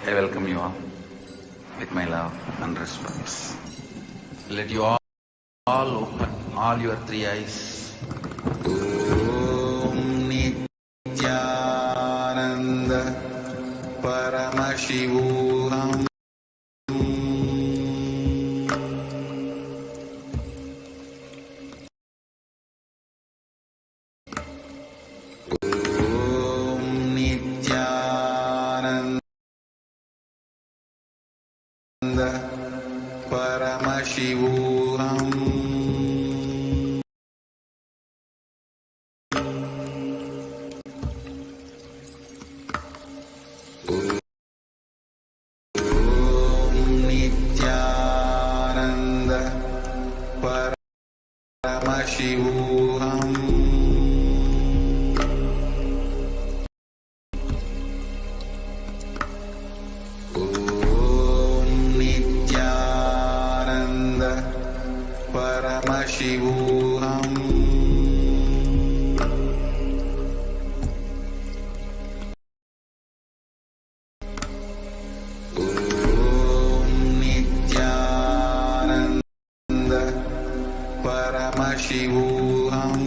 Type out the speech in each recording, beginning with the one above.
I welcome you all with my love and respect. Let you all open all your three eyes. Om Nithyananda Paramashivam. Paramashivoham. Nithyananda Paramashivoham. Nithyananda Paramashivoham. Nithyananda Paramashivoham.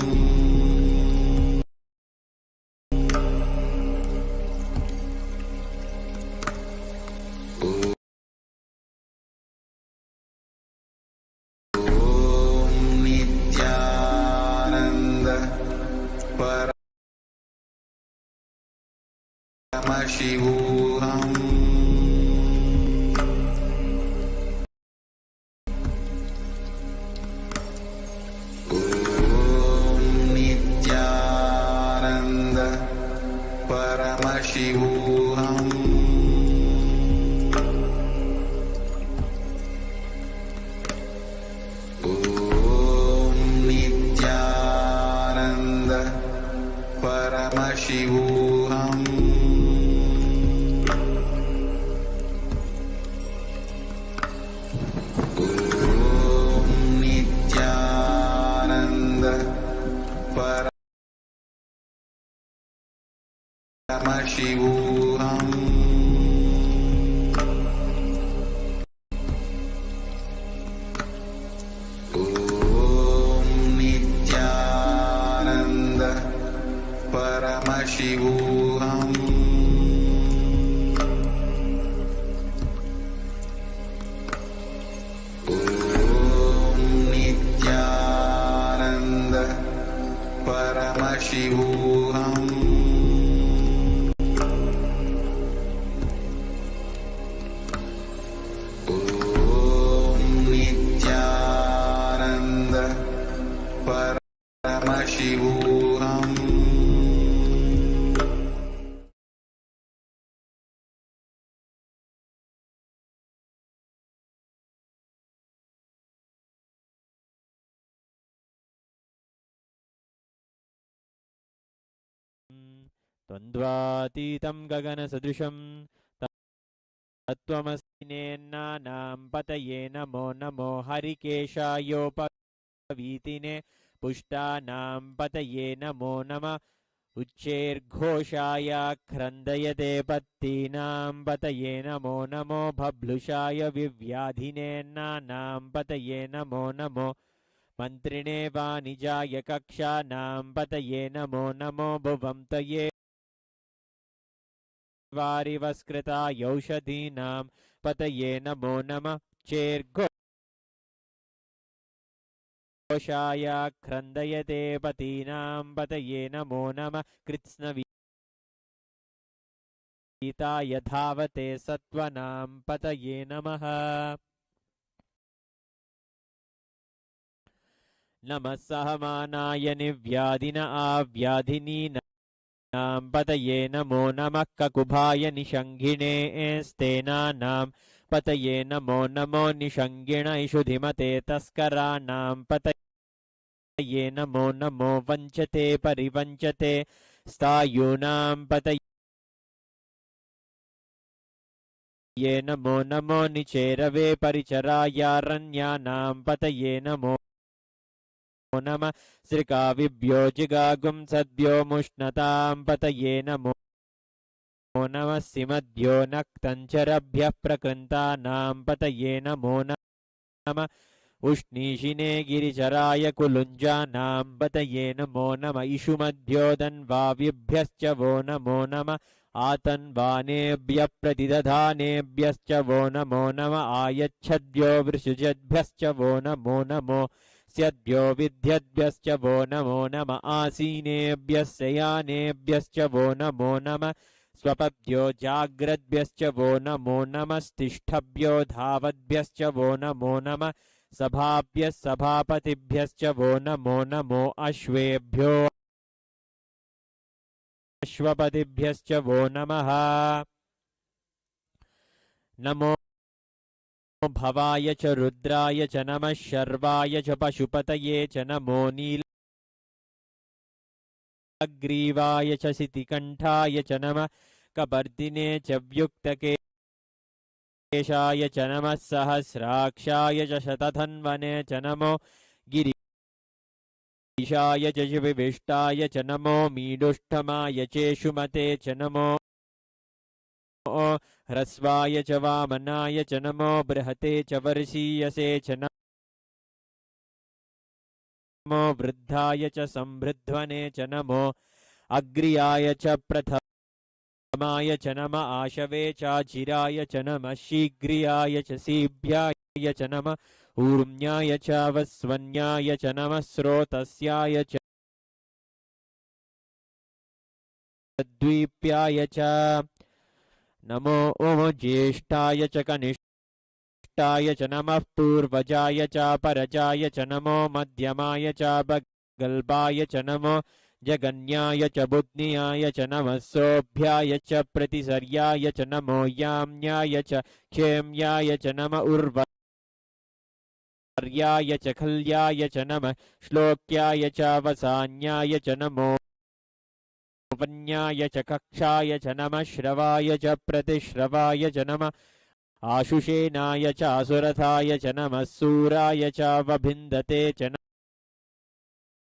Nithyananda Paramashivoham. Nithyananda Paramashivoham. Nithyananda Paramashivoham. Nithyananda Paramashivoham. Nithyananda Paramashivoham. Nithyananda Paramashivoham. Nithyananda Paramashivoham. द्वन्द्वातीतं गगनसदृशं तत्त्वमसि नेन्नानां पतये नमो नमो हरिकेशायोपवीतिने पुष्टानां पतये नमो नमः उच्चैर्घोषायाक्रन्दयते पत्तीनां पतये नमो नमो भब्लुषाय विव्याधिनेन्नानां पतये नमो नमो मन्त्रिणे वाणिजाय कक्षानां पतये नमो नमो भुवं तये वारिवस्कृतायौषधीनां पतये नमो नमः चेर्घोषायाक्रन्दयते पतीनां पतये नमो नमः कृत्स्नवीताय धावते सत्त्वनां पतये नमः नमः सहमानाय निव्याधिन आव्याधिनीनां पतये नमो नमः ककुभाय निषङ्गिणे स्तेनानां पतये नमो नमो निषङ्गिण इषुधिमते तस्कराणां पतये नमो नमो वञ्चते परिवञ्चते स्थायूनां पतये नमो नमो निचेरवे परिचरायारण्यानां पतये नमो नमः श्रिकाविभ्यो जिगागुं सद्भ्यो मुष्णतां पतये नमो नमः सिमद्भ्यो नक्तञ्चरभ्यः प्रकृन्तानां पतये नमो नमः उष्णीषिने गिरिचराय कुलुञ्जानां पतये नमो नमः इषुमद्भ्यो दन्वाविभ्यश्च वो नमो नमः आतन्वानेभ्यः प्रतिदधानेभ्यश्च वो नमो नमः आयच्छद्भ्यो वृषुजद्भ्यश्च वो नमो नमो स्यद्भ्यो विद्यद्भ्यश्च वो नमो नमः आसीनेभ्यः शयानेभ्यश्च वो नमो नमः स्वपद्यो जाग्रद्भ्यश्च वो नमो नमस्तिष्ठभ्यो धावद्भ्यश्च वो नमो नमः सभाभ्यः सभापतिभ्यश्च वो नमो नमो अश्वेभ्यो अश्वपतिभ्यश्च वो नमः नमो भवाय च रुद्राय च नमः शर्वाय च पशुपतये च नमो नीलग्रीवाय च सितिकण्ठाय च नमः कपर्दिने च व्युक्तकेशाय च नमः सहस्राक्षाय च शतधन्वने च नमो गिरीशाय च विविष्टाय च नमो मीडुष्टमाय चेषुमते च नमो ह्रस्वाय च वामनाय च नमो बृहते च वर्षीयसे च नमो वृद्धाय च संवृध्वने च नमो अग्र्याय च प्रथमाय च नम आशवे चाचिराय च नमः शीघ्रियाय च सीभ्याय च नमः ऊर्म्याय च वस्वन्याय च नमः स्रोतस्याय च द्वीप्याय च नमो ज्येष्ठाय च कनिष्ठाय च नमः पूर्वजाय च परजाय च नमो मध्यमाय च गल्भाय च नमो जगन्याय च बुध्न्याय च नमः सोऽभ्याय च प्रतिसर्याय च नमो याम्याय च क्षेम्याय च नम उर्वर्याय च खल्याय च नमः श्लोक्याय च वसान्याय च नमो वन्याय च कक्षाय च नमः श्रवाय च प्रतिश्रवाय च नमः आशुषेनाय च असुरथाय च नमः सूराय च वभिन्दते च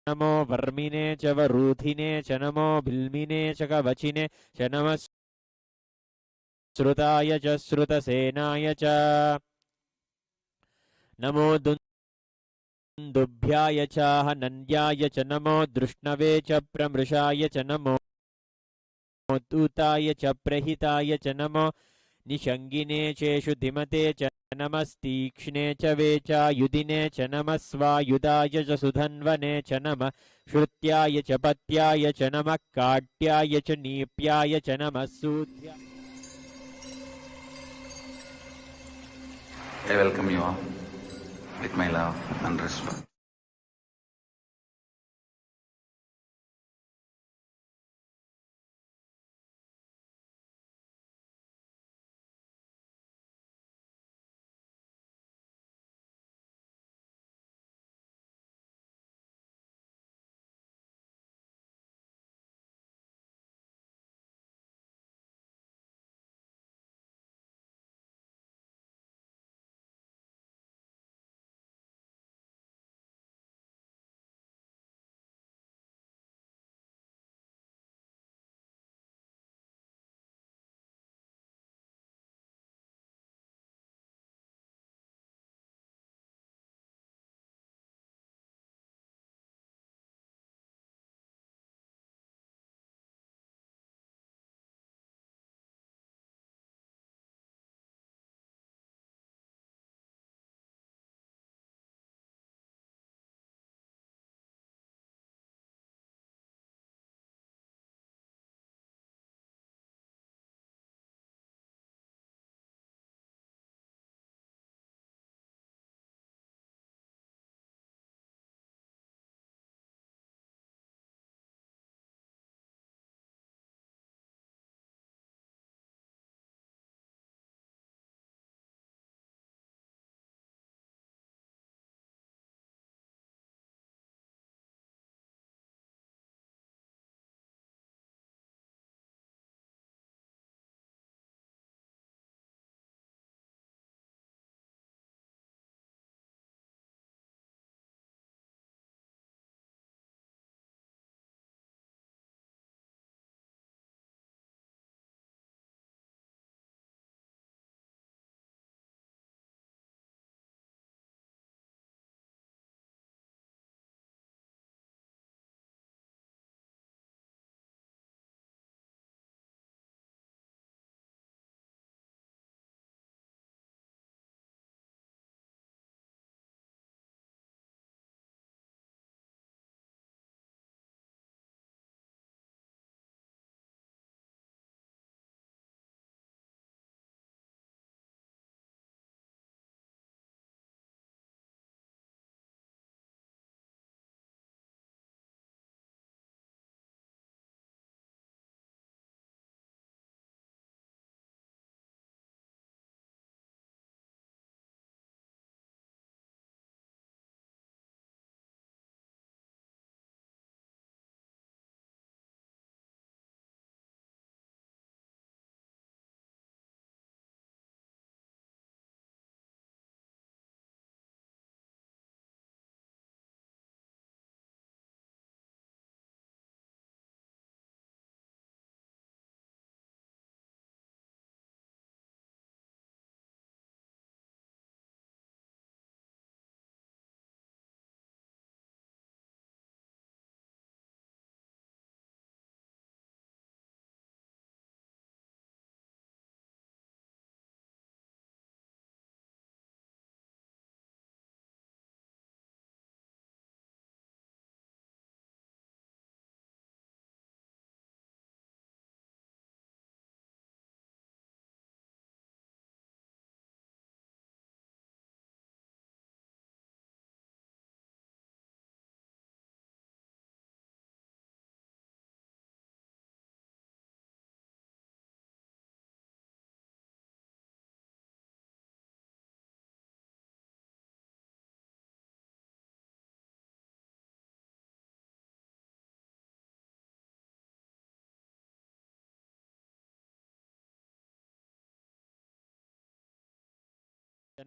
नमो वर्मिने च वरूधिने च नमो भिल्मिने च कवचिने च नमः श्रुताय च श्रुतसेनाय च नमो दुन्दुभ्याय च हनन्याय च नमो दृष्णवे च प्रमृषाय च नमो दूताय च प्रहिताय च नमो निषङ्गिने चेषु धिमते च नमस्तीक्ष्णे च वेचायुधिने च नमः स्वायुधाय च सुधन्वने च नमः श्रुत्याय च पत्याय च नमः काट्याय च नीप्याय च नमः सूत्र्याय I welcome you all with my love and respect.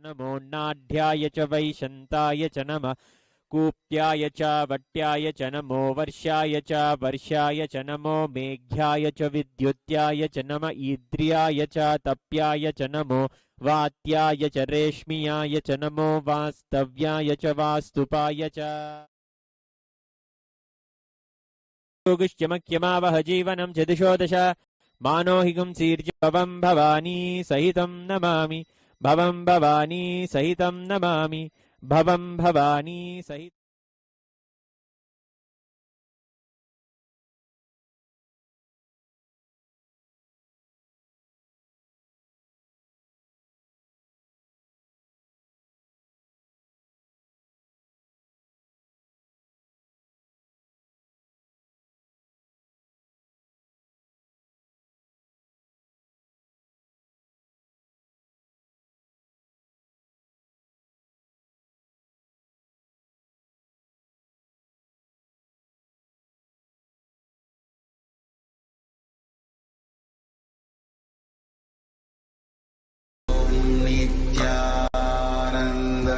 नमोन्नाढ्याय च वैशन्ताय च नमः कूप्याय च वट्याय च नमो वर्षाय च वर्षाय च नमो मेघ्याय च विद्युत्याय च नम ईद्रियाय च तप्याय च नमो वात्याय च रेश्मियाय च नमो वास्तव्याय च वास्तुपाय च योगिष्यमख्यमावह जीवनं च दिशो दश मानोहिगं सीर्य भवं भवानी सहितं नमामि भवं भवानी सहितं नमामि भवं भवानी सहित नित्यानंद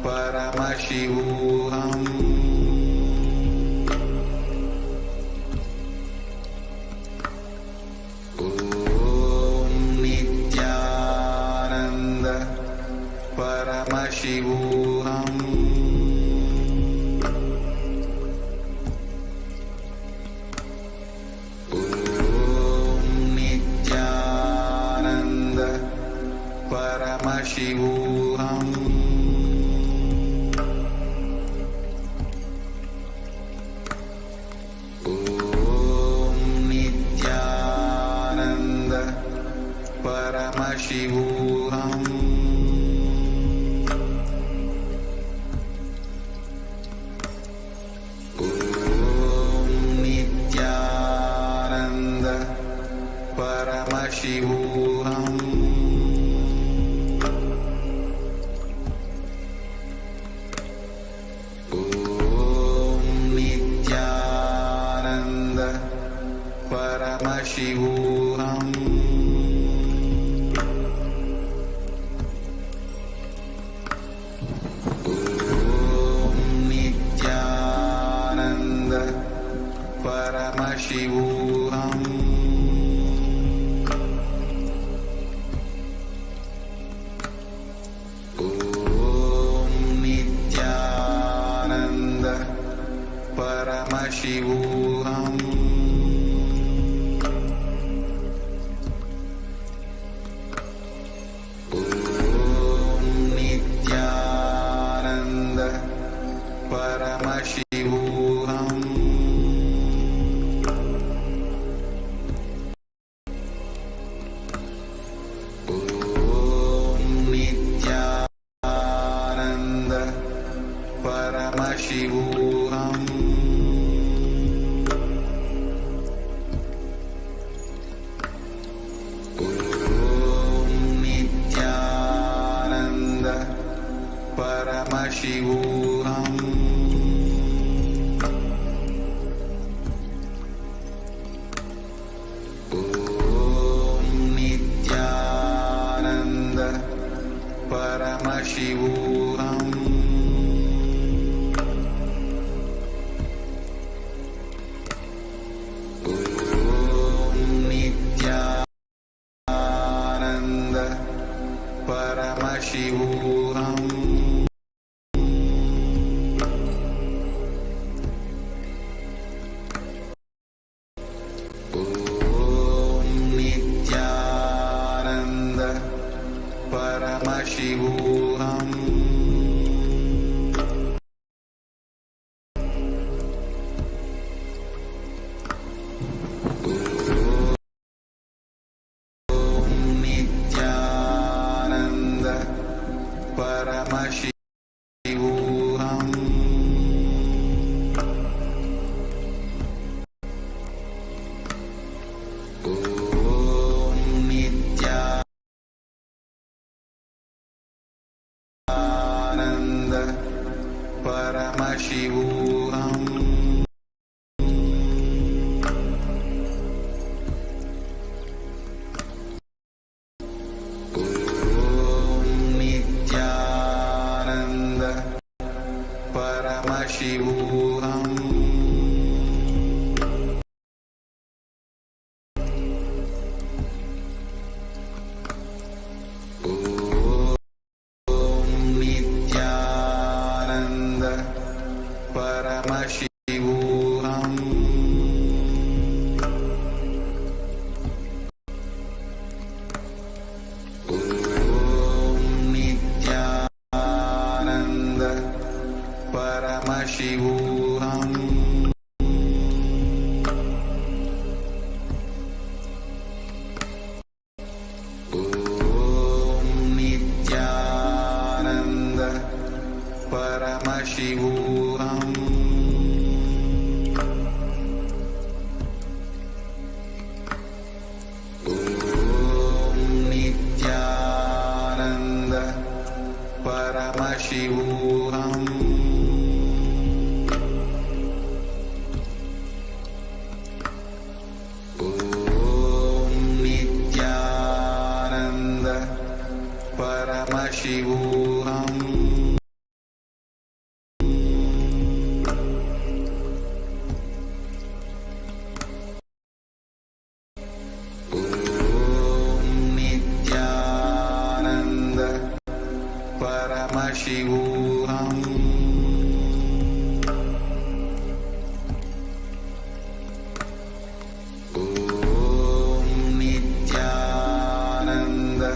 परमशिवोहम ओम Nityanand परमशिवोहम Paramashivoham Om Nithyananda Paramashivoham Om Nithyananda Paramashivoham Paramashivoham Om Nithyananda Paramashivoham Om Nithyananda Paramashivoham Paramashivoham Om Nithyananda Paramashivoham Om Nithyananda Paramashivoham Paramashivoham Om Nithyananda Paramashivoham Om Nithyananda Paramashivoham Om Nithyananda Paramashivoham Om Nithyananda Paramashivoham Om Paramashivoham. Om Nithyananda Paramashivoham. Om Nithyananda Paramashivoham. Om Nithyananda Paramashivoham. Om Nithyananda Paramashivoham. Om Nithyananda Paramashivoham. Om Nithyananda Paramashivoham. Om Nithyananda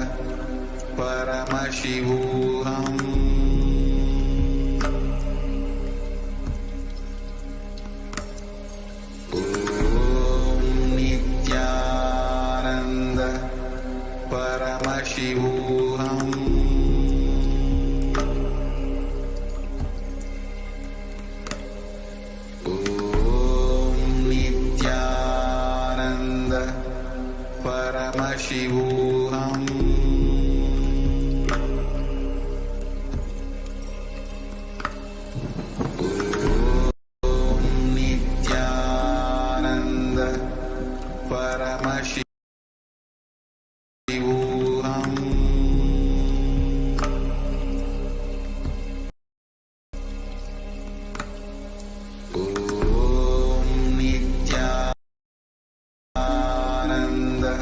Paramashivoham. Om Nithyananda Paramashivoham. Om Nithyananda Paramashivoham. Om Nithyananda Paramashivoham. Om Nithyananda Paramashivoham. Om Nithyananda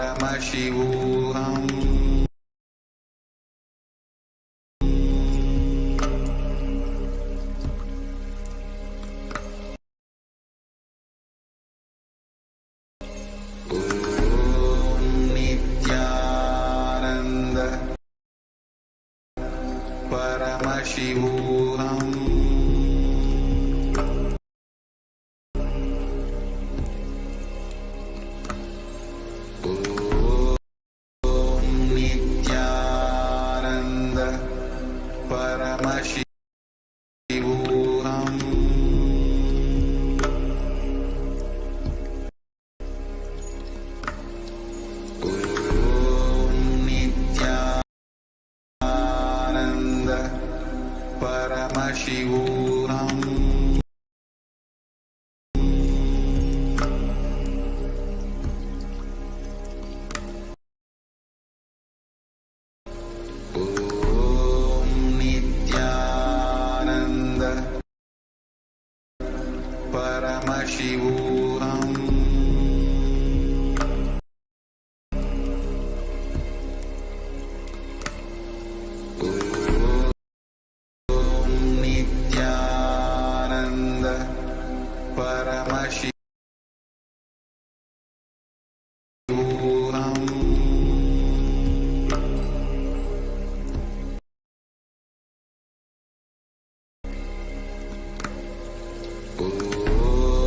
Paramashivoham. Om Nithyananda Paramashivoham. Om Nithyananda Paramashivoham. Om Nithyananda Paramashivoham. Om Nithyananda Paramashivoham.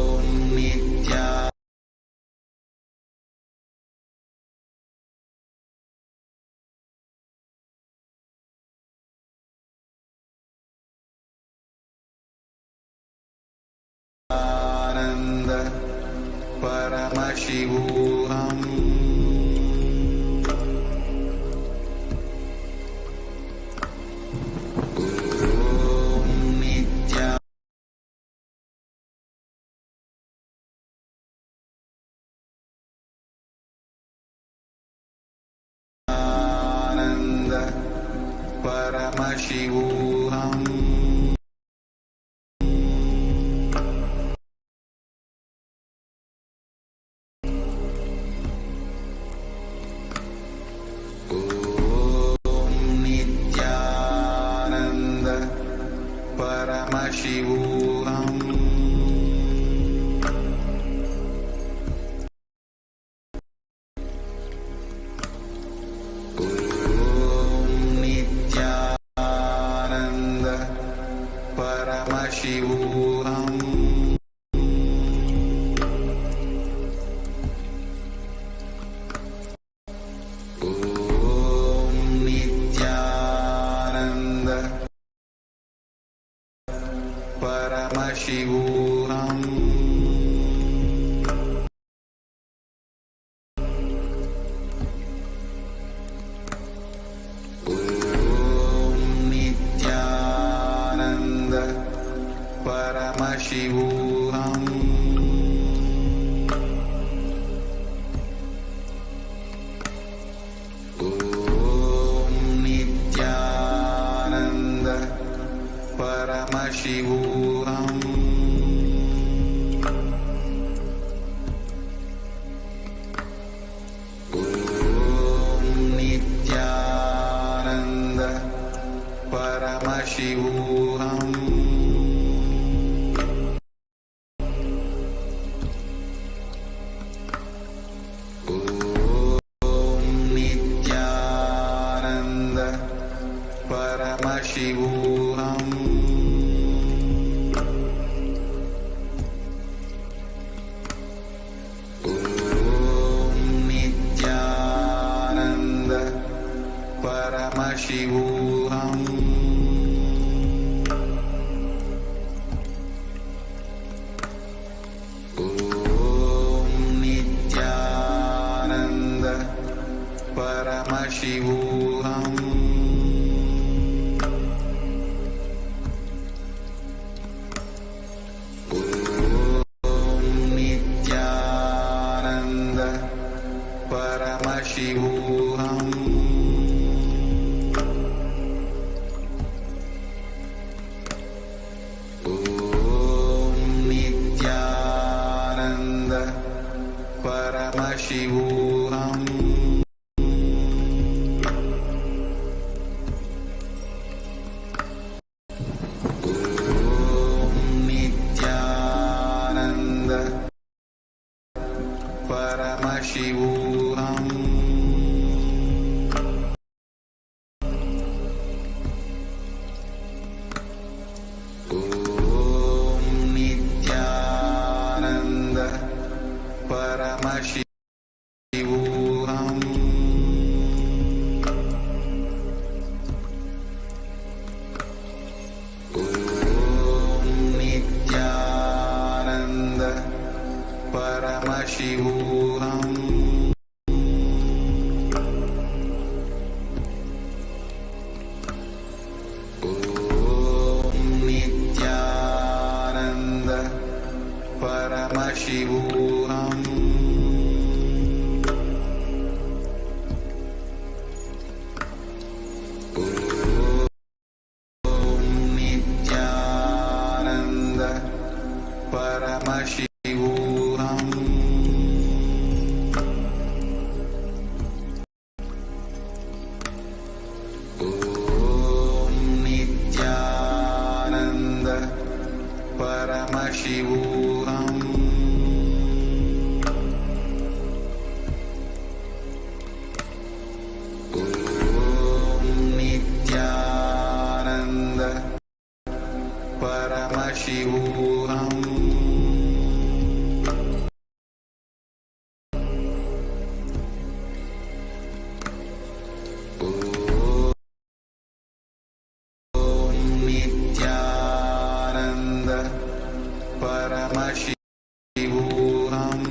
Om Nithyananda Paramashivoham. Om Nithyananda Paramashivoham. Paramashivoham. Nithyananda Paramashivoham. Nithyananda Paramashivoham. Nithyananda Paramashivoham. Nithyananda Paramashivoham. Nithyananda Paramashivoham. Nithyananda Paramashivoham. Nithyananda Paramashivoham. Nithyananda Paramashivoham. Nithyananda Paramashivoham. Nithyananda Paramashivoham. Nithyananda Paramashivoham. Nithyananda Paramashivoham. Nithyananda Paramashivoham. Nithyananda Paramashivoham. Nithyananda Paramashivoham. Nithyananda Paramashivoham. Nithyananda Paramashivoham. Nithyananda Paramashivoham.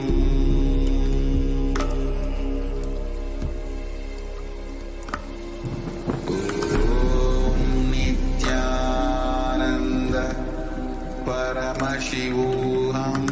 Nithyananda Paramashivoham.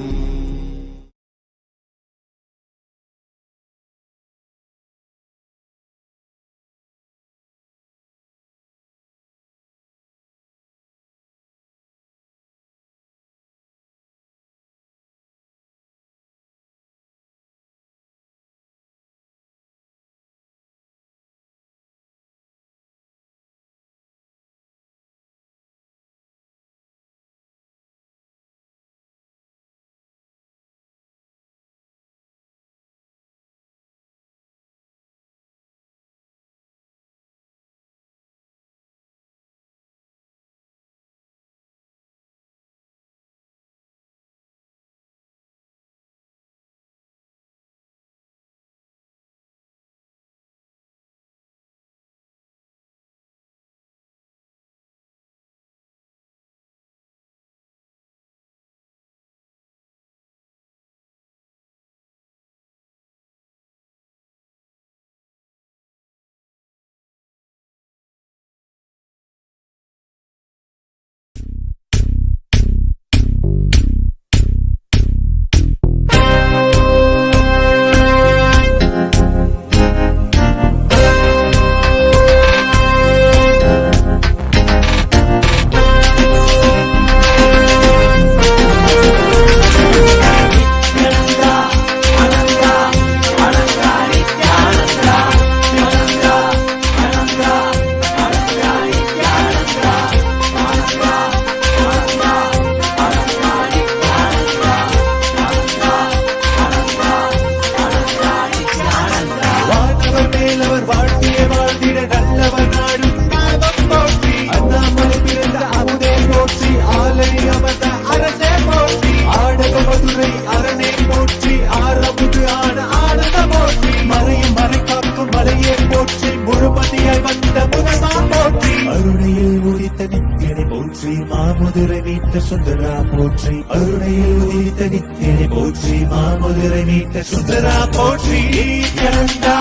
போற்றி, மாமதுரை மீட்ட சுந்தரா போற்றி, அருணையில் உதித்த நித்தியனை போற்றி, மாமதுரை மீட்ட சுந்தரா போற்றி. நித்யானந்தா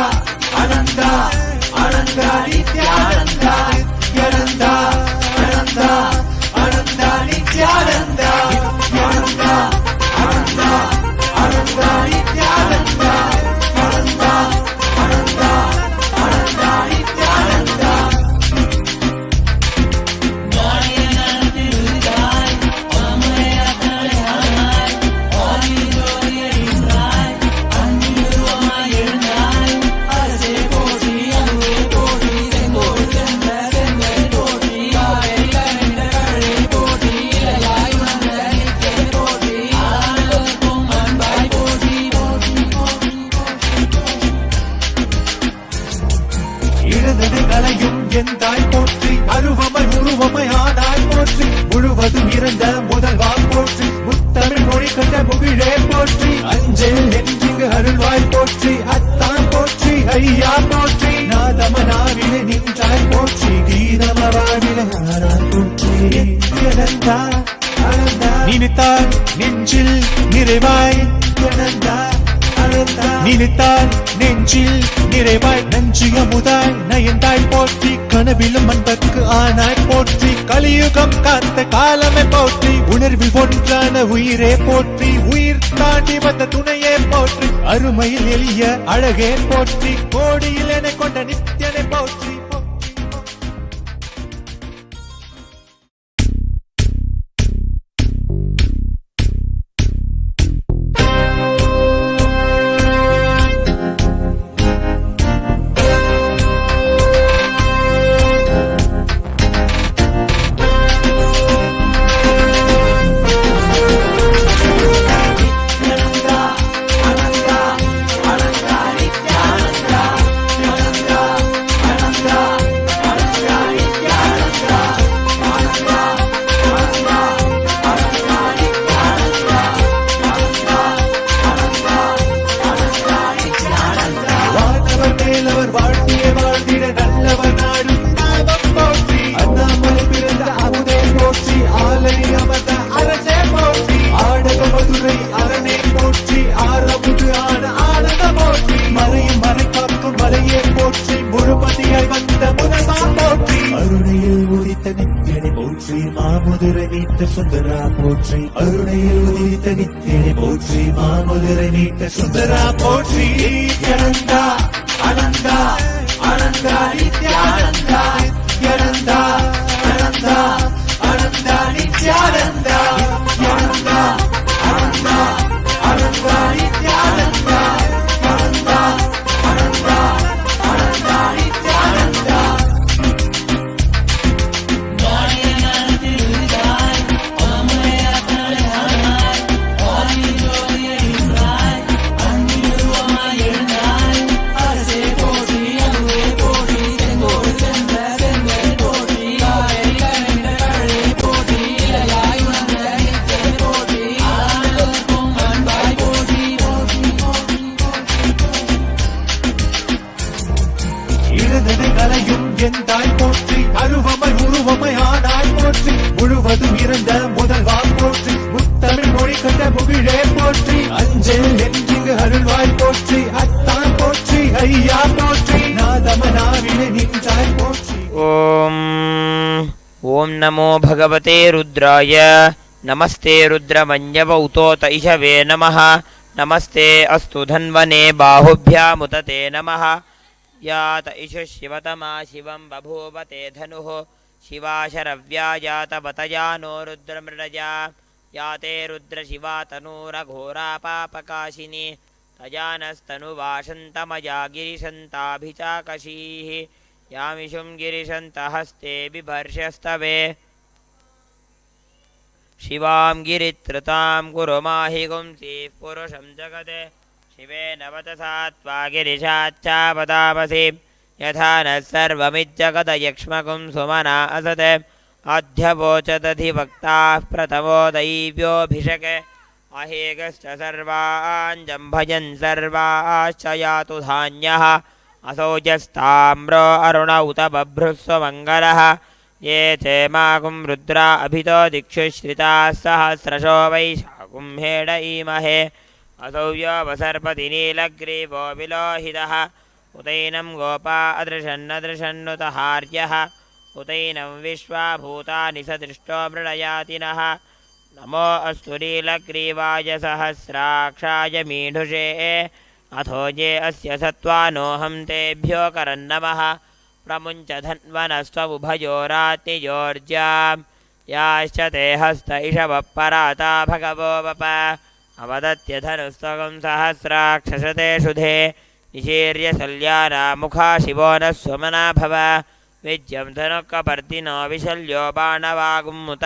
அனந்தா அனந்தா நித்யானந்தா நித்யானந்தா அனந்தா அனந்தா நித்யானந்தா நித்யானந்தா அனந்தா அனந்தா நித்யானந்தா அனந்தா அனந்தா அனந்தா நித்யானந்தா. எந்தாய் போற்றி, அருவமை உருவமை ஆனாய் போற்றி, முழுவதும் இறந்த முதல்வாய் போற்றி, முத்தமிழ் மொழி கண்ட முகிழே போற்றி, அஞ்சல் நெஞ்சிங்கு அருள்வாய் போற்றி, அத்தான் போற்றி, ஐயா போற்றி, நாதமனாவிலே நின்றாய் போற்றி, கீதமவாவிலே ஆனாய் போற்றி. நித்யானந்தா ஆனந்தா நினைத்தால் நெஞ்சில் நிறைவாய், நித்யானந்தா நினைத்தால் நெஞ்சில் நிறைவாய், நஞ்சிய முதாய் நயந்தாய் போற்றி, கனவிலும் அன்பர்க்கு ஆனாய் போற்றி, கலியுகம் காத்த காலமே போற்றி, உணர்வில் ஒன்றான உயிரே போற்றி, உயிர் தாண்டி வந்த துணையே போற்றி, அருமையில் எளிய அழகே போற்றி, கோடியில் என கொண்ட நித்யனை போற்றி. மாமதுரை மீட்ட சுந்தரா போற்றி, அருணையில் உதித்த நித்தியனை போற்றி, மாமதுரை மீட்ட சுந்தரா போற்றி. நித்யானந்தா அனந்தா அனந்தா நித்யானந்தா நித்யானந்தா அனந்தா அனந்தா நித்யானந்தா நித்யானந்தா அனந்தா அனந்தா நித்யானந்தா அனந்தா அனந்தா அனந்தா நித்யானந்தா. எந்தாய் போற்றி, அருவமை உருவமை ஆனாய் போற்றி, முழுவதும் இறந்த முதல்வாய் போற்றி, முத்தமிழ் மொழி கண்ட முகிழே போற்றி, அஞ்சல் நெஞ்சிங்கு அருள்வாய் போற்றி, அத்தான் போற்றி, ஐயா போற்றி, நாதமனாவிலே நின்றாய் போற்றி. ஓம் ஓம் நமோ பகவதே ருத்ராய நமஸ்தே ருத்ரமன்யவௌதோத இஷவே நமः நமஸ்தே அஸ்து தன்வனே பாஹுभ्यामुतते நமः यात इषु शिवतमा शिवं बभूव ते धनुः शिवाशरव्या यातवतया नो रुद्रमृडया याते रुद्रशिवा तनूरघोरा पापकाशिनी तजानस्तनुवाशन्तमया गिरिशन्ताभिचाकशीः यामिषुं गिरिशन्तहस्ते बिभर्षस्तवे शिवां गिरित्रतां कुरु माहि गुंसीः पुरुषं जगते शिवेन वचसा त्वा गिरिशाच्चावदामसि यथा नः सर्वमिज्जगदयक्ष्मकुं सुमना असते अध्यवोचदधिवक्ताः प्रथमो दैव्योऽभिषके अहेगश्च सर्वाञ्जम्भयन् सर्वाश्च यातु धान्यः असौजस्ताम्रो अरुण उत बभ्रुः स्वमङ्गलः ये चेमाकुं रुद्रा अभितो दिक्षु श्रिताः सहस्रशो वैशाकुं हेड ईमहे असौव्यो वसर्पति नीलग्रीवो विलोहितः उतैनं गोपा अदृशन्नदृशन्नुतहार्यः उतैनं विश्वा भूतानि सदृष्टो मृडयातिनः नमो अस्तु नीलग्रीवाय सहस्राक्षाय मीढुषे अथो ये अस्य सत्त्वानोऽहं तेभ्यो करन्नमः प्रमुञ्च धन्वनस्त्वमुभयोरात्नियोर्ज्यां याश्च ते हस्त इषवः पराता भगवो वप अवदत्यधनुस्तकं सहस्राक्षसते शुधे निशीर्य शल्यानामुखा शिवो नः स्वमना भव विद्यं धनुःकपर्दिनो विशल्यो बाणवागुमुत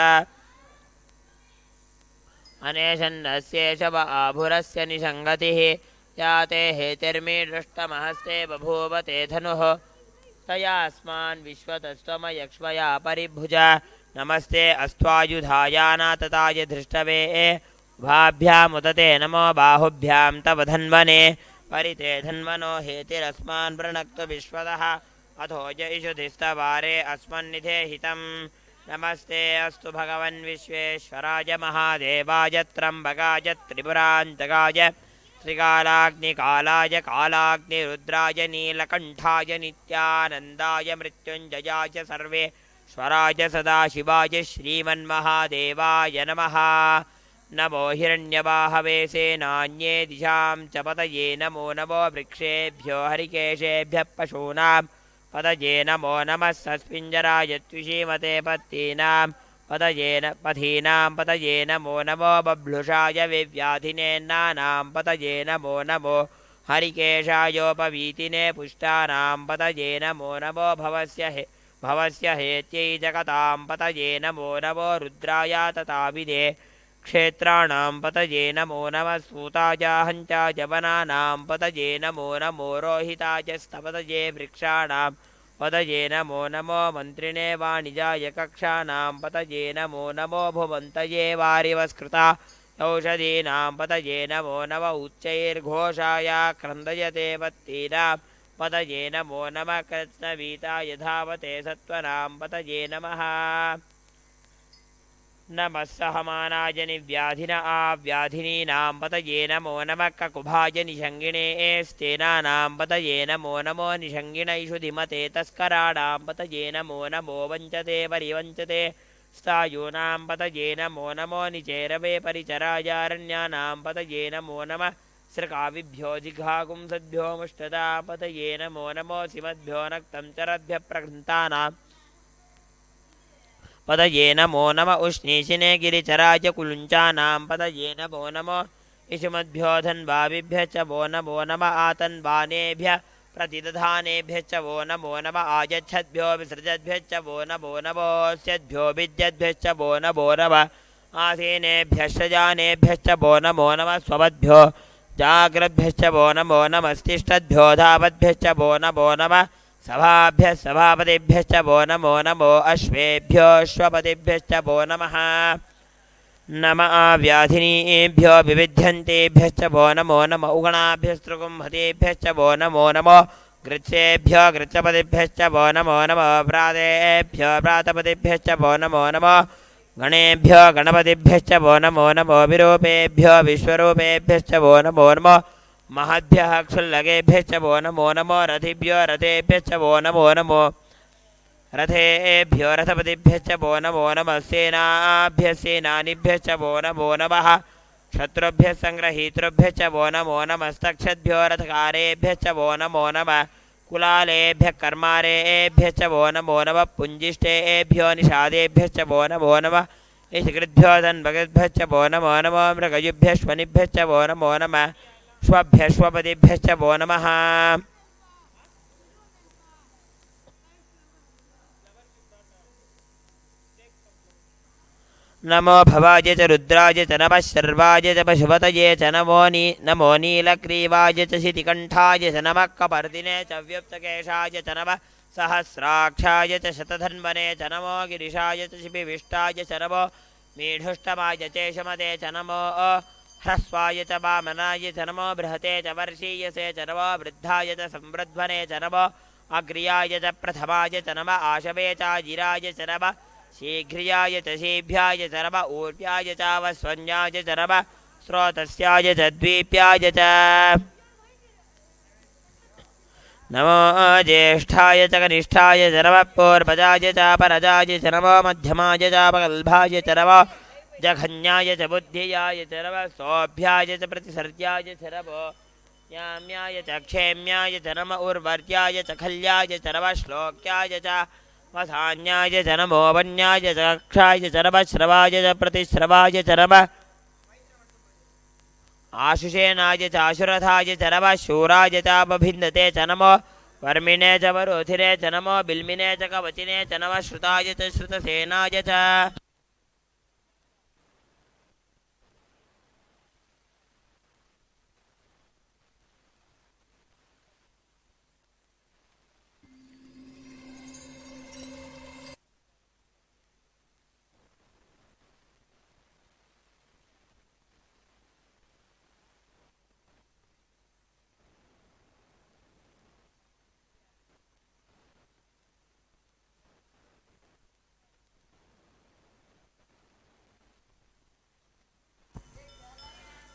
अनेशन्नस्येष व आभुरस्य निषङ्गतिः या ते हेतिर्मीदृष्टमहस्ते बभूव ते धनुः तयास्मान् विश्वतस्त्वमयक्ष्मया परिभुज नमस्ते अस्त्वायुधायानातताय धृष्टवे उभाभ्यामुदते नमो बाहुभ्यां तव धन्वने परिते धन्वनो हेतिरस्मान् वृणक्तु विश्वतः अथो जयिषुधिस्तवारे अस्मन्निधे हितं नमस्ते अस्तु भगवन् विश्वेश्वराय महादेवाय त्र्यम्बकाय त्रिपुरान्तकाय त्रिकालाग्निकालाय कालाग्निरुद्राय नीलकण्ठाय नित्यानन्दाय मृत्युञ्जयाय सर्वेश्वराय सदाशिवाय श्रीमन्महादेवाय नमः नमो हिरण्यबाहवे सेनान्ये दिशां च पतये नमो नमो वृक्षेभ्यो हरिकेशेभ्यः पशूनां पतये नमो नमः सस्पिञ्जराय त्विषीमते पत्तीनां पथीनां पतये नमो नमो बभ्लुषाय विव्याधिनेन्नानां पतये नमो नमो हरिकेशायोपवीतिने पुष्टानां पतये नमो नमो भवस्य हेत्यै जगतां पतये नमो नमो रुद्राय तथाविदे क्षेत्राणां पतये नमो नमः सूताय हञ्चाय वनानां पतये नमो नमो रोहिताय स्तपतये वृक्षाणां पतये नमो नमो मन्त्रिणे वाणिजाय कक्षानां पतये नमो नमो भुवन्तये वारिवस्कृता औषधीनां पतये नमो नम उच्चैर्घोषाय क्रन्दयते पत्तीनां पतये नमो नमः कृत्स्नवीताय धावते सत्त्वनां पतये नमः नमः सहमानाय निव्याधिन आव्याधिनीनां पतये नमो नमः ककुभाय निषङ्गिणे स्तेनानां पतये नमो नमो निषङ्गिणैषु धिमते तस्कराणां पतये नमो नमो वञ्चते परिवञ्चते स्थायूनां पतये नमो नमो निचेरवे परिचरायारण्यानां पतये नमो नमः सृकाविभ्यो जिघागुंसद्भ्यो मुष्टदा पतये नमो नमो सिमद्भ्यो नक्तं चरद्भ्यः प्रघृन्तानां पतये नमो नम उष्णीशिने गिरिचराय कुलुञ्चानां पतये नमो नमो इषुमद्भ्यो धन्वाविभ्यश्च वो नमो नम आतन्वानेभ्यः प्रतिदधानेभ्यश्च वो नमो नम आयच्छद्भ्यो विसृजद्भ्यश्च वो नमो नमोऽस्यद्भ्यो विद्यद्भ्यश्च वो नमो नम आसीनेभ्यश्च जानेभ्यश्च वो नमो नम स्वपद्भ्यो जाग्रद्भ्यश्च वो नमो नमस्तिष्ठद्भ्यो धावद्भ्यश्च वो नमो नम सभाभ्यः सभापतिभ्यश्च वो नमो नमो अश्वेभ्यो अश्वपतिभ्यश्च वो नमः नम आव्याधिनीभ्यो विविध्यन्तेभ्यश्च वो नमो नम उगणाभ्यस्तृकुम्भतेभ्यश्च वो नमो नमो गृत्सेभ्यो गृत्सपतिभ्यश्च वो नमो नमो प्रातेभ्यो प्रातपतिभ्यश्च वो नमो नमो गणेभ्यो गणपतिभ्यश्च वो नमो नमो विरूपेभ्यो विश्वरूपेभ्यश्च वो नमो नमो महद्भ्यः क्षुल्लकेभ्यश्च वो नमो नमो रथिभ्यो रथेभ्यश्च वो नमो नमो रथेभ्यो रथपतिभ्यश्च वो नमो नमः सेनाभ्यः सेनानिभ्यश्च वो नमो नमः शत्रुभ्यः सङ्ग्रहीतृभ्यश्च वो नमो नमस्तक्षद्भ्यो रथकारेभ्यश्च वो नमो नमः कुलालेभ्यः कर्मारेभ्यश्च वो नमो नमः पुञ्जिष्टेभ्यो निषादेभ्यश्च वो नमो नमः इषकृद्भ्यो धन्वकृद्भ्यश्च वो नमो नमो मृगयुभ्यश्वनिभ्यश्च वो नमो नमः श्वभ्यश्वपतिभ्यश्च वो नमः नमो भवाय च रुद्राय च नमः शर्वाय च पशुपतये च नमो नीलग्रीवाय च शितिकण्ठाय च नमः कपर्दिने च व्युप्तकेशाय च नमः सहस्राक्षाय च शतधन्वने च नमो गिरिशाय च शिपिविष्टाय च नमो मीढुष्टमाय चेशमते च नमो ह्रस्वाय च वामनाय च नमो बृहते च वर्षीयसे च नमो वृद्धाय च संवृध्वने च नमो अग्र्याय च प्रथमाय च नम आशवे चाजिराय च नम शीघ्रियाय च शीभ्याय च नम ऊर्व्याय चावस्वन्याय च नम स्रोतस्याय च द्वीप्याय च नमो ज्येष्ठाय च कनिष्ठाय च नमः पूर्वजाय च परजाय च नमो मध्यमाय च अपगल्भाय च नमो जघन्याय च बुद्धियाय च नमः सौभ्याय च प्रतिसर्याय च नमो याम्याय च क्षेम्याय च नम उर्वर्याय च खल्याय च नमः श्लोक्याय च वसान्याय च नमो वन्याय च कक्षाय च नमः श्रवाय च प्रतिश्रवाय च नमः आशुषेणाय च आशुरथाय च नमः शूराय चापभिन्दते च नमो वर्मिणे च वरोधिरे च नमो बिल्मिने च कवचिने च नमः श्रुताय च श्रुतसेनाय च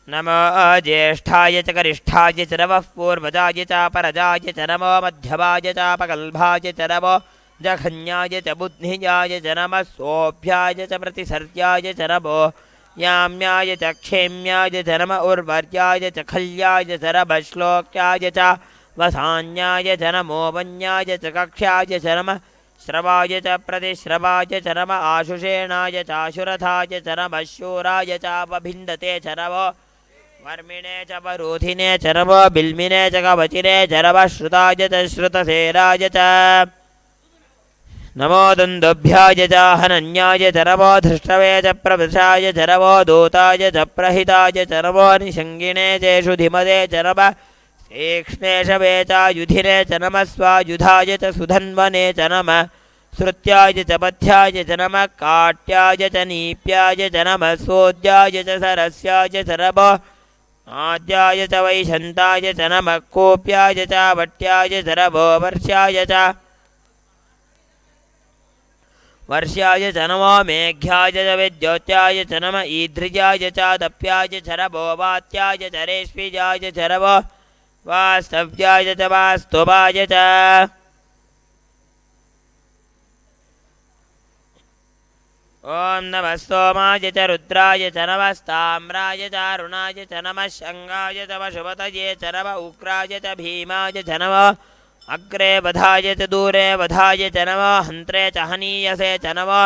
नमो ज्येष्ठाय च कनिष्ठाय च नमः पूर्वजाय च परजाय च नमो मध्यमाय चापगल्भाय च नमो जघन्याय च बुद्धियाय च नमः सोऽभ्याय च प्रतिसर्याय च नमो याम्याय च क्षेम्याय च नम उर्वर्याय च खल्याय च नमः श्लोक्याय च वसान्याय च नमो वन्याय च कक्ष्याय च नमः श्रवाय च प्रतिश्रवाय च नमः आशुषेणाय चाशुरथाय च नमः शूराय चापभिन्दते च नमो वर्मिणे च वरोधिने च नमो बिल्मिने च कवचिने च नमः श्रुताय च श्रुतसेनाय च नमो दन्दुभ्याय च हनन्याय च नमो धृष्टवे च प्रवृषाय च नमो दूताय च प्रहिताय च नमो निषङ्गिणे चेषु धिमते च नमः तीक्ष्णेशवे च युधिने च नमः स्वायुधाय च सुधन्वने च नमः श्रुत्याय च पथ्याय च नमः काट्याय च नीप्याय च नमः सोद्याय च सरस्याय च नमः आद्याय च वैशन्ताय च नमः कोप्याय च वट्याय च नमो वर्ष्याय च नमो मेघ्याय च विद्योत्याय च नमः ईद्रियाय च दप्याय च नमो वात्याय च रेष्मिजाय च नमो वास्तव्याय च वास्तुवाय च ॐ नमः सोमाय च रुद्राय च नमस्ताम्राय च अरुणाय च नमः शङ्गाय च वशुपतये च नमः उग्राय च भीमाय च नमः अग्रे वधाय च दूरे वधाय च नमः हन्त्रे च हनीयसे च नमः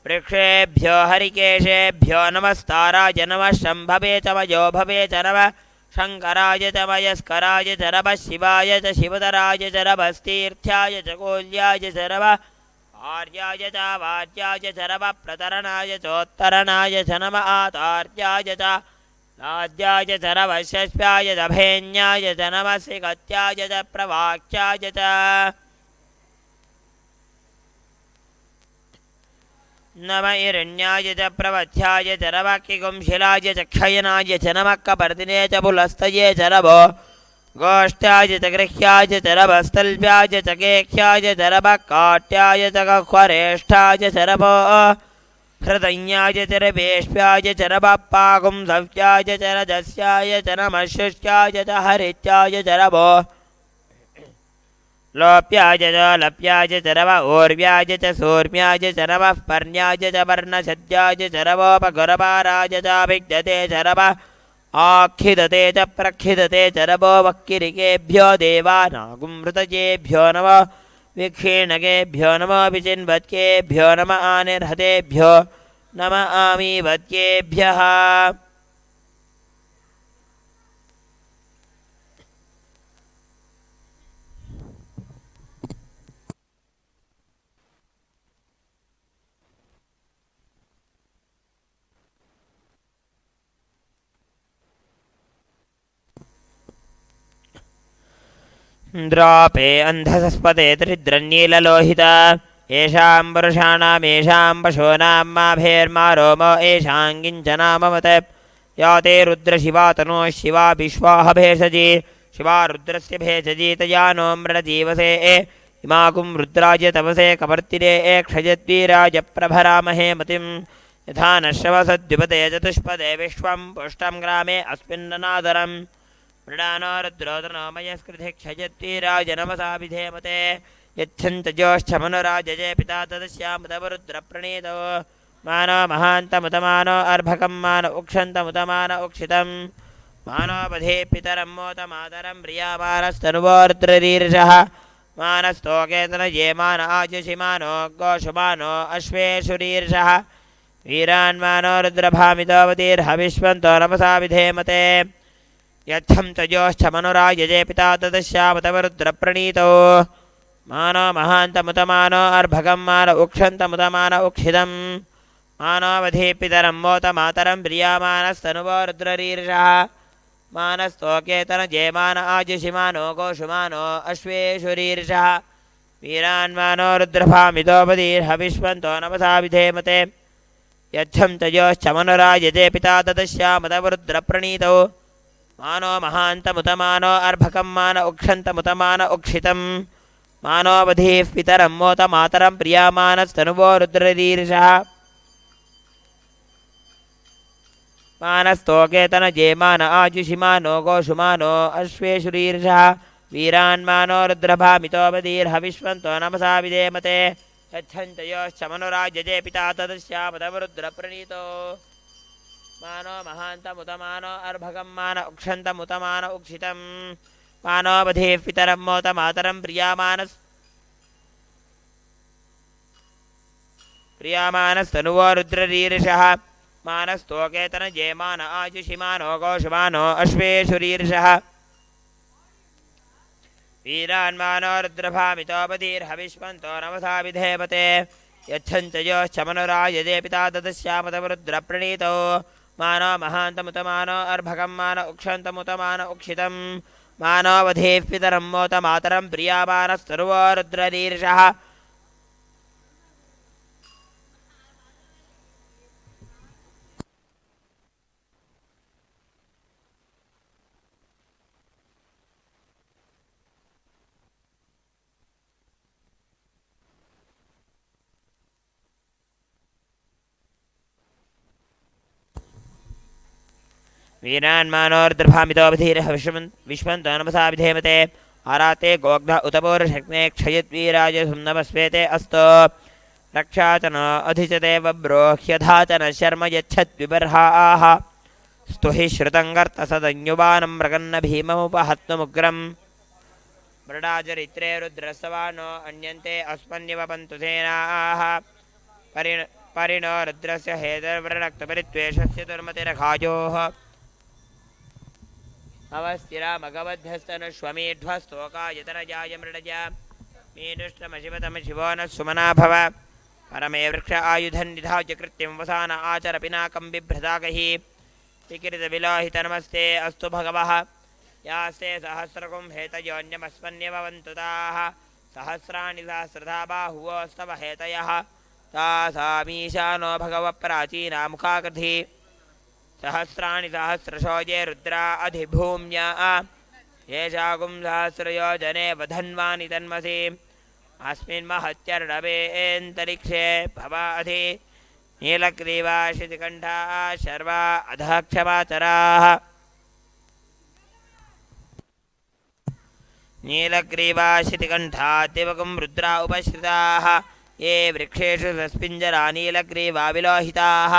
वृक्षेभ्यो हरिकेशेभ्यो नमस्ताराय नमः शम्भवे च वयोभवे च नमः शङ्कराय च मयस्कराय च नमः शिवाय च शिवतराय च नमस्तीर्थ्याय च कोल्याय च नमः आर्याय च वार्याय च नमः प्रतरणाय चोत्तरणाय च नमः आतार्याय च लाद्याय च नमः शस्याय च भेन्याय च नमः सिकत्याय च प्रवाक्याय च नमः हिरण्याय च प्रवथ्याय च नमः किगुंशिलाय च क्षयनाय च नमः कपर्दिने च पुलस्तये च नमो गोष्ठ्याय च गृह्याय च नमः स्थल्व्याय च गेह्याय च नमः काट्याय च कह्वरेष्ठाय च नमो हृदय्याय च रवेश्याय च नमः पागुंसव्याय च रजस्याय च नमः शुष्याय च हरित्याय च नमो लोप्याय च लप्याय च नमः ऊर्व्याय च सूर्म्याय च नमः पर्ण्याय च वर्णशद्याय च नमोपगुरपाराय च भिद्यते च नमः आखिदते च प्रखिदते च नमो वक्किरिकेभ्यो देवानागुमृतयेभ्यो नमः विक्षीणकेभ्यो नमः विचिन्वत्केभ्यो नमः आनिर्हतेभ्यो नमः आमीवत्केभ्यः द्रापे अन्धसस्पते त्रिद्रन्नीललोहिता येषां पुरुषाणामेषां पशूनां माभेर्मा रोमो येषां किञ्चनाममत या ते रुद्रशिवा तनोः शिवा विश्वाह भेषजी शिवा रुद्रस्य भेषजी तया नो मृडजीवसे इमाकुं रुद्राय तमसे कवर्तिरे क्षयद्वीराय प्रभरामहे मतिं यथा नश्रवसद्युपदे चतुष्पदे विश्वं पुष्टं ग्रामे अस्मिन्ननादरम् मृडानो रुद्रोदनो मयस्कृति क्षयद्वीराय नमसा विधेमते यच्छन्तजोश्चमनुराजये पिता तदस्यामुदवरुद्रप्रणीतो मानो महान्तमुतमानो अर्भकं मान उक्षन्तमुतमान उक्षितं मानोपधे पितरं मोतमातरं प्रियामानस्तनुवोर्द्ररीर्षः मानस्तोकेतन ये मान आजुषिमानो गोषुमानो अश्वेषुरीर्षः वीरान्मानो रुद्रभामितोऽवतीर्हविष्वन्तो नमसा विधेमते यच्छं तजोश्चमनुराजये पिता तदस्यामुतवरुद्रप्रणीतो मानो महान्तमुतमानो अर्भकं मान उक्षन्तमुतमान उक्षितं मानोवधे पितरं मोतमातरं प्रियामानस्तनुवो रुद्ररीर्षः मानस्तोकेतन जयमान आजुषिमानो गोषुमानो अश्वेषुरीर्षः वीरान्मानो रुद्रभामितोपदीर्हविष्वन्तो नमसा विधेमते यच्छं तजोश्चमनुराजते पिता तदस्यामुतवरुद्रप्रणीतो मानो महान्तमुतमानो अर्भकं मान उक्षन्तमुतमान उक्षितं मानोवधीः पितरं मोतमातरं प्रियामानस्तनुवो रुद्ररीर्षः मानस्तोकेतन जयमान आजुषिमानो गोषुमानो अश्वेषुरीर्षः वीरान्मानो रुद्रभामितोपदीर्हविष्वन्तो नमसा विधेमते यच्छन्तयोश्चमनुराजते पिता तदस्यामुतवरुद्रप्रणीतो मानो महान्तमुतमानो अर्भकं मान उक्षन्तमुतमान उक्षितं मानोवधेः पितरं मोतमातरं प्रियामानस्तनुवो रुद्ररीर्षः मानस्तोकेतन जयमान आजुषिमानो गोषुमानो अश्वेषुरीर्षः वीरान्मानो रुद्रभामितोपदीर्हविष्वन्तो नमसा विधेमते यच्छन्तयोश्चमनुराजते पिता तदस्यामुतवरुद्रप्रणीतो मानो महान्तमुतमानो अर्भकं मान उक्षन्तमुतमान उक्षितं मानोवधेः पितरं मोतमातरं प्रियामानस्तनुवो रुद्ररीर्षः वीरान्मानोर्द्रभामितोऽवधीरः विश्वन्तो नमसा विधेमते आराते गोग्ध उतपोर्शक्ने क्षयद्वीराय सुन्दमस्वेते अस्तो रक्षाचन अधिचते वब्रोह्यधाचन शर्म यच्छद्विबर्हाः स्तुहि श्रुतङ्गर्तसदन्युवानं मृगन्न भीममुपहत्तमुग्रम् मृडाचरित्रे रुद्रस्तवानो अन्यन्ते अस्मन्निव पन्तु सेनाः परिणो रुद्रस्य हेतर्व्रणक्तपरित्वेषस्य दुर्मतिरघायोः अवस्थिरामगवध्यस्तनुष्वमीढ्वस्तोकायतनजाय मृडज मीनुष्टमशिवतमशिवो नः सुमना भव परमे वृक्ष आयुधन्निधाय कृत्यं वसान आचर पिनाकं बिभ्रदागहि विकृतविलोहितनमस्ते अस्तु भगवः यास्ते सहस्रकुं हेतयोऽन्यमस्मन्यव वन्तु ताः सहस्राणि सहस्रधा बाहुवोस्तव हेतयः तासामीशानो भगवः प्राचीना मुखाकृति सहस्राणि सहस्रशो ये रुद्रा अधिभूम्या येषाकुं सहस्रयोजने वधन्वानि तन्मसि अस्मिन् महत्यर्णवेऽन्तरिक्षे भवा अधि नीलग्रीवा शितिकण्ठाः शर्वा अधः क्षमाचराः नीलग्रीवा शितिकण्ठा दिवकुं रुद्रा उपश्रिताः ये वृक्षेषु सस्पिञ्जरा नीलग्रीवा विलोहिताः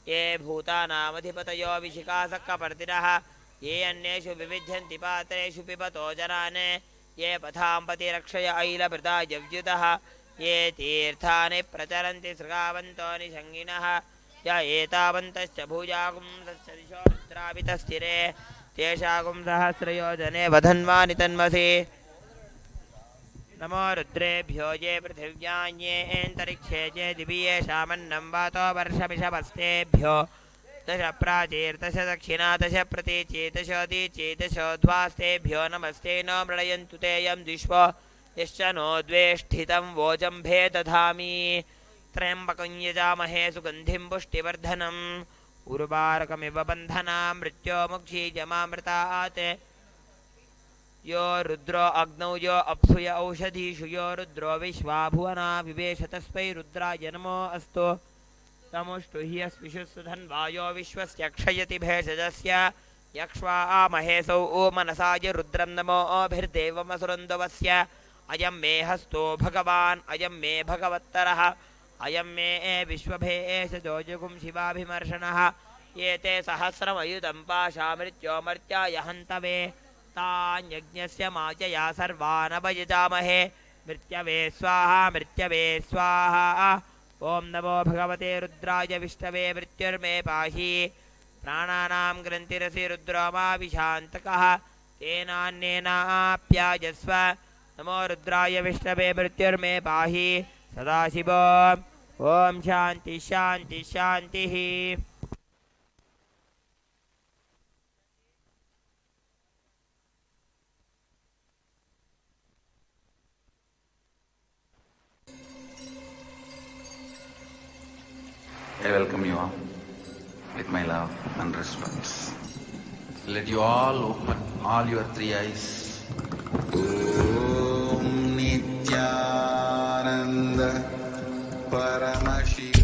ये भूतानामधिपतयो विशिखासक्कपर्दिनः ये अन्येषु विविध्यन्ति पात्रेषु पिबतो जनान् ये पथाम्पति रक्षय ऐलभृता यव्युतः ये तीर्थानि प्रचरन्ति सृगावन्तो निषङ्गिनः य एतावन्तश्च भूयागुं तस्य दिशो रुद्रावितस्थिरे तेषागुं सहस्रयोजने वधन्वानि तन्मसि नमो रुद्रेभ्यो ये पृथिव्यान्येऽन्तरिक्षे ये दिवि येषामन्नं वातो वर्षमिषमस्तेभ्यो दश प्राचीर्दश दक्षिणा दश प्रतीची दशोदीची दशोध्वास्तेभ्यो नमस्ते न मृडयन्तु ते यं द्विष्वो यश्च नो द्वेष्ठितं वोजम्भे दधामि त्र्यम्बकं यजामहे सुगन्धिं पुष्टिवर्धनम् उर्वारुकमिव बन्धनां मृत्योमुक्षीयमामृतात् यो रुद्रो अग्नौ यो अप्सुय औषधीषु यो रुद्रो विश्वाभुवना विवेश तस्मै रुद्राय नमो अस्तु तमुष्टु हि अस्विषुसुधन्वायो विश्वस्य क्षयति भेषजस्य यक्ष्वामहेसौ ओ मनसाय रुद्रं नमोभिर्देवमसुरन्दवस्य अयं मे हस्तो भगवान् अयं मे भगवत्तरः अयं मे विश्वभेषजो जुगुं शिवाभिमर्शनः एते सहस्रमयुतं पाशामृत्योमर्त्याय हन्तवे तान्यज्ञस्य मायया सर्वानवयजामहे मृत्यवे स्वाहा ॐ नमो भगवते रुद्राय विष्णवे मृत्युर्मे पाहि प्राणानां ग्रन्थिरसि रुद्रो मा विशान्तकः तेनान्येनाप्यायस्व नमो रुद्राय विष्णवे मृत्युर्मे पाहि सदाशिवो ॐ शान्ति शान्ति शान्तिः I welcome you all with my love and respect. Let you all open all your three eyes. Om Nithyananda Paramashivam.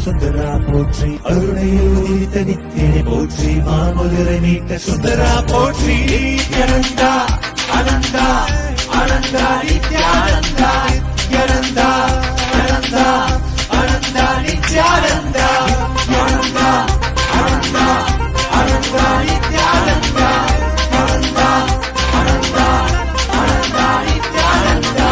Sundara போற்றி அருணையில் உதித்த நித்தியனை போற்றி மாமதுரை நீட்ட சுந்தரா போற்றி நித்யானந்தா அனந்தா அனந்தா நித்யானந்தா நித்யானந்தா அனந்தா அனந்தா நித்யானந்தா நித்யானந்தா அனந்தா அனந்தா நித்யானந்தா அனந்தா அனந்தா அனந்தா நித்யானந்தா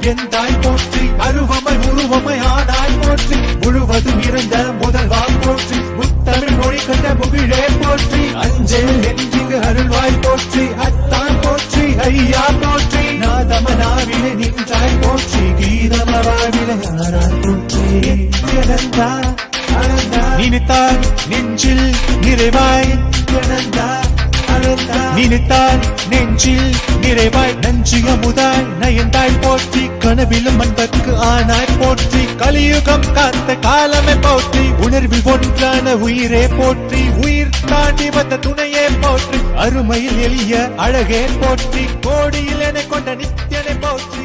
எந்தாய் போற்றி அருவமை உருவமை ஆனாய் போற்றி முழுவதும் இறந்த முதல்வாய் போற்றி முத்தமிழ் மொழி கண்ட முகிழே போற்றி அஞ்சல் நெஞ்சிங்கு அருள்வாய் போற்றி அத்தான் போற்றி ஐயா போற்றி நாதமனாவிலே நின்றாய் போற்றி கீதமவாவிலே ஆனாய் போற்றி நித்யானந்தா அனந்தா நினைத்தாய் நெஞ்சில் நிறைவாய் நித்யானந்தா நினைத்தால் நெஞ்சில் நிறைவாய் நஞ்சு அமுதாய் நயந்தாய் போற்றி கனவிலும் அன்பர்க்கு ஆனாய் போற்றி கலியுகம் காத்த காலமே போற்றி உணர்வில் ஒன்றான உயிரே போற்றி உயிர் தாண்டி வந்த துணையே போற்றி அருமையில் எளிய அழகே போற்றி கோடியில் என கொண்ட நித்தியனை போற்றி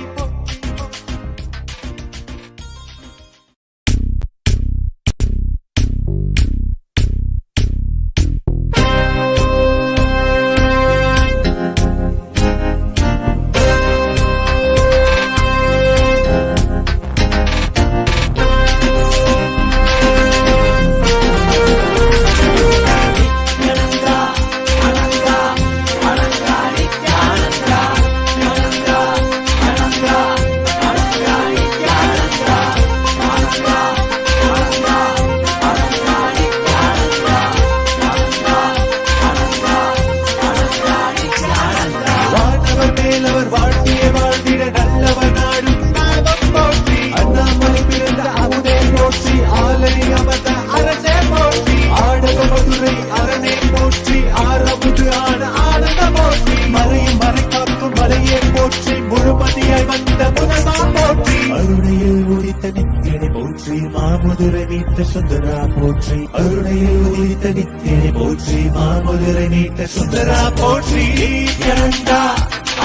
சுந்தரா போற்றி, அருணையில் உதித்த நித்தியனை போற்றி, மாமதுரை நீட்ட சுந்தரா போற்றி. நித்யானந்தா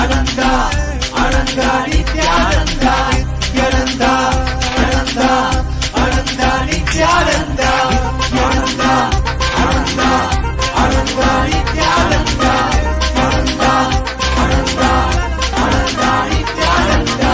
அனந்தா அனந்தா நித்யானந்தா நித்யானந்தா அனந்தா அனந்தா நித்யானந்தா நித்யானந்தா அனந்தா அனந்தா நித்யானந்தா அனந்தா அனந்தா அனந்தா நித்யானந்தா.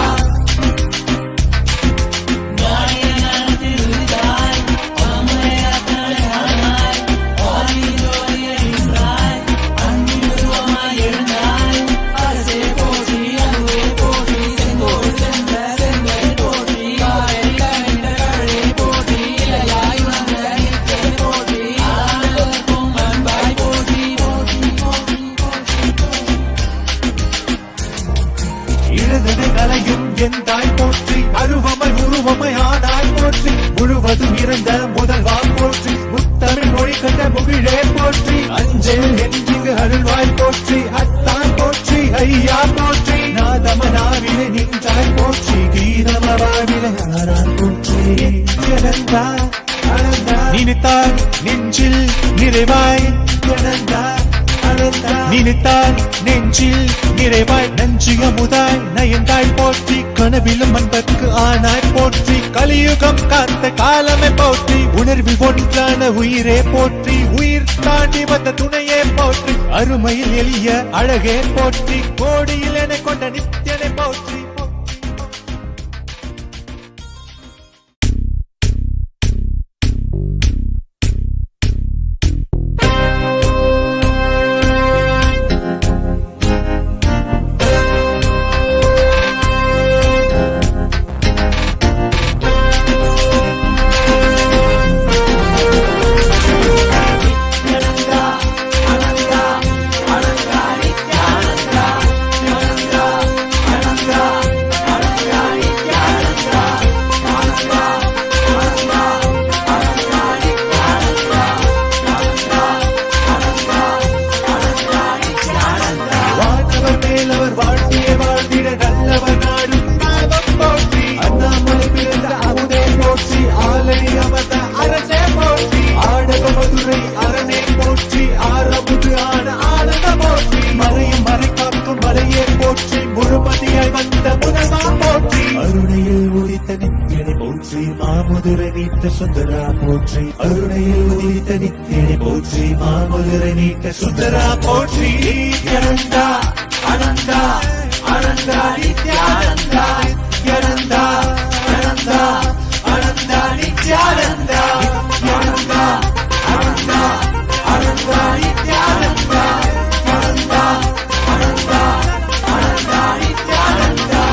எந்தாய் போற்றி, அருவமை உருவமை ஆனாய் போற்றி, முழுவதும் இறந்த முதல்வாய் போற்றி, முத்தமிழ் மொழி கண்ட முகிழே போற்றி, அஞ்சல் என்றிங்கு அருள்வாய் போற்றி, அத்தான் போற்றி ஐயா போற்றி, நாதமனாவிலே நின்றாய் போற்றி, கீதமவாவிலே ஆனாய் போற்றி. நித்யானந்தா அனந்தா நினைத்தால் நெஞ்சில் நிறைவாய், நித்யானந்தா நினைத்தால் நெஞ்சில் நிறைவாய், நஞ்சியமுதாய் நயந்தாய் போற்றி, கனவிலும் அன்பர்க்கு ஆனாய் போற்றி, கலியுகம் காத்த காலமே போற்றி, உணர்வில் ஒன்றான உயிரே போற்றி, உயிர் தாண்டி வந்த துணையே போற்றி, அருமையில் எளிய அழகே போற்றி, கோடியில் என கொண்ட நித்தியனை போற்றி. சுந்தரா போற்றி, அருணையில் உதித்த நித்தியனை போற்றி, மாமதுரை நீட்ட சுந்தரா போற்றி. நித்யானந்தா அனந்தா அனந்தா நித்யானந்தா நித்யானந்தா அனந்தா அனந்தா நித்யானந்தா நித்யானந்தா அனந்தா அனந்தா நித்யானந்தா அனந்தா அனந்தா அனந்தா நித்யானந்தா.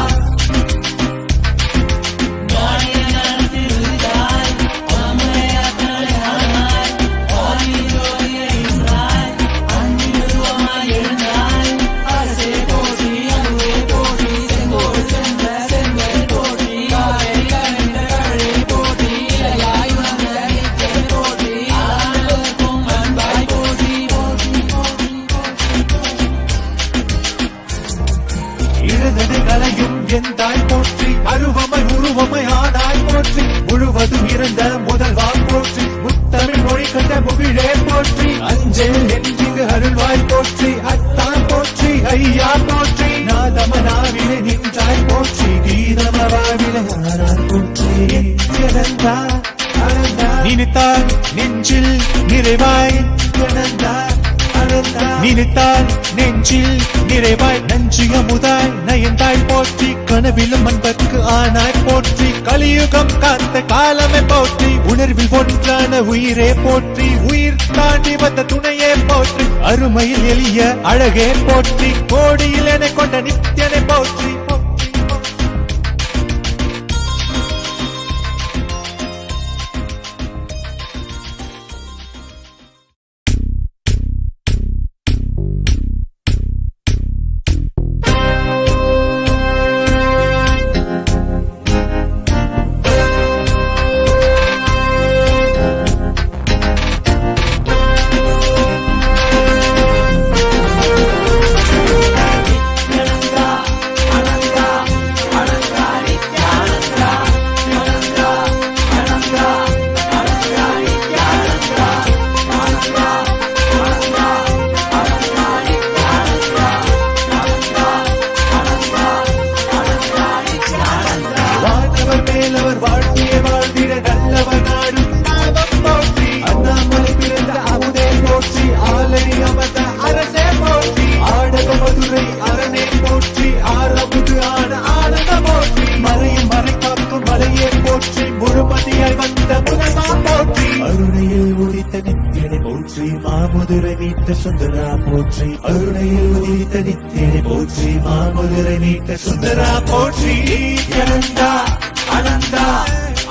எந்தாய் போற்றி, அருவமை உருவமை ஆனாய் போற்றி, முழுவதும் இறந்த முதல்வாய் போற்றி, முத்தமிழ் மொழி கண்ட முகிழே போற்றி, அஞ்சல் என்றிங்கு அருள்வாய் போற்றி, அத்தான் போற்றி ஐயா போற்றி, நாதமனாவிலே நின்றாய் போற்றி, கீதமவாவிலே ஆனாய் போற்றி. நித்யானந்தா அனந்தா நினைத்தால் நெஞ்சில் நிறைவாய், நித்யானந்தா நினைத்தால் நெஞ்சில் நிறைவாய், நஞ்சியமுதாய் நயந்தாய் போற்றி, கனவிலும் அன்பர்க்கு ஆனாய் போற்றி, கலியுகம் காத்த காலமே போற்றி, உணர்வில் ஒன்றான உயிரே போற்றி, உயிர் தாண்டி வந்த துணையே போற்றி, அருமையில் எளிய அழகே போற்றி, கோடியில் என கொண்ட நித்தியனை போற்றி. மாமதுரை மீட்ட சுந்தரா போற்றி அருணையில் உதித்த நித்தியனை போற்றி மாமதுரை மீட்ட சுந்தரா போற்றி நித்யானந்தா அனந்தா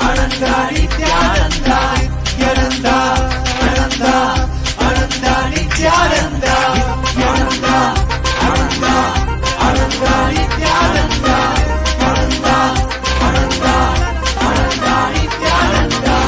அனந்தா நித்யானந்தா நித்யானந்தா அனந்தா அனந்தா நித்யானந்தா நித்யானந்தா அனந்தா அனந்தா நித்யானந்தா அனந்தா அனந்தா அனந்தா நித்யானந்தா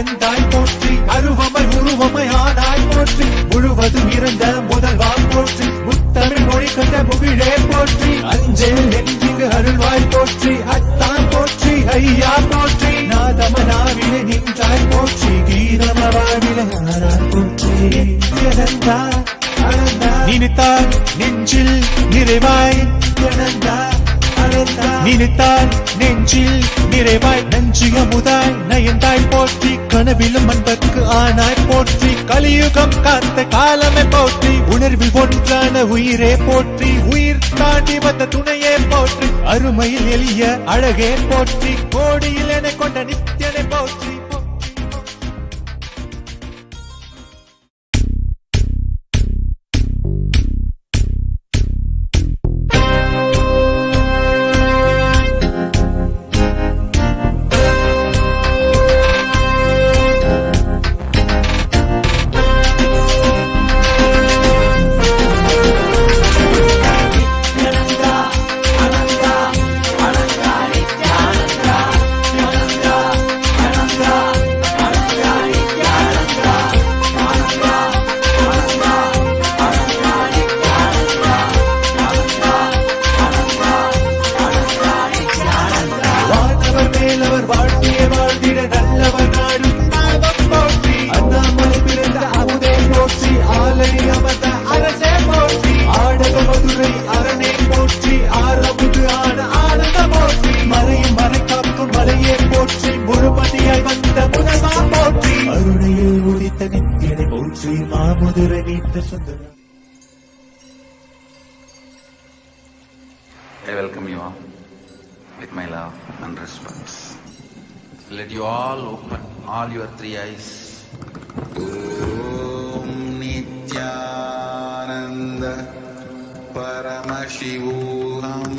எந்தாய் போற்றி அருவமை உருவமை ஆனாய் போற்றி முழுவதும் இறந்த முதல்வாய் போற்றி முத்தமிழ் மொழி கண்ட முகிழே போற்றி அஞ்சல் நெஞ்சிங்கு அருள்வாய் போற்றி அத்தான் போற்றி ஐயா போற்றி நாதமனாவிலே நின்றாய் போற்றி கீதமவாவிலே ஆனாய் போற்றி நித்யானந்தா அனந்தா நினைத்தால் நெஞ்சில் நிறைவாய் நித்யானந்தா நினைத்தால் நெஞ்சில் நிறைவாய் நஞ்சு அமுதாய் நயந்தாய் போற்றி கனவிலும் அன்பர்க்கு ஆனாய் போற்றி கலியுகம் காத்த காலமே போற்றி உணர்வில் ஒன்றான உயிரே போற்றி உயிர் தாண்டி வந்த துணையே போற்றி அருமையில் எளிய அழகே போற்றி கோடியில் என கொண்ட நித்தியனை போற்றி I welcome you all with my love and respect. Let you all open all your three eyes. Om Nithyananda Paramashivoham.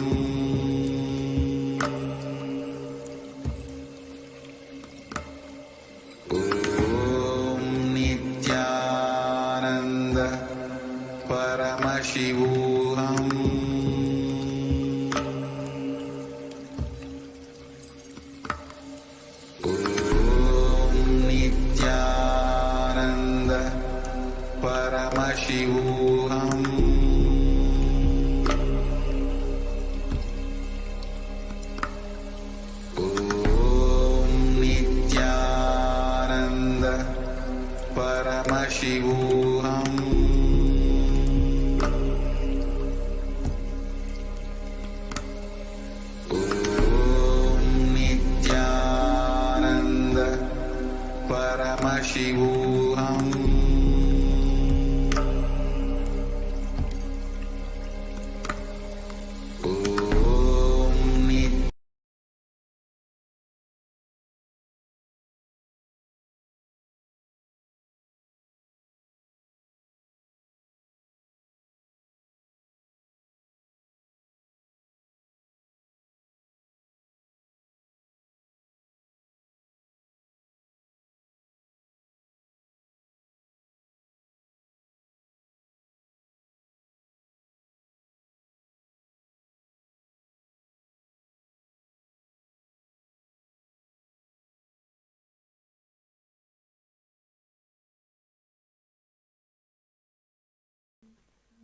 Om Nithyananda Paramashivoham. Paramashivoham. Om Nithyananda Paramashivoham. Om Nithyananda Paramashivoham.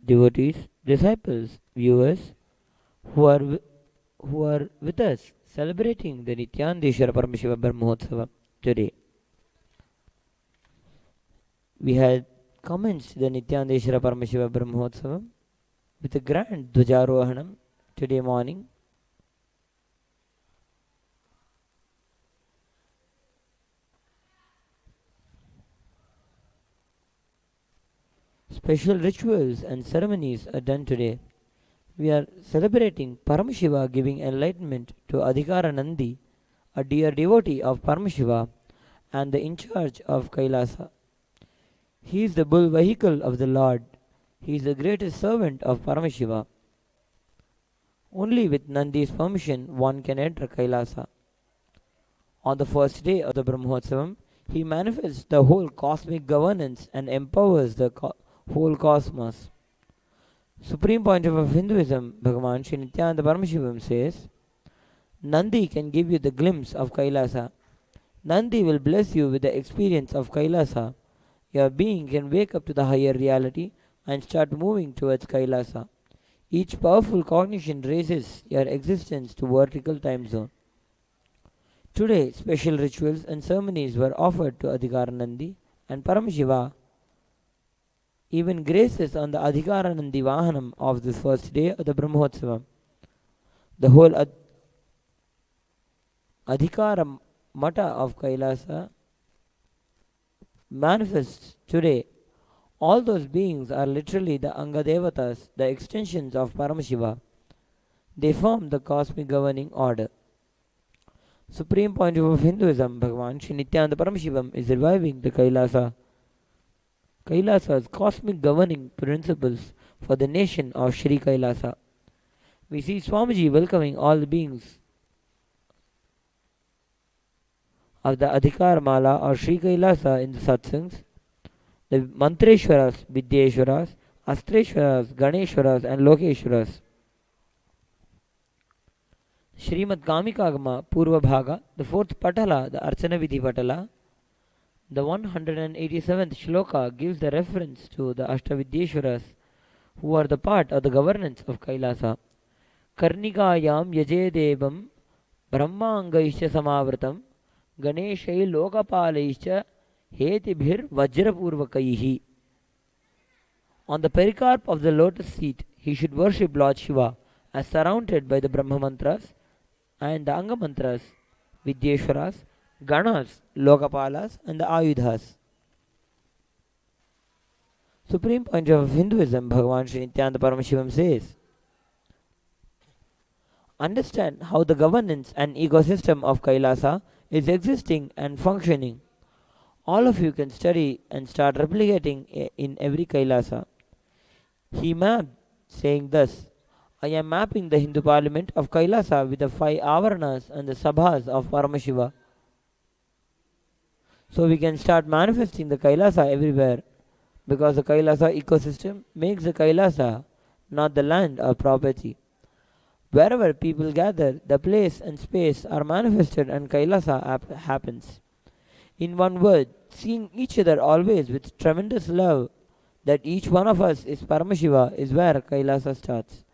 Devotees, disciples, viewers who are with us celebrating the Nithyananda Paramashivam Brahmotsava today. We had commenced the Nithyananda Paramashiva Brahmotsavam with a grand Dvajarohanam today morning. Special rituals and ceremonies are done today. We are celebrating Paramashiva giving enlightenment to Adhikara Nandi, a dear devotee of Paramashiva and the in charge of Kailasa. He is the bull vehicle of the Lord. He is the greatest servant of Paramashiva. Only with Nandi's permission one can enter Kailasa. On the first day of the Brahmotsavam, he manifests the whole cosmic governance and empowers the whole cosmos. Supreme point of Hinduism, Bhagavan Sri Nithyananda Paramashivam says, Nandi can give you the glimpse of Kailasa. Nandi will bless you with the experience of Kailasa. Your being can wake up to the higher reality and start moving towards Kailasa. Each powerful cognition raises your existence to vertical time zone. Today, special rituals and ceremonies were offered to Adhikaranandi and Paramashiva even graces on the Adhikaranandi Vahanam of this first day of the Brahmotsavam. The whole Adhikara Mata of Kailasa manifests today. All those beings are literally the Angadevatas, the extensions of Paramashiva. They form the cosmic governing order. Supreme point of Hinduism, Bhagavan Sri Nithyananda Paramashivam is reviving the Kailasa's cosmic governing principles for the nation of Sri Kailasa. We see Swamiji welcoming all the beings of the Adhikar Mala or Sri Kailasa in the satsangs, the Mantreshwaras, Vidyeshwaras, Astreshwaras, Ganeshwaras and Lokeshwaras. Srimad Kamikagama Purva Bhaga, the fourth Patala, the Archana Vidhi Patala, the 187th Shloka gives the reference to the Ashtavidyeshwaras who are the part of the governance of Kailasa. Karnikayam Yajedevam Brahmangaisha Samavratam Ganeshai Lokapalaisha Hetibhir Vajrapurvakaihi. On the pericarp of the lotus seat, he should worship Lord Shiva as surrounded by the Brahma mantras and the Anga mantras, Vidyeshwaras, Ganas, Lokapalas and the Ayudhas. Supreme point of Hinduism, Bhagavan Sri Nithyananda Paramashivam says, understand how the governance and ecosystem of Kailasa is existing and functioning. All of you can study and start replicating in every Kailasa. He mapped, saying thus, I am mapping the Hindu parliament of Kailasa with the 5 avaranas and the sabhas of Paramashiva. So we can start manifesting the Kailasa everywhere, because the Kailasa ecosystem makes the Kailasa not the land or property. Wherever people gather, the place and space are manifested and Kailasa happens. In one word, seeing each other always with tremendous love, that each one of us is Paramashiva, is where Kailasa starts.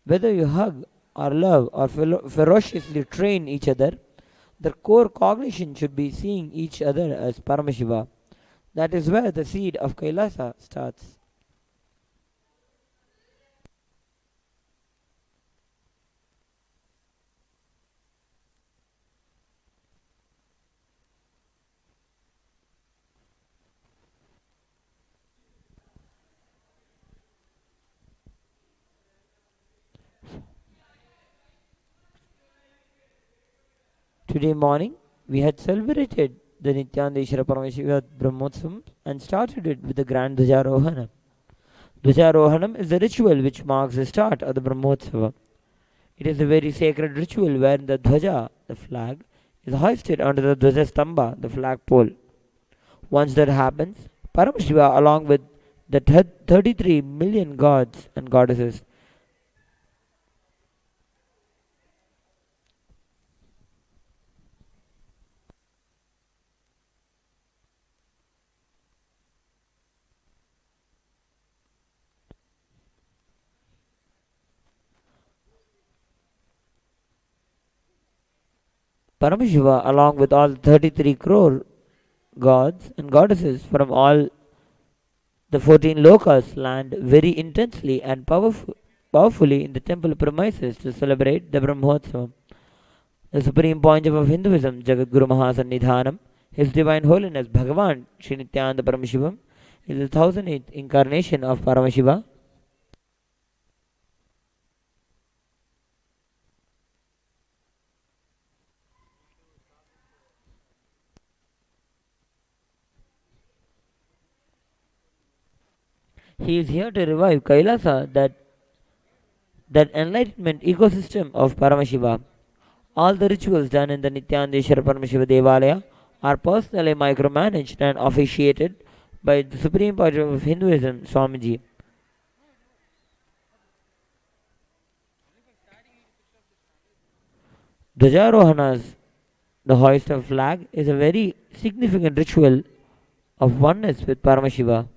Whether you hug or love or ferociously train each other, the core cognition should be seeing each other as Paramashiva. That is where the seed of Kailasa starts. Today morning, we had celebrated the Nithyananda Paramashiva Brahmotsavam and started it with the grand Dvajarohanam. Dvajarohanam is the ritual which marks the start of the Brahmotsava. It is a very sacred ritual wherein the Dvaja, the flag, is hoisted onto the Dvaja Stamba, the flag pole. Once that happens, Paramashiva along with the 33 million gods and goddesses Paramashiva along with all 33 crore gods and goddesses from all The 14 lokas land very intensely and powerfully in the temple premises to celebrate the Brahmotsavam. The supreme point of Hinduism, Jagadguru Mahasannidhanam, His Divine Holiness Bhagavan Sri Nithyananda Paramashivam, is the 1008th incarnation of Paramashiva. He is here to revive Kailasa, that enlightenment ecosystem of Paramashiva. All the rituals done in the Nityanandeshwara Paramashiva Devalaya are personally micromanaged and officiated by the Supreme Patron of Hinduism, Swamiji. Dwajarohanas, the hoist of flag, is a very significant ritual of oneness with Paramashiva.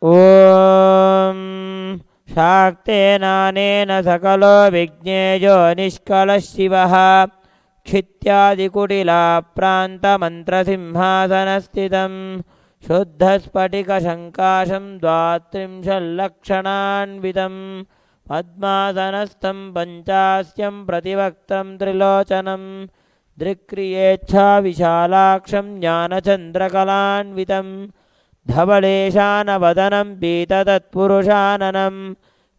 ॐ शाक्तेनानेन सकलो विज्ञेयो निष्कलः शिवः क्षित्यादिकुटिलाप्रान्तमन्त्रसिंहासनस्थितं शुद्धस्फटिकशङ्काशं द्वात्रिंशल्लक्षणान्वितं पद्मासनस्थं पञ्चास्यं प्रतिवक्त्रं त्रिलोचनं दृक्क्रियेच्छाविशालाक्षं ज्ञानचन्द्रकलान्वितं धवलेशानवदनं पीततत्पुरुषाननं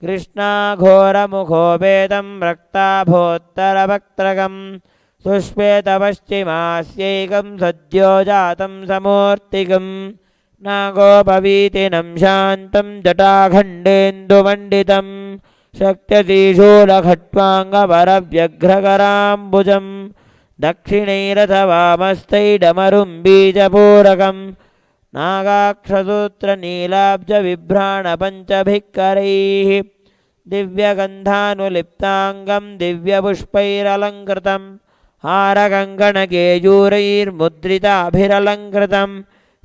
कृष्णाघोरमुखोपेतं रक्ताभोत्तरवक्त्रकं सुश्वेतपश्चिमास्यैकं सद्यो जातं समूर्तिकं नागोपवीतिनं शान्तं जटाखण्डेन्दुमण्डितं शक्त्यतिशूलखट्वाङ्गवरव्यघ्रकराम्बुजं दक्षिणैरथवामस्तैडमरुं बीजपूरकं नागाक्षसूत्रनीलाब्जबिभ्राणपञ्चभिक्करैः दिव्यगन्धानुलिप्ताङ्गं दिव्यपुष्पैरलङ्कृतं हारकङ्कणकेयूरैर्मुद्रिताभिरलङ्कृतं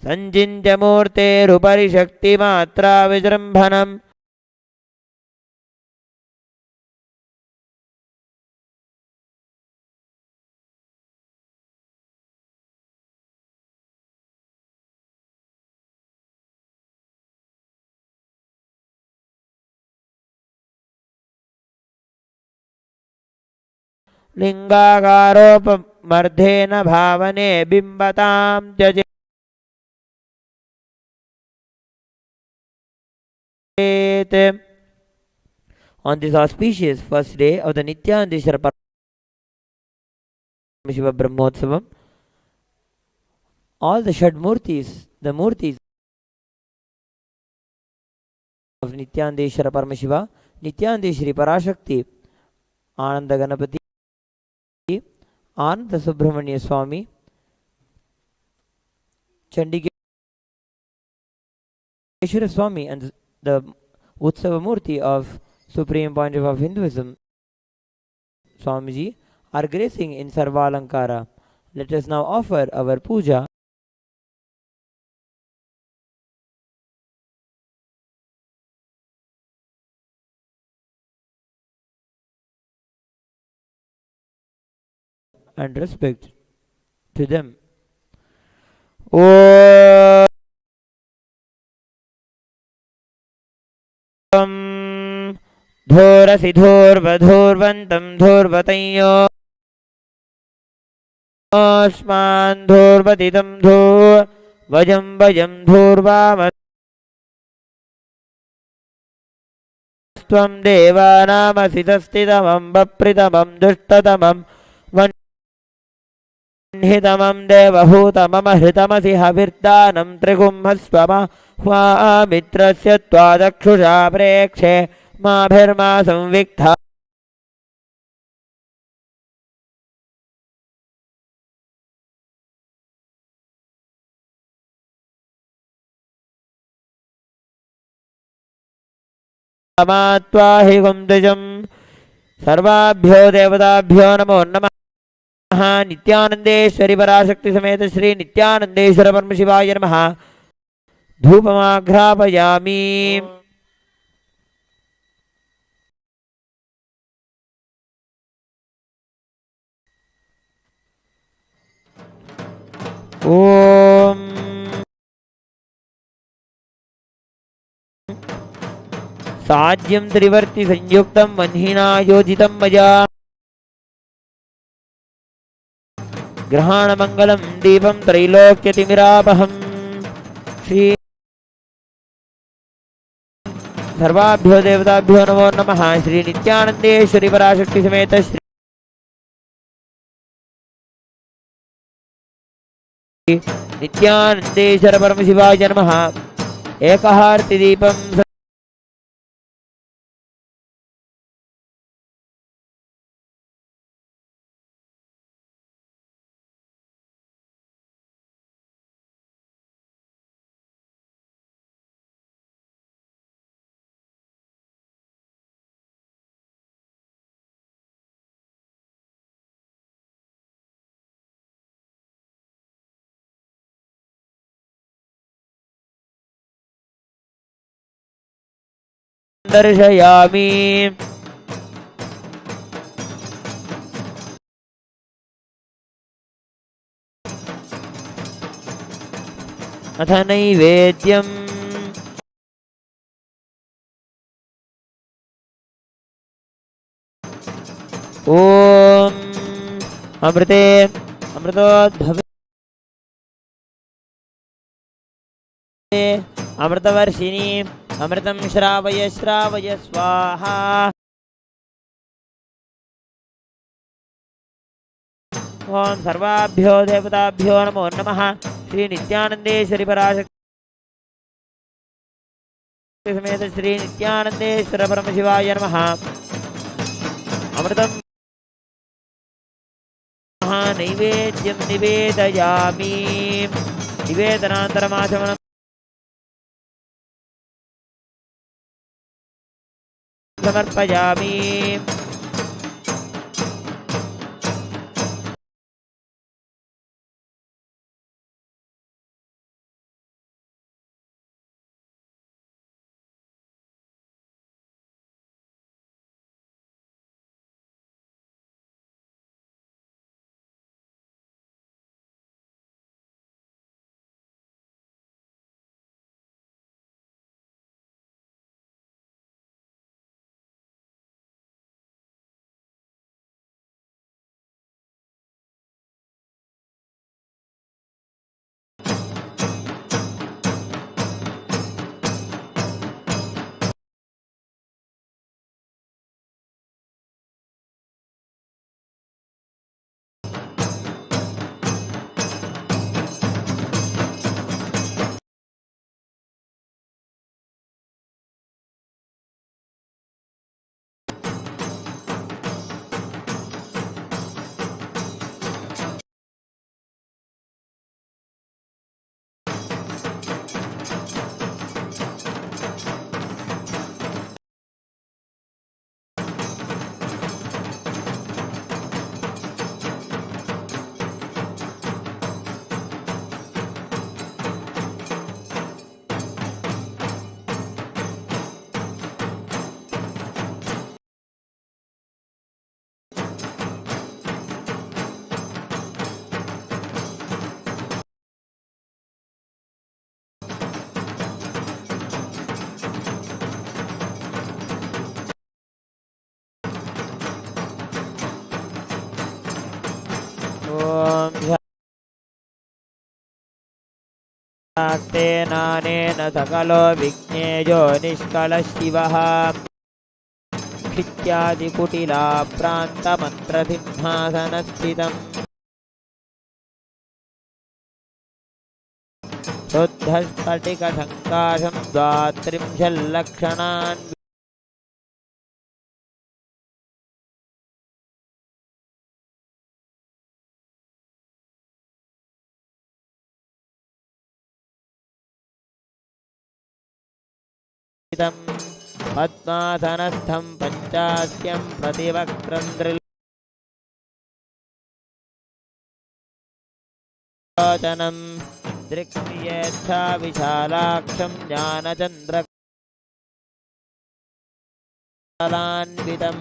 सञ्चिन्त्यमूर्तेरुपरि शक्तिमात्रा विजृम्भणम् लिङ्गाकारोपमर्धेन भावने बिम्बतां त्यजेत् On this auspicious first day of the Nithyananda Paramashiva Brahmotsavam, all the Shadmurtis, the Murtis of Nithyananda Paramashiva, Nithyananda Parashakti, Ananda Ganapati, Ananda Subramanya Swami, Chandikeshwara Swami, and the Utsava Murti of Supreme Point of Hinduism, Swamiji, are gracing in Sarvalankara. Let us now offer our puja. And respect to them. Om Dhorasi Dhorvadhorvantam Dhorvatayyo Asman Dhorvadidam Dhor Vajam Vajam Dhorvamat Tvam Devanamasitasthidamam Bapritamam Dushtatamam Vanhitamam Devahootamam Ahritamasi Havirdanam Trigumbhasvama Mitrasya Twadakshusha Prekshe Mabhirma Samviktha Amatvahi Gundajam Sarvabhyo Devadabhyo Namo Namah Nithyanandeshwari Parashakti Sameta Shri Nithyanandeshwara Paramashivoham Namaha Dhupamagrapayami. Om Sadyam Trivarti Sanyuktam Vanhina Yojitam Maja Grahana Mangalam Devam Trilokyatimirabaham Shri Sarvabhyo Devadabhyo Namo Namaha Shri Nithyanandeshwari Parashakti Sameta Shri Nithyanandeshwara Paramashivoham Namaha Ekaharti Deepam Darshayami. Atha naivedyam Om Amrite Amritodbhave Amritavarshini Amritam Shravaya Shravaya Swaha. Om Sarvabhyo Devadabhyo Namo Namaha Shri Nithyanandeshwari Parashakti Sameta Shri Nithyanandeshwara Paramashivoham Namaha Amritam Naivedyam Nivedayami Nivedanantaramashamanam Samarpayami. ॐ शाक्तेनानेन सकलो विज्ञेयो निष्कलशिवः क्षित्यादिकुटिला प्रान्तमन्त्रसिंहासनस्थितम् शुद्धस्फटिकसङ्काशं 32 पद्मासनस्थं पञ्चास्यं प्रतिवक्त्रं त्रिलोचनं दृक्ष्येच्छा विशालाक्षं ज्ञानचन्द्रकलान्वितं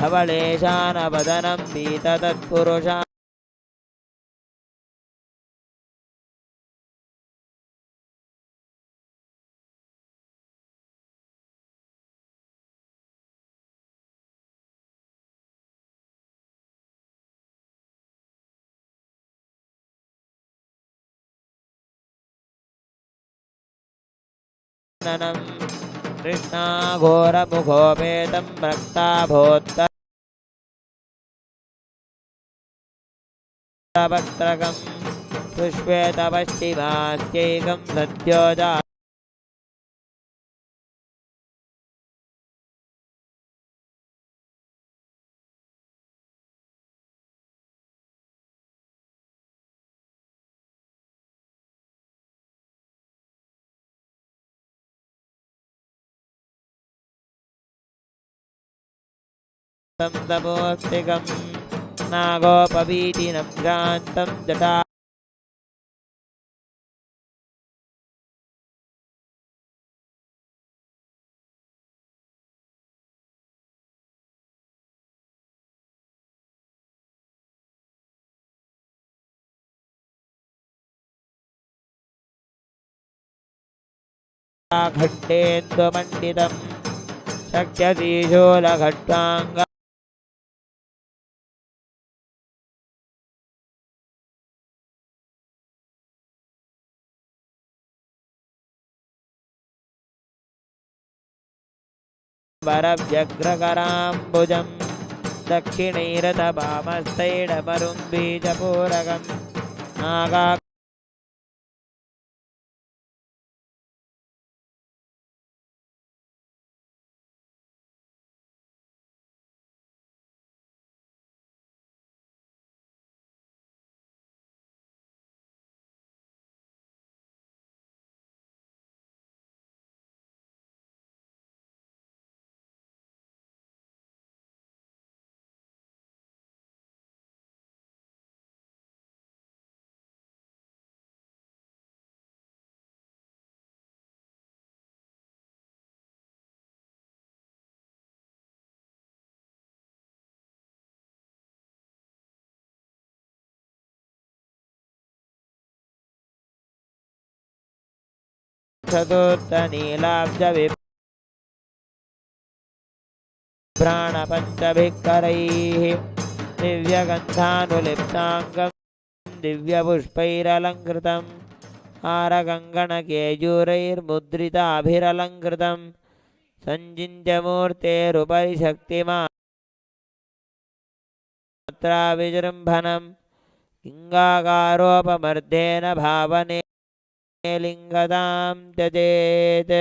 धवलेशानवदनं पीततत्पुरुषा कृष्णाघोरमुखोपेतं रक्ताभोत्तरवक्त्रकं सुश्वेतपश्चिमास्यैकं सद्योजा तमोस्तिकं नागोपवीतिनं भ्रान्तं जटा खड्डेन्दुमण्डितं शक्यतीशूलखड्वाङ्ग वरव्यग्रकराम्बुजं दक्षिणैरतवामस्तैडमरुं बीजपूरकं नागा चतुर्थनीलाब्जविभ्राणपञ्चभिक्करैः दिव्यगन्धानुलिप्ताङ्गं दिव्यपुष्पैरलङ्कृतं हारकङ्कणकेयूरैर्मुद्रिताभिरलङ्कृतं सञ्जिन्त्यमूर्तेरुपरि शक्तिमात्रा विजृम्भणं लिङ्गाकारोपमर्देन भावने लिङ्गतां त्यजेत्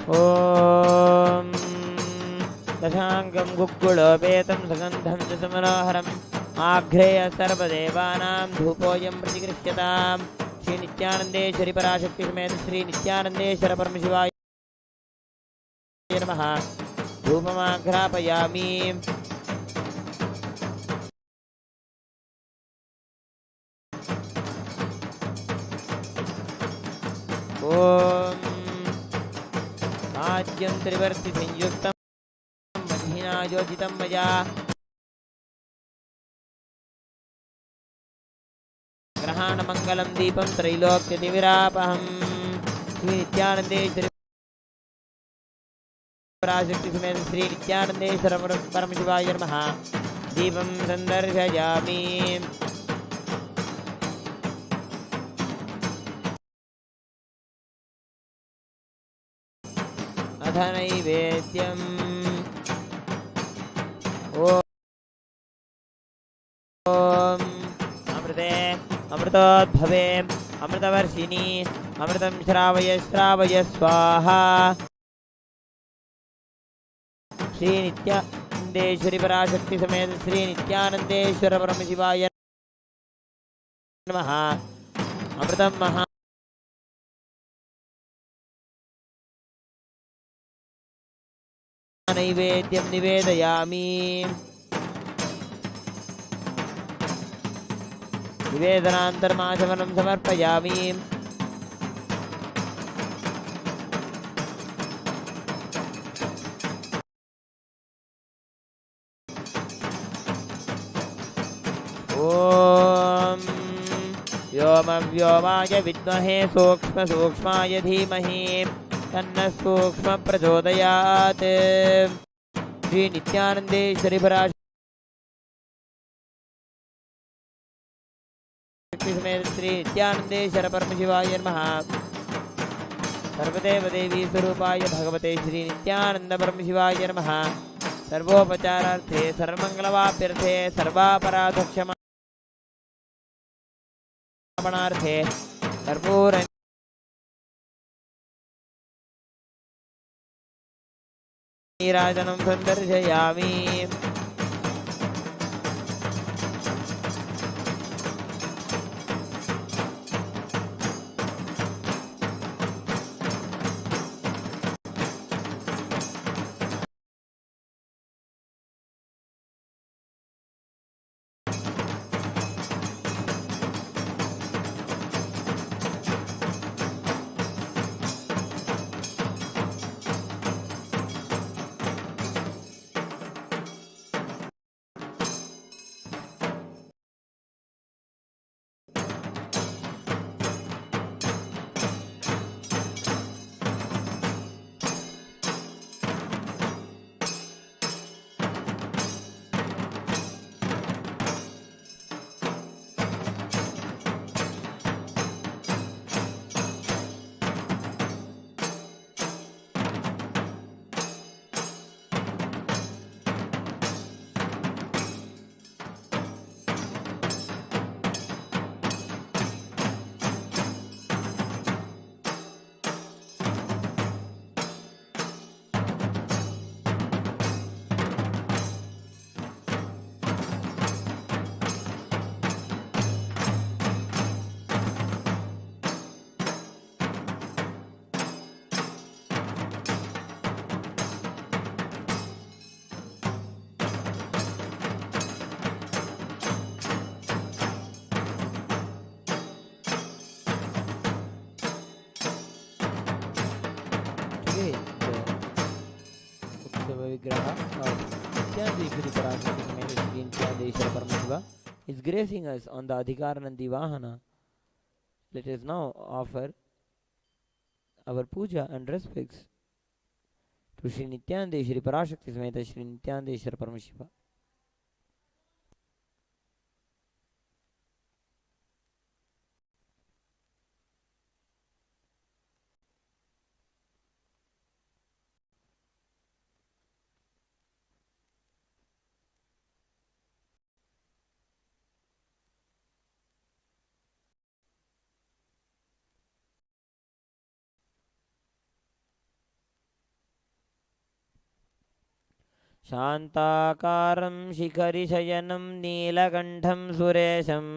ॐ दशाङ्गं गुग्गुलोपेतं सुगन्धं च सुमनोहरं आघ्रेय सर्वदेवानां धूपोऽयं प्रतिगृह्यताम् श्री नित्यानन्देश्वरी पराशक्ति समेत श्री नित्यानन्देश्वर परमशिवाय नमः। धूपमाघ्रापयामि। ॐ आज्यं त्रिवर्ति संयुक्तं मध्विना योजितं मया ग्रहाणमङ्गलं दीपं त्रैलोक्यतिविरापहं श्री नित्यानन्देश्वरी पराशक्ति समेत श्री नित्यानन्देश्वर परमशिवाय नमः। दीपं सन्दर्शयामि। अथ नैवेद्यम् ॐ अमृते अमृतोद्भवे अमृतवर्षिणी अमृतं श्रावय श्रावय स्वाहा। श्री नित्यानन्देश्वरी पराशक्ति समेत श्री नित्यानन्देश्वर परमशिवाय नमः। अमृतं महा नैवेद्यं निवेदयामि। निवेदनान्तरमाचमनं समर्पयामि। ॐ व्योमव्योमाय विद्महे सूक्ष्मसूक्ष्माय धीमहि तन्नः सूक्ष्मः प्रचोदयात्। श्री नित्यानन्देश्वरी पराशक्ति समेत श्री नित्यानन्देश्वर परमशिवाय नमः। सर्वदेव देवी स्वरूपाय भगवते श्री नित्यानन्द परमशिवाय नमः। सर्वोपचारार्थे सर्वमङ्गलवाप्यर्थे सर्वापराधक्षमापणार्थे कर्पूर नीराजनं सन्दर्शयामि। Paramashiva is gracing us on the Adhikaranandi Vahana. Let us now offer our puja and respects to Sri Nithyananda Parashakti Sameta Sri Nithyananda Paramashiva. शान्ताकारं शिखरिशयनं नीलकण्ठं सुरेशं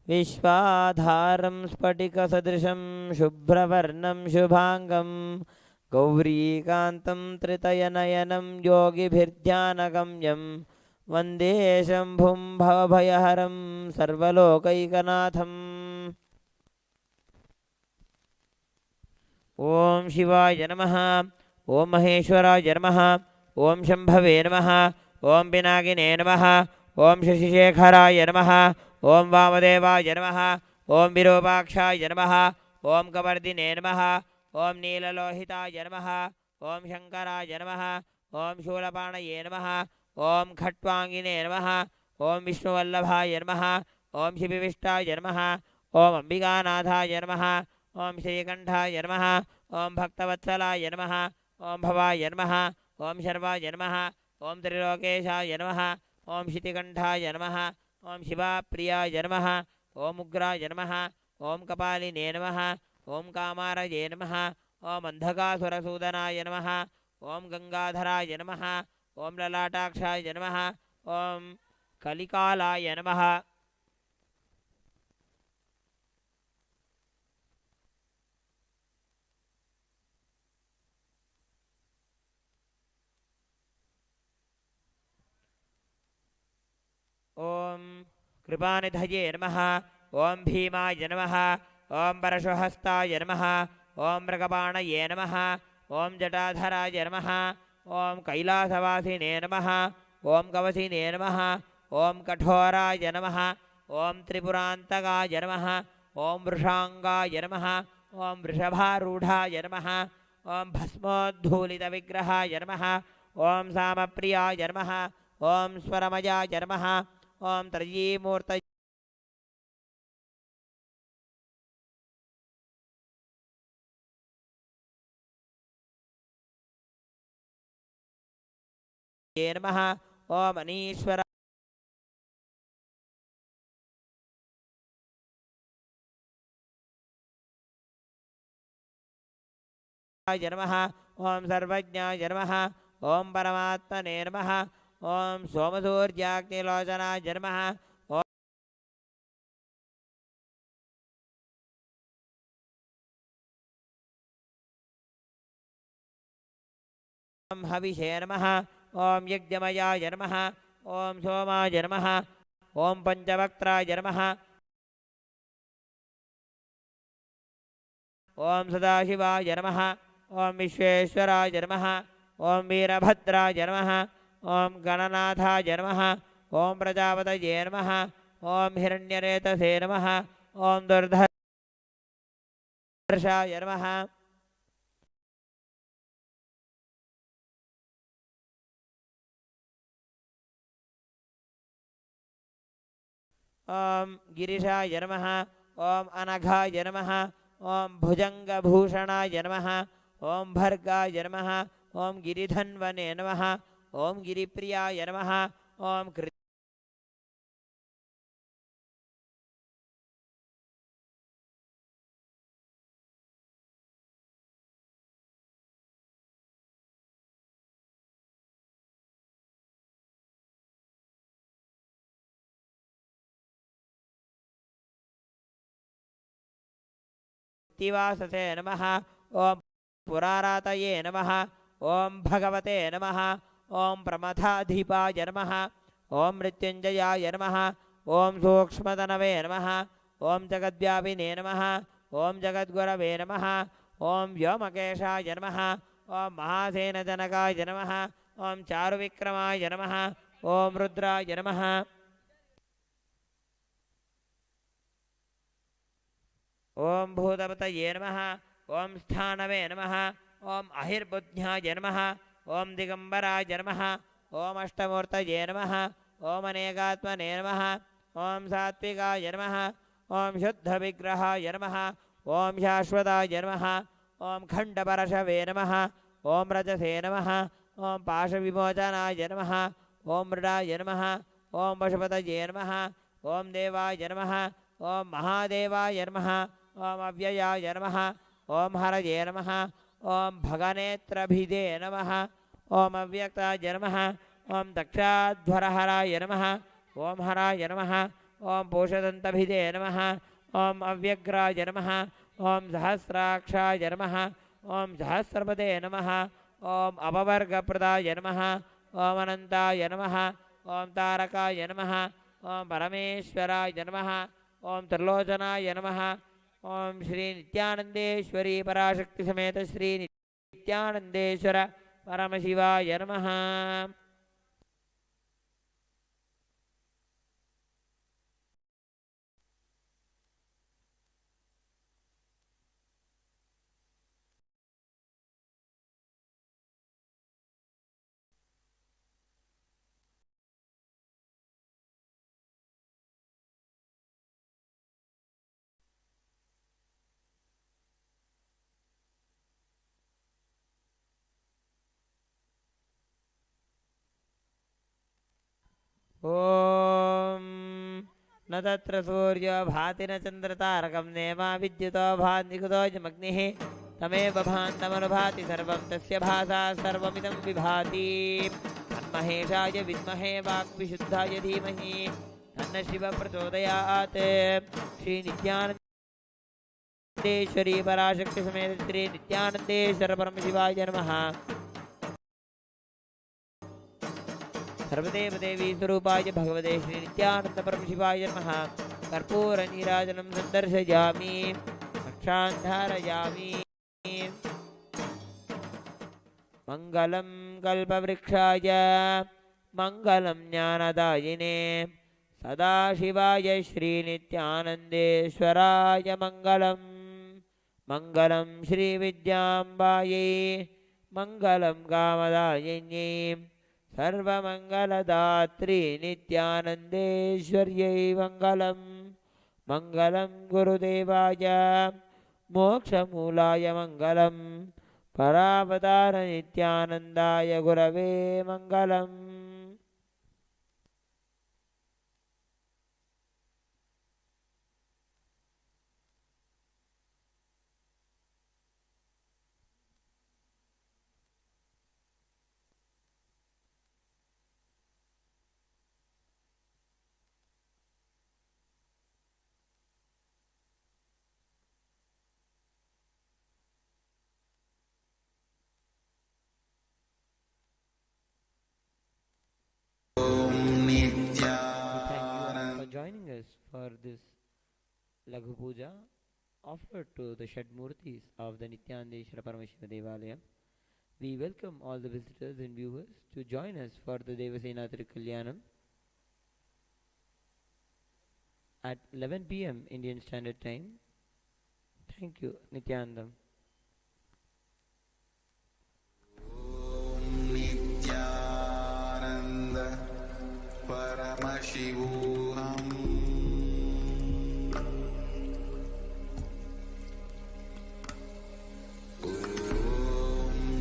विश्वाधारं स्फटिकसदृशं शुभ्रवर्णं शुभाङ्गं गौरीकान्तं त्रितयनयनं योगिभिर्ध्यानगम्यं वन्दे शम्भुं भवभयहरं सर्वलोकैकनाथम्। ओम शिवाय नमः। ओम महेश्वराय नमः। ओम शंभवे नमः। ओम पिनाकिने नमः। ओम शशिशेखराय नमः। ओम वामदेवाय नमः। ओम विरूपाक्षाय नमः। ओम कवर्दिने नमः। ओम नीललोहिताय नमः। ओम शंकराय नमः। ओम शूलपाणये नमः। ओम खट्वांगिने नमः। ओम विष्णुवल्लभाय नमः। ओम शिविविष्टाय नमः। ओम अंबिकानाथाय नमः। ओम श्रीकंठाय नमः। ओम भक्तवत्सलाय नमः। ओम भवाय नमः। ओम शर्वाय नमः। ओम त्रिलोकेशाय नमः। ओम शितिकंठाय नमः। ओम शिवाप्रियाय नमः। ओम उग्राय नमः। ओम कपालिने नमः। ओम कामारये नमः। ओम अंधकासुरसूदनाय नमः। ओम गंगाधराय नमः। ओम ललाटाक्षाय नमः। ओम कलिकालाय नमः। ओम कृपानिधये नमः। ओम भीमाय नमः। ओम परशुहस्ताय नमः। ओम मृगपाणये नमः। ओम जटाधराय नमः। ओम कैलासवासिने नमः। ओम कवसिने नमः। ओम कठोराय नमः। ओम त्रिपुरान्तकाय नमः। ओम वृषांगाय नमः। ओम वृषभारूढाय नमः। ओम भस्मोद्धूलितविग्रहाय नमः। ओम सामप्रियाय नमः। ओम स्वरमयाय नमः। ओम त्रयीमूर्तये नमः। ओम अनीश्वराय नमः। ओम सर्वज्ञाय नमः। ओम परमात्मने नमः। ओम सोमसूर्याग्निलोचनाय नमः। ओम हविषे नमः। ओम यज्ञमयाय नमः। ओम सोमाय नमः। ओम पंचवक्त्राय नमः। ओम सदाशिवाय नमः। ओम विश्वेश्वराय नमः। ओम वीरभद्राय नमः। ओम गणनाथाय नमः। ओम प्रजापतये नमः। ओम हिरण्यरेतसे नमः। ओम दुर्धर्षाय नमः। ओम गिरिशाय नमः। ओम अनघाय नमः। ओम भुजंगभूषणाय नमः। ओम भर्गाय नमः। ओम गिरिधन्वने नमः। ओम गिरिप्रियाय नमः। ओम कृत्तिवाससे नमः। ओम पुरारातये नमः। ओम भगवते नमः। ओम प्रमथाधिपाय नमः। ओम मृत्युंजयाय नमः। ओम सूक्ष्मतनवे नमः। ओम जगद्व्यापिने नमः। ओम जगद्गुरवे नमः। ओम व्योमकेशाय नमः। ओम महासेनजनकाय नमः। ओम चारुविक्रमाय नमः। ओम रुद्राय नमः। ओम भूतपतये नमः। ओम स्थानवे नमः। ओम अहिर्बुद्ध्याय नमः। ओम दिगंबराय नमः। ओम अष्टमूर्तये नमः। ओम अनेकात्मने नमः। ओम सात्विकाय नमः। ओम शुद्धविग्रहाय नमः। ओम शाश्वताय नमः। ओम खंडपरशवे नमः। ओम रजसे नमः। ओम पाशविमोचनाय नमः। ओम मृडाय नमः। ओम पशुपतये नमः। ओम देवाय नमः। ओम महादेवाय नमः। ओम अव्ययाय नमः। ओम हरये नमः। ओम भगनेत्रभिदे नमः। ओम अव्यक्ताय नमः। ॐ दक्षाध्वरहराय नमः ॐ हराय नमः ॐ पोषदन्तभिदे नमः ॐ अव्यग्राय नमः ॐ सहस्राक्षाय नमः ॐ सहस्रपदे नमः ॐ अपवर्गप्रदाय नमः ॐ अनन्ताय नमः ॐ तारकाय नमः ॐ परमेश्वराय नमः ॐ त्रिलोचनाय नमः ॐ श्री नित्यानन्देश्वरी पराशक्ति समेत श्री नित्यानन्देश्वर परमशिवाय नमः। ॐ न तत्र सूर्यो भाति न चन्द्रतारकं नेमा विद्युतो भान्निकुतो जमग्निः तमेव भान्तमनुभाति सर्वं तस्य भासा सर्वमिदं विभाति तन्महेशाय विद्महे वाक्विशुद्धाय धीमहि तन्न शिव प्रचोदयात्। श्री नित्यानन्देश्वरी पराशक्ति समेत श्री नित्यानन्देश्वर परमशिवाय नमः। सर्वदेव देवी स्वरूपाय भगवते श्री नित्यानंद परमशिवाय नमः। कर्पूर नीराजनं सन्दर्शयामि रक्षान्धारयामि। मंगलं कल्पवृक्षाय मंगलं ज्ञानदायिने सदाशिवाय श्री नित्यानन्देश्वराय मंगलं मंगलं श्री विद्याम्बायै मंगलं कामदायिन्यै सर्वमंगलदात्री नित्यानन्देश्वर्यै मंगलं मंगलं गुरुदेवाय मोक्षमूलाय मंगलं परावतार नित्यानन्दाय गुरवे मंगलम्। Joining us for this Laghu Puja offered to the Shadmurtis of the Nithyanandeshwara Paramashiva Devalaya. We welcome all the visitors and viewers to join us for the Devasena Trikalyanam at 11 p.m. Indian Standard Time. Thank you, Nithyanandam. Nithyananda Paramashivoham.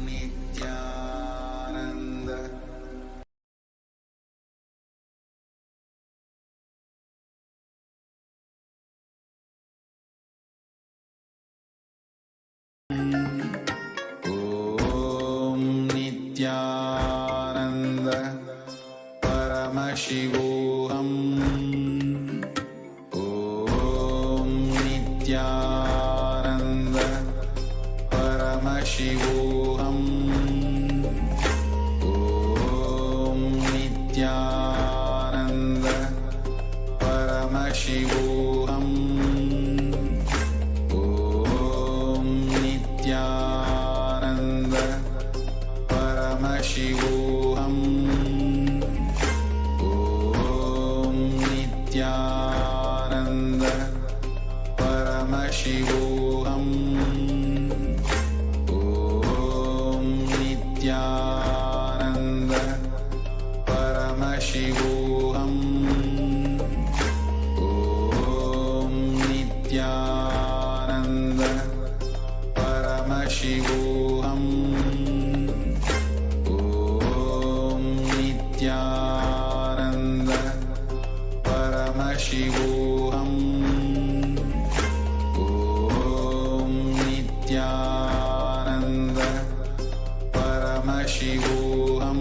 Nithyananda Paramashivoham. Om Nithyananda Paramashivoham. Om Nithyananda Paramashivoham. Om Nithyananda Paramashivoham. Om Nithyananda Paramashivoham. Om Nithyananda Paramashivoham. Om Nithyananda Paramashivoham. Om Nithyananda Paramashivoham. Om Nithyananda Paramashivoham.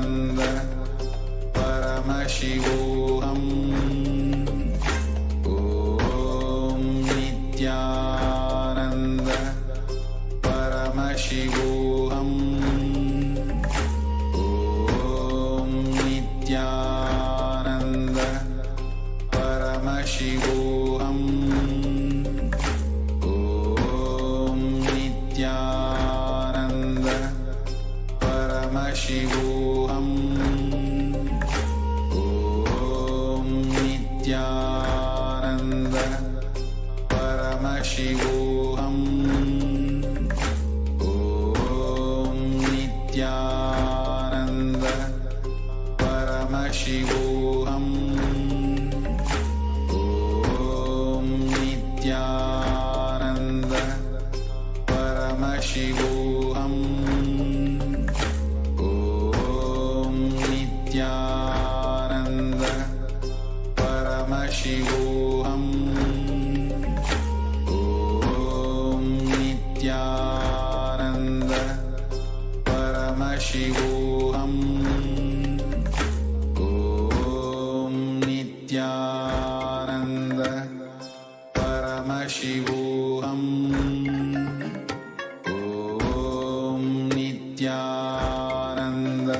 Paramashivoham. Om Nithyananda Paramashivoham. Om Nithyananda Paramashivoham. Om Nithyananda Paramashivoham. Om Nithyananda Paramashivoham. Om Nithyananda Paramashivoham. Om Nithyananda Paramashivoham. Om Nithyananda Paramashivoham. Om Nithyananda Paramashivoham. Om Nithyananda Paramashivoham. Om Nithyananda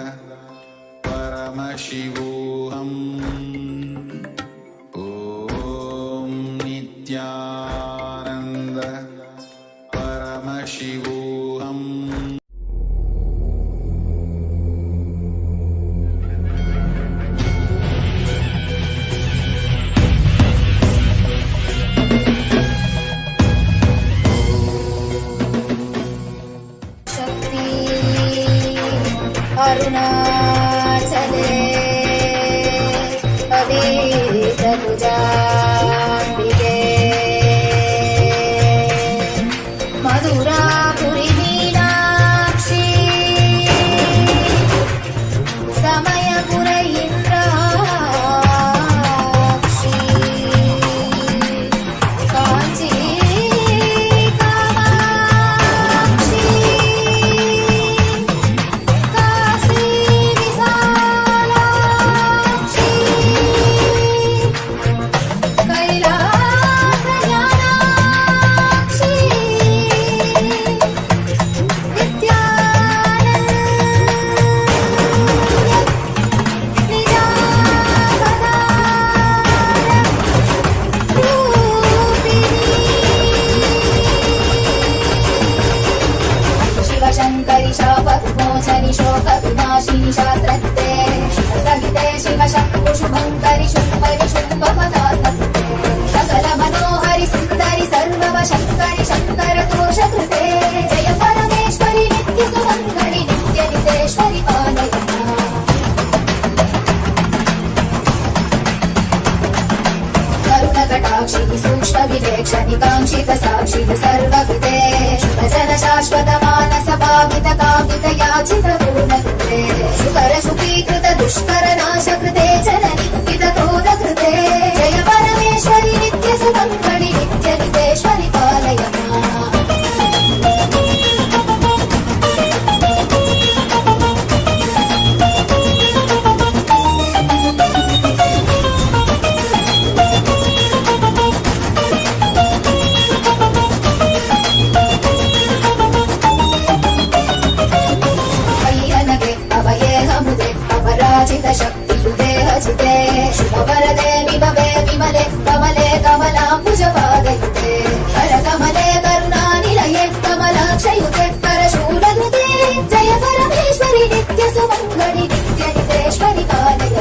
Paramashivoham. Om Nithyananda Paramashivoham. शक्ति अरुणाचले अवेदनुजाम्बिके मधुरापुरी मीनाक्षी समयपुर इंद्राक्षी कांची कामाक्षी काशी विशालाक्षी कैलास ज्ञानाक्षी नित्यानंद शिवशङ्करि शापविमोचनि शोकविनाशिनि शास्त्रत्ते शिवसहिते शिवशम्भु शुभङ्करि शुम्भरि शुम्भपदास्तत्ते सकलमनोहरि सुन्दरि सर्ववशङ्करि शङ्करतोषकृते जय परमेश्वरि नित्यसुमङ्गलि नित्यनितेश्वरि पालय करुणकटाक्षि सूक्ष्मविवेक्षणि काङ्क्षित साक्षि सर्वकृते शुभजन शाश्वत मानस भावित कामित याचित पूर्णकृते सुकर सुखीकृत दुष्कर नाशकृते जननिन्दित क्रोधकृते जय परमेश्वरि नित्यसुमङ्गलि नित्यनितेश्वरि पालय अय्यनगे अभये हमुदे अपराजित शक्तियुते हजिते शुभवरदे विभवे विमले कमले कमलाम्बुजपादयुते करकमले करुणानिलये कमलाक्षयुते करशूलधृते जय परमेश्वरि नित्यसुमङ्गलि नित्यनितेश्वरि पालय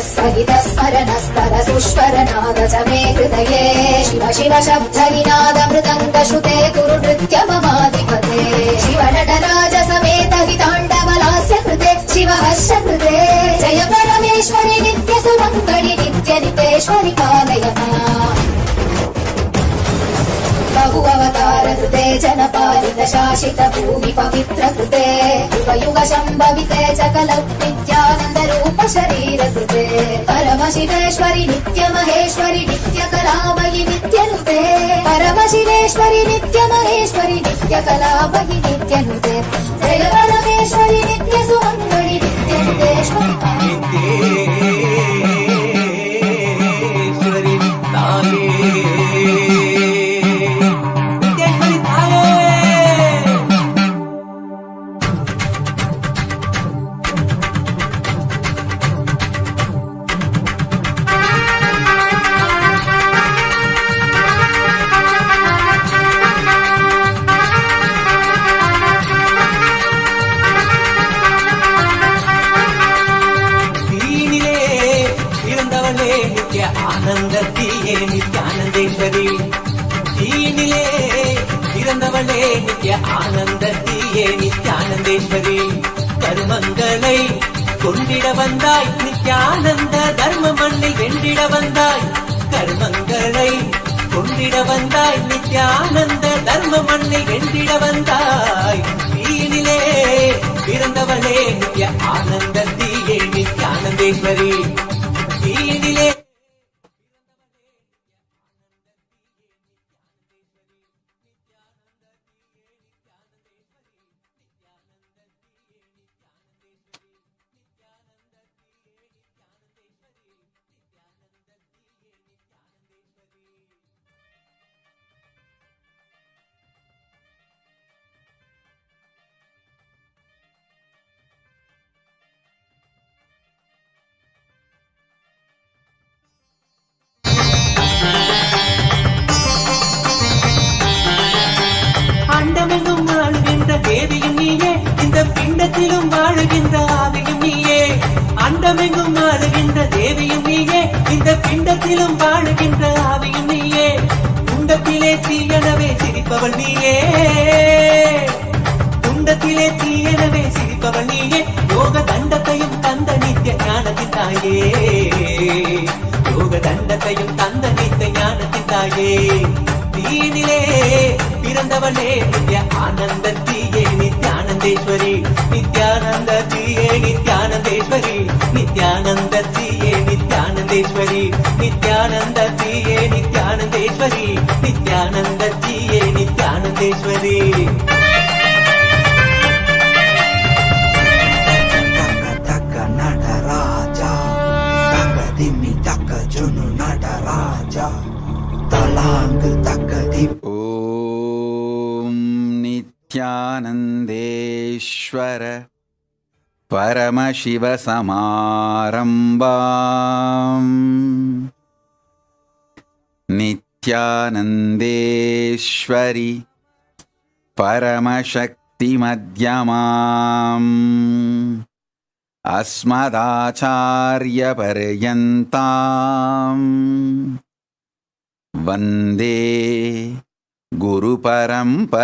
सहितस्मरणस्तर सुष्वरनाद मे हृदये शिव शिव शब्दविनादमृदङ्गश्रुते कुरु नृत्य ममाधिपते शिव नटराज समेत हिताण्डवलास्य कृते शिव हर्ष कृते जय परमेश्वरि नित्यसुमङ्गलि नित्यनितेश्वरि पालय बहु अवतार कृते जनपालित शासित भूमि पवित्र कृते युग युग शम्भविते सकल नित्यानन्द रूप शरीर कृते परमशिवेश्वरि नित्य महेश्वरि नित्य कलामयि नित्यनुते परमशिवेश्वरि नित्य महेश्वरि नित्य कलामयि नित्यनुते जय परमेश्वरि नित्य सुमङ्गलि नित्यनुतेश्वरि ஆனந்தத்தியே நித்யானந்தேஸ்வரி தீயினிலே பிறந்தவளே நித்ய ஆனந்தத்தியே நித்யானந்தேஸ்வரி கருமங்களை கொண்டிட வந்தாய் நித்யானந்த தர்ம மண்ணில் வென்றிட வந்தாய் கருமங்களை கொண்டிட வந்தாய் நித்யானந்த தர்ம மண்ணில் வென்றிட வந்தாய் தீயினிலே பிறந்தவளே நித்ய ஆனந்தத்தியே நித்யானந்தேஸ்வரி தீயினிலே அண்டமெங்கும் வாழுகின்ற தேவியும் நீயே இந்த பிண்டத்திலும் வாழுகின்ற ஆவியும் நீயே அண்டமெங்கும் வாழுகின்ற தேவியும் நீயே இந்த பிண்டத்திலும் வாழுகின்ற ஆவியும் நீயே குண்டத்திலே தீயனவே சிரிப்பவள் நீயே குண்டத்திலே தீயனவே சிரிப்பவள் நீயே யோக தண்டத்தையும் தந்த நித்திய ஞானத்தின் தாயே யோக தண்டத்தையும் தந்த நித்திய ஞானத்தின் தாயே தீயினிலே பிறந்தவளே நித்ய ஆனந்தத்தியே நித்யானந்தேஸ்வரி நித்யானந்தத்தியே நித்யானந்தேஸ்வரி நித்யானந்தத்தியே நித்யானந்தேஸ்வரி நித்யானந்தத்தியே நித்யானந்தேஸ்வரி நித்யானந்தத்தியே நித்யானந்தேஸ்வரி தக்க நடராஜா தக்க திம்மி தக்க ஜுனு நடராஜா தலாங்கு தக்க திம் ஓம் நித்யானந்தேஸ்வர பரமசிவசமாரம்பாம் நித்யானந்தேஸ்வரி பரமசக்தி மத்யமாம் அஸ்மதாச்சார்ய பர்யந்தாம் வந்தே குரு பரம்பராம்.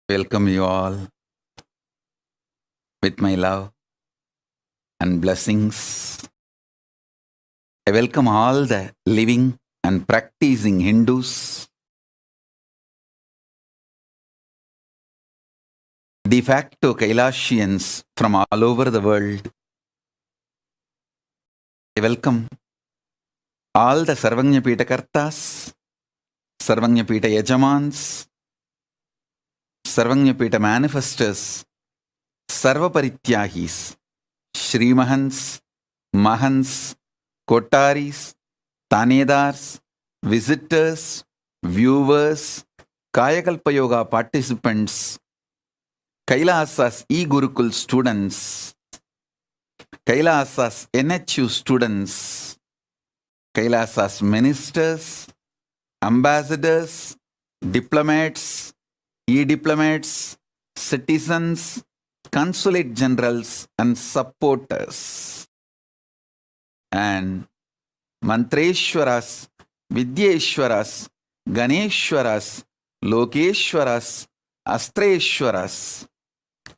Welcome you all with my love and blessings. I welcome all the living and practicing Hindus, de facto Kailasians from all over the world. I welcome all the Sarvanyapita Kartas, Sarvanyapita Yajamans, Sarvanyapita manifestors, Sarvaparityahis, Shrimahans, Mahans, Kottaris, Tanedars, visitors, viewers, Kayakalpa Yoga participants, Kailasa's e-Gurukul students, Kailasa's NHU students, Kailasa's ministers, ambassadors, diplomats, e-diplomats, citizens, consulate generals and supporters, and Mantreshwaras, Vidyeshwaras, Ganeshwaras, Lokeshwaras, Astreshwaras.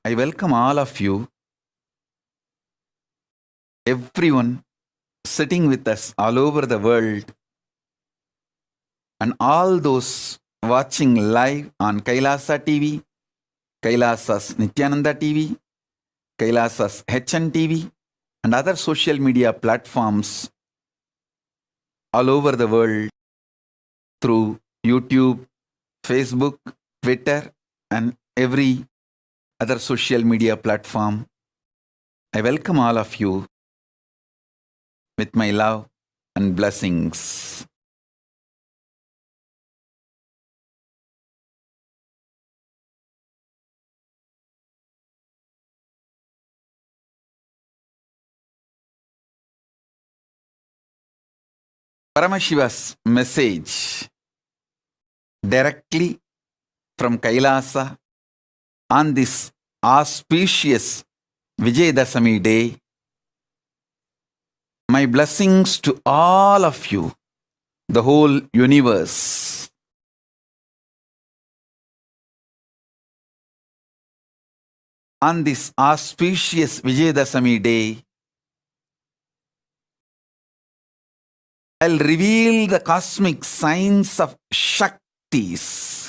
I welcome all of you, everyone sitting with us all over the world, and all those watching live on Kailasa TV, Kailasa's Nithyananda TV, Kailasa's HN TV, and other social media platforms all over the world through YouTube, Facebook, Twitter, and every other social media platform. I welcome all of you with my love and blessings. Paramashiva's message directly from Kailasa on this auspicious Vijayadasami day. My blessings to all of you, the whole universe. On this auspicious Vijayadasami day, I'll reveal the cosmic signs of Shaktis.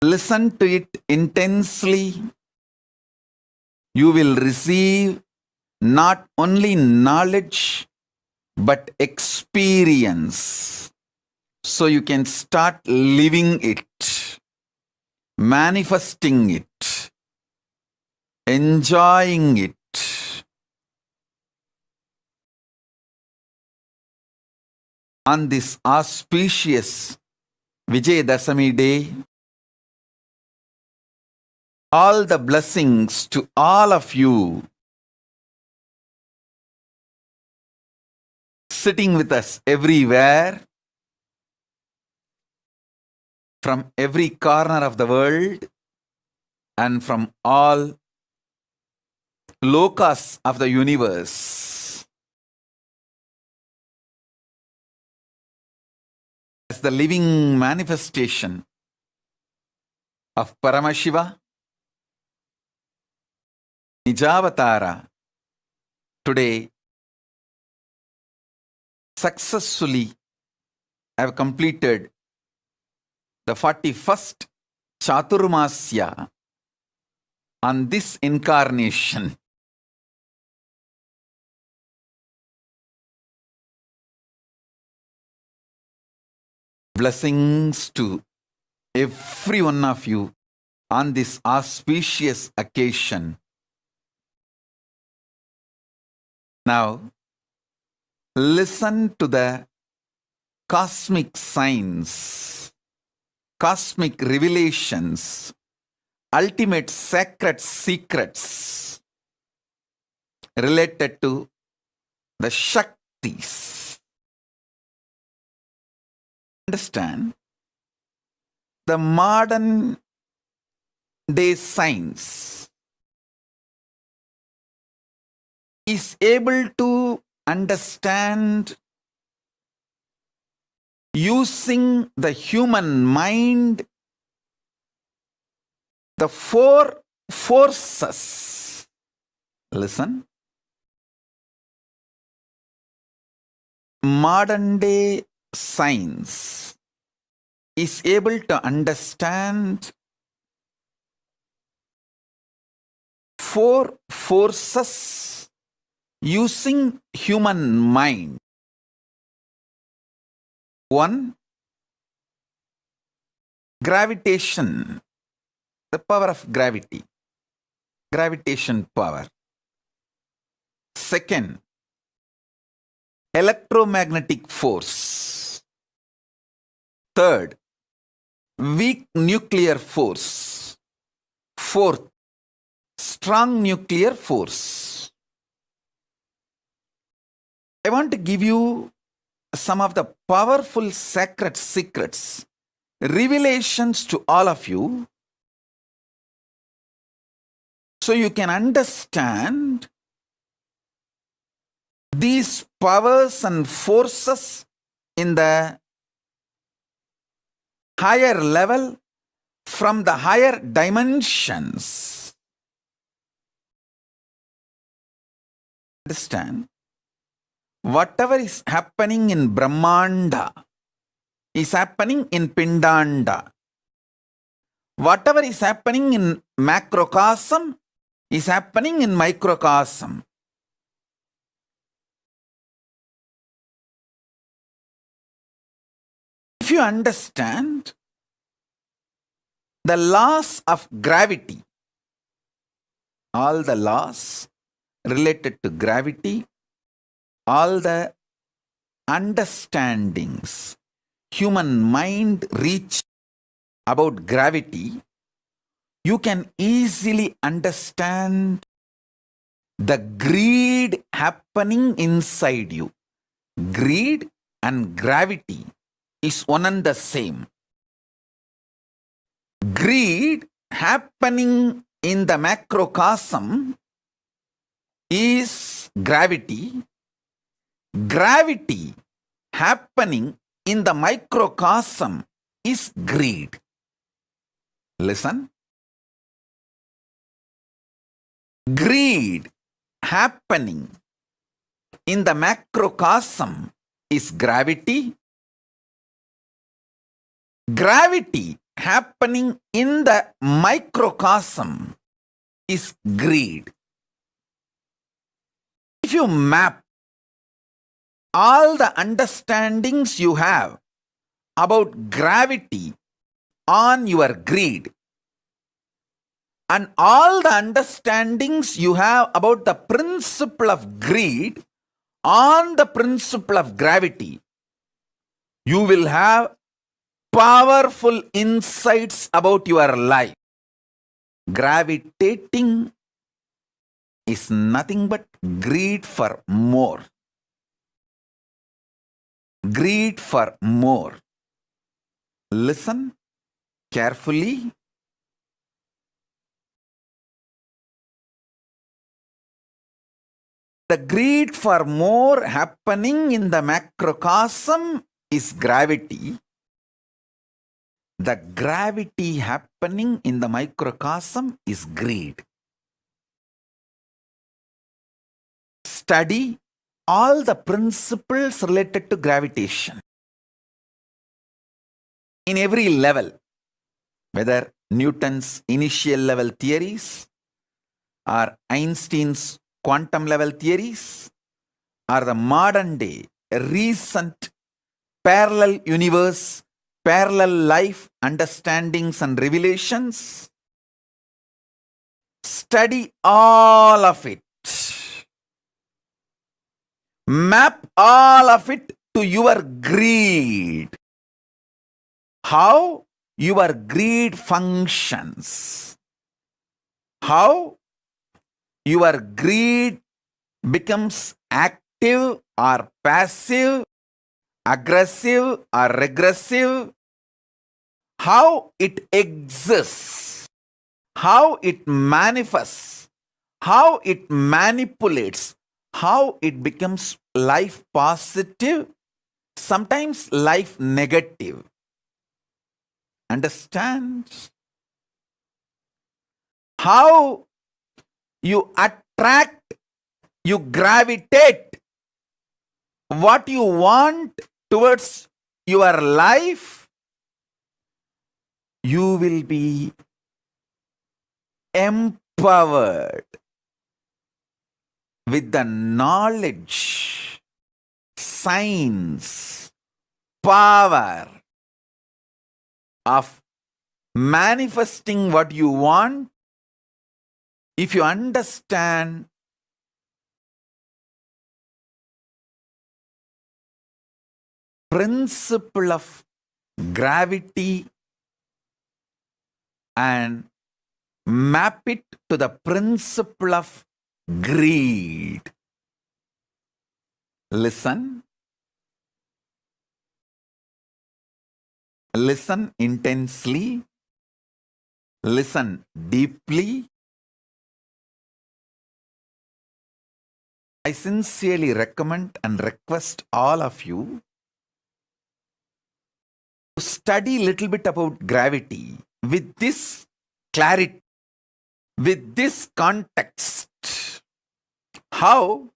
Listen to it intensely. You will receive not only knowledge but experience. So you can start living it, manifesting it, enjoying it. On this auspicious Vijayadasami day, all the blessings to all of you sitting with us everywhere, from every corner of the world and from all lokas of the universe. As the living manifestation of Paramashiva, Nijavatara, today successfully I have completed the 41st Chaturmasya on this incarnation. Blessings to every one of you on this auspicious occasion. Now, listen to the cosmic signs, cosmic revelations, ultimate sacred secrets related to the Shaktis. Understand, the modern day science is able to understand using the human mind the four forces. Listen. Modern day science is able to understand four forces using human mind. One, gravitation, the power of gravity, gravitation power. Second, electromagnetic force. Third, weak nuclear force. Fourth, strong nuclear force. I want to give you some of the powerful sacred secrets, revelations to all of you, so you can understand these powers and forces in the higher level, from the higher dimensions. Understand? Whatever is happening in Brahmanda is happening in Pindanda. Whatever is happening in macrocosm is happening in microcosm. If you understand the laws of gravity, all the laws related to gravity, all the understandings human mind reach about gravity, you can easily understand the greed happening inside you. Greed and gravity is one and the same. Greed happening in the macrocosm is gravity. Gravity happening in the microcosm is greed. Listen. Greed happening in the macrocosm is gravity. Gravity happening in the microcosm is greed. If you map all the understandings you have about gravity on your greed, and all the understandings you have about the principle of greed on the principle of gravity, you will have powerful insights about your life. Gravitating is nothing but greed for more. Greed for more. Listen carefully. The greed for more happening in the macrocosm is gravity. The gravity happening in the microcosm is greed. Study all the principles related to gravitation in every level, whether Newton's initial level theories or Einstein's quantum level theories or the modern day recent parallel universe, parallel life understandings and revelations. Study all of it. Map all of it to your greed. How your greed functions. How your greed becomes active or passive, aggressive or regressive. How it exists. How it manifests. How it manipulates. How it becomes life positive, sometimes life negative. Understand? How you attract, you gravitate what you want towards your life, you will be empowered with the knowledge, science, power of manifesting what you want. If you understand principle of gravity and map it to the principle of greed. Listen. Listen intensely. Listen deeply. I sincerely recommend and request all of you to study a little bit about gravity with this clarity, with this context. How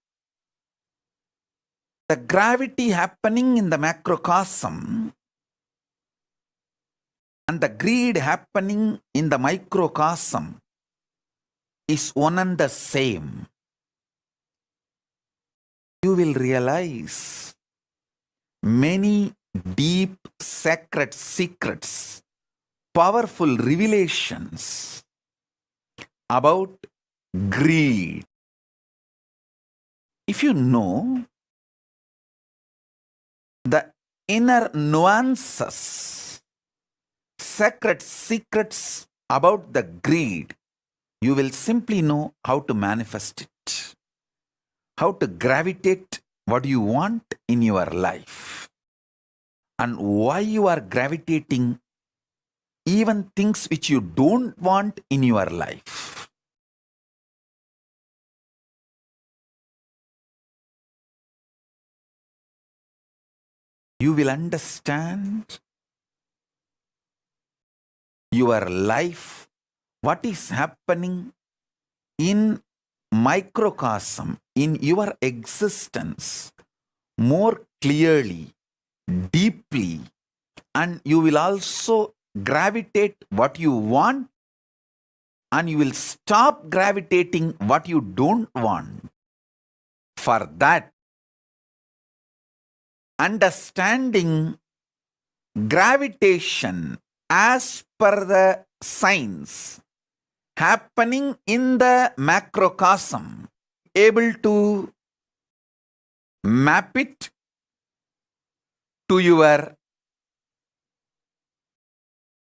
the gravity happening in the macrocosm and the greed happening in the microcosm is one and the same. You will realize many deep sacred secrets, powerful revelations about greed. If you know the inner nuances, sacred secrets about the greed, you will simply know how to manifest it, how to gravitate what you want in your life, and why you are gravitating even things which you don't want in your life. You will understand your life, what is happening in microcosm, in your existence, more clearly, deeply, and you will also gravitate what you want, and you will stop gravitating what you don't want. For that, understanding gravitation as per the science happening in the macrocosm, able to map it to your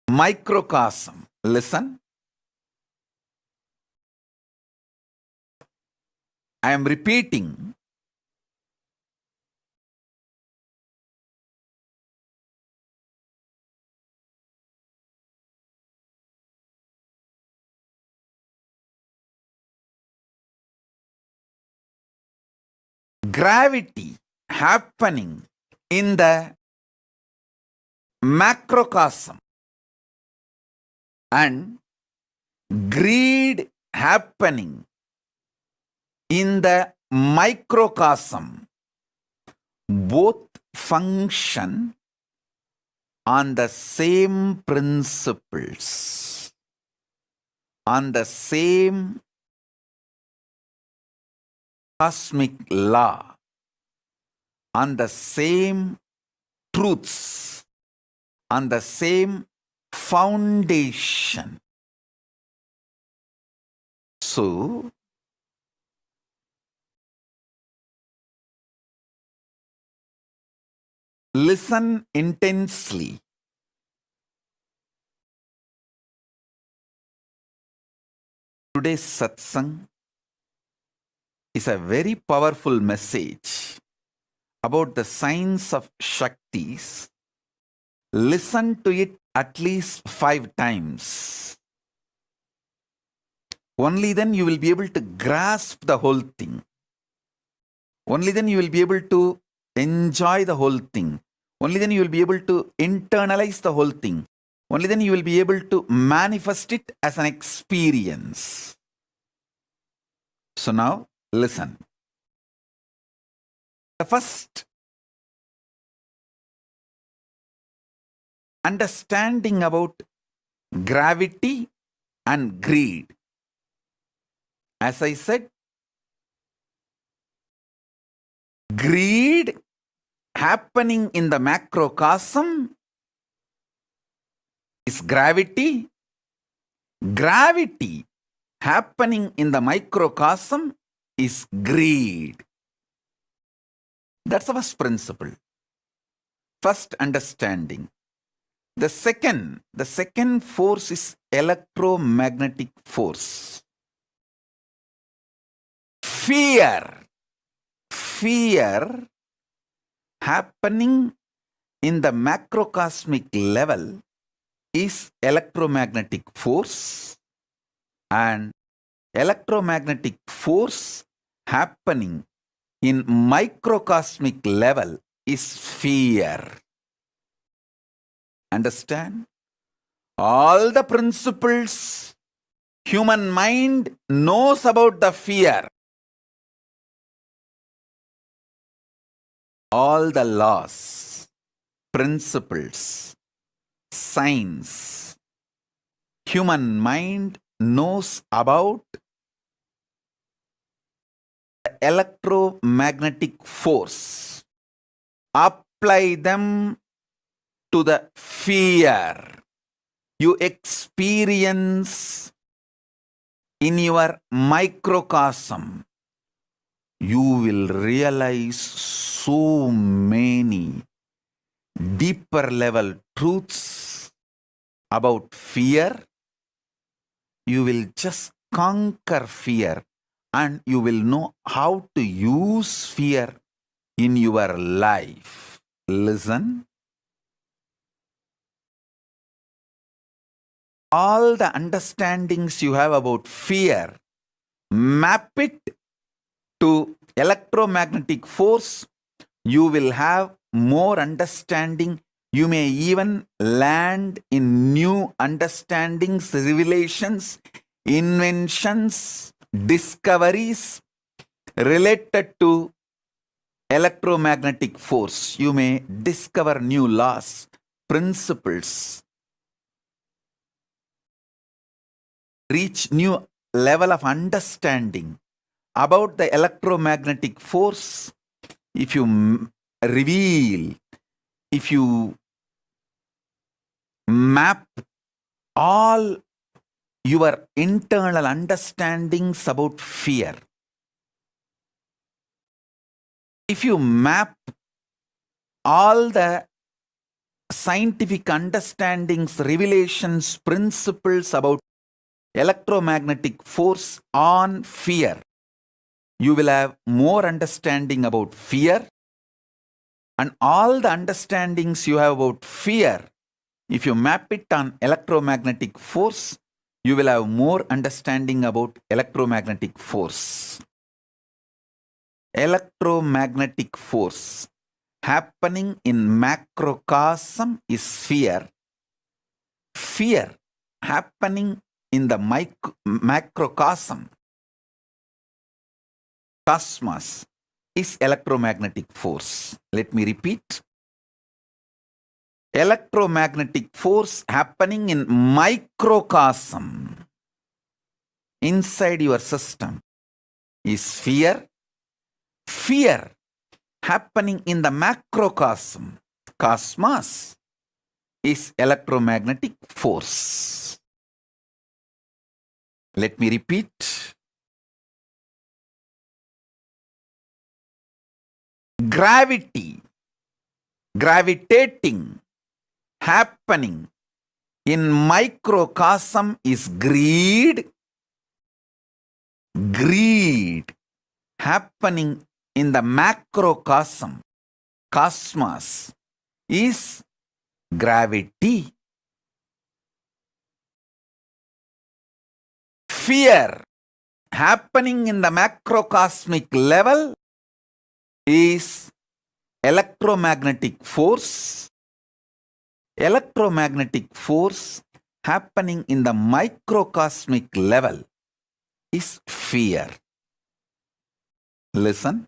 microcosm. Listen. I am repeating. Gravity happening in the macrocosm and greed happening in the microcosm both function on the same principles, on the same cosmic law, on the same truths, on the same foundation. So, listen intensely. Today's satsang is a very powerful message about the science of Shaktis. Listen to it at least 5 times. Only then you will be able to grasp the whole thing. Only then you will be able to enjoy the whole thing. Only then you will be able to internalize the whole thing. Only then you will be able to manifest it as an experience. So now, listen. The first understanding about gravity and greed. As I said, greed happening in the macrocosm is gravity. Gravity happening in the microcosm is greed. That's the first principle. First understanding. The second force is electromagnetic force. Fear happening in the macrocosmic level is electromagnetic force, and electromagnetic force happening in microcosmic level is fear. Understand? All the principles human mind knows about the fear. All the laws, principles, science, human mind knows about the electromagnetic force. Apply them to the fear you experience in your microcosm. You will realize so many deeper level truths about fear. You will just conquer fear, and you will know how to use fear in your life. Listen. All the understandings you have about fear, map it to electromagnetic force. You will have more understanding. You may even land in new understandings, revelations, inventions, discoveries related to electromagnetic force. You may discover new laws, principles, reach new level of understanding about the electromagnetic force. If you reveal, if you map all your internal understandings about fear, if you map all the scientific understandings, revelations, principles about electromagnetic force on fear, you will have more understanding about fear. And all the understandings you have about fear, if you map it on electromagnetic force, you will have more understanding about electromagnetic force. Electromagnetic force happening in macrocosm is fear. Fear happening in the macrocosm, cosmos, is electromagnetic force. Let me repeat. Electromagnetic force happening in microcosm, inside your system, is fear. Fear happening in the macrocosm, cosmos, is electromagnetic force. Let me repeat. Gravity, gravitating, happening in microcosm is greed. Greed happening in the macrocosm, cosmos, is gravity. Fear happening in the macrocosmic level is electromagnetic force. Electromagnetic force happening in the microcosmic level is fear. Listen.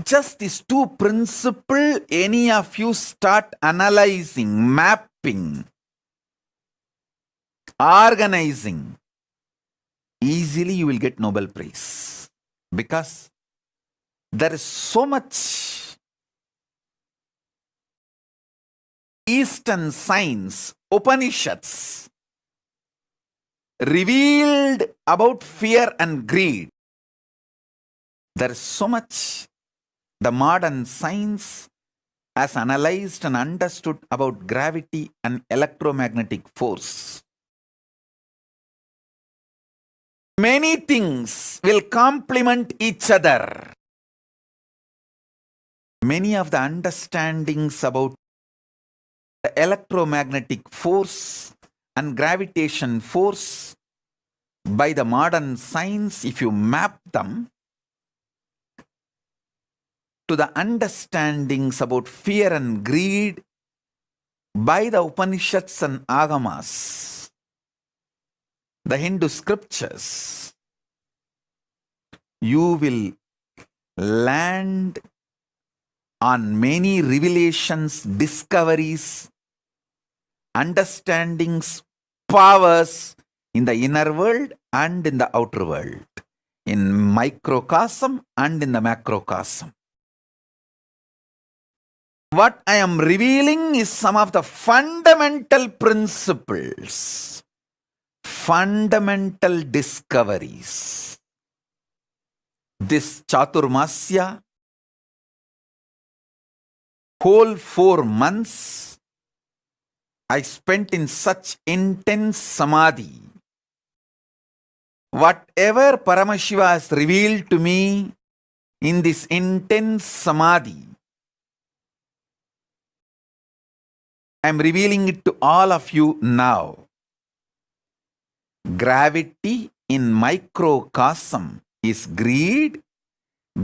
Just these two principles, any of you start analyzing, mapping, organizing, easily you will get Nobel Prize. Because there is so much Eastern science, Upanishads, revealed about fear and greed. There is so much the modern science has analyzed and understood about gravity and electromagnetic force. Many things will complement each other. Many of the understandings about the electromagnetic force and gravitation force by the modern science, if you map them to the understandings about fear and greed by the Upanishads and Agamas, the Hindu scriptures, you will land on many revelations, discoveries, understandings, powers in the inner world and in the outer world, in microcosm and in the macrocosm. What I am revealing is some of the fundamental principles, fundamental discoveries. This Chaturmasya, whole 4 months, I spent in such intense samadhi. Whatever Paramashiva has revealed to me in this intense samadhi, I am revealing it to all of you now. Gravity in microcosm is greed.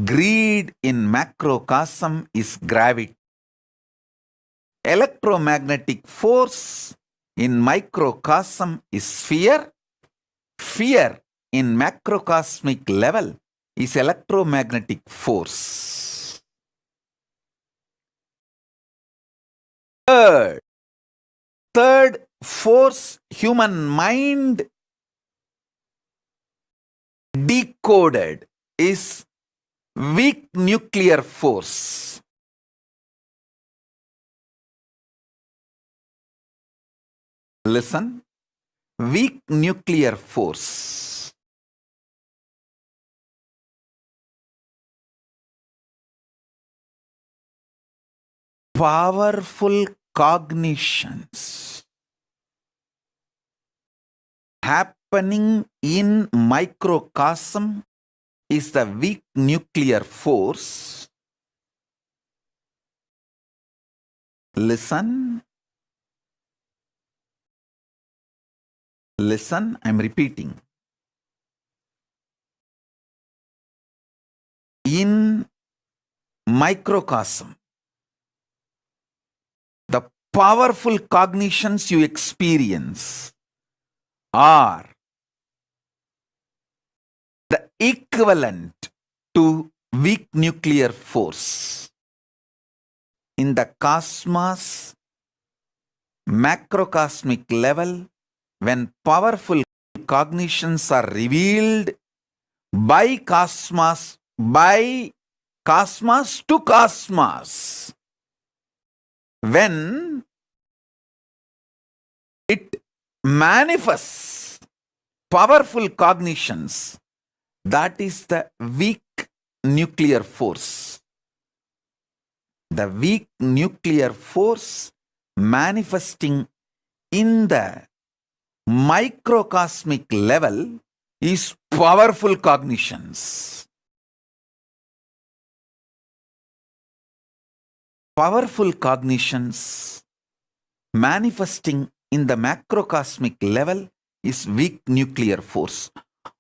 Greed in macrocosm is gravity. Electromagnetic force in microcosm is fear. Fear in macrocosmic level is electromagnetic force. Third force, human mind decoded, is weak nuclear force. Listen, weak nuclear force. Powerful cognitions happening in microcosm is the weak nuclear force. Listen. Listen, I'm repeating. In microcosm, the powerful cognitions you experience are the equivalent to weak nuclear force. In the cosmos, macrocosmic level, when powerful cognitions are revealed by cosmos to cosmos, when it manifests powerful cognitions, that is the weak nuclear force. The weak nuclear force manifesting in the microcosmic level is powerful cognitions. Powerful cognitions manifesting in the macrocosmic level is weak nuclear force.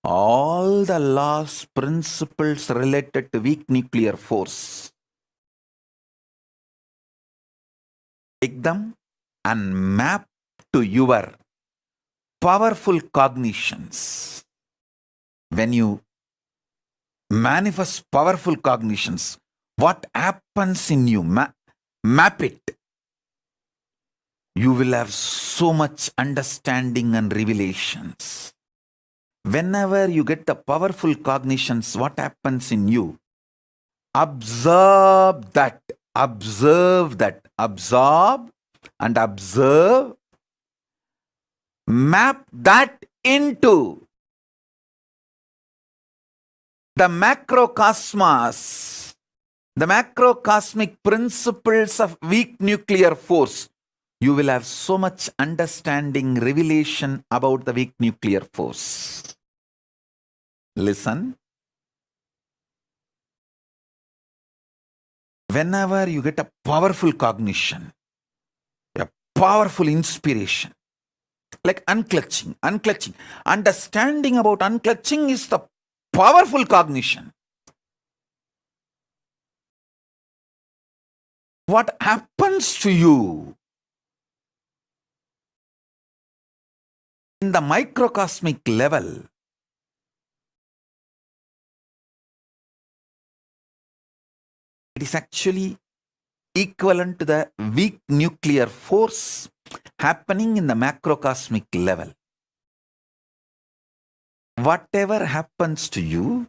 All the laws, principles related to weak nuclear force, take them and map to your powerful cognitions. When you manifest powerful cognitions, what happens in you? Map it. You will have so much understanding and revelations. Whenever you get the powerful cognitions, what happens in you? Observe that. Observe that. Absorb and observe. Map that into the macrocosmos, the macrocosmic principles of weak nuclear force, you will have so much understanding, revelation about the weak nuclear force. Listen. Whenever you get a powerful cognition, a powerful inspiration, like unclutching, understanding about unclutching is the powerful cognition. What happens to you in the microcosmic level? It is actually equivalent to the weak nuclear force happening in the macrocosmic level. Whatever happens to you,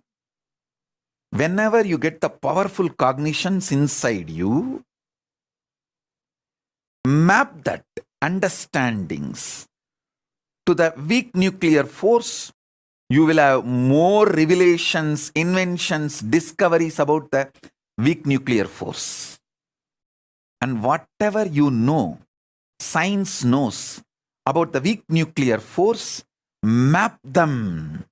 whenever you get the powerful cognitions inside you, map that understandings to the weak nuclear force, you will have more revelations, inventions, discoveries about the weak nuclear force. And whatever you know, science knows about the weak nuclear force, map them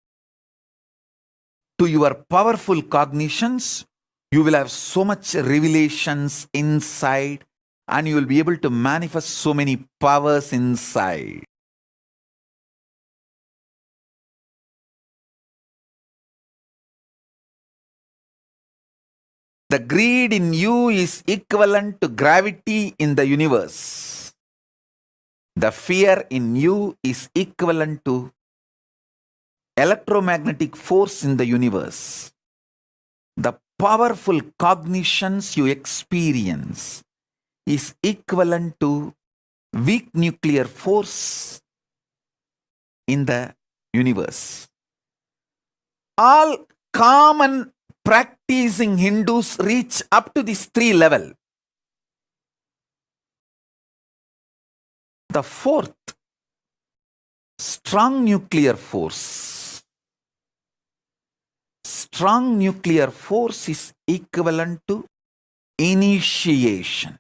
to your powerful cognitions. You will have so much revelations inside, and you will be able to manifest so many powers inside. The greed in you is equivalent to gravity in the universe. The fear in you is equivalent to electromagnetic force in the universe. The powerful cognitions you experience is equivalent to weak nuclear force in the universe. All common practicing Hindus reach up to this 3 level. The fourth, strong nuclear force. Strong nuclear force is equivalent to initiation.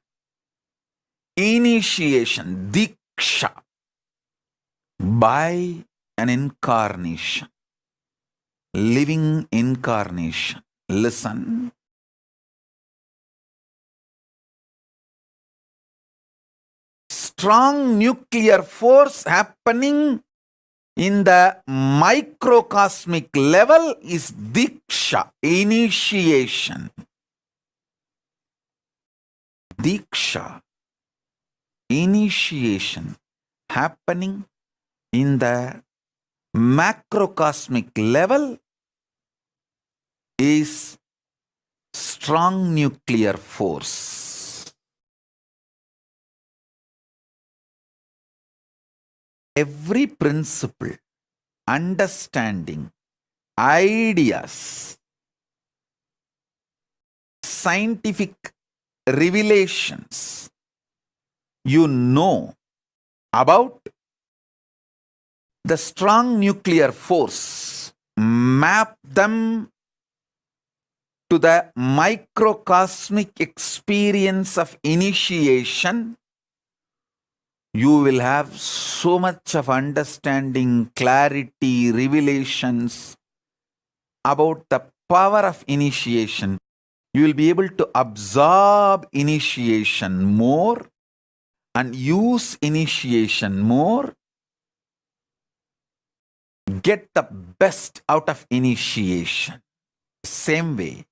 Initiation, diksha, by an incarnation, living incarnation. Listen. Strong nuclear force happening in the microcosmic level is diksha, initiation. Diksha, initiation happening in the macrocosmic level is strong nuclear force. Every principle, understanding, ideas, scientific revelations you know about the strong nuclear force, map them to the microcosmic experience of initiation. You will have so much of understanding, clarity, revelations about the power of initiation. You will be able to absorb initiation more and use initiation more. Get the best out of initiation. Same way,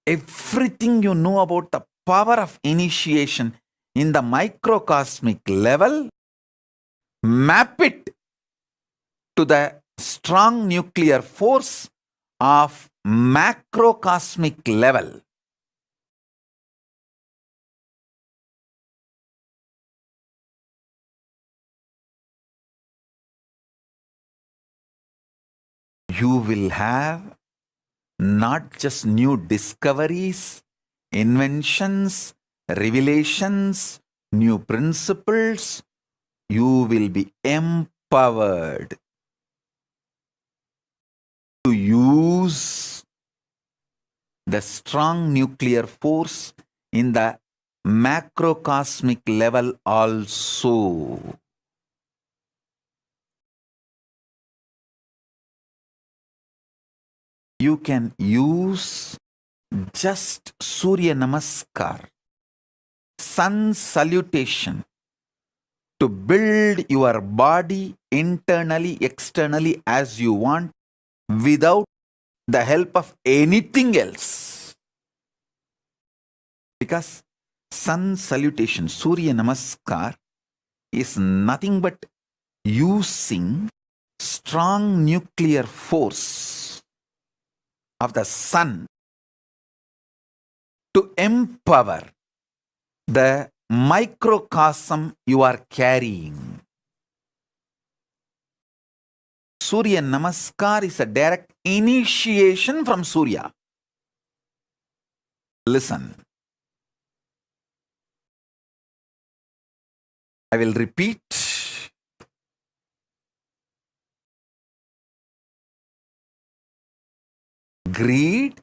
everything you know about the power of initiation in the microcosmic level, map it to the strong nuclear force of macrocosmic level. You will have not just new discoveries, inventions, revelations, new principles. You will be empowered to use the strong nuclear force in the macrocosmic level also. You can use just Surya Namaskar, sun salutation, to build your body internally, externally as you want without the help of anything else. Because sun salutation, Surya Namaskar, is nothing but using strong nuclear force of the sun to empower the microcosm you are carrying. Surya Namaskar is a direct initiation from Surya. Listen. I will repeat. Greed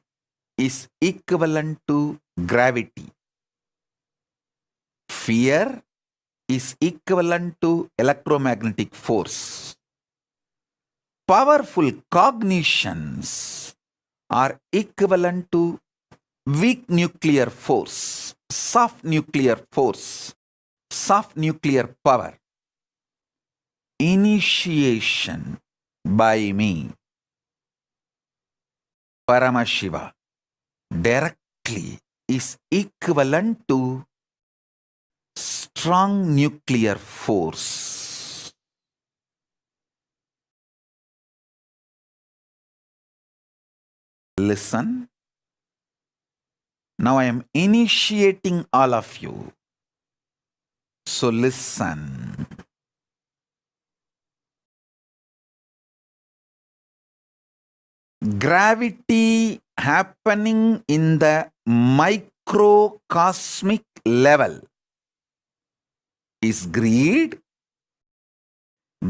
is equivalent to gravity. Fear is equivalent to electromagnetic force. Powerful cognitions are equivalent to weak nuclear force, soft nuclear force, soft nuclear power. Initiation by me, Paramashiva, directly is equivalent to strong nuclear force. Listen. Now I am initiating all of you. So listen. Gravity happening in the microcosmic level is greed.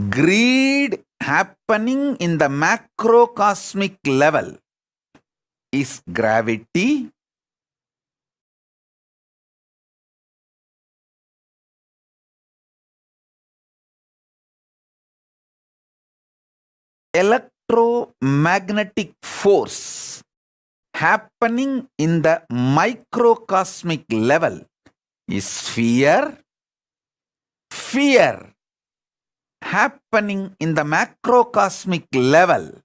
Greed happening in the macrocosmic level is gravity. Electromagnetic force happening in the microcosmic level is fear. Fear happening in the macrocosmic level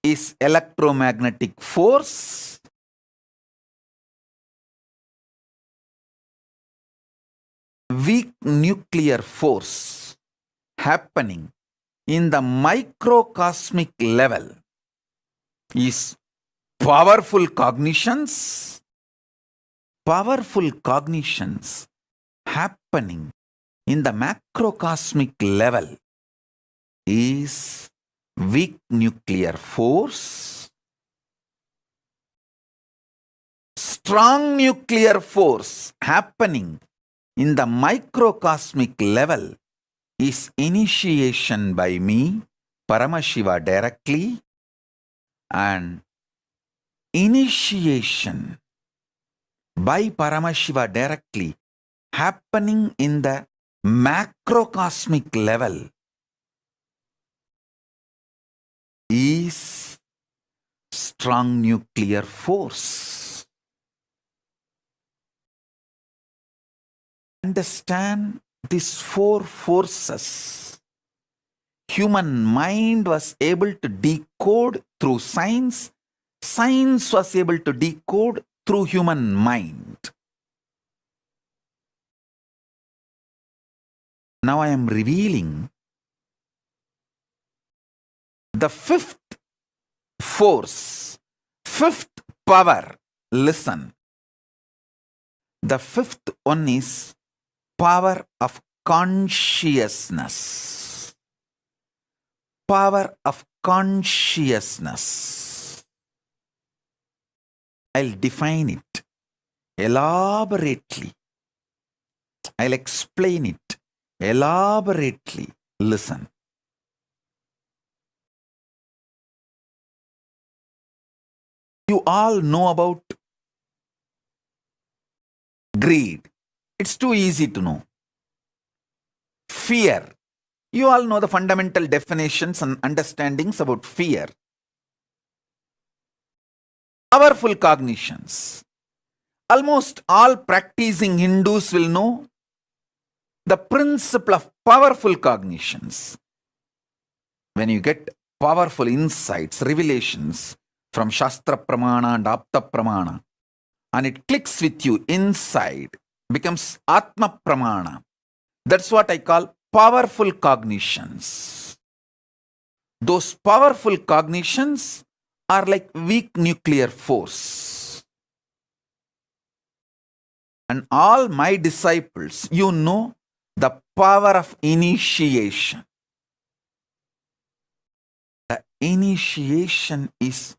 is electromagnetic force. Weak nuclear force happening in the microcosmic level is powerful cognitions. Powerful cognitions happening in the macrocosmic level is weak nuclear force. Strong nuclear force happening in the microcosmic level is initiation by me, Paramashiva, directly, and initiation by Paramashiva directly happening in the macrocosmic level is strong nuclear force. Understand these four forces. Human mind was able to decode through science. Science was able to decode through human mind. Now I am revealing the fifth force, fifth power. Listen. The fifth one is power of consciousness. Power of consciousness. I'll define it elaborately. I'll explain it elaborately. Listen. You all know about greed. It's too easy to know. Fear. You all know the fundamental definitions and understandings about fear. Powerful cognitions. Almost all practicing Hindus will know the principle of powerful cognitions. When you get powerful insights, revelations from Shastra Pramana and Apta Pramana, and it clicks with you inside, becomes Atma Pramana. That's what I call powerful cognitions. Those powerful cognitions are like weak nuclear force. And all my disciples, you know the power of initiation. The initiation is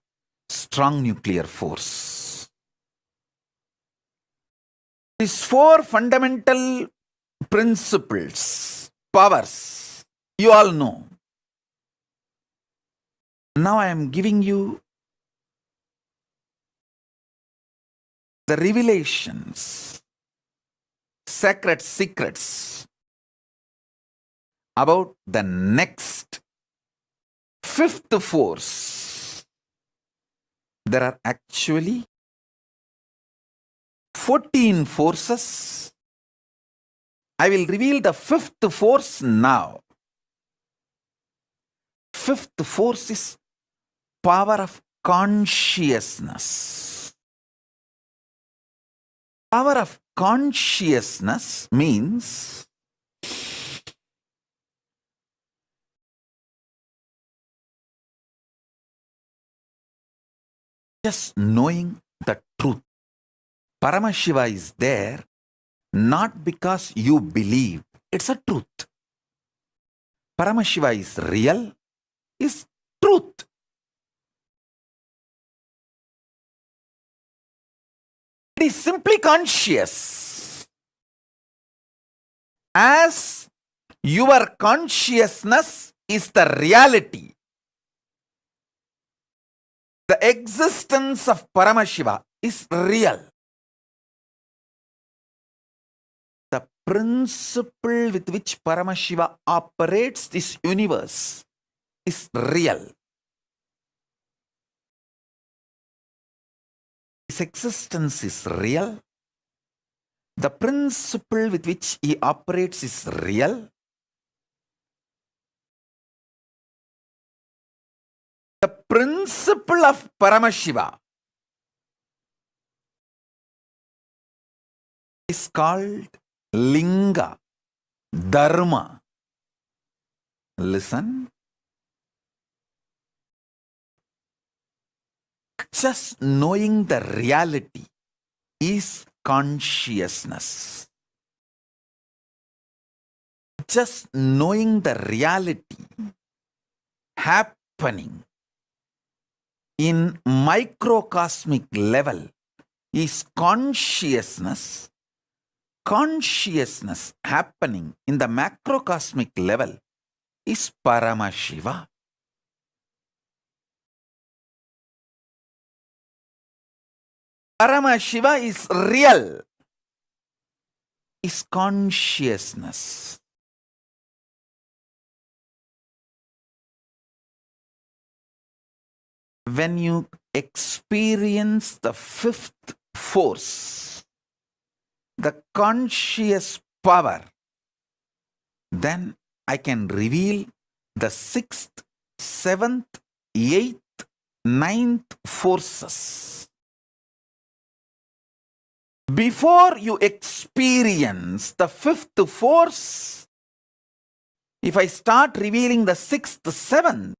strong nuclear force. These four fundamental principles, powers, you all know. Now I am giving you the revelations, sacred secrets about the next fifth force. There are actually 14 forces. I will reveal the fifth force now. Fifth force is power of consciousness. Power of consciousness means just knowing the truth. Paramashiva is there not because you believe. It's a truth. Paramashiva is real, is truth. It is simply conscious. As your consciousness is the reality, the existence of Paramashiva is real. The principle with which Paramashiva operates this universe is real. His existence is real. The principle with which he operates is real. The principle of Paramashiva is called Linga, Dharma. Listen. Just knowing the reality is consciousness. Just knowing the reality happening in microcosmic level is consciousness. Consciousness happening in the macrocosmic level is Paramashiva. Paramashiva is real, is consciousness. When you experience the fifth force, the conscious power, then I can reveal the sixth, seventh, eighth, ninth forces. Before you experience the fifth force, if I start revealing the sixth, seventh,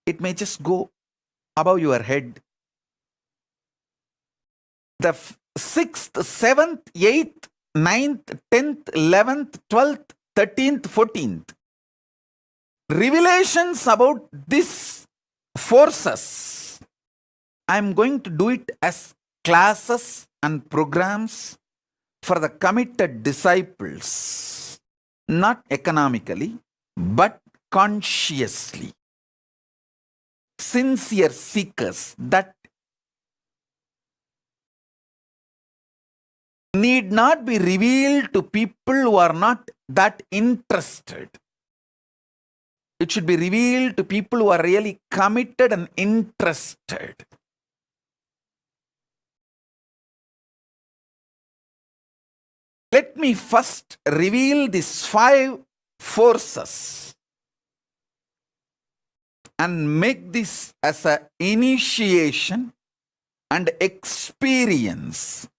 it may just go above your head. The sixth, seventh, eighth, ninth, 10th, 11th, 12th, 13th, 14th. Revelations about these forces, I am going to do it as classes and programs for the committed disciples, not economically, but consciously. sincere seekers that need not be revealed to people who are not that interested. It should be revealed to people who are really committed and interested. Let me first reveal these 5 forces and make this as an initiation and experience,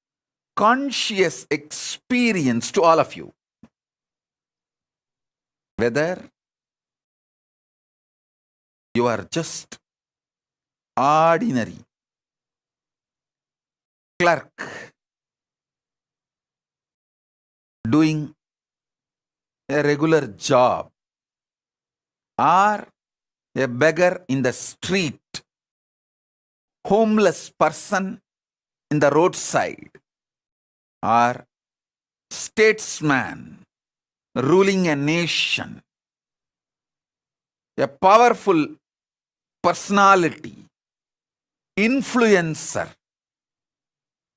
conscious experience to all of you. Whether you are just ordinary clerk doing a regular job, or a beggar in the street, homeless person in the roadside, or statesman ruling a nation, a powerful personality, influencer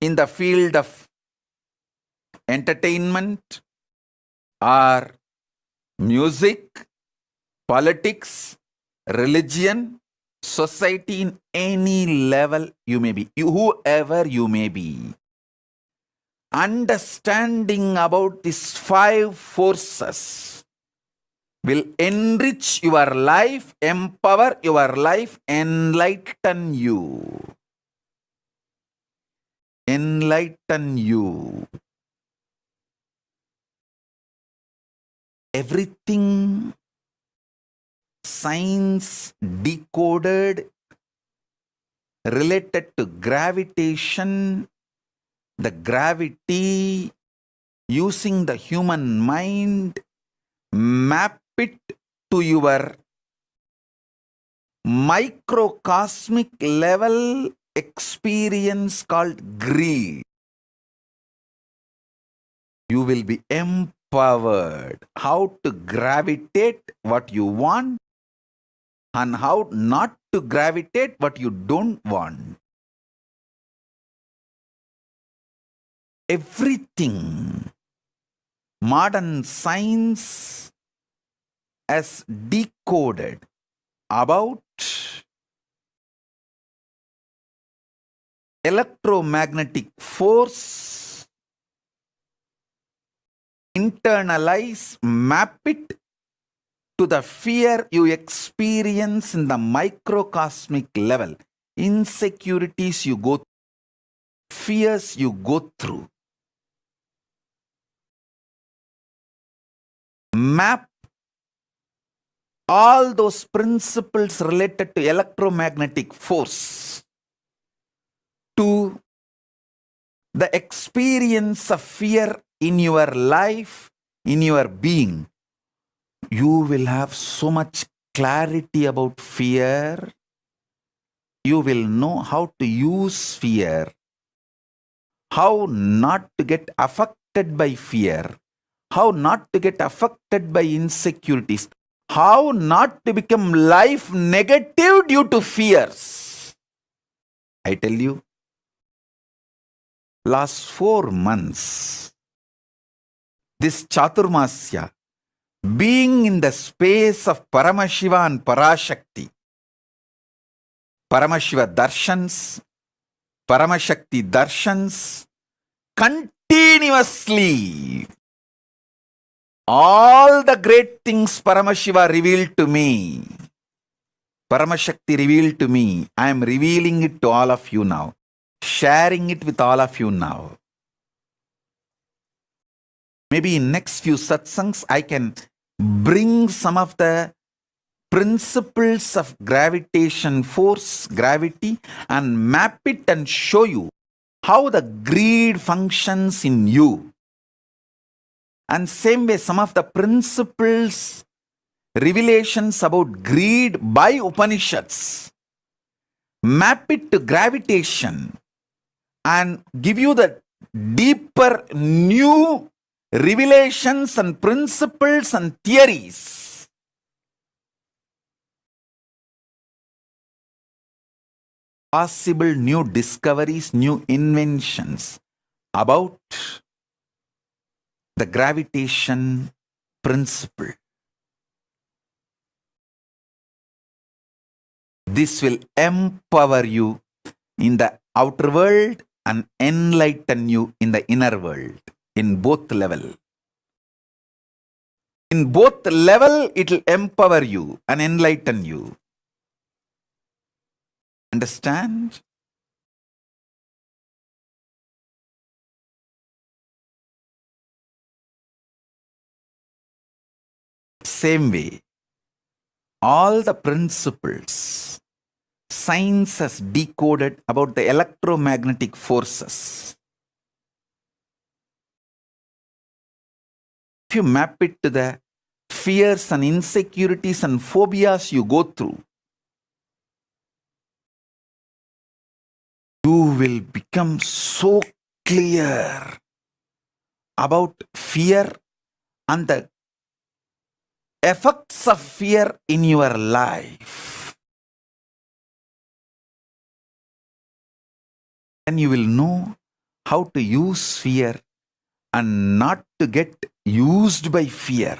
in the field of entertainment or music, politics, religion, society, in any level you may be, whoever you may be. Understanding about these 5 forces will enrich your life, empower your life, enlighten you. Enlighten you. Everything science decoded related to gravitation, the gravity, using the human mind, map it to your microcosmic level experience called greed. You will be empowered how to gravitate what you want and how not to gravitate what you don't want. Everything modern science has decoded about electromagnetic force, internalize, map it to the fear you experience in the microcosmic level, insecurities you go through, fears you go through. Map all those principles related to electromagnetic force to the experience of fear in your life, in your being. You will have so much clarity about fear. You will know how to use fear, how not to get affected by fear, how not to get affected by insecurities, how not to become life negative due to fears. I tell you, last 4 months, this Chaturmasya, being in the space of Paramashiva and Parashakti, Paramashiva darshans, Paramashakti darshans, continuously, all the great things Paramashiva revealed to me, Paramashakti revealed to me, I am revealing it to all of you now, sharing it with all of you now. Maybe in next few satsangs, I can bring some of the principles of gravitation force, gravity, and map it and show you how the greed functions in you. And same way, some of the principles, revelations about greed by Upanishads, map it to gravitation and give you the deeper new revelations and principles and theories possible new discoveries, new inventions about the gravitation principle. This will empower you in the outer world and enlighten you in the inner world, in both level. In both level, it will empower you and enlighten you. Understand? Same way, all the principles science has decoded about the electromagnetic forces. If you map it to the fears and insecurities and phobias you go through, you will become so clear about fear and the effects of fear in your life. And you will know how to use fear and not to get used by fear.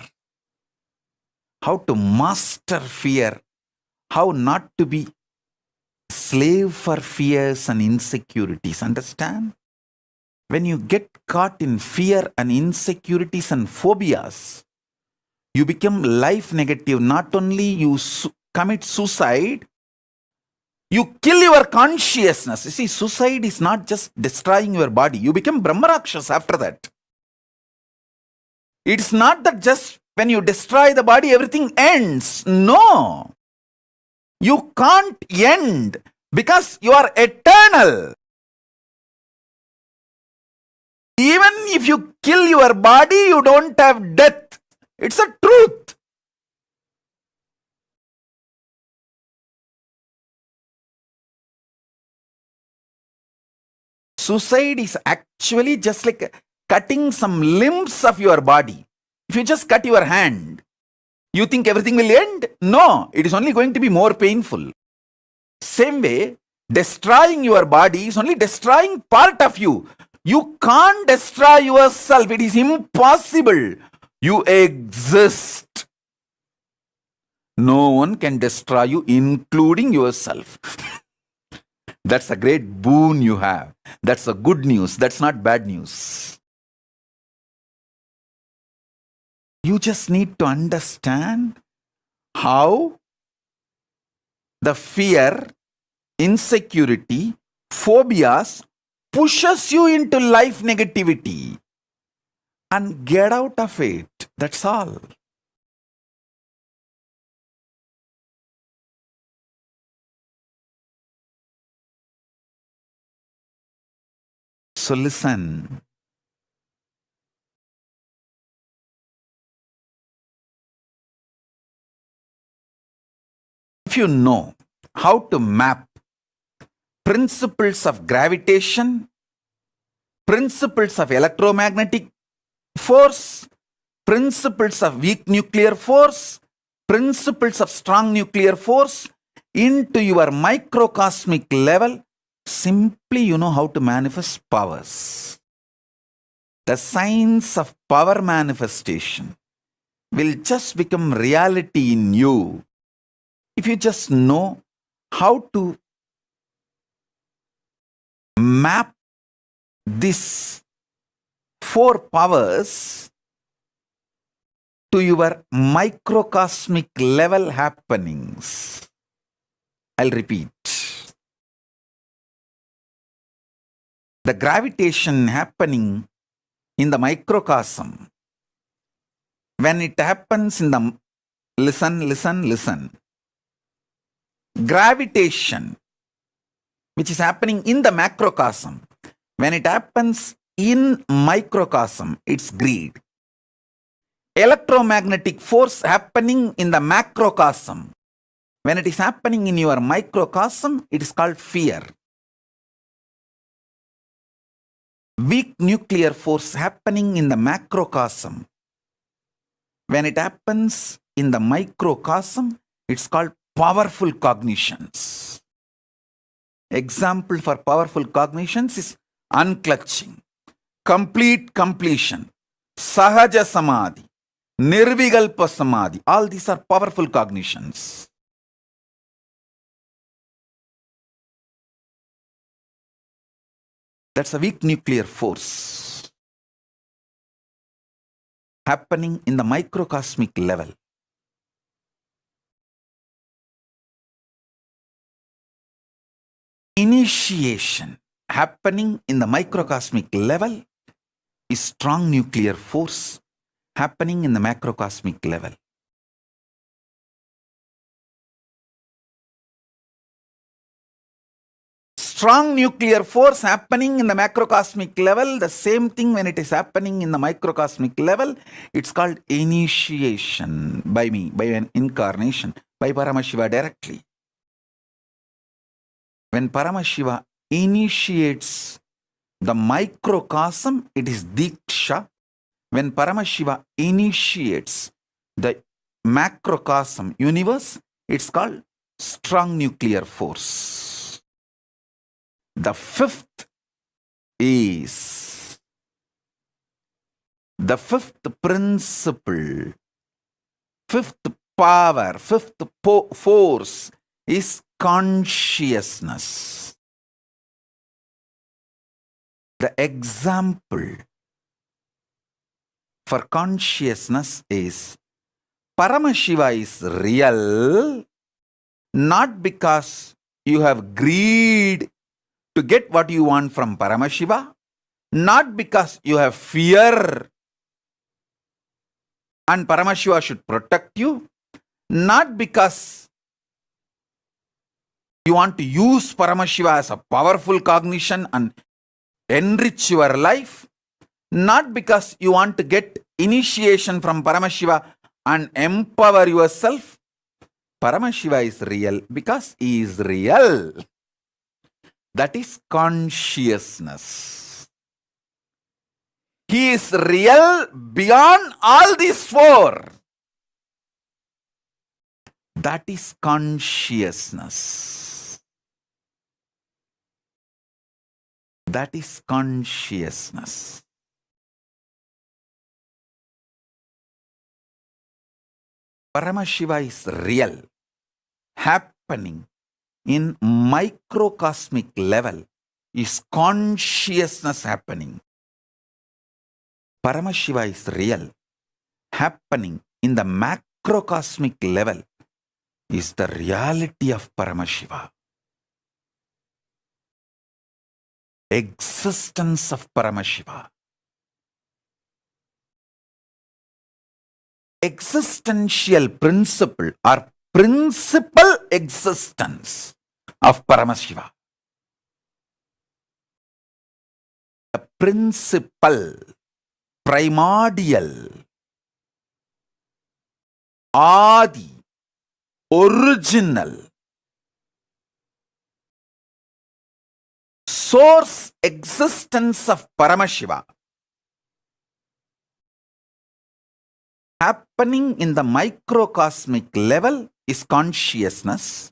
How to master fear. How not to be slave for fears and insecurities. Understand? When you get caught in fear and insecurities and phobias, you become life negative. Not only you commit suicide, you kill your consciousness. You see, suicide is not just destroying your body. You become Brahmarakshas after that. It's not that just when you destroy the body, everything ends. No. You can't end because you are eternal. Even if you kill your body, you don't have death. It's a truth. Suicide is actually just like cutting some limbs of your body. If you just cut your hand, you think everything will end? No, it is only going to be more painful. Same way, destroying your body is only destroying part of you. You can't destroy yourself. It is impossible. You exist. No one can destroy you, including yourself. That's a great boon you have. That's a good news. That's not bad news. You just need to understand how the fear, insecurity, phobias pushes you into life negativity. And get out of it. That's all. So listen. If you know how to map principles of gravitation, principles of electromagnetic force, principles of weak nuclear force, principles of strong nuclear force into your microcosmic level, simply you know how to manifest powers. The science of power manifestation will just become reality in you if you just know how to map these 4 powers to your microcosmic level happenings. I'll repeat. The gravitation happening in the microcosm, when it happens in the, listen. Gravitation, which is happening in the macrocosm, when it happens in microcosm, it's greed. Electromagnetic force happening in the macrocosm, when it is happening in your microcosm, it is called fear. Weak nuclear force happening in the macrocosm, when it happens in the microcosm, it's called powerful cognitions. Example for powerful cognitions is unclutching, complete completion, sahaja samadhi, nirvigalpa samadhi. All these are powerful cognitions. That's a weak nuclear force happening in the microcosmic level. Initiation happening in the microcosmic level is strong nuclear force happening in the macrocosmic level. Strong nuclear force happening in the macrocosmic level, the same thing when it is happening in the microcosmic level, it's called initiation by me, by an incarnation, by Paramashiva directly. When Paramashiva initiates the microcosm, it is Diksha. When Paramashiva initiates the macrocosm universe, it's called strong nuclear force. The fifth is the fifth principle, fifth power, fifth force is consciousness. The example for consciousness is Paramashiva is real not because you have greed to get what you want from Paramashiva, not because you have fear and Paramashiva should protect you, not because you want to use Paramashiva as a powerful cognition and enrich your life, not because you want to get initiation from Paramashiva and empower yourself. Paramashiva is real because he is real. That is consciousness. He is real beyond all these four. That is consciousness. That is consciousness. Paramashiva is real, happening in microcosmic level is consciousness happening. Paramashiva is real, happening in the macrocosmic level is the reality of Paramashiva. Existence of Paramashiva. Existential principle or principal existence of Paramashiva. The principal, primordial, Adi, original, source existence of Paramashiva happening in the microcosmic level is consciousness.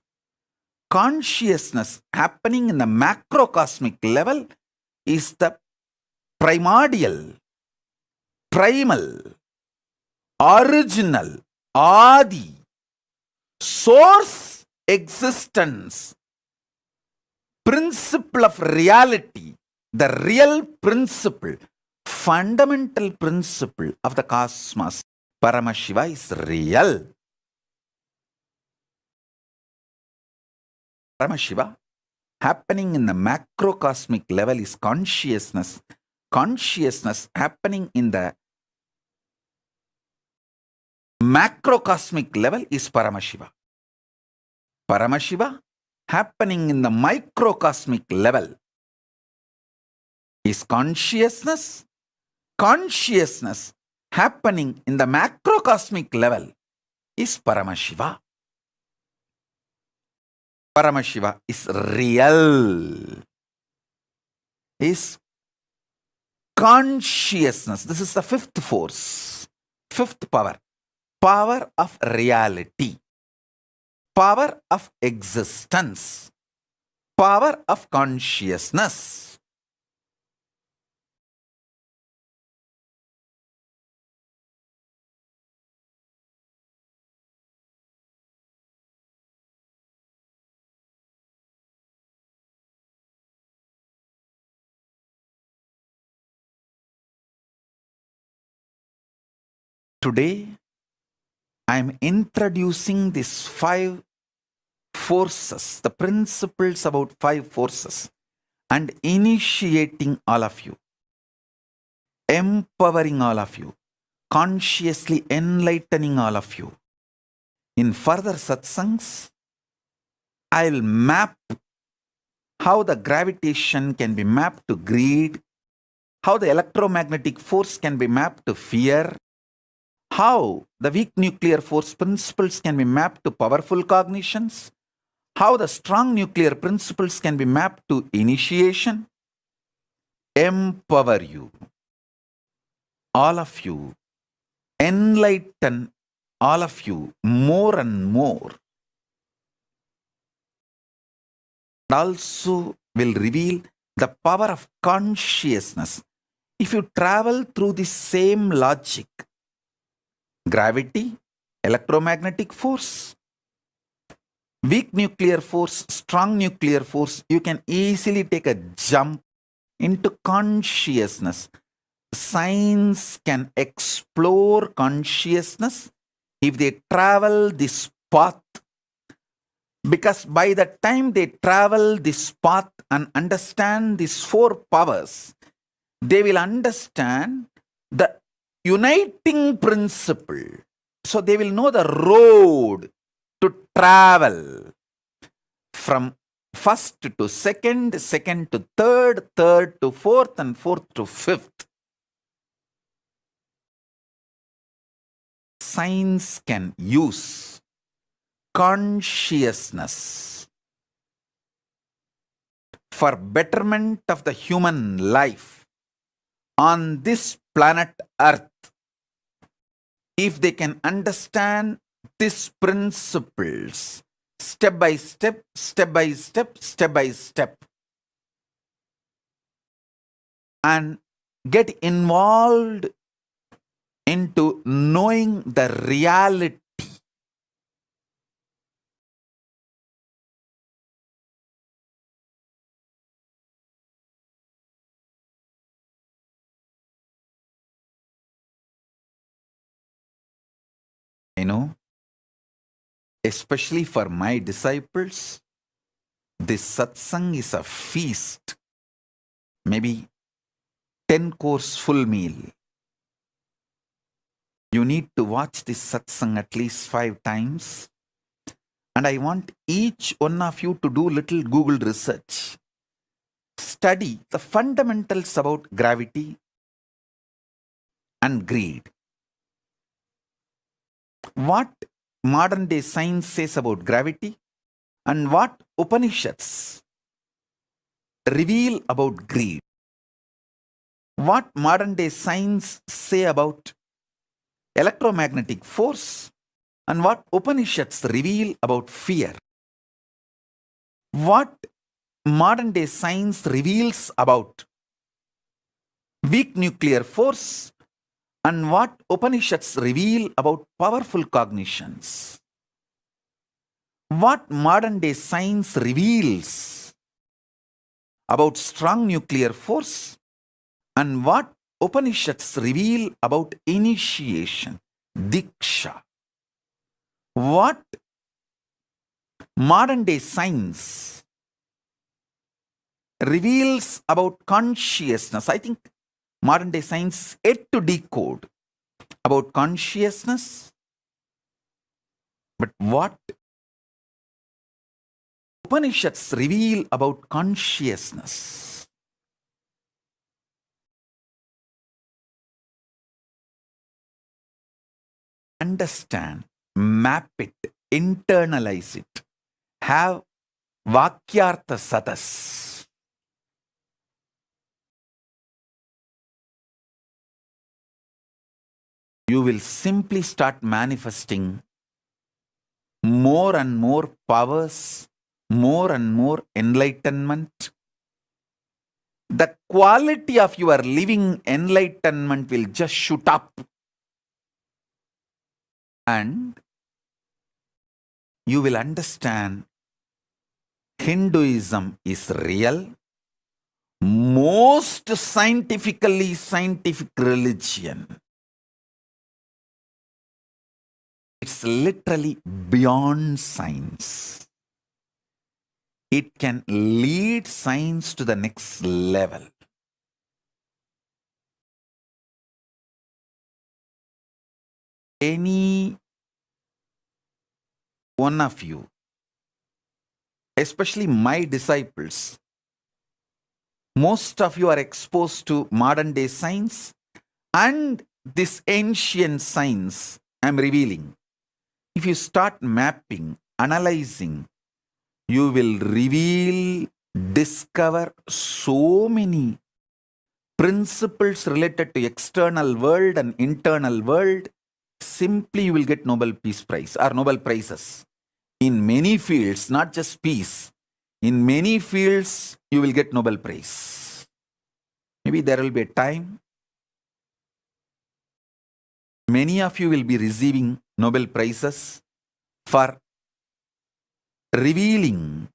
Consciousness happening in the macrocosmic level is the primordial, primal, original, Adi, source existence, principle of reality, the real principle, fundamental principle of the cosmos. Paramashiva is real. Paramashiva happening in the macrocosmic level is consciousness. Consciousness happening in the macrocosmic level is Paramashiva. Paramashiva happening in the microcosmic level is consciousness. Consciousness happening in the macrocosmic level is Paramashiva. Paramashiva is real. Is consciousness. This is the fifth force, fifth power. Power of reality. Power of existence. power of consciousness. Today, I am introducing these 5 forces, the principles about 5 forces, and initiating all of you, empowering all of you, consciously enlightening all of you. In further satsangs, I'll map how the gravitation can be mapped to greed, how the electromagnetic force can be mapped to fear, how the weak nuclear force principles can be mapped to powerful cognitions, how the strong nuclear principles can be mapped to initiation, empower you, all of you, enlighten all of you more and more. Also will reveal the power of consciousness. If you travel through the same logic, gravity, electromagnetic force, weak nuclear force, strong nuclear force, you can easily take a jump into consciousness. Science can explore consciousness if they travel this path, because by the time they travel this path and understand these 4 powers, they will understand the uniting principle. So they will know the road to travel from first to second, second to third, third to fourth, and fourth to fifth. Science can use consciousness for betterment of the human life on this planet Earth. If they can understand these principles step by step, step by step, step by step, and get involved into knowing the reality, especially for my disciples, this satsang is a feast, maybe 10-course full meal. You need to watch this satsang at least 5 times. And I want each one of you to do little Google research. Study the fundamentals about gravity and greed. What modern day science says about gravity and what Upanishads reveal about greed. What modern day science say about electromagnetic force and what Upanishads reveal about fear. What modern day science reveals about weak nuclear force and what Upanishads reveal about powerful cognitions. What modern day science reveals about strong nuclear force and what Upanishads reveal about initiation, diksha. What modern day science reveals about consciousness. I think modern day science yet to decode about consciousness. But what Upanishads reveal about consciousness. Understand, map it, internalize it, have Vakyartha Sadas. You will simply start manifesting more and more powers more and more enlightenment, the quality of your living enlightenment will just shoot up. And you will understand Hinduism is real, most scientifically scientific religion. It's literally beyond science. It can lead science to the next level. Any one of you, especially my disciples, most of you are exposed to modern day science and this ancient science I'm revealing. If you start mapping, analyzing, you will discover so many principles related to external world and internal world. Simply you will get Nobel Peace Prize or Nobel Prizes. In many fields, not just peace. In many fields, you will get Nobel Prize. Maybe there will be a time many of you will be receiving Nobel Prizes for revealing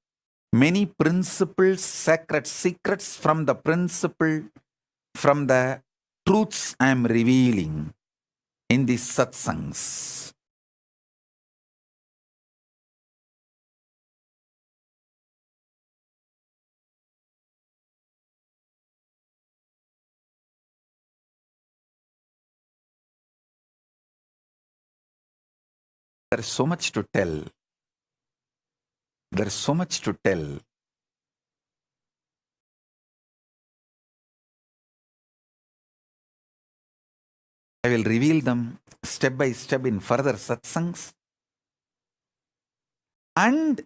many principles, sacred secrets from the principle, from the truths I am revealing in these satsangs. There is so much to tell. There is so much to tell. I will reveal them step by step in further satsangs. And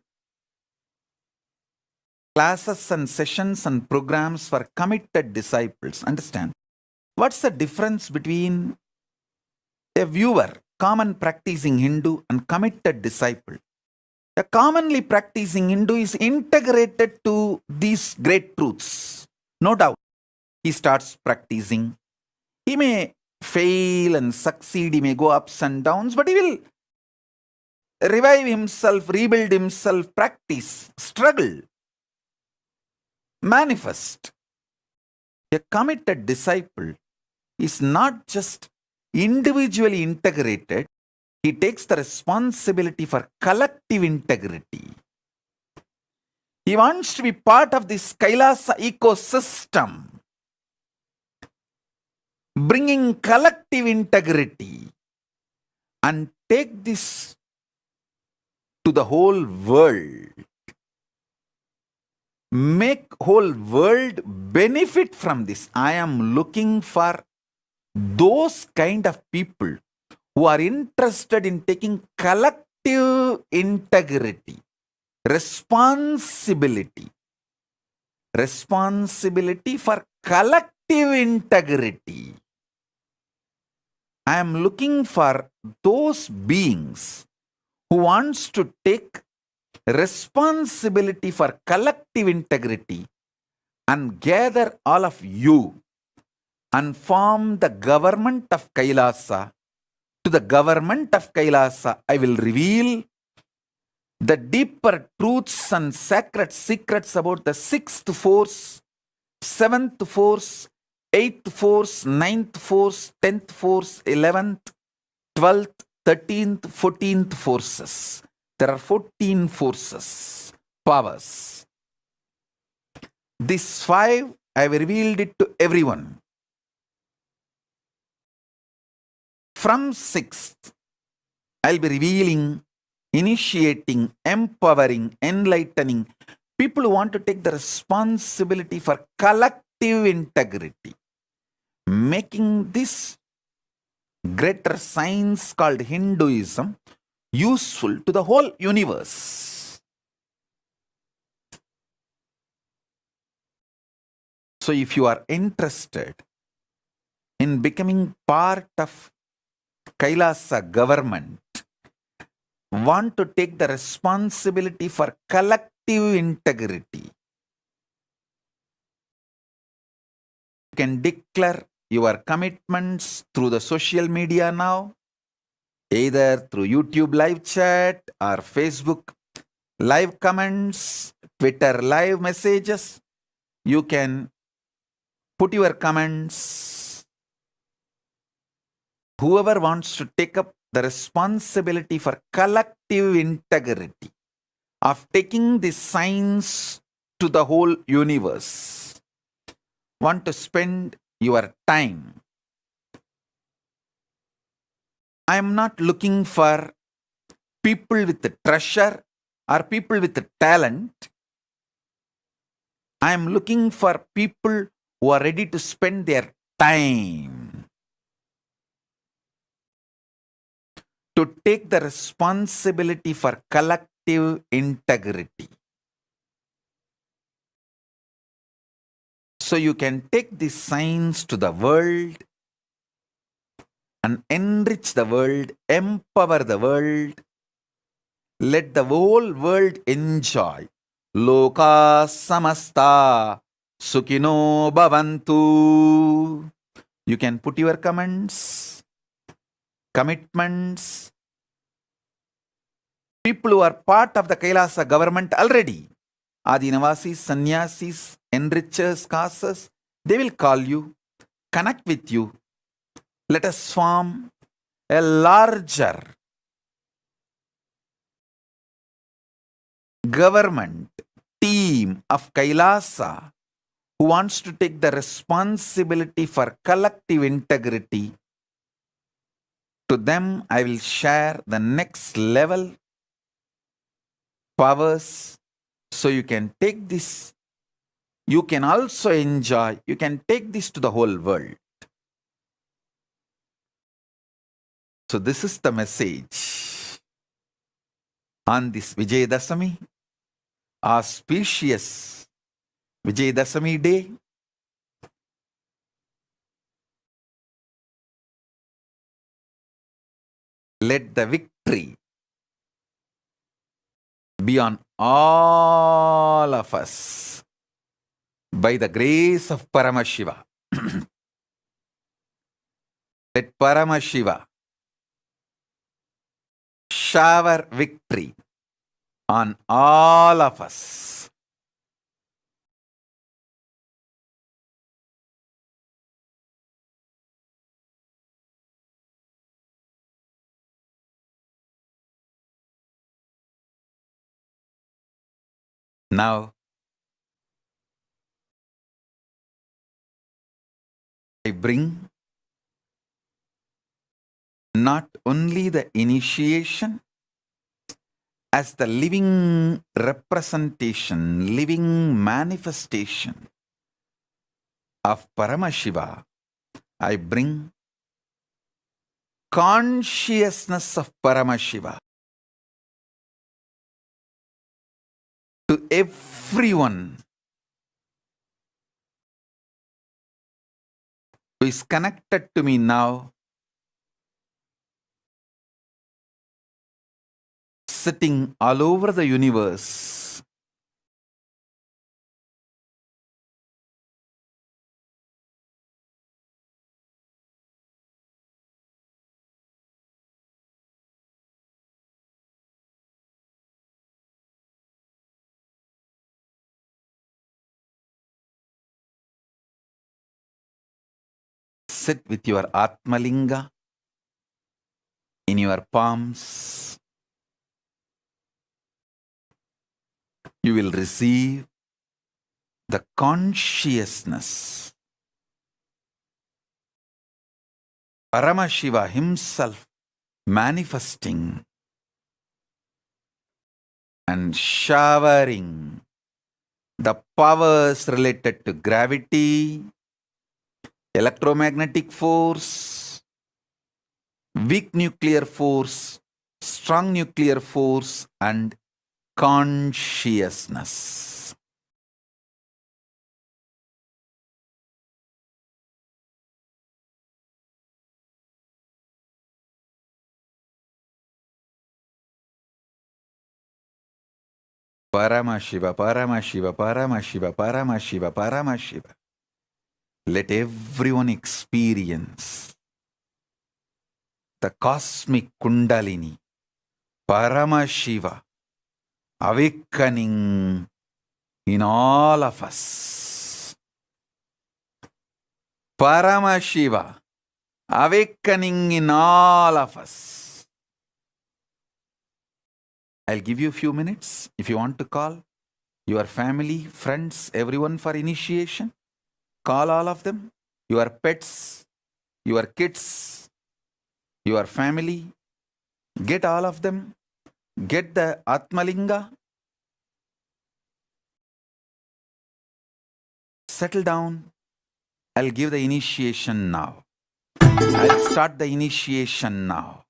classes and sessions and programs for committed disciples. Understand? What's the difference between a viewer, common practicing Hindu, and committed disciple? A commonly practicing Hindu is integrated to these great truths. No doubt. He starts practicing. He may fail and succeed. He may go ups and downs, but he will revive himself, rebuild himself, practice, struggle, manifest. A committed disciple is not just individually integrated, he takes the responsibility for collective integrity. He wants to be part of this Kailasa ecosystem, bringing collective integrity and take this to the whole world. Make whole world benefit from this. I am looking for those kind of people who are interested in taking collective integrity, responsibility for collective integrity. I am looking for those beings who wants to take responsibility for collective integrity and gather all of you and form the government of Kailasa. To the government of Kailasa, I will reveal the deeper truths and sacred secrets about the 6th force, 7th force, 8th force, 9th force, 10th force, 11th, 12th, 13th, 14th forces. There are 14 forces, powers. These 5, I have revealed it to everyone. From 6th, I'll be revealing, initiating, empowering, enlightening people who want to take the responsibility for collective integrity, making this greater science called Hinduism useful to the whole universe. So if you are interested in becoming part of Kailasa government, want to take the responsibility for collective collective integrity. You can declare your commitments through the social media now, either through YouTube live chat or Facebook live comments, Twitter live messages. You can put your comments. Whoever wants to take up the responsibility for collective integrity of taking the science to the whole universe, want to spend your time. I am not looking for people with the treasure or people with the talent. I am looking for people who are ready to spend their time to take the responsibility for collective integrity. So you can take this science to the world and enrich the world, empower the world, let the whole world enjoy. Loka samasta sukino bhavantu. You can put your comments, commitments. People who are part of the Kailasa government already, Adinavasis, Sannyasis, enrichers, casters, they will call you, connect with you. Let us form a larger government team of Kailasa who wants to take the responsibility for collective integrity. To them, I will share the next level powers so you can take this. You can also enjoy, you can take this to the whole world. So this is the message on this Vijayadasami, auspicious Vijayadasami day. Let the victory be on all of us by the grace of Paramashiva. Let Paramashiva shower victory on all of us. Now, I bring not only the initiation as the living representation, living manifestation of Paramashiva, I bring consciousness of Paramashiva to everyone who is connected to me now, sitting all over the universe. Sit with your Atmalinga in your palms. You will receive the consciousness. Paramashiva himself manifesting and showering the powers related to gravity, electromagnetic force, weak nuclear force, strong nuclear force, and consciousness. Paramashiva, Paramashiva, Paramashiva, Paramashiva, Paramashiva. Let everyone experience the cosmic Kundalini, Paramashiva, awakening in all of us. Paramashiva, awakening in all of us. I'll give you a few minutes if you want to call your family, friends, everyone for initiation. Call all of them, your pets, your kids, your family. Get all of them. Get the Atmalinga. Settle down. I'll give the initiation now. I'll start the initiation now.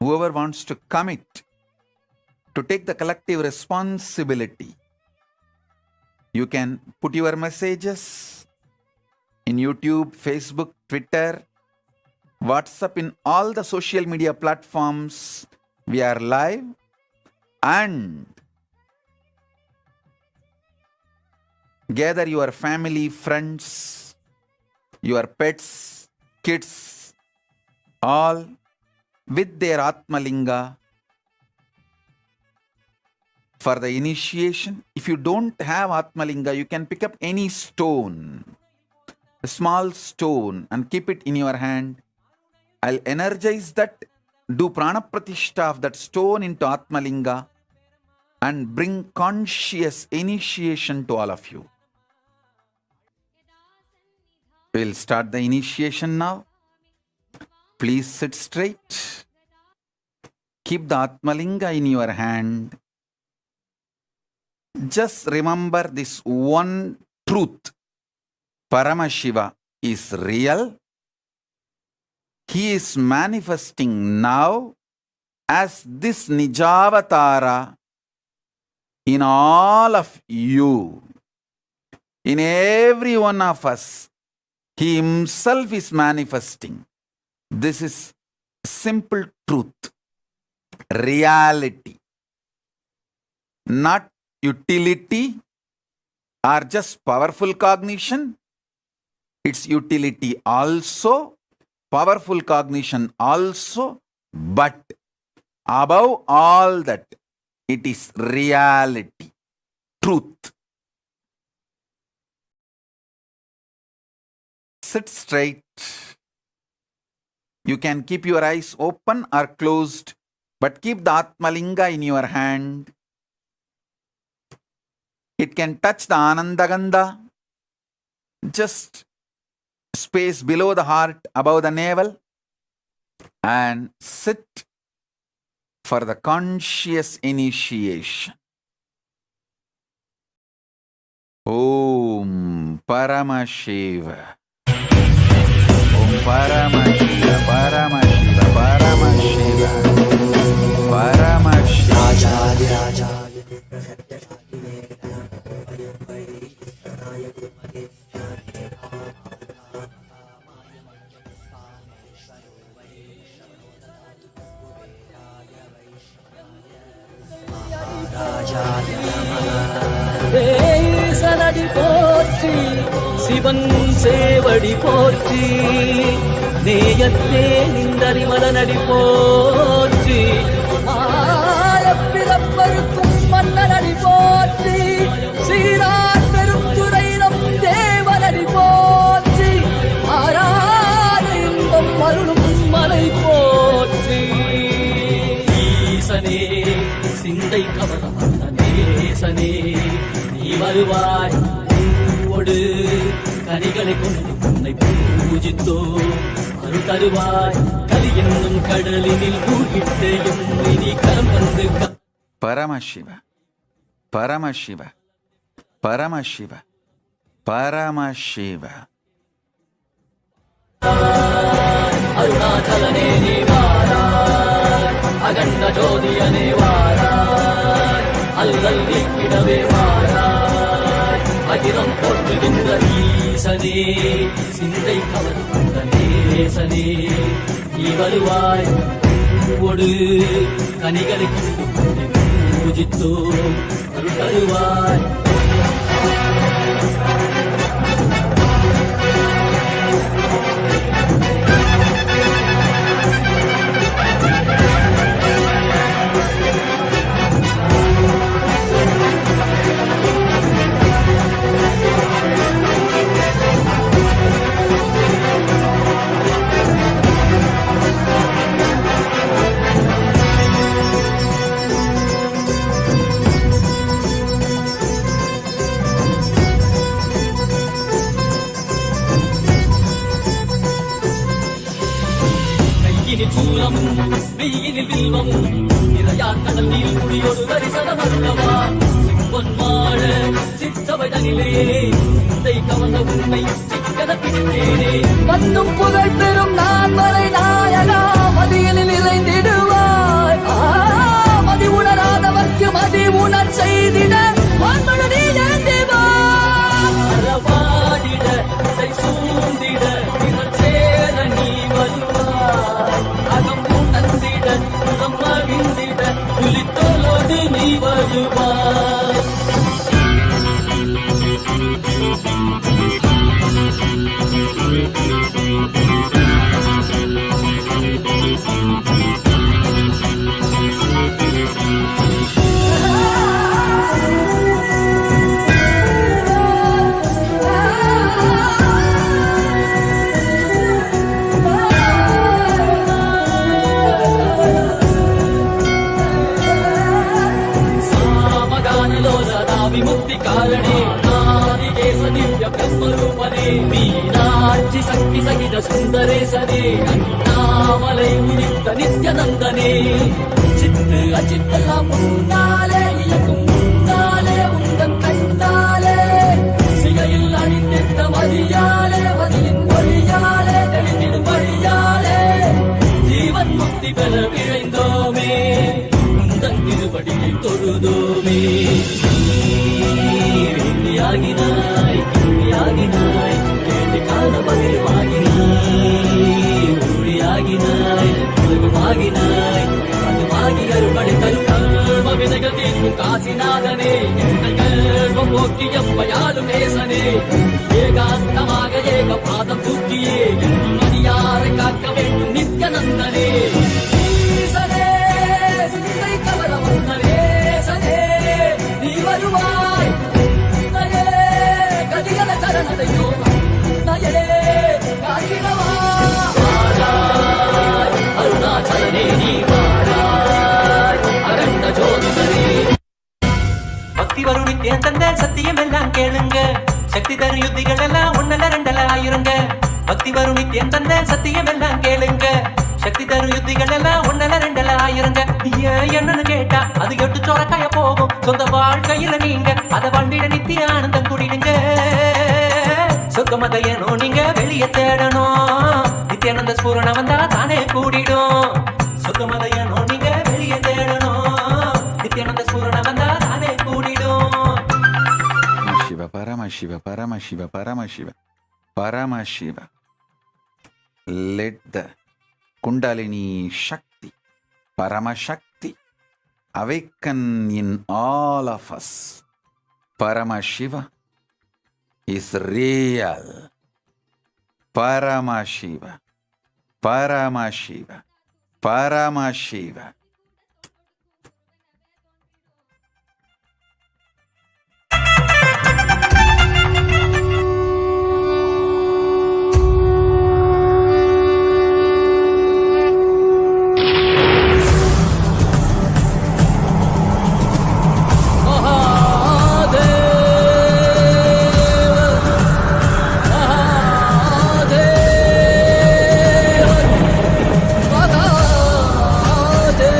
Whoever wants to commit to take the collective responsibility, you can put your messages in YouTube, Facebook, Twitter, WhatsApp, in all the social media platforms. We are live, and gather your family, friends, your pets, kids, all with their Atmalinga for the initiation. If you don't have Atmalinga, you can pick up any stone, a small stone, and keep it in your hand. I'll energize that, do Prana Pratishta of that stone into Atmalinga, and bring conscious initiation to all of you. We'll start the initiation now. Please sit straight. Keep the Atmalinga in your hand. Just remember this one truth. Paramashiva is real. He is manifesting now as this Nijavatara in all of you. In every one of us, He Himself is manifesting. This is simple truth, reality, not utility or just powerful cognition. It's utility also, powerful cognition also, but above all that, it is reality, truth. Sit straight. You can keep your eyes open or closed, but keep the Atmalinga in your hand. It can touch the Anandagandha, just space below the heart, above the navel, and sit for the conscious initiation. Om Paramashiva. Paramashiva, Paramashiva, Paramashiva, Paramashiva. சனடி போற்றி சிவன் சேவடி போற்றி நேயத்தே நின்றறிமலனடி போற்றி ஆயப்பிறப்பருக்கும் மன்னனடி போற்றி சீரார் பெருந்துரையிடம் தேவனடி போற்றி ஆராத இன்பம் அருளும் மலை போற்றி ஈசனே சிந்தை கவலமான நேசனே நீ வருவாய் பூவோடு கனிகளை கொண்டு உன்னை பூஜித்தோ அருள் தருவாய் கலி என்னும் கடலினில் மூழ்கிட்டேயும் இனி கரம் வந்து Paramashiva, Paramashiva, Paramashiva, Paramashiva. அருணாச்சலனே நீ வாரா அகண்ட ஜோதியனே வாராய், அல்லல் நீக்கிடவே வாராய், அகிலம் போற்றுகின்ற ஈசனே, சிந்தை கவரும் அந்த நேசனே, நீ வருவாய் ஒடு கனிகளை கொண்டு பூஜித்தோ அருள் தருவாய். சூலமும் வெயிலில் வில்வமும் நிறையா கடல் நீர் குடியொரு தரிசனம் அல்லவா, சிம்பொன் வாழ சிற்றவதனிலே சிந்தை கவர்ந்த உண்மை சிக்கன பிடித்தேனே. வந்தும் புகழ் பெறும் நான் மறை நாயகா, மதியினில் இறைந்திடுவாய். மதி உணராதவர்க்கு மதி உணர் செய்திட வான்மழை அறவாடிட சூழ்ந்திட இவர் சேர நீ வருவாய், அகம் உணர்ந்திட புறம் மகிழ்ந்திட புலித்தோலோடு நீ வருவாய். விமுக்தி காரணே நாதிகேச திவ்ய பிரம்மரூபனே, மீனாட்சி சக்தி சகித சுந்தரேசனே, அண்ணாமலை உதித்த நித்யநந்தனே, சித்து அச்சித்தெல்லாம் முன்னாலே இயக்கும் முன்னாலே உந்தன் கண்ணாலே, சிகையில் அணிந்திட்ட மதியாலே மதியின் வழியாலே தெளிந்திடும் வழியாலே, ஜீவன் முக்தி பெற விழைந்தோமே உந்தன் திருவடியை தொழுதோமே. ஆகினாய் கிளியாகினாய் கேள்வி காண பதிவாகினாய், ஊழியாகினாய் உலகமாகினாய் அதுவாகி அருள்படை தரும் கல்வ விதைகள் தீர்க்கும் காசிநாதனே, எங்கள் கல்வம் போக்கி எம்மையாலும் நேசனே, ஏகாந்தமாக ஏக பாதம் தூக்கியே மதியாரை காக்க வேண்டும் நித்யநந்தனே. ஈசனே சிந்தை கவர வந்த நேசனே, நீ வருவாய் அருணாச்சலனே நீ வாராய், அகண்ட ஜோதிதனே. பக்தி வரும் நித்தியம் தந்த சத்தியம் எல்லாம் கேளுங்க, சக்தி தரும் யுத்திகள் எல்லாம் ஒன்னல ரெண்டல ஆயிருங்க. பக்தி வரும் நித்தியம் தந்த சத்தியம் எல்லாம் கேளுங்க, சக்தி தரும் யுத்திகள் எல்லாம் ஒன்னல ரெண்டல ஆயிருங்க. என்னன்னு கேட்டா அது எட்டு சோரக்காய போகும், சொந்த வாழ்க்கையில நீங்க அத வண்டிட நித்திய ஆனந்தம் குடிடுங்க. சொக்கமதையனும் நீங்க வெளியே தேடணும், நித்யானந்த ஸ்பூரணம் வந்தா தானே கூடிடும். சொக்கமதையனும் நீங்க வெளியே தேடணும், நித்யானந்த ஸ்பூரணம் வந்தா தானே கூடிடும். Shiva, Paramashiva, Paramashiva, Paramashiva, Paramashiva. Let the Kundalini Shakti, Paramashakti, awaken in all of us. Paramashiva is real. Paramashiva, Paramashiva, Paramashiva. Mahadeva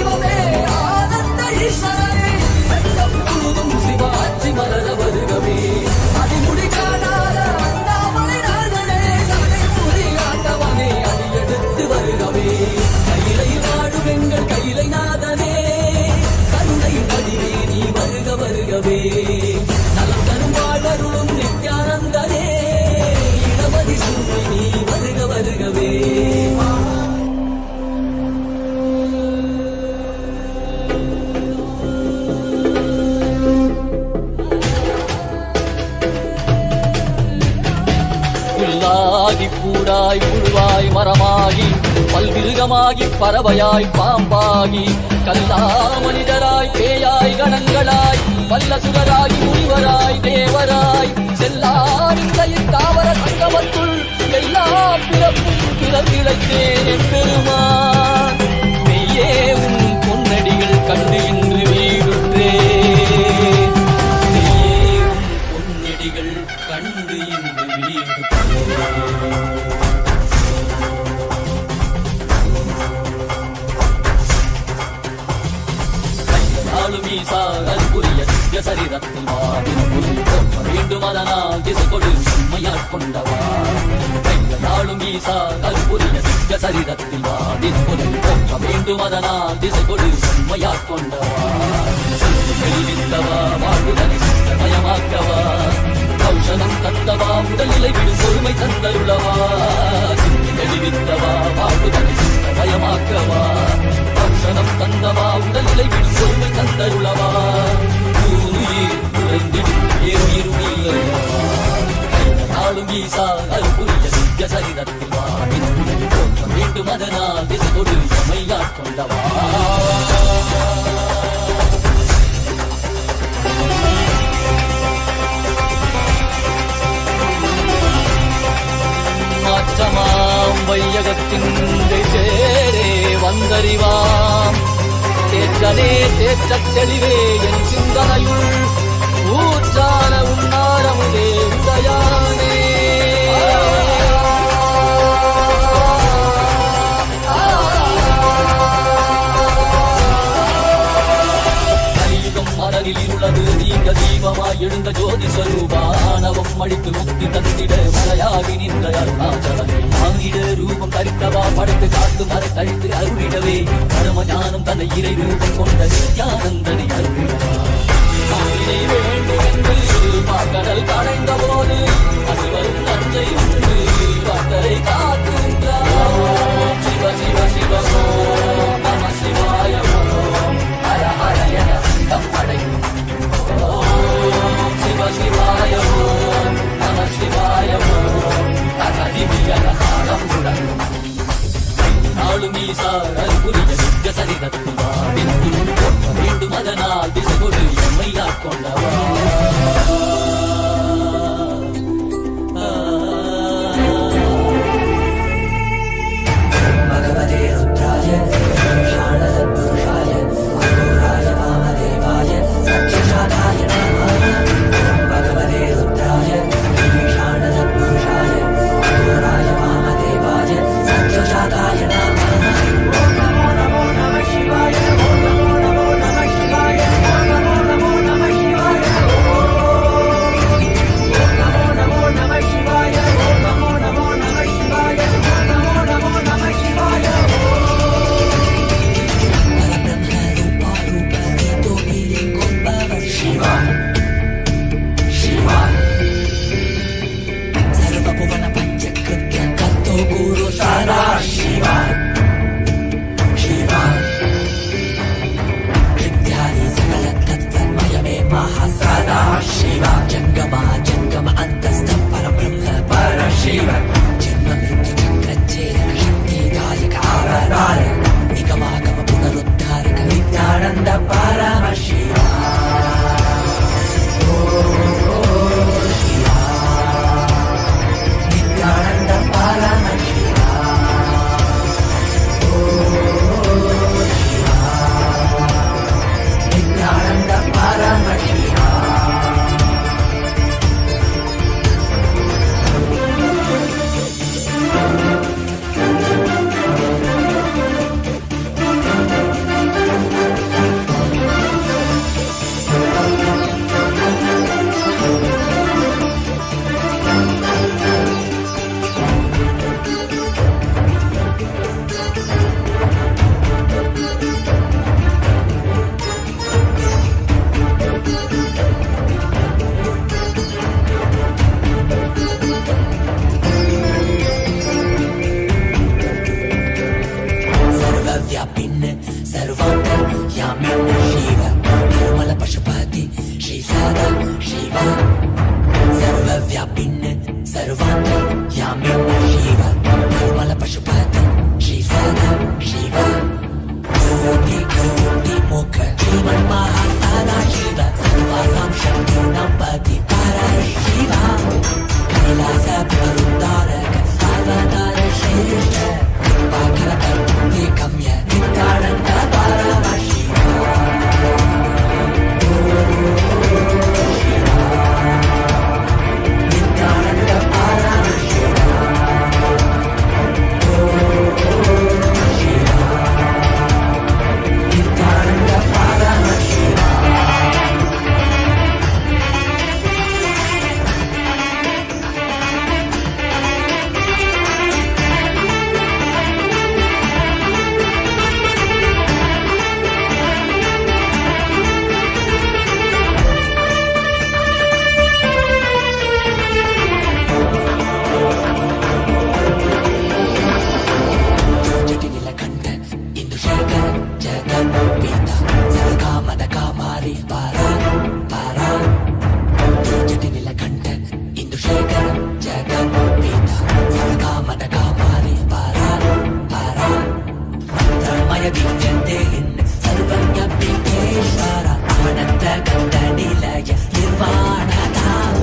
தெய்வமே ஆனந்த ஈஸ்வரனே வெள்ளம் முழுதும் சிவாச்சி மலர வருகவே அதிமுடி காணாத அண்ணாமலை நாதனே சடை கூறி ஆண்டவனே அடி எடுத்து வருகவே கையிலை வாழும் எங்கள் கையிலை நாதனே கருணை வடிவே நீ வருக வருகவே நலம் தரும் வாழ்வருளும் நித்யானந்தனே இடமதி சூழி நீ வருக வருகவே புல்லாகி பூடாய் புழுவாய் மரமாகி பல்விருகமாகி பறவையாய் பாம்பாகி கல்லா மனிதராய் பேயாய் கணங்களாய் வல்லசுரராகி முனிவராய் தேவராய் செல்லாவிந்த தாவர சங்கமத்துள் எல்லா பிறப்பும் பிறப்பிழைத்தேன் எம்பெருமான் மெய்யே உன் பொன்னடிகள் கண்டு இன்று வீடுற்றேன் மெய்யே உன் பொன்னடிகள் கண்டு இன்று வீடுற்றேன் சரீரத்தில் மீண்டும் அதனால் திசை கொடு உண்மையால் கொண்டவா கையாளும் ஈசா கல்புரிய திவ்ய சரீரத்தில் போற்ற வேண்டும் அதனால் திசை கொடு உண்மையால் கொண்டவா வெளிவித்தவா வாழ்வுதனை மயமாக்கவா ஔஷதம் தந்தவா உடல்நிலை விடும் பொறுமை தந்தருளவா வெளிவித்தவா வாழ்வுதனை மயமாக்கவா ஔஷதம் தந்தவா உடல்நிலை விடும் பொறுமை தந்தருளவா ஈசா அல்புரிய திவ்ய சரீரத்தில் போற்ற வேண்டும் அதனால் திசை கொடு எம்மையாட் கொண்டவா மாற்றமாம் வையகத்தின் சேரே வந்தறிவாம் தேற்றனே தேற்றத் தெளிவே என் சிந்தனையுள் ஊற்றான உன்னாரமுதே உதயானே கலியுகம் மனதில் இருளது நீங்க தீபமாய் எழுந்த ஜோதி ஸ்வரூபானவம் அழித்து முக்தி தந்திட மலையாகி நின்ற அருணாச்சலமே மானிட ரூபம் தரித்தவா படைத்து காத்து மறை தழித்து அருளிடவே பரம ஞானம் தன்னை இறை ரூபம் கொண்ட நித்யானந்தனை அருளிடவா வேண்டும் என்று கடல் கடைந்த போது அதில் நஞ்சை உண்டு பக்தரை காத்துகின்றார் சிவ சிவ சிவ நம சிவாய ஹர ஹர என கம்படையும் சிவ சிவாய நம சிவாய அகதிவியன காலம் முடங்கும் நாளும் ஈசா அல்புரிய நித்ய சரீரத்தில் வேண்டும் அதனால் திசை கொடு எம்மையாட் கொண்டவா பகவதே ருத்ராய புருஷாய அகோராய வாமதேவாய சத்யஜாதாய நமः பகவதே ருத்ராய புருஷாய அகோராய வாமதேவாய சத்யஜாதாய நமः ஓம் நமோ நமோ நம சிவாய ஓம் நமோ நமோ நம சிவாய ஓம் நமோ நமோ நம சிவாய ஓம் నీలకంఠనిలయ నిర్వాణధాం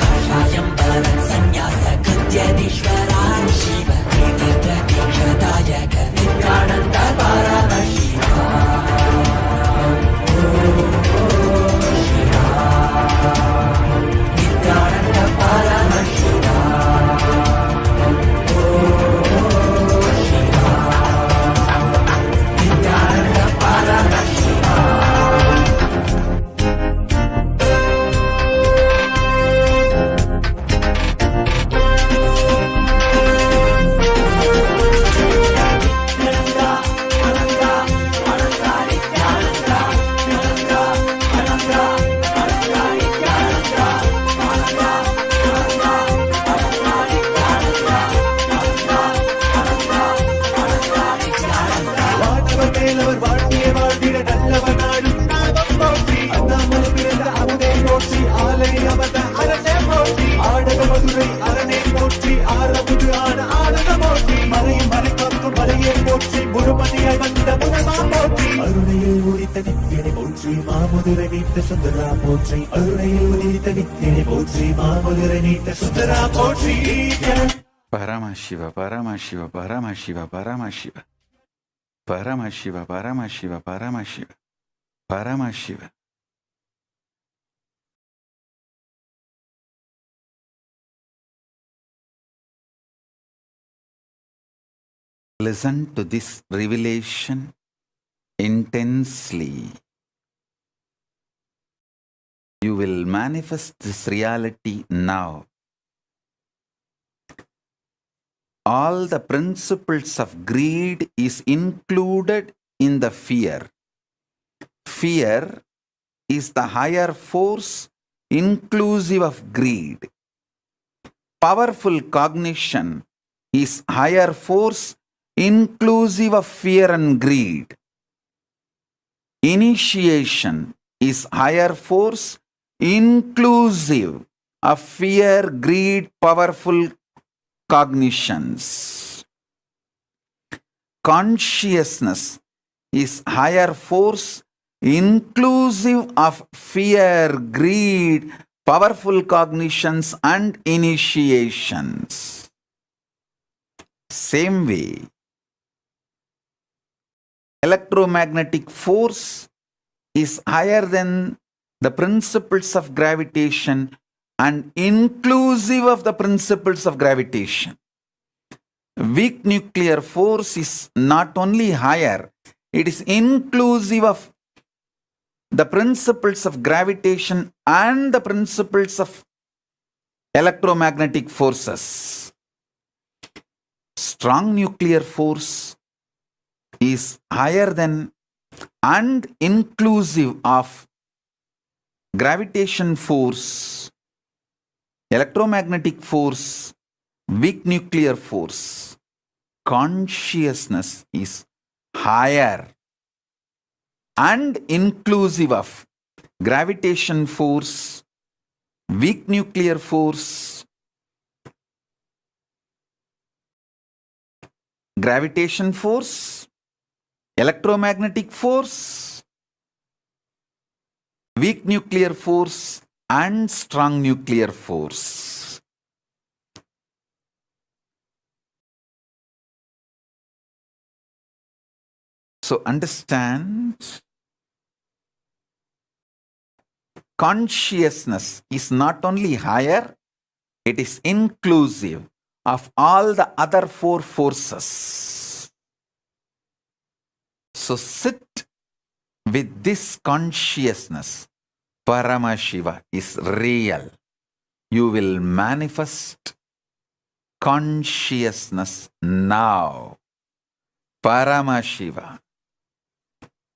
కాషాయంబరం సన్యాస కృత్యదీశ్వరా శివ ప్రీతి ప్రతీక్షదాయక నిత్యానంద పరమశివ నిత్యానంద పరమశివ నిత్యానంద పరమశివ வாட்டவர் மேலவர் வாழ்த்திய வாழ்ந்திட நல்லவர் நாடும் நாமம் போற்றி அண்ணாமலை பிறந்த அமுதே போற்றி ஆலய அமர்ந்த அரசே போற்றி ஆடக மதுரை அரணே போற்றி ஆரமுது ஆன ஆனந்த போற்றி மறையும் மறைக்காக்கும் மலையை போற்றி முழுமதியாய் வந்த முதல்மா போற்றி அருணையில் உதித்த நித்தியனை போற்றி மாமதுரை நீட்ட சுந்தரா போற்றி அருணையில் உதித்த நித்தியனை போற்றி மாமதுரை நீட்ட சுந்தரா போற்றி Paramasiva Paramasiva Paramasiva Paramasiva Paramasiva Paramasiva Paramasiva Paramasiva. Listen to this revelation intensely. You will manifest this reality now. All the principles of greed is included in the fear. Fear is the higher force inclusive of greed. Powerful cognition is higher force inclusive of fear and greed. Initiation is higher force inclusive of fear, greed, powerful cognitions. Consciousness is higher force inclusive of fear, greed, powerful cognitions and initiations. Same way, electromagnetic force is higher than the principles of gravitation and inclusive of the principles of gravitation. Weak nuclear force is not only higher, it is inclusive of the principles of gravitation and the principles of electromagnetic forces. Strong nuclear force is higher than and inclusive of gravitation force, electromagnetic force, weak nuclear force. Consciousness is higher and inclusive of gravitation force, weak nuclear force, gravitation force, electromagnetic force, weak nuclear force and strong nuclear force. So understand, consciousness is not only higher, it is inclusive of all the other four forces. So sit with this consciousness. Paramashiva is real. You will manifest consciousness now. Paramashiva,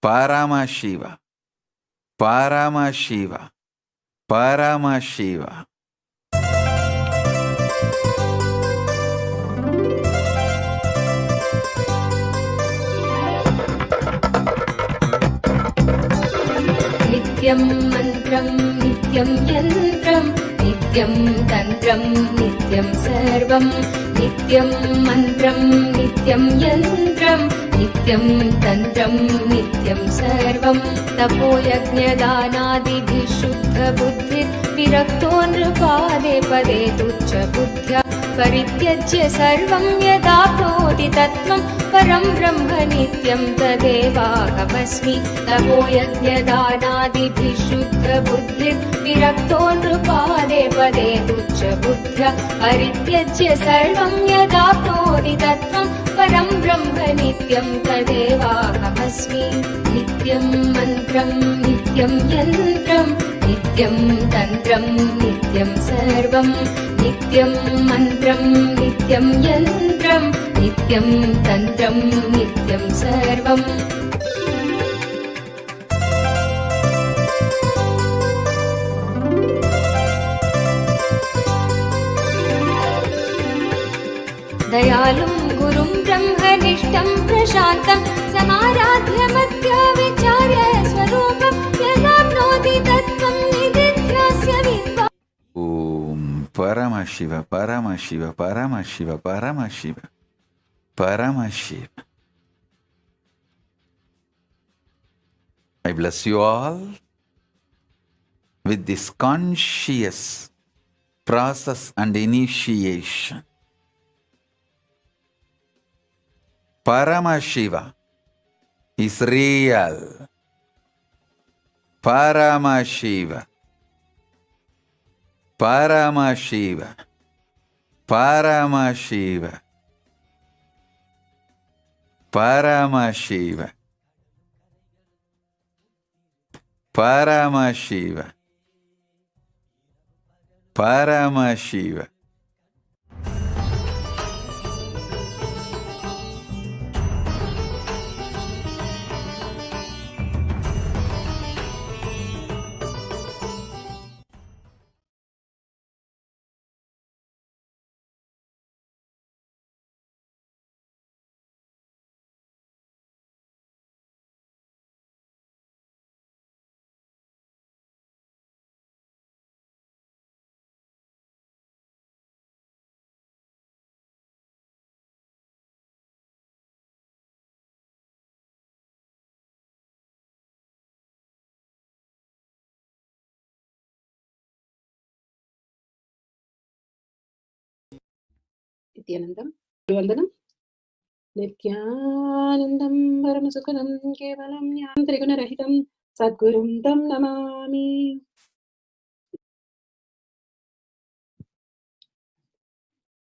Paramashiva, Paramashiva, Paramashiva. नित्यं मन्त्रं नित्यं यन्त्रं नित्यं तन्त्रं नित्यं सर्वं नित्यं मन्त्रं नित्यं यन्त्रं नित्यं नित्यं तन्त्रं नित्यं सर्वं तपोयज्ञदानादिभिः शुद्धबुद्धिर्विरक्तो नृपादे पदे तुच्छबुद्ध्या परित्यज्य सर्वं यदाप्नोति तत्त्वं परं ब्रह्म नित्यं तदेवाहमस्मि तपोयज्ञदानादिभिः शुद्धबुद्धिर्विरक्तो नृपादे पदे तुच्छबुद्ध्या परित्यज्य सर्वं यदाप्नोति तत्त्वं परं ब्रह्म नित्यं तदेवाहमस्मि नित्यं मन्त्रं नित्यं यन्त्रं नित्यं तन्त्रं नित्यं सर्वं नित्यं मन्त्रं नित्यं यन्त्रं नित्यं तन्त्रं नित्यं सर्वम् दयालुं गुरुं ब्रह्मनिष्ठं प्रशान्तं समाराध्य मध्य विचार्य स्वरूपं यदाप्नोति तत्त्वं निदिध्यास्य विद्वान् Om Paramashiva, Paramashiva, Paramashiva, Paramashiva, Paramashiva. I bless you all with this conscious process and initiation. Paramashiva is real. Paramashiva. Paramashiva. Paramashiva. Paramashiva. Paramashiva. Paramashiva. Nithyanandam, Vandanam, Nithyanandam, Paramasukanam, Kevalam, Yantriguna-rahitam, Sadgurum Tam Namami.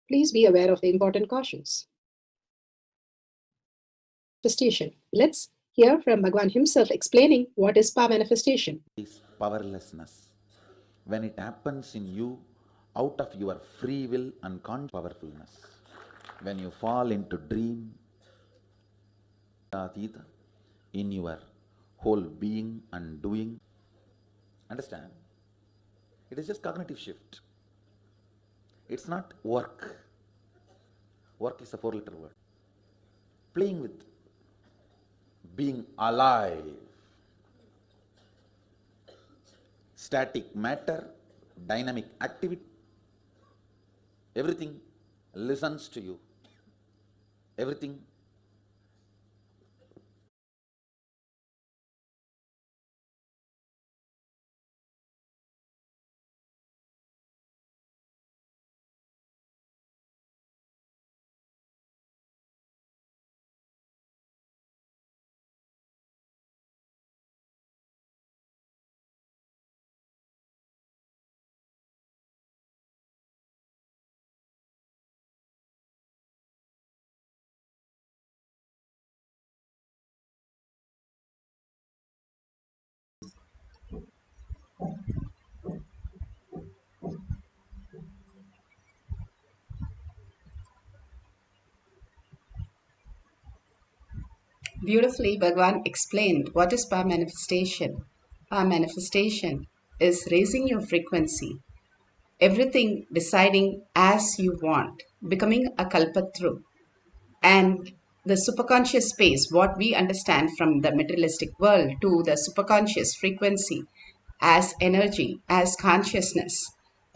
Please be aware of the important cautions. Manifestation. Let's hear from Bhagwan himself explaining what is power manifestation. Is powerlessness. When it happens in you, out of your free will and powerfulness. When you fall into dream, in your whole being and doing. Understand? It is just cognitive shift. It's not work. Work is a 4-letter word. Playing with being alive. Static matter, dynamic activity. Everything listens to you. Everything Beautifully, Bhagwan explained what is power manifestation. Power manifestation is raising your frequency, everything deciding as you want, becoming a kalpatru. And the superconscious space, what we understand from the materialistic world to the superconscious frequency as energy, as consciousness.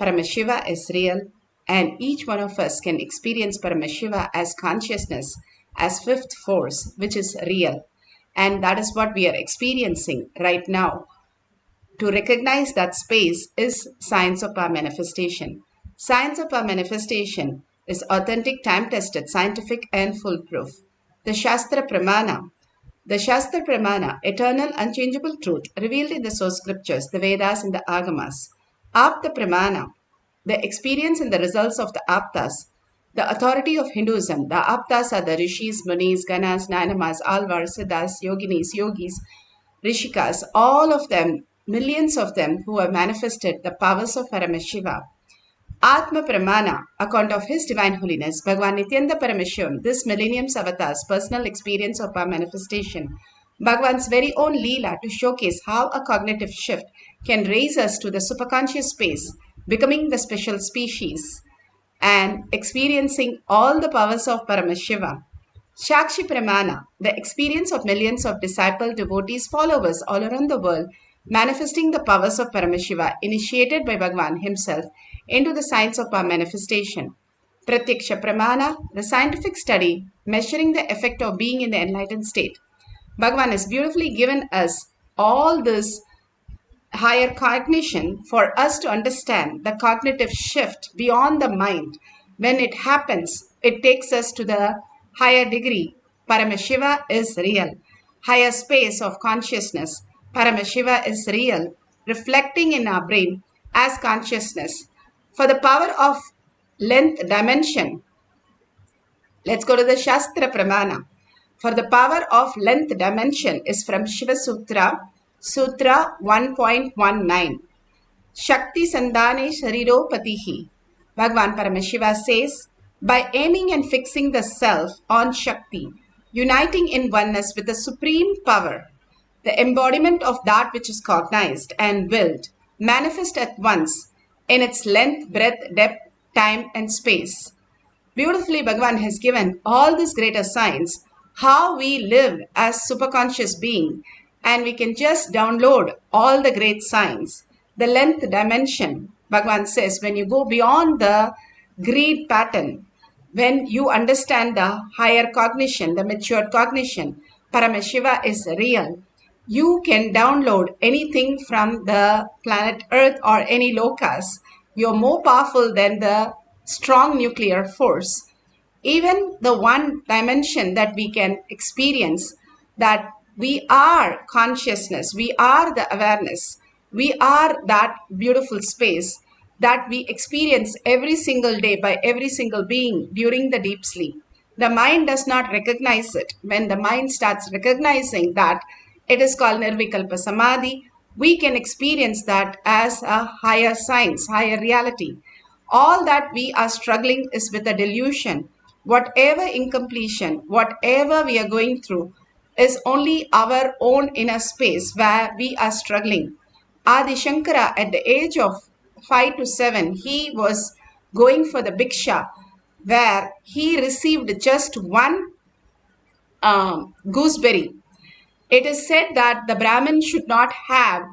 Paramashiva is real, and each one of us can experience Paramashiva as consciousness as fifth force, which is real. And that is what we are experiencing right now. To recognize that space is science of our manifestation. Science of our manifestation is authentic, time-tested, scientific, and foolproof. The Shastra Pramana, eternal, unchangeable truth revealed in the source scriptures, the Vedas, and the Agamas. Apta Pramana, the experience and the results of the Aptas, the authority of Hinduism. The Aptas are the Rishis, Munis, Ganas, Nanamas, Alvars, Siddhas, Yoginis, Yogis, Rishikas, all of them, millions of them who have manifested the powers of Paramashiva. Atma Pramana, account of His Divine Holiness, Bhagavan Nithyananda Paramashivam, this millennium's avatar's personal experience of our manifestation, Bhagavan's very own Leela to showcase how a cognitive shift can raise us to the superconscious space, becoming the special species and experiencing all the powers of Paramashiva. Shakshi Pramana, the experience of millions of disciple devotees, followers all around the world, manifesting the powers of Paramashiva, initiated by Bhagavan himself into the science of our manifestation. Pratyaksha Pramana, the scientific study measuring the effect of being in the enlightened state. Bhagavan has beautifully given us all this higher cognition for us to understand the cognitive shift beyond the mind. When it happens, it takes us to the higher degree. Paramashiva is real. Higher space of consciousness. Paramashiva is real, reflecting in our brain as consciousness. For the power of length dimension, let's go to the Shastra Pramana. For the power of length dimension is from Shiva Sutra, Sutra 1.19. Shakti Sandane Shariropatihi. Bhagavan Paramashiva says, by aiming and fixing the self on Shakti, uniting in oneness with the supreme power, the embodiment of that which is cognized and willed, manifest at once in its length, breadth, depth, time, and space. Beautifully, Bhagavan has given all this greater science, how we live as superconscious being, and we can just download all the great science. The length dimension, Bhagavan says, when you go beyond the greed pattern, when you understand the higher cognition, the matured cognition, Paramashiva is real. You can download anything from the planet Earth or any lokas. You're more powerful than the strong nuclear force. Even the one dimension that we can experience, that we are consciousness, we are the awareness, we are that beautiful space that we experience every single day by every single being during the deep sleep. The mind does not recognize it. When the mind starts recognizing that, it is called Nirvikalpa Samadhi. We can experience that as a higher science, higher reality. All that we are struggling is with a delusion. Whatever incompletion, whatever we are going through is only our own inner space where we are struggling. Adi Shankara, at the age of 5 to 7, he was going for the Bhiksha, where he received just one gooseberry. It is said that the Brahmin should not have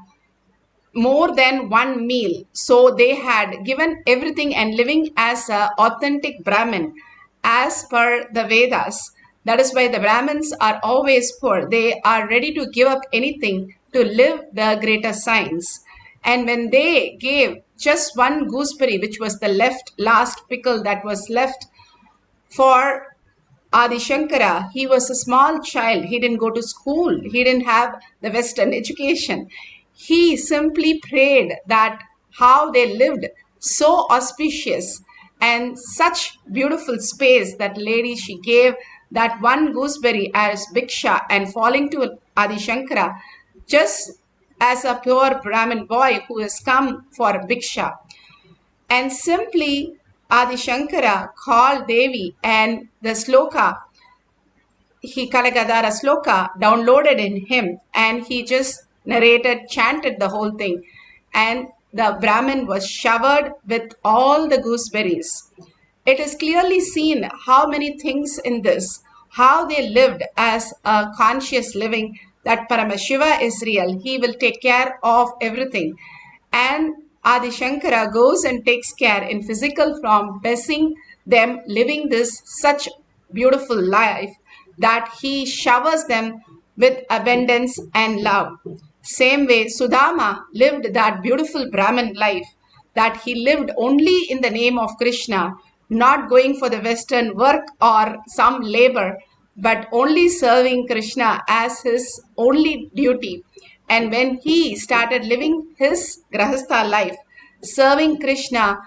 more than one meal. So they had given everything and living as an authentic Brahmin as per the Vedas. That is why the Brahmins are always poor. They are ready to give up anything to live the greater science. And when they gave just one gooseberry, which was the last pickle that was left for Adi Shankara, he was a small child. He didn't go to school. He didn't have the Western education. He simply prayed that how they lived so auspicious and such beautiful space. That lady, she gave that one gooseberry as Bhiksha and falling to Adi Shankara just as a pure Brahmin boy who has come for Bhiksha. And simply Adi Shankara called Devi, and the sloka, he Kalagadara sloka downloaded in him, and he just narrated, chanted the whole thing. And the Brahmin was showered with all the gooseberries. It is clearly seen how many things in this, how they lived as a conscious living, that Paramashiva is real. He will take care of everything. And Adi Shankara goes and takes care in physical form, blessing them, living this such beautiful life that he showers them with abundance and love. Same way, Sudama lived that beautiful Brahmin life, that he lived only in the name of Krishna, not going for the Western work or some labor, but only serving Krishna as his only duty. And when he started living his Grahastha life, serving Krishna,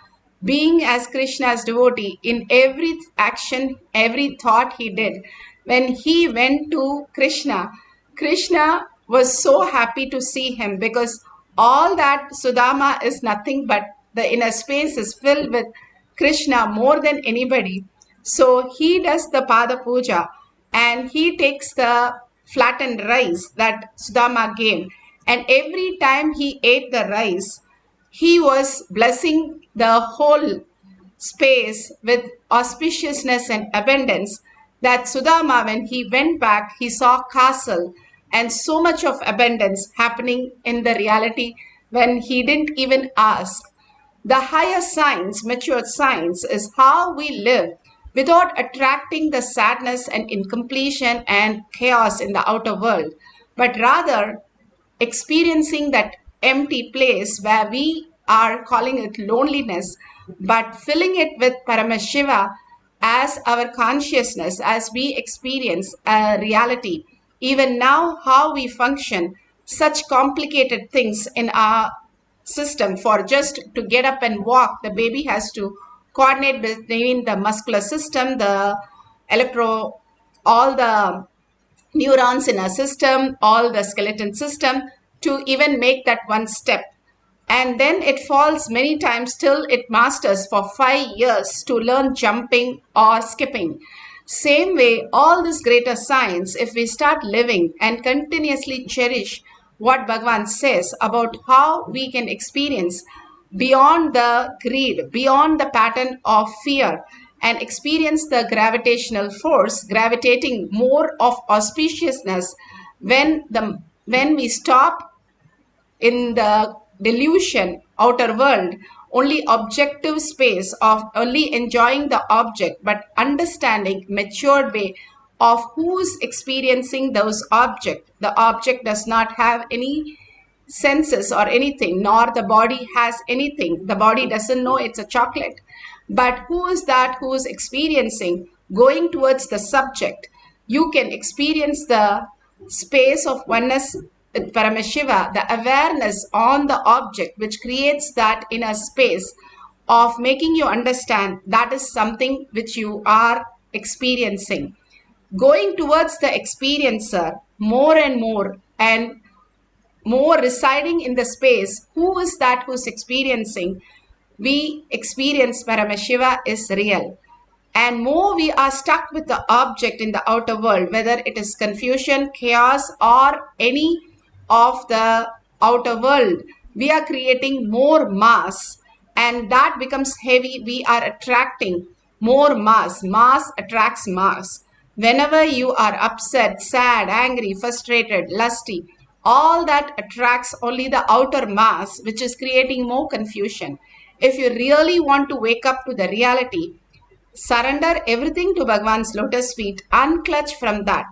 being as Krishna's devotee in every action, every thought he did, when he went to Krishna, Krishna was so happy to see him, because all that Sudama is nothing but the inner space is filled with Krishna more than anybody. So he does the Pada Puja and he takes the flattened rice that Sudama gave. And every time he ate the rice, he was blessing the whole space with auspiciousness and abundance, that Sudama, when he went back, he saw castle and so much of abundance happening in the reality when he didn't even ask. The higher science, matured science, is how we live without attracting the sadness and incompletion and chaos in the outer world, but rather experiencing that empty place where we are calling it loneliness, but filling it with Paramashiva as our consciousness, as we experience a reality. Even now, how we function, such complicated things in our system. For just to get up and walk, the baby has to coordinate between the muscular system, the all the neurons in our system, all the skeleton system, to even make that one step. And then it falls many times till it masters for 5 years to learn jumping or skipping. Same way, all this greater science, if we start living and continuously cherish what Bhagavan says about how we can experience beyond the greed, beyond the pattern of fear, and experience the gravitational force, gravitating more of auspiciousness, when we stop in the delusion outer world, only objective space of only enjoying the object, but understanding matured way of who's experiencing those object. The object does not have any senses or anything, nor the body has anything. The body doesn't know it's a chocolate. But who is that who is experiencing, going towards the subject? You can experience the space of oneness with Paramashiva, the awareness on the object, which creates that inner space of making you understand that is something which you are experiencing. Going towards the experiencer more and more residing in the space, who is that who's experiencing? We experience Paramashiva is real. And more we are stuck with the object in the outer world, whether it is confusion, chaos, or any of the outer world, we are creating more mass, and that becomes heavy. We are attracting more mass. Mass attracts mass. Whenever you are upset, sad, angry, frustrated, lusty, all that attracts only the outer mass, which is creating more confusion. If you really want to wake up to the reality, surrender everything to Bhagavan's lotus feet, unclutch from that.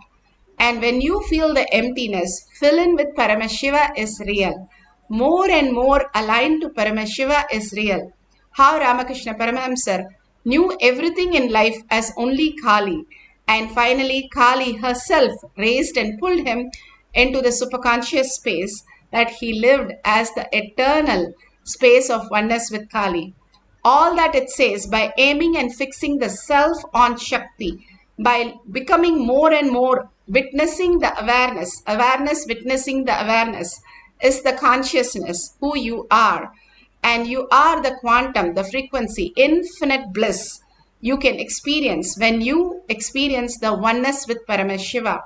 And when you feel the emptiness, fill in with Paramashiva is real. More and more aligned to Paramashiva is real. How Ramakrishna Paramahamsar knew everything in life as only Kali. And finally, Kali herself raised and pulled him into the superconscious space, that he lived as the eternal space of oneness with Kali. All that it says, by aiming and fixing the self on Shakti, by becoming more and more witnessing the awareness witnessing the awareness, is the consciousness, who you are. And you are the quantum, the frequency, infinite bliss you can experience when you experience the oneness with Paramashiva,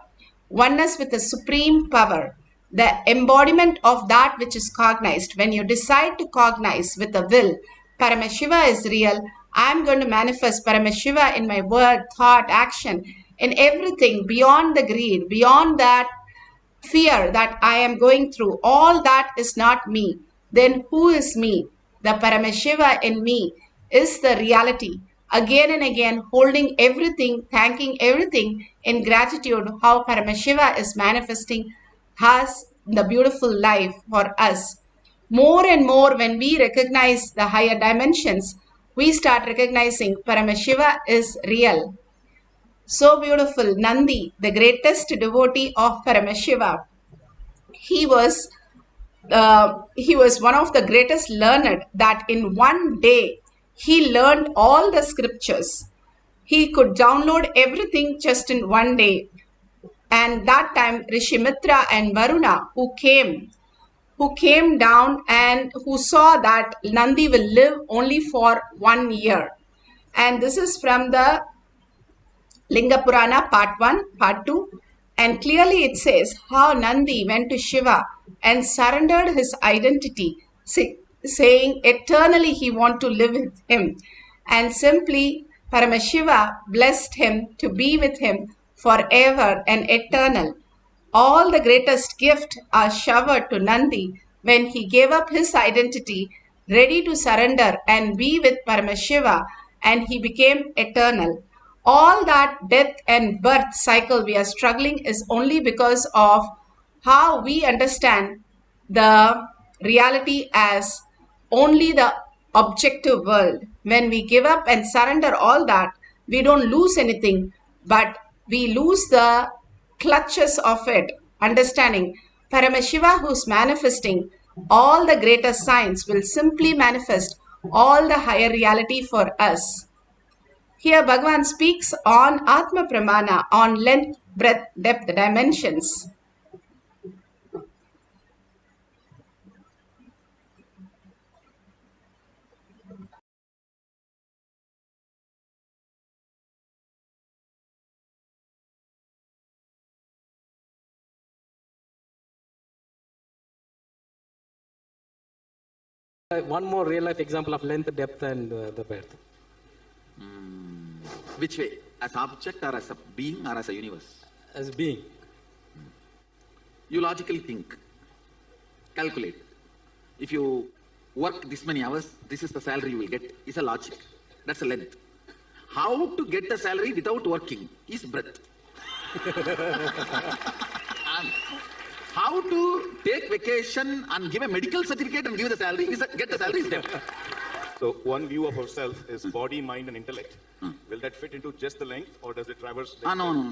oneness with the supreme power, the embodiment of that which is cognized. When you decide to cognize with the will, Paramashiva is real. I'm going to manifest Paramashiva in my word, thought, action, in everything beyond the greed, beyond that fear that I am going through. All that is not me. Then who is me? The Paramashiva in me is the reality. again and again, holding everything, thanking everything in gratitude, how Paramashiva is manifesting has the beautiful life for us. More and more, when we recognize the higher dimensions, we start recognizing Paramashiva is real. So beautiful. Nandi, the greatest devotee of Paramashiva, he was one of the greatest learned, that in one day he learned all the scriptures. He could download everything just in one day. And that time Rishi Mitra and Varuna, who came down and who saw that Nandi will live only for 1 year. And this is from the Linga Purana part 1, part 2. And clearly it says how Nandi went to Shiva and surrendered his identity, saying eternally he want to live with him. And simply Paramashiva blessed him to be with him forever and eternal. All the greatest gift are showered to Nandi when he gave up his identity, ready to surrender and be with Paramashiva, and he became eternal. All that death and birth cycle we are struggling is only because of how we understand the reality as only the objective world. When we give up and surrender all that, we don't lose anything, but we lose the clutches of it, understanding Paramashiva, who's manifesting all the greater signs, will simply manifest all the higher reality for us. Here Bhagavan speaks on Atma Pramana, on length, breadth, depth, dimensions. One more real life example of length, depth, and the breadth. Which way? As object or as a being or as a universe? As being. You logically think, calculate. If you work this many hours, this is the salary you will get. It's a logic. That's a length. How to get the salary without working is breadth. And how to take vacation and give a medical certificate and give the salary get the salary is depth. So one view of ourselves is body, mind, and intellect. Will that fit into just the length, or does it traverse? No.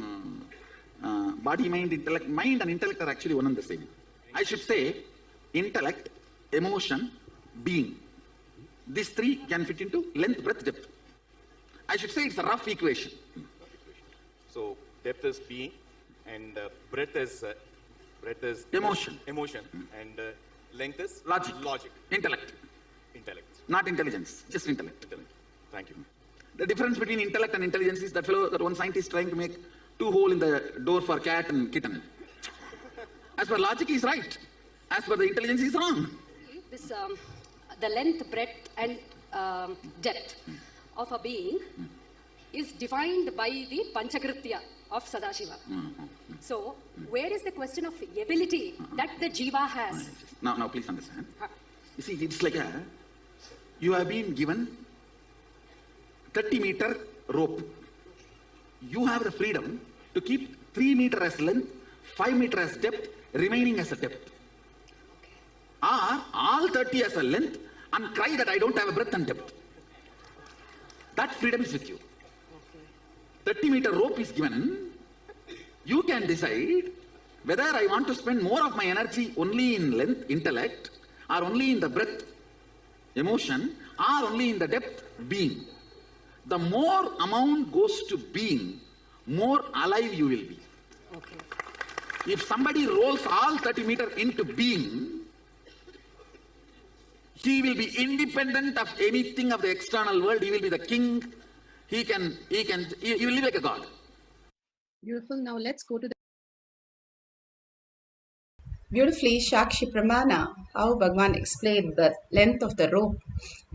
Body, mind, and intellect are actually one and the same. I should say intellect, emotion, being. These three can fit into length, breadth, depth. I should say it's a rough equation. So depth is being, and breadth is emotion, and length is logic, intellect. Not intelligence, just intellect. Thank you. The difference between intellect and intelligence is that one scientist trying to make 2 holes in the door for cat and kitten. As per logic is right. As per the intelligence is wrong. This, the length, breadth, and depth of a being is defined by the Panchakritya of Sadashiva. So, where is the question of ability that the Jiva has? Now please understand. You see, it's like you have been given 30-meter rope. You have the freedom to keep 3 meters as length, 5 meters as depth, remaining as a depth. Or all 30 as a length and cry that I don't have a breadth and depth. That freedom is with you. 30-meter rope is given. You can decide whether I want to spend more of my energy only in length, intellect, or only in the breadth, emotion, or only in the depth, being. The more amount goes to being, more alive you will be. If somebody rolls all 30 meters into being, he will be independent of anything of the external world. He will be the king. He will live like a god. Beautiful. Now let's go to the beautifully Shakshi Pramana, how Bhagavan explained the length of the rope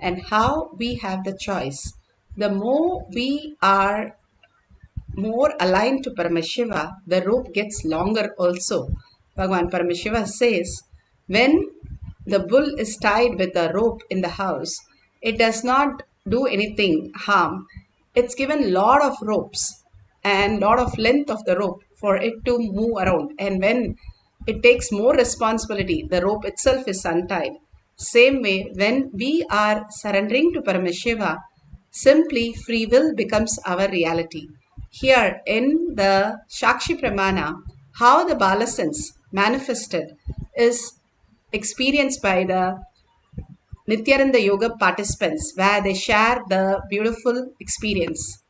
and how we have the choice. The more we are more aligned to Paramashiva, the rope gets longer also. Bhagavan Paramashiva says, when the bull is tied with a rope in the house, it does not do anything harm. it's given lot of ropes and lot of length of the rope for it to move around. And when it takes more responsibility, the rope itself is untied. Same way, when we are surrendering to Paramashiva, simply free will becomes our reality. Here in the Shakshi Pramana, how the Balasans manifested is experienced by the Nithyananda Yoga participants, where they share the beautiful experience.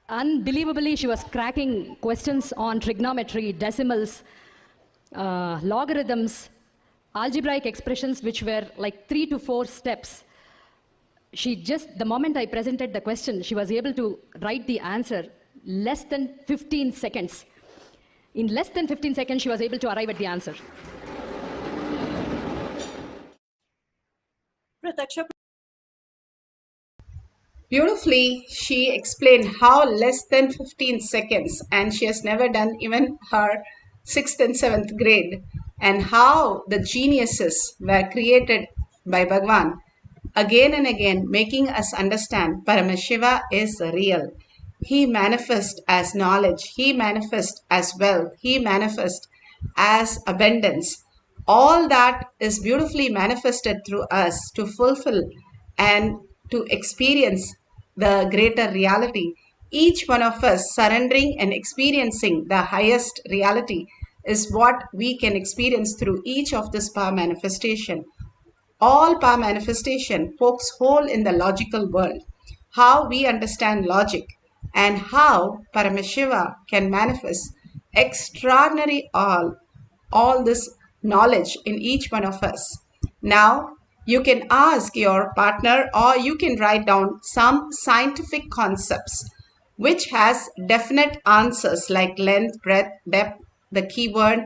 Unbelievably, she was cracking questions on trigonometry, decimals, logarithms, algebraic expressions, which were like 3 to 4 steps. She just, the moment I presented the question, she was able to write the answer less than 15 seconds. In less than 15 seconds, she was able to arrive at the answer. Beautifully, she explained how less than 15 seconds, and she has never done even her 6th and 7th grade, and how the geniuses were created by Bhagwan again and again, making us understand Paramashiva is real. He manifests as knowledge, he manifests as wealth, he manifests as abundance. All that is beautifully manifested through us to fulfill and to experience the greater reality. Each one of us surrendering and experiencing the highest reality is what we can experience through each of this power manifestation. All power manifestation pokes hole in the logical world, how we understand logic, and how Paramashiva can manifest extraordinary all this knowledge in each one of us. Now, you can ask your partner or you can write down some scientific concepts which has definite answers like length, breadth, depth, the keyword,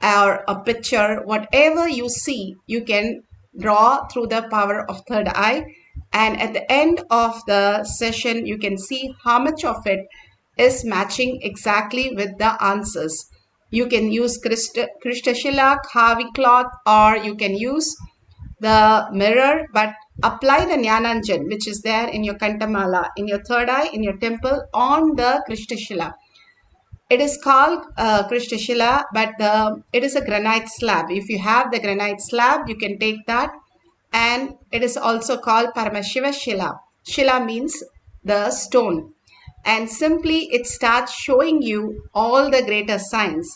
or a picture. Whatever you see, you can draw through the power of third eye. And at the end of the session, you can see how much of it is matching exactly with the answers. You can use Krishtashila, Khavi cloth, or you can use the mirror, but apply the Jnananjan, which is there in your Kantamala, in your third eye, in your temple, on the Krishtashila. It is called Krishtashila, but it is a granite slab. If you have the granite slab, you can take that. And it is also called Paramashiva Shila. Shila means the stone. And simply it starts showing you all the greater signs.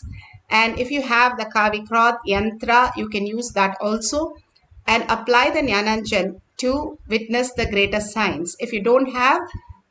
And if you have the Kavikroth, Yantra, you can use that also and apply the Jnananjan to witness the greater signs. If you don't have,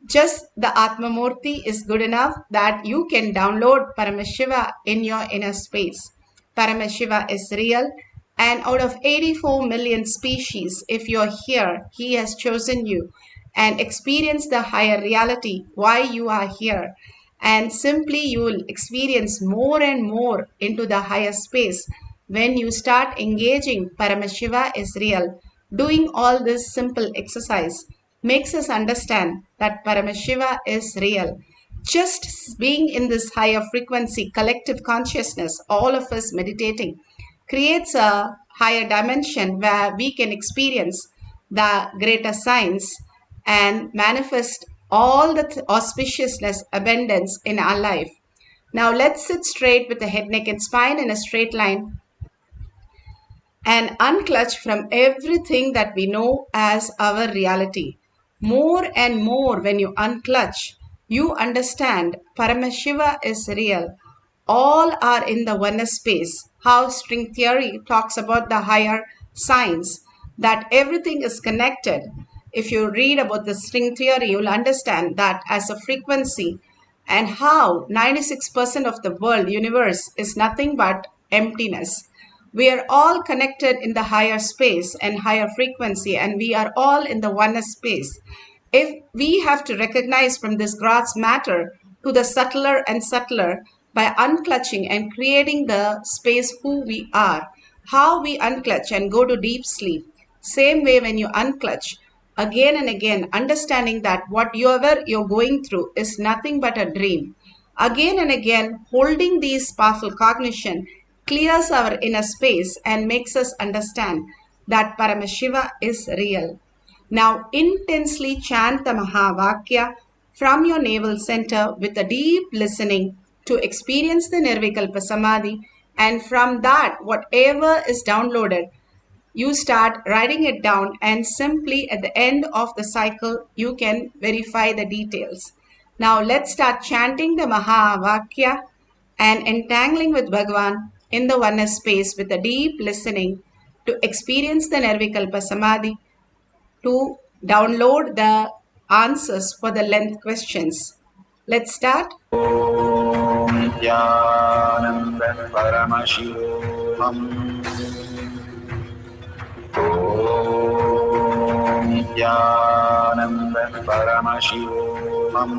just the Atmamurti is good enough that you can download Paramashiva in your inner space. Paramashiva is real, and out of 84 million species, if you're here, he has chosen you and experience the higher reality, why you are here. And simply you will experience more and more into the higher space when you start engaging Paramashiva is real. Doing all this simple exercise makes us understand that Paramashiva is real. Just being in this higher frequency, collective consciousness, all of us meditating, creates a higher dimension where we can experience the greater signs and manifest all the auspiciousness, abundance in our life. Now let's sit straight with the head, neck, and spine in a straight line and unclutch from everything that we know as our reality. More and more, when you unclutch, you understand Paramashiva is real. All are in the oneness space. How string theory talks about the higher science, that everything is connected. If you read about the string theory, you'll understand that as a frequency, and how 96% of the world universe is nothing but emptiness. We are all connected in the higher space and higher frequency, and we are all in the oneness space. If we have to recognize from this gross matter to the subtler and subtler by unclutching and creating the space who we are, how we unclutch and go to deep sleep. Same way when you unclutch, again and again, understanding that whatever you're going through is nothing but a dream. Again and again, holding these powerful cognition clears our inner space and makes us understand that Paramashiva is real. Now intensely chant the Mahavakya from your navel center with a deep listening to experience the Nirvikalpa Samadhi, and from that, whatever is downloaded, you start writing it down, and simply at the end of the cycle, you can verify the details. Now let's start chanting the Mahavakya and entangling with Bhagavan in the oneness space with a deep listening to experience the Nirvikalpa Samadhi, to download the answers for the length questions. Let's start. Nithyananda Paramashivoham. Nithyananda Paramashivoham.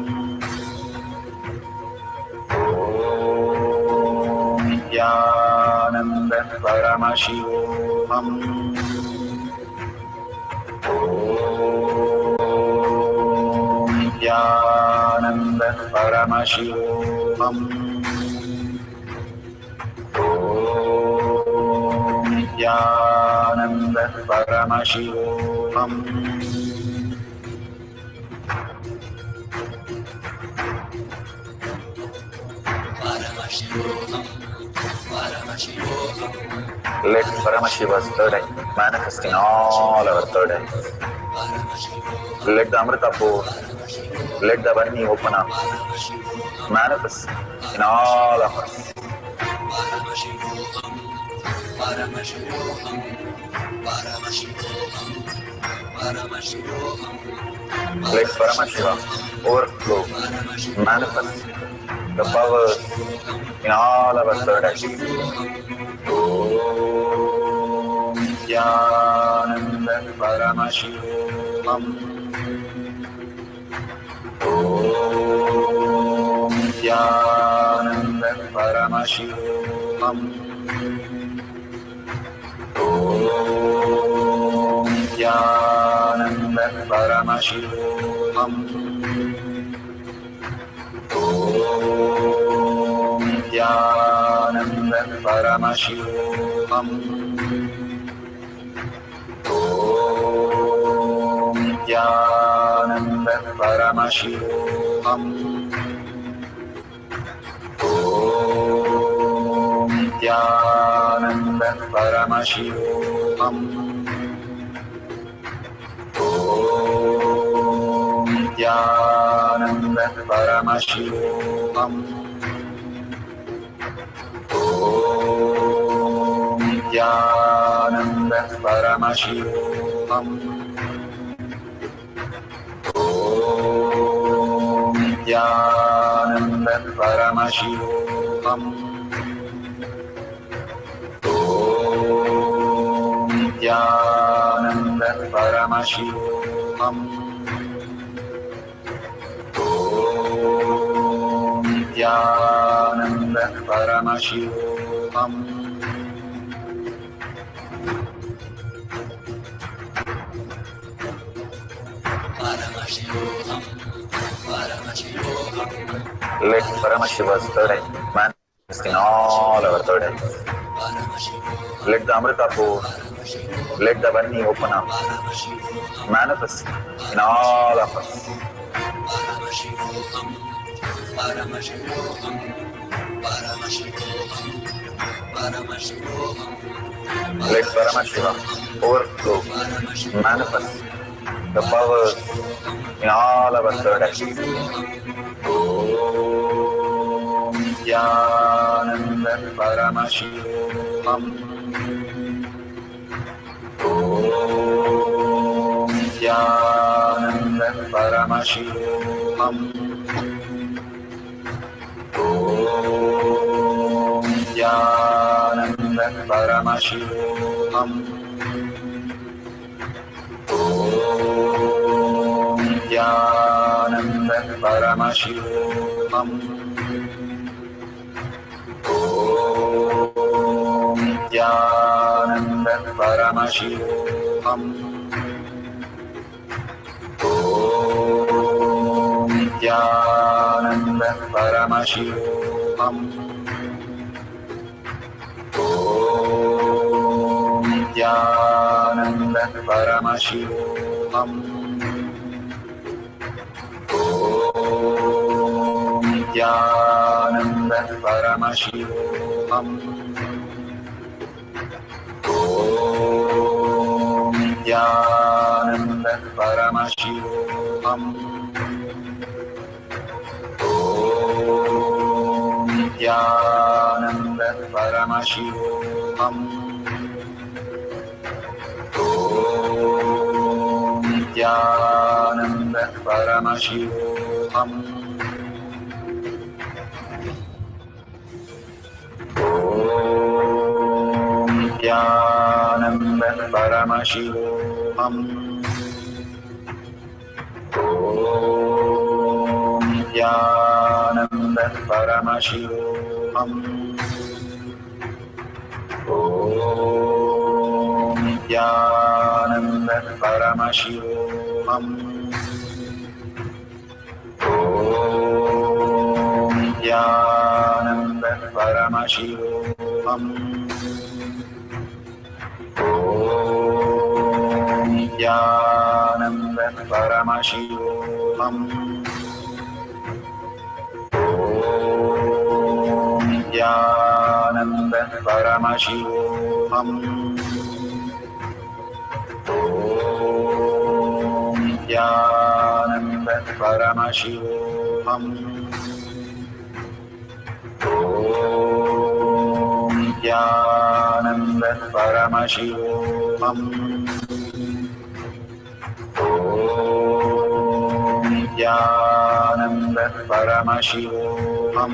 Nithyananda Paramashivoham. Nithyananda Paramashivoham. Nithyananda Paramashivoham. Let Paramashiva's third eye manifest in all our third eyes. Let the Amrita pour, let the Varni open up, manifest in all of us. Let Paramashiva overflow, manifest the powers in all our third eyes. Om Nithyananda Paramashivoham. Om Nithyananda Paramashivoham. Om Nithyananda Paramashivoham. Om Nithyananda Paramashivoham. Om Nithyananda Paramashivoham. Om Nithyananda Paramashivoham. Om Nithyananda Paramashivoham. Om Nithyananda Paramashivoham. Om Nithyananda Paramashivoham. Om Nithyananda Paramashivoham. Om Nithyananda Paramashivoham. Let Paramashiva's third eye manifest in all our third eyes. Let the Amrita pour, let the Varni open up, manifest in all of us. Let Paramashiva overflow, manifest the powers in all our third eyes. Om Nithyananda Paramashivoham. Om Nithyananda Paramashivoham. Om Nithyananda Paramashivoham. Om Nithyananda Paramashivoham. Om Nithyananda Paramashivoham. Om Nithyananda Paramashivoham. Om Nithyananda Paramashivoham. Nithyananda Paramashivoham. Nithyananda Paramashivoham. Nithyananda Paramashivoham. Nithyananda Paramashivoham. Nithyananda Paramashivoham. Nithyananda Paramashivoham. Nithyananda Paramashivoham. Nithyananda Paramashivoham. Nithyananda Paramashivoham. Nithyananda Paramashivoham. Nithyananda Paramashivoham. Nithyananda Paramashivoham. Nithyananda Paramashivoham.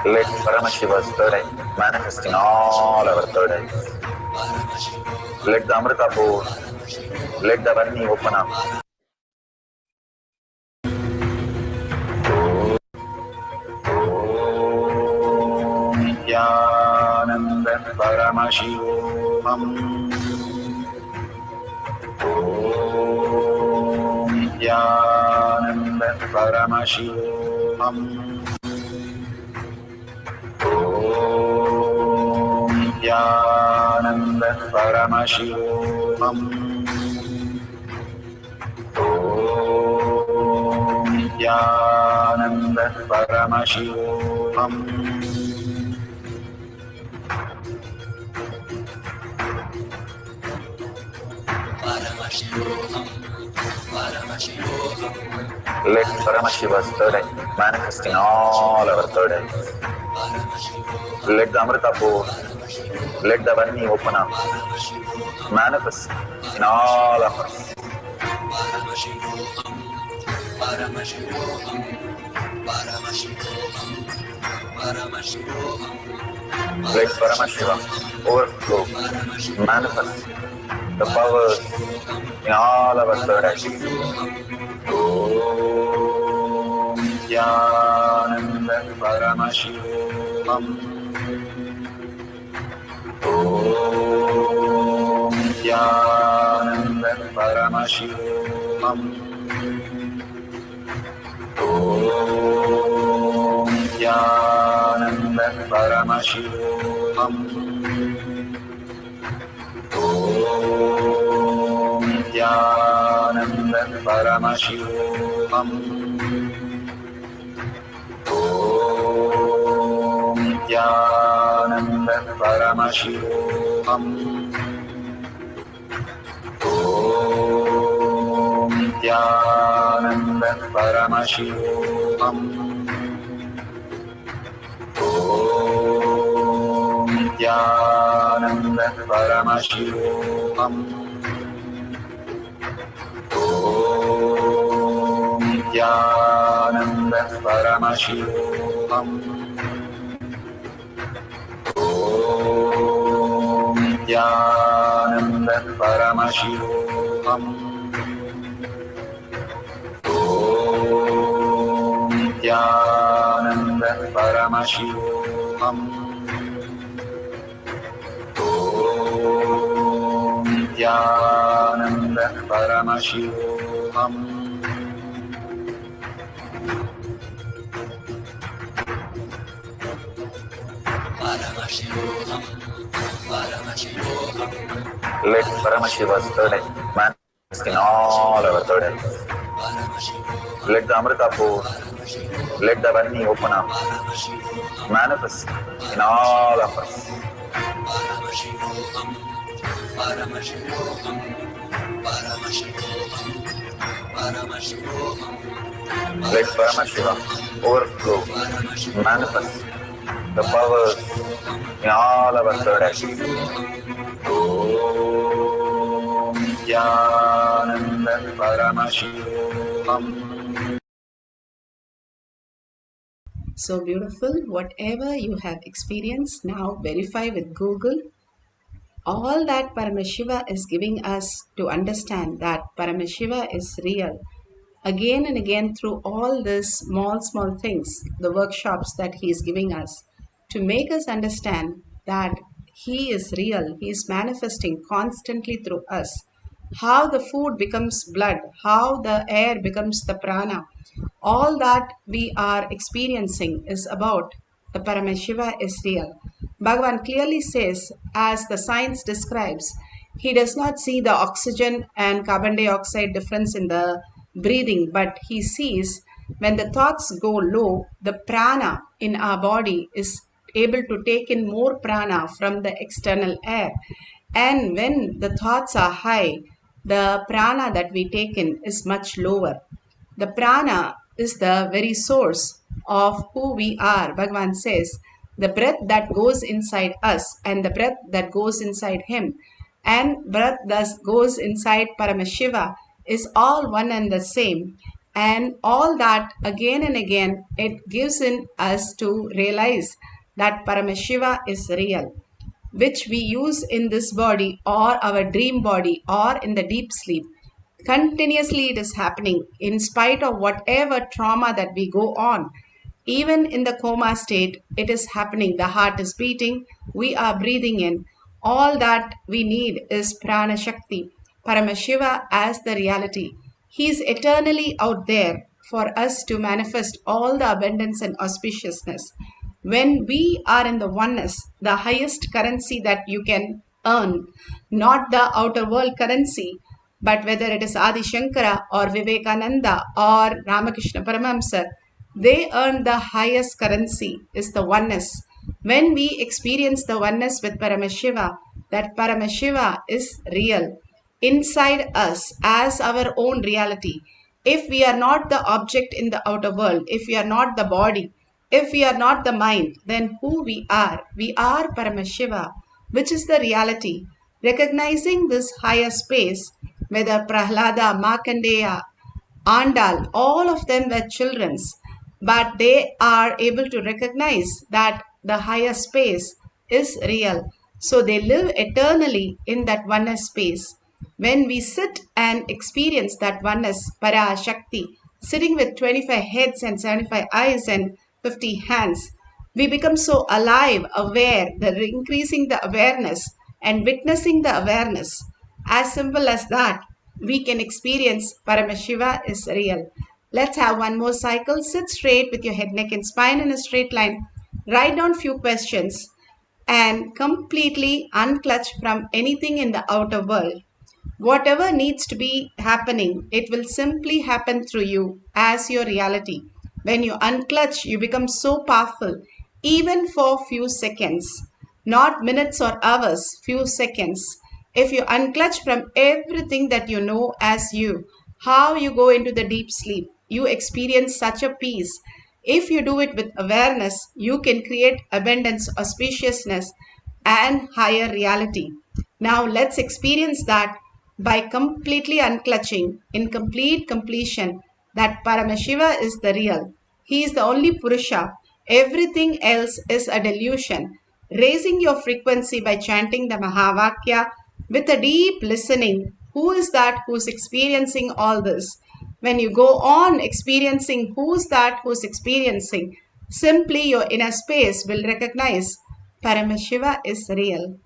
Let Paramashiva's third eye manifest in all our third eyes. Let the Amrita pour, let the Varni open up. Nithyananda Paramashivoham. Nithyananda Paramashivoham. Nithyananda Paramashivoham. Nithyananda Paramashivoham. Let Paramashiva's third eye manifest in all our third eyes. Let the Amrita pour, let the Varni open up, manifest in all of us. Let Paramashiva overflow, manifest the powers in all our third eyes. Nithyananda Paramashivoham. Nithyananda Paramashivoham. Nithyananda Paramashivoham. Nithyananda Paramashivoham. Nithyananda Paramashivoham. Nithyananda Paramashivoham. Nithyananda Paramashivoham. Nithyananda Paramashivoham. Nithyananda Paramashivoham. Nithyananda Paramashivoham. Nithyananda Paramashivoham. Let Paramashiva's third eye manifest in all our third eyes. Let the Amrita pour, let the Varni open up, manifest in all of us. Paramashivoham, Paramashivoham, Paramashivoham, Paramashivoham. Let Paramashiva overflow, manifest the powers in all our third eyes. Om Nithyananda Paramashivam. So beautiful. Whatever you have experienced, now verify with Google. All that Paramashiva is giving us to understand that Paramashiva is real. Again and again, through all these small things, the workshops that he is giving us, to make us understand that he is real, he is manifesting constantly through us. How the food becomes blood, how the air becomes the prana, all that we are experiencing is about the Paramashiva is real. Bhagavan clearly says, as the science describes, he does not see the oxygen and carbon dioxide difference in the breathing, but he sees when the thoughts go low, the prana in our body is able to take in more prana from the external air. And when the thoughts are high, the prana that we take in is much lower. The prana is the very source of who we are. Bhagavan says, the breath that goes inside us and the breath that goes inside him and breath that goes inside Paramashiva is all one and the same. And all that again and again, it gives in us to realize that Paramashiva is real, which we use in this body or our dream body or in the deep sleep. Continuously it is happening in spite of whatever trauma that we go on. Even in the coma state, it is happening. The heart is beating, we are breathing in. All that we need is Parashakti, Paramashiva as the reality. He is eternally out there for us to manifest all the abundance and auspiciousness. When we are in the oneness, the highest currency that you can earn, not the outer world currency, but whether it is Adi Shankara or Vivekananda or Ramakrishna Paramahamsa, they earn the highest currency is the oneness. When we experience the oneness with Paramashiva, that Paramashiva is real inside us as our own reality. If we are not the object in the outer world, if we are not the body, if we are not the mind, then who we are Paramashiva, which is the reality. Recognizing this higher space, whether Prahlada, Markandeya, Andal, all of them were children's, but they are able to recognize that the higher space is real. So they live eternally in that oneness space. When we sit and experience that oneness, Parashakti, sitting with 25 heads and 75 eyes and 50 hands, we become so alive, aware, increasing the awareness and witnessing the awareness. As simple as that, we can experience Paramashiva is real. Let's have one more cycle. Sit straight with your head, neck and spine in a straight line. Write down few questions and completely unclutch from anything in the outer world. Whatever needs to be happening, it will simply happen through you as your reality. When you unclutch, you become so powerful, even for few seconds, not minutes or hours, few seconds. If you unclutch from everything that you know as you, how you go into the deep sleep, you experience such a peace. If you do it with awareness, you can create abundance, auspiciousness, and higher reality. Now let's experience that by completely unclutching in complete completion that Paramashiva is the real. He is the only Purusha. Everything else is a delusion. Raising your frequency by chanting the Mahavakya with a deep listening. Who is that who's experiencing all this? When you go on experiencing who's that who's experiencing, simply your inner space will recognize Paramashiva is real.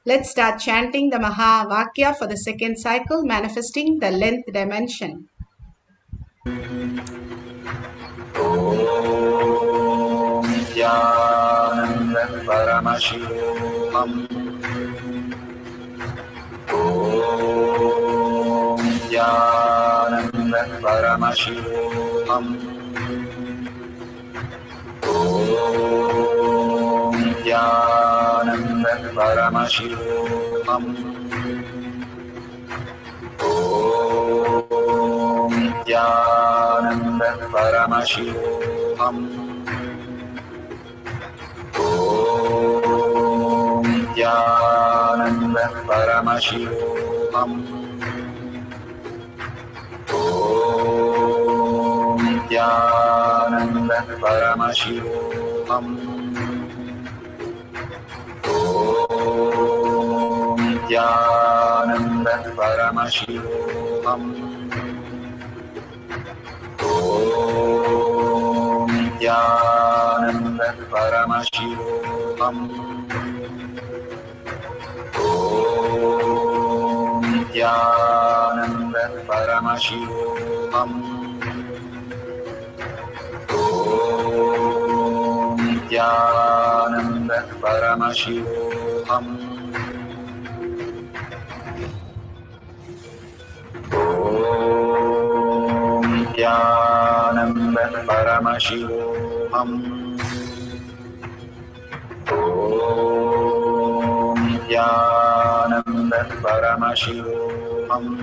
Let's start chanting the Mahavakya for the second cycle, manifesting the length dimension. Om Nithyananda Paramashivoham. Om Nithyananda Paramashivam. Om Nithyananda Paramashivam. Om Nithyananda Paramashivam. Om Nithyananda Paramashivam. Om Nithyananda Paramashivoham. Om Nithyananda Paramashivoham. Om Nithyananda Paramashivoham. Om Nithyananda Paramashivoham. Om Nithyananda Paramashivoham. Om Nithyananda Paramashivoham. Om Nithyananda Paramashivoham. Om Nithyananda Paramashivoham. Om Nithyananda Paramashivoham. Om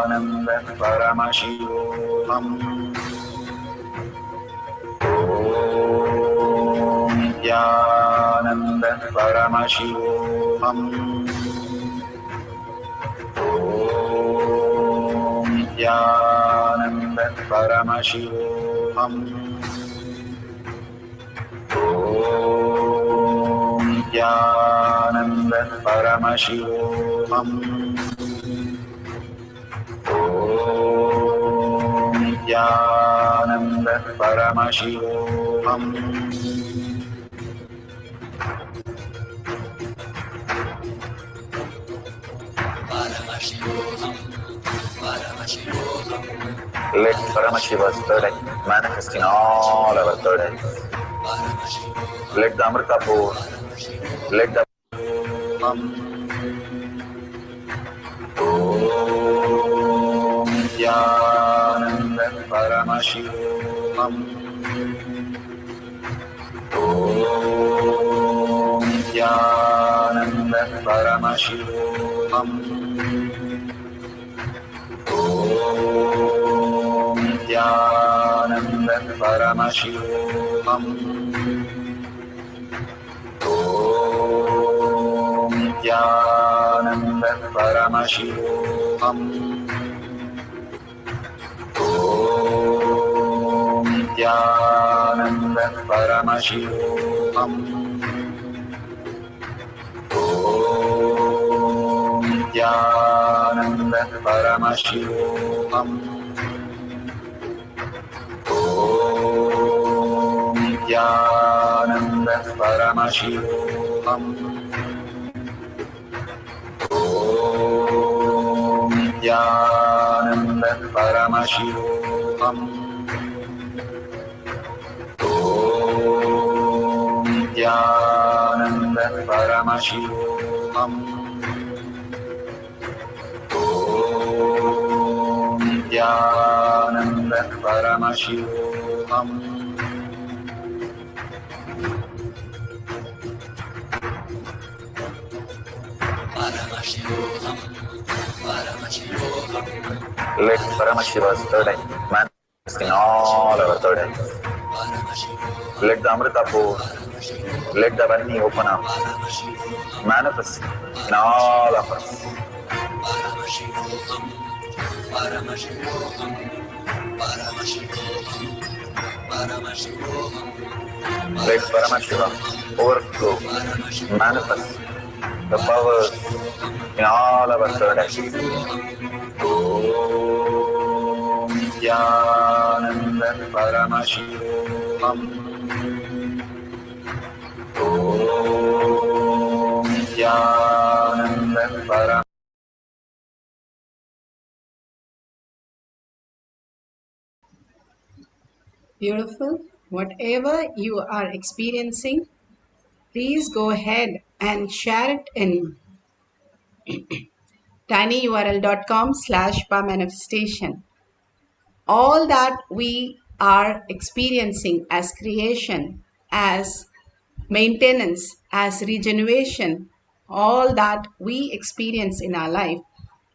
Nithyananda Paramashivoham. Om Nithyananda Paramashivoham. Om Nithyananda Paramashivoham. Om Nithyananda Paramashivoham. Om Nithyananda Paramashivoham. Paramashivoham, Paramashivoham. Let Paramashiva's third eye manifest in all our third eyes. Let the Amrita pour, let the Om Nithyananda Paramashivoham. Om Nithyananda Paramashivoham. Om Nithyananda Paramashivoham. Om Nithyananda Paramashivoham. Om Nithyananda Paramashivoham. Om Nithyananda Paramashivoham. Om Nithyananda Paramashivoham. Om Nithyananda Paramashivoham. Om Nithyananda Paramashivoham. Om Nithyananda Paramashivoham. Paramashivoham, Paramashivoham. Let Paramashiva's third eye manifest in all our third eyes. Let the Amrita pour, let the Vani open up, manifest in all of us. Paramashivoham, Paramashivoham, Paramashivoham, Paramashivoham. Let Paramashiva overflow, manifest the powers in all our third eyes. Om Nithyananda Paramashivoham. Om Nithyananda Paramashivoham. Beautiful. Whatever you are experiencing, please go ahead and share it in tinyurl.com/manifestation. All that we are experiencing as creation, as maintenance, as regeneration, all that we experience in our life,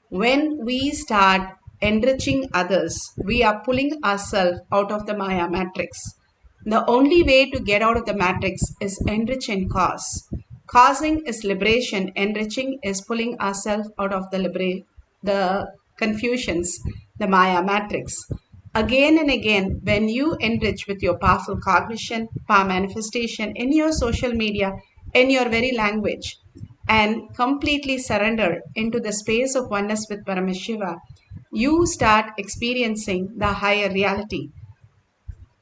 when we start enriching others, we are pulling ourselves out of the Maya matrix. The only way to get out of the matrix is enrich and cause. Causing is liberation, enriching is pulling ourselves out of the confusions, the Maya matrix. Again and again, when you enrich with your powerful cognition, power manifestation in your social media, in your very language, and completely surrender into the space of oneness with Paramashiva, you start experiencing the higher reality.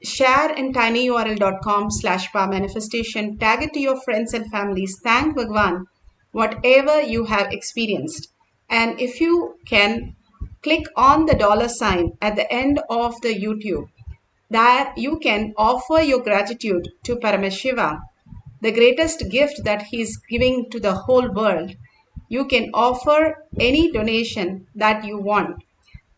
Share in tinyurl.com/manifestation. Tag it to your friends and families. Thank Bhagwan, whatever you have experienced. And if you can, click on the $sign at the end of the YouTube, that you can offer your gratitude to Paramashiva, the greatest gift that he is giving to the whole world. You can offer any donation that you want,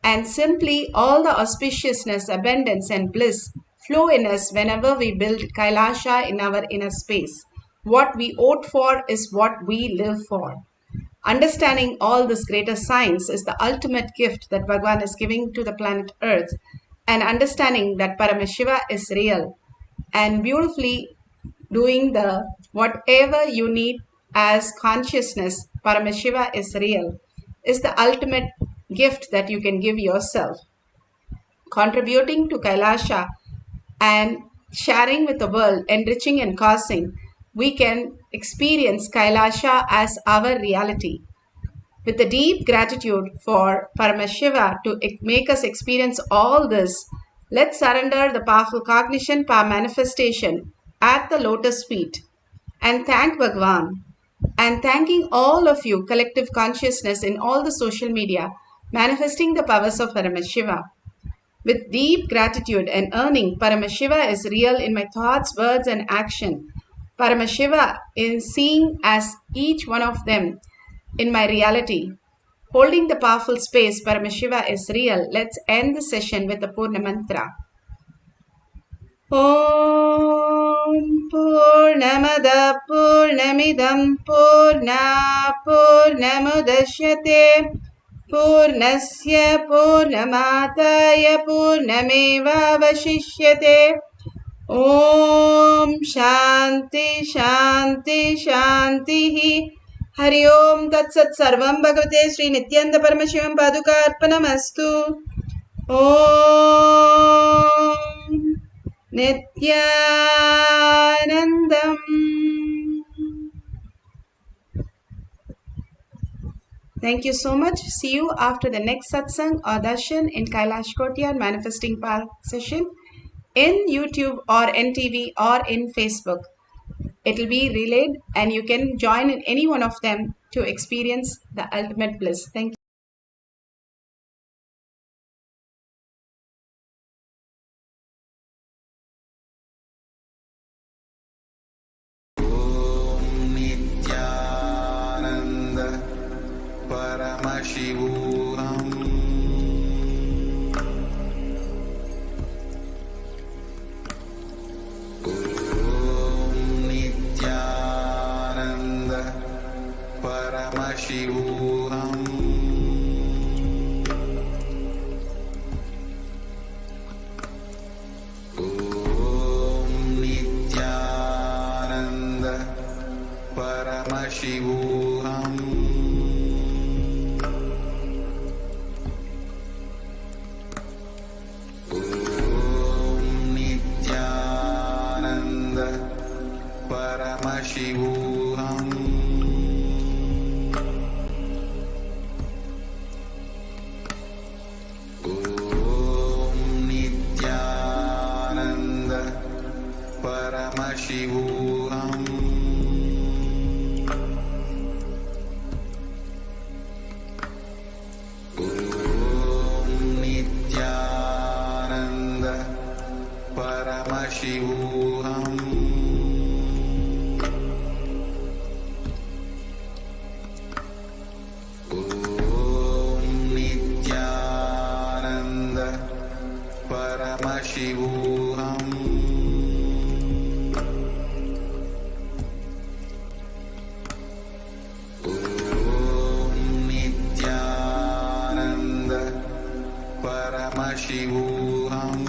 and simply all the auspiciousness, abundance, and bliss flow in us whenever we build Kailasa in our inner space. What we vote for is what we live for. Understanding all this greater science is the ultimate gift that Bhagwan is giving to the planet Earth, and understanding that Paramashiva is real, and beautifully doing the whatever you need as consciousness, Paramashiva is real, is the ultimate gift that you can give yourself. Contributing to Kailasa and sharing with the world, enriching and causing, we can experience Kailasa as our reality. With the deep gratitude for Paramashiva to make us experience all this, let's surrender the powerful cognition, power manifestation at the lotus feet and thank Bhagwan. And thanking all of you, collective consciousness in all the social media, manifesting the powers of Paramashiva. With deep gratitude and earning, Paramashiva is real in my thoughts, words, and action. Paramashiva is seeing as each one of them in my reality. Holding the powerful space, Paramashiva is real. Let's end the session with the Purna Mantra. Om Purnamada Purnamidam Purna Purnamudashyate Purnasya Purnamataya Purnameva Vashishyate. Om Shanti Shanti Shanti. Hari Om Tat Sat Sarvam Bhagavate Sri Nithyananda Paramashivam Paduka Arpanamastu. Om Nithyanandam. Thank you so much. See you after the next satsang or darshan in Kailash Courtyard Manifesting Power session in YouTube or NTV or in Facebook. It will be relayed and you can join in any one of them to experience the ultimate bliss. Thank you. Paramashivoham. Om Nithyananda Paramashivoham. Om Nithyananda Paramashivoham. Paramashivoham. Om Paramashivoham. Om Nithyananda Paramashivoham. Om Nithyananda Paramashivoham. Om Nithyananda Paramashivoham.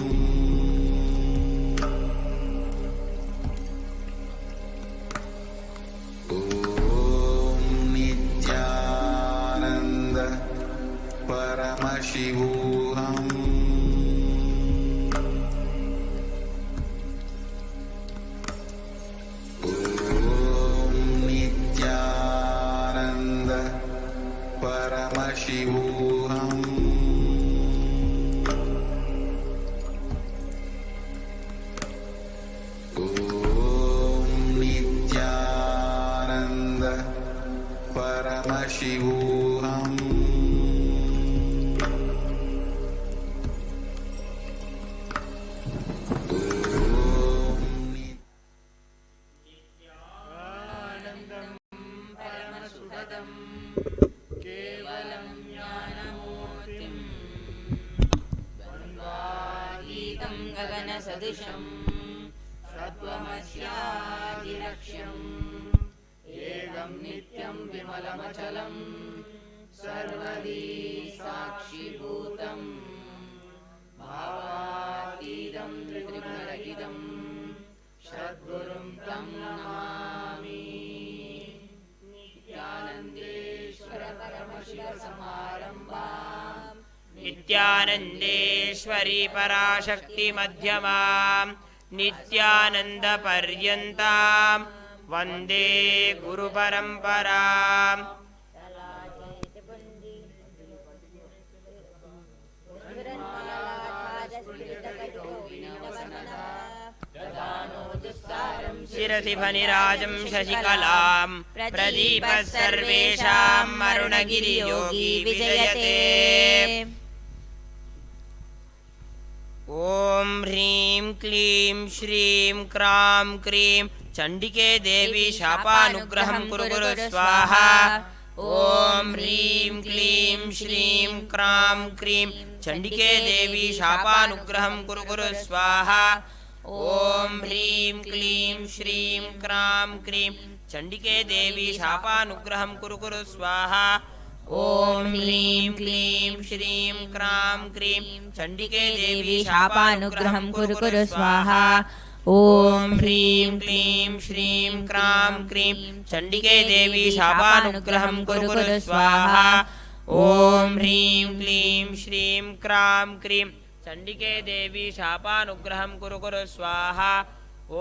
Om Nithyananda Paramashivoham. Om Nithyananda Paramashivoham. Om Nithyananda Paramashivoham. गगनसदृशं सत्त्वमस्यादिलक्ष्यम् एकं नित्यं विमलमचलं सर्वदी साक्षिभूतं भावातीतं त्रिगुणरहितं सद्गुरुं तं नमामि। नित्यानन्देश्वर परमशिव समारम्भाम् नित्यानन्देश्वरी पराशक्ति मध्यमां नित्यानन्दपर्यन्तां वन्दे गुरुपरम्पराम्। शिरसि फणिराजं शशिकलां प्रदीपः सर्वेषाम् अरुणगिरियोगी विजयते। ॐ ह्रीं क्लीं श्रीं क्रां क्रीं चण्डिके देवी शापानुग्रहं कुरु कुरु स्वाहा। ॐ ह्रीं क्लीं श्रीं क्रां क्रीं चण्डिके देवी शापानुग्रहं कुरु कुरु स्वाहा। ॐ ह्रीं क्लीं श्रीं क्रां क्रीं चण्डिके देवी शापानुग्रहं कुरु कुरु स्वाहा। ॐ ह्रीं क्लीं श्रीं क्रां क्रीं चण्डिके देवी शापानुग्रहं कुरु कुरु स्वाहा। ॐ ह्रीं क्लीं श्रीं क्रां क्रीं चण्डिके देवी शापानुग्रहं कुरु कुरु स्वाहा। ॐ ह्रीं क्लीं श्रीं क्रां क्रीं चण्डिके देवी शापानुग्रहं कुरु कुरु स्वाहा। ॐ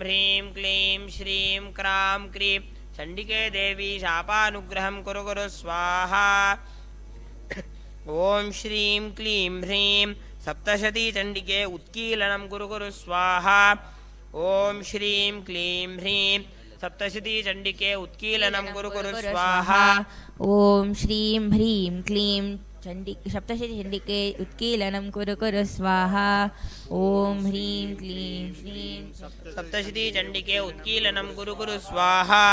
ह्रीं क्लीं श्रीं क्रां क्रीं चण्डिके देवी शापानुग्रहं कुरु कुरु स्वाहा। ॐ श्रीं क्लीं ह्रीं सप्तशती चण्डिके उत्कीलनं कुरु कुरु स्वाहा। ॐ श्रीं क्लीं ह्रीं सप्तशती चण्डिके उत्कीलनं कुरु कुरु स्वाहा। ॐ श्रीं ह्रीं क्लीं सप्तशती चण्डिके उत्कीलनं कुरु कुरु स्वाहा। ॐ ह्रीं क्लीं श्रीं सप्तशती चण्डिके उत्कीलनं कुरु कुरु स्वाहा।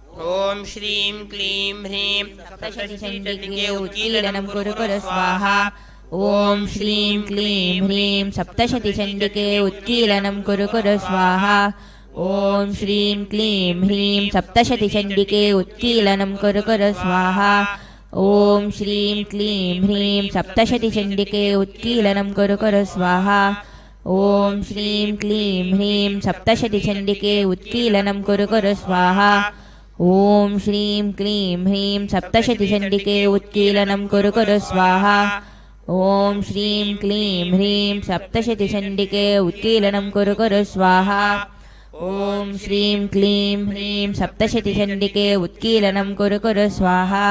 ॐ श्रीं क्लीं ह्रीं सप्तशती चण्डिके उत्कीलनं कुरु कुरु स्वाहा। ॐ श्रीं क्लीं ह्रीं सप्तशती चण्डिके उत्कीलनं कुरु कुरु स्वाहा। ॐ श्रीं क्लीं ह्रीं सप्तशती चण्डिके उत्कीलनं कुरु कुरु स्वाहा। ॐ श्रीं क्लीं ह्रीं सप्तशती चण्डिके उत्कीलनं कुरु कुरु स्वाहा। ॐ श्रीं क्लीं ह्रीं सप्तशती चण्डिके उत्कीलनं कुरु कुरु स्वाहा। ॐ श्रीं क्लीं ह्रीं सप्तशती चण्डिके उत्कीलनं कुरु कुरु स्वाहा। ॐ श्रीं क्लीं ह्रीं सप्तशती चण्डिके उत्कीलनं कुरु कुरु स्वाहा। ॐ श्रीं क्लीं ह्रीं सप्तशती चण्डिके उत्कीलनं कुरु कुरु स्वाहा।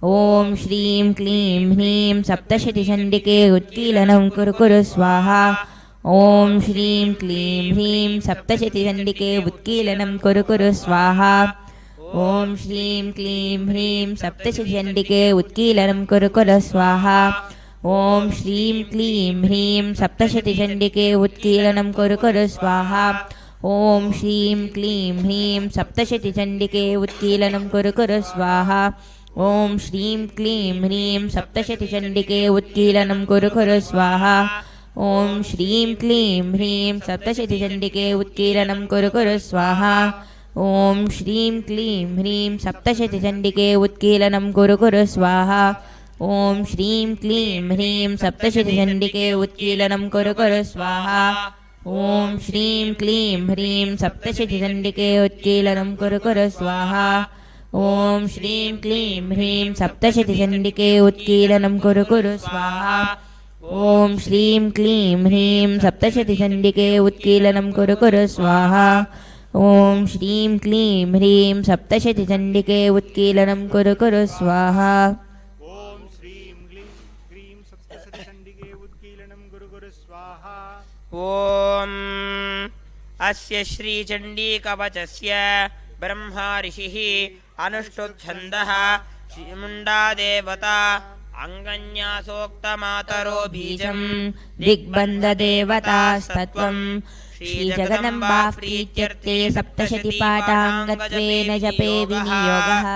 ॐ श्रीं क्लीं ह्रीं सप्तशती चण्डिके उत्कीलनं कुरु कुरु स्वाहा। ॐ श्रीं क्लीं ह्रीं सप्तशतीचण्डिके उत्कीलनं कुरु कुरु स्वाहा ॐ श्रीं क्लीं ह्रीं सप्तशतीचण्डिके उत्कीलनं कुरु कुरु स्वाहा ॐ श्रीं क्लीं ह्रीं सप्तशतीचण्डिके उत्कीलनं कुरु कुरु स्वाहा ॐ श्रीं क्लीं ह्रीं सप्तशतीचण्डिके उत्कीलनं कुरु कुरु स्वाहा ॐ श्रीं क्लीं ह्रीं सप्तशतीचण्डिके उत्कीलनं कुरु कुरु स्वाहा ॐ श्रीं क्लीं ह्रीं सप्तशतीचण्डिके उत्कीलनं कुरु कुरु स्वाहा ॐ श्रीं क्लीं ह्रीं सप्तशतीचण्डिके उत्कीलनं कुरु कुरु स्वाहा ॐ श्रीं क्लीं ह्रीं सप्तशतीचण्डिके उत्कीलनं कुरु कुरु स्वाहा ॐ श्रीं क्लीं ह्रीं सप्तशतीचण्डिके उत्कीलनं कुरु कुरु स्वाहा ॐ श्रीं क्लीं ह्रीं सप्तशतीचण्डिके उत्कीलनं कुरु कुरु स्वाहा ॐ श्रीं क्लीं ह्रीं सप्तशतीचण्डिके उत्कीलनं कुरु कुरु स्वाहा ॐ श्रीं क्लीं ह्रीं सप्तशतीचण्डिके उत्कीलनं कुरु कुरु स्वाहा ॐ अस्य श्रीचण्डीकवचस्य ब्रह्मा ऋषिः अनुष्ठुच्छन्दः श्रीमुण्डा देवता अङ्गन्यासोक्तमातरो बीजं दिग्बन्धदेवतास्तत्त्वं श्रीजगदम्बा प्रीत्यर्थे सप्तशतीपाठाङ्गत्वेन जपे विनियोगः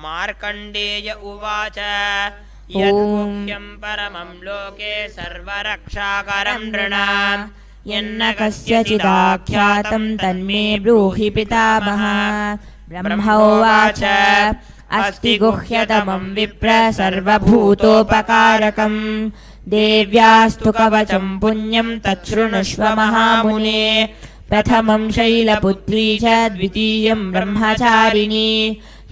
मार्कण्डेय उवाच यद्मुख्यं परमं लोके सर्वरक्षाकरं नृणां यन्न कस्यचिदाख्यातं तन्मे ब्रूहि पितामह ब्रह्मोवाच अस्ति गुह्यतमं विप्र सर्वभूतोपकारकं देव्यास्तु कवचं पुण्यं तच्छृणुष्व महामुने प्रथमं शैलपुत्री च द्वितीयं ब्रह्मचारिणी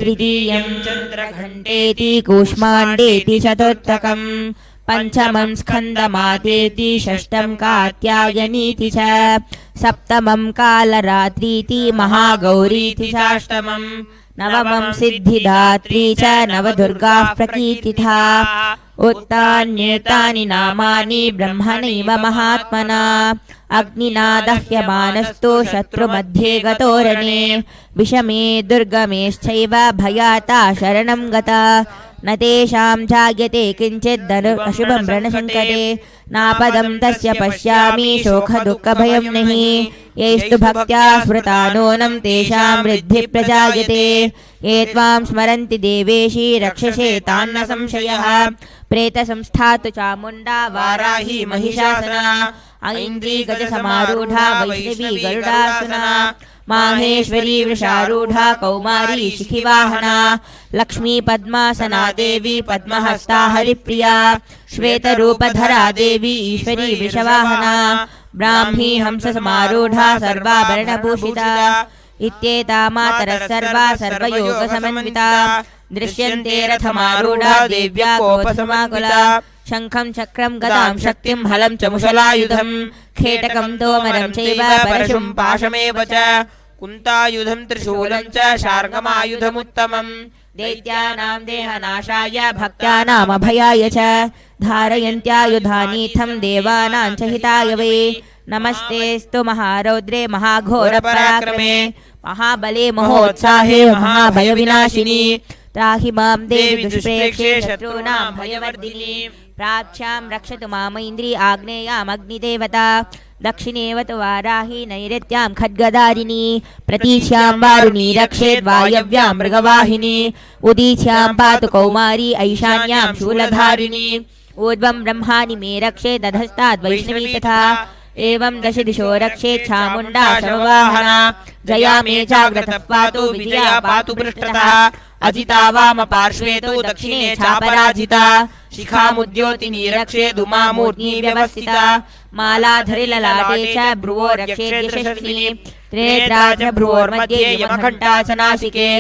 तृतीयं चन्द्रघण्टेति कूष्माण्डेति चतुर्थकं पञ्चमं स्कन्दमातेति षष्ठं कात्यायनीति च सप्तमं कालरात्रीति महागौरीति चाष्टमं नवमं सिद्धिदात्री च नवदुर्गाः प्रकीर्तिता उत्तान्येतानि नामानि ब्रह्मणैव महात्मना अग्निना दह्यमानस्तु शत्रुमध्ये गतोरणे विषमे दुर्गमेश्चैव भयाता शरणं गता न तेषां जायते किञ्चित् अशुभं रणसङ्कटे नापदं तस्य पश्यामि शोकदुःखभयं नहि यैस्तु भक्त्या स्मृता नूनं तेषां वृद्धिः प्रजायते ये त्वां स्मरन्ति देवेशि रक्षसे तान्न संशयः प्रेतसंस्थातु चामुण्डा वाराही महिषासना ऐन्द्री गजसमारूढा वैष्णवी गरुडासना माहेश्वरी वृषारूढा कौमारी शिखिवाहना लक्ष्मी पद्मासना देवी पद्महस्ता हरिप्रिया श्वेतरूपधरा देवी ईश्वरी वृषवाहना ब्राह्मी हंससमारूढा सर्वाभरणभूषिता इत्येता मातरः सर्वा सर्वयोगसमन्विता दृश्यन्ते रथमारूढा देव्या कोपसमाकुला शङ्खं चक्रं गदां शक्तिं हलं च मुशलायुधं खेटकं तोमरं चैव परशुं पाशमेव च कुन्तायुधं त्रिशूलं च शार्ङ्गमायुधमुत्तमम् दैत्यानां देहनाशाय भक्त्यानामभयाय च धारयन्त्यायुधानीथं देवानां च हिताय वै नमस्तेऽस्तु महारौद्रे महाघोरपराक्रमे महाबले महोत्साहे महाभयविनाशिनी त्राहि मां देवि दुष्प्रेक्षे शत्रूणां भयवर्धिनी प्राच्यां रक्षतु मामैन्द्री आग्नेयामग्निदेवता दक्षिणेवतु वाराही नैऋत्यां खड्गधारिणी प्रतीच्यां वारुणी रक्षेद् वायव्यां मृगवाहिनी उदीच्यां पातु कौमारी ऐशान्यां शूलधारिणी ऊर्ध्वं ब्रह्माणि मे रक्षेत् अधस्ताद् वैष्णवी तथा एवं दश दिशो रक्षेत् चामुण्डा सर्ववाहना जया मे जाग्रतः पातु विजया पातु पृष्ठतः अजिता वाम पार्श्वे तु दक्षिणे चापराजिता शिखामुद्योतिनी रक्षेत् उमामूर्ध्नि व्यवस्थिता मालाधरिललाटे च भ्रुवो रक्षेत् यशस्विनी त्रिनेत्रा च भ्रुवोर्मध्ये यमघण्टा च नासिके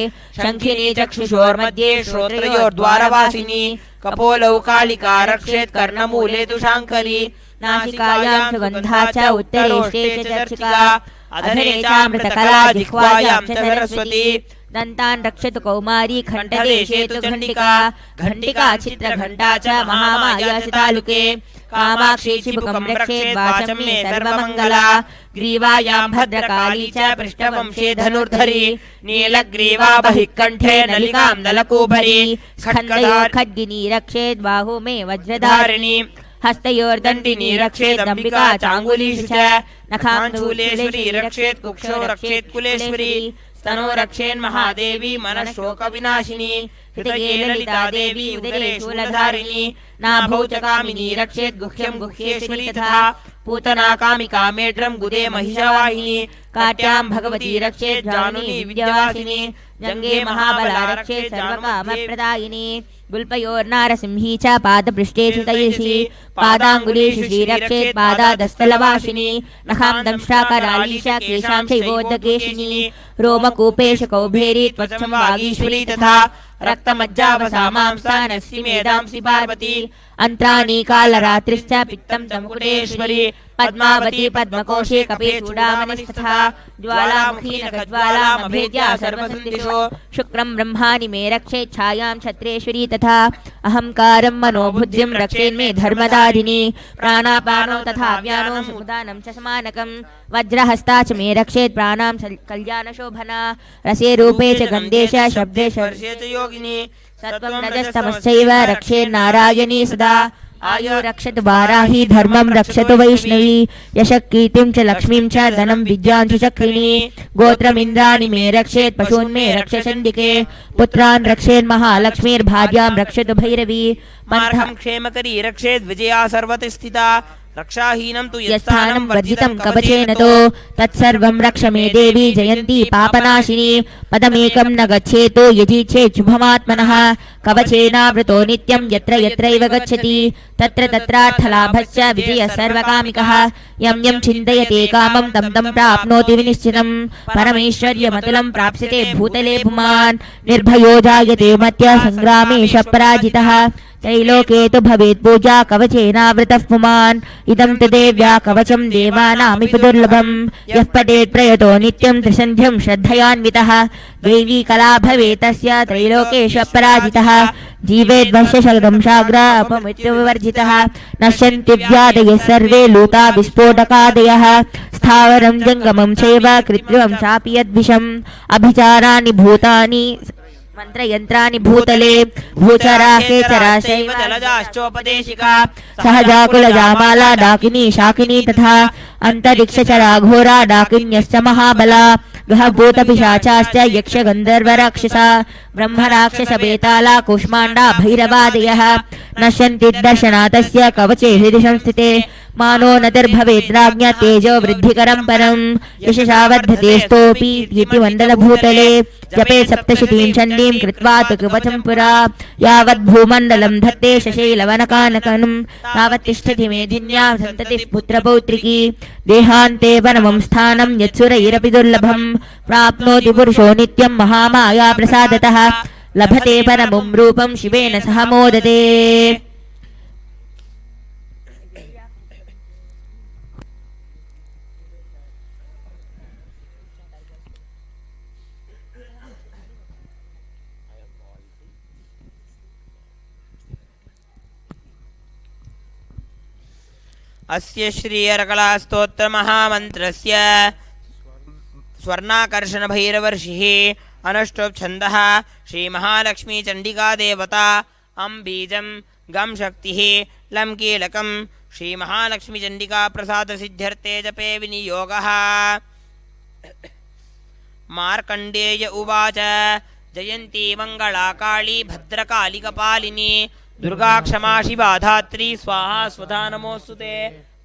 शङ्खिनी चक्षुषोर्मध्ये श्रोत्रयोर्द्वारवासिनी कपोलौ कालिका रक्षेत् कर्णमूले तु शाङ्करी नासिकायां सुगन्धा च उत्तरेष्टे च चर्चिका अधरे चामृतकला जिह्वायां च सरस्वती दन्तान् रक्षतु कौमारी खण्डदेशे तु घण्टिका घण्टिका चित्रघण्टा च महामाया च तालुके कामाक्षी चिबुकं रक्षेत् वाचं मे सर्वमङ्गला ग्रीवायां भद्रकाली च पृष्ठवंशे धनुर्धरी नीलग्रीवा बहिः कण्ठे नलिकां दलकूभरी स्कन्धयोः खड्गिनी रक्षेत् बाहु मे वज्रधारिणी हस्तयोर्दण्डिनी रक्षेत् अम्बिका चाङ्गुलीषु च नखां शूलेश्वरी रक्षेत् कुक्षौ रक्षेत् कुलेश्वरी स्तनो रक्षेन् महादेवी मनःशोकविनाशिनी हृदये ललिता देवी उदरे शूलधारिणी नाभौ च कामिनी रक्षेत् गुह्यं गुह्येश्वरी तथा पूतना कामिका मेढ्रं गुदे महिषवाहिनी काट्यां भगवती रक्षेत् जानुनी विद्यावासिनी जङ्गे महाबला रक्षेत् सर्वकामप्रदायिनी गुल्पयोर्नारसिंही च पादपृष्ठेषु तैषी पादाङ्गुलीषु श्रीरक्षेत् पादादस्थलवासिनी नखां दंष्ट्राकराली च केशां चैवोदकेशिनी रोमकूपेश कौभेरी त्वचं वागीश्वरी तथा रक्तमज्जावसामांस्तानस्य मेधांसि पार्वती अन्त्राणि कालरात्रिश्च पित्तं तमुकुटेश्वरी पद्मावती पद्मकोशे कपे चूडामणिस्तथा ज्वालामुखी नखज्वालामभेद्या सर्वसन्दिशो शुक्रं ब्रह्माणि मे रक्षेत् छायां छत्रेश्वरी तथा अहङ्कारं मनोबुद्धिं रक्षेन्मे धर्मदारिणी प्राणापानो तथा व्यानो समुदानं च समानकं वज्रहस्ता च मे रक्षेत् प्राणां कल्याणशोभना रसे रूपे च गन्धे च शब्दे स्पर्शे च योगिनी सत्वं रजस्तमश्चैव रक्षेन्नारायणी सदा आयो रक्षतु वाराही धर्मं रक्षतु वैष्णवी यशः कीर्तिं च लक्ष्मीं च धनं विद्यां च चक्रिणी गोत्रमिन्द्राणि मे रक्षेत् पशून् मे रक्ष चण्डिके पुत्रान् रक्षेन्महालक्ष्मीर्भार्यां रक्षतु भैरवी मन्थं क्षेमकरी रक्षेत् विजया सर्वत्र स्थिता रक्षाहीनं तु यत्स्थानं वर्जितं कवचेन तो तत्सर्वं रक्ष मे देवी जयन्ती पापनाशिनी पदमेकं न गच्छेतो यदीच्छेत् शुभमात्मनः कवचेनावृतो नित्यं यत्र यत्रैव गच्छति तत्र तत्रार्थलाभश्च विजयः सर्वकामिकः यं यं चिन्तयते कामं तं तं प्राप्नोति विनिश्चितं परमेश्वर्यमतुलं प्राप्स्यते भूतले पुमान् निर्भयो जायते मत्या सङ्ग्रामेश पराजितः त्रैलोके तु भवेत् पूजा कवचेनावृतः पुमान् इदं तु देव्या कवचं देवानामिति दुर्लभं यः पठेत् प्रयतो नित्यं त्रिसन्ध्यं श्रद्धयान्वितः दैवी कला भवेत् तस्य त्रैलोकेश पराजितः जीवेद्वर्षशल्कं शाग्रापमृत्युविवर्जितः नश्यन्ति व्याधयः सर्वे लूता विस्फोटकादयः स्थावरं जङ्गमं चैव कृत्रिमं चापि यद्विषम् अभिचाराणि भूतानि मंत्रयंत्राणि भूतले भूचरा केचरा शैव जलजाश्चोपदेशिका सहजाकुलजामाला डाकिनी शाकिनी तथा अंतरिक्षचरा घोरा डाकिन्यश्च महाबला ग्रहभूतपिशाचाश्च यक्षगन्धर्वराक्षसा ब्रह्मराक्षसबेताला कूष्माण्डा भैरवादयः नश्यन्ति दर्शनातस्य कवचे हृदि संस्थिते मानो नतिर्भवेद्राज्ञा तेजो वृद्धिकरं परं यशसा वर्धते स्तोऽपि गीतिमण्डलभूतले जपे सप्तशतीं चण्डीं कृत्वा तु कवचं पुरा यावत् भूमण्डलं धत्ते शशैलवनकानकं तावत् तिष्ठति मेधिन्या सन्ततिः पुत्रपौत्रिकी देहान्ते परमं स्थानं यत्सुरैरपि दुर्लभं प्राप्नोति पुरुषो नित्यं महामाया प्रसादतः लभते परमं रूपं शिवेन सह मोदते अस्य श्री अरकलास्तोत्र महामन्त्रस्य स्वर्णाकर्षण भैरवर्षिः अनुष्टुप् छन्दः श्री महालक्ष्मी चण्डिका देवता अं बीजं गं शक्तिः लं कीलकं श्री महालक्ष्मी चण्डिका प्रसाद सिद्ध्यर्थे जपे विनियोगः मार्कण्डेय उवाच जयन्ती मंगला काली भद्रकाली कपालिनी दुर्गा क्षमा शिवा धात्री स्वाहा स्वधा नमोस्तुते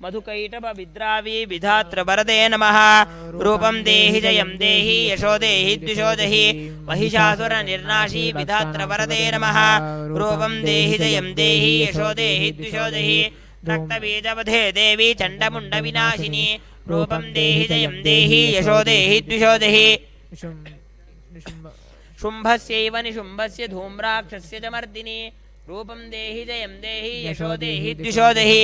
मधुकैटभ विद्रावी विधात्र वरदे नमः रूपं देहि जयं देहि यशो देहि द्विषो देहि महिषासुर निर्नाशी विधात्र वरदे नमः रूपं देहि जयं देहि यशो देहि द्विषो देहि रक्तबीजवधे देवी चण्डमुण्ड विनाशिनी रूपं देहि जयं देहि यशो देहि द्विषो देहि शुम्भस्यैव निशुम्भस्य धूम्राक्षस्य च मर्दिनी रूपं देहि जयं देहि यशो देहि द्विषो देहि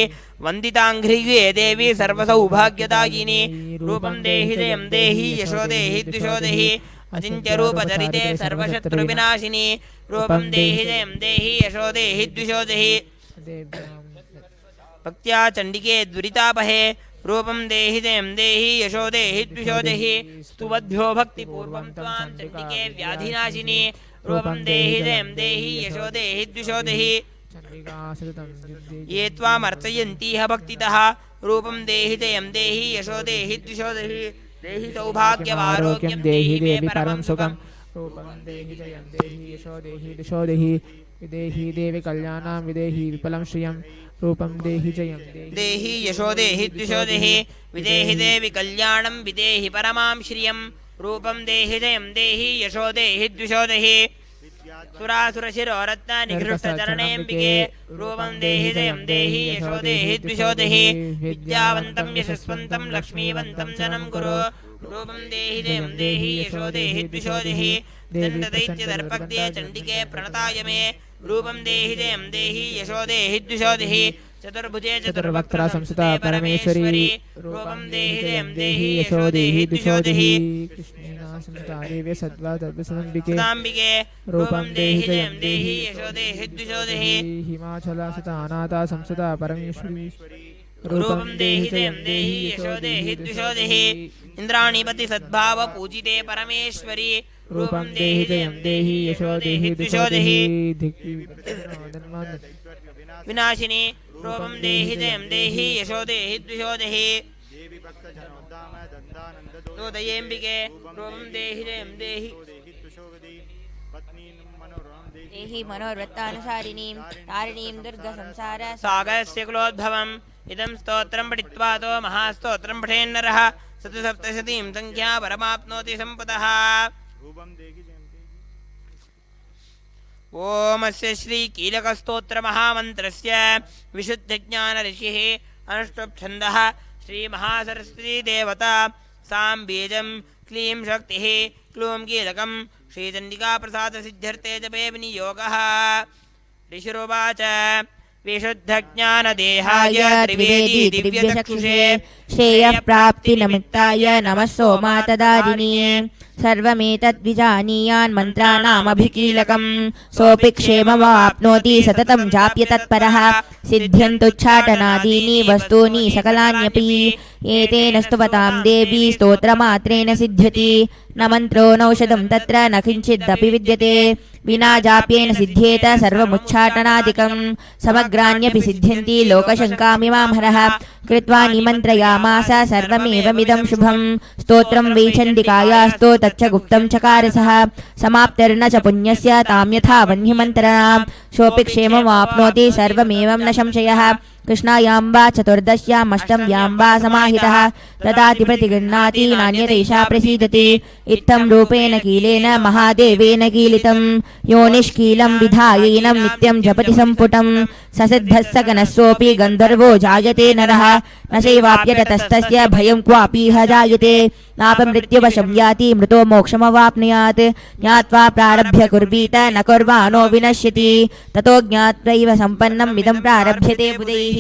वन्दिताङ्घ्रिये देवी सर्वसौभाग्यदायिनी रूपं देहि जयं देहि यशो देहि द्विषो देहि अचिन्त्यरूपचरिते सर्वशत्रुविनाशिनी रूपं देहि जयं देहि यशो देहि द्विषो देहि भक्त्या चण्डिके दुरितापहे रूपं देहि जयं देहि यशो देहि द्विषो देहि स्तुवद्भ्यो भक्तिपूर्वं त्वां चण्डिके व्याधिनाशिनी रूपं देहि जयं देहि यशो देहि द्विषो देहि ये त्वामर्चयन्तीह भक्तितः रूपं देहि जयं देहि यशो देहि द्विषो देहि देहि सौभाग्यमारोग्यं देहि मे परमं सुखं रूपं देहि जयं देहि यशो देहि दिशो देहि विदेहि देवी कल्याणां विदेहि विपुलं श्रियं रूपं देहि जयं देहि यशो देहि द्विषो देहि विदेहि देवी कल्याणं विदेहि परमां श्रियं रूपं देहि जयं देहि यशो देहि द्विषो देहि सुरासुरशिरोरत्ननिघृष्टचरणेऽम्बिके रूपं देहि जयं देहि यशो देहि द्विषो देहि विद्यावन्तं यशस्वन्तं लक्ष्मीवन्तं जनं कुरु रूपं देहि जयं देहि यशो देहि द्विषो देहि दण्डदैत्यदर्पग्दे चण्डिके प्रणताय मे रूपं देहि जयं देहि यशो देहि द्विषो देहि चतुर्भुजे चतुर्वक्त्रा संस्थिता परमेश्वरी रूपं देहि जयं देहि यशो देहि द्विषो देहि संस्थिता देवी सद्वा सर्वसदम्बिके रूपं देहि जयं देहि यशो देहि द्विषो देहि हिमाचलासिता अनाथा संस्थिता परमेश्वरी रूपं देहि जयं देहि यशो देहि द्विषो देहि इन्द्राणीपति सद्भाव पूजिते परमेश्वरी रूपं देहि जयं देहि यशो देहि द्विषो देहि विनाशिनी रूपं देहि जयं देहि यशो देहि द्विषो देहि नोदयेऽम्बिके रूपं देहि जयं देहि देहि मनोवृत्तानुसारिणीं तारिणीं दुर्गसंसार सागरस्य कुलोद्भवम् इदं स्तोत्रं पठित्वा तो महास्तोत्रं पठेन्नरः सप्तशतीं संख्या परमाप्नोति सम्पदः ओमस्य श्रीकीलकस्तोत्रमहामन्त्रस्य विशुद्धज्ञानऋषिः अनुष्टुप्छन्दः श्रीमहासरस्वतीदेवता सां बीजं क्लीं शक्तिः क्लूं कीलकं श्रीचण्डिकाप्रसादसिद्ध्यर्थे जपे विनियोगः ऋषिरुवाच विशुद्धज्ञानदेहाय त्रिवेदी दिव्यचक्षुषे श्रेयःप्राप्तिनिमित्ताय नमः सोमातदारिणे सर्वमेतद्विजानीयान् मन्त्राणामभिकीलकं सोऽपि क्षेममाप्नोति सततं जाप्य तत्परः सिद्ध्यन्तुच्चाटनादीनि वस्तूनि सकलान्यपि एतेन स्तुवतां देवी स्तोत्रमात्रेण सिद्ध्यति न मन्त्रो नौषधं तत्र न किञ्चिदपि विद्यते विना जाप्येन सिद्ध्येत सर्वमुच्चाटनादिकं समग्राण्यपि सिद्ध्यन्ति लोकशङ्कामिमां हरः कृत्वा निमन्त्रयामास सर्वमेवमिदं शुभं स्तोत्रं वै चण्डिकायास्तो तच्च गुप्तं चकारसः समाप्तिर्न च पुण्यस्य तां यथा वह्निमन्त्रणां सोऽपि क्षेममाप्नोति सर्वमेवं न संशयः कृष्णायां वा चतुर्दश्याम् अष्टम्यां वा समाहितः ददाति प्रतिगृह्णाति नान्यतैषा प्रसीदति इत्थं रूपेण कीलेन महादेवेन कीलितं यो निष्कीलं विधायैनं नित्यं जपति सम्पुटं ससिद्धः सकनस्सोऽपि गन्धर्वो जायते नरः न चैवाप्यतस्तस्य भयं क्वापीह जायते नापमृत्युवशं याति मृतो मोक्षमवाप्नुयात् ज्ञात्वा प्रारभ्य कुर्वीत न कुर्वाणो विनश्यति ततो ज्ञात्वैव सम्पन्नम् इदं प्रारभ्यते बुधैः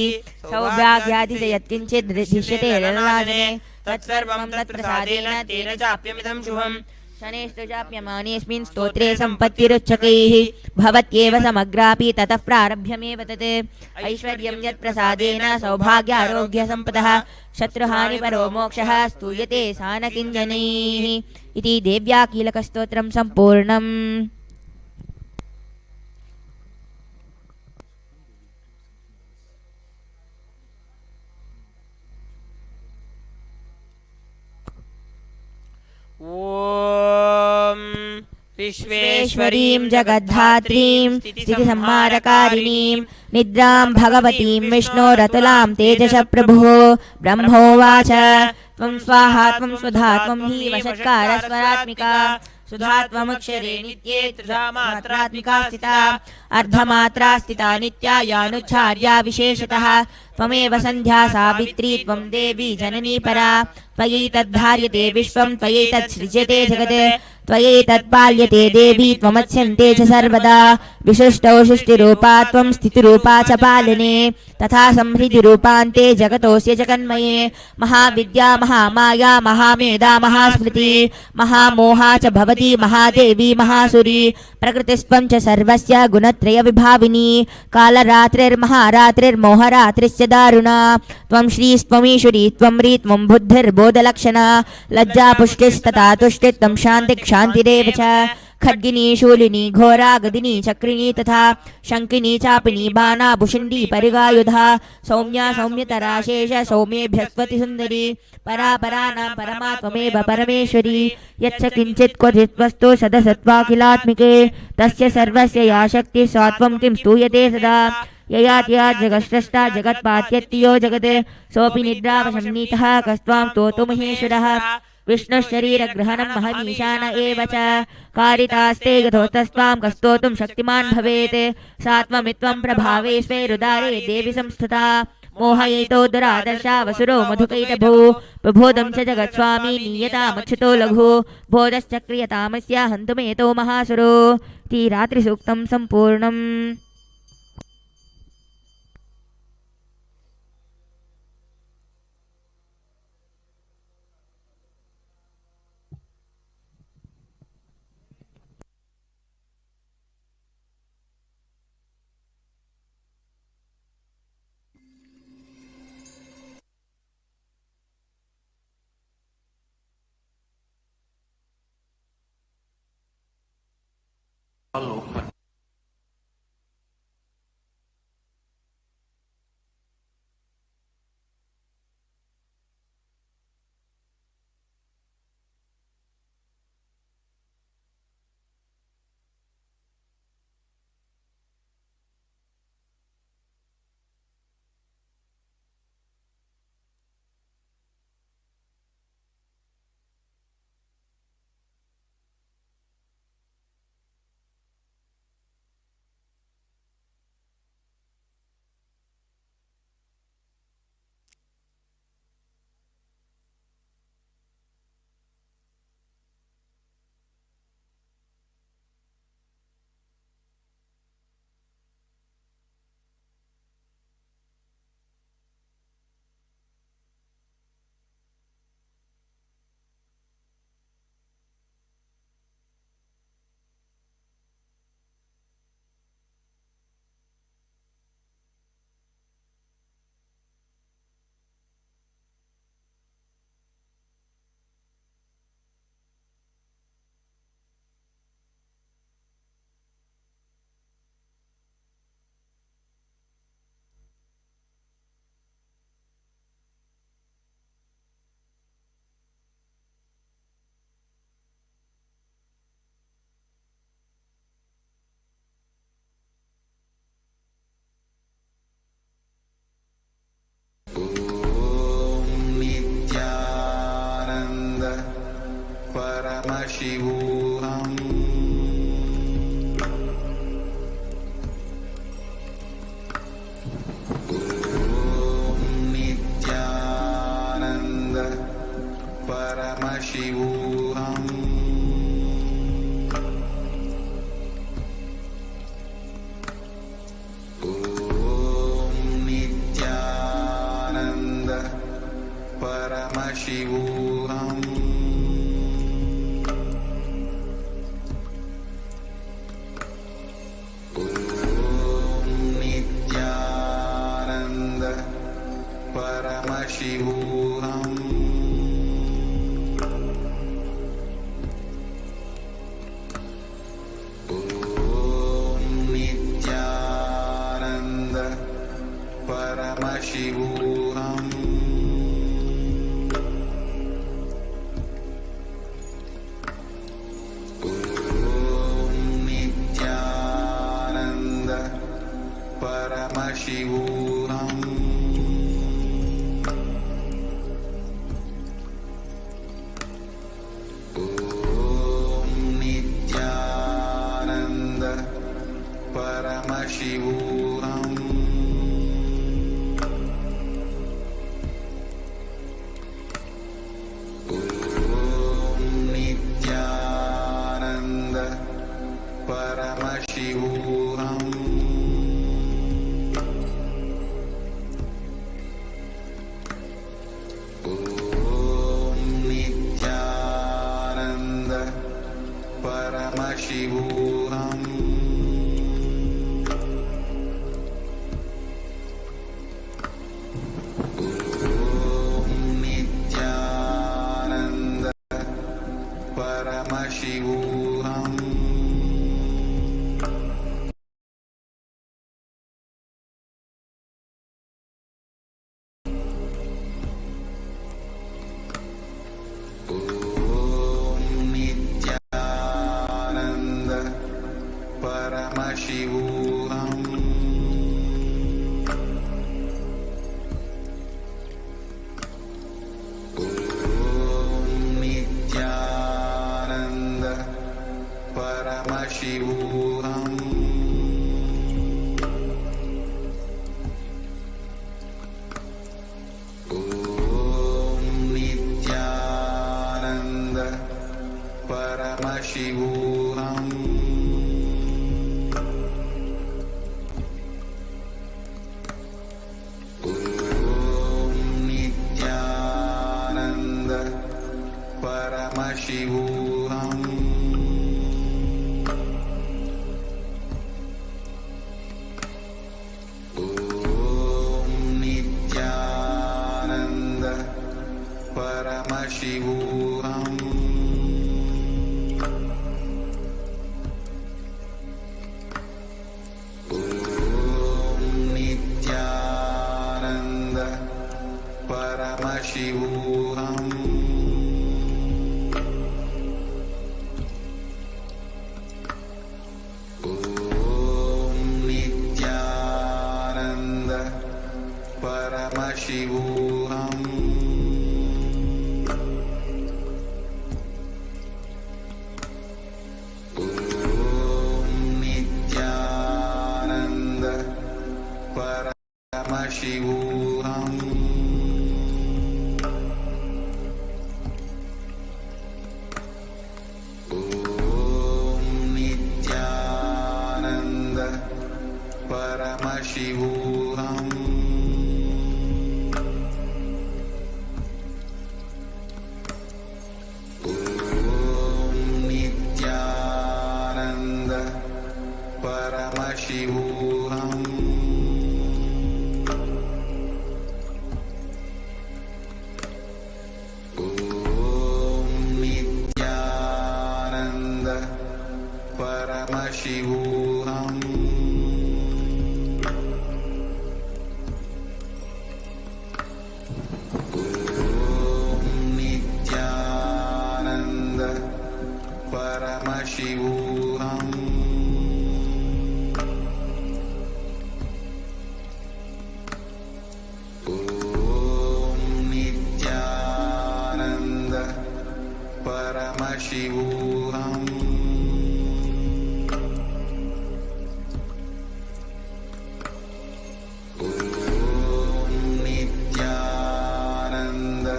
सौभाग्यादि च यत्किञ्चित् दृश्यते रणाजने तत्सर्वं तत्प्रसादेन तेन चाप्यमिदं शुभम् शनेस्तु चाप्यमानेऽस्मिन् स्तोत्रे सम्पत्तिरुच्चकैः भवत्येव समग्रापि ततः प्रारभ्यमेव तत् ऐश्वर्यं यत्प्रसादेन सौभाग्यारोग्यसम्पदः शत्रुहानिपरो मोक्षः स्तूयते सा न किञ्जनैः इति देव्या कीलकस्तोत्रं सम्पूर्णम्। ॐ विश्वेश्वरीं जगद्धात्रीं स्थितिसंहारकारिणीं निद्रां भगवतीं विष्णोरतुलां तेजस प्रभुः ब्रह्मोवाच त्वं स्वाहा त्वं स्वधा त्वं हि वषट्कार स्वरात्मिका सुधात्वमक्षरे नित्ये त्रिधा मात्रात्मिका स्थिता अर्धमात्रा स्थिता नित्या यानुच्छार्या विशेषतः त्वमेव सन्ध्या सावित्री त्वं देवी जननी परा त्वयि तद्धार्यते विश्वं त्वयि तत्सृज्यते जगत् त्वयैतत्पाल्यते देवी त्वमत्स्यन्ते च सर्वदा विशिष्टौ सृष्टिरूपा त्वं स्थितिरूपा च पालने तथा संहृतिरूपान्ते जगतोऽस्य जगन्मये महाविद्या महामाया महामेधा महास्मृति महामोहा च भवति महादेवी महासुरी प्रकृतिस्त्वं च सर्वस्य गुणत्रयविभाविनी कालरात्रिर्महारात्रिर्मोहरात्रिश्च दारुणा त्वं श्रीस्त्वमीश्वरी त्वं ह्री त्वं बुद्धिर्बोधलक्षणा लज्जा पुष्टिस्तथा तुष्टित्वं शान्तिक्षान्तिरेव च खड्गिनी शूलिनी घोरा गदिनी चक्रिणी तथा शङ्किनी चापिनी बाणा भुषुण्डी परिगायुधा सौम्या सौम्यतरा शेष सौम्येभ्यस्त्वति सुन्दरी परापराणां परमा त्वमेव परमेश्वरी यच्च किञ्चित् क्वचित् वस्तु सदसत्त्वाखिलात्मिके तस्य सर्वस्य या शक्तिः सा त्वं किं स्तूयते सदा यया जगत्स्रष्टा जगत्पात्यत्यो जगत् सोऽपि निद्रावशन्नीतः कस्त्वां स्तोतु महेश्वरः विष्णुशरीरग्रहणं महमीशान एव च कारितास्ते यथोतस्त्वां कस्तोतुं शक्तिमान् भवेत् सा त्वमित्वं प्रभावे स्वेरुदारे देवि संस्थिता मोहयितो दुरादर्शा वसुरो मधुकैटभू प्रबोधं च जगत्स्वामी नीयतामच्युतो लघु बोधश्च क्रियतामस्य हन्तुमेतो महासुरो इति रात्रिसूक्तं सम्पूर्णम् Paramashivoham. Om Nithyananda Paramashivoham. Om Nithyananda Paramashivoham. Paramashivoham. Om Nithyananda Paramashivoham. Paramashivoham. Om Nithyananda Paramashivoham. Paramashivoham. Om Nithyananda Paramashivoham. Om Nithyananda Paramashivoham. Paramashivoham. Om Nithyananda Paramashivoham. Om Nithyananda Paramashivoham. Paramashivoham. Om Nithyananda Paramashivoham. Om Nithyananda Paramashivoham. Paramashivoham. Om Nithyananda Paramashivoham. Om Nithyananda Paramashivoham. Paramashivoham. Om Nithyananda Paramashivoham. Om Nithyananda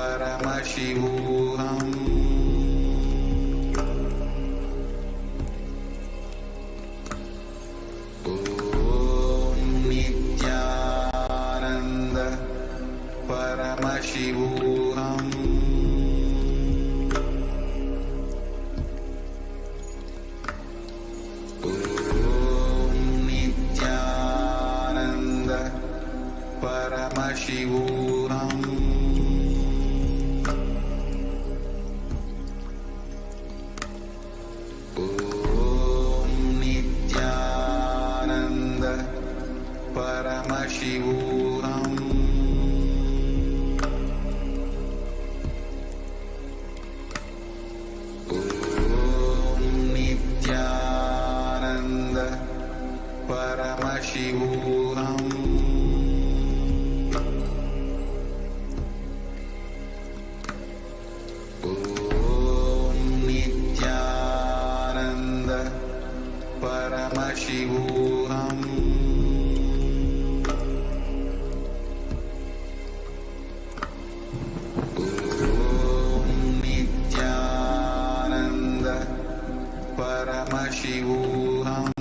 Paramashivoham. Paramashivoham. Om Nithyananda Paramashivoham. Om Nithyananda Paramashivoham. Paramashivoham. Om Nithyananda Paramashivoham.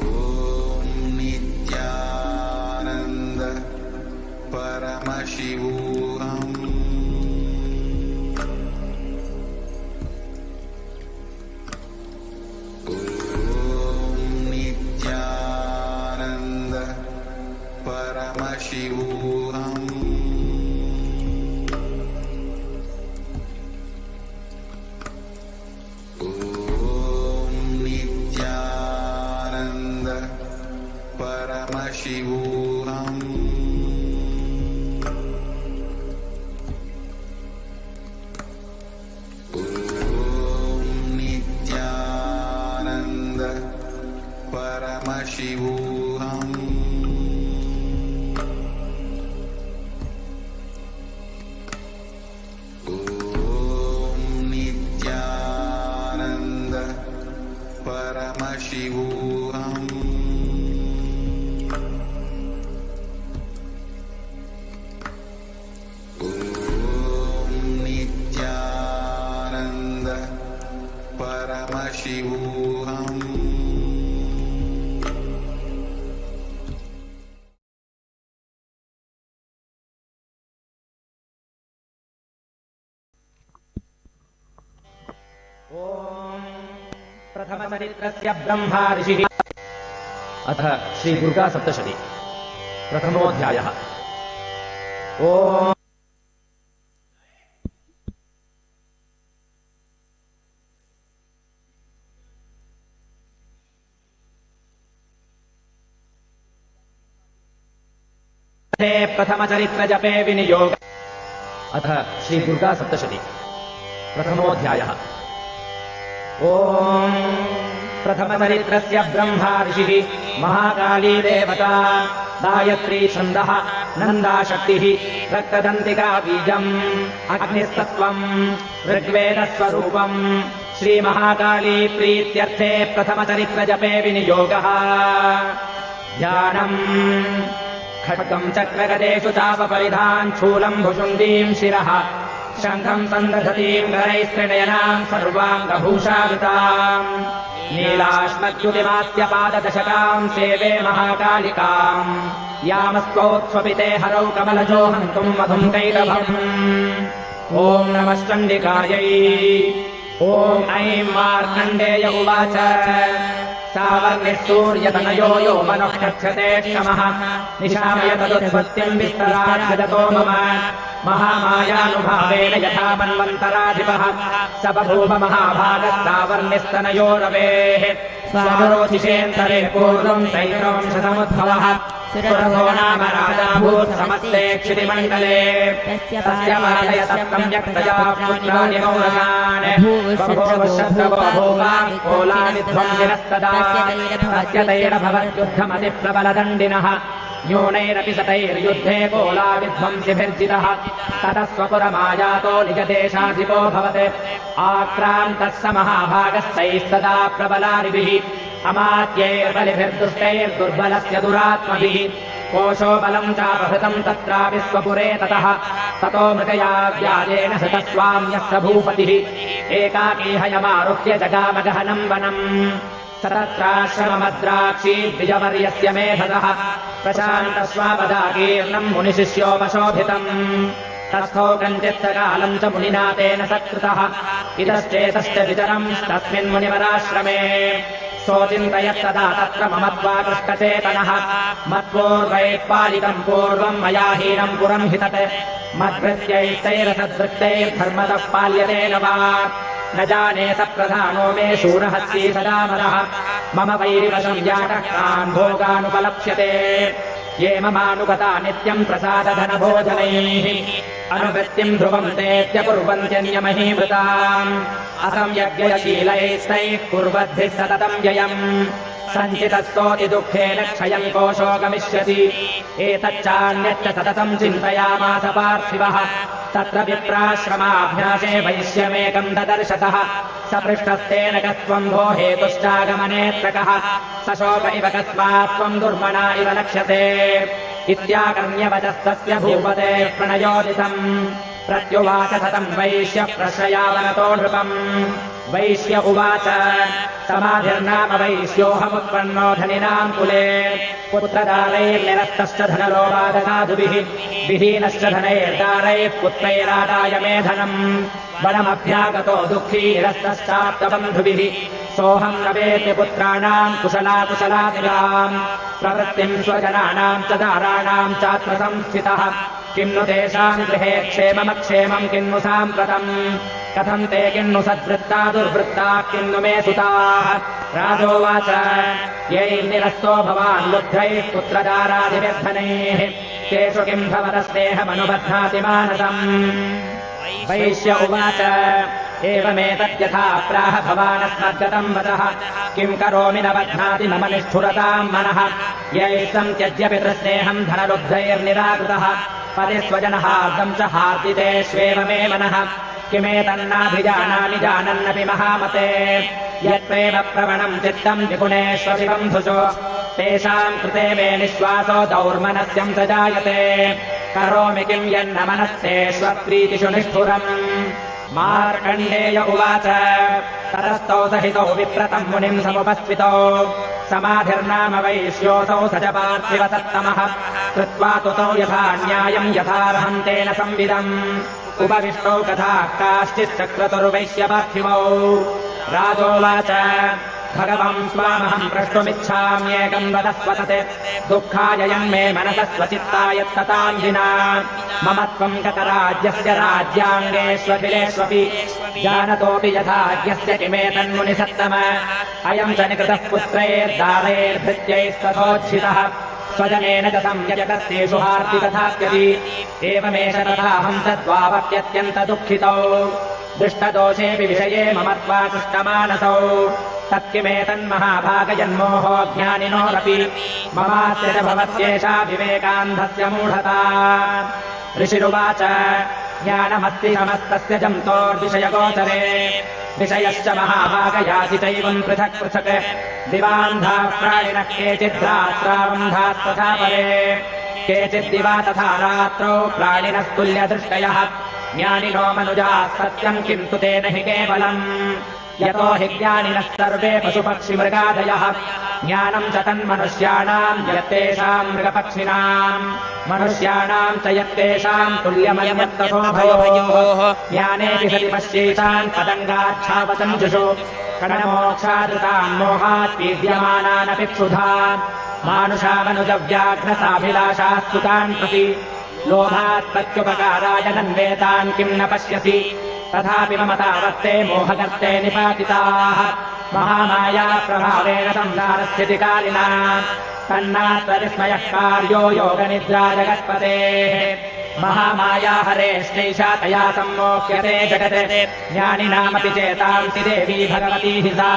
Om Nithyananda Paramashivoham. Paramashivoham. Om Nithyananda Paramashivoham. Om Nithyananda Paramashivoham. Om Nithyananda Paramashivoham. Om Nithyananda Paramashivoham. प्रथमचरित्रस्य Brahma ऋषिः। अथ श्री दुर्गा सप्तशती प्रथमोऽध्यायः। ओम प्रथमचरित्र जपे विनियोग। अथ श्री दुर्गा सप्तशती प्रथमोऽध्यायः। ओम प्रथमचरित्रस्य ब्रह्मा ऋषिः, महाकाली देवता, गायत्री छन्दः, नन्दाशक्तिः, रक्तदन्तिका बीजम्, अग्निस्तत्त्वम्, ऋग्वेदस्वरूपम्। श्रीमहाकाली प्रीत्यर्थे प्रथमचरित्रजपे विनियोगः। ध्यानम्। खड्गम् चक्रगदेषु चापपरिधान्, शूलम् भुषुण्डीम् शिरः, शङ्खम् सन्दधतीम् करैस्त्रिनयनाम्, सर्वाङ्गभूषावृताम्, नीलाश्मद्युतिमात्यपाददशकाम् सेवे महाकालिकाम्, यामस्त्वोत्स्वपिते हरौ कमलजो हन्तुम् मधुम् कैटभम्। ॐ नमः चण्डिकायै। ॐ ऐं मार्कण्डेय उवाच। सावर्णिसूर्यतनयो यो मनः कथ्यते क्षमः, निशामय तदुत्पत्तिम् विस्तराद्यतो मम, महामायानुभावेन यथा मन्वन्तराधिपः स बभूव महाभागस्तावर्णिस्तनयो रवेः। स्वारोचिषेऽन्तरे पूर्वम् चैत्रवंशसमुद्भवः, सुरभो नाम राजाभूत् समस्ते क्षितिमण्डले। तस्य पालय तत्सम्यक्तया पुत्राणि मौरगान्, बभूव शत्रवो भूमान् कोलानि ध्वंसिनस्तदा। तस्य तैरभवद्युद्धमतिप्रबलदण्डिनः, न्यूनैरपि शतैर्युद्धे कोला विध्वंसिभिर्जितः। ततः स्वपुरमायातो निजदेशाधिपो भवत्, आक्रान्तः स महाभागस्तैस्तदा प्रबलारिभिः। अमात्यैर्बलिभिर्दुष्टैर्दुर्बलस्य दुरात्मभिः, कोशो बलम् चापहृतम् तत्रापि स्वपुरे ततः। ततो मृगया व्याजेन हृतस्वाम्यस्य भूपतिः, एकाकी हयमारुह्य जगामगहनम् वनम्। तत्राश्रममद्राक्षी द्विजवर्यस्य मेधसः, प्रशान्तस्वापदाकीर्णम् मुनिशिष्योपशोभितम्। तस्थौ कञ्चित्तकालम् च मुनिना तेन सत्कृतः, इतश्चेतश्च विचरम् तस्मिन् मुनिवराश्रमे। सोचिन्तयत्तदा तत्र ममत्वाकृष्टचेतनः, मत्पूर्वैत्पालिकम् पूर्वम् मया हीनम् पुरम् हि तत्, मद्भृत्यैस्तैरसदृष्टैर्धर्मतः पाल्यते न वा। न जाने स प्रधानो मे शूरहस्ती सदामरः, मम वैरिवशम् यातः कान् भोगानुपलप्स्यते। ये ममानुगता नित्यम् प्रसादधनभोजनैः, अनुवृत्तिम् ध्रुवम् तेत्य कुर्वन्त्यन्यमहीमृताम्। असंयज्ञयशीलैस्तैः कुर्वद्भिः सततम् व्ययम्, सञ्चितस्तोति दुःखेन क्षयम् कोशो गमिष्यति। एतच्चान्यच्च सततम् चिन्तयामास पार्थिवः, तत्र विप्राश्रमाभ्यासे वैश्यमेकम् ददर्शतः। स पृष्टस्तेन कस्त्वम् भो हेतुश्चागमनेऽत्र कः, सशोक इव कस्मात् त्वम् दुर्मणा इव लक्ष्यते। इत्याकर्ण्यवचस्तस्य भूपते प्रणयोदितम्, प्रत्युवाच सतम् वैश्य प्रश्रयावनतो नृपम्। वैश्य उवाच, समाधिर्नाम वैश्योऽहमुत्पन्नो धनिनाम् कुले, पुत्रदारैर्निरस्तश्च धनलोभादसाधुभिः, विहीनश्च धनैर्दारैः पुत्रैरादाय मे धनम्। वनमभ्यागतो दुःखी निरस्तश्चाप्तबन्धुभिः, सोऽहं न वेत्ति पुत्राणाम् कुशलाकुशलादिराम् प्रवृत्तिम् स्वजनानाम् च दाराणाम् चात्र संस्थितः किं नु तेषाम् गृहे क्षेममक्षेमम् किन्नु साम्प्रतम् कथम् ते किन्नु सद्वृत्ता दुर्वृत्ताः किन्नु मे सुताः राजोवाच यैर्निरस्तो भवान् लुब्धैः पुत्रदारादिव्यर्थनैः तेषु किम् भवतस्नेहमनुबध्नाति मानसम् वैश्य उवाच एवमेतद्यथा प्राह भवानस्मद्गतम् वदः किम् करोमि न बध्नाति मम निष्ठुरताम् मनः यैः सन्त्यज्यपि तृस्नेहम् धनलुब्धैर्निराकृतः पतिस्वजनहार्दम् च हार्दितेष्वेव मे मनः किमेतन्नाभिजानामि जानन्नपि महामते यत्प्रेम प्रवणम् चित्तम् विगुणेष्वपि बन्धुषु तेषाम् कृते मे निःश्वासो दौर्मनस्यम् स जायते करोमि किम् यन्न मनस्तेष्वप्रीतिषु निष्ठुरम् मार्कण्डेय उवाच ततस्तौ सहितौ विप्रतम् मुनिम् समुपस्थितौ समाधिर्नाम वैश्योऽसौ स च पार्थिव सत्तमः कृत्वा तुतौ यथा न्यायम् यथार्हम् तेन संविदम् उपविष्टौ कथा काश्चिच्चक्रतुर्वैश्यपार्थिवौ राजोवाच भगवम् स्वामहम् प्रष्टुमिच्छाम्येकम् वदस्वतते दुःखाय यन्मे मनसः स्वचित्तायत्तताम् विना मम त्वम् गतराज्यस्य राज्याङ्गेष्वखिलेष्वपि जानतोऽपि यथाज्ञस्य किमेतन्मुनिसत्तम अयम् च निकृतः पुत्रैर्दारैर्भृत्यैस्तथोच्छितः स्वजनेन च संयजतस्तेषु हार्दि तथाप्यपि एवमेष तथाहम् तद्वावप्यत्यन्तदुःखितौ दृष्टदोषेऽपि विषये मम त्वाकृष्टमानसौ तत्किमेतन्महाभागजन्मोहो ज्ञानिनोरपि ममास्य च भवत्येषा विवेकान्धस्य मूढता ऋषिरुवाच ज्ञानमस्ति समस्तस्य जन्तोर्विषयगोचरे विषयश्च महाभागयाति चैवम् पृथक् पृथक् दिवान्धाः प्राणिनः केचिद्रात्रावन्धास्तथा परे केचिद्दिवा तथा रात्रौ प्राणिनस्तुल्यदृष्टयः ज्ञानिनो मनुजाः सत्यम् किन्तु तेन हि केवलम् यतो हि ज्ञानिनः सर्वे पशुपक्षिमृगादयः ज्ञानम् च तन्मनुष्याणाम् यत्तेषाम् मृगपक्षिणाम् मनुष्याणाम् च यत्तेषाम् तुल्यमयमत्ततोभयोः ज्ञानेऽपि सति पश्येतान् पतङ्गाच्छावतञ्जुषु कणमोक्षादृतान् मोहात् पीड्यमानानपि क्षुधान् मानुषामनुजव्याघ्रसाभिलाषास्तु तान् प्रति लोभात् प्रत्युपकाराय नन्वेतान् किम् न पश्यसि तथापि मम तावत्ते मोहगर्ते निपातिताः महामाया प्रभावेण संसारस्थितिकालिना तन्नात्र विस्मयः कार्यो योगनिद्रा जगत्पतेः महामाया हरेश्चैषा तया सम्मोह्यते जगत् ज्ञानिनामपि चेतांसि देवी भगवती हि सा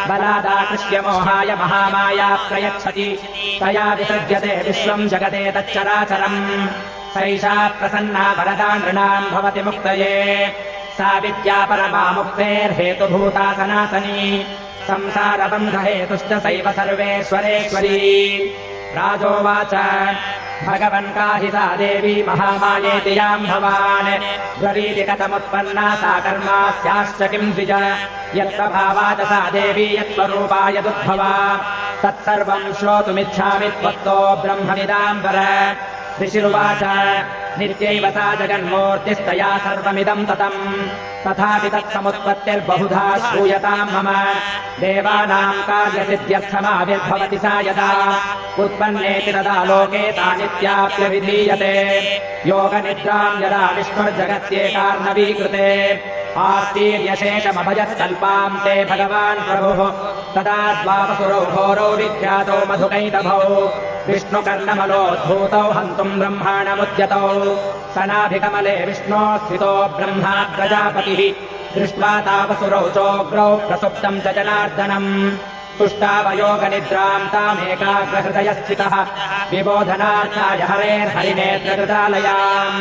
बलादाकृष्य मोहाय महामाया प्रयच्छति तया विसृज्यते विश्वम् जगते तच्चराचरम् सैषा प्रसन्ना वरदा नृणाम् भवति मुक्तये सा विद्या परमा मुक्तेर्हेतुभूता सनातनी संसारबन्धहेतुश्च सैव सर्वेश्वरेश्वरी राजोवाच भगवन् काहि सा देवी महामायेति याम् भवान् ब्रवीति कथमुत्पन्ना सा कर्मास्याश्च किम् द्विज यत्प्रभावा च सा देवी यत्स्वरूपा यदुद्भवा तत्सर्वम् श्रोतुमिच्छामि त्वत्तो ब्रह्मविदाम्बर ऋषिरुवाच नित्यैव सा जगन्मूर्तिस्तया सर्वमिदम् ततम् तथापि तत्समुत्पत्तिर्बहुधा श्रूयताम् मम देवानाम् कार्यसिद्ध्यर्थमाविर्भवति सा यदा उत्पन्नेति तदा लोके सा नित्याप्यविधीयते योगनिद्राम् यदा विष्णुर्जगत्येकार्णवीकृते आस्तीर्यशेषमभजत्कल्पाम् ते भगवान् प्रभुः तदा द्वावसुरौ घोरौ विख्यातौ मधुकैटभौ विष्णुकर्णमलोद्भूतौ हन्तुम् ब्रह्माणमुद्यतौ सनाभिकमले विष्णो स्थितो ब्रह्मा प्रजापतिः दृष्ट्वा तावसुरौ चोग्रौ प्रसुप्तम् च जनार्दनम् तुष्टावयोगनिद्राम् तामेकाग्रहृदयस्थितः विबोधनार्थाय हरेर्हरिनेत्रकृतालयाम्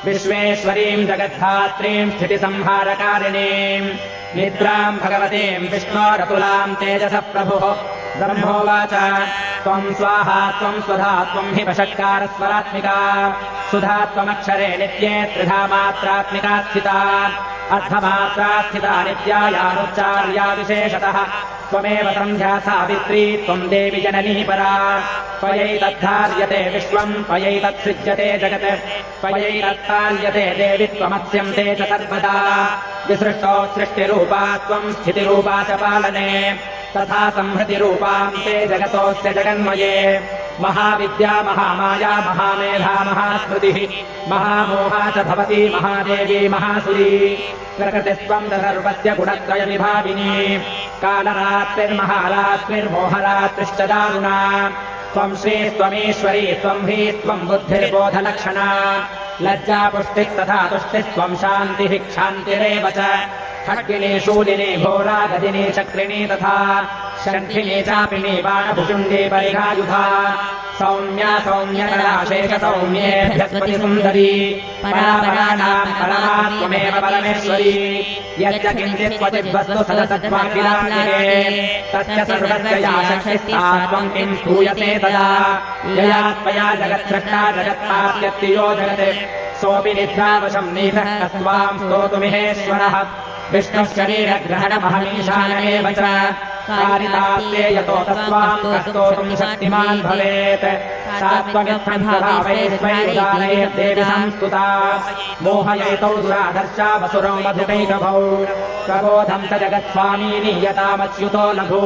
विश्वेश्वरीम् जगद्धात्रीम् स्थितिसंहारकारिणीम् निद्राम् भगवतीम् विष्णोरतुलाम् तेजसः प्रभुः ब्रह्मोवाच त्वम् स्वाहा त्वम् स्वधा त्वम् हि वषट्कारस्वरात्मिका सुधा त्वमक्षरे नित्ये त्रिधा मात्रात्मिका स्थिता अर्धमात्रा स्थिता नित्यायानुच्चार्या विशेषतः त्वमेव सन्ध्या सावित्री त्वं देवि जननी परा त्वयैतद्धार्यते विश्वं त्वयैतत्सृज्यते जगत् त्वयैतत्ताल्यते देवि त्वमस्यन्ते च सर्वदा विसृष्टौ सृष्टिरूपा त्वं स्थितिरूपा च पालने तथा संहृतिरूपां ते जगतोऽस्य जगन्मये महाविद्या महामाया महामेधा महास्मृतिः महामोहा च भवती महादेवी महासुरी प्रकृतिस्त्वं सर्वस्य गुणत्रयविभाविनी कालरात्रिर्महारात्रिर्मोहरात्रिश्च दारुणा त्वं श्रीस्त्वमीश्वरी त्वं ह्री त्वं बुद्धिर्बोधलक्षणा लज्जा पुष्टिः तथा तुष्टिस्त्वं शान्तिः क्षान्तिरेव च खड्गिनी शूलिनी घोरा गदिनी चक्रिणी तथा शङ्खिनी चापिनी बाणभुजुण्डी परिघायुधा सौम्या सौम्यतरा शेष सौम्येभ्यस्पति सुन्दरी परापराणां परमा त्वमेव परमेश्वरी यच्च किञ्चित् क्वचिद्वस्तु सदसत्त्वाखिलाखिले तस्य सर्वस्य या शक्तिस्ता त्वं किं स्तूयसे तदा यया त्वया जगत्सृष्टा जगत्पात्यत्तियो जगत् सोऽपि निद्रावशं नीतः कस्त्वां स्तोतुमिहेश्वरः विष्णुशरीरग्रहणमहमीशानमेव च कारितास्ते यतो तत्त्वां कस्तोतुं शक्तिमान् भवेत् सा त्वमित्थं स्वभावैर्देवि संस्तुता मोहयैतौ दुराधर्षा वसुरौ मधुकैटभौ प्रबोधं च जगत्स्वामी नीयतामच्युतो लघु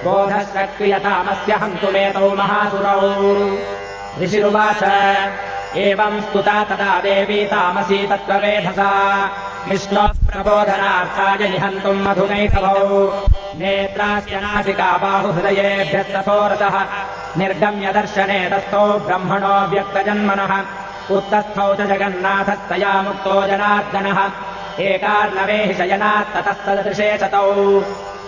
बोधश्च क्रियतामस्य हन्तुमेतौ महासुरौ ऋषिरुवाच एवं स्तुता तदा देवी तामसी तत्त्ववेधसा विष्णोः प्रबोधनार्थाय निहन्तुम् मधुकैटभौ नेत्राश्च नासिका बाहुहृदयेभ्यस्तथो रतः निर्गम्य दर्शने तस्थौ ब्रह्मणो व्यक्तजन्मनः उत्तस्थौ च जगन्नाथस्तया मुक्तो जनार्दनः एकार्णवे हि शयनात् ततस्तदृशे च तौ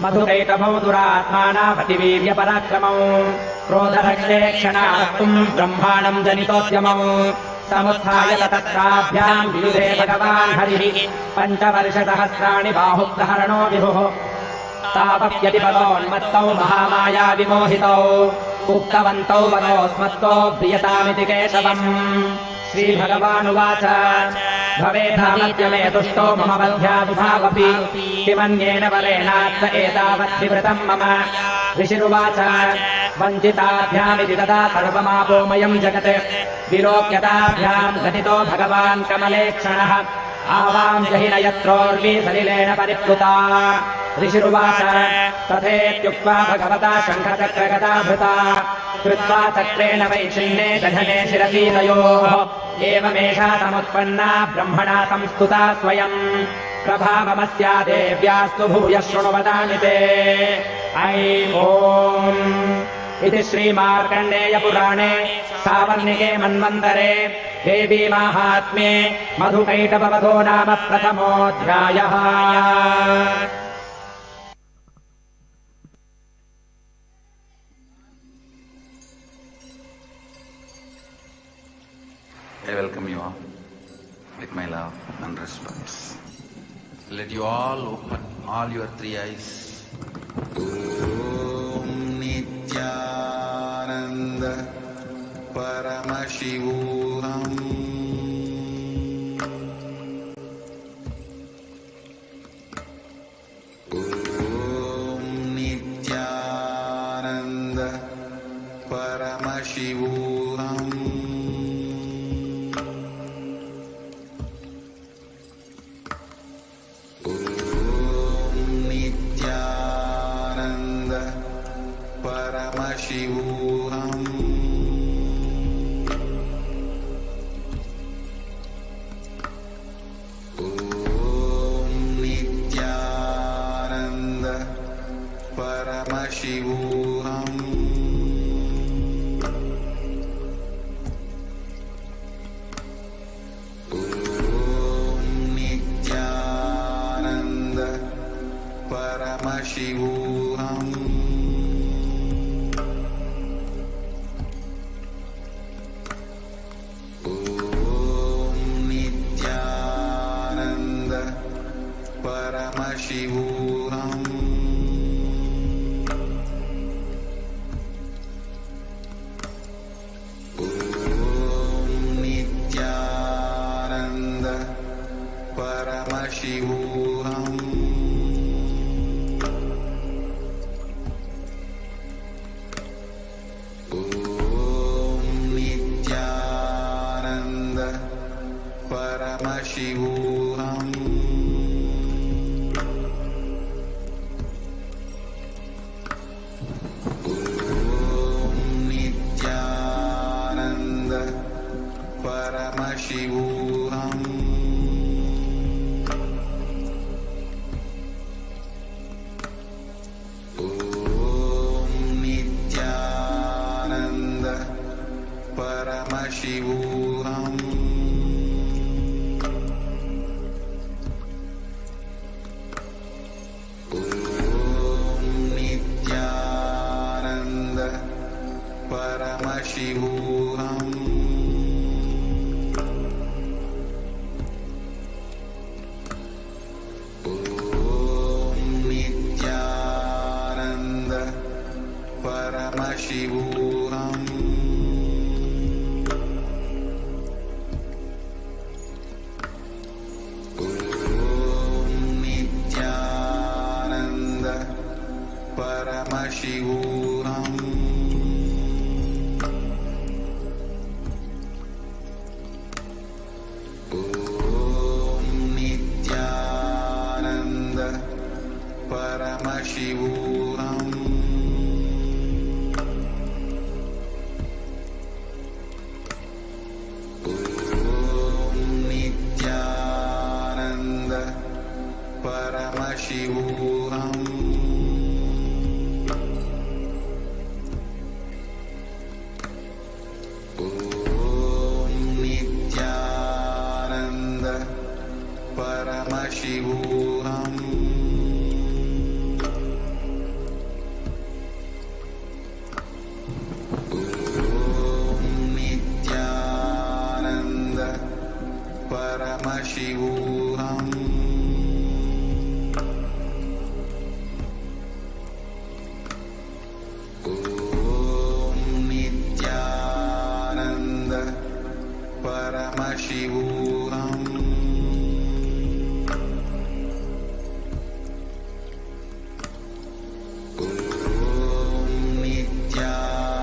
मधुकैटभौ दुरात्मानामतिवीर्यपराक्रमौ क्रोधरक्षे क्षणात्तुम् ब्रह्माणम् जनितोद्यमौ समुत्थाय तत्राभ्याम् वियुधे भगवान् हरिः पञ्चवर्षसहस्राणि बाहुप्रहरणो विभुः तापप्यतिपदोन्मत्तौ महामाया विमोहितौ उक्तवन्तौ वनोऽस्मत्तो प्रियतामिति केशवम् श्रीभगवानुवाच भवेधामद्यमे तुष्टो मम बन्ध्यादुभावपि किमन्येन वरेणात्त एतावद्विवृतम् मम ऋषिरुवाच वञ्चिताभ्यामिति तदा सर्वमापोमयम् जगत् विलोक्यताभ्याम् गतितो भगवान् कमलेक्षणः आवां जहि न यत्रोर्वी सलिलेन परिप्लुता ऋषिरुवाच तथेत्युक्त्वा भगवता शङ्खचक्रगदाभृता कृत्वा चक्रेण वैशिन्ये दधने शिरसि तयोः एवमेषा समुत्पन्ना ब्रह्मणा संस्तुता स्वयम् प्रभावमस्या देव्यास्तु भूयः शृणु वदामि ते ऐं ॐ इति श्रीमार्कण्डेयपुराणे सावर्णिके मन्वन्तरे देवी माहात्म्ये मधुकैटभवधो नाम प्रथमोऽध्यायः। I welcome you all with my love and respect. Let you all open all your three eyes. Om Nithyananda Paramashivoham. Om Nithyananda Paramashivoham. Paramashivoham. Om Nithyananda Paramashivoham. Om Nithyananda Paramashivoham. Paramashivoham. Om Nithyananda Paramashivoham. Paramashivoham. Om Nithyananda Paramashivoham. Om Nithyananda Paramashivoham. Om Nithyananda Paramashivoham. Om Nithyananda Paramashivoham. Om Nithyananda Paramashivoham. Om Nithyananda Paramashivoham. Om Nithyananda Paramashivoham. Om Nithyananda Paramashivoham. Om Nithyananda Paramashivoham. Om Nithyananda Paramashivoham. Om Nithyananda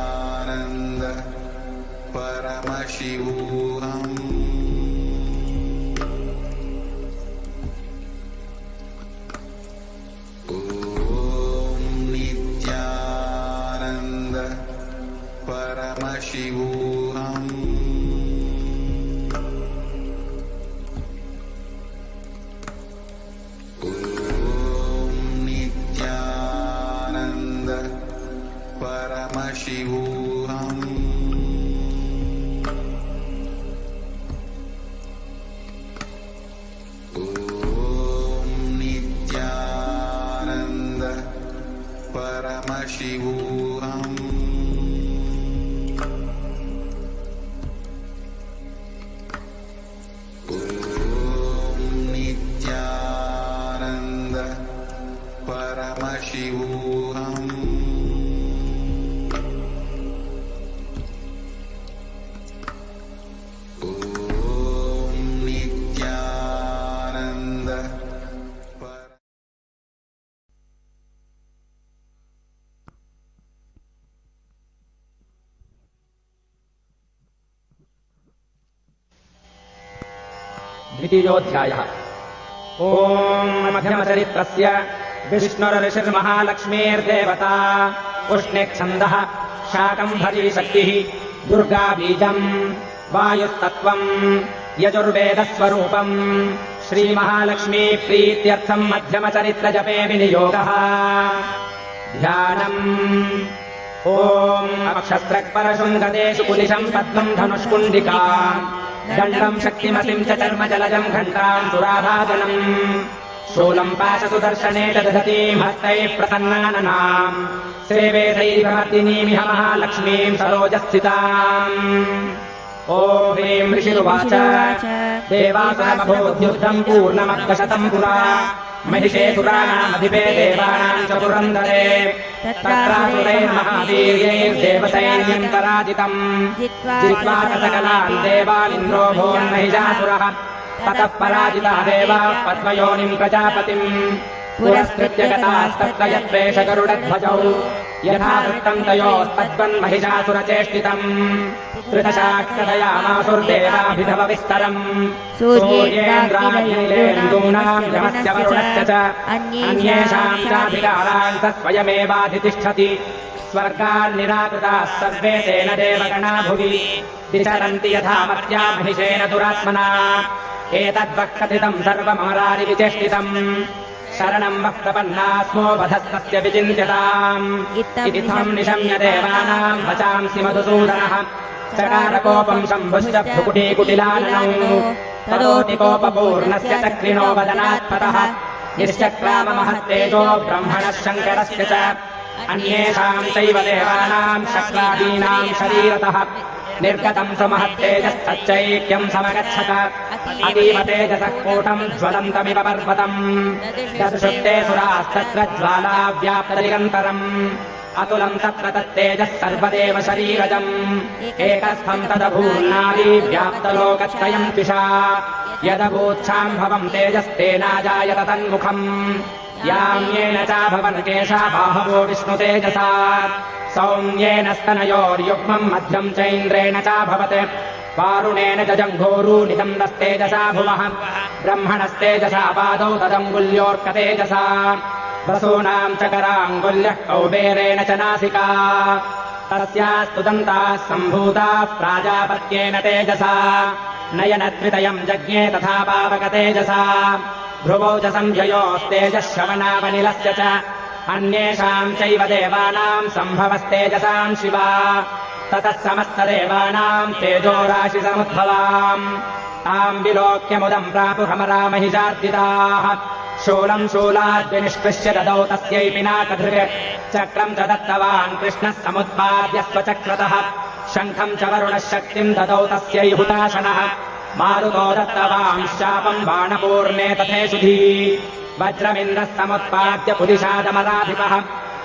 Paramashivoham. Om Nithyananda Paramashivoham. Om Nithyananda Paramashivoham. Om Nithyananda Paramashivoham. Om Nithyananda Paramashivoham. Om Nithyananda द्वितीयोऽध्यायः। ॐ मध्यमचरित्रस्य विष्णुरऋषिर्महालक्ष्मीर्देवता उष्णेच्छन्दः शाकम्भरी शक्तिः दुर्गा बीजम् वायुस्तत्त्वम् यजुर्वेदस्वरूपम् श्रीमहालक्ष्मी प्रीत्यर्थम् मध्यमचरित्रजपे विनियोगः। ध्यानम् ॐ अक्षस्रक्परशुङ्गदेषु कुलिशम् पद्मम् धनुष्कुण्डिका दण्डम् शक्तिमतिम् च चर्मजलजम् घण्टाम् सुराभाजनम् शूलम् पाशसुदर्शने च दधतीम् हस्तैः प्रसन्नाननाम् सेवेदैर्भमर्दिनीमिह महालक्ष्मीम् सरोजस्थिताम्। ॐ ह्रीं ऋषिरुवाच देवासुरमभूद्युद्धम् पूर्णमद्वशतम् पुरा महिषे सुराणामधिपे देवानाम् च पुरन्दरे तत्रासुरैर्महावीर्यैर्देवसैन्यम् पराजितम् जित्वा सकलान् देवानिन्द्रो भोन्महिषासुरः ततः पराजिता देवाः पद्मयोनिम् प्रजापतिम् पुरस्कृत्य गतास्तत्र यत्प्रेष गरुडध्वजौ यथा वृत्तं तयोस्तद्वन्महिषासुरचेष्टितम् कृतशाक्रदयामासुर्देवाभिधव विस्तरम् सूर्येन्द्राग्निलेन्दूनां यमस्य वरुणस्य च अन्येषां चाधिकारान् स स्वयमेवाधितिष्ठति स्वर्गान् निराकृताः सर्वे तेन देवगणा भुवि विचरन्ति यथा मर्त्या महिषेण दुरात्मना एतद्वक्कथितं सर्वमरारि विचेष्टितम् शरणं वः प्रपन्नास्मो वधस्तस्य विचिन्त्यताम् इति तं निशम्य देवानां वचांसि मधुसूदनः चकारकोपं शम्भुश्च भ्रुकुटीकुटिलाननौ तदोति कोपपूर्णस्य चक्रिणो वदनात्पतः निश्चक्राममहत्तेजो ब्रह्मणः शङ्करस्य च अन्येषां चैव देवानां शक्रादीनां शरीरतः निर्गतं सुमहत्तेजस्तच्चैक्यं समगच्छत अतीव तेजसः कूटं ज्वलन्तमिव पर्वतम् दर्शुक्ते सुरास्तत्र ज्वालाव्याप्तदिगन्तरम् अतुलं तत्र तत्तेजः सर्वदेव शरीरजम् एकस्थं तदभून्नादि व्याप्तलोकत्रयं त्विषा यदभूच्छाम्भवं तेजस्तेनाजायत तन्मुखम् याम्येन चाभवन् केशा बाहवो विष्णुतेजसा सौम्येन स्तनयोर्युग्मम् मध्यम् चैन्द्रेण चाभवत् वारुणेन च जङ्घोरूनिदन्दस्तेजसा भुवः ब्रह्मणस्तेजसा पादौ तदङ्गुल्योऽर्कतेजसा वसूनाम् च कराङ्गुल्यः कौबेरेण च नासिका तस्यास्तु दन्ताः सम्भूताः प्राजापत्येन तेजसा नयनद्वितयम् जज्ञे तथा पावकतेजसा भ्रुवौ च संजयोस्तेजः श्रवणावनिलस्य च अन्येषाम् चैव देवानाम् सम्भवस्तेजसाम् शिवा ततः समस्तदेवानाम् तेजोराशिसमुद्भवाम् ताम् विलोक्यमुदम् प्रापुरमरामहिषार्दिताः शूलम् शूलाद्विनिष्कृष्य ददौ तस्यै पिनाकधृक् चक्रम् च दत्तवान् कृष्णः समुत्पाद्य स्वचक्रतः शङ्खम् च वरुणः शक्तिम् ददौ तस्यै हुताशनः मारुतो दत्तवान् शापम् बाणपूर्णे तथेषुधी वज्रमिन्द्रः समुत्पाद्य पुलिशादमराधिपः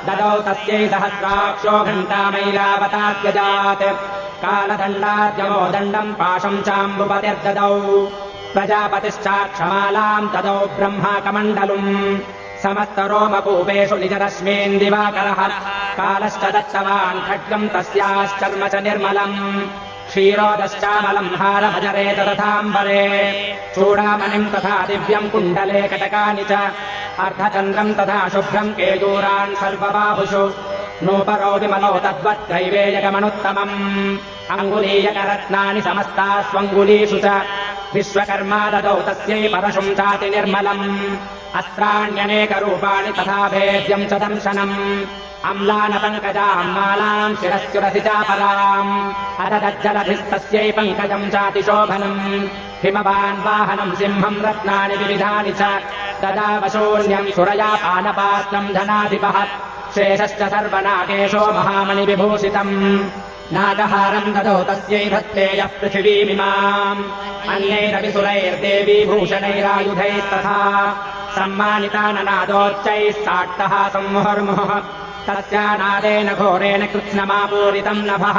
ददौ तस्यै सहस्राक्षो घण्टामैलावताद्यजात् कालदण्डाद्यमो दण्डम् पाशम् चाम्बुपतिर्ददौ प्रजापतिश्चाक्षमालाम् ददौ ब्रह्माकमण्डलुम् समस्तरोमकूपेषु निजरश्मीन् दिवाकरः कालश्च दत्तवान् खड्गम् तस्याश्चर्म च निर्मलम् क्षीरोदश्चामलम् हारभजरेत तथाम्बरे चूडामणिम् तथा दिव्यम् कुण्डले कटकानि च अर्धचन्द्रम् तथा शुभ्रम् केयूरान् सर्वबाहुषु नूपरो विमलो तद्वत्त्रैवेयकमनुत्तमम् अङ्गुलीयकरत्नानि समस्तास्वङ्गुलीषु च विश्वकर्मा ददौ तस्यै परशुम् चाति निर्मलम् अस्त्राण्यनेकरूपाणि तथा भेद्यम् च दंशनम् अम्लानपङ्कजाम् मालाम् शिरस्युरसि चापराम् अददज्जलधिस्तस्यै पङ्कजम् चातिशोभनम् हिमवान् वाहनम् सिंहम् रत्नानि विविधानि च ददावशून्यम् सुरया पानपात्रम् धनाधिपः शेषश्च सर्वनागेशो महामणिविभूषितम् नागहारम् ददौ तस्यै धत्तेयः पृथिवीमिमाम् अन्यैरपि सुरैर्देवी भूषणैरायुधैस्तथा सम्मानिता ननादोच्चैः साट्टः सम्मुहुर्मुहुः तस्यानादेन घोरेण कृत्स्नमापूरितम् नभः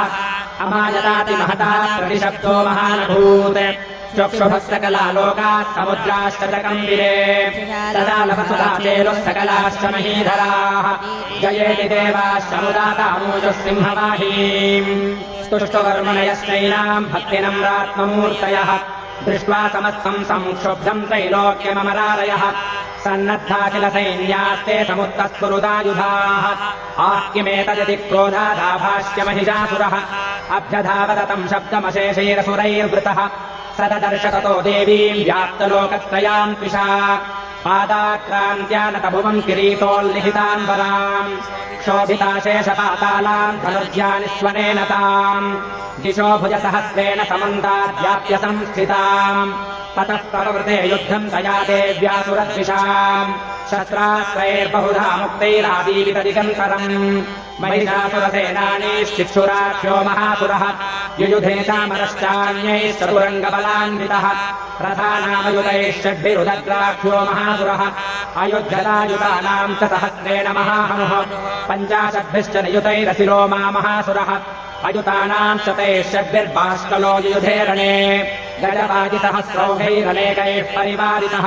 अमायताति महता प्रतिशब्दो महानभूत् चक्षुभस्सकलालोकाः समुद्राश्च च कम्बिरे तदा लभसुधाचेलुः सकलाश्च महीधराः जयेति देवाश्चमुदातामूजुः सिंहवाहीम् स्तुष्टुवर्मणयश्चैनाम् भक्तिनम्रात्ममूर्तयः दृष्ट्वा समस्तम् संक्षुब्धम् त्रैलोक्यममरारयः सन्नद्धा सैन्यास्ते समुत्तस्फुरुदायुधाः आह्किमेतदिति क्रोधादाभाष्य महिषासुरः अभ्यधावतम् शब्दमशेषैरसुरैर्वृतः सददर्श ततो देवीम् व्याप्तलोकत्रयाम् त्विषा पादाक्रान्त्यानतभुवम् किरीटोल्लिखिताम्बराम् क्षोभिताशेषपातालाम् धनुर्ध्यानिस्वनेन ताम् दिशो भुजसहस्रेण समन्ताद्व्याप्य संस्थिताम् ततः प्रवृते युद्धम् तया देव्यासुरद्विषाम् शस्त्रास्त्रैर्बहुधा मुक्तैरादीवितदिगन्तरम् महिषासुरसेनानीश्चिक्षुराख्यो महासुरः युयुधे चामरश्चान्यैः चतुरङ्गबलान्वितः रथानामयुतैः षड्भिरुदग्राख्यो महासुरः अयुध्यतायुतानाम् च सहस्रेण महाहनुः पञ्चाशद्भिश्च नियुतैरसिलो महासुरः अयुतानाम् शतैः षड्भिर्बाष्कलो युयुधे रणे गजवाजिसहस्रौघैरनेकैः परिवारितः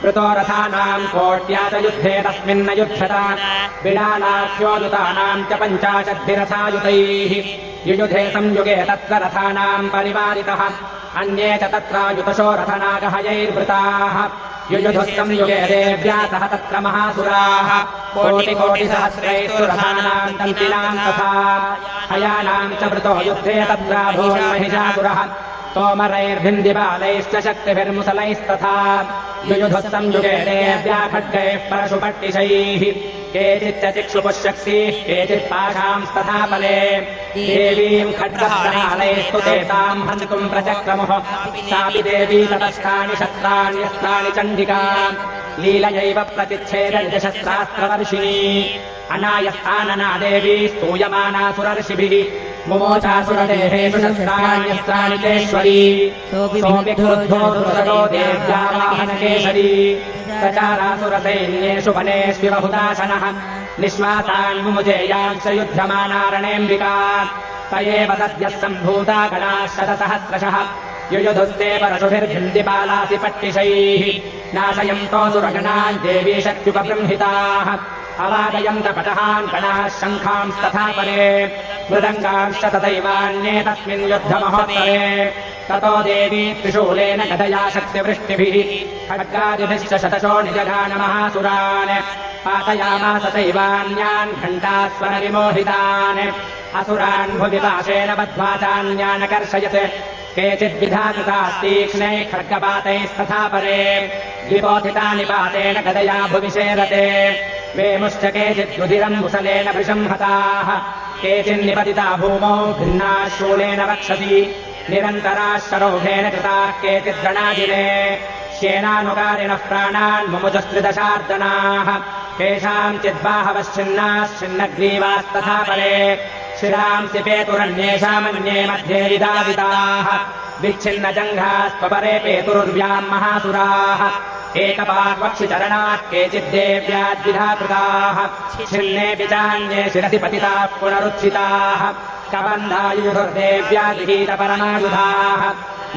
वृतो रथानाम् कोट्यातयुद्धे तस्मिन्न युध्यत बिडालाख्योदुतानाम् च 50 युयुधे संयुगे तत्र रथानाम् परिवारितः अन्ये च तत्रायुतशो रथनागहयैर्वृताः युयुधुः संयुगे देव्या सह तत्र महासुराः कोटिकोटिसहस्रैस्तु रथानाम् तन्तिनाम् तथा हयानाम् च वृतो युद्धे तत्राभून्महिषासुरः तोमरैर्भिन्दिबालैश्च शक्तिभिर्मुसलैस्तथा युयुधुः संयुगे देव्या खड्गैः परशुपट्टिशैः केचिच्च चिक्षुपुः शक्तिः केचित् पाशांस्तथा फले देवीम् खड्गप्रहालैस्तु तेषाम् हन्तुम् प्रचक्रमुः सापि देवी ततस्थानि शस्त्राण्यस्त्राणि चण्डिका लीलयैव प्रतिच्छेदशस्त्रास्त्रवर्षिणी अनायस्थानना देवी स्तूयमानासुरर्षिभिः मुमोचासुरदेहेषु शस्त्राण्यस्त्राणि चेश्वरी सोऽपिक्रुद्धो दुर्धरो देव्यावाहनकेशरी प्रचारासुरसैन्येषु वनेष्विव हुताशनः निःश्वासान् मुमुजेयांश्च युध्यमानारणेऽम्बिका तयेव सद्यः सम्भूता गणाः शतसहस्रशः युयुधुस्ते परशुभिर्भिन्दिपालासि पट्टिशैः नाशयन्तोऽसुरगणान् देवी शक्त्युपबृंहिताः अवादयन्त पटहान् गणाः शङ्खांस्तथा परे मृदङ्गांश्च तथैवान्ये तस्मिन् युद्धमहोत्तरे ततो देवी त्रिशूलेन गदया शक्तिवृष्टिभिः खड्गादिभिश्च शतशो निजगानमहासुरान् पातयामास तैवान्यान् घण्टास्वरविमोहितान् असुरान् भुवि पाशेन बद्ध्वा चान्यानकर्षयत् केचिद्विधाकृतास्तीक्ष्णैः खड्गपातैस्तथा परे द्विपोथितानि पातेन गदया भुवि शेरते वेमुश्च केचिद्रुधिरम् मुसलेन वृषंहताः केचिन्निपतिता भूमौ भिन्नाः शूलेन वक्षसि निरन्तराः शरौघेन कृताः केचिद्गणाजिने श्येनानुकारिणः प्राणान् मुमुजुस्त्रिदशार्दनाः केषाञ्चिद्बाहवश्चिन्नाश्चिन्नग्रीवास्तथा परे शिरांसि पेतुरन्येषामन्ये मध्ये विदाविताः विच्छिन्नजङ्घास्त्वपरे पेतुर्व्याम् महासुराः एकपार्वक्षिचरणाः केचिद्देव्याद्विधाकृताः छिन्नेऽपि चान्ये शिरसि पतिताः पुनरुत्थिताः कबन्धायुधुर्देव्या गृहीतपरमायुधाः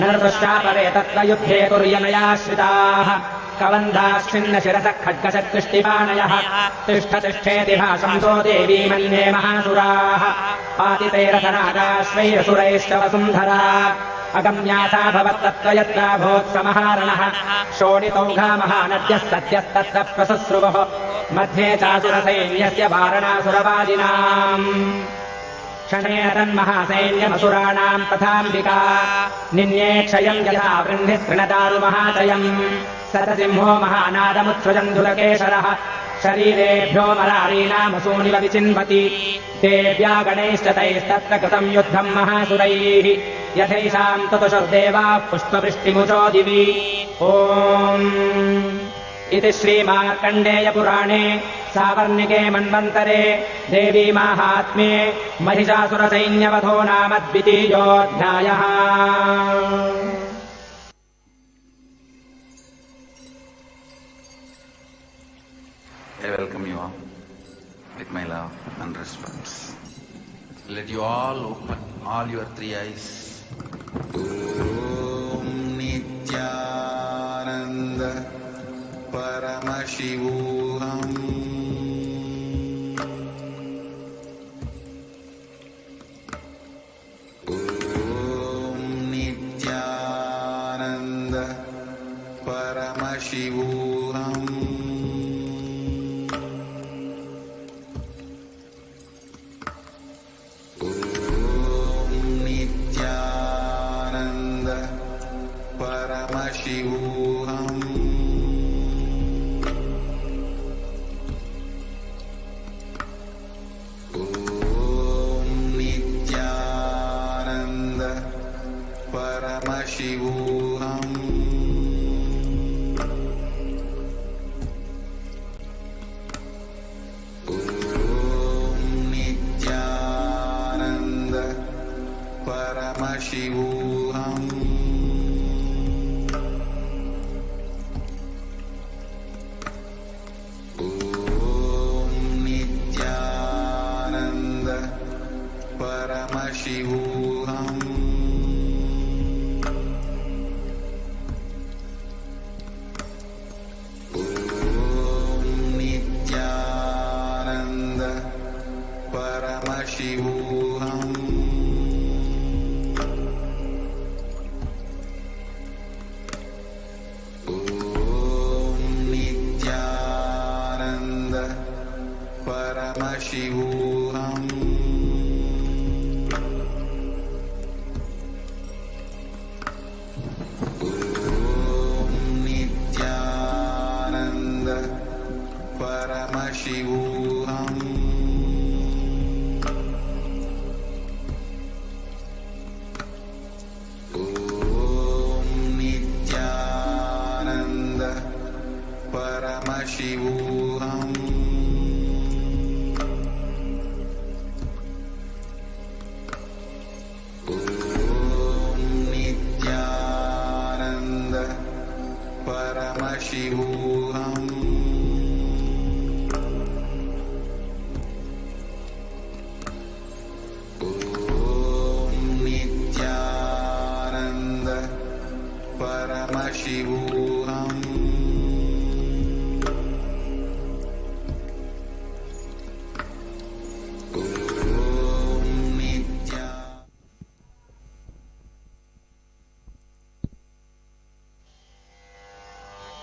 नरदृश्चापरे तत्र युद्धे तुर्यनयाश्रिताः कबन्धाश्चिन्नशिरसः खड्गशक्तिष्टिपाणयः तिष्ठतिष्ठेति भाषंसो देवी मन्ये महासुराः पातितैरथनागाश्वैरसुरैश्च वसुन्धरा अगम्याथा भवत्तत्र यत्राभोत्समहारणः शोणितौघा महानद्यः सद्यस्तत्र प्रसस्रुवः मध्ये चासुरसैन्यस्य वारणासुरवादिनाम् क्षणेन तन्महासैन्यमसुराणाम् तथाम्बिका निन्ये क्षयम् यथा वृन्धिः तृणदारुमहाशयम् सतसिंहो महानादमुत्सृजन्धुलकेशरः शरीरेभ्यो मरारीणामसूनिव विचिन्वति देव्या गणैश्च तैस्तत्र कृतम् युद्धम् महासुरैः यथैषाम् ततुषुर्देवाः पुष्पवृष्टिमुचो दिवि ॐ इति श्रीमार्कण्डेयपुराणे सावर्णिके मन्वन्तरे देवी माहात्म्ये महिषासुरसैन्यवधो नाम द्वितीयोऽध्यायः। I welcome you all with my love and respect. Let you all open all your three eyes. Om Nithyananda Paramashivoham. Om Nithyananda Paramashivoham. Paramashivoham. Om Nithyananda Paramashivoham. Om Nithyananda Paramashivoham. Paramashivoham. Paramashivoham. Om Nithyananda Paramashivoham. Om Nithyananda Paramashivoham. Om Nithyananda Paramashivoham. Om Nithya.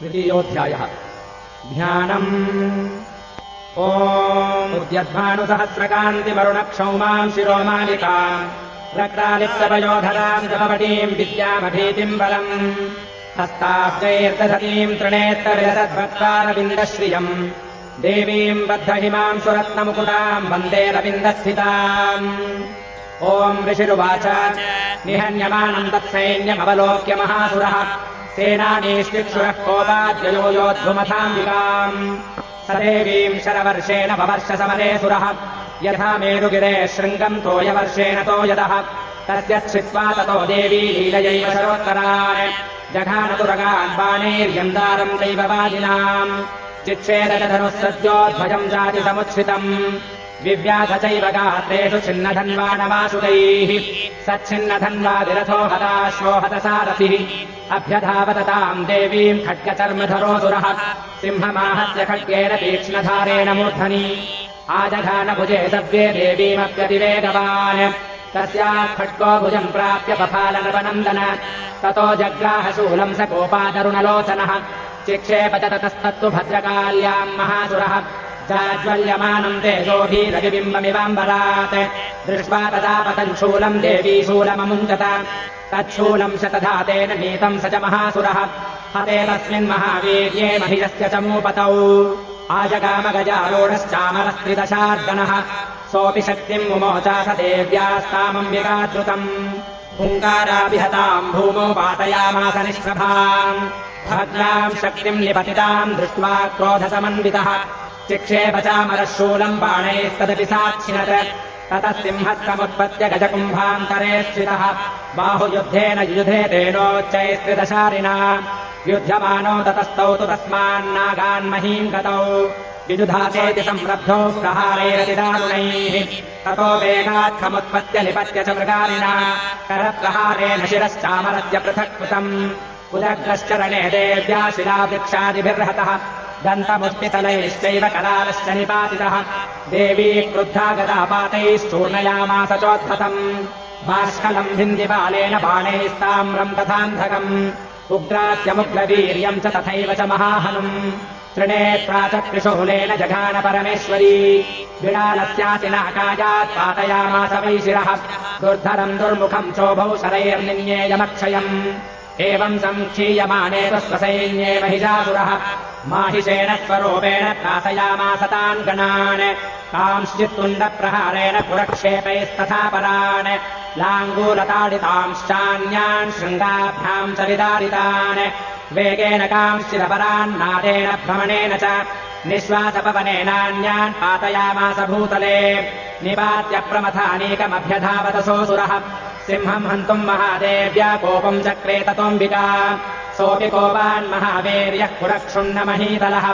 द्वितीयोऽध्यायः ध्यानम् ॐ उद्यद्भानुसहस्रकान्तिमरुणक्षौमां शिरोमालिकाम् रक्तालिप्तपयोधराम् जपपटीम् विद्यामभीतिम् बलम् हस्ताब्जैर्दधतीम् तृणेत्तविरसद्भक्तारविन्दश्रियम् देवीम् बद्धहिमाम् सुरत्नमुकुटाम् वन्दे रविन्दस्थिताम् ॐ ऋषिरुवाच निहन्यमानम् तत्सैन्यमवलोक्य महासुरः सेनानीश्चिक्षुरः कोपाद्ययो योद्धुमथाम्बिकाम् स देवीम् शरवर्षेण ववर्ष समरे सुरः यथा मेरुगिरे शृङ्गम् तोयवर्षेण तोयदः तस्य छित्त्वा ततो देवी लीलयैव शरोत्तरान् जघानतुरगान् बाणैर्यन्दारम् दैववादिनाम् चिच्छेदधनुः सद्योध्वजम् जातिसमुच्छ्रितम् विव्याध चैव गात्रेषु छिन्नधन्वानवासुदैः सच्छिन्नधन्वादिरथो हताश्वो हतसारथिः अभ्यधावतताम् देवीम् खड्गचर्मधरोऽसुरः सिंहमाहत्य खड्गेन तीक्ष्णधारेण मूर्धनि आजघानभुजे सव्ये देवीमप्यतिवेगवान् तस्याः खड्गो भुजम् प्राप्य पफालनवनन्दन ततो जग्राहशूलम् स कोपादरुणलोचनः चिक्षेप च ततस्तत्तु भद्रकाल्याम् महासुरः जाज्वल्यमानम् तेजोभिरविबिम्बमिवाम्बरात् दृष्ट्वा तदा पतन् शूलम् देवी शूलममुञ्चत तच्छूलम् शतधा तेन नीतम् स च महासुरः हते तस्मिन् महावीर्ये महिषस्य च मूपतौ आजगामगजारूढश्चामरस्त्रिदशार्दनः सोऽपि शक्तिम् मुमोचा स देव्यास्तामम्बिकाद्रुतम् हुङ्काराभिहताम् भूमौ पातयामास निष्प्रभाम् भद्राम् शक्तिम् निपतिताम् दृष्ट्वा क्रोधसमन्वितः चिक्षेप चामरः शूलम् बाणैस्तदपि साक्षिणत् ततः सिंहस्तमुत्पत्य गजकुम्भान्तरे स्थितः बाहुयुद्धेन युयुधे तेनोच्चैस्त्रिदशारिणा युध्यमानो ततस्तौ तु तस्मान्नागान्महीम् गतौ युजुधासेति संरब्धौ प्रहारैरतिदारुणैः ततो वेगात्खमुत्पत्य निपत्य च मृगारिणा करप्रहारेण शिरश्चामरस्य पृथक् कृतम् उदग्रश्चरणे देव्या शिलावृक्षादिभिर्हतः दन्तमुष्टितलैश्चैव करालश्च निपातितः देवी क्रुद्धा गदापातैश्चूर्णयामास चोद्धतम् बाष्कलम् भिन्दिबालेन बाणैस्ताम्रम् तथान्धकम् उग्रात्यमुग्रवीर्यम् च तथैव च महाहनुम् तृणेत्रा च त्रिशूलेन जघान परमेश्वरी विडालस्यासि नाकायात् पातयामास वैशिरः दुर्धरम् दुर्मुखम् चोभौ शरैर्निन्येयमक्षयम् एवम् सङ्क्षीयमाने स्वसैन्ये महिषासुरः माहिषेण स्वरूपेण त्रासयामास तान् गणान् कांश्चित्तुण्डप्रहारेण पुरक्षेपैस्तथा परान् लाङ्गूलताडितांश्चान्यान् शृङ्गाभ्याम् च विदारितान् वेगेन कांश्चिदपरान् नादेन भ्रमणेन च निःश्वासपवनेनान्यान् पातयामास भूतले निपात्य प्रमथानीकमभ्यधावतसोऽसुरः सिंहम् हन्तुम् महादेव्या कोपम् चक्रे ततोऽम्बिका सोऽपि कोपान् महावीर्यः पुरक्षुण्णमहीतलः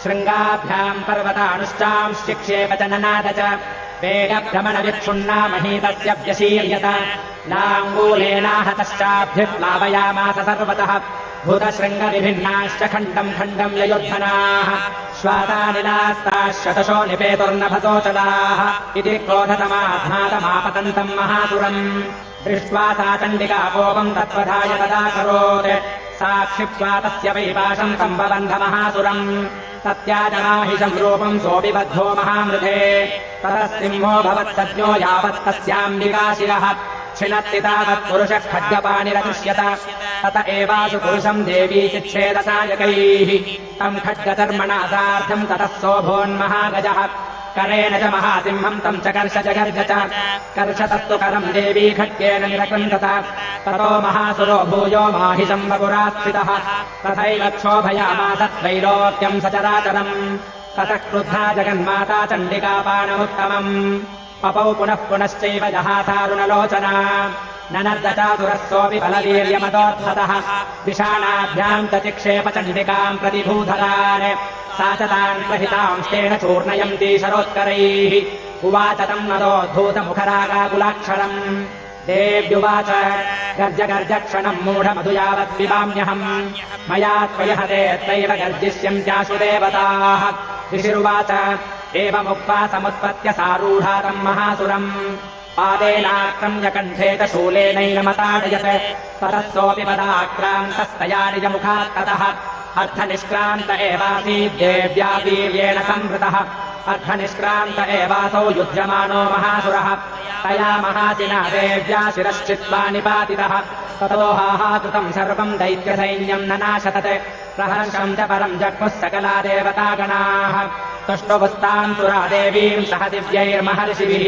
शृङ्गाभ्याम् पर्वतानुश्चांश्चिक्षेप च ननाद च वेगभ्रमणविक्षुण्णा महीतस्य व्यशीर्यत लाङ्गूलेनाहतश्चाभ्युत्प्लावयामास सर्वतः भूतशृङ्गविभिन्नाश्च खण्डम् खण्डम् ययुद्धनाः श्वातानिलास्ताः शतशो निपेतुर्नभसोचलाः इति क्रोधतमात्मातमापतन्तम् महासुरम् दृष्ट्वा सा चण्डिका कोपम् तत्त्वधाय तदाकरोत् सा क्षिप्त्वा तस्य वैपाशम् सम्बबन्ध महासुरम् तत्याजमाहिषम् रूपम् सोऽपि बद्धो महामृधे ततः सिंहो भवत्सज्ञो यावत्तस्याम्बिकाशिरः छिनत्ति तावत् पुरुषः खड्गपाणिरदृश्यत तत एवासु पुरुषम् देवी चिच्छेदसायकैः तम् खड्गधर्मणा सार्धम् ततः सोऽभोन्महागजः करेण च महासिंहम् तम् च कर्ष जगर्ज च कर्षतस्तु करम् देवी खड्गेन निरकृन्तत ततो महासुरो भूयो माहिषम् वपुरास्थितः तथैव क्षोभयामास त्रैलोक्यम् सचराचरम् ततः क्रुद्धा जगन्माता चण्डिकापाणमुत्तमम् पपौ पुनः पुनश्चैव जहातारुणलोचना ननर्दचातुरस्सोऽपि बलवीर्यमदोद्धतः विषाणाभ्याम् च चिक्षेप चण्डिकाम् प्रतिभूधरान् सा च तान् प्रहितांस्तेन चूर्णयन्ती शरोत्करैः उवाच तम् नदोद्धूतमुखरागाकुलाक्षरम् देव्युवाच गर्ज गर्ज क्षणम् मूढमधु यावत् पिबाम्यहम् मया त्वयहते त्वैव गर्जिष्यन्त्याशु देवताः ऋषिरुवाच एवमुक्त्वा समुत्पत्य सारूढा तम् महासुरम् पादेनाक्रम्य कण्ठे च शूलेनैनमताडयत् ततः सोऽपि पदाक्रान्तस्तया निजमुखात् ततः अर्धनिष्क्रान्त एवासीत् देव्या वीर्येण संवृतः अर्धनिष्क्रान्त एवासौ युध्यमानो महासुरः तया महासिना देव्या शिरश्चित्वा निपातितः ततो हाहाकृतम् सर्वम् दैत्यसैन्यम् ननाशतत् प्रहर्षम् च परम् जग्मुः सकला देवतागणाः तुष्टुपुस्ताम् सुरा देवीम् सह दिव्यैर्महर्षिभिः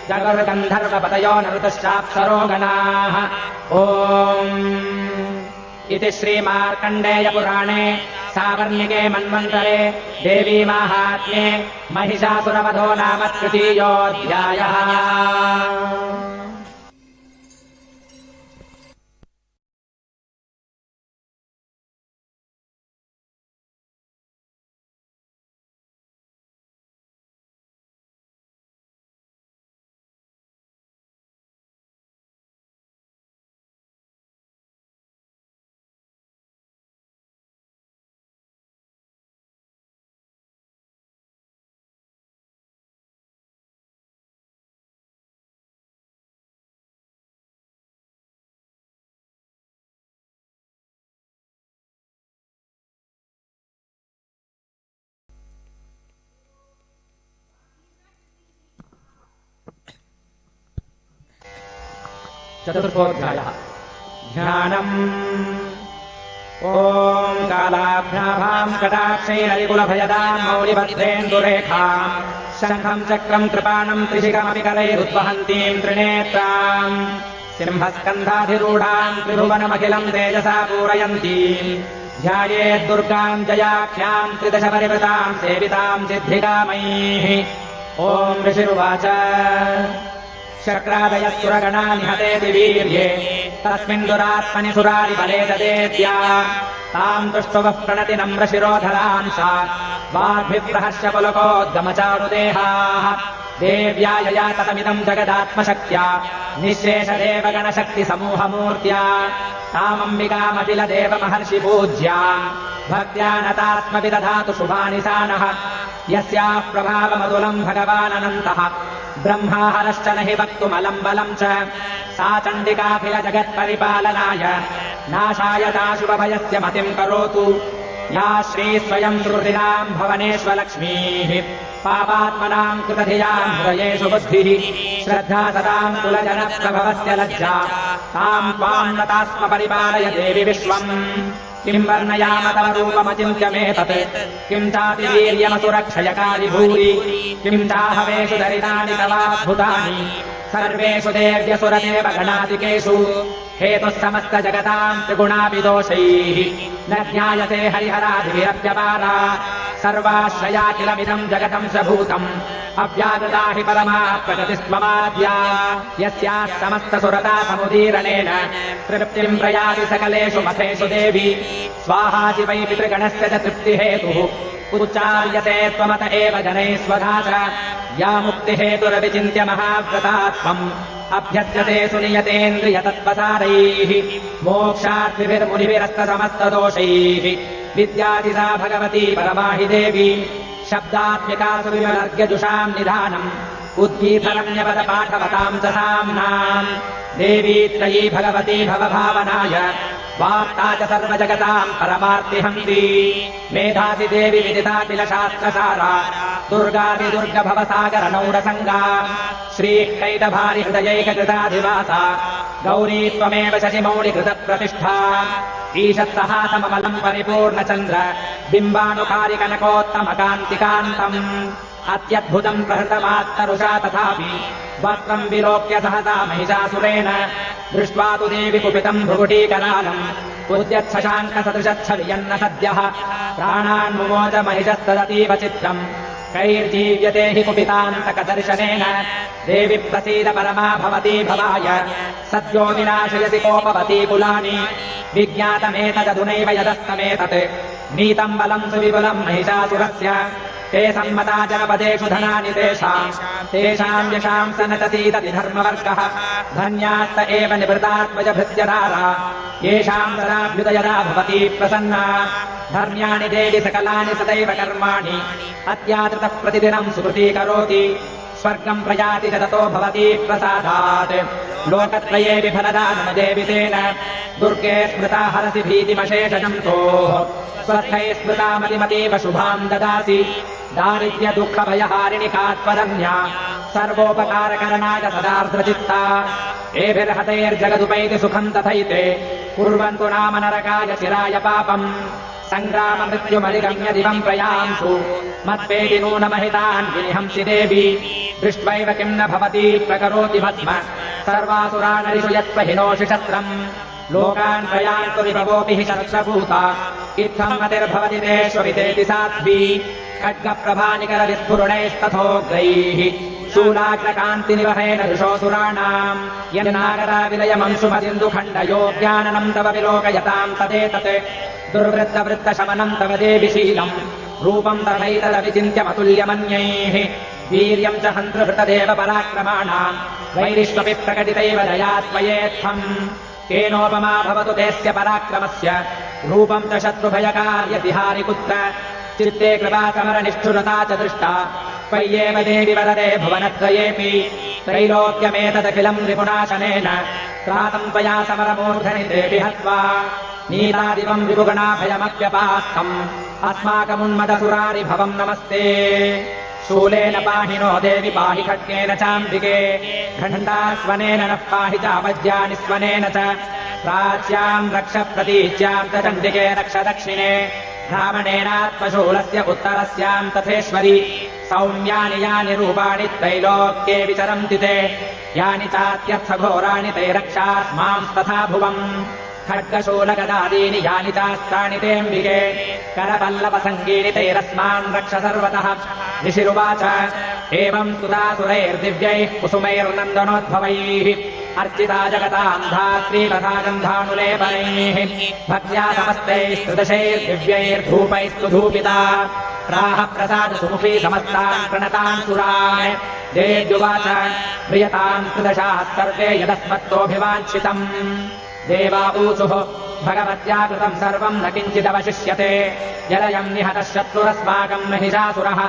जगुर्गन्धर्वपतयो नृतश्चाप्सरो गणाः ओम् इति श्रीमार्कण्डेयपुराणे सावर्णिके मन्वन्तरे देवी माहात्म्ये महिषासुरवधो नाम तृतीयोऽध्यायः। चतुर्थोऽध्यायः ध्यानम् ॐ कालाभ्याभाम् कटाक्षैररिकुलभयदाम् मौलिभद्रेन्दुरेखाम् शङ्खम् चक्रम् कृपाणम् त्रिशिखमपि करैरुद्वहन्तीम् त्रिनेत्राम् सिंहस्कन्धाधिरूढाम् त्रिभुवनमखिलम् तेजसा पूरयन्तीम् ध्यायेद्दुर्गाम् जयाख्याम् त्रिदश परिवृताम् सेविताम् सिद्धिकामैः ॐ ऋषिरुवाच शक्रादयः निहतेति वीर्ये तस्मिन् दुरात्मनि सुरारिबले ददेद्या ताम् तुष्टुवः प्रणति नम्रशिरोधराम् सा वाग्भिप्रहर्ष्य पुलकोद्गमचारुदेहाः देव्या यया ततमिदम् जगदात्मशक्त्या निःशेषदेवगणशक्तिसमूहमूर्त्या तामम्बिकामखिलदेवमहर्षिपूज्या भक्त्या नतात्मविदधातु शुभानि सा नः यस्याः प्रभावमतुलम् भगवानन्तः ब्रह्माहरश्च न हि वक्तुमलम् बलम् च सा चण्डिकाखिलजगत्परिपालनाय नाशाय दाशुभभयस्य मतिम् करोतु या श्रीस्वयम् श्रुतिनाम् भवनेष्वलक्ष्मीः पापात्मनाम् कृतधियाम् हृदयेषु बुद्धिः श्रद्धा सदाम् कुलजनप्रभवस्य लज्जा ताम् त्वाम् नतास्म परिपालय देवि विश्वम् किम् वर्णयाम तव रूपमचिन्त्य मेतत् किम् चाति वीर्यमसुरक्षयकारि भूरि किम् चाहवेषु दरितानि तवाद्भुतानि सर्वेषु देव्यसुरदेव गणादिकेषु हेतुः समस्तजगताम् त्रिगुणापि दोषैः न ज्ञायते हरिहरादिभिरप्यपारा सर्वाश्रयाखिलमिदम् जगतम् स भूतम् अव्याकृता हि परमा प्रगतिस्त्वमाद्या यस्याः समस्तसुरता समुदीरणेन तृप्तिम् प्रयाति सकलेषु मथेषु देवी स्वाहासि वै पितृगणस्य च तृप्तिहेतुः उच्चार्यते त्वमत एव जनैः स्वधा च या मुक्तिहेतुरविचिन्त्य महाव्रतात्मम् अभ्यस्यते सुनियतेन्द्रियतत्त्वसारैः मोक्षाद्विभिर्मुनिभिरस्तसमस्तदोषैः विद्यादि सा भगवती परमा हि देवी शब्दात्मिका सुविमलर्घ्यजुषाम् निधानम् उद्गीतरम्यपदपाठवताम् च साम्नाम् देवी त्रयी भगवती भवभावनाय वार्ता च सर्वजगताम् परमार्तिहन्ति मेधाति देवी विदिताखिलशास्त्रसारा दुर्गादिदुर्गभवसागरनौरसङ्गा श्रीकैटभारि हृदयैककृताधिवासा गौरी त्वमेव शशिमौलिकृतप्रतिष्ठा ईशत्सहासममलम् परिपूर्णचन्द्र बिम्बानुकारिकनकोत्तमकान्तिकान्तम् अत्यद्भुतम् प्रहृतमात्तरुषा तथापि वक्त्रम् विलोक्य सहसा महिषासुरेण दृष्ट्वा तु देवि कुपितम् भ्रुकुटीकरालम् उद्यच्छशाङ्कसदृशच्छवियन्न सद्यः प्राणान्मुमोच महिषस्तदतीव चित्रम् कैर्जीव्यते हि कुपितान्तकदर्शनेन देवि प्रसीद परमा भवती भवाय सद्यो विनाशयसि कोपवती कुलानि विज्ञातमेतदधुनैव यदस्तमेतत् नीतम् बलम् सुविपुलम् महिषासुरस्य ते सम्मता जनपदेषु धनानि तेषाम् यशाम् स नचतीतति धर्मवर्गः धन्यास्त एव निवृतात्मजभृत्यदारा येषाम् सदाभ्युदयदा भवती प्रसन्ना धर्म्याणि देवि सकलानि सदैव कर्माणि अत्यादृतः प्रतिदिनम् सुकृतीकरोति स्वर्गम् प्रयाति च ततो भवती प्रसादात् लोकत्रये विफलदानमदेवि तेन दुर्गे स्मृता हरसि भीतिमशेषजन्तोः स्वस्थैः स्मृतामतिमतीव शुभाम् ददासि दारिद्र्यदुःखभयहारिणि कात्वरन्या सर्वोपकारकरणाय सदार्द्रचित्ता एभिर्हतैर्जगदुपैति सुखम् तथैते कुर्वन्तु नाम नरकाय चिराय पापम् सङ्ग्राममृत्युमधिगम्य दिवम् प्रयांसु मत्पेति नूनमहितान् विनिहंसि देवी दृष्ट्वैव किम् न भवती प्रकरोति भस्म सर्वासुरानरिषु यत्त्वहिनोषि शस्त्रम् लोकान् प्रयान्तु विभवोऽपि हि शस्त्रभूता इत्थम् मतिर्भवति तेष्ववितेति साध्वी खड्गप्रभानिकरविस्फुरणैस्तथोग्रैः शूलाग्रकान्तिनिवहेन ऋषोऽसुराणाम् यन्नागरा विलयमंशुमदिन्दुखण्डयोज्ञाननम् तव विलोकयताम् तदेतत् दुर्वृत्तवृत्तशमनम् तव देवि शीलम् रूपम् तथैतदविचिन्त्यमतुल्यमन्यैः वीर्यम् च हन्तृहृतदेव पराक्रमाणाम् वैरिष्वपि प्रकटितैव दया त्वयेत्थम् केनोपमा भवतु तेस्य पराक्रमस्य रूपम् च शत्रुभयकार्यतिहारि कुत्र चित्ते कृपाकमरनिष्ठुरता च दृष्टा त्वय्येव देवि वरदे भुवनत्रयेऽपि त्रैलोक्यमेतदखिलम् रिपुनाशनेन त्रातम् त्वया समरमूर्धनि देवि हत्वा नीलादिवम् विभुगणाभयमप्यपास्तम् अस्माकमुन्मदसुरारि भवम् नमस्ते शूलेन पाहि नो देवि पाहि खड्गेन चाम्बिके खण्डास्वनेन नः पाहि चापज्यानि स्वनेन च प्राच्याम् रक्ष प्रतीच्याम् च चण्डिके रक्ष दक्षिणे रावणेनात्मशूलस्य उत्तरस्याम् तथेश्वरि सौम्यानि यानि रूपाणि त्रैलोक्ये विचरन्ति ते यानि चात्यर्थघोराणि ते रक्षास्मांस्तथा भुवम् खड्गशूलगदादीनि यानि चास्त्राणि तेऽम्बिके करपल्लवसङ्गीनि तैरस्मान् रक्ष सर्वतः ऋषिरुवाच एवम् स्तुतासुरैर्दिव्यैः कुसुमैर्नन्दनोद्भवैः अर्चिता जगताम् धात्री तथा गन्धानुलेपनैः भक्त्या समस्तैः स्तुदशैर्दिव्यैर्धूपैस्तु धूपिता प्राह प्रसाद सुमुखी समस्तान् प्रणतान् सुरान् देव्युवाच प्रियताम् त्रदशाः सर्वे यदस्मत्तोऽभिवाञ्छितम् देवा ऊचुः भगवत्या कृतम् सर्वम् न किञ्चिदवशिष्यते यदयम् निहतः शत्रुरस्माकम् महिषासुरः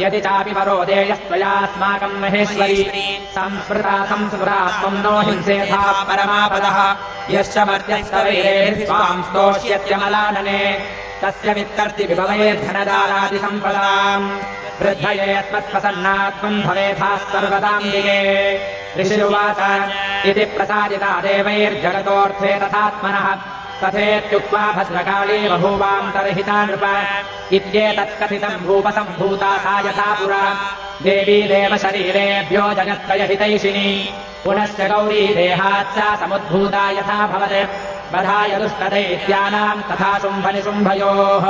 यदि चापि परो देयस्त्वयास्माकम् महेश्वरी संस्मृता संस्मृता त्वम् नो हिंसेथा परमापदः यश्च मर्त्यस्तवैरेः स्वाम् स्तोष्यत्यमलानने तस्य वित्तर्ति विभवैर्धनदारादिसम्पदाम् वृद्धये त्वत्प्रसन्नात्मम् भवेथाः सर्वदाम्बिके ऋषिरुवाच इति प्रसादिता देवैर्जगतोऽर्थे तथात्मनः तथेत्युक्त्वा भद्रकाली बभूवान्तर्हिता नृप इत्येतत्कथितम् रूपसम्भूता सा यथा पुरा देवी देवशरीरेभ्यो जगत्त्रयहितैषिणी पुनश्च गौरी देहाच्चा समुद्भूता यथा भवत् बधाय दुष्टदैत्यानाम् तथा शुम्भनिशुम्भयोः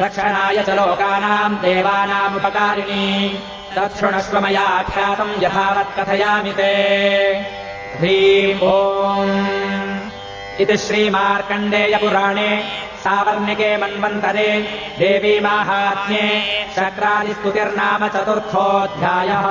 रक्षणाय च लोकानाम् देवानामुपकारिणी तच्छृणुष्व मया ख्यातम् यथावत् कथयामि ते ह्रीम् ओम् इति श्रीमार्कण्डेयपुराणे सावर्णिके मन्वन्तरे देवी माहात्म्ये शक्रादिस्तुतिर्नाम चतुर्थोऽध्यायः।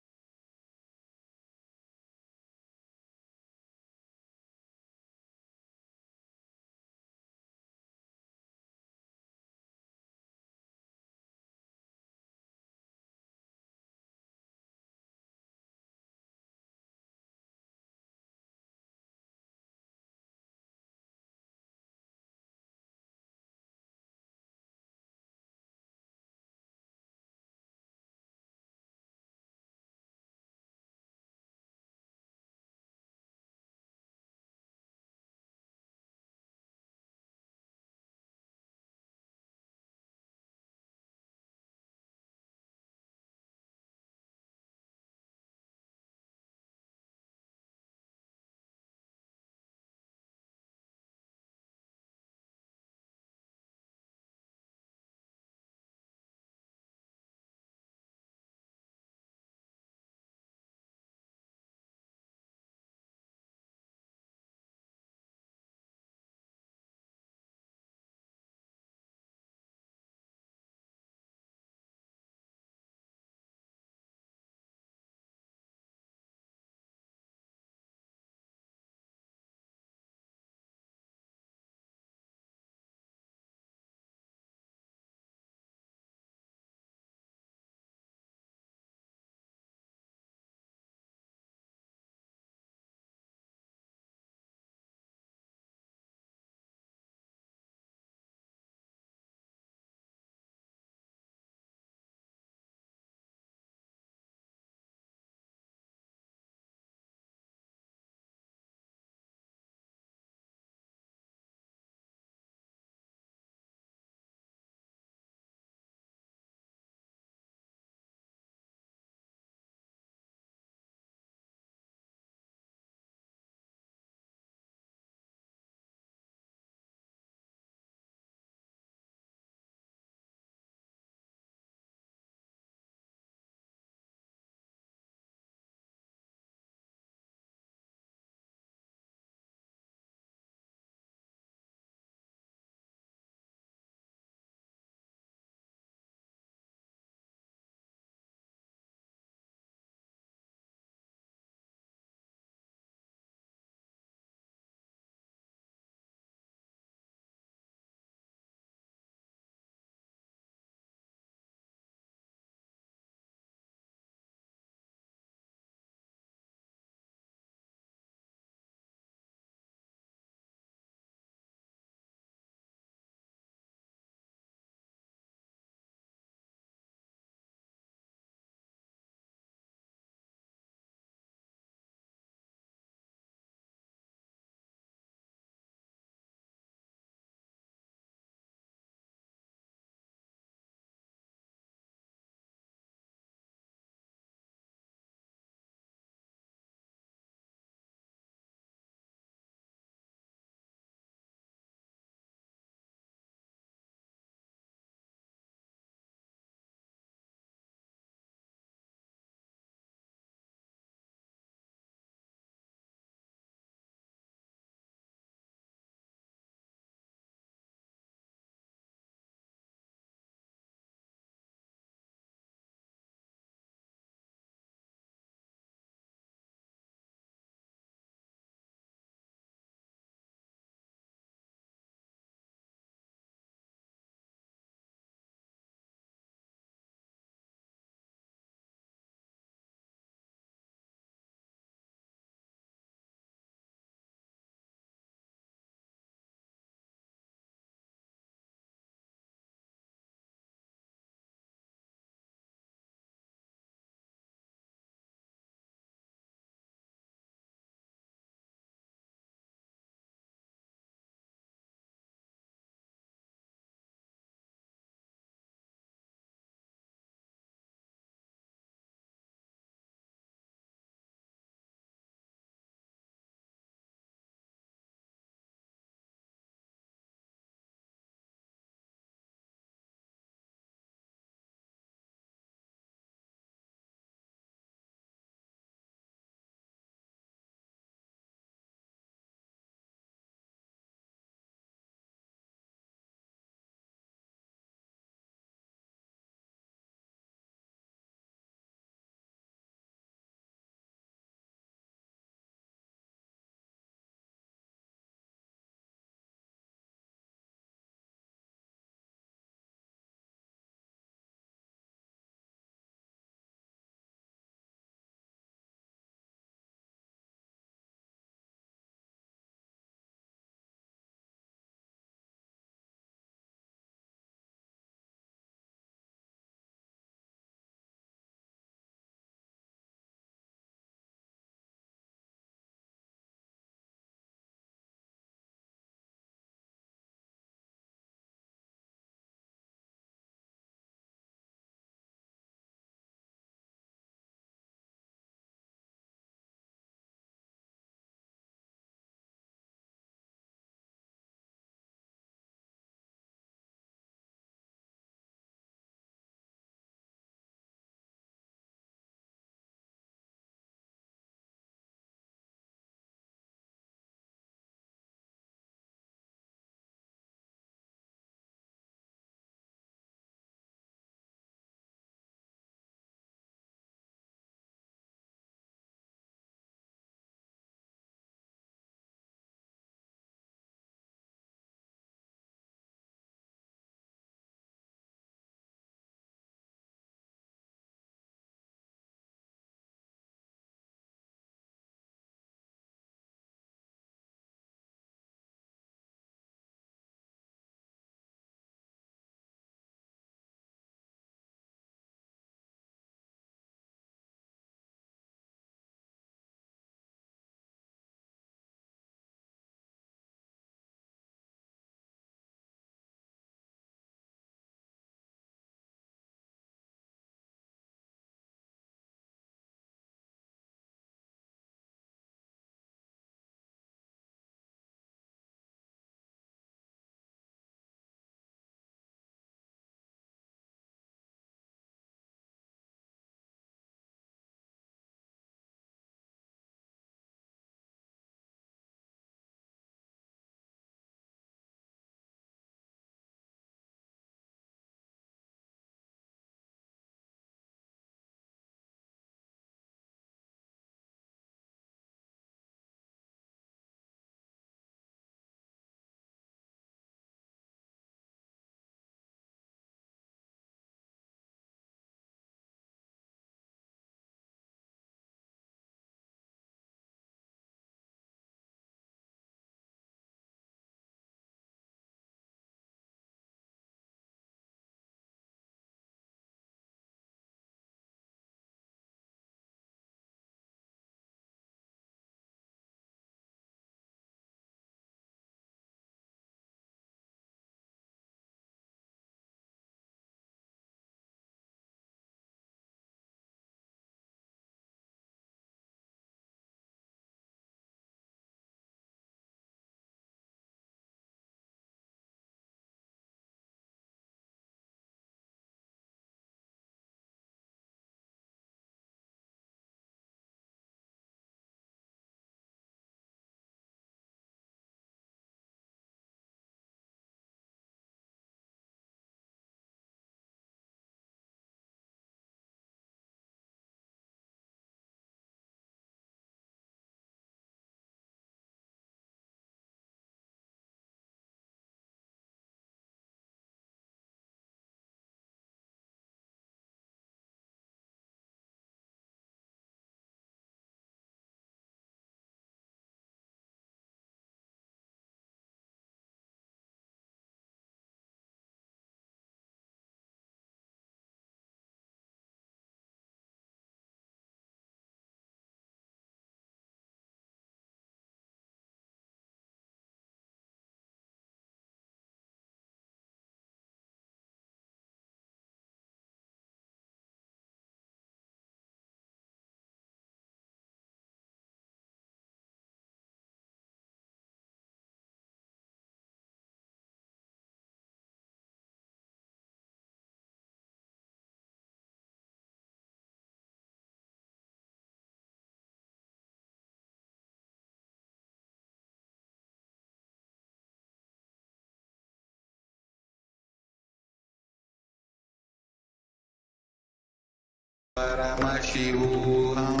Paramashivoham.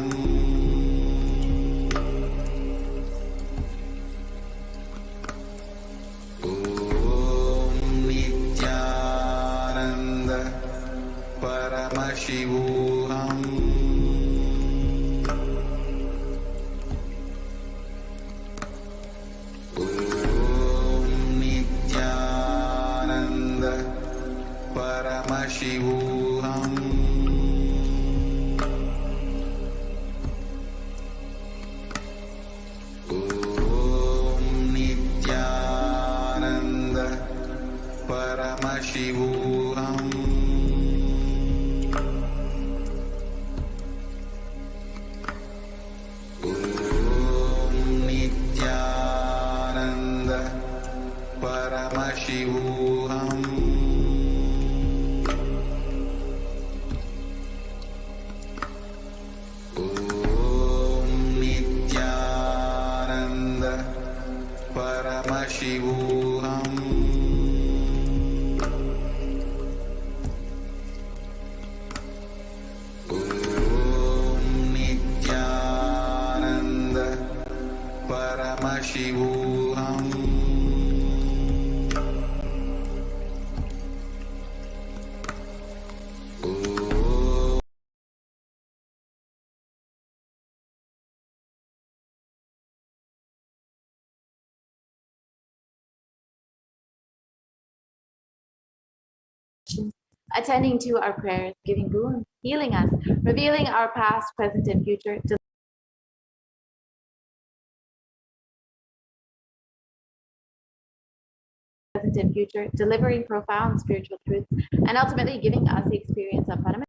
Om Nithyananda Paramashivoham. Om Nithyananda Paramashivoham. Om Nithyananda Paramashivoham. Om Nithyananda Paramashivoham. Om Nithyananda Paramashivoham. Om Nithyananda Paramashivoham. Om attending to our prayers, giving boon, healing us, revealing our past, present, and future, delivering profound spiritual truths, and ultimately giving us the experience of Paramashiva.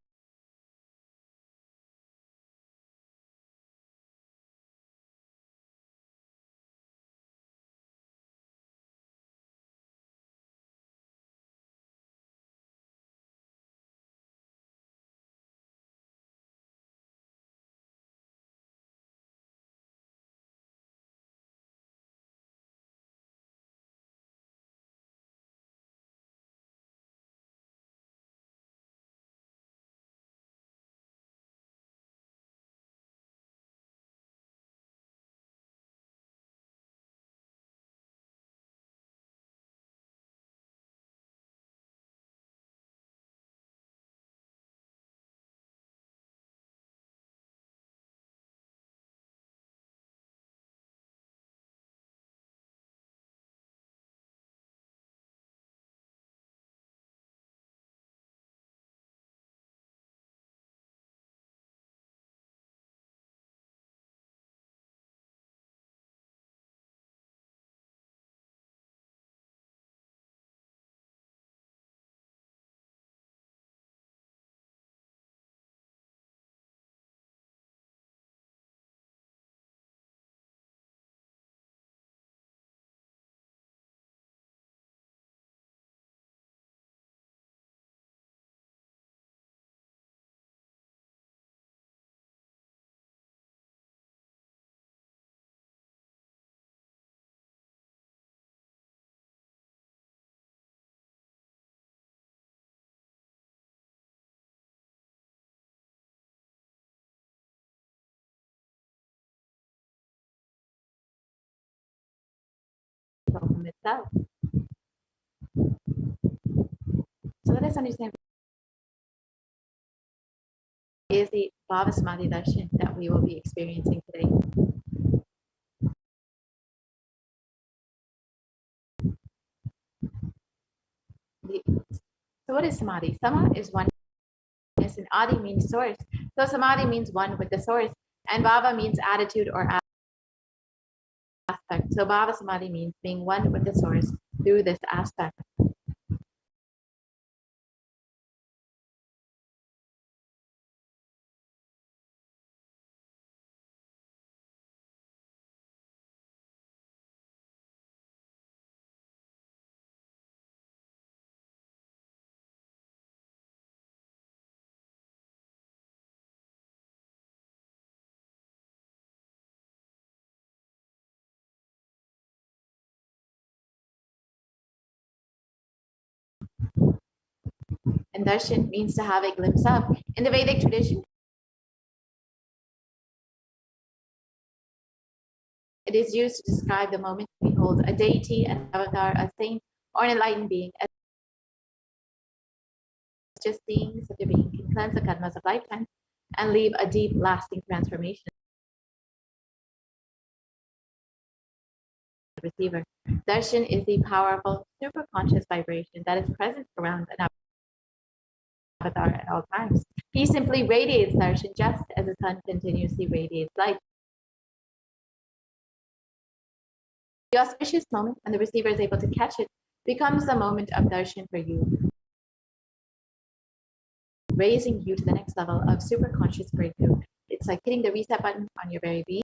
From itself. So let us understand is the Bhava Samadhi darshan that we will be experiencing today. So what is Samadhi? Sama is oneness and Adi means source. So Samadhi means one with the source and Bhava means attitude or aspect. So Bhava Samadhi means being one with the source through this aspect. And darshan means to have a glimpse of. In the Vedic tradition, It is used to describe the moment we behold a deity, an avatar, a saint, or an enlightened being as just being. Such a being can cleanse the karmas of lifetime and leave a deep, lasting transformation. Receiver. Darshan is the powerful, super-conscious vibration that is present around an avatar at all times. He simply radiates darshan just as the sun continuously radiates light. The auspicious moment when the receiver is able to catch it becomes the moment of darshan for you, raising you to the next level of super-conscious breakthrough. It's like hitting the reset button on your very being.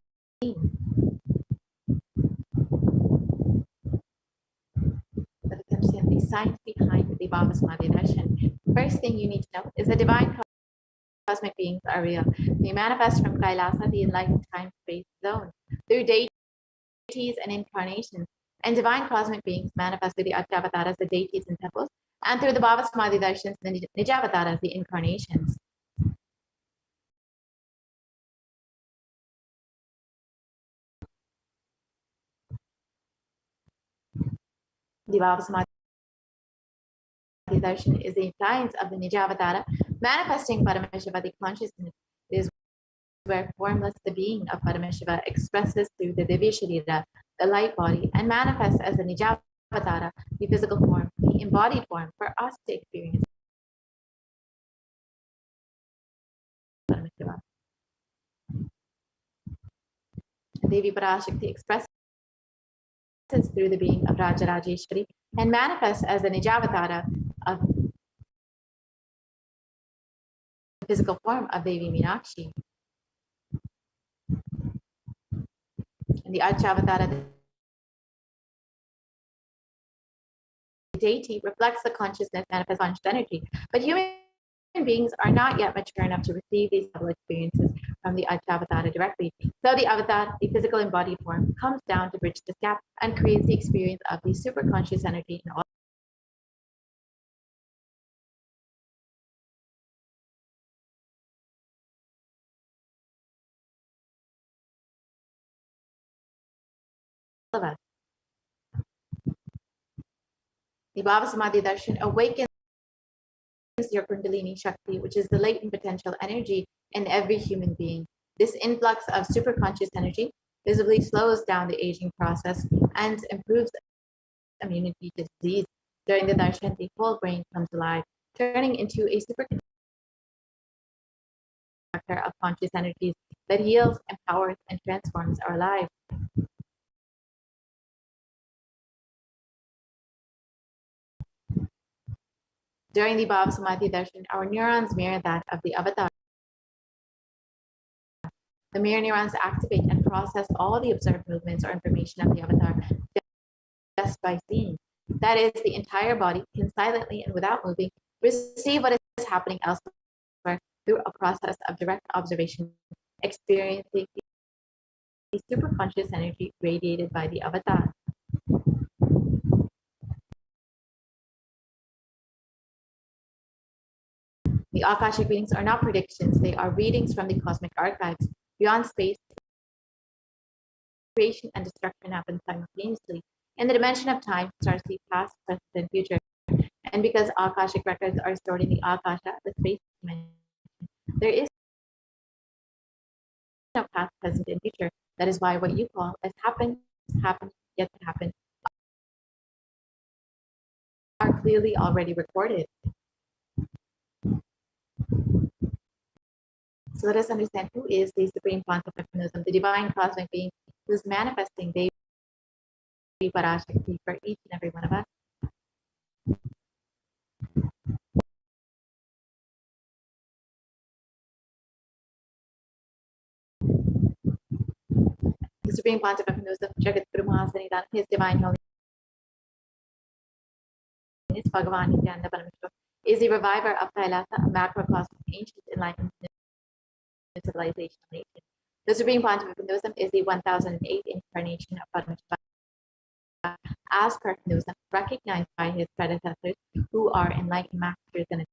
But let's understand the science behind the Baba Samadhi darshan. First thing you need to know is the divine cosmic beings are real. They manifest from Kailasa, the enlightened time-space zone, through deities and incarnations. And divine cosmic beings manifest through the Achavataras, the deities and temples, and through the Baba Samadhi darshans, the Nijavataras, the incarnations. The Baba Samadhi darshan is the appliance of the Nijavatara, manifesting Paramashiva, the consciousness. It is where formless the being of Paramashiva expresses through the Divya Sharira, the light body, and manifests as the Nijavatara, the physical form, the embodied form for us to experience. Paramashiva. Devi Parashakti expresses through the being of Rajarajeshwari and manifests as the Nijavatara of the physical form of Devi Meenakshi. And the Archavatara, the deity, reflects the consciousness manifest conscious energy. But human beings are not yet mature enough to receive these subtle experiences from the Archavatara directly. So the avatar, the physical embodied form, comes down to bridge this gap and creates the experience of the super conscious energy in all. Of us. The Baba Samadhi darshan awakens your Kundalini Shakti, which is the latent potential energy in every human being. This influx of superconscious energy visibly slows down the aging process and improves immunity to disease. During the darshan, the whole brain comes alive, turning into a superconductor of conscious energies that heals, empowers, and transforms our lives. During the Baba Samadhi darshan, our neurons mirror that of the avatar. The mirror neurons activate and process all the observed movements or information of the avatar just by seeing. That is, the entire body can silently and without moving receive what is happening elsewhere through a process of direct observation, experiencing the superconscious energy radiated by the avatar. The Akashic readings are not predictions, they are readings from the cosmic archives. Beyond space, creation and destruction happen simultaneously. In the dimension of time, stars see past, present, and future. And because Akashic records are stored in the Akasha, the space dimension, there is no past, present, and future. That is why what you call as happened, yet to happen, are clearly already recorded. So let us understand who is the Supreme Pontiff of Hinduism, the divine cosmic being who is manifesting Devi Parashakti for each and every one of us. The Supreme Pontiff of Hinduism, Jagat Guru Mahasanidan, His Divine Holiness Bhagavan Nithyananda Paramashivam, is the reviver of Kailasa, a macrocosm, ancient enlightened civilization nation. The Supreme Pontiff of Hinduism is the 1008th incarnation of Paramashiva, as per Hinduism, recognized by his predecessors, who are enlightened masters and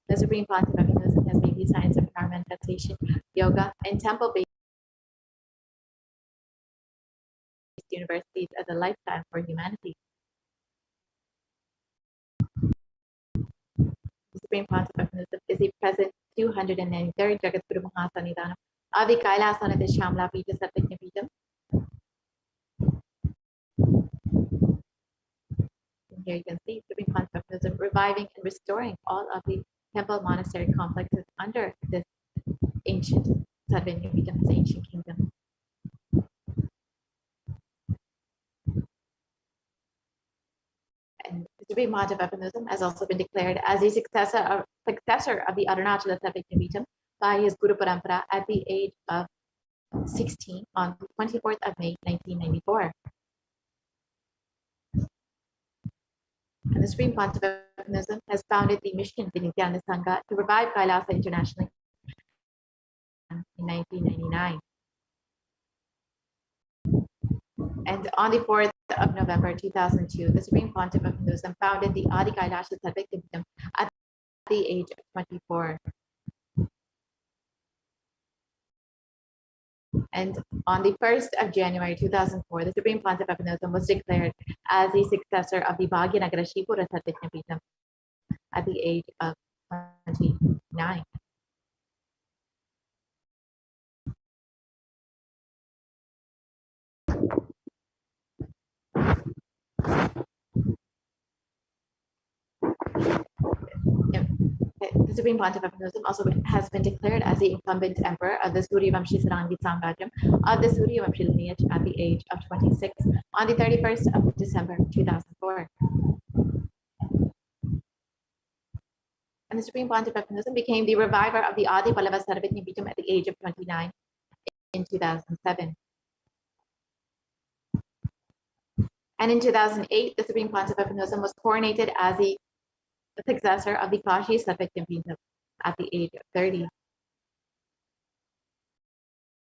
the Supreme Pontiff of Hinduism has made the science of power manifestation, yoga, and temple-based universities as a lifetime for humanity. The Supreme Pontiff of Hinduism is the present 293rd Jagat Guru Mahasannidhanam of the Kailasa Nithyananda Paramashivam. Here you can see Supreme Pontiff of Hinduism reviving and restoring all of the temple monastery complexes under this ancient Sarvanyapidam, this ancient kingdom. And the Supreme Pontiff of Hinduism has also been declared as the successor of the Arunachala Sarvanyapidam by his Guru Parampara at the age of 16 on the 24th of May 1994. And the Supreme Pontiff of Hinduism has founded the mission the Nithyananda Sangha to revive Kailasa internationally in 1999. And on the 4th of November 2002, the Supreme Pontiff of Hinduism founded the Adi Kailasa Sarvanyapidam at the age of 24. And on the 1st of January 2004, the Supreme Pontiff of Hinduism was declared as the successor of the Bhagyanagara Shivpura Sarvanyapidam at the age of 29. The Supreme Pontiff of Hinduism also has been declared as the incumbent emperor of the Suryavamshi Sarangi Samrajyam of the Suryavamshi lineage at the age of 26 on the 31st of December 2004. And the Supreme Pontiff of Hinduism became the reviver of the Adi Pallava Sarvanyapidam at the age of 29 in 2007. And in 2008, the Supreme Pontiff of Hinduism was coronated as the successor of the Kashi Sarvanyapidam at the age of 30.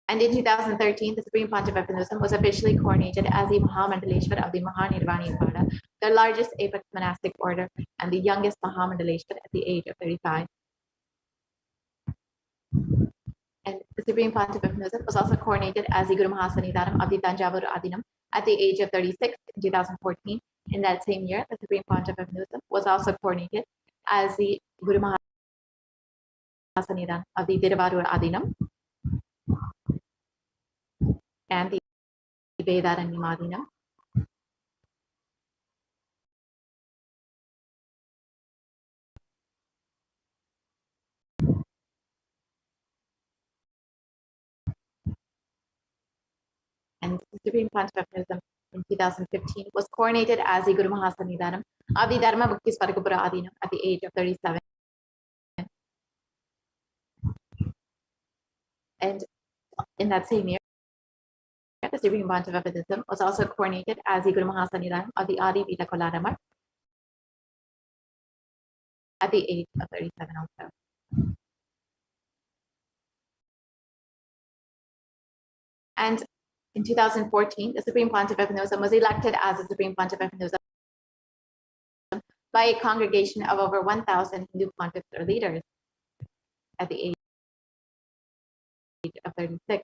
And in 2013, the Supreme Pontiff of Hinduism was officially coronated as the Mahamandaleshwar of the Mahanirvani Pada, the largest apex monastic order and the youngest Mahamandaleshwar at the age of 35. And the Supreme Pontiff of Hinduism was also coronated as the Guru Mahasannidhanam of the Tanjavur Adinam at the age of 36 in 2014. In that same year, the Supreme Pontiff of Hinduism was also coronated as the Guru Mahasannidhanam of the Tiruvarur Adinam and the Vedaranyam Adinam. And the Supreme Pontiff of Hinduism in 2015 was coronated as the Guru Mahasannidhanam of the Dharma Bhakti Swargapura Adinam at the age of 37. And in that same year, the Supreme Pontiff of Hinduism was also coronated as the Guru Mahasannidhanam of the Adi Vita Kolaramar at the age of 37 also. And in 2014, the Supreme Pontiff of Hinduism was elected as the Supreme Pontiff of Hinduism by a congregation of over 1,000 Hindu pontiffs or leaders at the age of 36.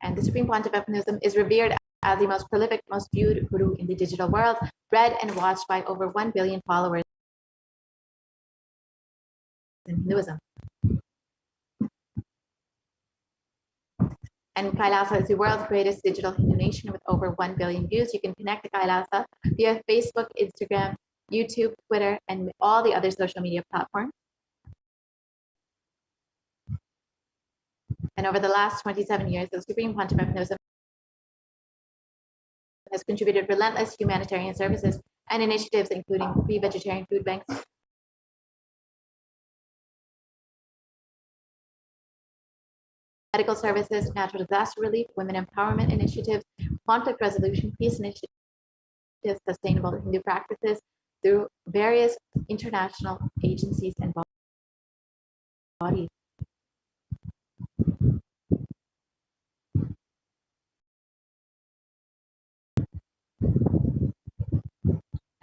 And the Supreme Pontiff of Hinduism is revered as the most prolific, most viewed guru in the digital world, read and watched by over 1 billion followers in Hinduism. And Kailasa is the world's greatest digital Hindu nation with over 1 billion views. You can connect to Kailasa via Facebook, Instagram, YouTube, Twitter, and all the other social media platforms. And over the last 27 years, the Supreme Pontiff of Hinduism has contributed relentless humanitarian services and initiatives, including free vegetarian food banks, medical services, natural disaster relief, women empowerment initiatives, conflict resolution, peace initiatives, sustainable Hindu practices through various international agencies and bodies.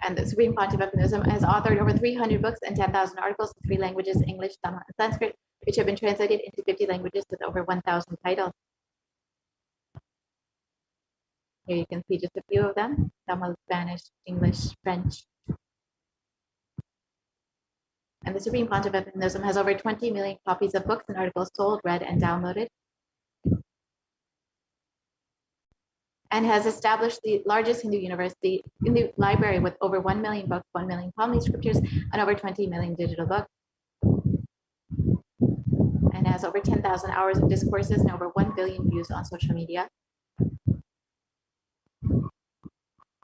And the Supreme Pontiff of Hinduism has authored over 300 books and 10,000 articles in 3 languages, English, Tamil, and Sanskrit, which have been translated into 50 languages with over 1,000 titles. Here you can see just a few of them: Tamil, Spanish, English, French. And the Supreme Pontificanism has over 20 million copies of books and articles sold, read, and downloaded, and has established the largest Hindu library with over 1 million books, 1 million Pali scriptures, and over 20 million digital books. And has over 10,000 hours of discourses and over 1 billion views on social media.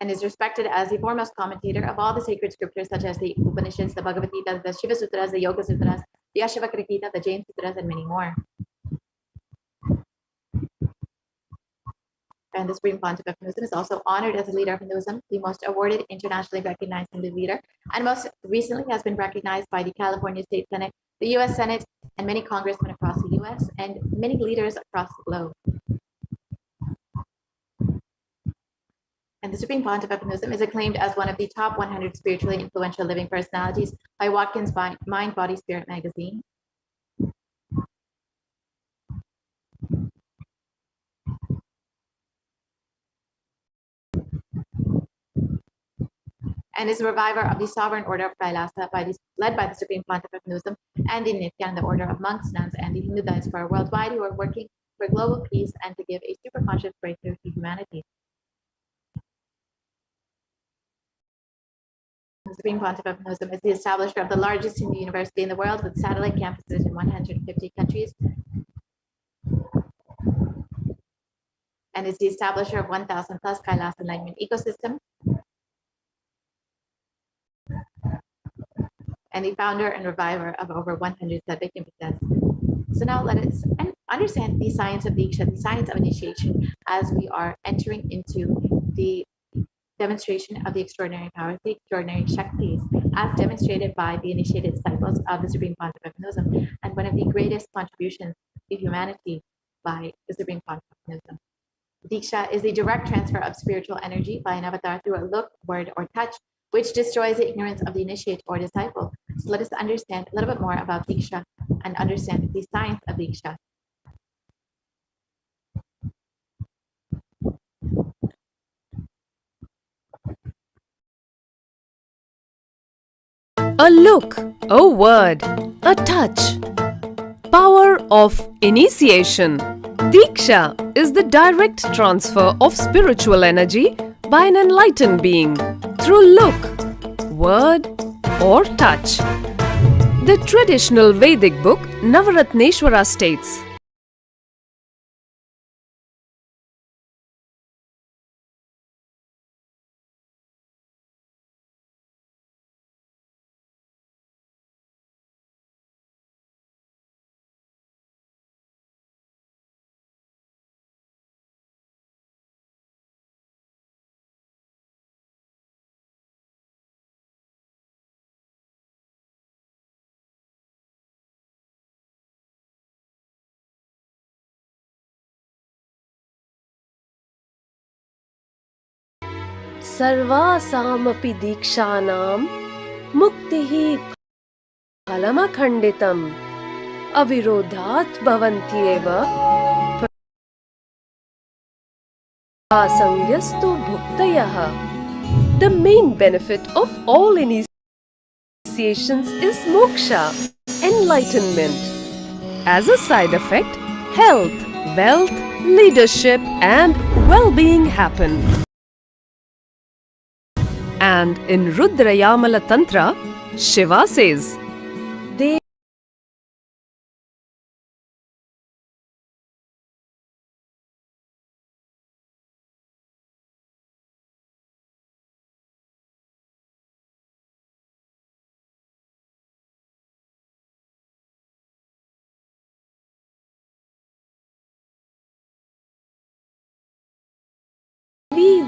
And is respected as the foremost commentator of all the sacred scriptures, such as the Upanishads, the Bhagavad Gita, the Shiva Sutras, the Yoga Sutras, the Ashavakra Gita, the Jain Sutras, and many more. And the Supreme Pontiff of Hinduism is also honored as a leader of Hinduism, the most awarded internationally recognized Hindu leader, and most recently has been recognized by the California State Senate, the U.S. Senate, and many congressmen across the U.S. and many leaders across the globe. And the Supreme Pontiff of Hinduism is acclaimed as one of the top 100 spiritually influential living personalities by Watkins Mind, Body, Spirit magazine. And is a reviver of the Sovereign Order of Kailasa, led by the Supreme Pontiff of Hinduism, and the Nithyananda Order of monks, nuns, and the Hindu diaspora worldwide who are working for global peace and to give a super-conscious breakthrough to humanity. The Supreme Pontiff of Hinduism is the establisher of the largest Hindu university in the world with satellite campuses in 150 countries, and is the establisher of 1,000 plus Kailasa enlightenment ecosystem, and the founder and reviver of over 100 Sadhik Impitas. So now let us understand the science of Diksha, the science of initiation, as we are entering into the demonstration of the extraordinary powers, the extraordinary Shaktis, as demonstrated by the initiated disciples of the Supreme Pontiff of Hinduism, and one of the greatest contributions to humanity by the Supreme Pontiff of Hinduism. Diksha is the direct transfer of spiritual energy by an avatar through a look, word, or touch, which destroys the ignorance of the initiate or disciple. So let us understand a little bit more about Diksha and understand the science of Diksha. A look, a word, a touch. Power of initiation. Diksha is the direct transfer of spiritual energy by an enlightened being through look, word, or touch. The traditional Vedic book Navaratneshwara states, सर्वासामपि दीक्षानां मुक्तिः फलमखण्डितम् अविरोधात् भवन्त्येव असंज्ञस्तु भुक्तयः. The main benefit of all initiations is moksha, enlightenment. As a side effect, health, wealth, leadership, and well-being happen. And in Rudrayamala Tantra, Shiva says, Devi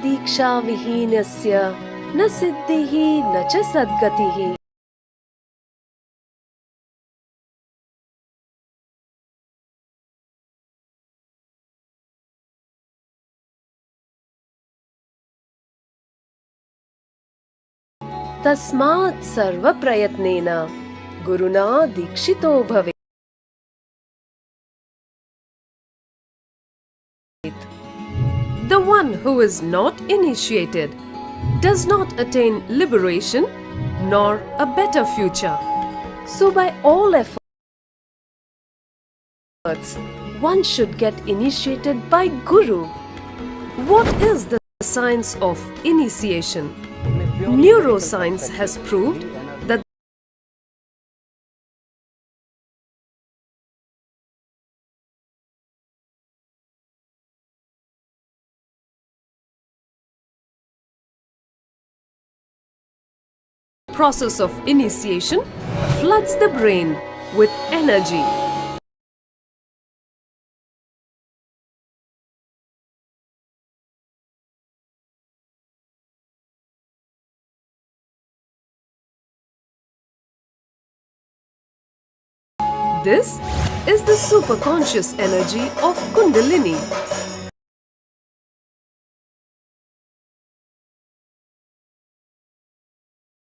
Diksha Vihinasya न सिद्धिः न च सद्गतिः. तस्मात् सर्वप्रयत्नेन गुरुना दीक्षितो भवेत्. The one who is not initiated does not attain liberation nor a better future. So by all efforts, one should get initiated by Guru. What is the science of initiation? Neuroscience has proved that the process of initiation floods the brain with energy. This is the superconscious energy of Kundalini.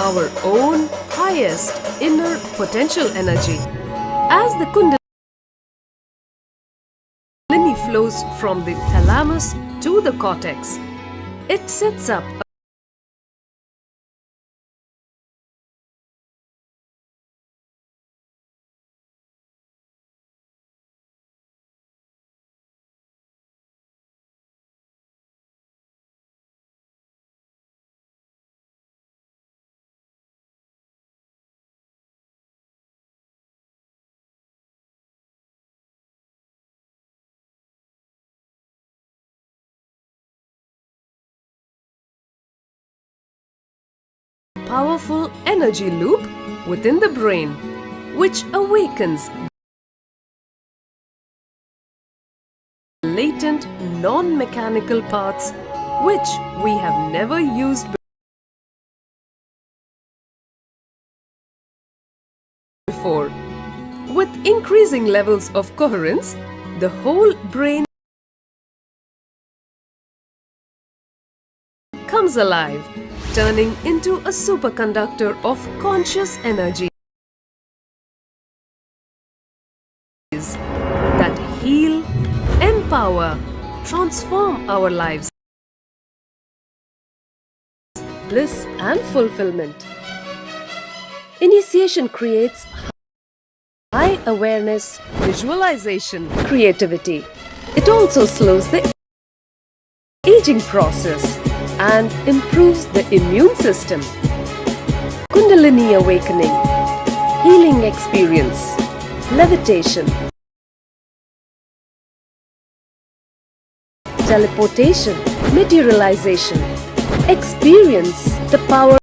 Our own highest inner potential energy. As the Kundalini flows from the thalamus to the cortex, it sets up powerful energy loop within the brain, which awakens latent non-mechanical parts which we have never used before. With increasing levels of coherence, the whole brain comes alive, turning into a superconductor of conscious energy that heal, empower, transform our lives, bliss and fulfillment. Initiation creates high awareness, visualization, creativity. It also slows the aging process and improves the immune system. Kundalini awakening, healing experience, levitation, teleportation, materialization. Experience the power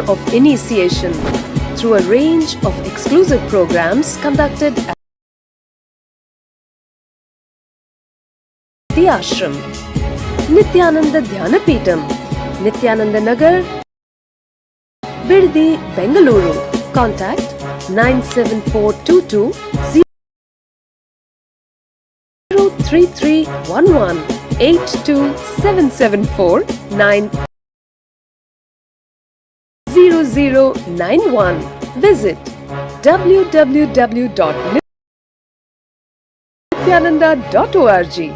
of initiation through a range of exclusive programs conducted at the ashram. Nithyananda Dhyanapitham, Nithyananda Nagar, Biddi, Bengaluru. Contact 97422 03311 82774 90091. Visit www.nithyananda.org.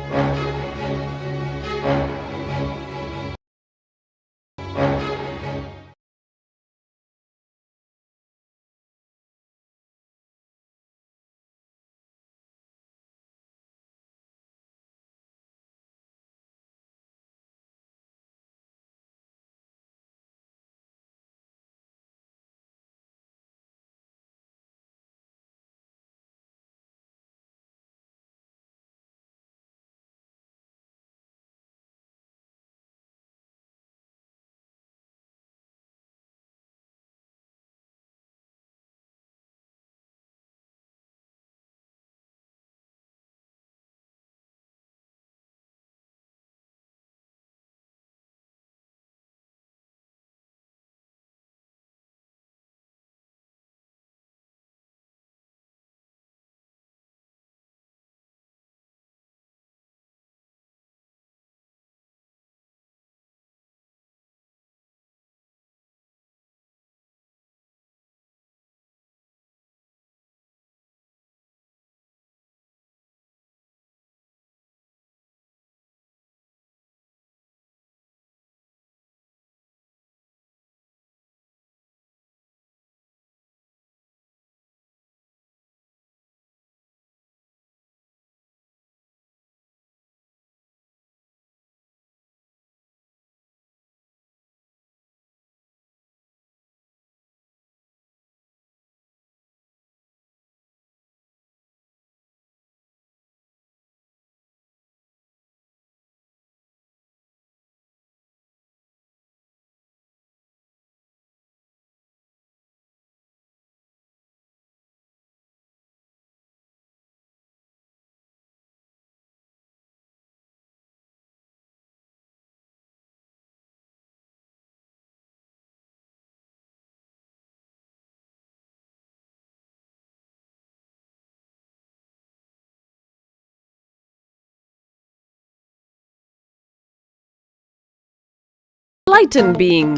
enlightened being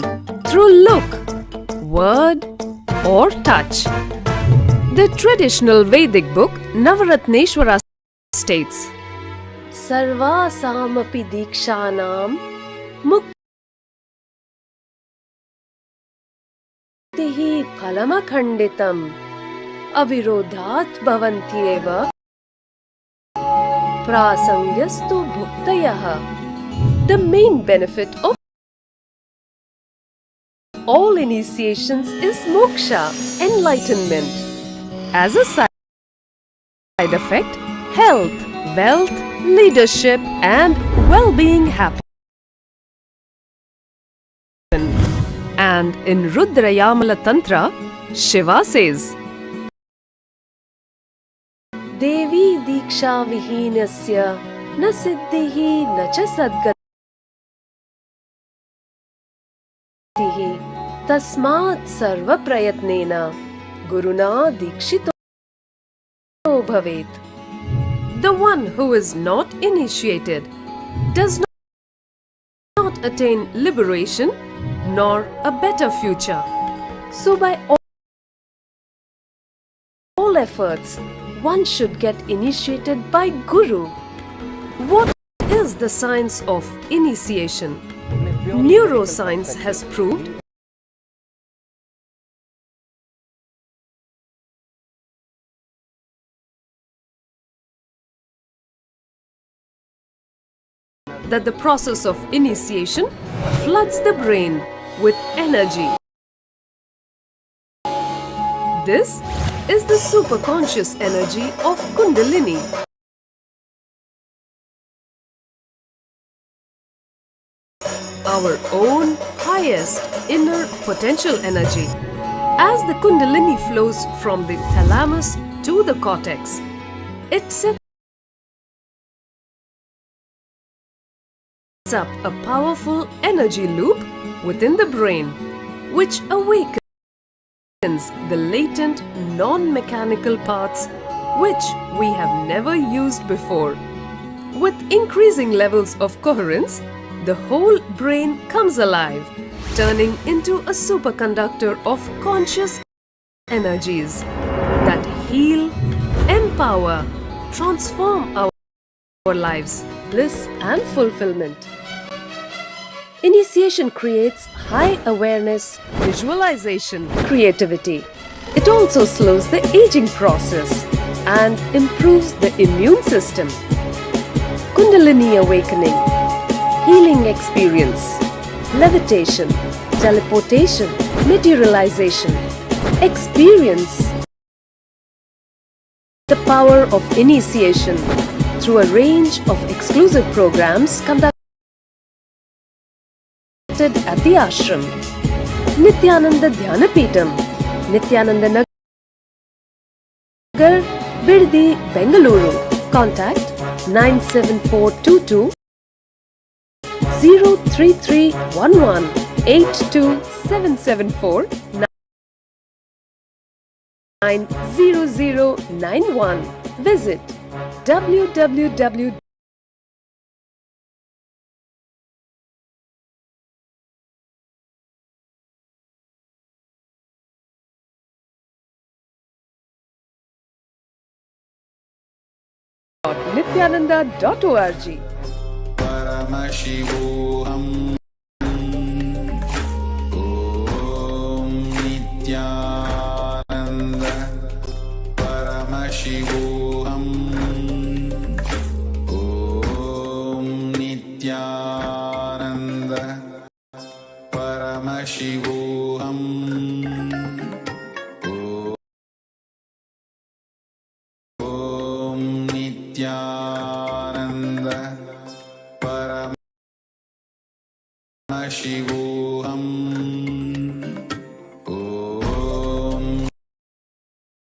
through look, word, or touch. The traditional Vedic book Navaratneshwara states, Sarvasamapi Dikshanam Muktihi Phalamakhanditam Avirodhat Bhavantyeva Prasangyastu Bhuktayaha. The main benefit of all initiations is moksha, enlightenment. As a side effect, health, wealth, leadership, and well-being happen. And in Rudrayamala Tantra, Shiva says, Devi Diksha Vihinasya na siddhihi na cha sadgatihi tasmat sarva prayatnena Guruna Dikshito Bhavet. The one who is not initiated does not attain liberation nor a better future. So by all efforts, one should get initiated by Guru. What is the science of initiation? Neuroscience has proved that the process of initiation floods the brain with energy. This is the superconscious energy of Kundalini. Our own highest inner potential energy. As the Kundalini flows from the thalamus to the cortex, it sets up a powerful energy loop within the brain, which awakens the latent non-mechanical parts which we have never used before. With increasing levels of coherence, the whole brain comes alive, turning into a superconductor of conscious energies that heal, empower, transform our lives, bliss and fulfillment. Initiation creates high awareness, visualization, creativity. It also slows the aging process and improves the immune system. Kundalini awakening, healing experience, levitation, teleportation, materialization. Experience the power of initiation through a range of exclusive programs conducted at the ashram. Nithyananda Dhyanapitham, Nithyananda Nagar, Biddi, Bengaluru. Contact 97422 03311 82774 90091. Visit www. Nithyananda.org. Paramashivoham. Om Nithyananda Paramashivoham. Om Nithyananda Paramashivoham. Nithyananda Paramashivoham. Om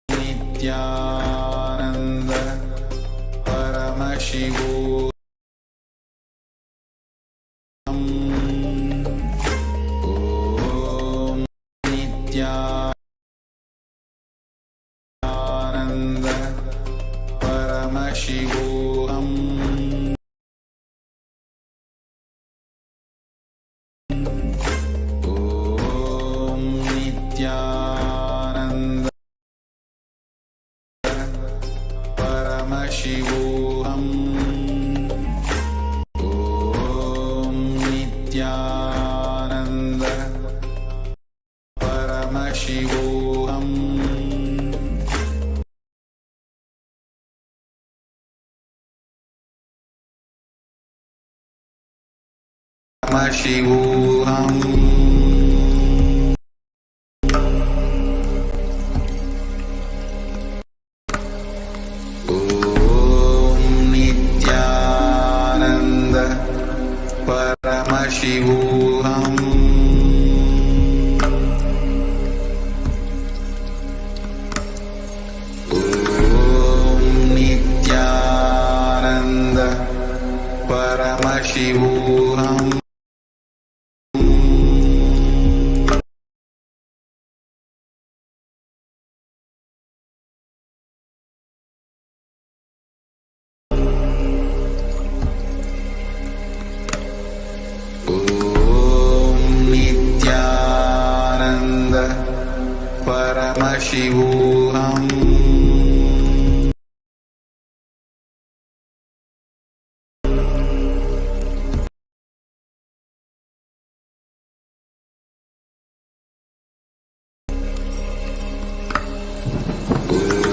Nithyananda Paramashivoham. Om Nithyananda Paramashivoham. Paramashivoham. Om Nithyananda Paramashivoham. Om Nithyananda Paramashivoham. Om Nithyananda Paramashivoham.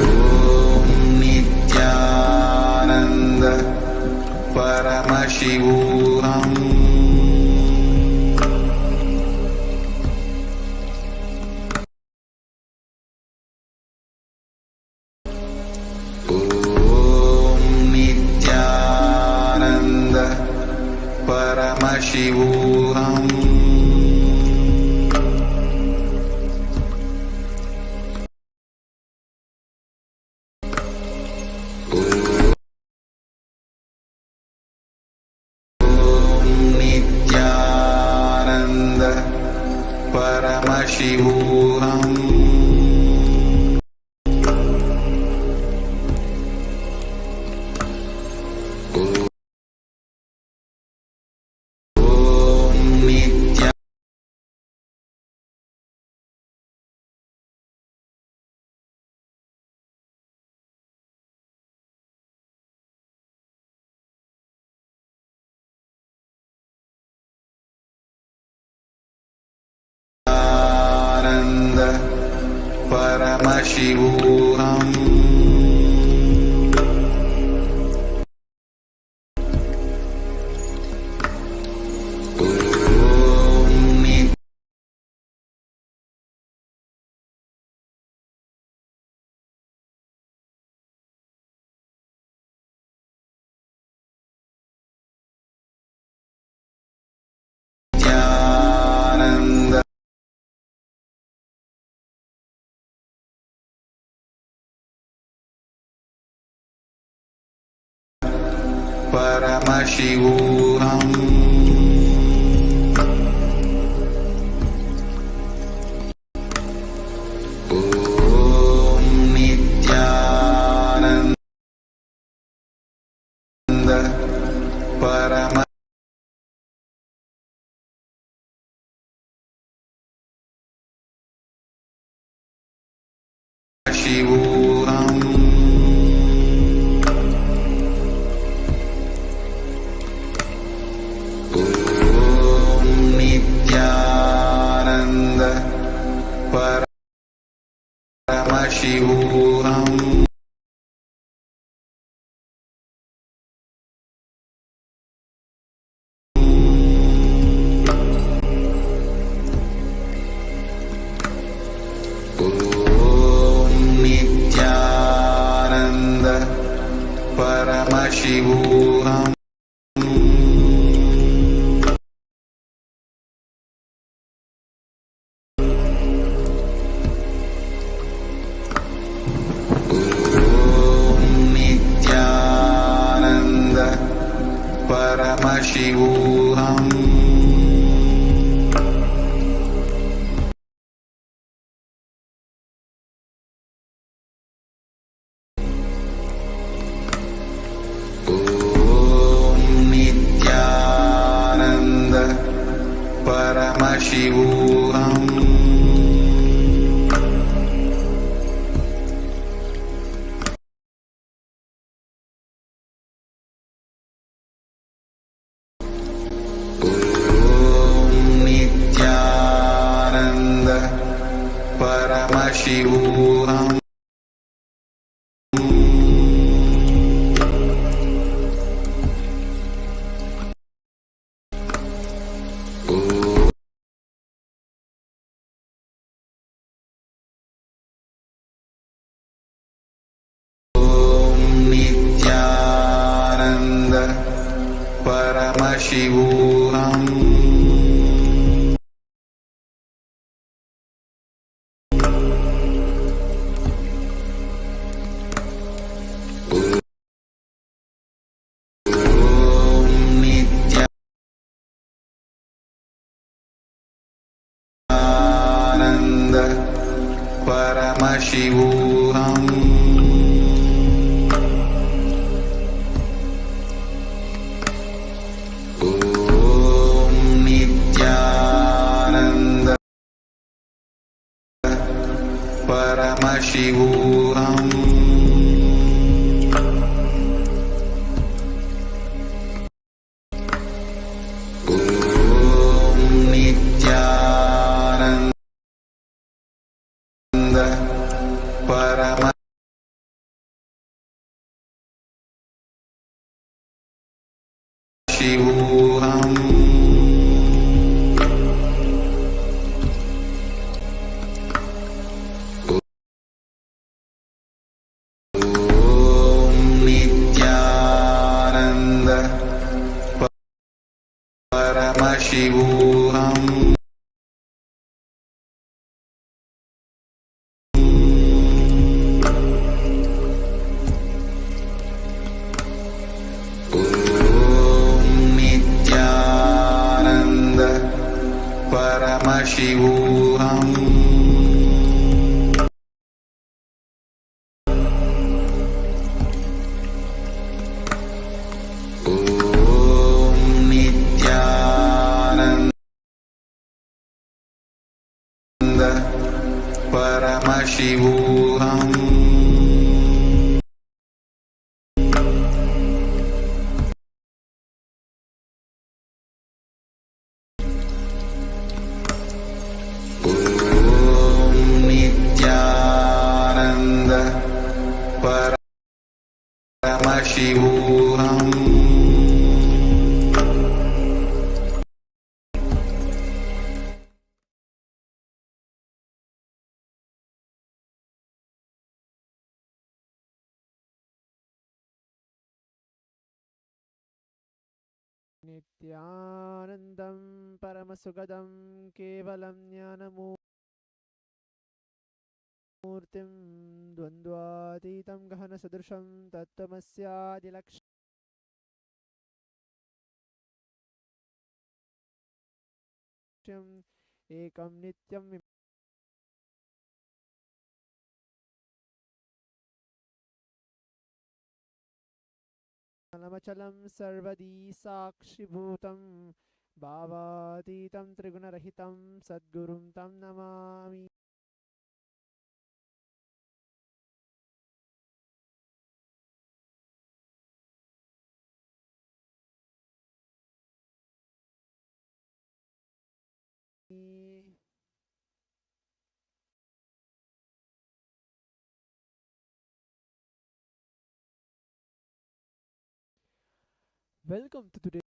Om Nithyananda Paramashivoham. Om Nithyananda Paramashivoham. Om Nithyananda Paramashivoham. Om Nithyananda Paramashivoham. Om Nithyananda Paramashivoham. Om Nithyananda Paramashivoham. Om Nithyananda Paramashivoham. Om Nithyananda Paramashivoham. Om Nithyananda Paramashivoham. Om Nithyananda Paramashivoham. Om Nithyananda Paramashivoham. Paramashivoham. Nityananda Paramashivoham. Nityananda Paramashivoham. Nityananda Paramashivoham. Nityananda Paramashivoham. Nityananda Paramashivoham. Nityananda Paramashivoham. Nityananda Paramashivoham. Nityanandam Paramasukadam Kevalam Jnanamurtim Dvandvatitam Gahana Sadrusham Tattvamasya Ekam Nityam Vimalamachalam Sarvadi Sakshibhutam Bhavatitam Trigunarahitam Sadgurum Tam Namami. Welcome to today's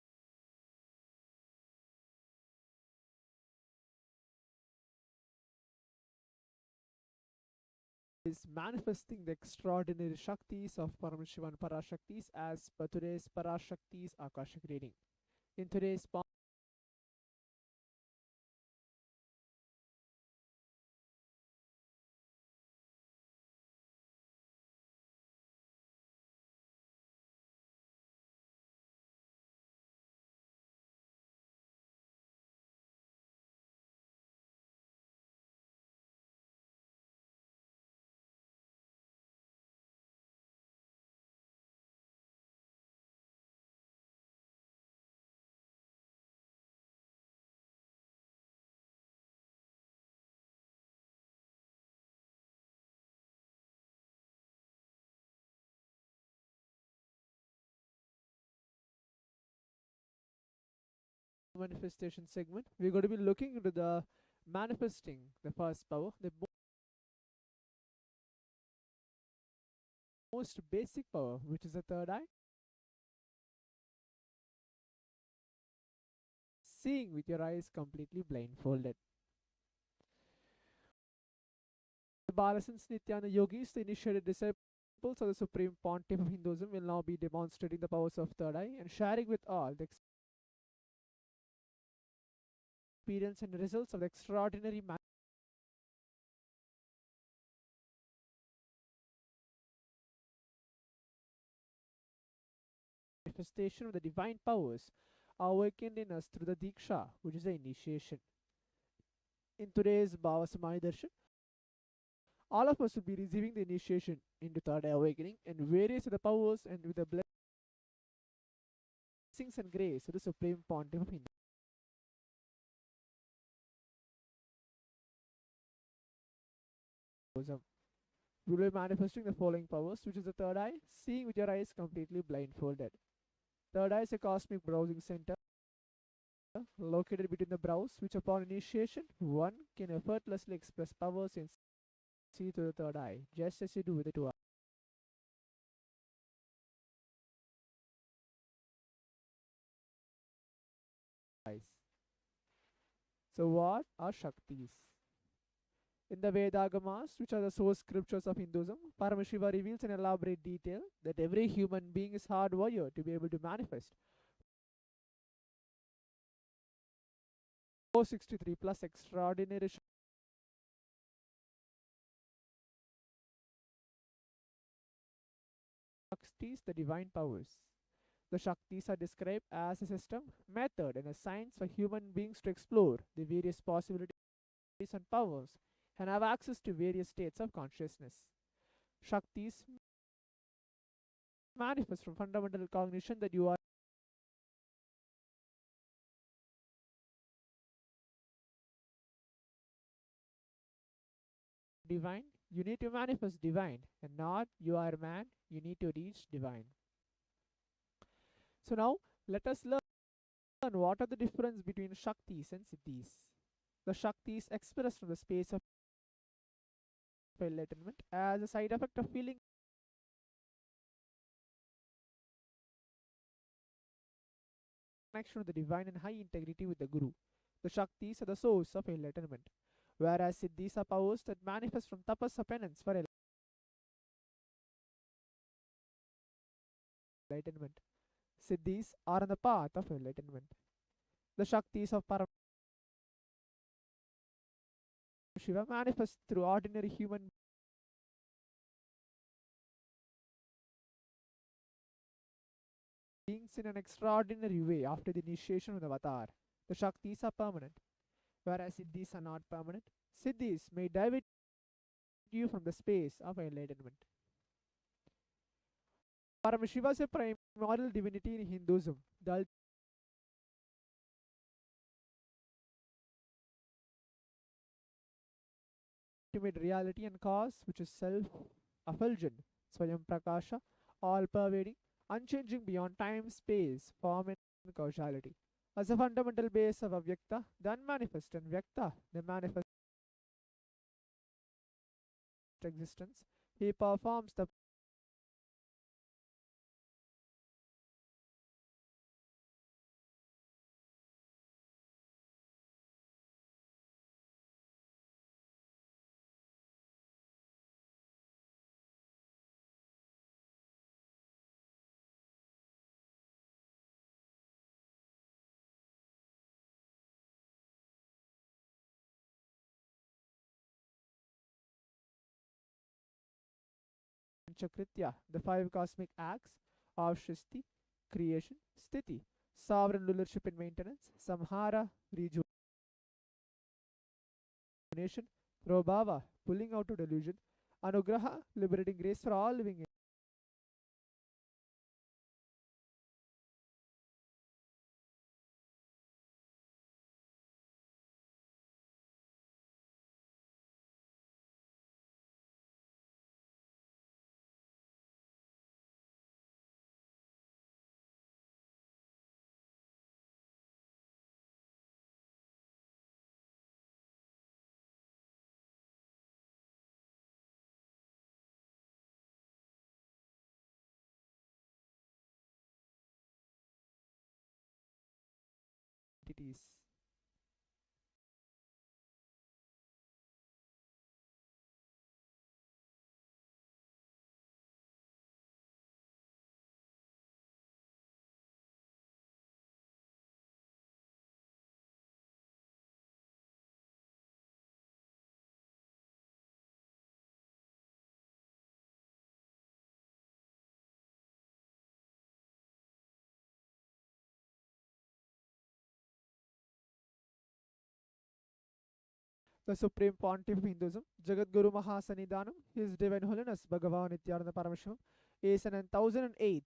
manifesting the extraordinary Shaktis of Paramashivan Parashaktis as per today's Parashakti's Akashic reading. In today's manifestation segment, we're going to be looking into the manifesting the first power, the most basic power, which is the third eye, seeing with your eyes completely blindfolded. The Balasans Nityananda yogis, the initiated disciples disciples of the Supreme Pontiff of Hinduism will now be demonstrating the powers of third eye and sharing with all the experience and results of the extraordinary manifestation of the divine powers awakened in us through the Diksha, which is the initiation. In today's Bhava Samadhi Darshan, all of us will be receiving the initiation into third eye awakening and various other powers and with the blessings and grace of the Supreme Pontiff of Hinduism. We will be manifesting the following powers, which is the third eye, seeing with your eyes completely blindfolded. Third eye is a cosmic browsing center located between the brows, which upon initiation, one can effortlessly express powers and see through the third eye, just as you do with the two eyes. So what are Shaktis? In the Vedagamas, which are the source scriptures of Hinduism, Paramashiva reveals in elaborate detail that every human being is hardwired to be able to manifest 463 plus extraordinary Shaktis, the divine powers. The Shaktis are described as a system, method, and a science for human beings to explore the various possibilities and powers and have access to various states of consciousness. Shaktis manifest from fundamental cognition that you are divine, you need to manifest divine, and not you are man, you need to reach divine. So now let us learn what are the difference between Shaktis and Siddhis. The Shaktis expressed from the space of enlightenment as a side effect of feeling connection with the divine and high integrity with the Guru. The Shaktis are the source of enlightenment, whereas Siddhis are powers that manifest from tapas or penance for enlightenment. Siddhis are on the path of enlightenment. The Shaktis of Paramashiva manifest through ordinary human beings in an extraordinary way after the initiation of the avatar. The Shaktis are permanent, whereas Siddhis are not permanent. Siddhis may divert you from the space of enlightenment. Paramashiva is a primordial divinity in Hinduism, the ultimate reality and cause, which is self-effulgent, Swayam Prakasha, all-pervading, unchanging beyond time, space, form, and causality. As a fundamental base of Avyakta, the unmanifest, and Vyakta, the manifest existence, he performs the Chakritya, the five cosmic acts of Shristi, creation, Sthiti, sovereign rulership and maintenance, Samhara, rejuvenation, Prabhava, pulling out of delusion, Anugraha, liberating grace for all living entities. the Supreme Pontiff of Hinduism, Jagadguru Mahasanidhanam, His Divine Holiness Bhagavan Nithyananda Paramashivam, is an 1008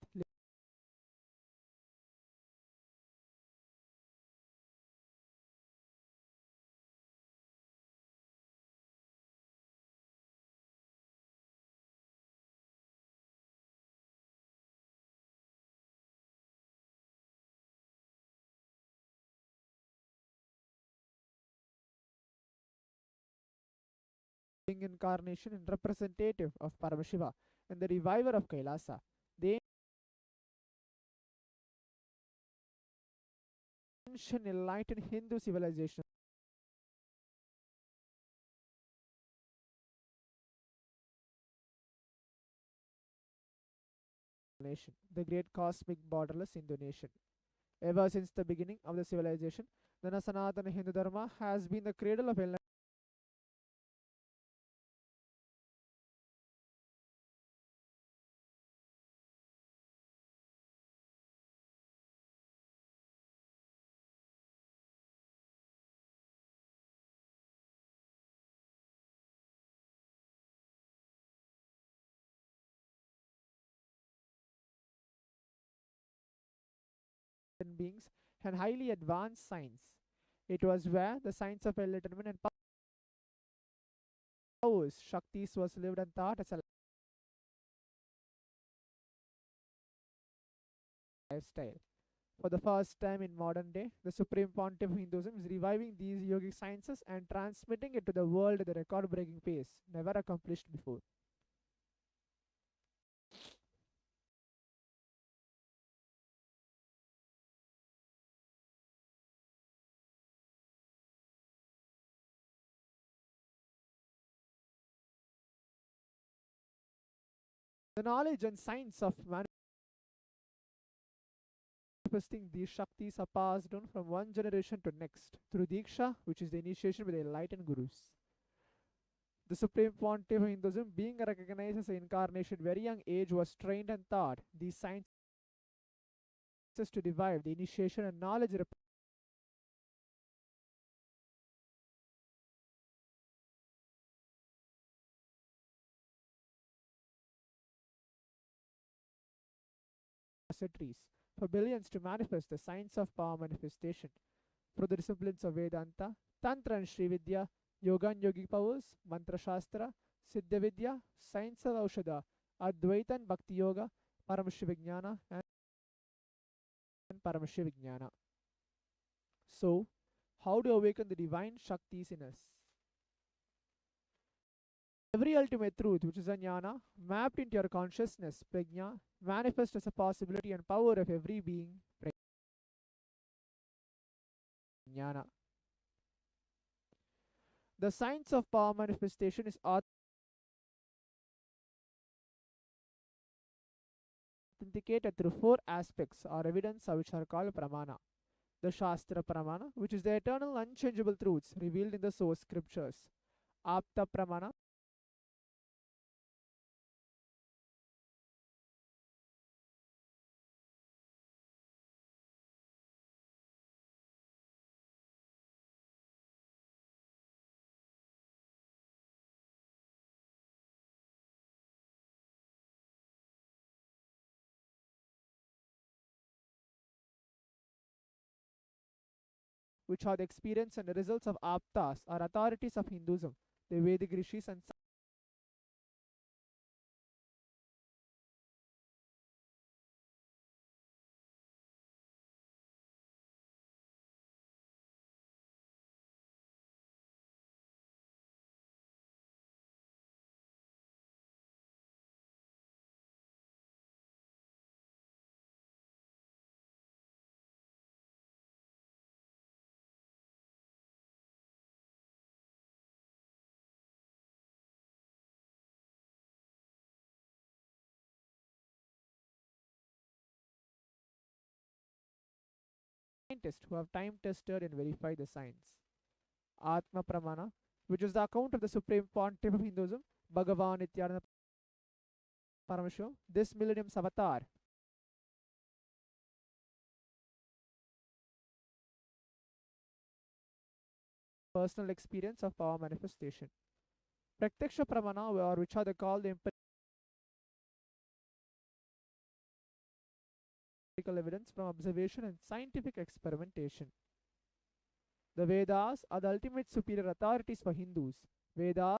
incarnation and representative of Paramashiva and the reviver of Kailasa. The ancient enlightened Hindu civilization nation, the great cosmic borderless Hindu nation. Ever since the beginning of the civilization, the Sanatana Hindu Dharma has been the cradle of enlightenment. Beings and highly advanced science. It was where the science of enlightenment and powers, Shaktis, was lived and taught as a lifestyle. For the first time in modern day, the Supreme Pontiff of Hinduism is reviving these yogic sciences and transmitting it to the world at a record-breaking pace, never accomplished before. The knowledge and science of manifesting these Shaktis are passed on from one generation to next through Diksha, which is the initiation with the enlightened Gurus. The Supreme Pontiff of Hinduism, being recognized as an incarnation at very young age, was trained and taught these sciences to revive the initiation and knowledge repositories for billions to manifest the science of power manifestation through the disciplines of Vedanta, Tantra and Sri Vidya, Yoga and Yogic powers, Mantra Shastra, Siddha Vidya, Science of Aushadha, Advaita and Bhakti Yoga, Paramashivoham and Paramashivoham. So, how to awaken the divine Shaktis in us? Every ultimate truth, which is a jnana, mapped into your consciousness, prajna, manifests as a possibility and power of every being, jnana. The science of power manifestation is authenticated through four aspects or evidence which are called pramana. The Shastra Pramana, which is the eternal unchangeable truths revealed in the source scriptures. Apta Pramana, which are the experience and the results of aptas or authorities of Hinduism, the Vedic rishis and scientists who have time tested and verified the science. Atma Pramana, which is the account of the Supreme Pontiff of Hinduism, Bhagavan Nithyananda Paramashivam, this millennium's avatar, personal experience of power manifestation. Pratyaksha pramana, or which are called the empirical evidence from observation and scientific experimentation. The Vedas are the ultimate superior authorities for Hindus. Vedas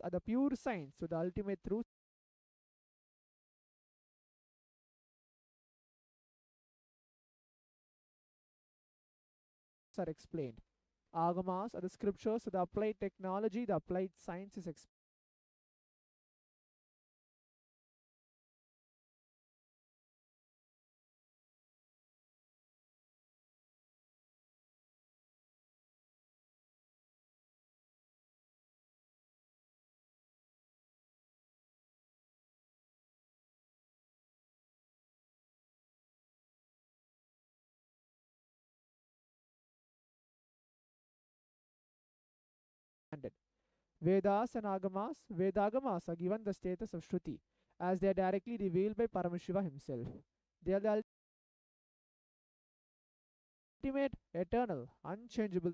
are the pure science, so the ultimate truth are explained. Agamas are the scriptures, so the applied technology, the applied science is explained. Vedas and Agamas, Vedagamas are given the status of Shruti, as they are directly revealed by Paramashiva himself. They are the ultimate, eternal, unchangeable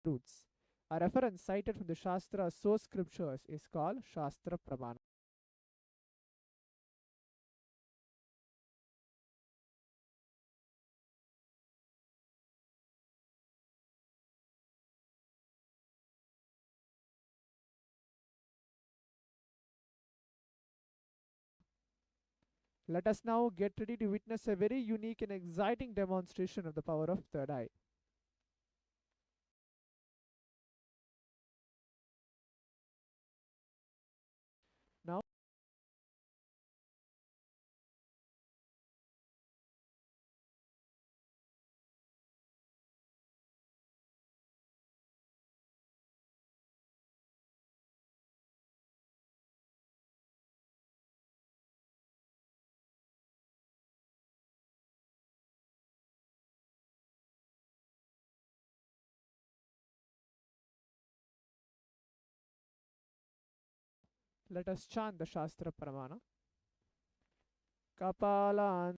truths. A reference cited from the Shastra source scriptures is called Shastra Pramana. Let us now get ready to witness a very unique and exciting demonstration of the power of third eye. Now, let us chant the Shastra Pramana. Kapalan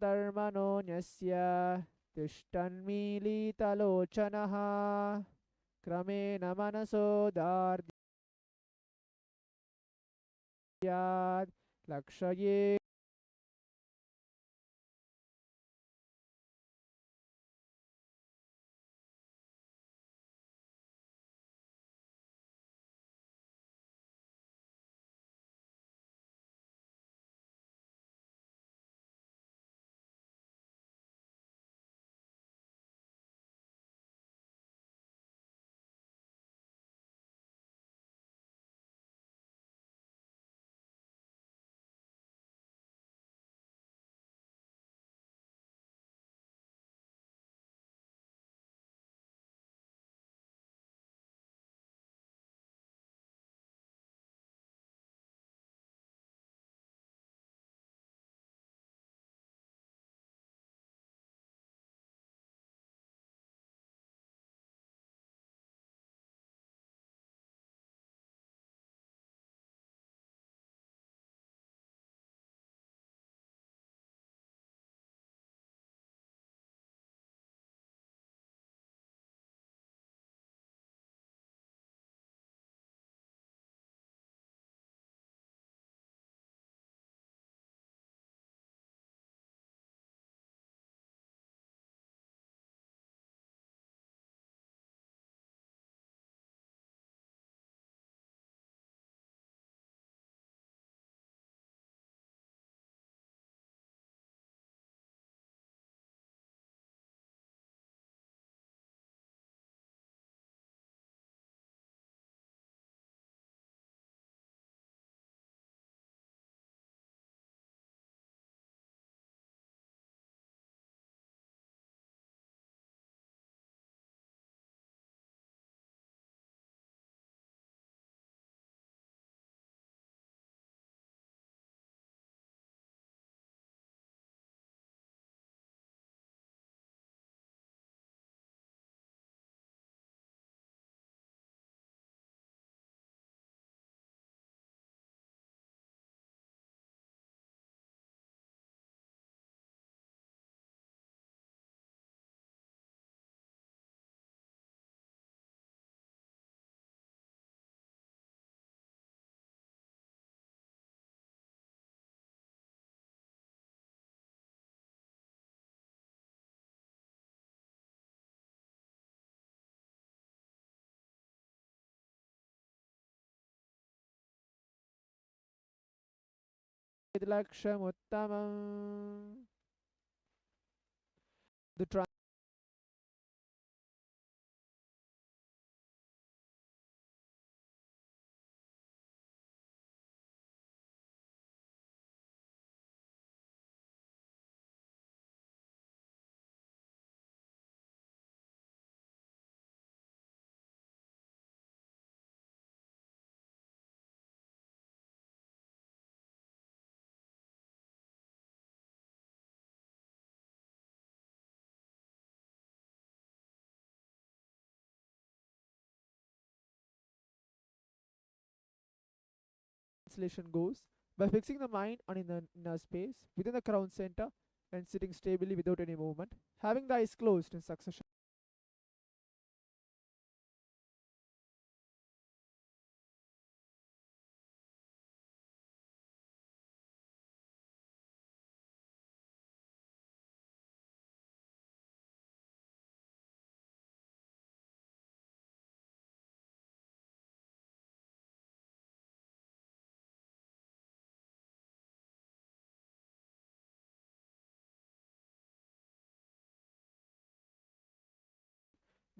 Dharmano Nyasya Tishtanmilitalochanaha Kramena Manaso Dardyad Lakshaye Laksham The translation goes by fixing the mind on inner space within the crown center and sitting stably without any movement, having the eyes closed in succession.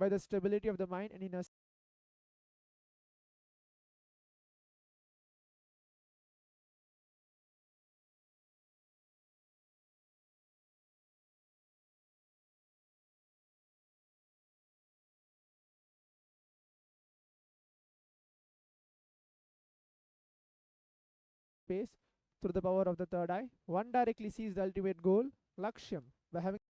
By the stability of the mind and inner space through the power of the third eye, one directly sees the ultimate goal, Lakshyam, by having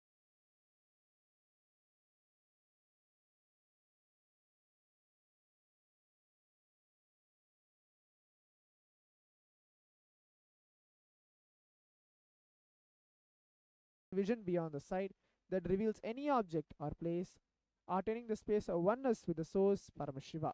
vision beyond the sight that reveals any object or place, attaining the space of oneness with the source Paramashiva.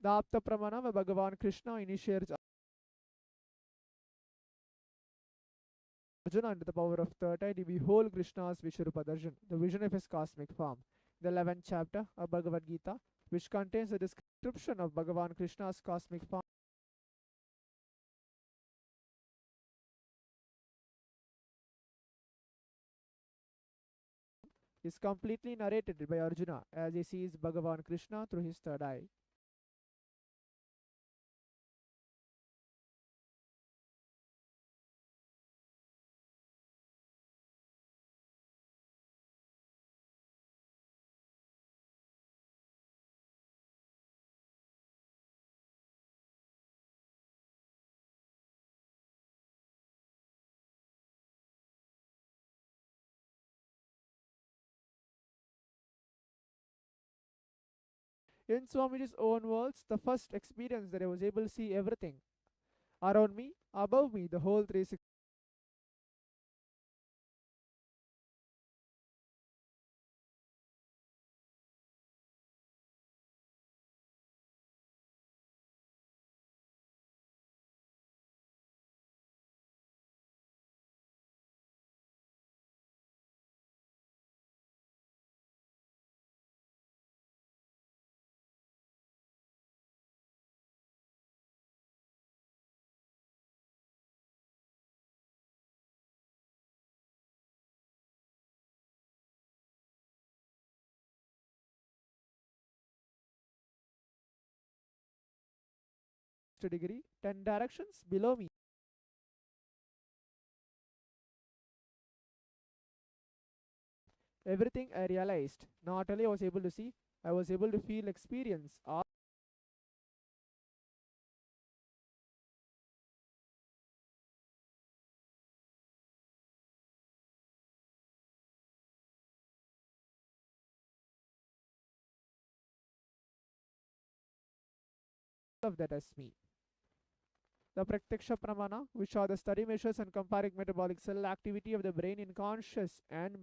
The Apta Pramana where Bhagavan Krishna initiates Arjuna under the power of third eye to behold Krishna's Vishwarupa Darshan, the vision of his cosmic form. The 11th chapter of Bhagavad Gita, which contains a description of Bhagavan Krishna's cosmic form, is completely narrated by Arjuna as he sees Bhagavan Krishna through his third eye. In Swamiji's own words, the first experience that I was able to see everything around me, above me, the whole 360degree, 10 directions below me. Everything I realized, not only I was able to see, I was able to feel, experience all of that as me. The Pratyaksha Pramana, which are the study measures and comparing metabolic cell activity of the brain in conscious and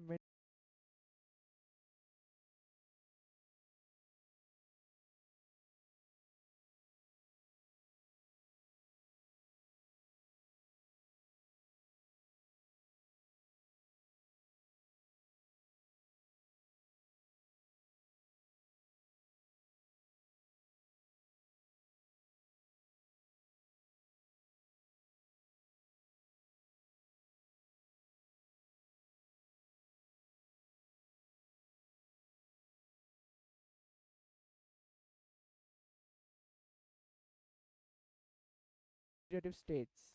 meditative states.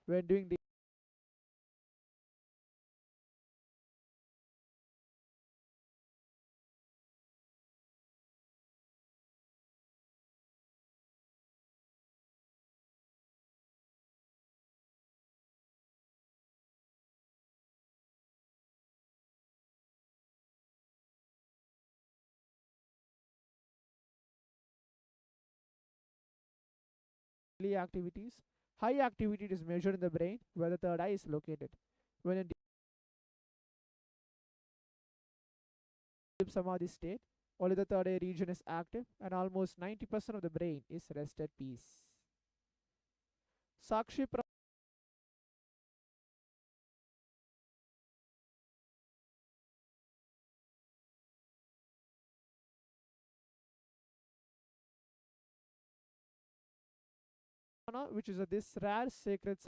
When doing the daily activities, high activity is measured in the brain where the third eye is located. When in deep samadhi state, only the third eye region is active and almost 90% of the brain is rest at peace. Sakshi Pramana, which is this rare sacred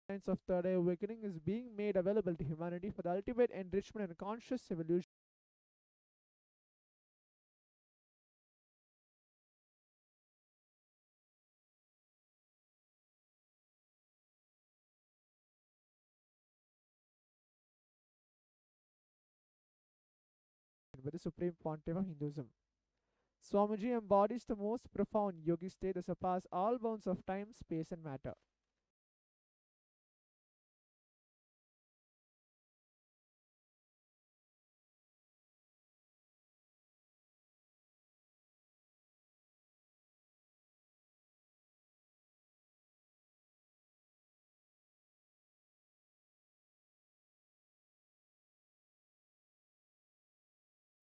science of third eye awakening is being made available to humanity for the ultimate enrichment and conscious evolution. By the Supreme Pontiff of Hinduism. Swamiji embodies the most profound yogi state that surpasses all bounds of time, space, and matter.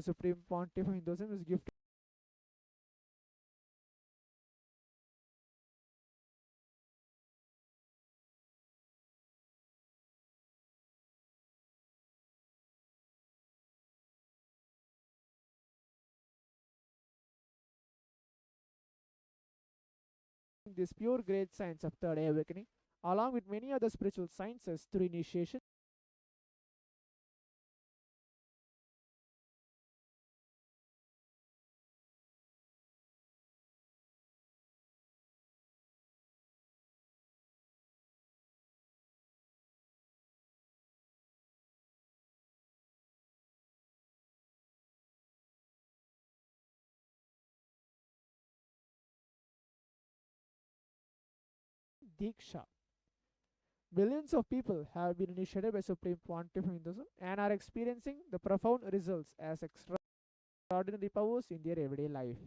The Supreme Pontiff of Hinduism is gifted this pure great science of third eye awakening, along with many other spiritual sciences through initiation. Diksha. Millions of people have been initiated by Supreme Pontiff of Hinduism and are experiencing the profound results as extraordinary powers in their everyday life.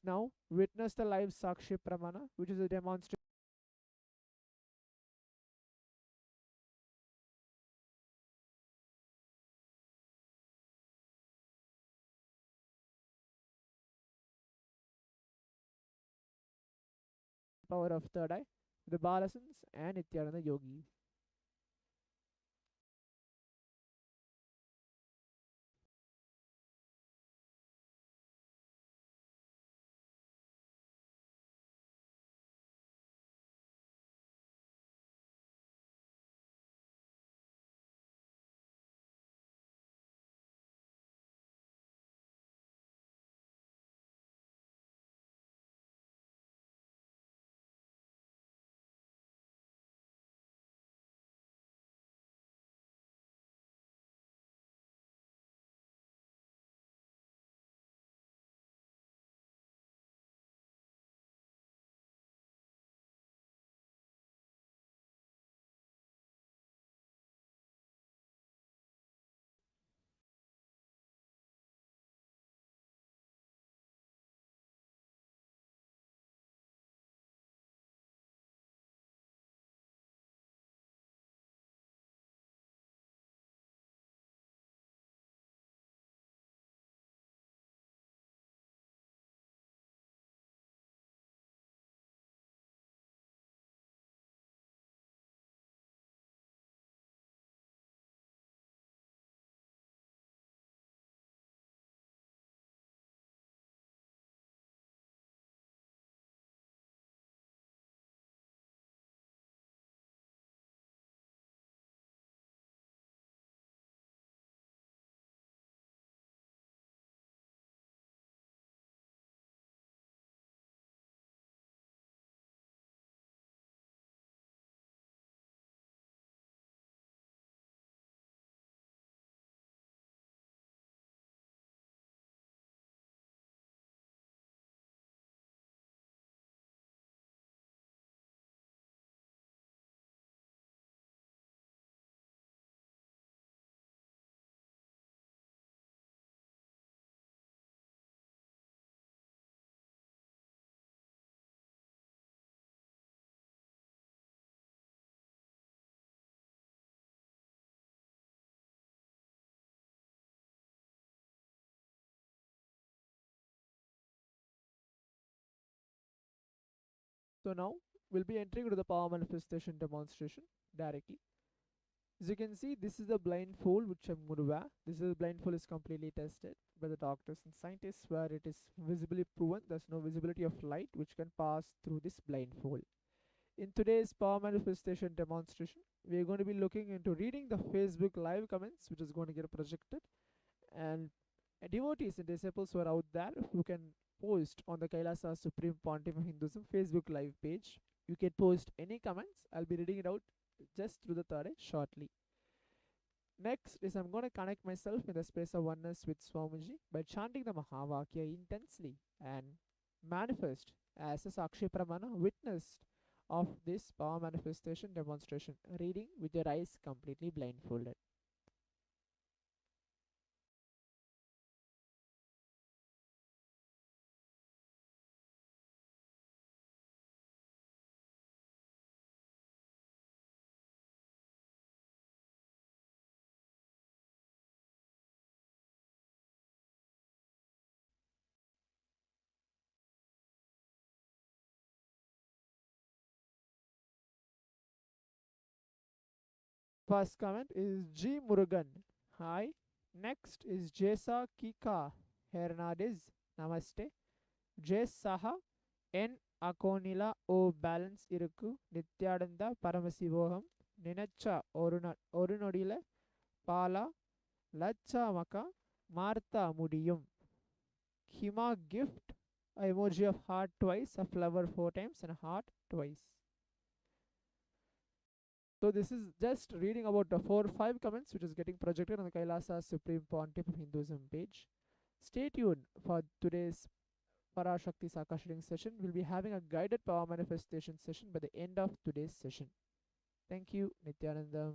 now witness the live Sakshi Pramana, which is a demonstration power of third eye, the Balasans and Nityananda Yogi. So now we'll be entering into the power manifestation demonstration directly. As you can see, this is the blindfold which I'm going to wear. This is blindfold is completely tested by the doctors and scientists, where it is visibly proven there's no visibility of light which can pass through this blindfold. In today's power manifestation demonstration, we are going to be looking into reading the Facebook live comments, which is going to get projected, and devotees and disciples who are out there who can post on the Kailasa Supreme Pontiff of Hinduism Facebook live page. You can post any comments. I'll be reading it out just through the third eye shortly. Next is I'm going to connect myself in the space of oneness with Swamiji by chanting the Mahavakya intensely and manifest as a Sakshi Pramana witnessed of this power manifestation demonstration, reading with your eyes completely blindfolded. First comment is G. Murugan. Hi. Next is Jesa Kika Hernandez. Namaste. J. Saha N. Akonila O. Balance Irukku Nithyananda Paramashivoham Ninacha Orunodile Pala Lacha Maka Martha Mudiyum. Hima gift a emoji of heart twice, a flower 4 times, and a heart twice. So this is just reading about the 4-5 comments which is getting projected on the Kailasa Supreme Pontiff of Hinduism page. Stay tuned for today's Parashakti Akashic session. We'll be having a guided power manifestation session by the end of today's session. Thank you, Nithyanandam.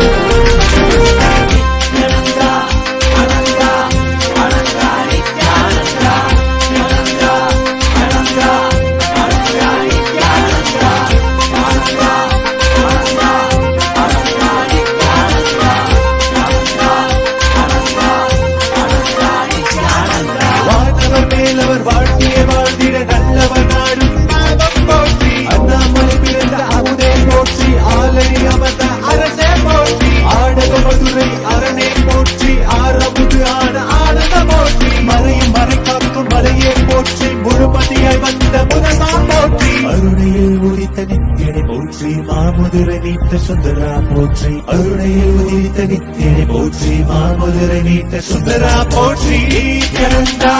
Sundara போற்றி அருணையில் உதித்த நித்தியனை போற்றி மாமதுரை நீட்ட சுந்தரா போற்றி நித்யானந்தா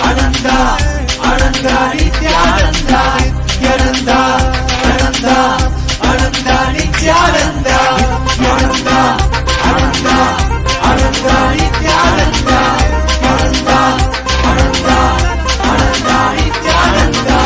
அனந்தா அனந்தா நித்யானந்தா நித்யானந்தா அனந்தா அனந்தா நித்யானந்தா நித்யானந்தா அனந்தா அனந்தா நித்யானந்தா நித்யானந்தா அனந்தா அனந்தா நித்யானந்தா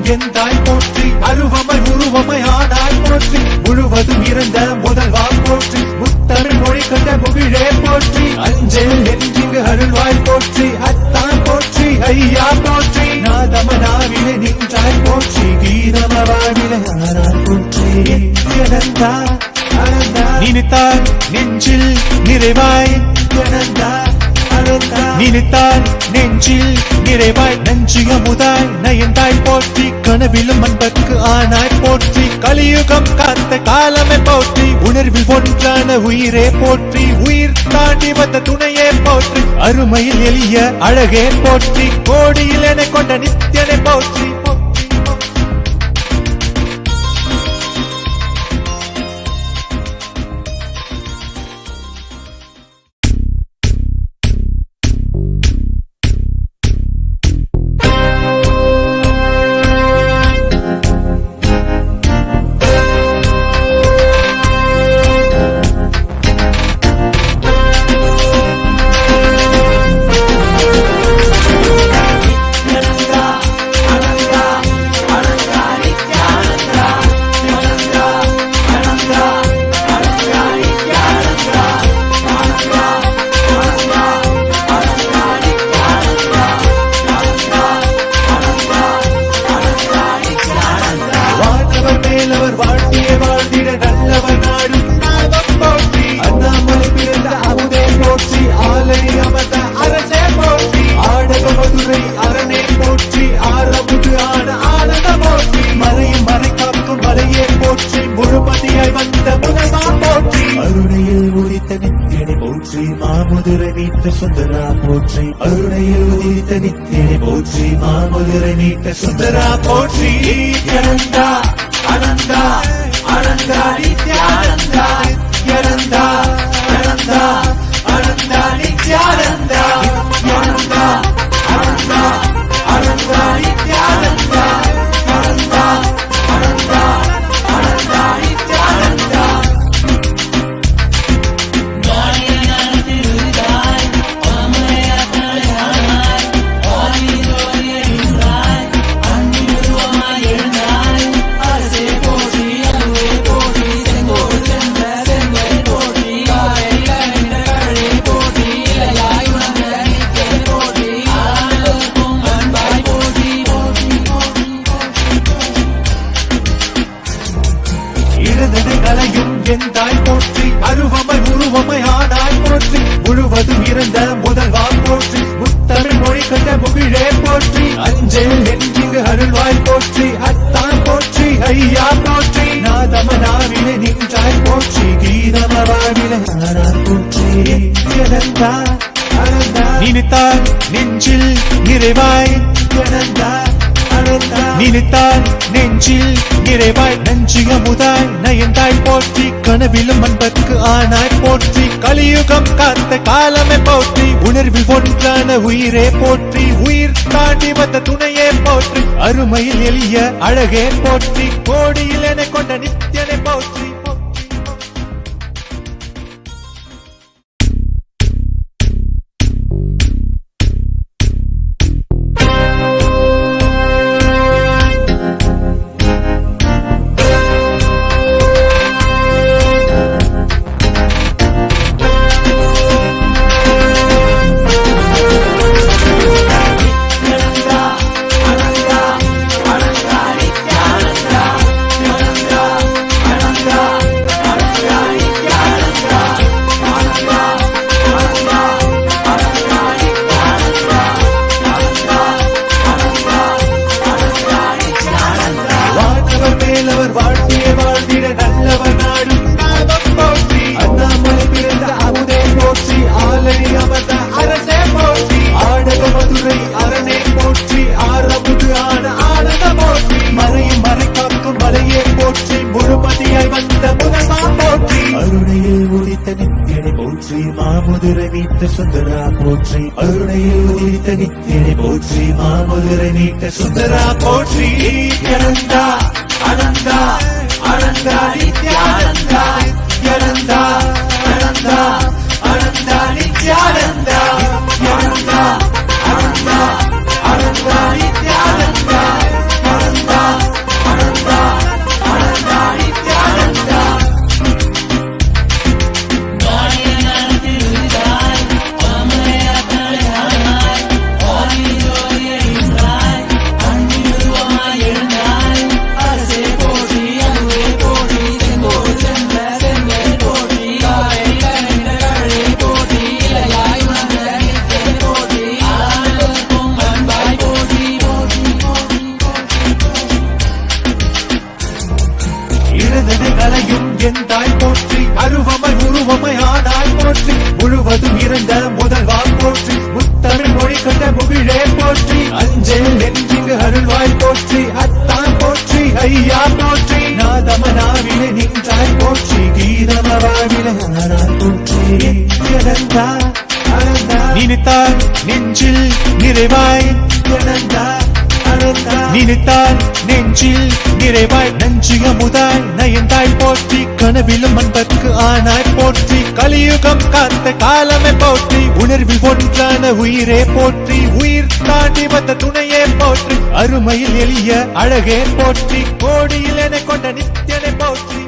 எந்தாய் போற்றி அருவமை உருவமை ஆனாய் போற்றி முழுவதும் இறந்த முதல்வாய் போற்றி முத்தமிழ் மொழி கண்ட முகிழே போற்றி அஞ்சல் என்றிங்கு அருள்வாய் போற்றி அத்தான் போற்றி ஐயா போற்றி நாதமனாவிலே நின்றாய் போற்றி கீதமவாவிலே ஆனாய் போற்றி நித்யானந்தா ஆனந்தா நினைத்தால் நெஞ்சில் நிறைவாய் நித்யானந்தா நினைத்தால் நெஞ்சில் நிறைவாய் நஞ்சிய முதாய் நயந்தாய் போற்றி கனவிலும் அன்பர்க்கு ஆனாய் போற்றி கலியுகம் காத்த காலமே போற்றி உணர்வில் ஒன்றான உயிரே போற்றி உயிர் தாண்டி வந்த துணையே போற்றி அருமையில் எளிய அழகே போற்றி கோடியில் என கொண்ட நித்தியனை போற்றி சுந்தரா போற்றி அருணையில் உதித்த நித்தியனை போற்றி மாமதுரை நீட்ட சுந்தரா போற்றி நித்யானந்தா அனந்தா அனந்தா நித்யானந்தா நித்யானந்தா அனந்தா அனந்தா நித்யானந்தா நித்யானந்தா அனந்தா அனந்தா நித்யானந்தா அனந்தா அனந்தா அனந்தா நித்யானந்தா எந்தாய் போற்றி அருவமை உருவமை ஆனாய் போற்றி முழுவதும் இறந்த முதல்வாய் போற்றி முத்தமிழ் மொழி கண்ட முகிழே போற்றி அஞ்சல் என்றிங்கு அருள்வாய் போற்றி அத்தான் போற்றி ஐயா போற்றி நாதமனாவிலே நின்றாய் போற்றி கீதமவாவிலே ஆனாய் போற்றி நித்யானந்தா ஆனந்தா நினைத்தால் நெஞ்சில் நிறைவாய் நித்யானந்தா நினைத்தால் நெஞ்சில் நிறைவாய் நஞ்சிய முதாய் நயந்தாய் போற்றி கனவிலும் அன்பர்க்கு ஆனாய் போற்றி கலியுகம் காத்த காலமே போற்றி உணர்வில் ஒன்றான உயிரே போற்றி உயிர் தாண்டி வந்த துணையே போற்றி அருமையில் எளிய அழகே போற்றி கோடியில் என கொண்ட நித்தியனை போற்றி Ananda போற்றி மாமுதிரை மீட்ட சுந்தரா போற்றி அருணையில் உதித்த நித்தியனை போற்றி மாமுதிரை மீட்ட சுந்தரா போற்றி நித்யானந்தா அனந்தா அனந்தா நித்யானந்தா நித்யானந்தா அனந்தா அனந்தா நித்யானந்தா நித்யானந்தா அனந்தா அனந்தா நித்யானந்தா அனந்தா அனந்தா அனந்தா நித்யானந்தா எந்தாய் போற்றி அருவமாய் உருவமாய் ஆனாய் போற்றி முழுவதும் இறந்த முதல்வாய் போற்றி முத்தமிழ் மொழி கண்ட முகிழே போற்றி அஞ்சல் நெஞ்சிங்கு அருள்வாய் போற்றி அத்தான் போற்றி ஐயா போற்றி நாதமனாவிலே நின்றாய் போற்றி கீதமவாவிலே ஆனாய் போற்றி நித்யானந்தா அனந்தா நினைத்தாய் நெஞ்சில் நிறைவாய் நித்யானந்தா நினைத்தால் நெஞ்சில் நிறைவாய் நஞ்சிய முதாய் நயந்தாய் போற்றி கனவிலும் அன்பர்க்கு ஆனாய் போற்றி கலியுகம் காத்த காலமே போற்றி உணர்வில் ஒன்றான உயிரே போற்றி உயிர் தாண்டி வந்த துணையே போற்றி அருமையில் எளிய அழகே போற்றி கோடியில் என கொண்ட நித்தியனை போற்றி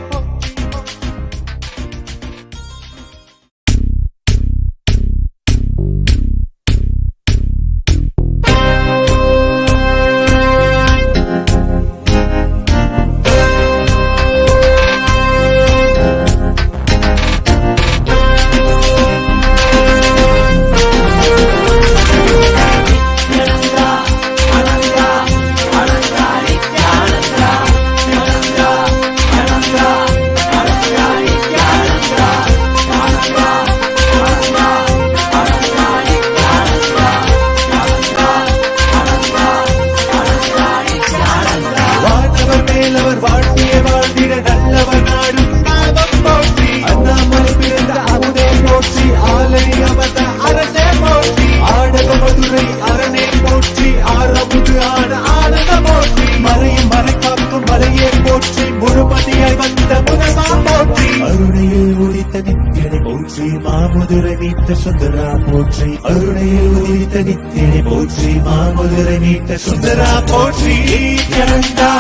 சுந்தரா போற்றி அருணையில் உதித்த நித்தியனை போற்றி மாமுதிரை மீட்ட சுந்தரா போற்றி நித்யானந்தா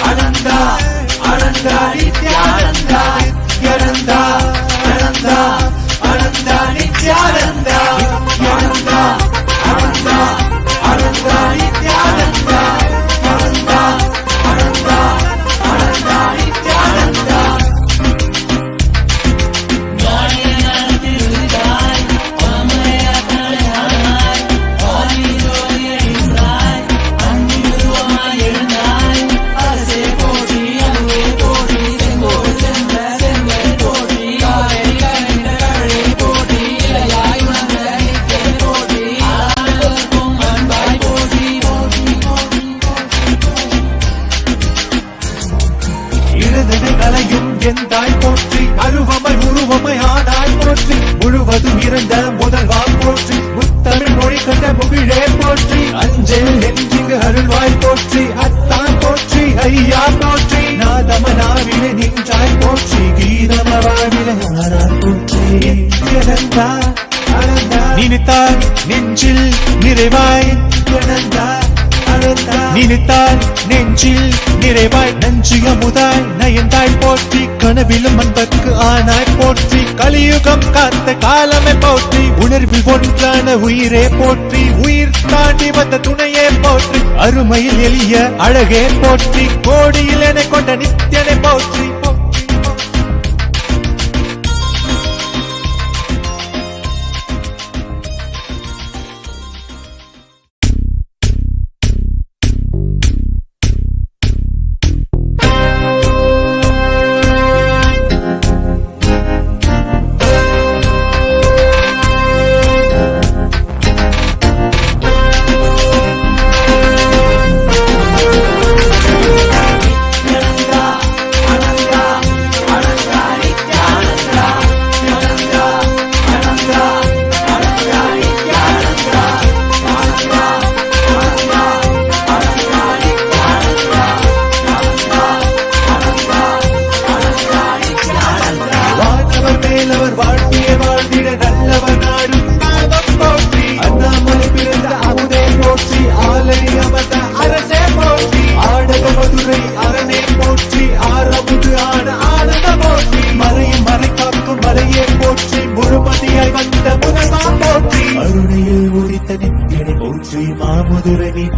அனந்தா அனந்தா நித்யானந்தா நித்யானந்தா அனந்தா அனந்தா நித்யானந்தா நித்யானந்தா அனந்தா அனந்தா நித்யானந்தா அனந்தா அனந்தா அனந்தா நித்யானந்தா எந்தாய் போற்றி அருவமாய் உருவமாய் ஆனாய் போற்றி முழுவதும் இறந்த முதல்வாய் போற்றி முத்தமிழ் மொழி கண்ட முகிழே போற்றி அஞ்சல் நெஞ்சிங்கு அருள்வாய் போற்றி அத்தான் போற்றி ஐயா போற்றி நாதமனாவிலே நின்றாய் போற்றி கீதமவாவிலே ஆனாய் போற்றி நித்யானந்தா அனந்தா நினைத்தால் நெஞ்சில் நிறைவாய் நித்யானந்தா நினைத்தால் நெஞ்சில் நிறைவாய் நஞ்சிய முதாய் நயந்தாய் போற்றி கனவிலும் அன்பர்க்கு ஆனாய் போற்றி கலியுகம் காத்த காலமே போற்றி உணர்வில் ஒன்றான உயிரே போற்றி உயிர் தாண்டி வந்த துணையே போற்றி அருமையில் எளிய அழகே போற்றி கோடியில் என கொண்ட நித்தியனை போற்றி Ananda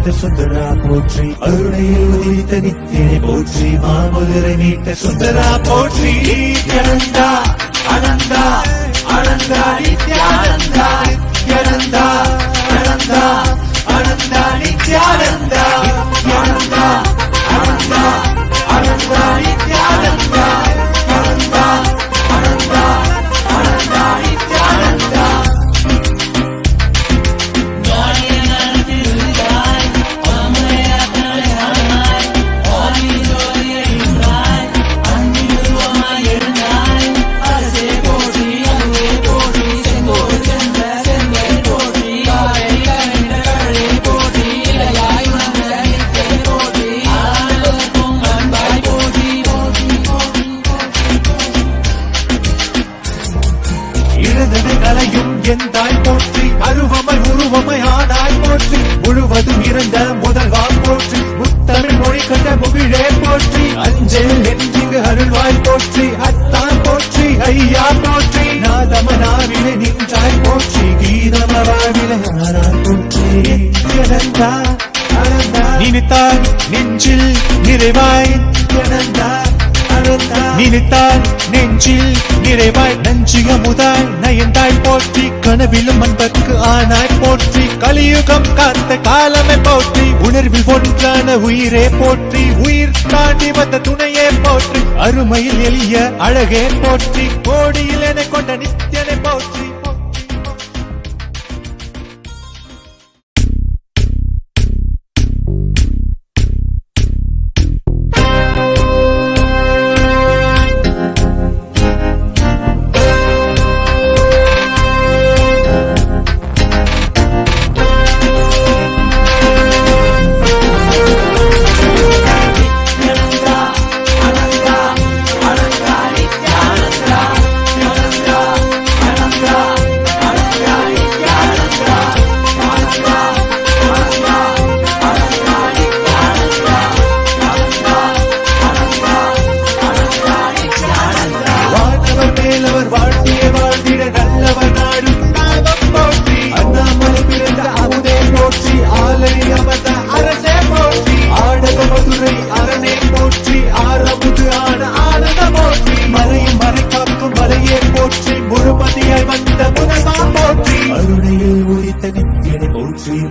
மீட்ட சுந்தரா போற்றி அருணையில் உதித்த நித்தியனை போற்றி மாமதுரை மீட்ட சுந்தரா போற்றி நித்யானந்தா அனந்தா அனந்தா நித்யானந்தா நித்யானந்தா அனந்தா அனந்தா நித்யானந்தா நித்யானந்தா அனந்தா அனந்தா நித்யானந்தா அனந்தா அனந்தா அனந்தா நித்யானந்தா எந்தாய் போற்றி அருவமை உருவமை ஆனாய் போற்றி முழுவதும் இறந்த முதல்வாய் போற்றி முத்தமிழ் மொழி கண்ட முகிழே போற்றி அஞ்சல் என்றிங்கு அருள்வாய் போற்றி அத்தான் போற்றி ஐயா போற்றி நாதமனாவிலே நின்றாய் போற்றி கீதமவாவிலே ஆனாய் போற்றி நித்யானந்தா அனந்தா நினைத்தால் நெஞ்சில் நிறைவாய் நித்யானந்தா நினைத்தால் நெஞ்சில் நிறைவாய் நஞ்சிய முதாய் நயந்தாய் போற்றி கனவிலும் அன்பர்க்கு ஆனாய் போற்றி கலியுகம் காத்த காலமே போற்றி உணர்வில் ஒன்றான உயிரே போற்றி உயிர் தாண்டி வந்த துணையே போற்றி அருமையில் எளிய அழகே போற்றி கோடியில் என கொண்ட நித்தியனை போற்றி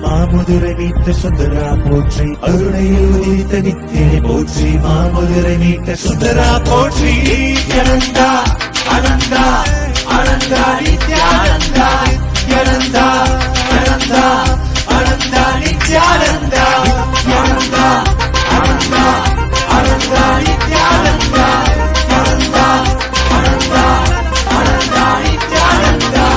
மாமதுரை மீட்ட சுந்தரா போற்றி அருணையில் உதித்த நித்தியனை போற்றி மாமதுரை மீட்ட சுந்தரா போற்றி நித்யானந்தா அனந்தா அனந்தா நித்யானந்தா நித்யானந்தா அனந்தா அனந்தா நித்யானந்தா நித்யானந்தா அனந்தா அனந்தா நித்யானந்தா அனந்தா அனந்தா அனந்தா நித்யானந்தா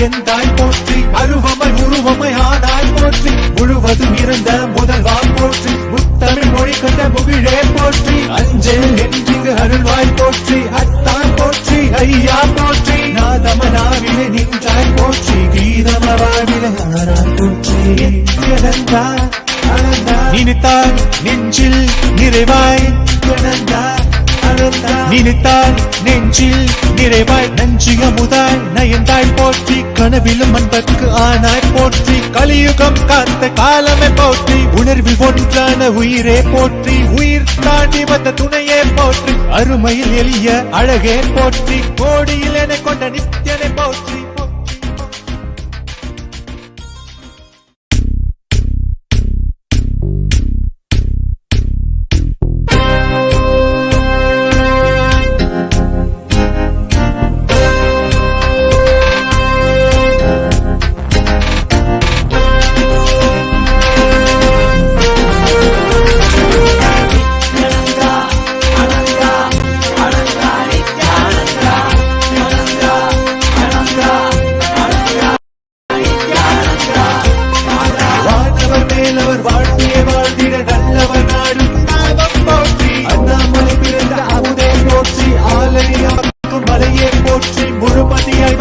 எந்தாய் போற்றி அருவமை உருவமை ஆனாய் போற்றி முழுவதும் இறந்த முதல்வாய் போற்றி முத்தமிழ் மொழி கண்ட முகிழே போற்றி அஞ்சல் என்றிங்கு அருள்வாய் போற்றி அத்தான் போற்றி ஐயா போற்றி நாதமனாவிலே நின்றாய் போற்றி கீதமவாவிலே ஆனாய் போற்றி நித்யானந்தா அனந்தா நினைத்தால் நெஞ்சில் நிறைவாய் நித்யானந்தா நினைத்தால் நெஞ்சில் நிறைவாய் நஞ்சிய முதாய் நயந்தாய் போற்றி கனவிலும் அன்பர்க்கு ஆனாய் போற்றி கலியுகம் காத்த காலமே போற்றி உணர்வில் ஒன்றான உயிரே போற்றி உயிர் தாண்டி வந்த துணையே போற்றி அருமையில் எளிய அழகே போற்றி கோடியில் என கொண்ட நித்தியனை போற்றி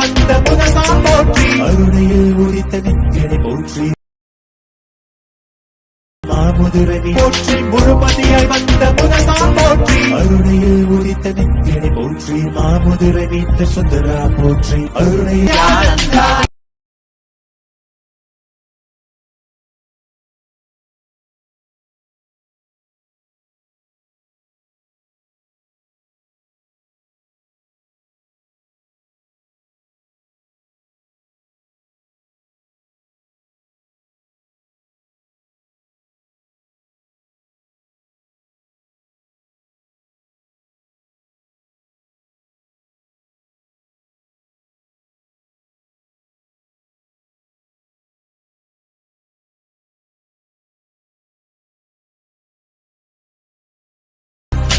வந்த முதல்வா போற்றி அருணையில் உதித்த நித்தியனை போற்றி மாமுதிரனி போற்றி முழுமதியாய் வந்த முதல்வா போற்றி அருணையில் உதித்த நித்தியனை போற்றி மாமுதிரனி சுந்தரா போற்றி அருணையில் Ananda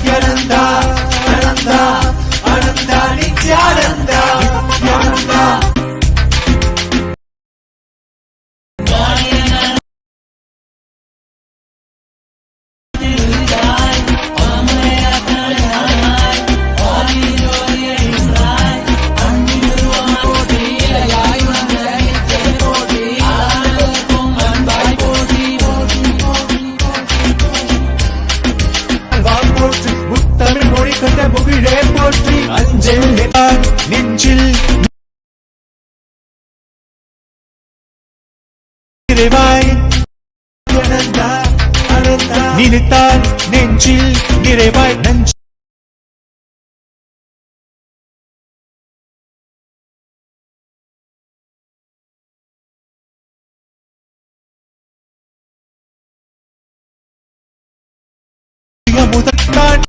Nithyananda, Ananda, Ananda, Nithyananda, Nithyananda. முகிழே போற்றி அஞ்சல் நெஞ்சில் நிறைவாய் அனந்தா அனந்தா நினைத்தால் நெஞ்சில் நிறைவாய் நஞ்சு முதற்கான்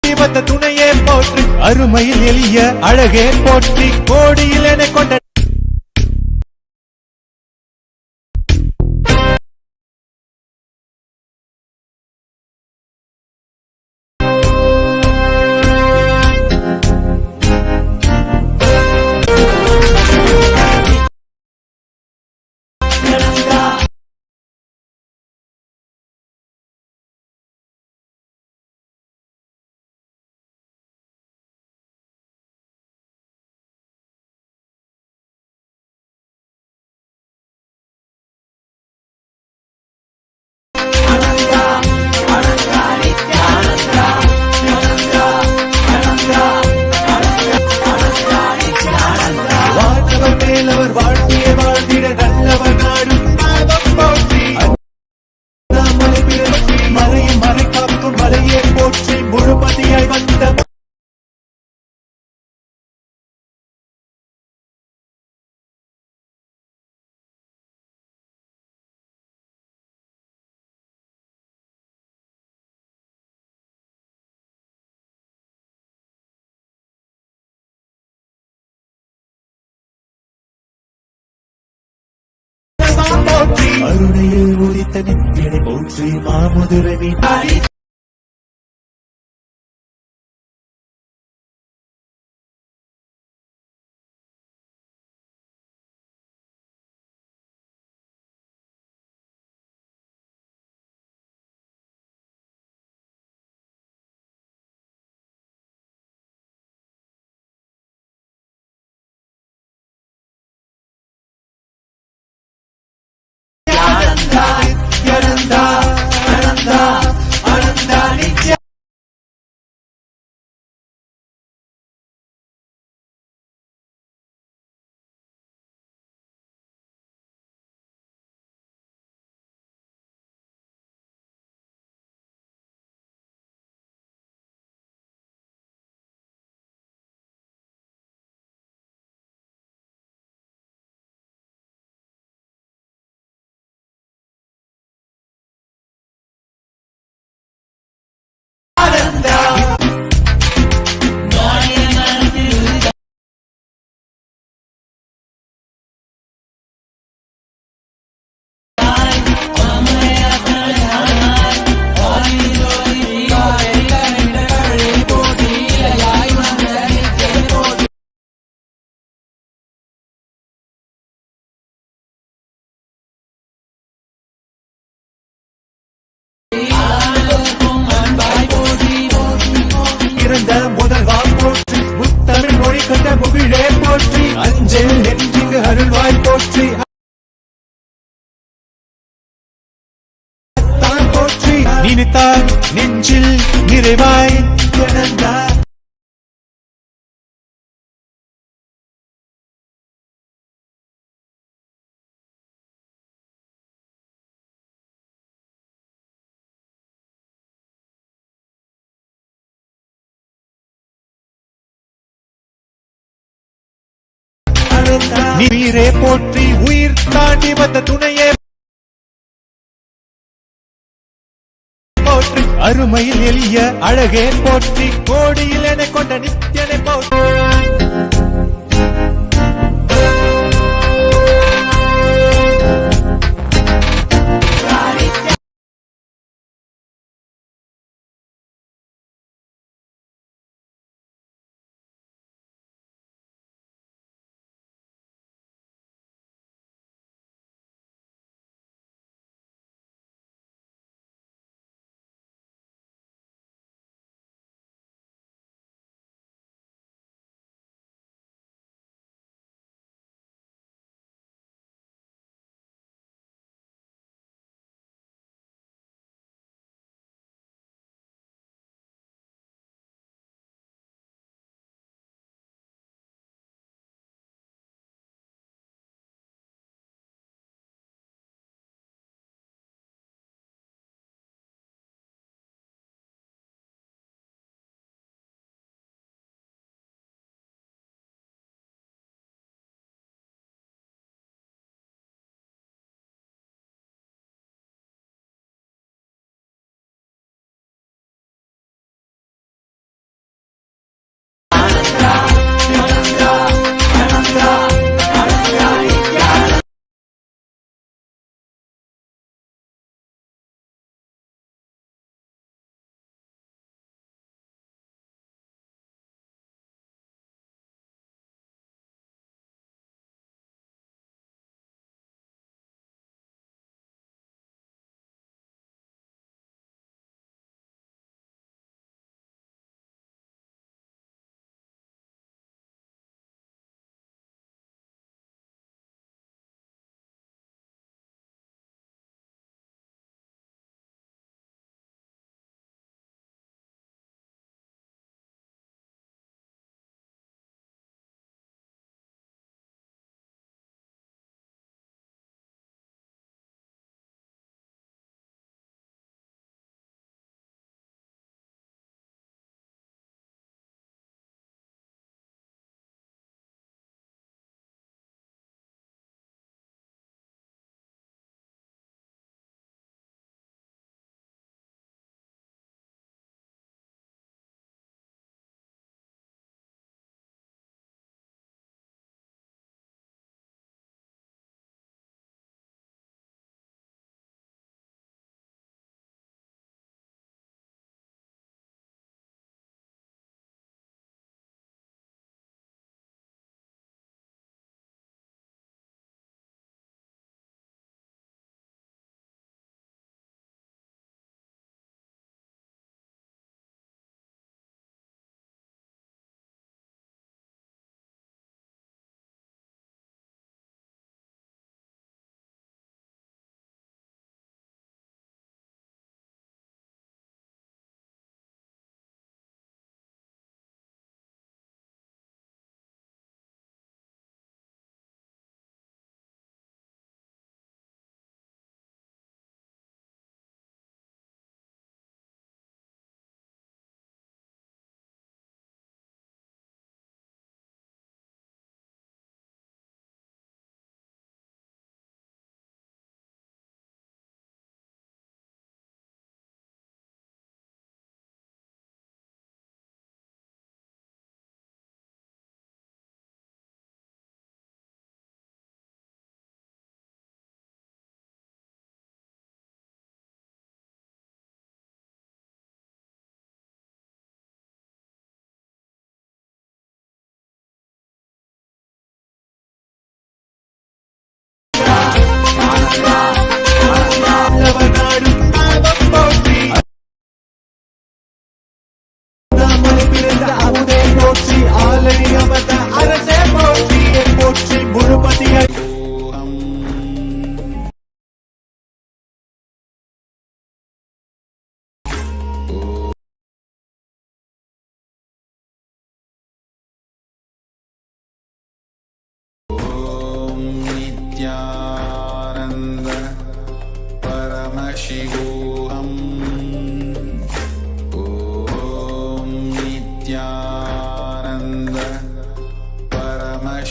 வந்த துணையே போற்றி அருமையில் எளிய அழகே போற்றி கோடியில் என கொண்ட மேலவர் வாழ்க்கையை வாழ்ந்திட நல்லவர் நாடும் பாவம் போற்றி மலையை மறை காக்கும் மலையை போற்றி முழுமதியாய் வந்த அருணையில் உதித்த நித்தியனை போற்றி மாமுதிரனி Nithyananda, Ananda, கண்ட முகிழே போற்றி அஞ்சல் என்றிங்கு அருள்வாய் போற்றி தான் போற்றி நினைத்தார் நெஞ்சில் நிறைவாய் நித்யானந்தா நீரே போற்றி உயிர் தாண்டி வந்த துணையே போற்றி அருமையில் எளிய அழகே போற்றி கோடியில் என கொண்ட நித்யனை போற்றி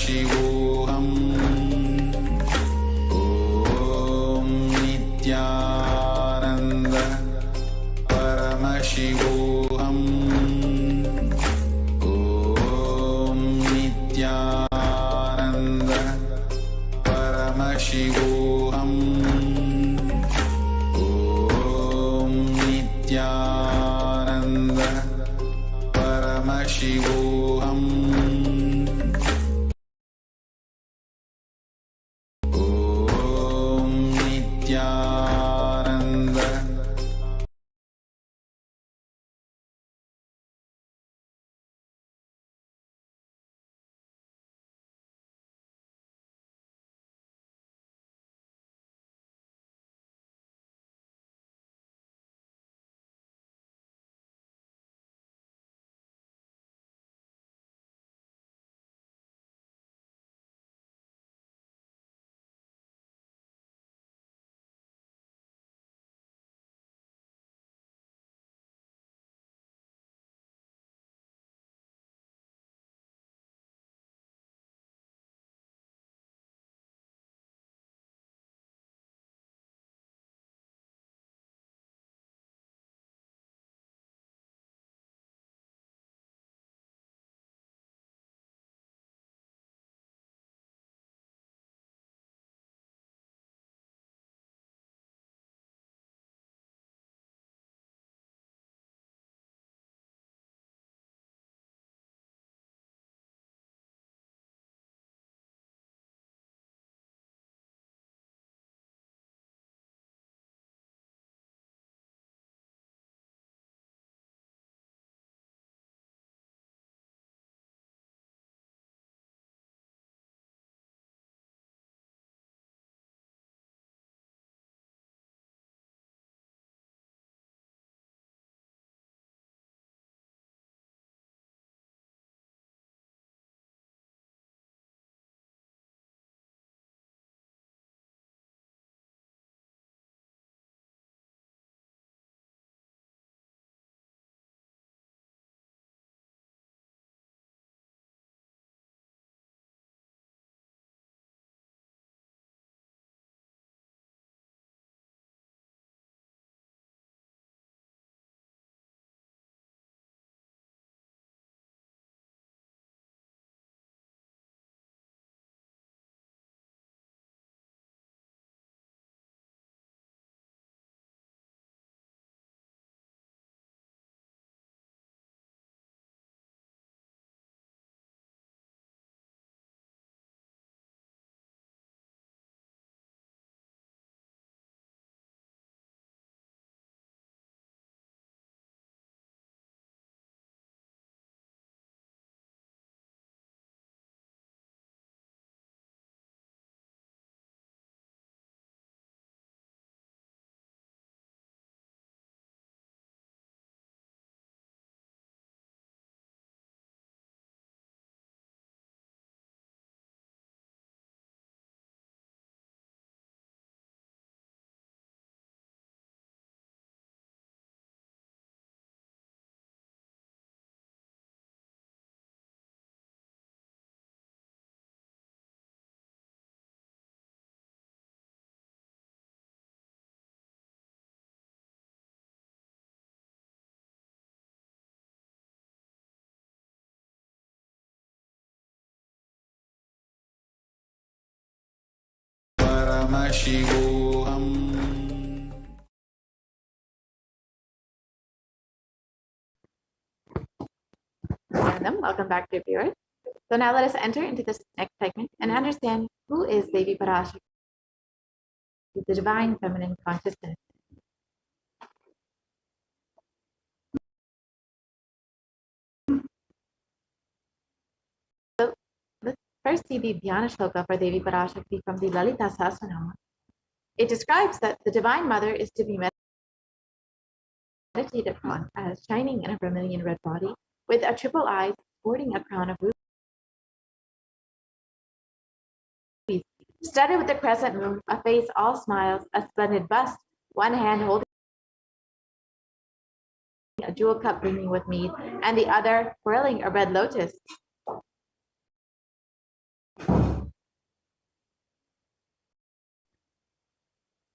Paramashivoham. Om Nithyananda Paramashivoham. Om Nithyananda Paramashivoham. Om Nithyananda Paramashivoham. Om Nithyananda Paramashivoham. Welcome back, dear viewers. So now let us enter into this next segment and understand who is Devi Parashakti, the divine feminine consciousness. So let's first see the Dhyana Shloka for Devi Parashakti from the Lalita Sahasranama. It describes that the Divine Mother is to be meditated upon as shining in a vermilion red body, with a triple eye sporting a crown of rubies, studded with a crescent moon, a face all smiles, a splendid bust, one hand holding a jewel cup brimming with mead, and the other whirling a red lotus.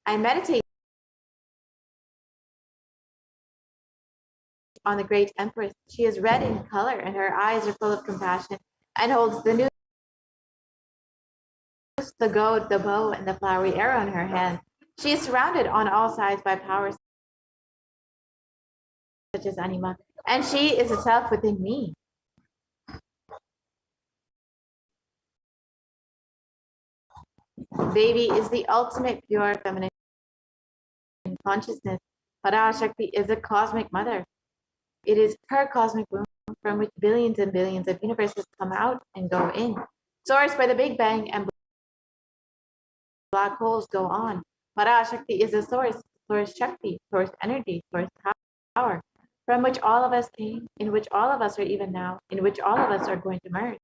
I meditate on the great empress. She is red in color and her eyes are full of compassion and holds the noose, the goad, the bow, and the flowery arrow in her hand. She is surrounded on all sides by powers such as Anima, and she is a self within me. Devi is the ultimate pure feminine consciousness. Parashakti is a cosmic mother. It is her cosmic womb from which billions and billions of universes come out and go in. Sourced by the Big Bang and black holes go on. Parashakti is a source Shakti, source energy, source power, from which all of us came, in which all of us are even now, in which all of us are going to merge.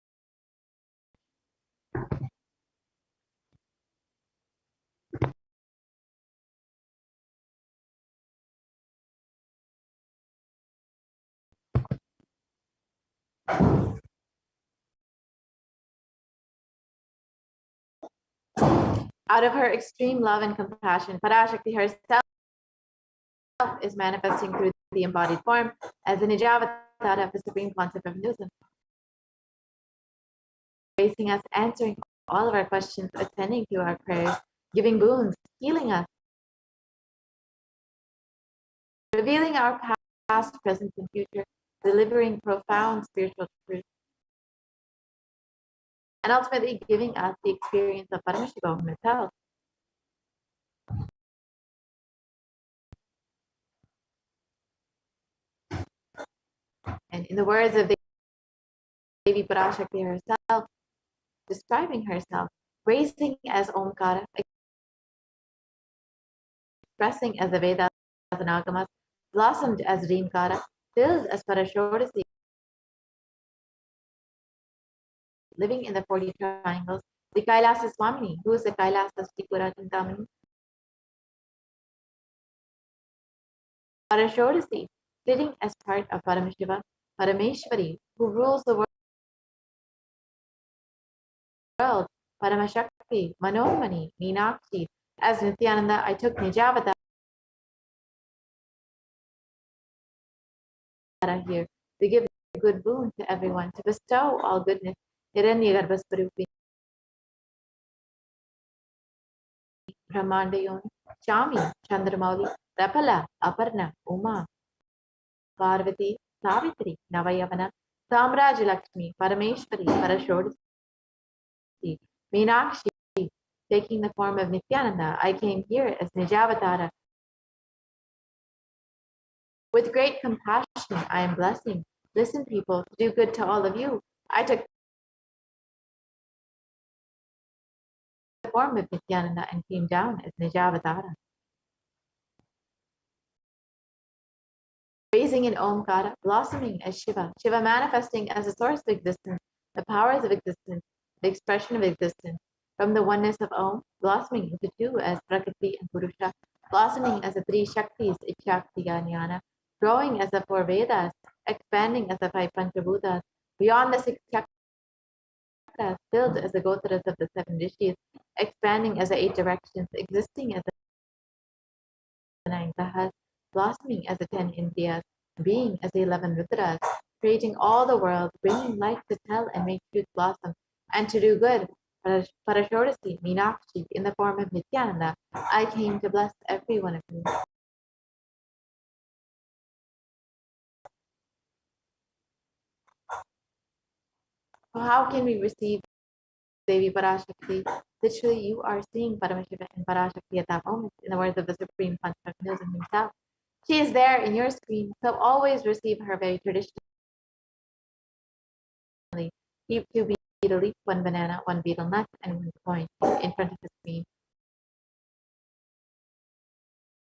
Out of her extreme love and compassion, Parashakti herself is manifesting through the embodied form as the Nijavatara of the Supreme Concept of Hinduism, facing us, answering all of our questions, attending to our prayers, giving boons, healing us, revealing our past, present, and future, delivering profound spiritual truth, and ultimately giving us the experience of Paramashivoham itself. And in the words of Devi Parashakti herself, describing herself, raising as Omkara, expressing as the Vedas and Agamas, blossomed as Reemkara, filled as Parashakti, living in the 40 triangles, the Kailasa Swamini, who is the Kailasa Stikura Chintamani, Parashakti, sitting as part of Paramashiva, Parameshwari, who rules the world, Paramashakti, Manomani, Meenakshi. As Nithyananda, I took Nijavatara here to give good boon to everyone, to bestow all goodness. Hiranyagarbhasvarupi, Brahmandayon, Chami, Chandramauli, Rapala, Aparna, Uma, Parvati, Savitri, Navayavana, Samraj Lakshmi, Parameshwari, Parashakti, Meenakshi, taking the form of Nithyananda, I came here as Nijavatara. With great compassion, I am blessing. Listen, people, to do good to all of you. I took the form of Nithyananda and came down as Nijavatara. Raising in Omkara, blossoming as Shiva, Shiva manifesting as a source of existence, the powers of existence, the expression of existence, from the oneness of Om, blossoming into two as Prakriti and Purusha, blossoming as the three Shaktis, Ikshakti, Jnana, growing as the four Vedas, expanding as the five Panchabhutas, beyond the six chakras, filled as the Gotras of the seven rishis, expanding as the eight directions, existing as the nine Grahas, blossoming as the 10 Indriyas, being as the 11 Rudras, creating all the world, bringing life to tell and make truth blossom, and to do good. Parashakti, Meenakshi, in the form of Nithyananda, I came to bless every one of you. So how can we receive Devi Parashakti? Literally, you are seeing Paramashiva and Parashakti at that moment, in the words of the Supreme Panchakshasam himself. She is there in your screen, so always receive her very traditionally. Keep two betel leaf, one banana, one betel nut, and one coin in front of the screen.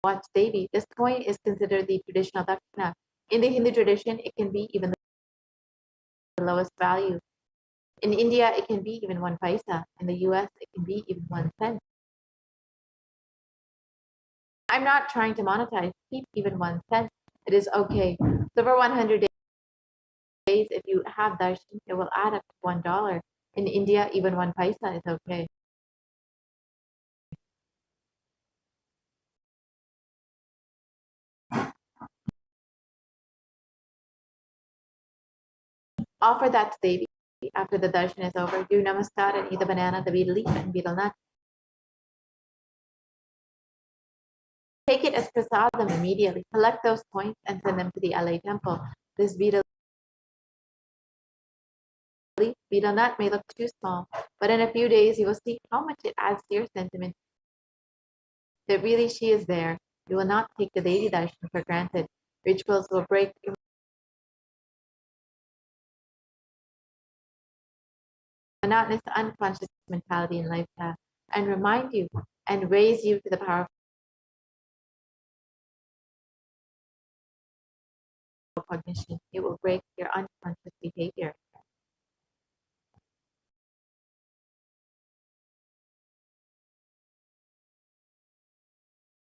Watch Devi. This coin is considered the traditional dakshina. In the Hindu tradition, it can be even the lowest value. In India, it can be even 1 paisa. In the US, it can be even 1 cent. I'm not trying to monetize. Keep even 1 cent. It is okay. So for 100 days, if you have darshan, it will add up to $1. In India, even 1 paisa is okay. Offer that to Devi after the darshan is over. Do namaskar and eat the banana, the betel leaf, and betel nut. Take it as prasadam immediately. Collect those coins and send them to the LA temple. This betel leaf, betel nut may look too small, but in a few days you will see how much it adds to your sentiment that really she is there. You will not take the Devi darshan for granted. Rituals will break your monotonous unconscious mentality and life path and remind you and raise you to the powerful cognition. It will break your unconscious behavior.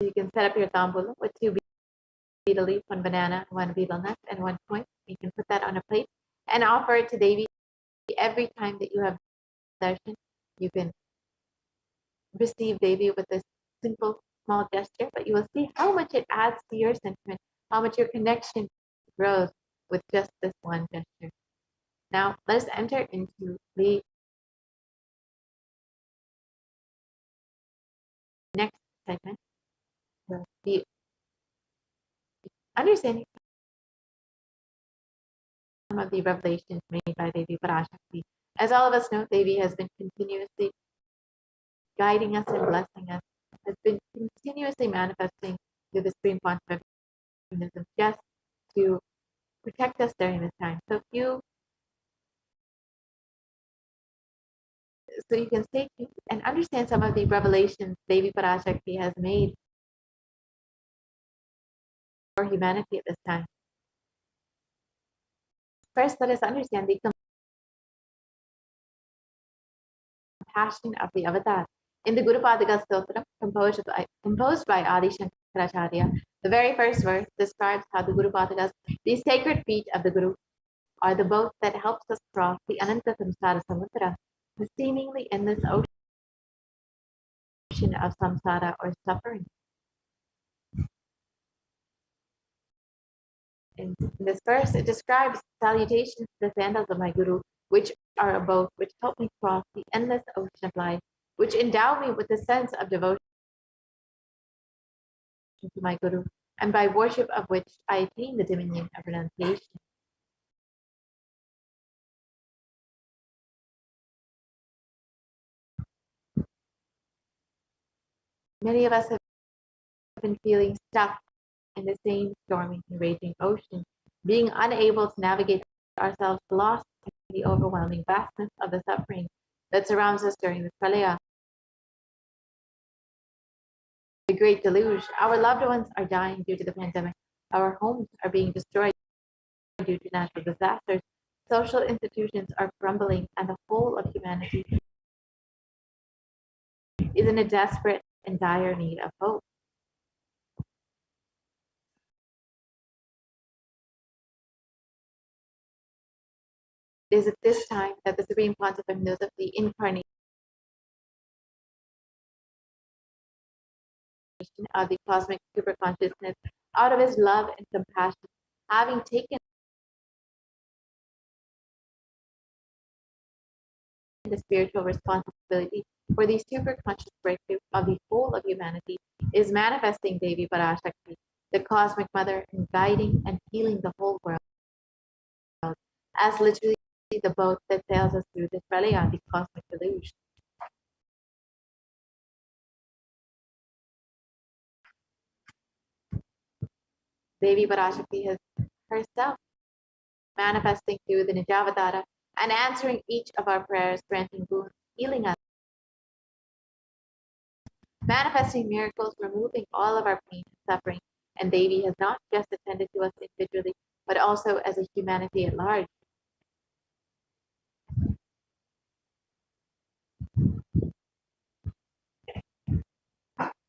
You can set up your tambula with 2 betel leaf, 1 banana, 1 betel nut, and 1 coin. You can put that on a plate and offer it to Devi every time that you have darshan. You can receive Devi with this simple small gesture, but you will see how much it adds to your sentiment, how much your connection grows with just this one gesture. Now, let us enter into the next segment, the understanding some of the revelations made by Devi Parashakti. As all of us know, Devi has been continuously guiding us and blessing us, has been continuously manifesting through the Supreme Quantum mechanism just to protect us during this time. So you can stay tuned and understand some of the revelations Devi Parashakti has made for humanity at this time. First, let us understand the compassion of the avatar. In the Guru Padaka Stotram, composed by Adi Shankaracharya, the very first verse describes how the Guru Padakas, the sacred feet of the Guru, are the boat that helps us cross the Ananta Samsara Samudra, the seemingly endless ocean of samsara or suffering. In this verse, it describes salutations to the sandals of my Guru, which are a boat which help me cross the endless ocean of life, which endow me with a sense of devotion to my Guru, and by worship of which I attain the dominion of renunciation. Many of us have been feeling stuck in the same stormy and raging ocean, being unable to navigate ourselves, lost in the overwhelming vastness of the suffering that surrounds us during the pralaya, the great deluge. Our loved ones are dying due to the pandemic. Our homes are being destroyed due to natural disasters. Social institutions are crumbling, and the whole of humanity is in a desperate and dire need of hope. It is at this time that the Supreme Pontiff knows of the incarnation of the cosmic superconsciousness out of his love and compassion, having taken the spiritual responsibility for the superconscious breakthrough of the whole of humanity, is manifesting Devi Parashakti, the cosmic mother, and guiding and healing the whole world, as literally the boat that sails us through this pralaya, the cosmic deluge. Devi Parashakti has herself manifesting through the Nijavatara and answering each of our prayers, granting boons, healing us, manifesting miracles, removing all of our pain and suffering. And Devi has not just attended to us individually, but also as a humanity at large.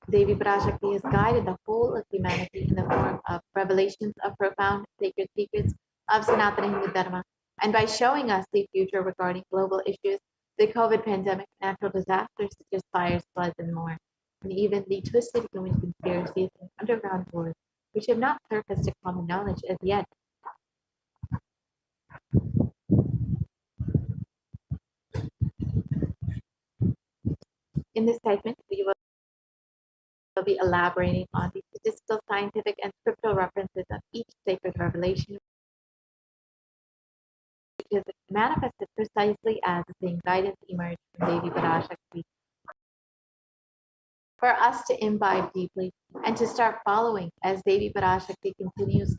Devi Parashakti has guided the whole of humanity in the form of revelations of profound sacred secrets of Sanatana Hindu Dharma, and by showing us the future regarding global issues, the COVID pandemic, natural disasters such as fires, floods, and more, and even the twisted human conspiracies and underground wars, which have not surfaced to common knowledge as yet. In this segment, we will be elaborating on the statistical, scientific, and scriptural references of each sacred revelation, which is manifested precisely as the same guidance emerged from Devi Parashakti. For us to imbibe deeply and to start following as Devi Parashakti continues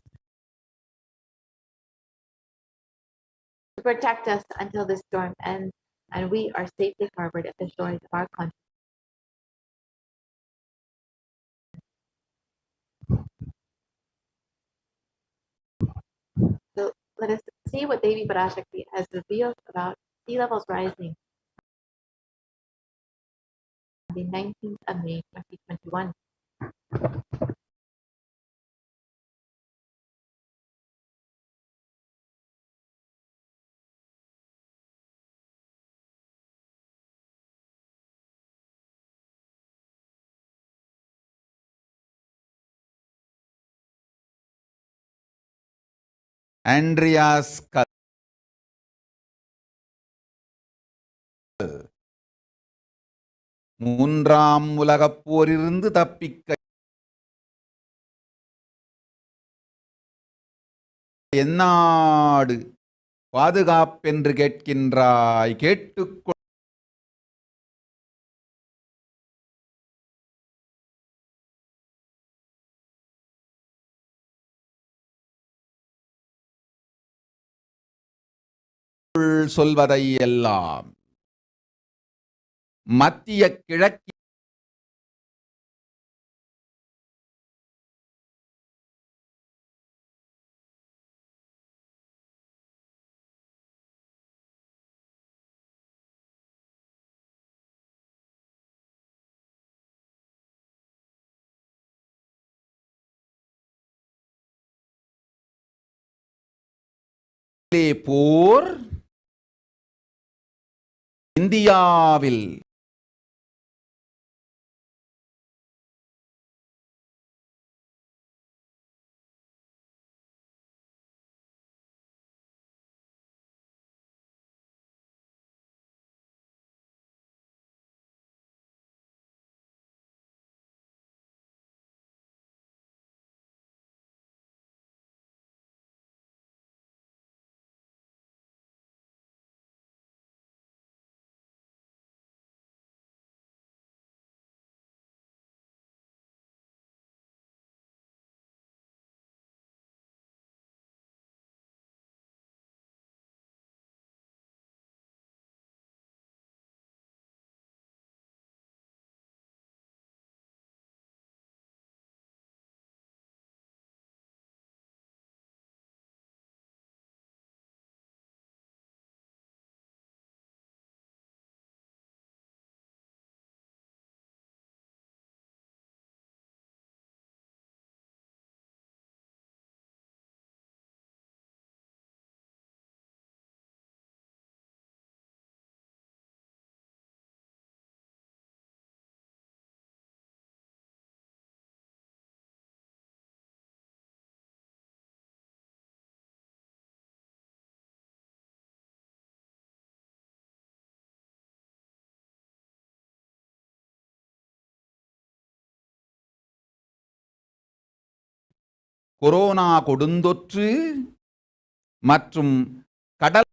to protect us until the storm ends and we are safely harbored at the shores of our country. So let us see what Devi Parashakti has revealed about sea levels rising on the 19th of May 2021. Andreas மூன்றாம் உலகப் போரிலிருந்து தப்பிக்க எந்நாடு பாதுகாப்பென்று கேட்கின்றாய் கேட்டுக்கொள். சொல்வதை எல்லாம் மத்திய கிழக்கில் போர் இந்தியாவில் corona கொடுந்தொற்று மற்றும் கடல்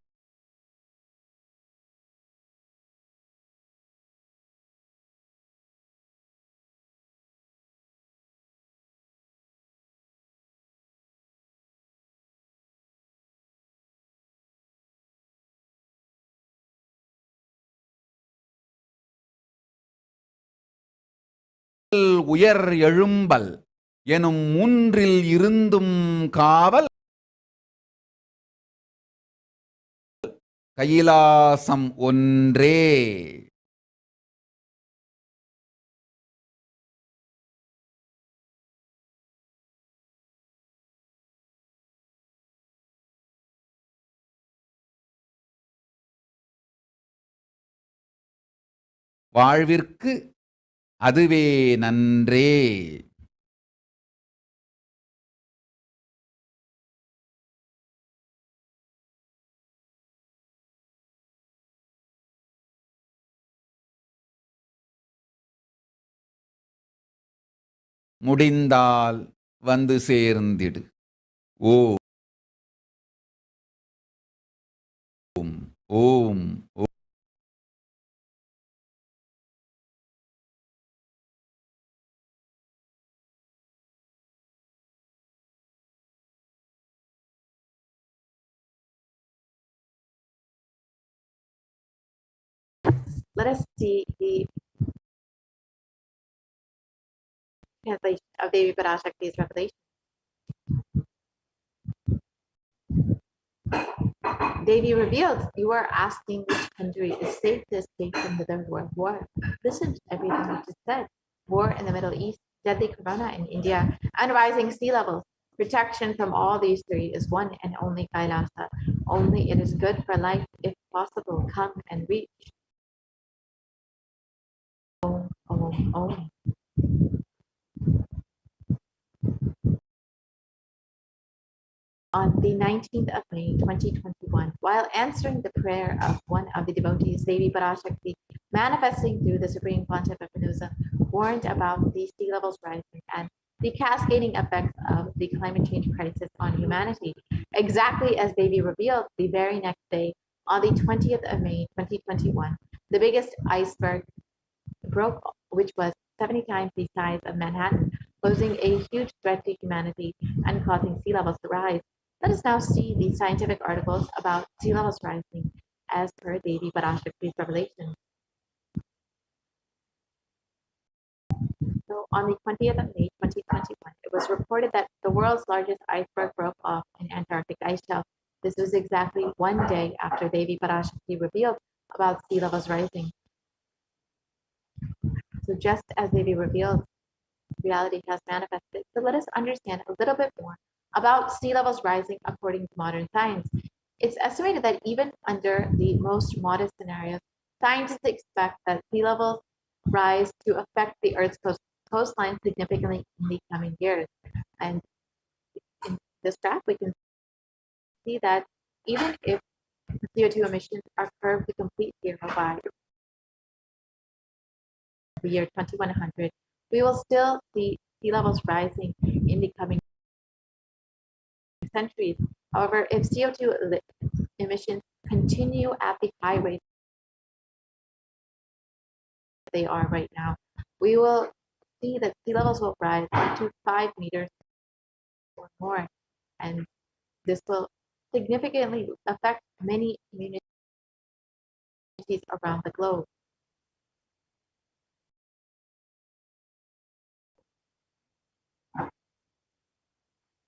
உயர் எழும்பல் எனும் மூன்றில் இருந்தும் காவல் கைலாசம் ஒன்றே. வாழ்விற்கு அதுவே நன்றே. முடிந்தால் வந்து சேர்ந்திடு. ஓம் ஓம் ஓம். Let us see the translation of Devi Parashakti's revelation. Devi revealed, you are asking which country is safe to escape from the Third World War. Listen to everything which is said. War in the Middle East, deadly corona in India, and rising sea levels. Protection from all these three is one and only Kailasa. Only it is good for life, if possible, come and reach. Om, Om, Om. On the 19th of May, 2021, while answering the prayer of one of the devotees, Devi Parashakti, manifesting through the Supreme Pontiff of Venusa, warned about the sea levels rising and the cascading effects of the climate change crisis on humanity. Exactly as Devi revealed, the very next day, on the 20th of May, 2021, the biggest iceberg broke, which was 70 times the size of Manhattan, posing a huge threat to humanity and causing sea levels to rise. Let us now see the scientific articles about sea levels rising as per Devi Parashakti's revelation. So on the 20th of May, 2021, it was reported that the world's largest iceberg broke off an Antarctic ice shelf. This was exactly one day after Devi Parashakti revealed about sea levels rising. So just as Devi revealed, reality has manifested. So let us understand a little bit more about sea levels rising according to modern science. It's estimated that even under the most modest scenarios, scientists expect that sea levels rise to affect the Earth's coastline significantly in the coming years. And in this graph, we can see that even if CO2 emissions are curbed to complete zero by the year 2100, we will still see sea levels rising in the coming centuries. However, if CO2 emissions continue at the high rates they are right now, we will see that sea levels will rise up to 5 meters or more, and this will significantly affect many communities around the globe.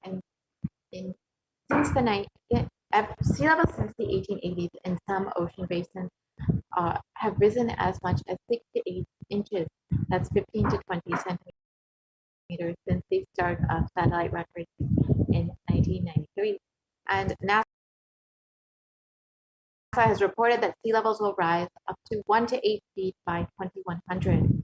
And since the sea levels since the 1880s in some ocean basins have risen as much as 6 to 8 inches. That's 15 to 20 centimeters since the start of satellite records in 1993. And NASA has reported that sea levels will rise up to 1 to 8 feet by 2100.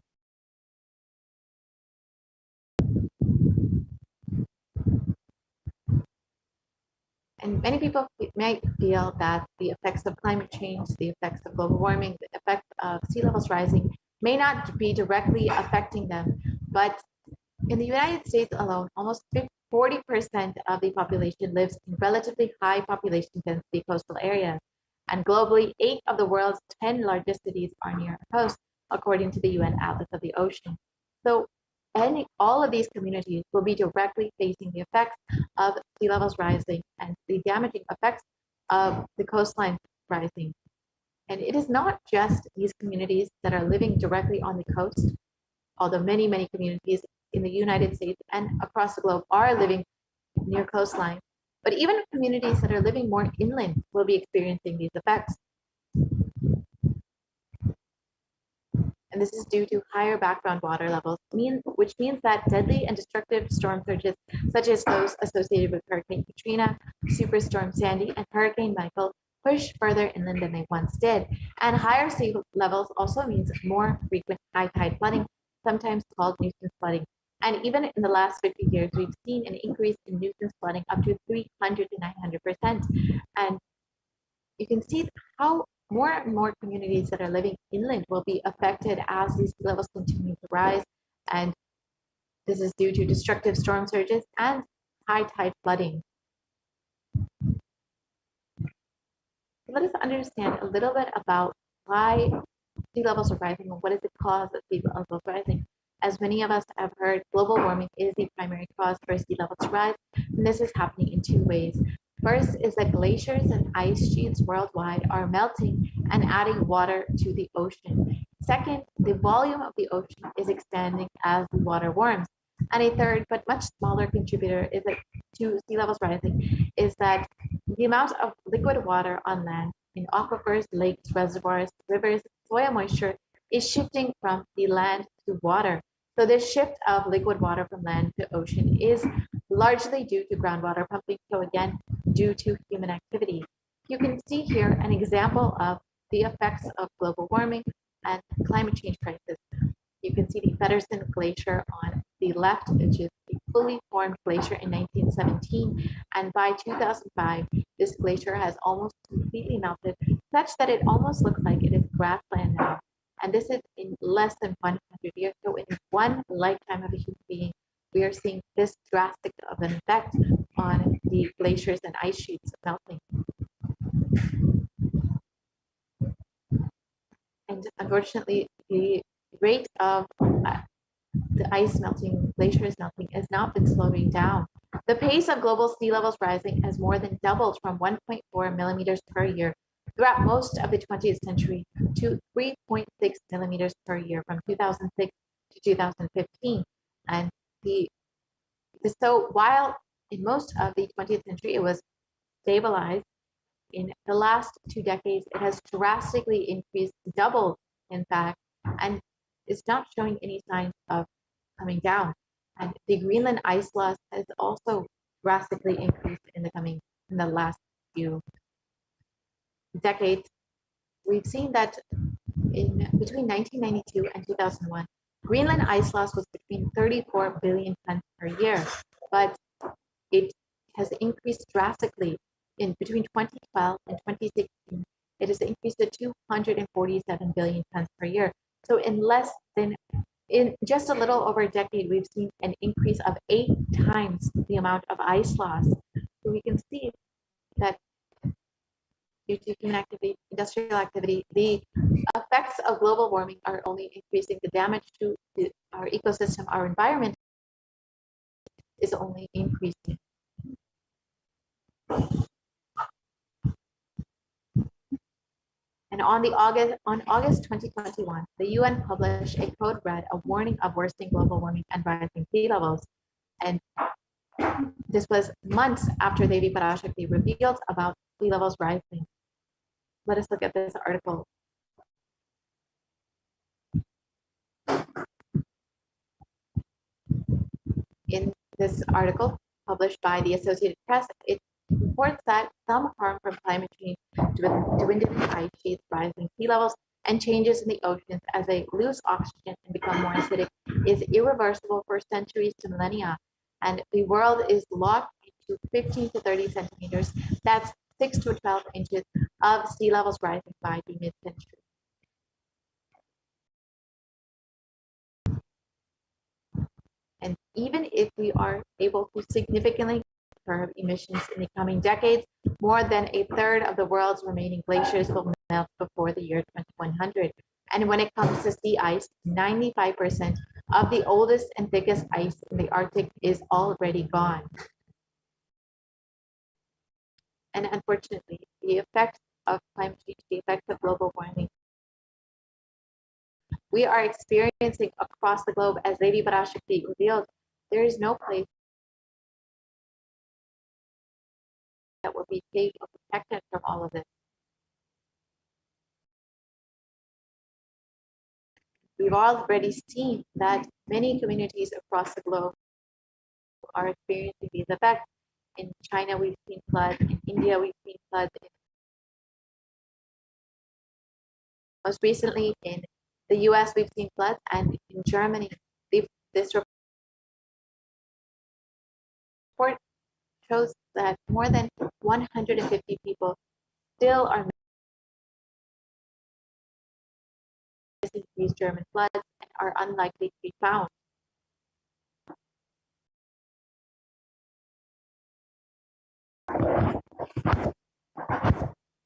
And many people might feel that the effects of climate change, the effects of global warming, the effects of sea levels rising may not be directly affecting them. But in the United States alone, almost 40% of the population lives in relatively high population density coastal areas. And globally, 8 of the world's 10 largest cities are near a coast, according to the UN Atlas of the Ocean. So all of these communities will be directly facing the effects of sea levels rising and the damaging effects of the coastline rising. And it is not just these communities that are living directly on the coast, although many, many communities in the United States and across the globe are living near coastline, but even communities that are living more inland will be experiencing these effects. And this is due to higher background water levels, which means that deadly and destructive storm surges, such as those associated with Hurricane Katrina, Superstorm Sandy, and Hurricane Michael, push further inland than they once did. And higher sea levels also means more frequent high tide flooding, sometimes called nuisance flooding. And even in the last 50 years, we've seen an increase in nuisance flooding up to 300 to 900%. And you can see how more and more communities that are living inland will be affected as these levels continue to rise, and This is due to destructive storm surges and high tide flooding. Let us understand a little bit about why sea levels are rising and what is the cause of sea levels rising. As many of us have heard, global warming is the primary cause for sea levels to rise, and this is happening in two ways. First is that glaciers and ice sheets worldwide are melting and adding water to the ocean. Second, the volume of the ocean is expanding as the water warms. And a third, but much smaller contributor is that to sea levels rising is that the amount of liquid water on land in aquifers, lakes, reservoirs, rivers, soil moisture is shifting from the land to water. So this shift of liquid water from land to ocean is largely due to groundwater pumping. So again, due to human activity. You can see here an example of the effects of global warming and climate change crisis. You can see the Feddersen Glacier on the left, which is a fully formed glacier in 1917. And by 2005, this glacier has almost completely melted, such that it almost looks like it is grassland now. And this is in less than 100 years. So in one lifetime of a human being, we are seeing this drastic of an effect on the glaciers and ice sheets melting. And unfortunately, the rate of the ice melting, glaciers melting, has not been slowing down. The pace of global sea levels rising has more than doubled from 1.4 millimeters per year throughout most of the 20th century to 3.6 millimeters per year from 2006 to 2015. And so while in most of the 20th century it was stabilized, in the last 2 decades it has drastically increased, doubled in fact, and is not showing any signs of coming down. And the Greenland ice loss has also drastically increased in the last few decades. We've seen that in between 1992 and 2001, Greenland ice loss was between 34 billion tons per year, but it has increased drastically in between 2012 and 2016. It has increased to 247 billion tons per year. So in just a little over a decade, we've seen an increase of 8 times the amount of ice loss. So we can see that due to human activity, industrial activity, the effects of global warming are only increasing. The damage to our ecosystem, our environment, is only increasing. And on August 2021, the UN published a code red, a warning of worsening global warming and rising sea levels. And this was months after Devi Parashakti revealed about sea levels rising. Let us look at this article. In this article published by the Associated Press, it reports that some harm from climate change, dwindling ice sheets, rising sea levels, and changes in the oceans as they lose oxygen and become more acidic is irreversible for centuries to millennia. And the world is locked into 15 to 30 centimeters, that's 6 to 12 inches of sea levels rising by the mid-century. And even if we are able to significantly curb emissions in the coming decades, more than a third of the world's remaining glaciers will melt before the year 2100. And when it comes to sea ice, 95% of the oldest and thickest ice in the Arctic is already gone. And unfortunately, the effects of climate change, the effects of global warming, we are experiencing across the globe, as Lady Parashakti revealed. There is no place that will be safe or protected from all of this. We've already seen that many communities across the globe are experiencing these effects. In China, we've seen floods. In India, we've seen floods. Most recently, in the US, we've seen floods, and in Germany, this report shows that more than 150 people still are missing these German floods and are unlikely to be found.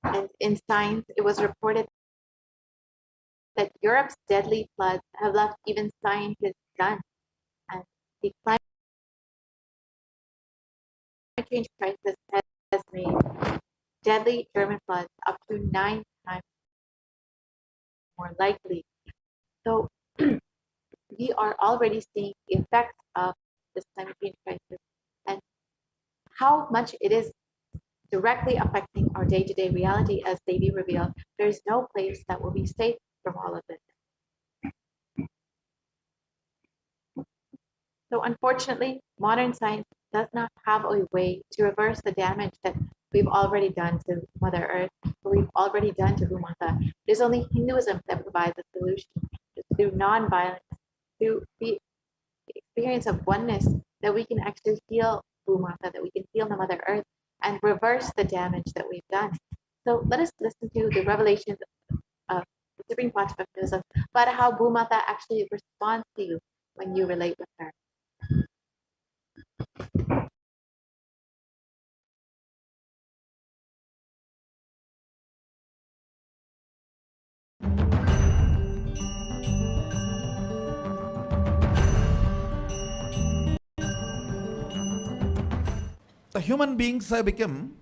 And in science, it was reported that Europe's deadly floods have left even scientists stunned, and the climate change crisis has made deadly German floods up to 9 times more likely. So we are already seeing the effects of this climate change crisis and how much it is directly affecting our day-to-day reality. As Devi revealed, there's no place that will be safe from all of this. So unfortunately, modern science does not have a way to reverse the damage that we've already done to Mother Earth, or we've already done to Bhumata. It is only Hinduism that provides a solution. It's through non-violence, through the experience of oneness, that we can actually heal Bhumata, that we can heal the Mother Earth and reverse the damage that we've done. So let us listen to the revelations of the Supreme Pontiff of Hinduism about how Bhumata actually responds to you when you relate with her. The human beings have become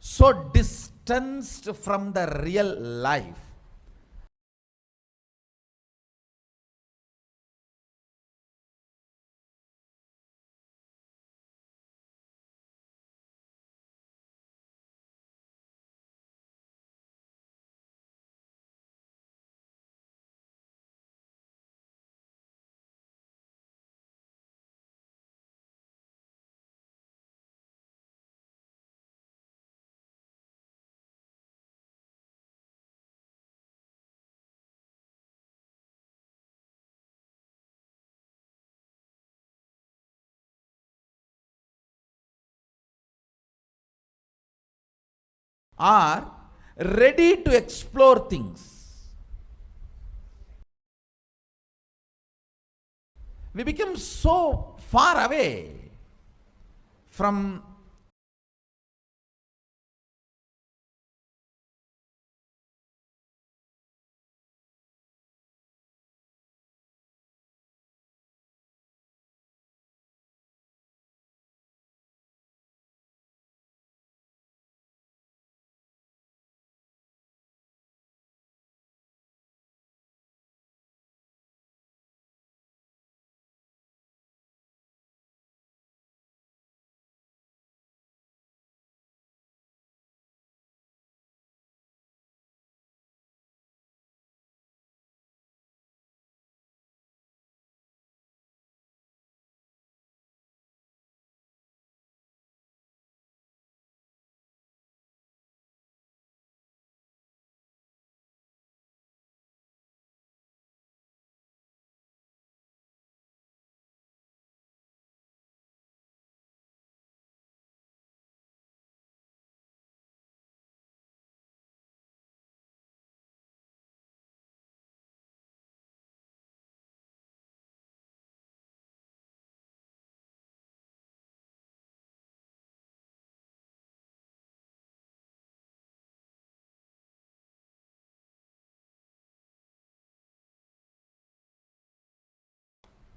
so distanced from the real life. Are ready to explore things. We become so far away from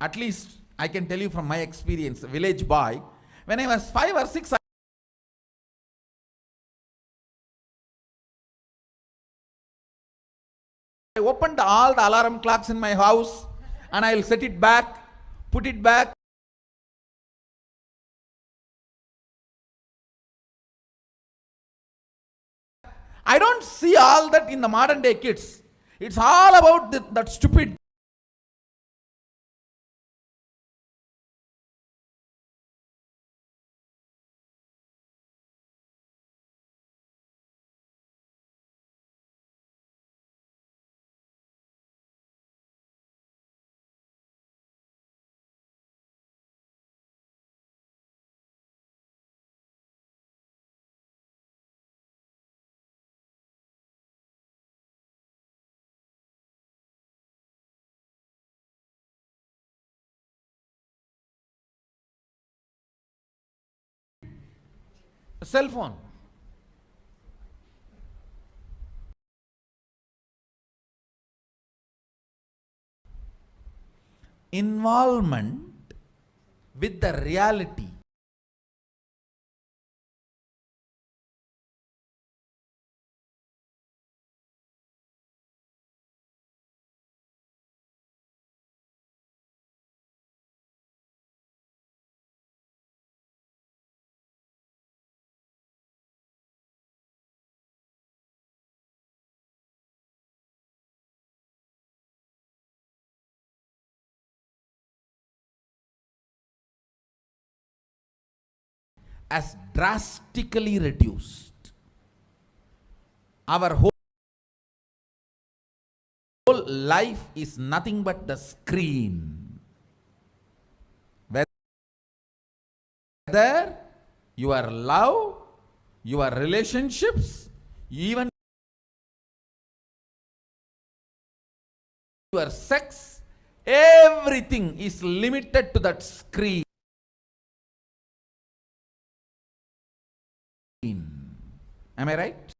at least I can tell you from my experience, village boy, when I was 5 or 6, I opened all the alarm clocks in my house and I'll set it back, put it back. I don't see all that in the modern day kids. It's all about that stupid. Cell phone. Involvement with the reality. Has drastically reduced. Our whole life is nothing but the screen. Whether your love, your relationships, even your sex, everything is limited to that screen. Am I right?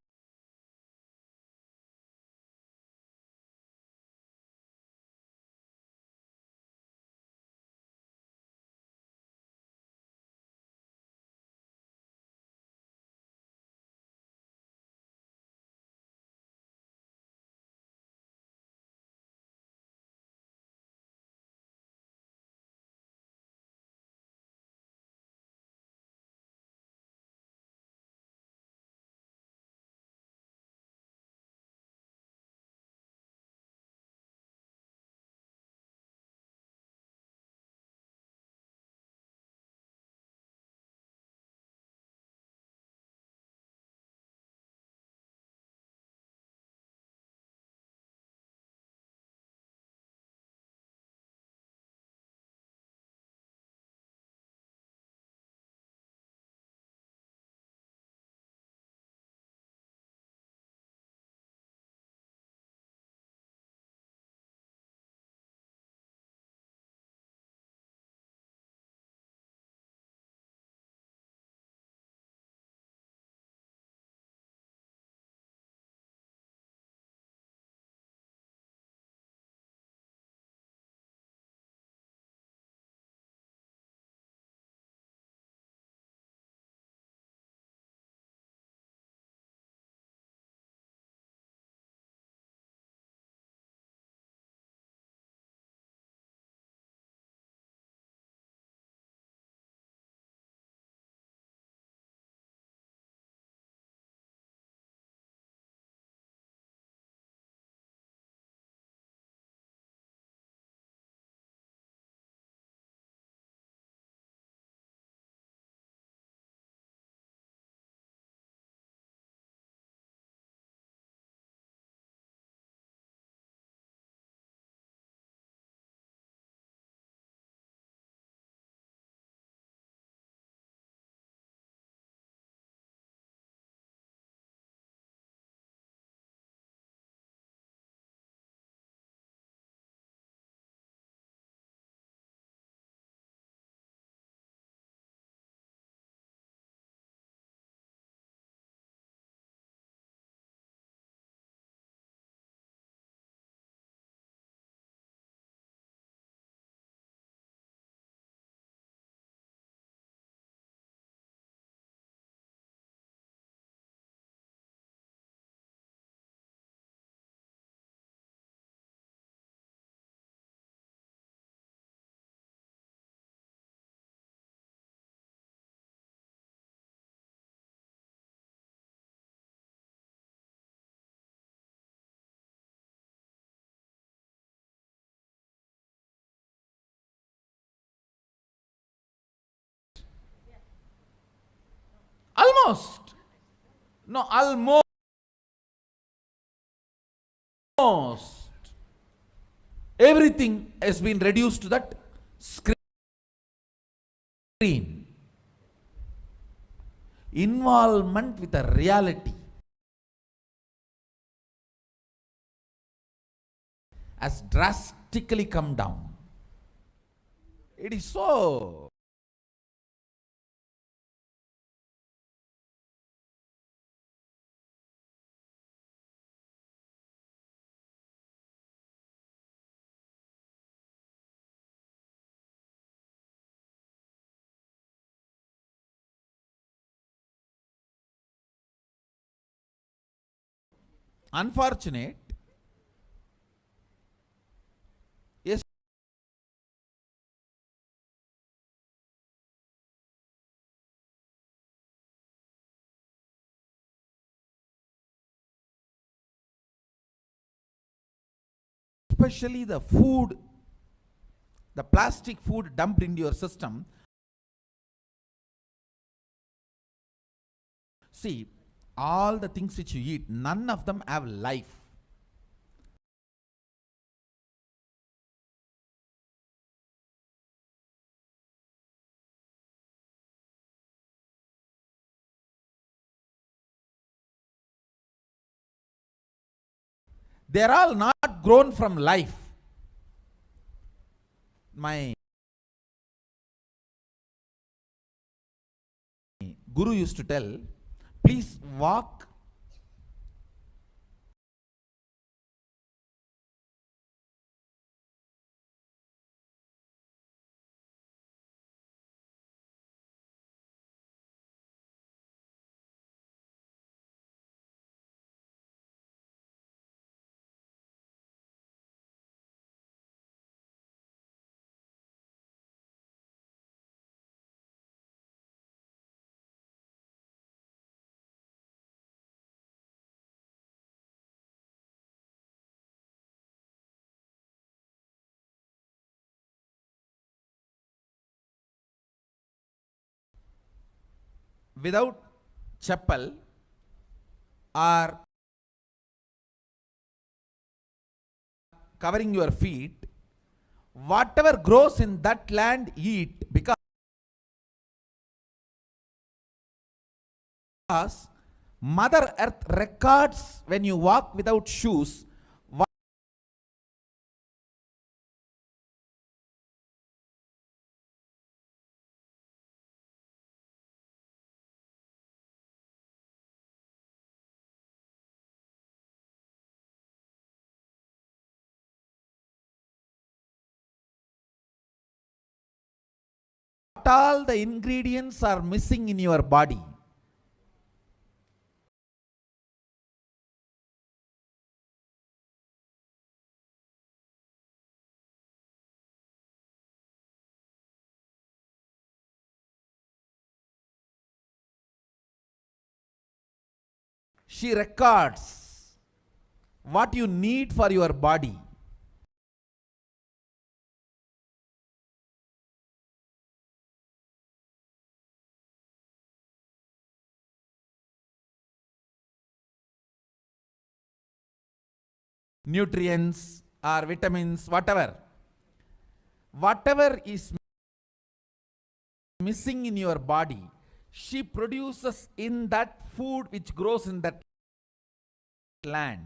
Almost. No, almost. Everything has been reduced to that screen. Involvement with a reality has drastically come down. It is so. Unfortunate. Yes. Especially the food, the plastic food dumped into your system. See, all the things which you eat, none of them have life. They are all not grown from life. My guru used to tell, please walk without chappal or covering your feet. Whatever grows in that land, eat, because Mother Earth records when you walk without shoes. What all the ingredients are missing in your body. She records what you need for your body. Nutrients or vitamins, whatever. Whatever is missing in your body, she produces in that food which grows in that land.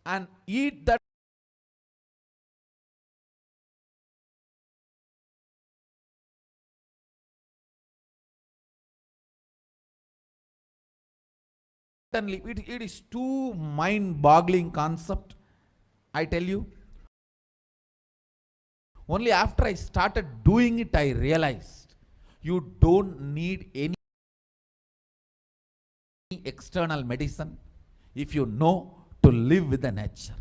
And eat that it is too mind-boggling concept, I tell you. Only after I started doing it, I realized you don't need any external medicine if you know to live with the nature.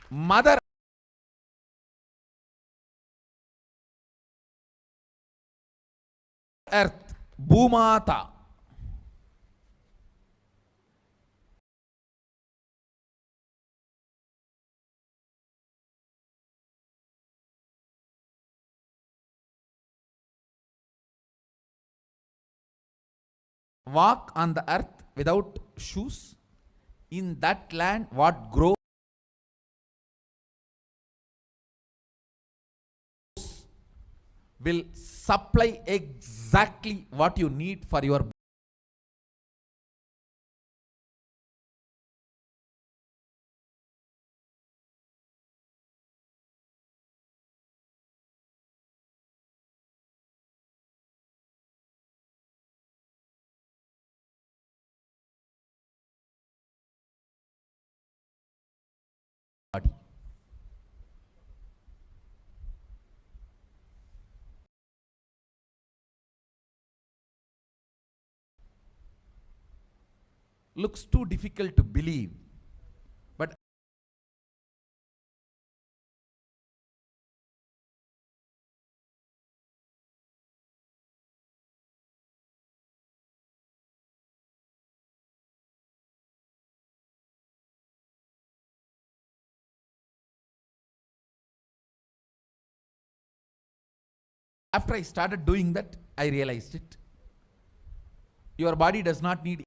Mother Earth, Bhumata. Walk on the earth without shoes. In that land, what grows will supply exactly what you need for your body. Looks too difficult to believe, but after I started doing that, I realized it. Your body does not need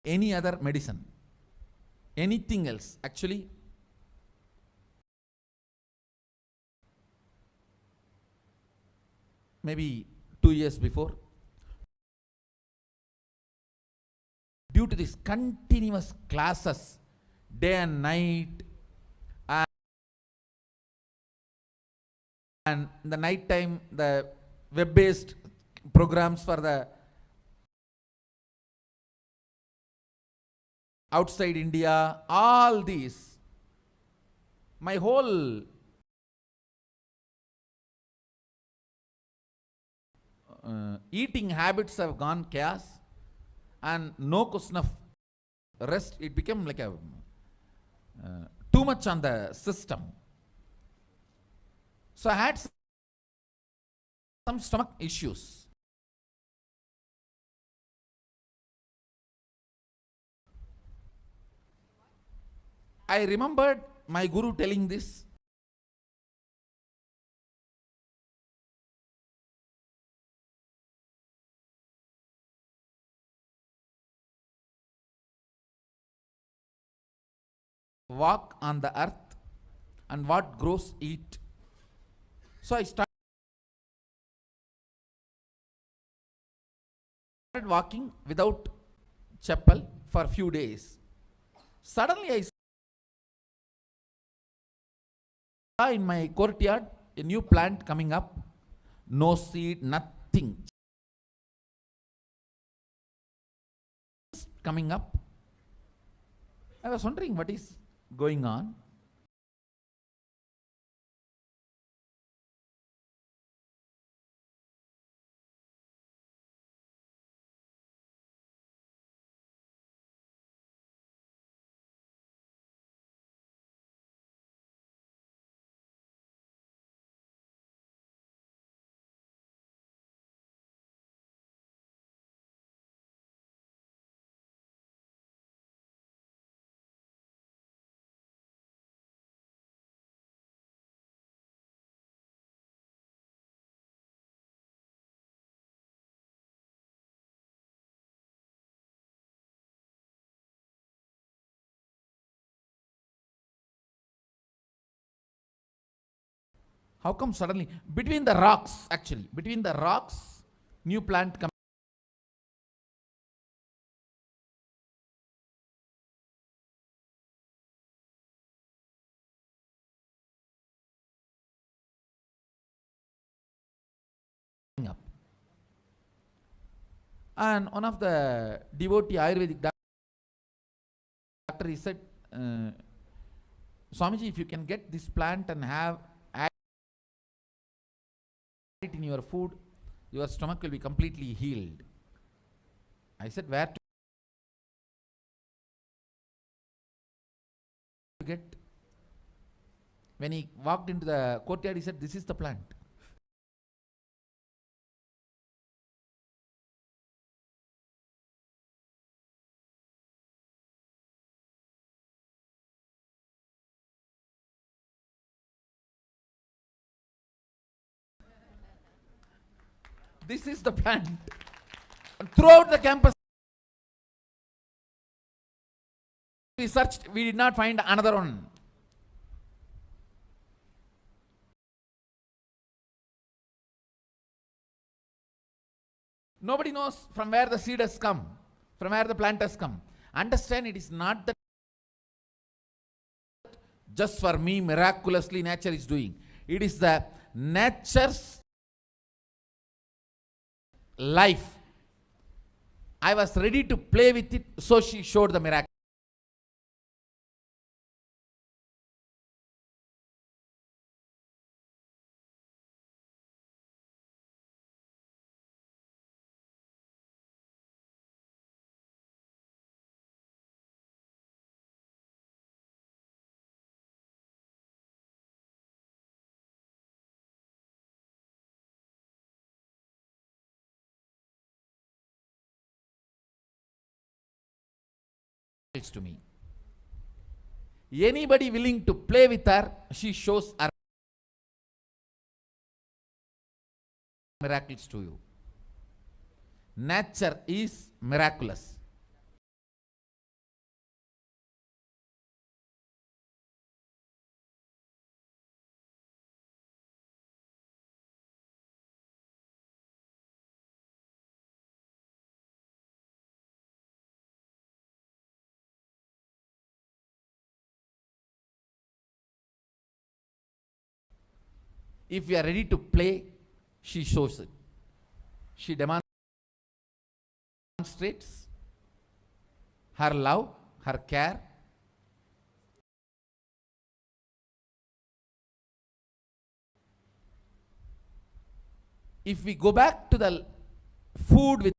any other medicine, anything else. Actually, maybe 2 years before, due to this continuous classes, day and night, and in the night time, the web-based programs for the outside India, all these, my whole eating habits have gone chaos, and no question of rest. It became like a too much on the system. So I had some stomach issues. I remembered my guru telling this. Walk on the earth, and what grows eat. So I started walking without chappal for a few days. Suddenly I saw in my courtyard a new plant coming up, no seed, nothing, just coming up. I was wondering what is going on. How come suddenly between the rocks, actually between the rocks, new plant coming up? And one of the devotee Ayurvedic doctor, he said, Swamiji, if you can get this plant and add it in your food, your stomach will be completely healed. I said, where to get? When he walked into the courtyard, he said, "This is the plant." This is the plant. And throughout the campus, we searched, we did not find another one. Nobody knows from where the seed has come, from where the plant has come. Understand, it is not that just for me miraculously nature is doing. It is the nature's life. I was ready to play with it, so she showed the miracle. To me. Anybody willing to play with her, she shows her miracles to you. Nature is miraculous. If we are ready to play, she shows it. She demonstrates her love, her care. If we go back to the food with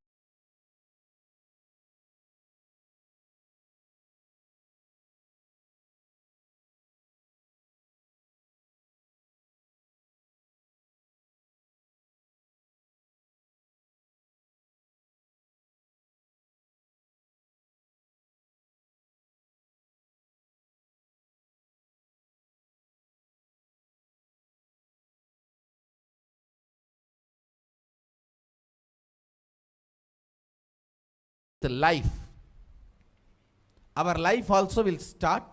the life, our life also will start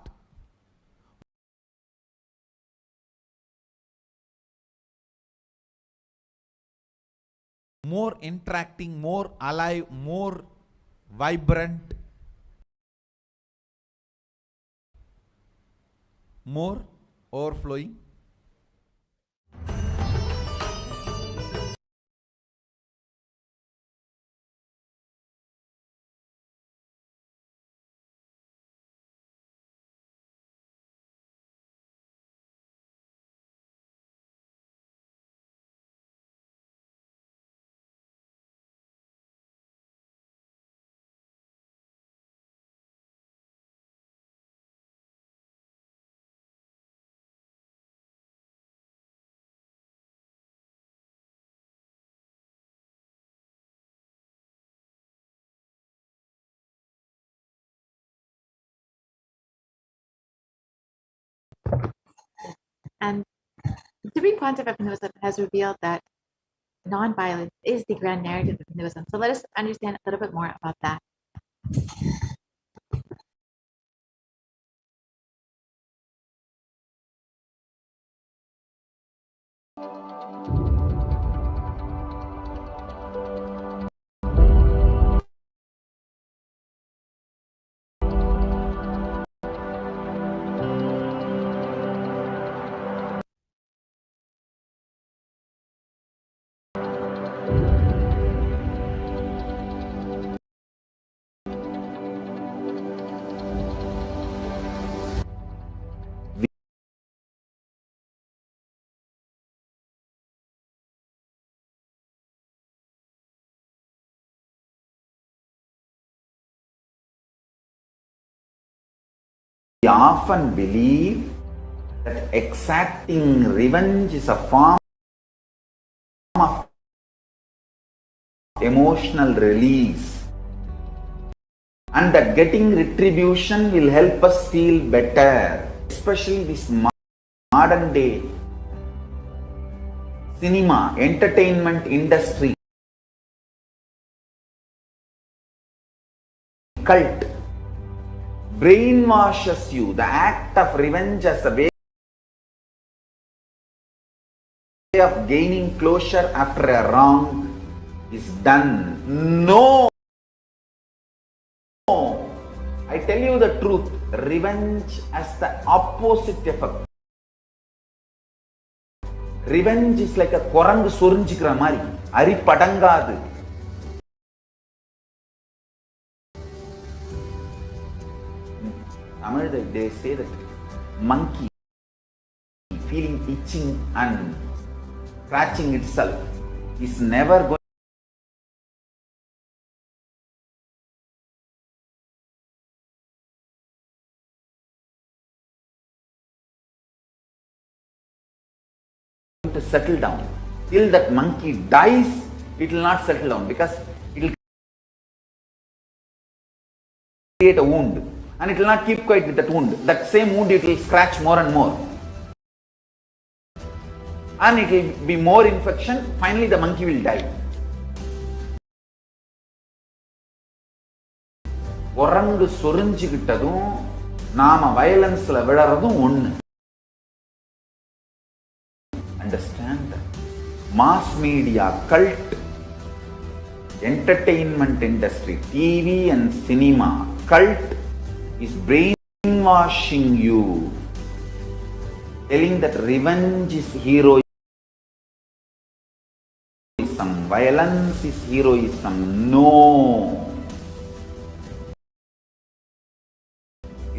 more interacting, more alive, more vibrant, more overflowing. And the three points of Hinduism has revealed that non-violence is the grand narrative of Hinduism. So let us understand a little bit more about that. often believe that exacting revenge is a form of emotional release, and that getting retribution will help us feel better. Especially this modern day cinema, entertainment industry, cult brainwashes you. The act of revenge as a way of gaining closure after a wrong is done. No! I tell you the truth, revenge has the opposite effect. Revenge is like a குரங்கு சொரிஞ்சிக்கிற மாதிரி, அரிப்படங்காது. Tamil, they say that monkey feeling itching and scratching itself is never going to settle down. Till that monkey dies, it will not settle down, because it will create a wound, and it will not keep quiet with that wound. That same wound it will scratch more and more, and it will be more infection. Finally the monkey will die. குரங்கு சொரிஞ்சுக்கிட்டதும் நாம வயலன்ஸ்ல விழறதும் ஒண்ணு. Understand that. Mass media, cult, entertainment industry, TV and cinema, cult is brainwashing you, telling that revenge is heroism, violence is heroism. No,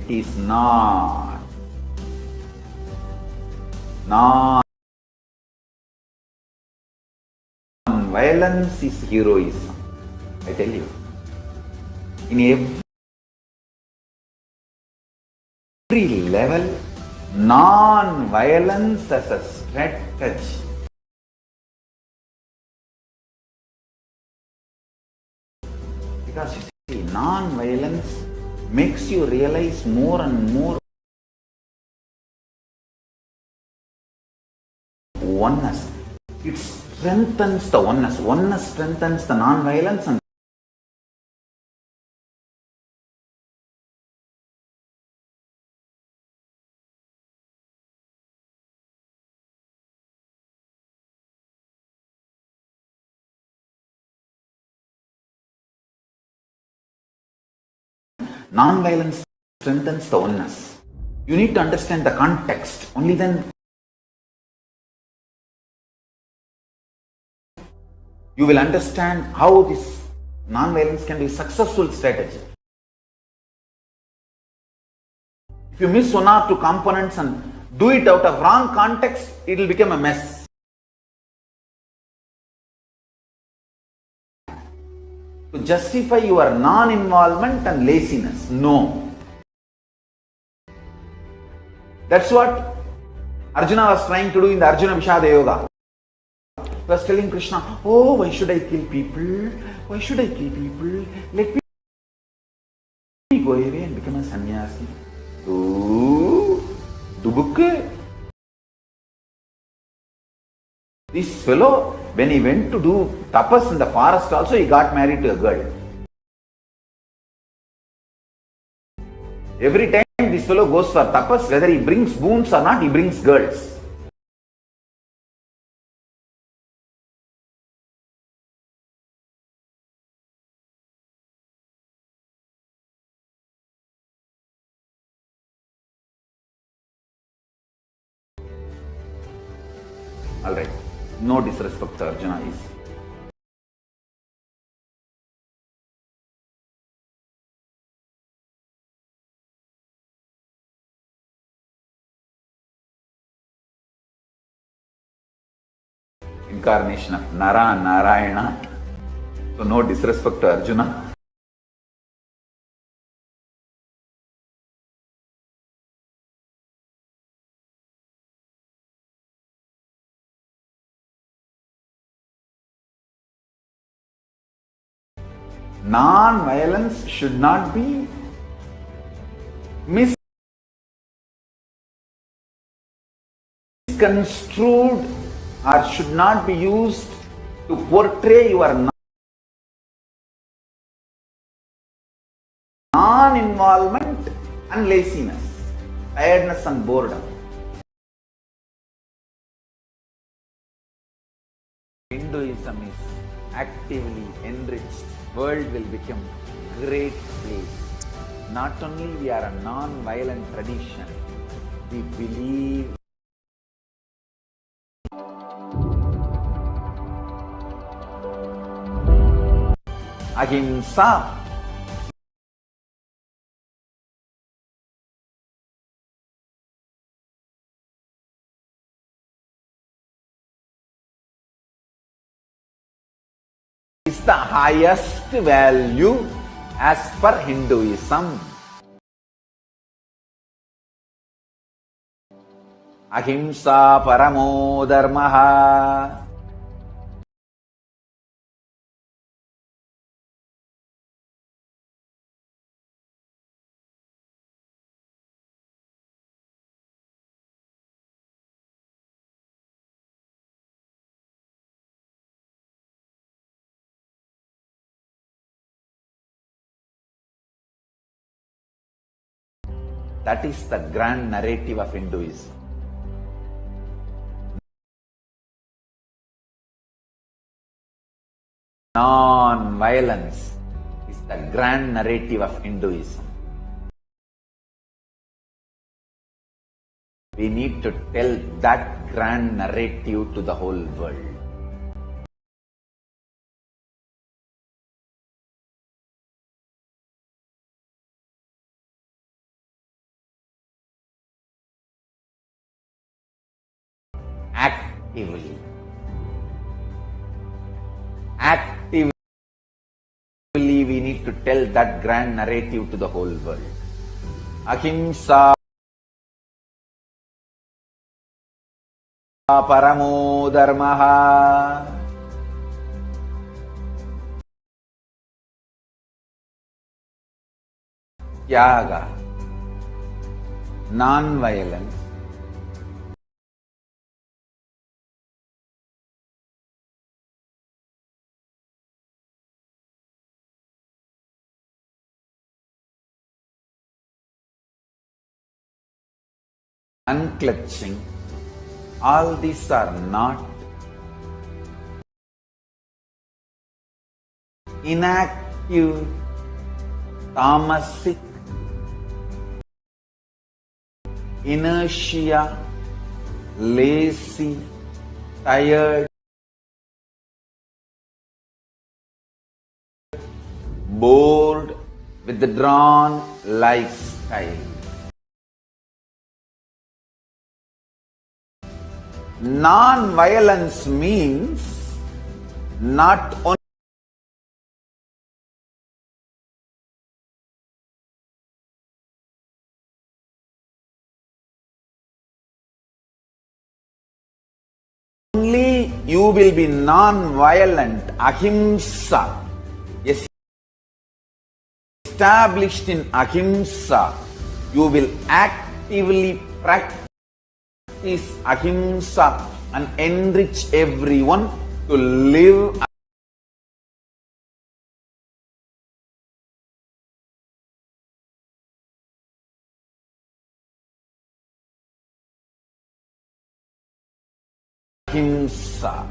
it is not. Violence is heroism. I tell you, in every level, non-violence as a strategy. Because you see, non-violence makes you realize more and more oneness. It strengthens the oneness. Oneness strengthens the non-violence, and non-violence strengthens the oneness. You need to understand the context. Only then you will understand how this non-violence can be a successful strategy. If you miss one or two components and do it out of wrong context, it will become a mess. To justify your non-involvement and laziness. No. That's what Arjuna was trying to do in the Arjuna Vishada Yoga. He was telling Krishna, oh, why should I kill people? Why should I kill people? Let me go away and become a sannyasi. Oh, Dubukku. This fellow, when he went to do tapas in the forest also, he got married to a girl. Every time this fellow goes for tapas, whether he brings boons or not, he brings girls. Alright, no disrespect to Arjuna is. Incarnation of Narayana. So no disrespect to Arjuna. Non-violence should not be misconstrued or should not be used to portray your non-involvement and laziness, tiredness and boredom. Hinduism is actively enriched. World will become great place. Not only we are a non-violent tradition, we believe ahimsa. Is the highest value as per Hinduism. Ahimsa paramo dharmaha. That is the grand narrative of Hinduism. Non-violence is the grand narrative of Hinduism. We need to tell that grand narrative to the whole world. Actively we need to tell that grand narrative to the whole world. Ahimsa paramo dharmaha. Tyaga, non-violence, unclutching, all these are not inactive, tamasic, inertia, lazy, tired, bored, withdrawn lifestyle. Non-violence means not only you will be non-violent, ahimsa, established in ahimsa, you will actively practice ahimsa and enrich everyone to live ahimsa.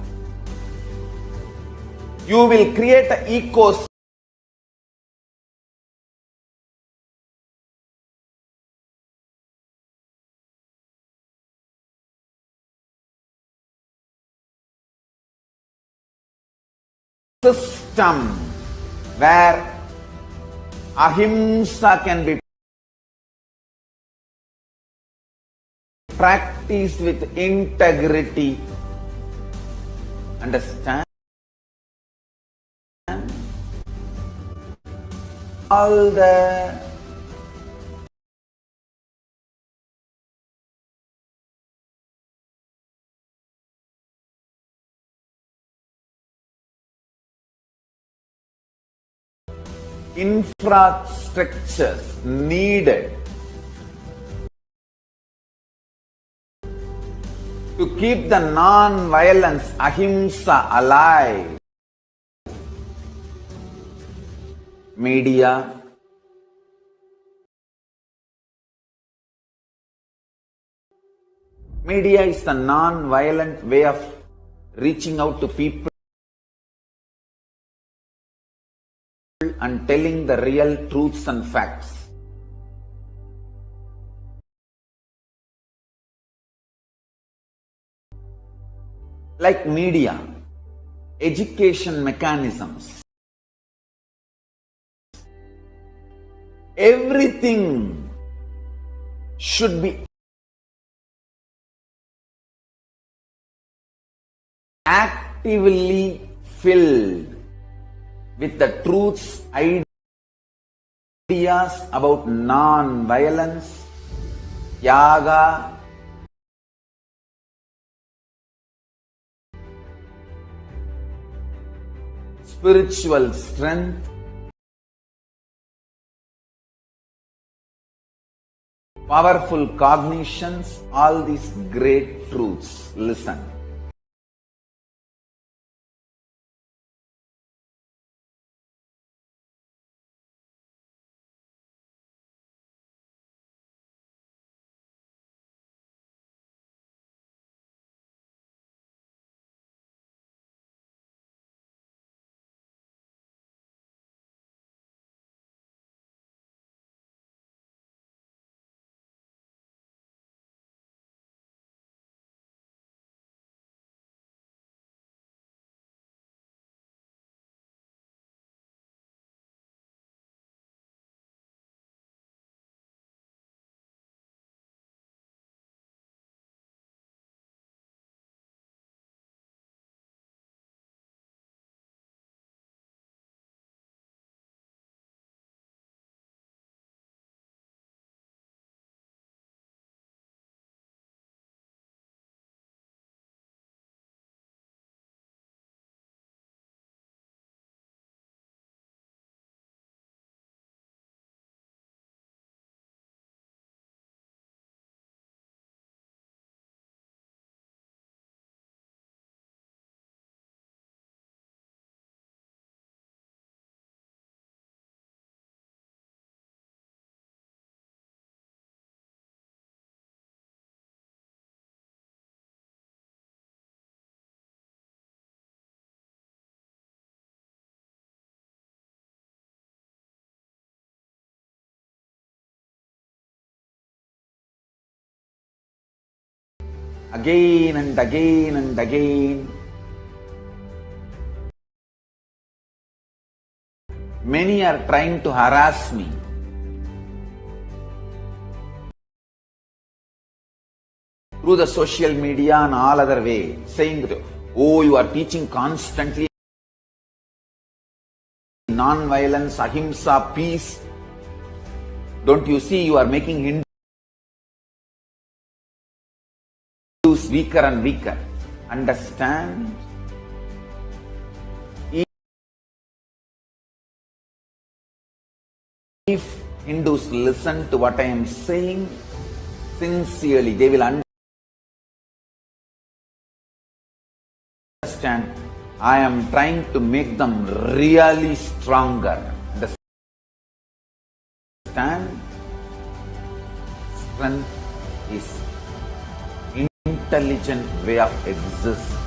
You will create an ecosystem where ahimsa can be practiced with integrity. Understand? All the infrastructures needed to keep the non-violence ahimsa alive. Media, media is the non-violent way of reaching out to people and telling the real truths and facts. Like media, education mechanisms, everything should be actively filled with the truths, ideas about non-violence, yaga, spiritual strength, powerful cognitions, all these great truths. Listen. Again and again and again, many are trying to harass me. Through the social media and all other way, saying that, oh, you are teaching constantly non-violence, ahimsa, peace. Don't you see you are making Hindus weaker and weaker? Understand? If Hindus listen to what I am saying sincerely, they will understand I am trying to make them really stronger. Understand? Strength is intelligent way of existing.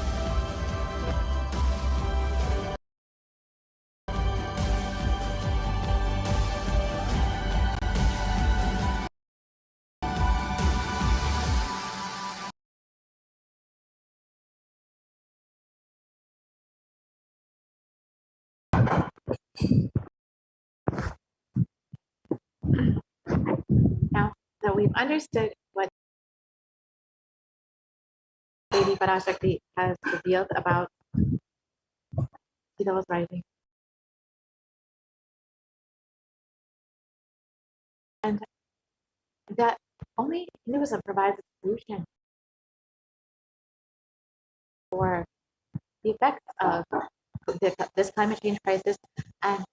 Now that we've understood what Lady Parashakti has revealed about Sita's writing, and that only Hinduism provides a solution for the effects of this climate change crisis and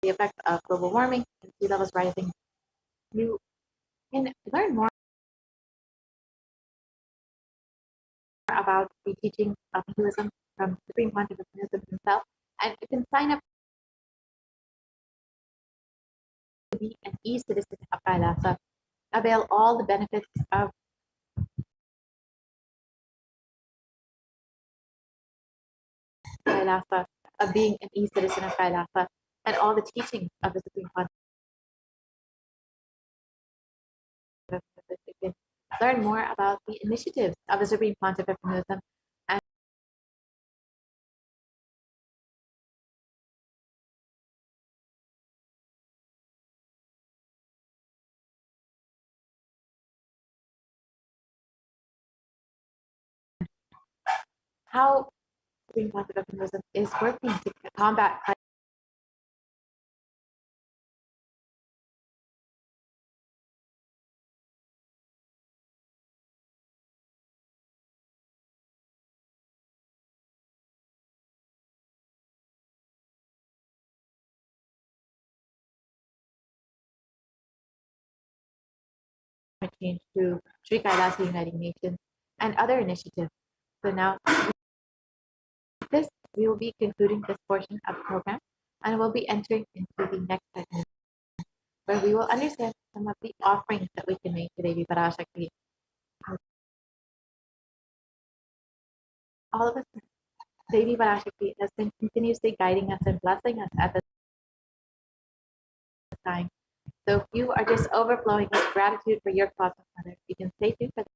the effect of global warming and sea levels rising, you can learn more about the teaching of Hinduism from Supreme Pontiff of Hinduism himself, and you can sign up to be an e-citizen of Kailasa, avail all the benefits of Kailasa, of being an e-citizen of Kailasa, and all the teachings of the Supreme Pontiff. You can learn more about the initiatives of the Supreme Pontiff of Hinduism and how Supreme Pontiff of Hinduism is working to combat climate change through Sri Kailasa Uniting Nations and other initiatives. So now, with this, we will be concluding this portion of the program and we'll be entering into the next segment where we will understand some of the offerings that we can make to Devi Parashakti. All of us, Devi Parashakti has been continuously guiding us and blessing us at this time. So if you are just overflowing with gratitude for your cosmic mother, you can stay tuned for the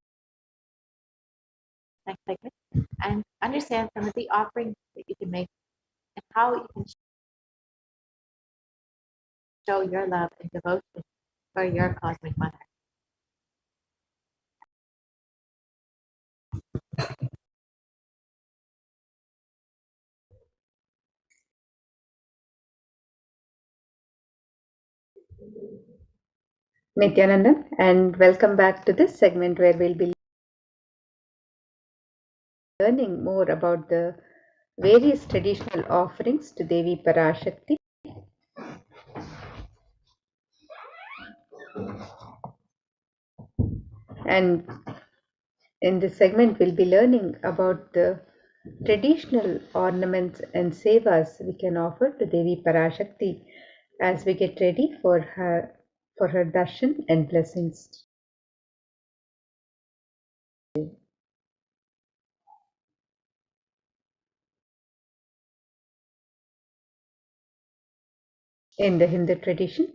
next segment and understand some of the offerings that you can make and how you can show your love and devotion for your cosmic mother. Nithyananda, and welcome back to this segment where we'll be learning more about the various traditional offerings to Devi Parashakti. And in this segment, we'll be learning about the traditional ornaments and sevas we can offer to Devi Parashakti as we get ready for her darshan and blessings. In the Hindu tradition,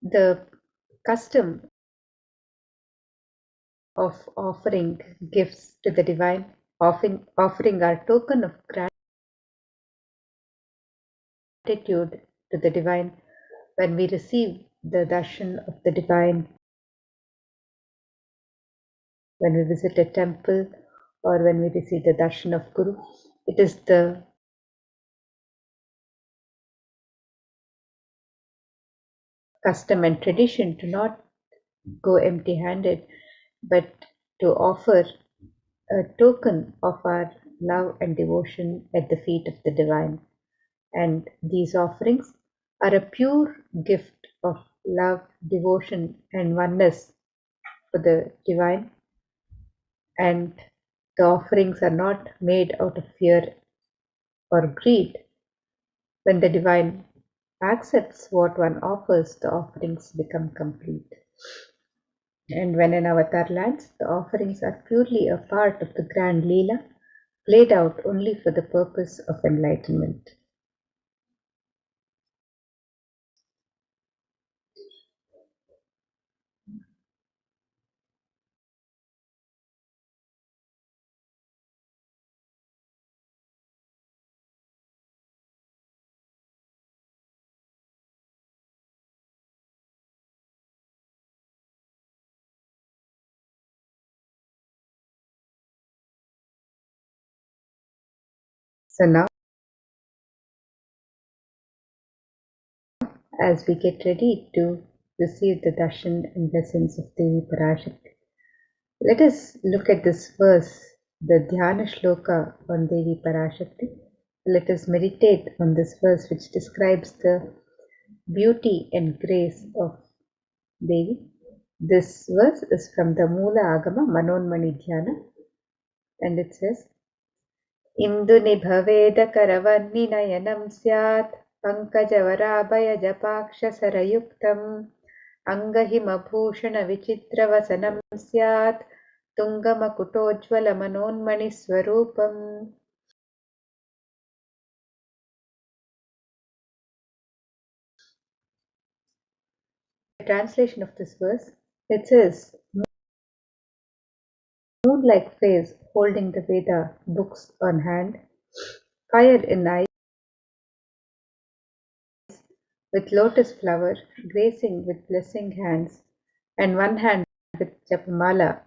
the custom of offering gifts to the divine, offering our token of gratitude to the divine when we receive the darshan of the divine, when we visit a temple or when we receive the darshan of Guru. It is the custom and tradition to not go empty-handed, but to offer a token of our love and devotion at the feet of the divine. And these offerings are a pure gift of love, devotion, and oneness for the divine. And the offerings are not made out of fear or greed. When the divine accepts what one offers, the offerings become complete. And when an avatar lands, the offerings are purely a part of the grand Leela, played out only for the purpose of enlightenment. So now, as we get ready to receive the darshan and blessings of Devi Parashakti, let us look at this verse, the Dhyana Shloka on Devi Parashakti, let us meditate on this verse which describes the beauty and grace of Devi. This verse is from the Mula Agama Manonmani Dhyana, and it says, Indu nibhaveda karavanni nayanam syat pankajavaraabhayajapaksha sarayuktam angahimabhushana vichitravasanam syat tungamakutojvala manonmani swarupam. The translation of this verse, it says, moon-like face holding the Veda books on hand, fire in eyes, with lotus flower gracing with blessing hands, and one hand with japamala,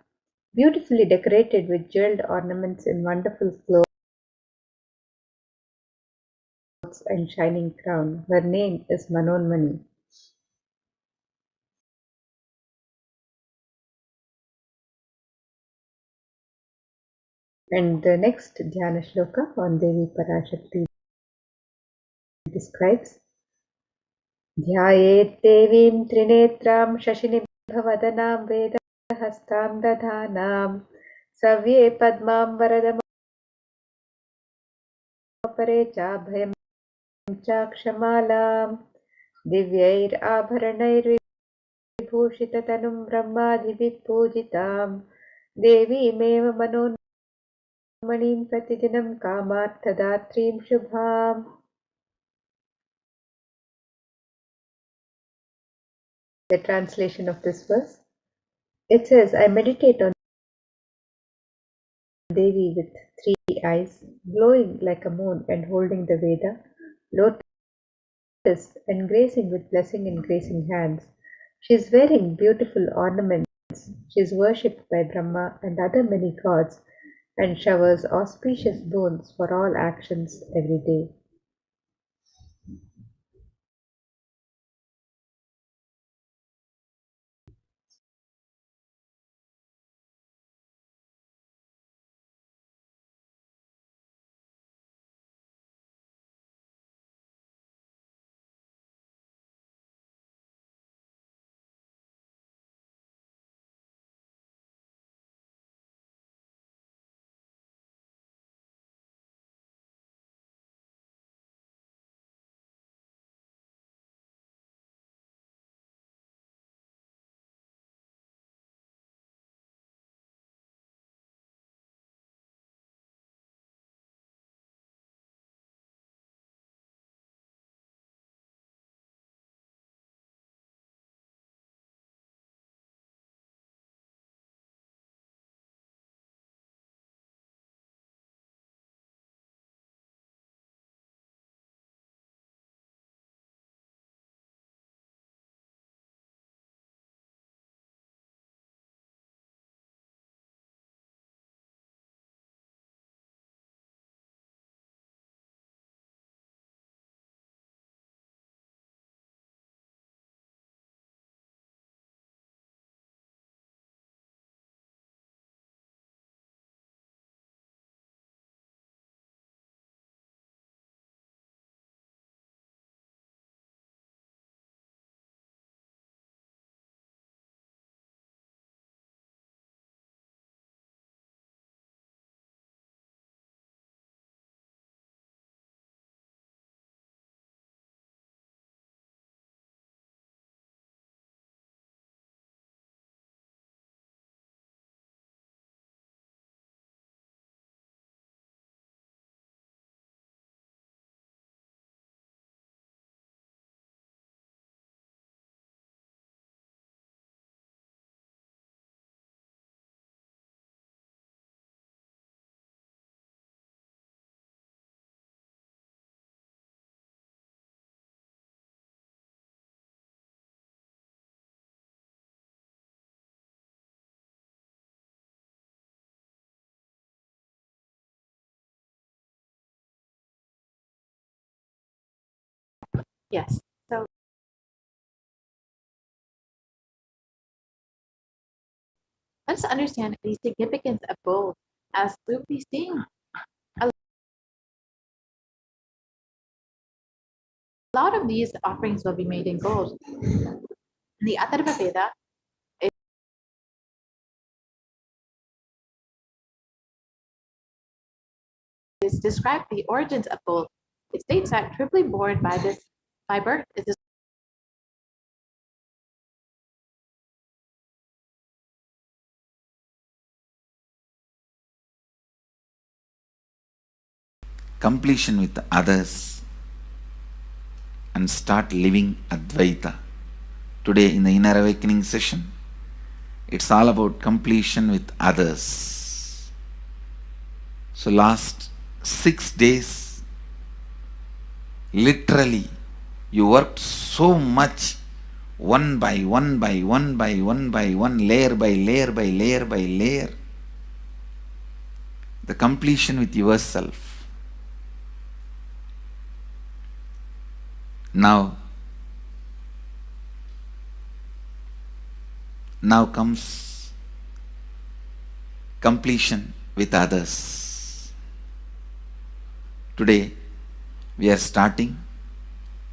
beautifully decorated with jeweled ornaments in wonderful clothes and shining crown. Her name is Manonmani. And the next Dhyana Shloka on Devi Parashakti describes, Dhyayet Devim Trinetram Shashinibhavadanaam Vedahastam Dadhanam Savye Padmam Varadam Apare Chabhayam Chakshamalam Divyair Abharanair Vibhushitatanum Brahmadhivippujitam Devimeva Manonmanim Pratidinam Kamarthadatrim Shubham. The translation of this verse, it says, I meditate on Devi with three eyes, glowing like a moon and holding the Veda, lotus and gracing with blessing and gracing hands. She is wearing beautiful ornaments. She is worshipped by Brahma and other many gods and showers auspicious boons for all actions every day. Yes. So let's understand the significance of both, as we'll be seeing lot of these offerings will be made in gold. The Atharva Veda is described the origins of gold. It states that triply born by birth is this completion with others and start living Advaita. Today in the Inner Awakening session, it's all about completion with others. So last 6 days, literally, you worked so much, one by one by one by one by one, layer by layer by layer by layer. The completion with yourself. Now comes completion with others. Today we are starting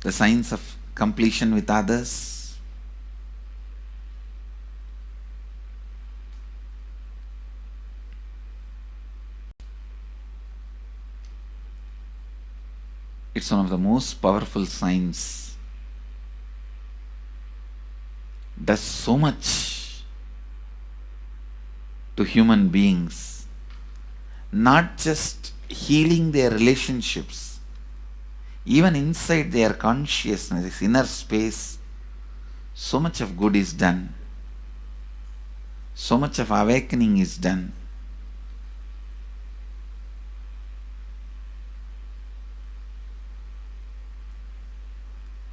the science of completion with others. It's one of the most powerful science. Does so much to human beings, not just healing their relationships, even inside their consciousness, this inner space, so much of good is done. So much of awakening is done.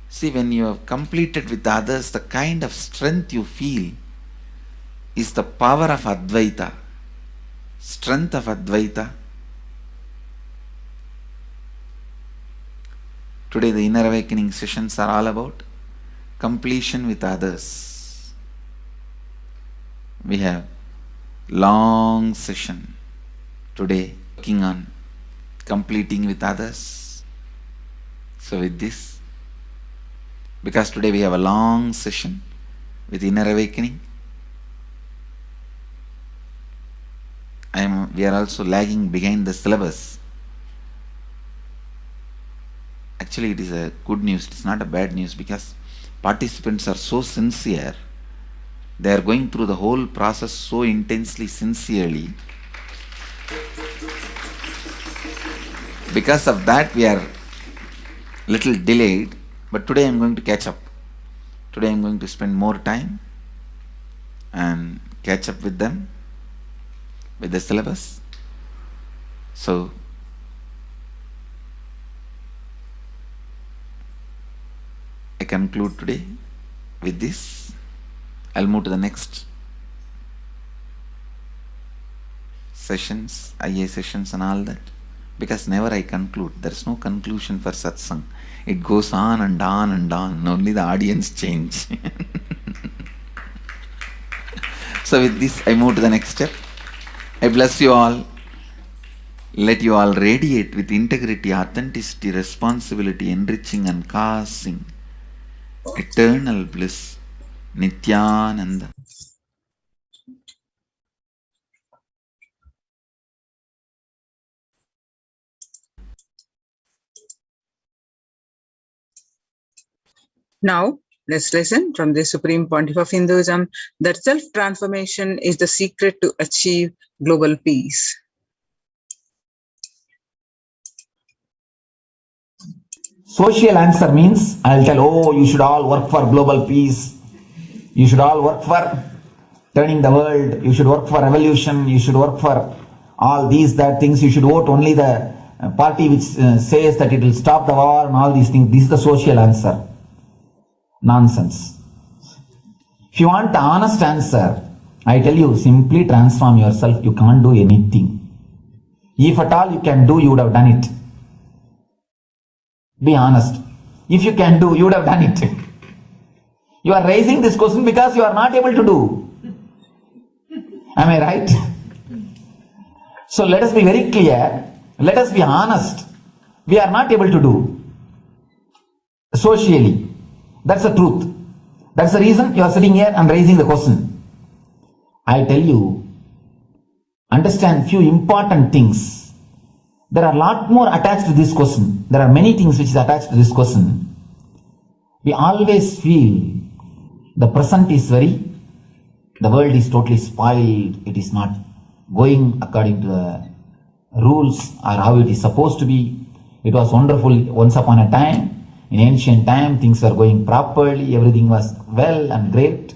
See, when you have completed with others, the kind of strength you feel is the power of Advaita, strength of Advaita. Today the Inner Awakening sessions are all about completion with others. We have long session today working on completing with others. So with this, because today we have a long session with Inner Awakening, we are also lagging behind the syllabus. Actually, it is a good news, it's not a bad news, because participants are so sincere. They are going through the whole process so intensely, sincerely. Because of that, we are little delayed. But today I am going to catch up. Today I am going to spend more time and catch up with them, with the syllabus. So, I conclude today with this. I'll move to the next sessions, IA sessions and all that. Because never I conclude. There is no conclusion for satsang. It goes on and on and on. Only the audience change. So with this, I move to the next step. I bless you all. Let you all radiate with integrity, authenticity, responsibility, enriching and causing eternal bliss. Nithyananda. Now, let's listen from the Supreme Pontiff of Hinduism that self-transformation is the secret to achieve global peace. Social answer means, I'll tell, oh, you should all work for global peace. You should all work for turning the world. You should work for revolution. You should work for all these, that things. You should vote only the party which says that it will stop the war and all these things. This is the social answer. Nonsense. If you want the honest answer, I tell you, simply transform yourself. You can't do anything. If at all you can do, you would have done it. Be honest. If you can do, you would have done it. You are raising this question because you are not able to do. Am I right? So let us be very clear. Let us be honest. We are not able to do. socially. That's the truth. That's the reason you are sitting here and raising the question. I tell you, understand few important things. There are a lot more attached to this question. There are many things which is attached to this question. We always feel the present is the world is totally spoiled. It is not going according to the rules or how it is supposed to be. It was wonderful once upon a time. In ancient time, things were going properly. Everything was well and great.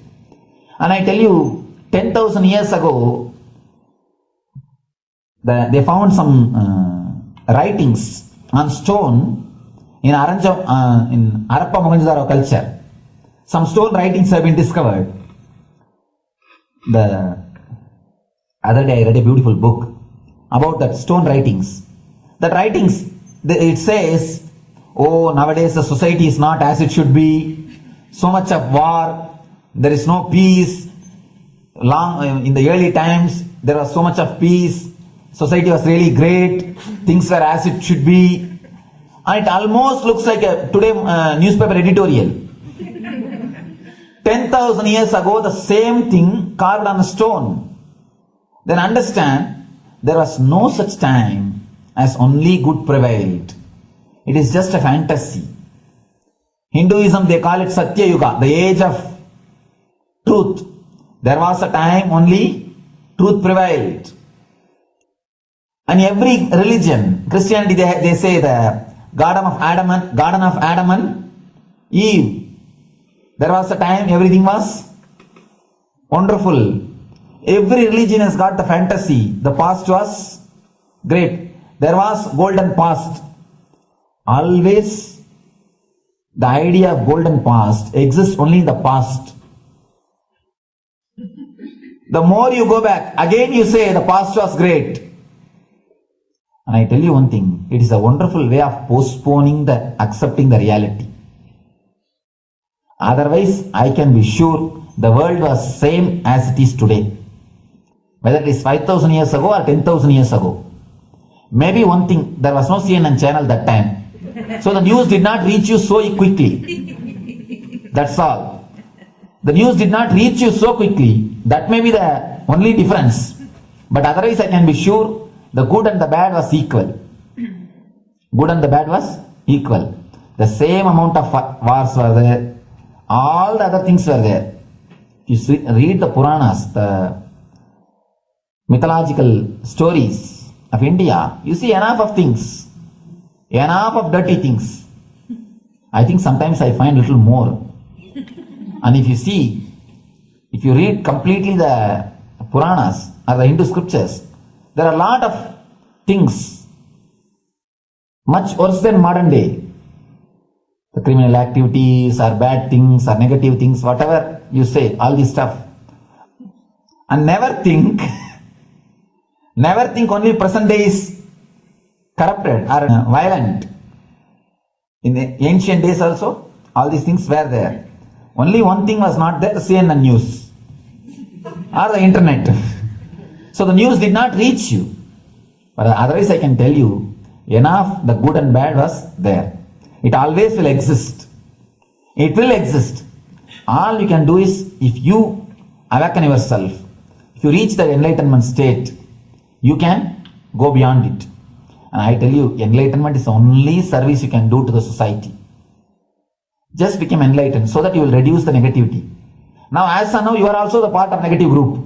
And I tell you, 10,000 years ago, they found some writings on stone in Harappa Mohenjo-daro culture. Some stone writings have been discovered. The other day I read a beautiful book about that stone writings. That writings, it says, oh, nowadays the society is not as it should be. So much of war. There is no peace. In the early times, there was so much of peace. Society was really great. Things were as it should be. And it almost looks like a today newspaper editorial. 10,000 years ago, the same thing carved on a stone. Then understand, there was no such time as only good prevailed. It is just a fantasy. Hinduism, they call it Satya Yuga, the age of truth. There was a time only truth prevailed. And every religion, Christianity, they say the Garden of Adam and Eve. There was a time everything was wonderful. Every religion has got the fantasy. The past was great. There was golden past. Always the idea of golden past exists only in the past. The more you go back, again you say the past was great. And I tell you one thing, it is a wonderful way of postponing accepting the reality. Otherwise, I can be sure the world was same as it is today. Whether it is 5,000 years ago or 10,000 years ago. Maybe one thing, there was no CNN channel that time. So the news did not reach you so quickly. That's all. The news did not reach you so quickly. That may be the only difference. But otherwise I can be sure the good and the bad was equal. Good and the bad was equal. The same amount of wars were there. All the other things were there. You read the Puranas, the mythological stories of India, you see enough of things. Enough of dirty things. I think sometimes I find little more. And if you read completely the Puranas or the Hindu scriptures, there are a lot of things much worse than modern day. The criminal activities or bad things or negative things, whatever you say, all this stuff. And never think only present day is corrupted or violent. In the ancient days also, all these things were there. Only one thing was not there, the CNN news or the internet. So the news did not reach you. But otherwise I can tell you, enough the good and bad was there. It always will exist. It will exist. All you can do is, if you awaken yourself, if you reach the enlightenment state, you can go beyond it. And I tell you, enlightenment is the only service you can do to the society. Just become enlightened so that you will reduce the negativity. Now, as of now, you are also the part of negative group.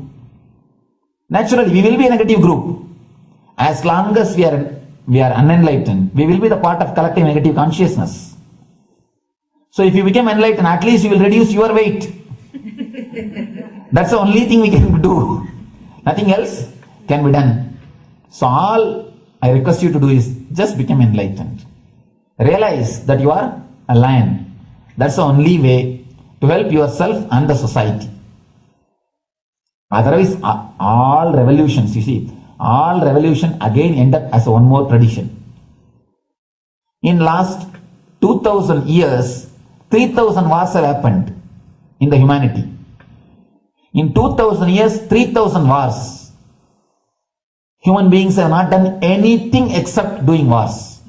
Naturally, we will be a negative group. As long as we are unenlightened, we will be the part of collective negative consciousness. So if you become enlightened, at least you will reduce your weight. That's the only thing we can do. Nothing else can be done. So all I request you to do is just become enlightened. Realize that you are a lion. That's the only way to help yourself and the society. Otherwise, all revolutions, you see, all revolution again end up as one more tradition. In last 2000 years, 3000 wars have happened in the humanity. In 2000 years, 3000 wars. Human beings have not done anything except doing wars,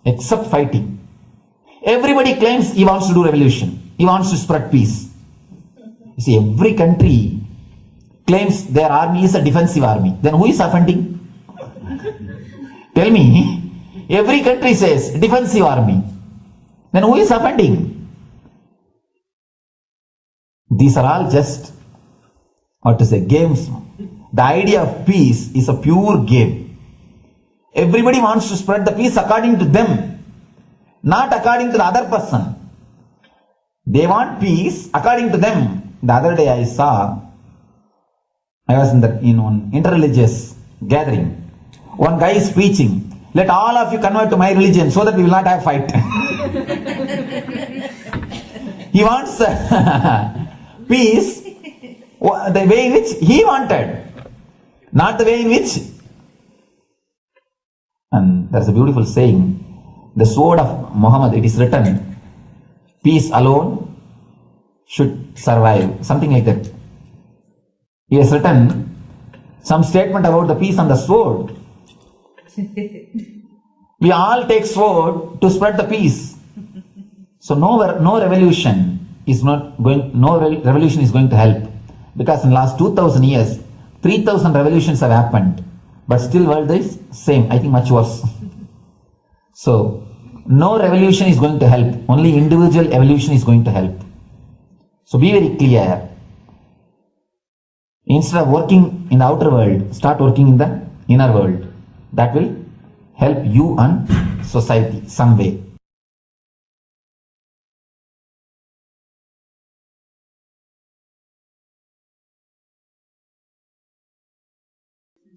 except fighting. Everybody claims he wants to do revolution. He wants to spread peace. You see, every country claims their army is a defensive army. Then who is offending? Tell me. Every country says defensive army. Then who is offending? These are all just, games. The idea of peace is a pure game. Everybody wants to spread the peace according to them, not according to the other person. They want peace according to them. The other day I was in one interreligious gathering. One guy is preaching, let all of you convert to my religion so that we will not have fight. He wants peace the way in which he wanted, not the way in which. And there's a beautiful saying, the sword of Muhammad, it is written, peace alone should survive, something like that. He has written some statement about the peace on the sword. We all take sword to spread the peace. So no revolution is going to help, because in the last 2000 years 3000 revolutions have happened, but still world is same, I think much worse. So no revolution is going to help, only individual evolution is going to help. So be very clear. Instead of working in the outer world, start working in the inner world. That will help you and society some way.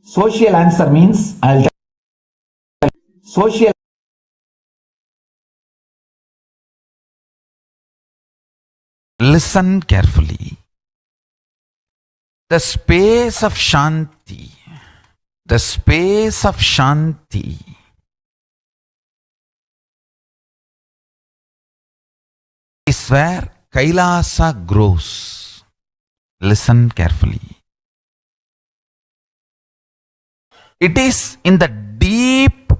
Social answer means, I'll tell you, social. Listen carefully. The space of Shanti, is where Kailasa grows. Listen carefully. It is in the deep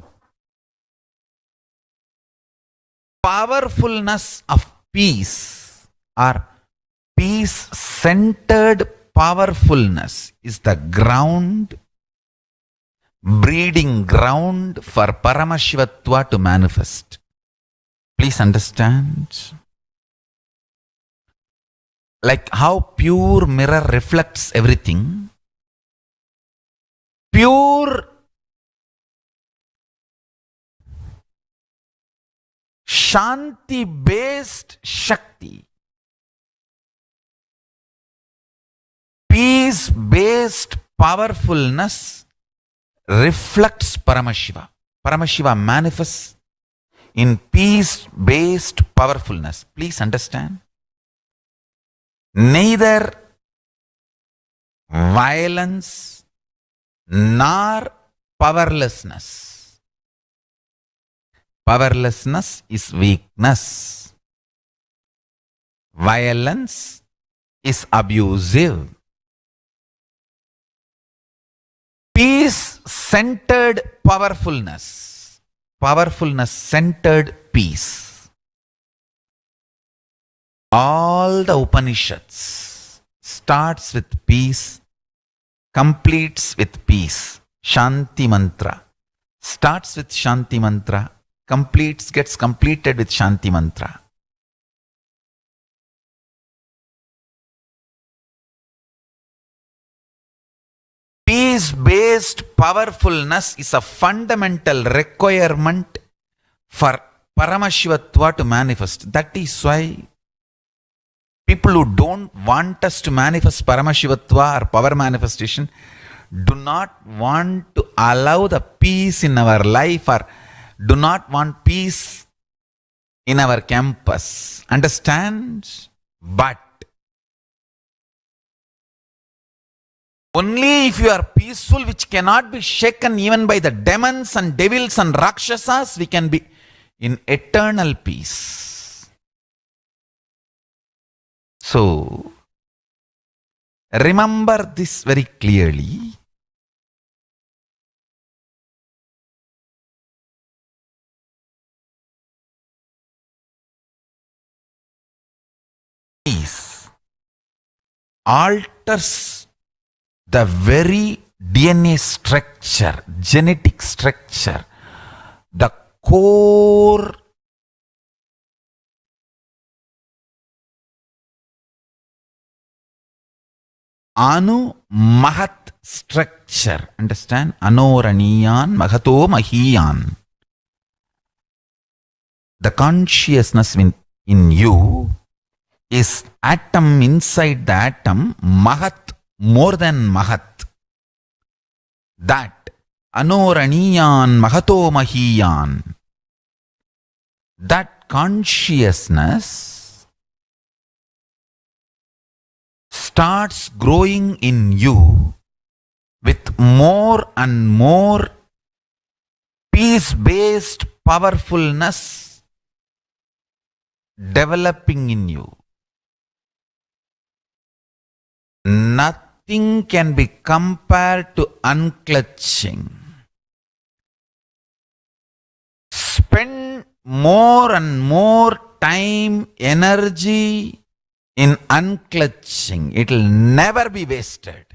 powerfulness of peace, or peace-centered powerfulness is the ground, breeding ground for Paramashivatva to manifest. Please understand. Like how pure mirror reflects everything, pure Shanti-based Shakti, peace-based powerfulness reflects Paramashiva. Paramashiva manifests in peace-based powerfulness. Please understand. Neither violence nor powerlessness. Powerlessness is weakness. Violence is abusive. Peace-centered powerfulness. Powerfulness-centered peace. All the Upanishads starts with peace, completes with peace. Shanti mantra starts with Shanti mantra, gets completed with Shanti mantra. Peace-based powerfulness is a fundamental requirement for Paramashivatva to manifest. That is why people who don't want us to manifest Paramashivatva or power manifestation do not want to allow the peace in our life, or do not want peace in our campus. Understand? But only if you are peaceful, which cannot be shaken even by the demons and devils and rakshasas, we can be in eternal peace. So, remember this very clearly. alters the very DNA structure, genetic structure, the core Anu Mahat structure. Understand? Anoraniyan Mahato Mahiyan. The consciousness in you is atom inside the atom, Mahat, more than Mahat. That Anoraniyan Mahato Mahiyan. That consciousness starts growing in you with more and more peace-based powerfulness developing in you. Nothing can be compared to unclutching. Spend more and more time, energy in unclutching. It will never be wasted.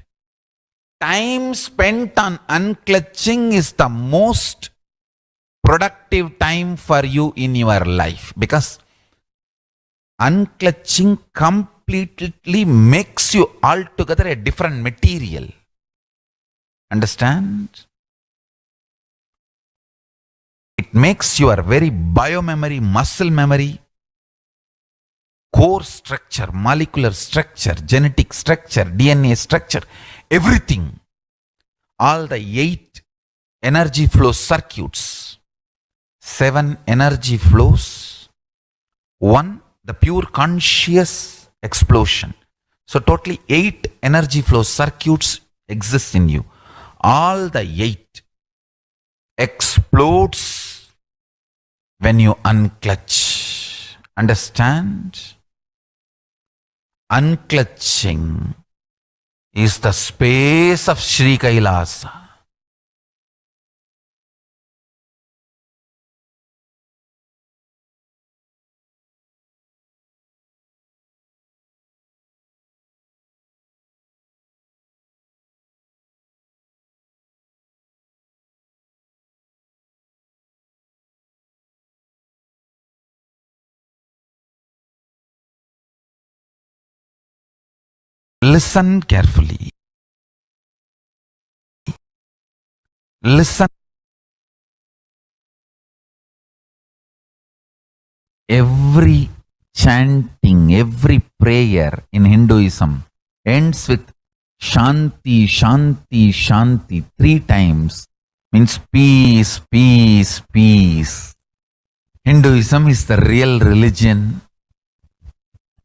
Time spent on unclutching is the most productive time for you in your life, because unclutching completely makes you altogether a different material. Understand? It makes your very biomemory, muscle memory, core structure, molecular structure, genetic structure, DNA structure, everything. All the 8 energy flow circuits, 7 energy flows, 1 the pure conscious explosion. So totally 8 energy flow circuits exist in you. All the 8 explodes when you unclutch. Understand? Unclutching is the space of Sri Kailasa. Listen carefully. Listen. Every chanting, every prayer in Hinduism ends with Shanti, Shanti, Shanti 3 times. Means peace, peace, peace. Hinduism is the real religion.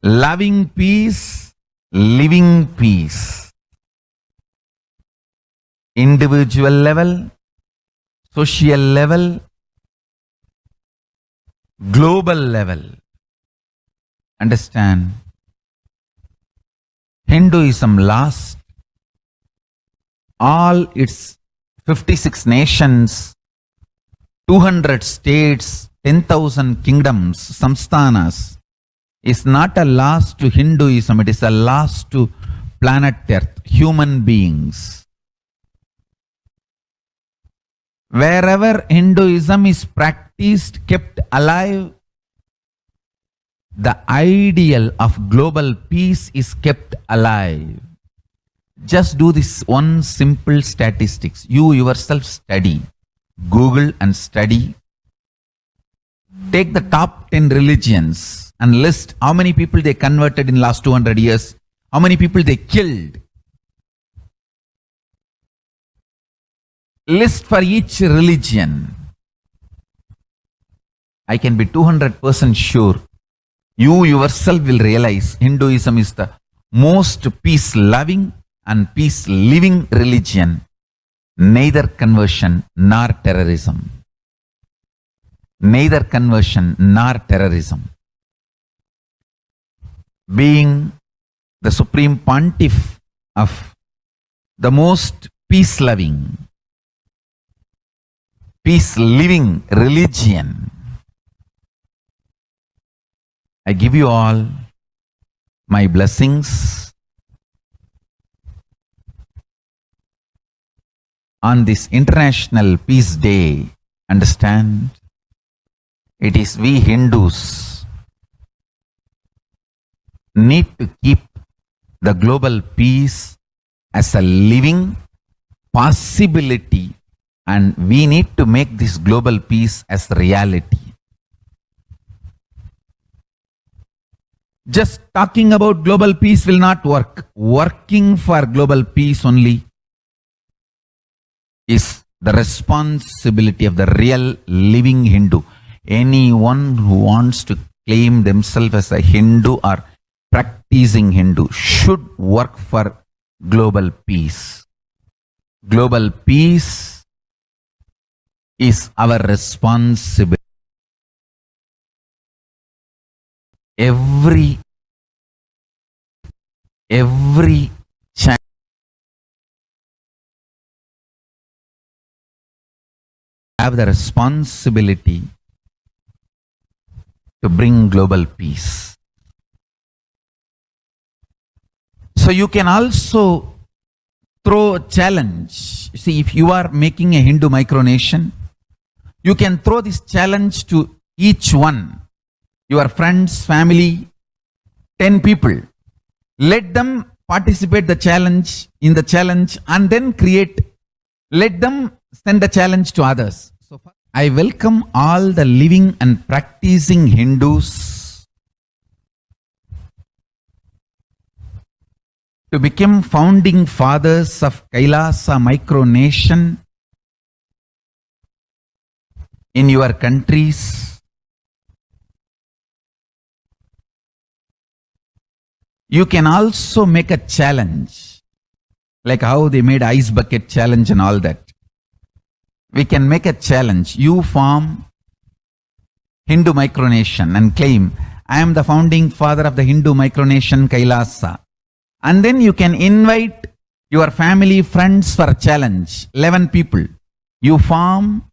Loving peace, living peace. Individual level, social level, global level. Understand? Hinduism lasts all its 56 nations, 200 states, 10,000 kingdoms, samsthanas, is not a loss to Hinduism, it is a loss to planet Earth, human beings. Wherever Hinduism is practiced, kept alive, the ideal of global peace is kept alive. Just do this one simple statistics. You yourself study. Google and study. Take the top 10 religions and list how many people they converted in last 200 years, how many people they killed. List for each religion. I can be 200% sure you yourself will realize Hinduism is the most peace-loving and peace-living religion, neither conversion nor terrorism. Neither conversion nor terrorism. Being the supreme pontiff of the most peace-loving, peace-living religion, I give you all my blessings on this International Peace Day, understand, it is we Hindus need to keep the global peace as a living possibility, and we need to make this global peace as reality. Just talking about global peace will not work. Working for global peace only is the responsibility of the real living Hindu. Anyone who wants to claim themselves as a Hindu or practicing Hindu should work for global peace. Global peace is our responsibility. Every child have the responsibility to bring global peace. So you can also throw a challenge. See, if you are making a Hindu micronation, you can throw this challenge to each one. Your friends, family, 10 people. Let them participate in the challenge and then let them send the challenge to others. So I welcome all the living and practicing Hindus to become founding fathers of Kailasa micronation in your countries. You can also make a challenge, like how they made ice bucket challenge and all that. We can make a challenge. You form Hindu micronation and claim, I am the founding father of the Hindu micronation Kailasa. And then you can invite your family, friends for a challenge. 11 people. You form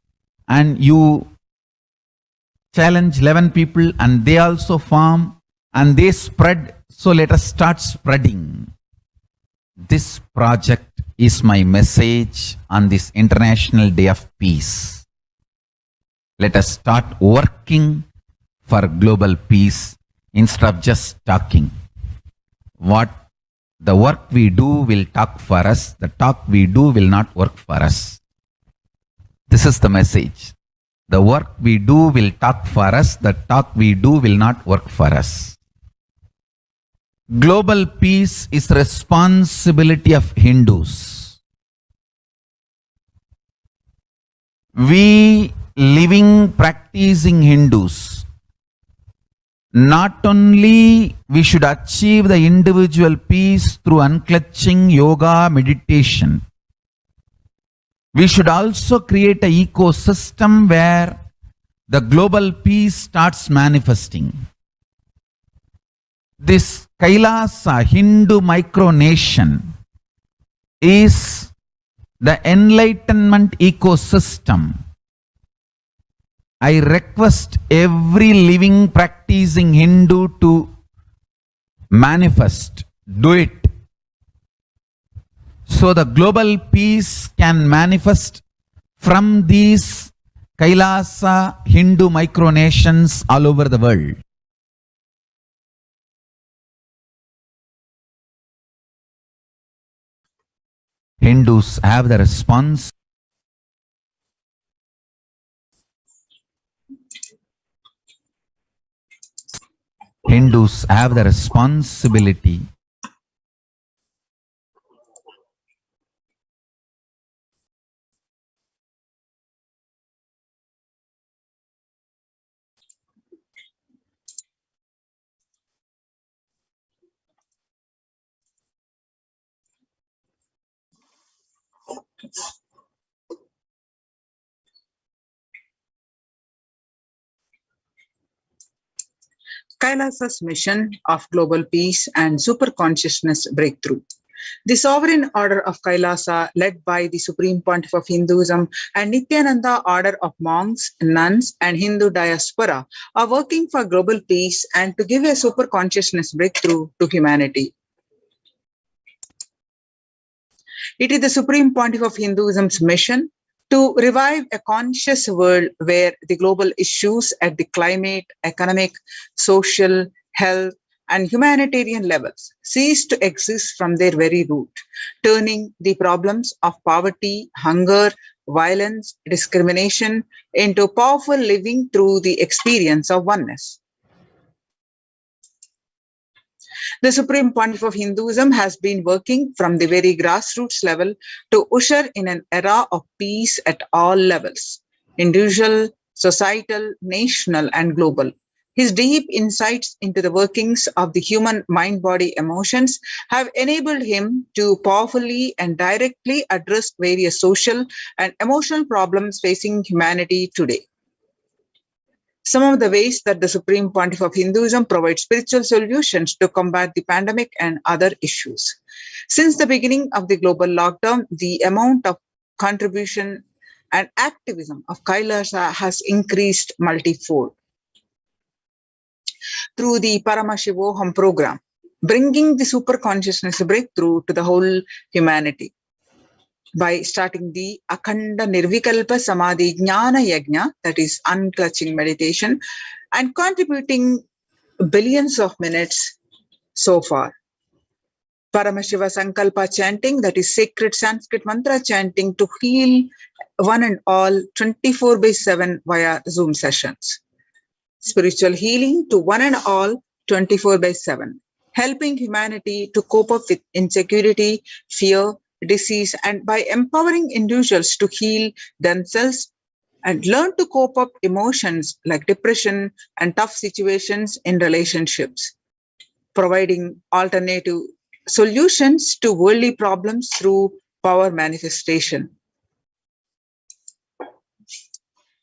and you challenge 11 people and they also form and they spread. So let us start spreading. This project is my message on this International Day of Peace. Let us start working for global peace instead of just talking. The work we do will talk for us. The talk we do will not work for us. This is the message. The work we do will talk for us. The talk we do will not work for us. Global peace is responsibility of Hindus. We living, practicing Hindus, not only we should achieve the individual peace through unclutching, yoga, meditation, we should also create an ecosystem where the global peace starts manifesting. This Kailasa Hindu micronation is the enlightenment ecosystem. I request every living practicing Hindu to manifest, do it. So the global peace can manifest from these Kailasa Hindu micronations all over the world. Hindus have the response. Hindus have the responsibility Kailasa's mission of global peace and super-consciousness breakthrough. The sovereign order of Kailasa, led by the Supreme Pontiff of Hinduism and Nithyananda order of monks, nuns, and Hindu diaspora, are working for global peace and to give a super-consciousness breakthrough to humanity. It is the Supreme Pontiff of Hinduism's mission to revive a conscious world where the global issues at the climate, economic, social, health, and humanitarian levels cease to exist from their very root, turning the problems of poverty, hunger, violence, discrimination into powerful living through the experience of oneness. The Supreme Pontiff of Hinduism has been working from the very grassroots level to usher in an era of peace at all levels, individual, societal, national, and global. His deep insights into the workings of the human mind-body emotions have enabled him to powerfully and directly address various social and emotional problems facing humanity today. Some of the ways that the Supreme Pontiff of Hinduism provides spiritual solutions to combat the pandemic and other issues. Since the beginning of the global lockdown, the amount of contribution and activism of Kailasa has increased multifold. Through the Paramashivoham program, bringing the super consciousness breakthrough to the whole humanity. By starting the Akhanda Nirvikalpa Samadhi Jnana Yajna, that is unclutching meditation, and contributing billions of minutes so far. Paramashiva Sankalpa chanting, that is sacred Sanskrit mantra chanting to heal one and all 24/7 via Zoom sessions. Spiritual healing to one and all 24/7, helping humanity to cope up with insecurity, fear, disease, and by empowering individuals to heal themselves and learn to cope up emotions like depression and tough situations in relationships, providing alternative solutions to worldly problems through power manifestation.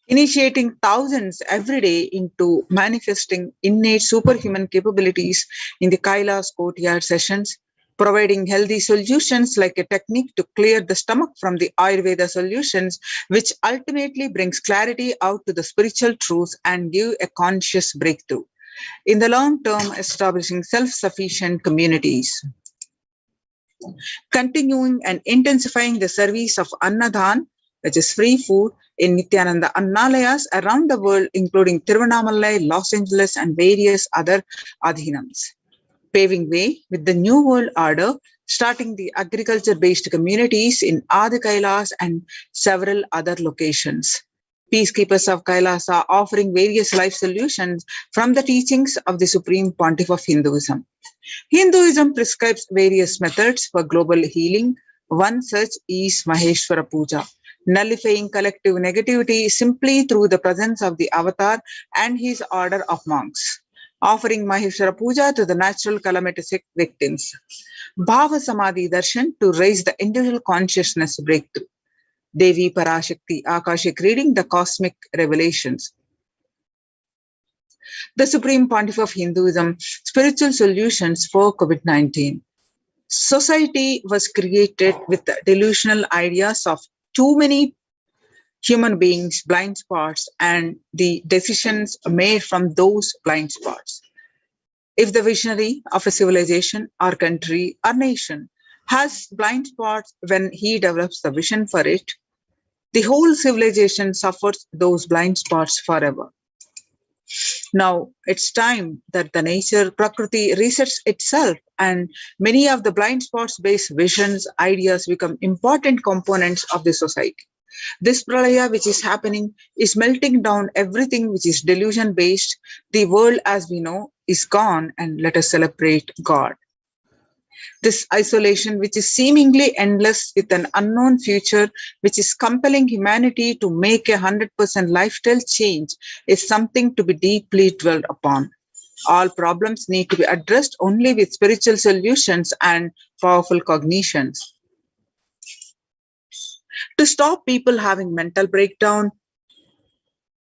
Initiating thousands every day into manifesting innate superhuman capabilities in the Kailas courtyard sessions, providing healthy solutions like a technique to clear the stomach from the Ayurveda solutions, which ultimately brings clarity out to the spiritual truths and give a conscious breakthrough. In the long term, establishing self-sufficient communities. Continuing and intensifying the service of Annadan, which is free food, in Nithyananda Annalayas around the world, including Tiruvannamalai, Los Angeles, and various other adhinams. Paving way with the New World Order, starting the agriculture-based communities in Adi Kailas and several other locations. Peacekeepers of Kailasa offering various life solutions from the teachings of the Supreme Pontiff of Hinduism. Hinduism prescribes various methods for global healing. One such is Maheshwara Puja, nullifying collective negativity simply through the presence of the avatar and his order of monks. Offering Maheshwara Puja to the natural calamity victims. Bhava Samadhi Darshan to raise the individual consciousness breakthrough. Devi Parashakti Akashic reading the cosmic revelations. The Supreme Pontiff of Hinduism, spiritual solutions for COVID-19. Society was created with the delusional ideas of too many human beings, blind spots, and the decisions made from those blind spots. If the visionary of a civilization or country or nation has blind spots when he develops the vision for it, the whole civilization suffers those blind spots forever. Now it's time that the nature, Prakriti, resets itself, and many of the blind spots based visions, ideas become important components of the society. This pralaya which is happening is melting down everything which is delusion based. The world as we know is gone, and let us celebrate God. This isolation which is seemingly endless with an unknown future which is compelling humanity to make a 100% lifestyle change is something to be deeply dwelled upon. All problems need to be addressed only with spiritual solutions and powerful cognitions. To stop people having mental breakdown,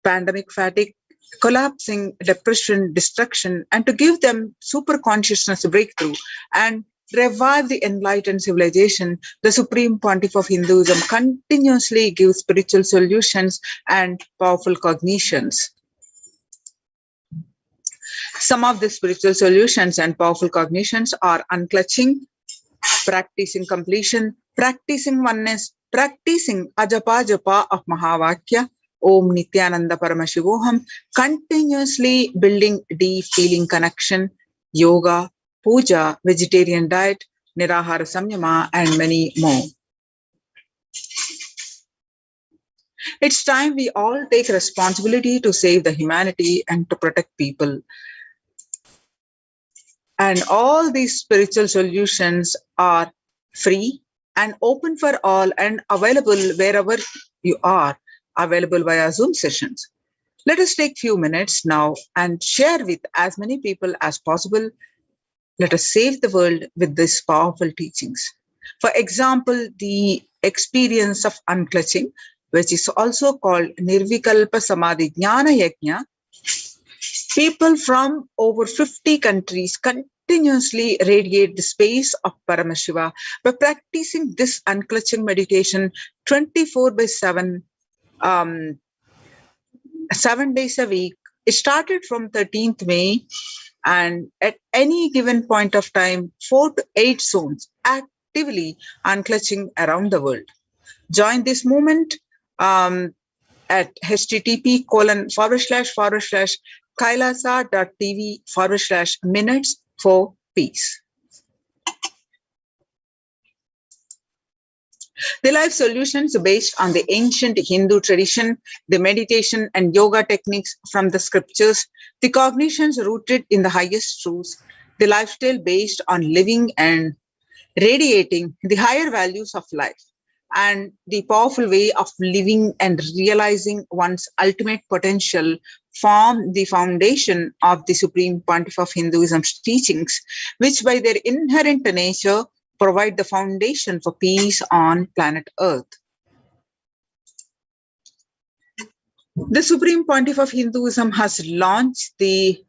pandemic fatigue, collapsing, depression, destruction, and to give them super consciousness breakthrough and revive the enlightened civilization, the Supreme Pontiff of Hinduism continuously gives spiritual solutions and powerful cognitions. Some of the spiritual solutions and powerful cognitions are unclutching, practicing completion, practicing oneness, practicing ajapa japa of Mahavakya, Om Nithyananda Paramashivoham, continuously building deep feeling connection, yoga, puja, vegetarian diet, nirahara samyama, and many more. It's time we all take responsibility to save the humanity and to protect people. And all these spiritual solutions are free and open for all and available wherever you are, available via Zoom sessions. Let us take few minutes now and share with as many people as possible. Let us save the world with these powerful teachings. For example, the experience of unclutching, which is also called Nirvikalpa Samadhi Jnana Yajna. People from over 50 countries continuously radiate the space of Paramashiva by practicing this unclutching meditation 24/7, 7 days a week. It started from 13th May, and at any given point of time, 4 to 8 zones actively unclutching around the world. Join this movement at http://kailasa.tv/minutes for peace. The life solutions based on the ancient Hindu tradition, the meditation and yoga techniques from the scriptures, the cognitions rooted in the highest truths, the lifestyle based on living and radiating the higher values of life, and the powerful way of living and realizing one's ultimate potential form the foundation of the Supreme Pontiff of Hinduism's teachings, which by their inherent nature provide the foundation for peace on planet Earth. The Supreme Pontiff of Hinduism has launched the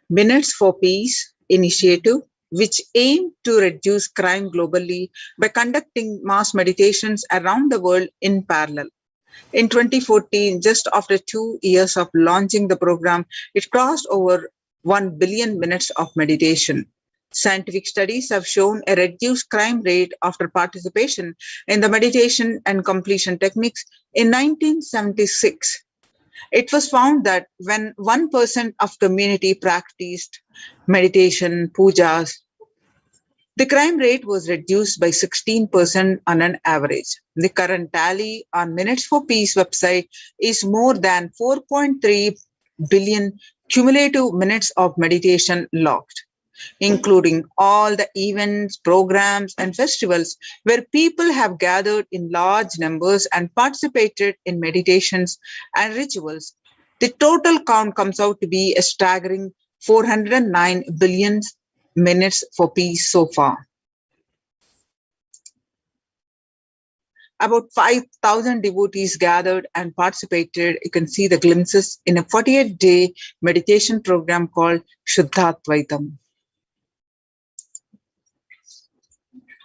Minutes for Peace initiative, which aim to reduce crime globally by conducting mass meditations around the world in parallel. In 2014, just after 2 years of launching the program, it crossed over 1 billion minutes of meditation. Scientific studies have shown a reduced crime rate after participation in the meditation and completion techniques in 1976. It was found that when 1% of community practiced meditation, pujas, the crime rate was reduced by 16% on an average. The current tally on Minutes for Peace website is more than 4.3 billion cumulative minutes of meditation logged, including all the events, programs, and festivals where people have gathered in large numbers and participated in meditations and rituals. The total count comes out to be a staggering 409 billion minutes for peace so far. About 5,000 devotees gathered and participated. You can see the glimpses in a 48-day meditation program called Shuddhatvaitam.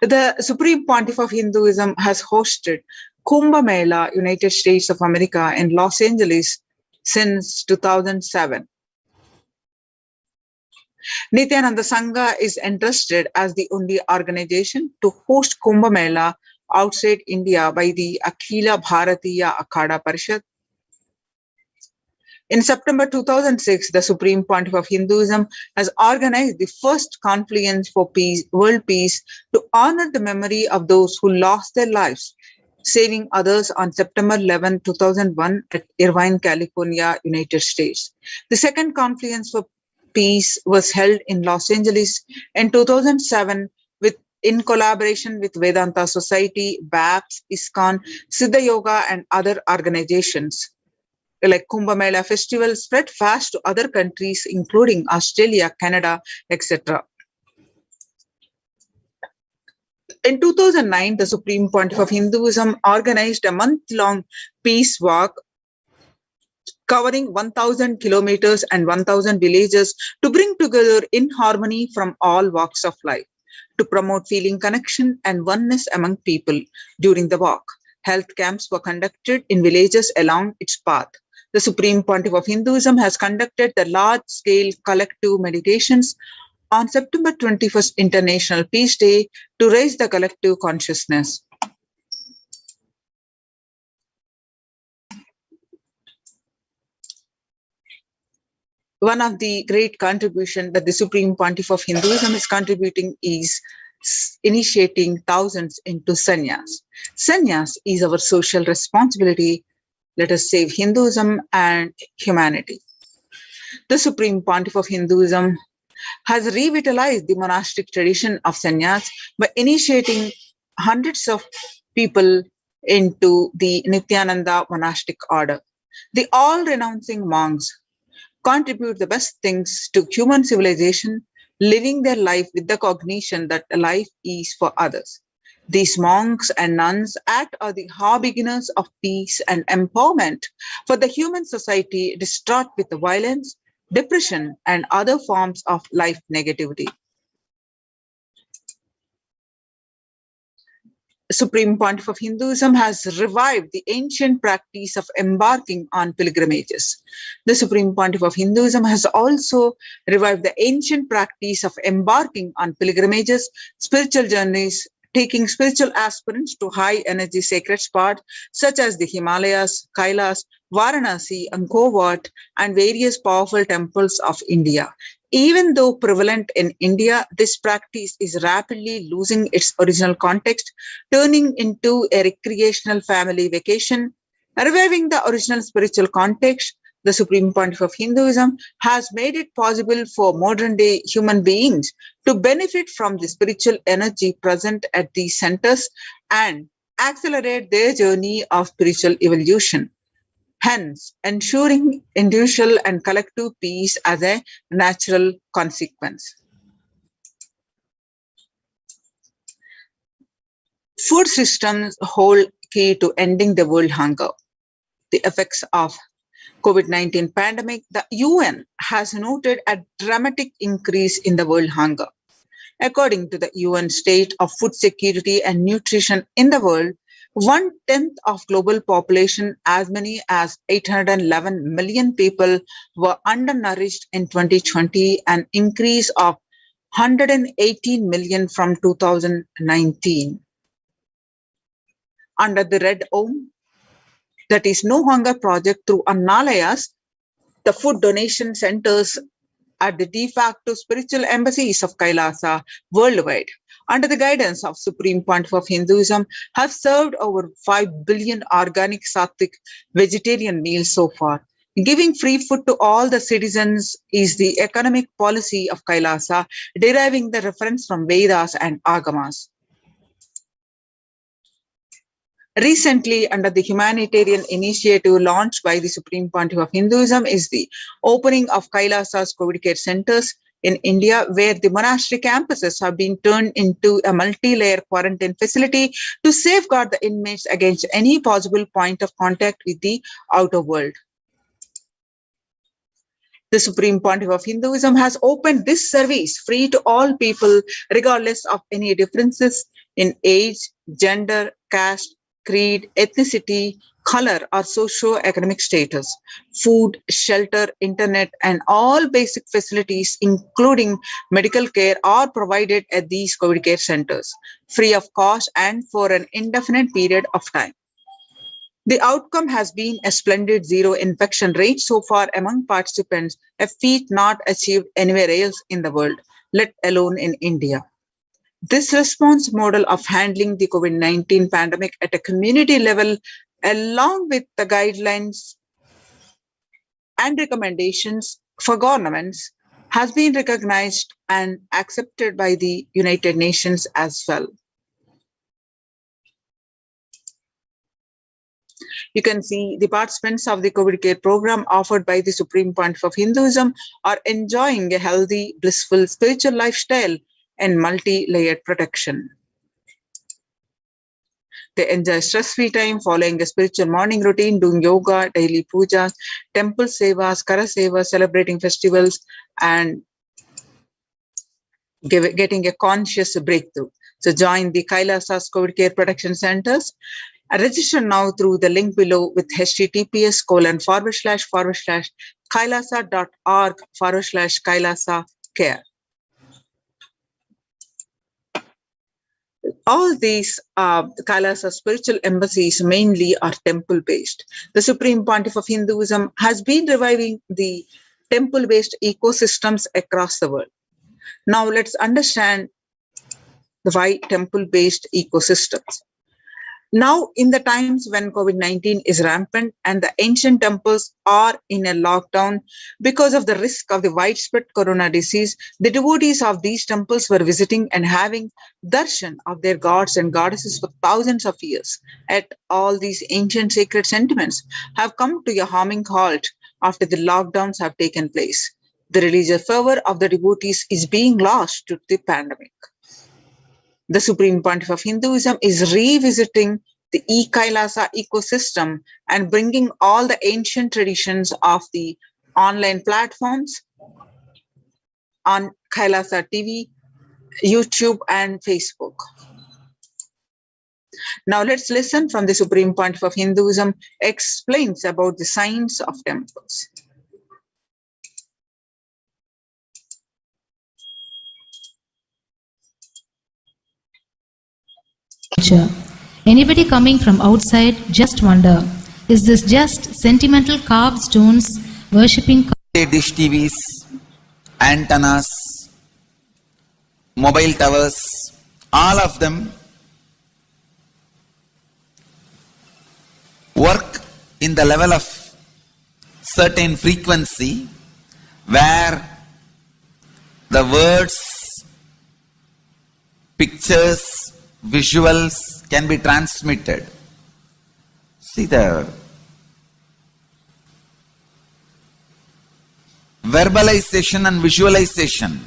The Supreme Pontiff of Hinduism has hosted Kumbh Mela, United States of America in Los Angeles since 2007. Nithyananda Sangha is entrusted as the only organization to host Kumbh Mela outside India by the Akhila Bharatiya Akhada Parishad. In September 2006, the Supreme Pontiff of Hinduism has organized the first Confluence for Peace, World Peace, to honor the memory of those who lost their lives, saving others on September 11, 2001 at Irvine, California, United States. The second Confluence for Peace was held in Los Angeles in 2007 in collaboration with Vedanta Society, BAPS, ISKCON, Siddha Yoga, and other organizations. Like Kumbh Mela festival spread fast to other countries, including Australia, Canada, etc. In 2009, the Supreme Pontiff of Hinduism organized a month-long peace walk covering 1,000 kilometers and 1,000 villages to bring together in harmony from all walks of life, to promote feeling connection and oneness among people. During the walk, health camps were conducted in villages along its path. The Supreme Pontiff of Hinduism has conducted the large-scale collective meditations on September 21st International Peace Day to raise the collective consciousness. One of the great contributions that the Supreme Pontiff of Hinduism is contributing is initiating thousands into sannyas. Sannyas is our social responsibility. Let us save Hinduism and humanity. The Supreme Pontiff of Hinduism has revitalized the monastic tradition of sannyas by initiating hundreds of people into the Nithyananda monastic order. The all-renouncing monks contribute the best things to human civilization, living their life with the cognition that life is for others. These monks and nuns act as the harbingers of peace and empowerment for the human society distraught with violence, depression, and other forms of life negativity. Supreme Pontiff of Hinduism has revived the ancient practice of embarking on pilgrimages. The Supreme Pontiff of Hinduism has also revived the ancient practice of embarking on pilgrimages, spiritual journeys, taking spiritual aspirants to high energy sacred spots such as the Himalayas, Kailas, Varanasi, Angkor Wat, and various powerful temples of India. Even though prevalent in India, this practice is rapidly losing its original context, turning into a recreational family vacation. Reviving the original spiritual context, the Supreme Pontiff of Hinduism has made it possible for modern-day human beings to benefit from the spiritual energy present at these centers and accelerate their journey of spiritual evolution, hence ensuring individual and collective peace as a natural consequence. Food systems hold key to ending the world hunger. The effects of COVID-19 pandemic, the UN has noted a dramatic increase in the world hunger. According to the UN State of Food Security and Nutrition in the world, 1/10 of global population, as many as 811 million people, were undernourished in 2020, an increase of 118 million from 2019. Under the Red Home, that is No Hunger Project, through Annalayas, the food donation centers at the de facto spiritual embassies of Kailasa worldwide, under the guidance of Supreme Pontiff of Hinduism, have served over 5 billion organic sattvic vegetarian meals so far. Giving free food to all the citizens is the economic policy of Kailasa, deriving the reference from Vedas and Agamas. Recently, under the humanitarian initiative launched by the Supreme Pontiff of Hinduism, is the opening of Kailasa's COVID care centers in India, where the monastery campuses have been turned into a multi-layer quarantine facility to safeguard the inmates against any possible point of contact with the outer world. The Supreme Pontiff of Hinduism has opened this service free to all people, regardless of any differences in age, gender, caste, creed, ethnicity, color, or socio-economic status. Food, shelter, internet, and all basic facilities, including medical care, are provided at these COVID care centers, free of cost and for an indefinite period of time. The outcome has been a splendid zero infection rate so far among participants, a feat not achieved anywhere else in the world, let alone in India. This response model of handling the COVID-19 pandemic at a community level, along with the guidelines and recommendations for governments, has been recognized and accepted by the United Nations as well. You can see the participants of the COVID care program offered by the Supreme Pontiff of Hinduism are enjoying a healthy, blissful spiritual lifestyle and multi-layered protection. They enjoy stress-free time, following a spiritual morning routine, doing yoga, daily pujas, temple sevas, kara sevas, celebrating festivals, and getting a conscious breakthrough. So join the Kailasa's COVID care protection centers. Register now through the link below with https://kailasa.org/Kailasa care. All these Kailasa spiritual embassies mainly are temple-based. The Supreme Pontiff of Hinduism has been reviving the temple-based ecosystems across the world. Now let's understand why temple-based ecosystems. Now, in the times when COVID-19 is rampant and the ancient temples are in a lockdown because of the risk of the widespread corona disease, the devotees of these temples were visiting and having darshan of their gods and goddesses for thousands of years. Yet all these ancient sacred sentiments have come to a harming halt after the lockdowns have taken place. The religious fervor of the devotees is being lost to the pandemic. The Supreme Pontiff of Hinduism is revisiting the Kailasa ecosystem and bringing all the ancient traditions of the online platforms on Kailasa TV, YouTube, and Facebook. Now let's listen from the Supreme Pontiff of Hinduism explains about the science of temples. Anybody coming from outside just wonder, is this just sentimental carved stones worshipping dish TVs, antennas, mobile towers, all of them work in the level of certain frequency where the words, pictures, visuals can be transmitted. See the verbalization and visualization,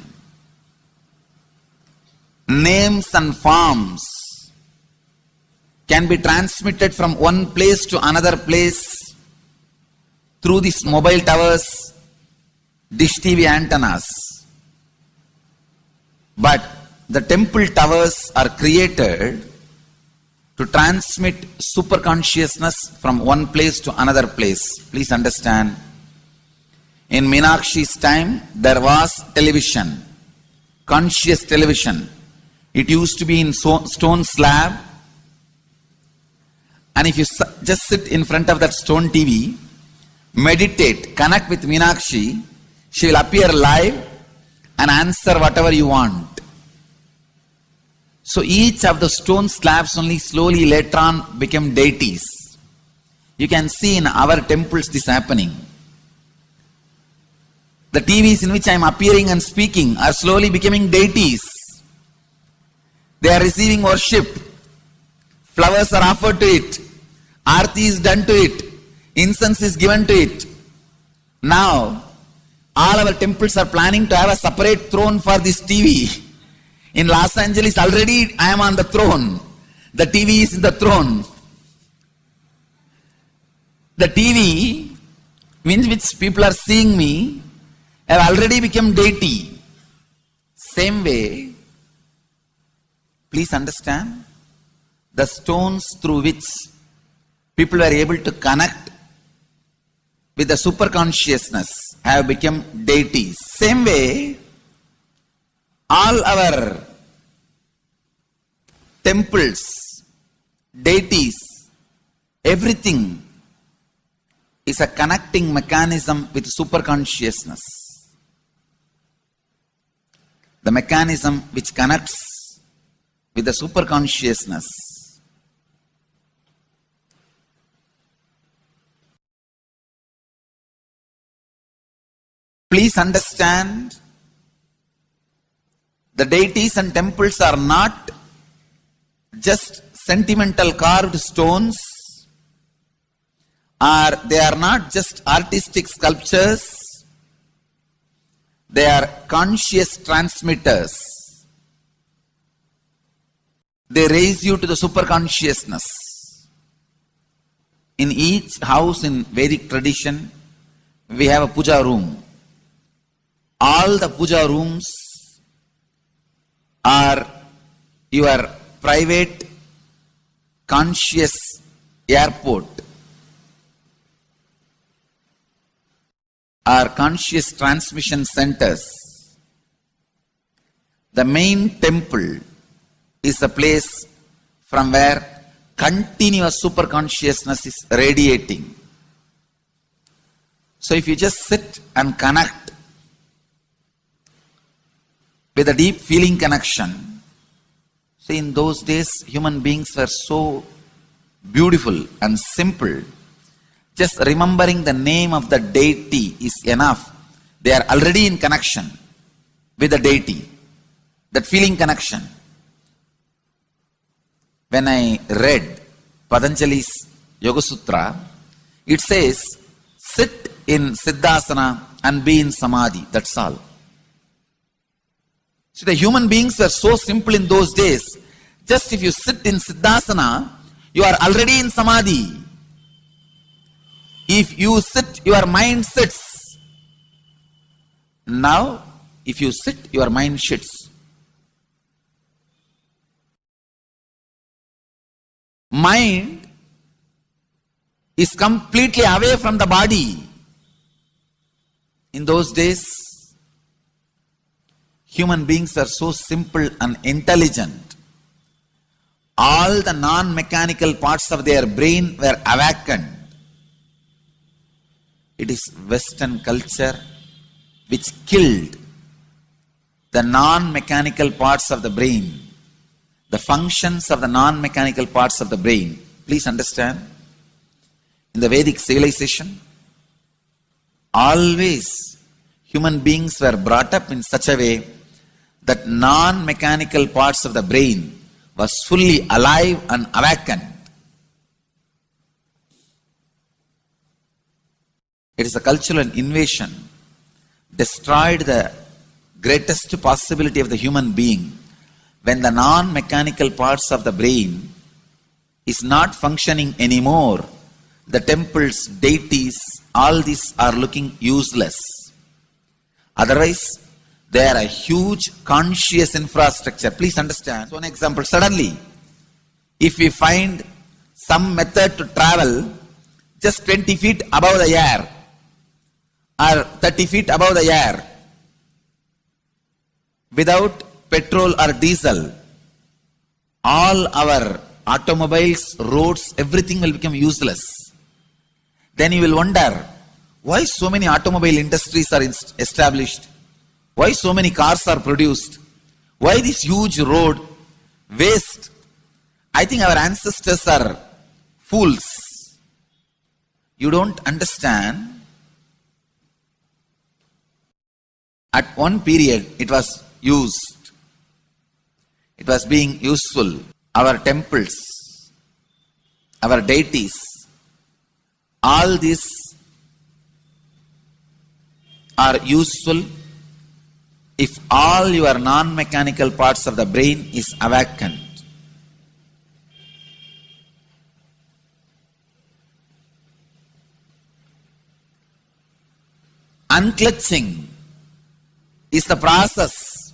names and forms can be transmitted from one place to another place through these mobile towers, dish TV antennas. But the temple towers are created to transmit super consciousness from one place to another place. Please understand, in Meenakshi's time there was television, conscious television. It used to be in stone slab, and if you just sit in front of that stone TV, meditate, connect with Meenakshi, she will appear live and answer whatever you want. So each of the stone slabs only slowly later on became deities. You can see in our temples this happening. The TVs in which I am appearing and speaking are slowly becoming deities. They are receiving worship. Flowers are offered to it. Aarti is done to it. Incense is given to it. Now, all our temples are planning to have a separate throne for this TV. In Los Angeles, already I am on the throne. The TV is in the throne. The TV, in which people are seeing me, have already become deity. Same way, please understand, the stones through which people were able to connect with the super consciousness have become deities. Same way, all our temples, deities, everything is a connecting mechanism with super consciousness. The mechanism which connects with the super consciousness. Please understand, the deities and temples are not just sentimental carved stones, or they are not just artistic sculptures, they are conscious transmitters. They raise you to the super consciousness. In each house in Vedic tradition, we have a puja room. All the puja rooms are your private conscious airport, are conscious transmission centers. The main temple is the place from where continuous super consciousness is radiating. So if you just sit and connect with a deep feeling connection, see, in those days human beings were so beautiful and simple. Just remembering the name of the deity is enough. They are already in connection with the deity. That feeling connection. When I read Patanjali's Yoga Sutra, it says, sit in Siddhasana and be in Samadhi. That's all. So the human beings were so simple in those days. Just if you sit in Siddhasana, you are already in Samadhi. If you sit, your mind sits. Now, if you sit, your mind sits. Mind is completely away from the body. In those days, human beings were so simple and intelligent. All the non-mechanical parts of their brain were awakened. It is Western culture which killed the non-mechanical parts of the brain, the functions of the non-mechanical parts of the brain. Please understand, in the Vedic civilization, always human beings were brought up in such a way that non-mechanical parts of the brain was fully alive and awakened. It is a cultural invasion, destroyed the greatest possibility of the human being when the non-mechanical parts of the brain is not functioning anymore. The temples, deities, all these are looking useless. Otherwise, they are a huge conscious infrastructure. Please understand. So, an example, suddenly, if we find some method to travel just 20 feet above the air, or 30 feet above the air, without petrol or diesel, all our automobiles, roads, everything will become useless. Then you will wonder, why so many automobile industries are established? Why so many cars are produced? Why this huge road waste? I think our ancestors are fools. You don't understand. At one period, it was used. It was being useful. Our temples, our deities, all these are useful if all your non-mechanical parts of the brain is awakened. Unclutching is the process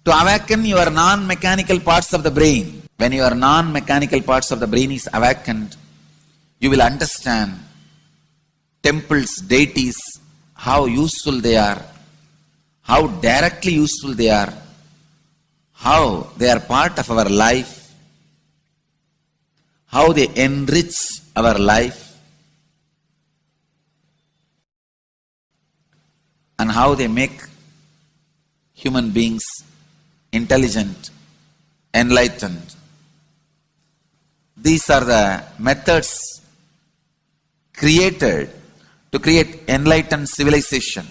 to awaken your non-mechanical parts of the brain. When your non-mechanical parts of the brain is awakened, you will understand temples, deities, how useful they are, how directly useful they are, how they are part of our life, how they enrich our life, and how they make human beings intelligent, enlightened. These are the methods created to create enlightened civilization.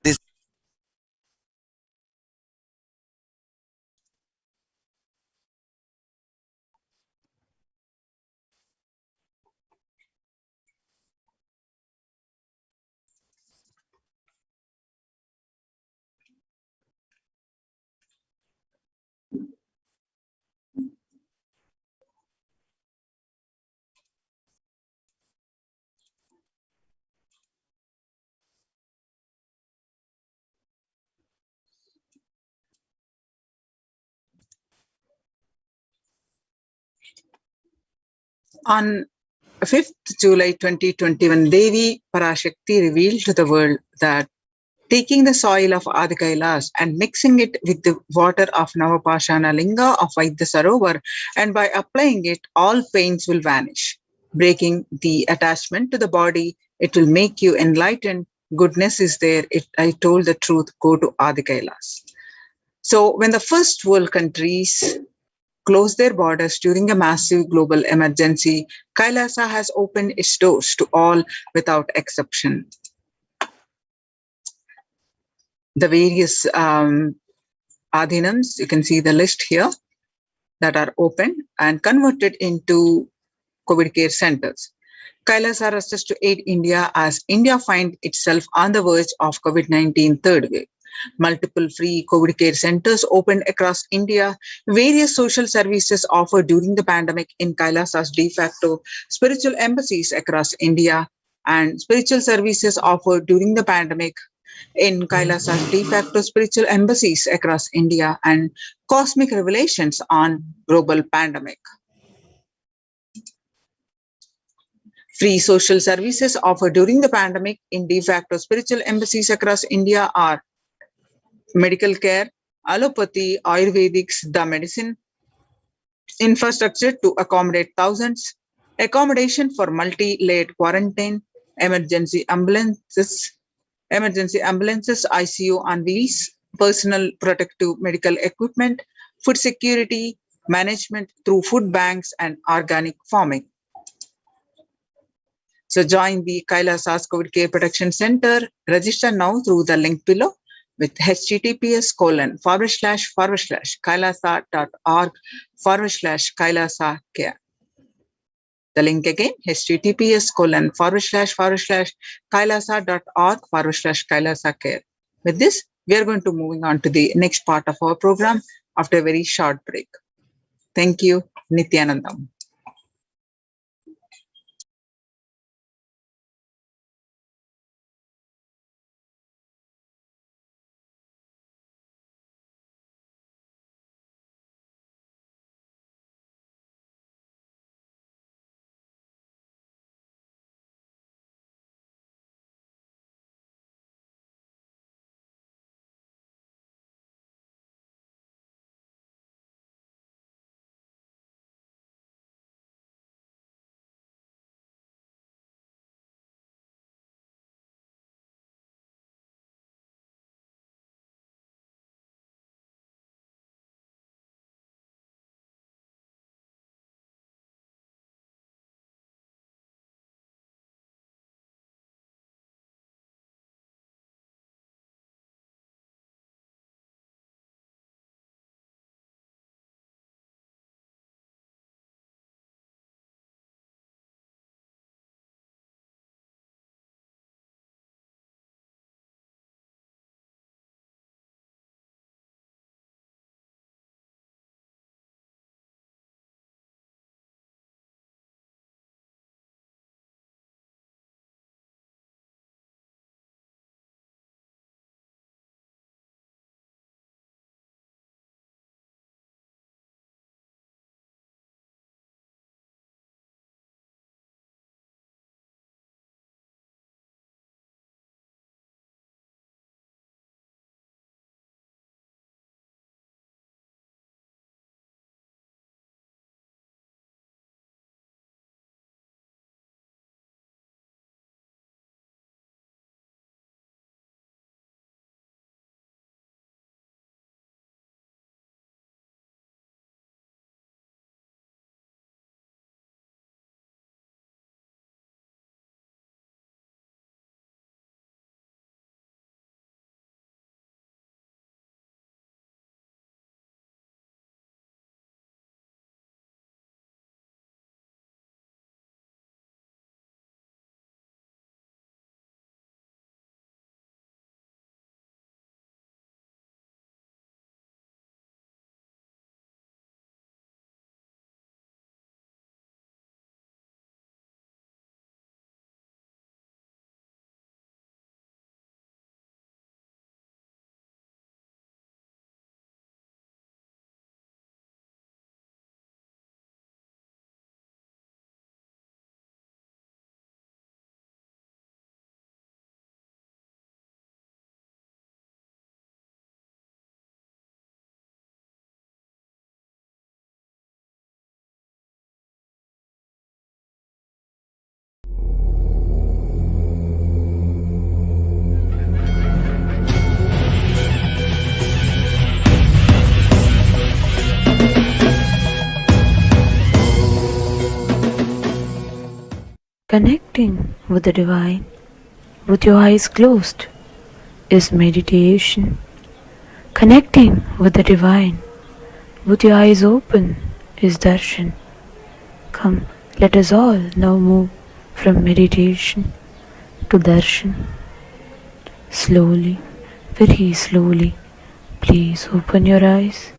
This On 5th July 2021, Devi Parashakti revealed to the world that taking the soil of Adi Kailas and mixing it with the water of Navapashana Linga of Vaidya Sarovar, and by applying it, all pains will vanish. Breaking the attachment to the body, it will make you enlightened. Goodness is there. I told the truth. Go to Adi Kailas. So when the first world countries closed their borders during a massive global emergency, Kailasa has opened its doors to all without exception. The various adhinams, you can see the list here, that are open and converted into COVID care centers. Kailasa rushes to aid India as India finds itself on the verge of COVID-19 third wave. Multiple free COVID care centers opened across India. Various social services offered during the pandemic in Kailasa's de facto spiritual embassies across India, and spiritual services offered during the pandemic in Kailasa's de facto spiritual embassies across India, and cosmic revelations on global pandemic. Free social services offered during the pandemic in de facto spiritual embassies across India are medical care, allopathy, Ayurvedics, the medicine, infrastructure to accommodate thousands, accommodation for multi-layered quarantine, emergency ambulances, ICU on wheels, personal protective medical equipment, food security, management through food banks and organic farming. So join the Kailasa's COVID Care Protection Center. Register now through the link below with https://kailasa.org/kailasa care. The link again, https://kailasa.org/kailasa care. With this, we are going to moving on to the next part of our program after a very short break. Thank you, Nithyanandam. Connecting with the divine with your eyes closed is meditation. Connecting with the divine with your eyes open is darshan. Come, let us all now move from meditation to darshan. Slowly, very slowly, please open your eyes.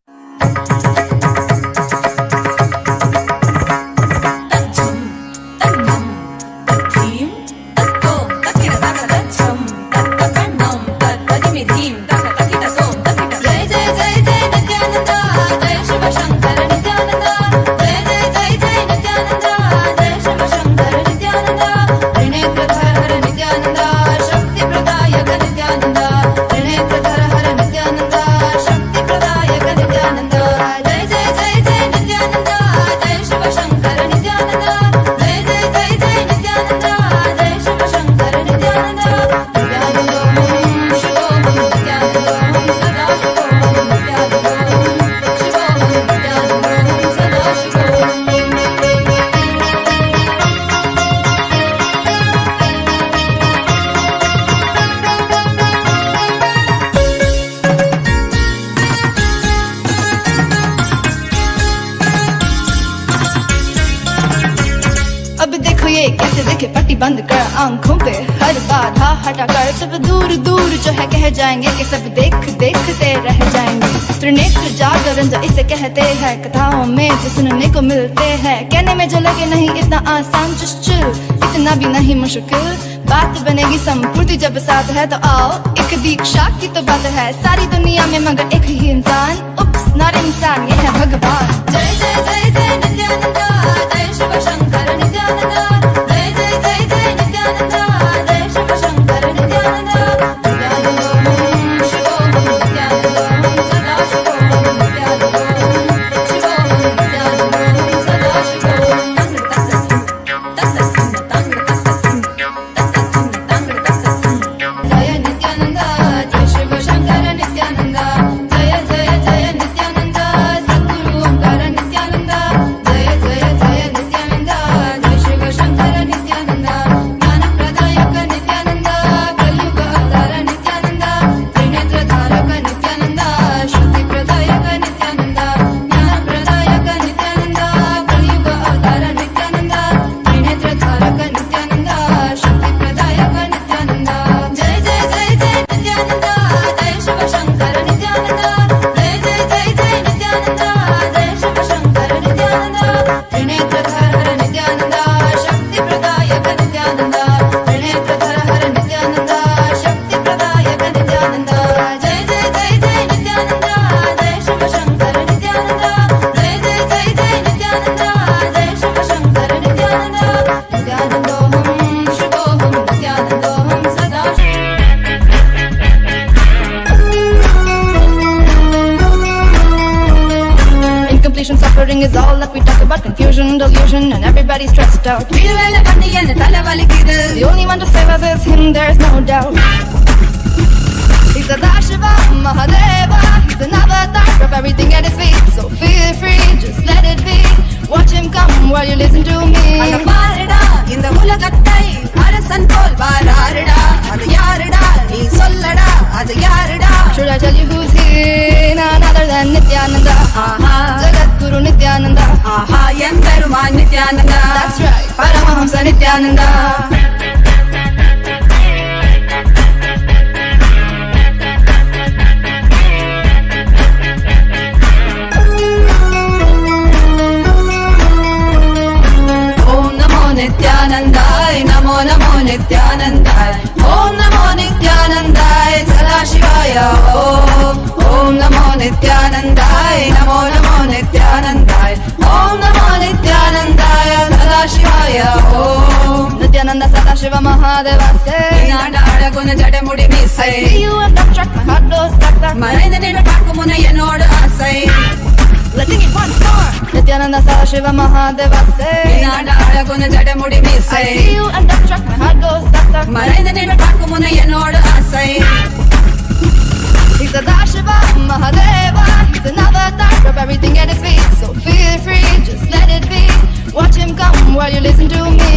बंद कर आंखों पे हर बाधा हटा कर सब दूर दूर जो है कह जाएंगे कि सब देखते रह जाएंगे। त्रिनेत्र जागरण जो इसे कहते हैं, कथाओं में जो सुनने को मिलते हैं, कहने में जो लगे नहीं इतना आसान चुश्चुल, इतना भी नहीं मुश्किल, बात बनेगी संपूर्ति जब साथ है तो आओ एक दीक्षा की तो बात है सारी दुनिया में मगर एक ही इंसान, उप्स नॉट इंसान ये है भगवान। जय जय जय जय नित्यानंदा, जय शिव शंकर नित्यानंदा, जय जय जय जय नित्यानंदा, जय शिव शंकर नित्यानंदा, नित्यानंदों शिवोहम नित्यानंदों सदा शिवोहम नित्यानंदों शिवोहम नित्यानंदों सदा शिवोहम। जय नित्यानंदा, जय शिव शंकर नित्यानंदा, जय जय जय नित्यानंदा, सद्गुरु ओंकार नित्यानंदा, जय जय जय नित्यानंदा, जय शिव शंकर नित्यानंदा, ज्ञान प्रदायक नित्यानंदा, कलयुग अवतार नित्यानंदा, त्रिनेत्र धारक नित्यानंदा, शुद्धि प्रदायक नित्यानंदा, ज्ञान प्रदायक नित्यानंदा, कलयुग अवतार नित्यानंदा, त्रिनेत्र धारक नित्यानंदा, शुद्धि प्रदायक नित्यानंदा। जय जय जय जय नित्यानंदा, जय शिव शंकर नित्यानंदा, जय जय जय जय नित्यानंदा, जय शिव शंकर नित्यानंदा, त्रिनेत्र धारक नित्यानंदा, शक्ति प्रदायक नित्यानंदा, त्रिनेत्र धारक नित्यानंदा, शक्ति प्रदायक नित्यानंदा। जय जय जय जय नित्यानंदा, जय शिव शंकर नित्यानंदा, जय जय जय जय नित्यानंदा, जय शिव शंकर नित्यानंदा, नित्यानंदोहम शिवोहम नित्यानंदोहम सदा। Incompletion, suffering is all that we talk about. Confusion, delusion, and everybody's stressed out. The only one to save us is him, there's no doubt. He's Akashic, Mahadeva. He's an avatar of everything at his feet. So feel free, just let it be. Watch him come while you listen to me. இந்த உலகத்தை அரசன் போல் வாராருடா, அது யாருடா நீ சொல்லடா, அது யாருடா? Should I tell you who's here? None other than Nithyananda. Jagadguru Nithyananda. Emperuman Nithyananda. That's right, Paramahamsa Nithyananda. Nithyanandai, namo namo Nithyanandai, Om namo Nithyanandai, Sadashivaya Om, Om namo Nithyanandai, namo namo Nithyanandai, Om namo Nithyanandai, Sadashivaya Om. Nithyananda Sadashiva Mahadeva say, Nanda Adaguna Jadamudi Misai, I see you and that track, my heart goes stuck stuck. Maraina Nida Pakumuna Yenoda Asai. Let's sing it once more. Nithyananda Sadashiva Mahadeva say, Nanda Adaguna Jadamudi Misai, I see you and that track, my heart goes stuck stuck. Maraina Nida Pakumuna Yenoda Asai. He's Sadashiva Mahadeva. He's an avatar of everything at his feet. So feel free, just let it be. Watch him come while you listen to me.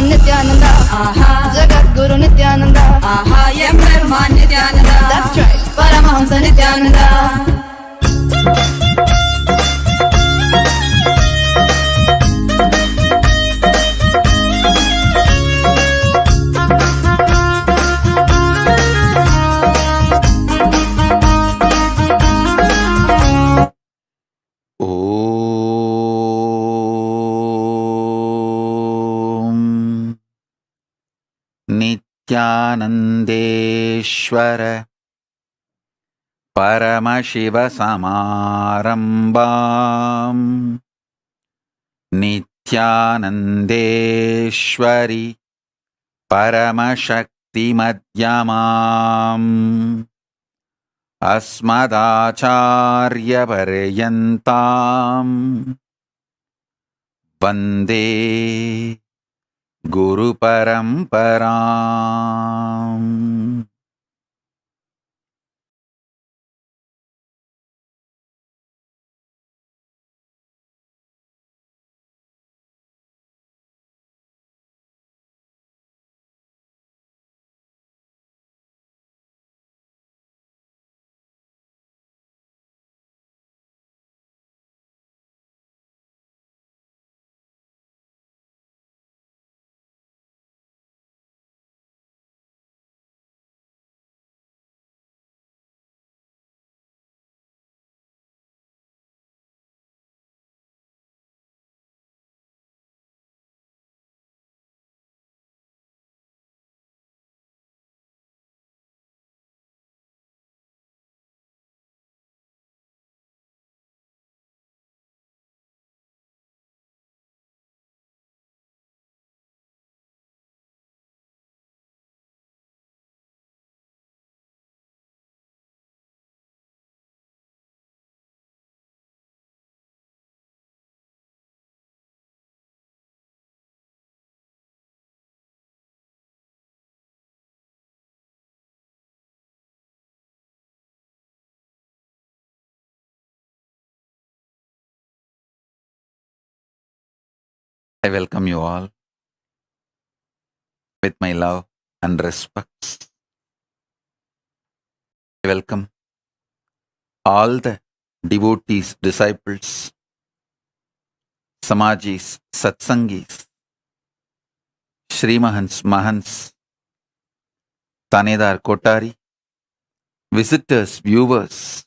Nithyananda, Jagadguru Nithyananda, Yam Brahma Nithyananda, that's right, Paramahamsa Nithyananda. Nithyanandeshwar Paramashivoham Nithyanandeshwari Paramashakti Madhyamam Asmadacharya Paryantam Vande Guru Paramparam. I welcome you all with my love and respect. I welcome all the devotees, disciples, Samajis, Satsangis, Srimahans, Mahans, Tanedar Kotari, visitors, viewers,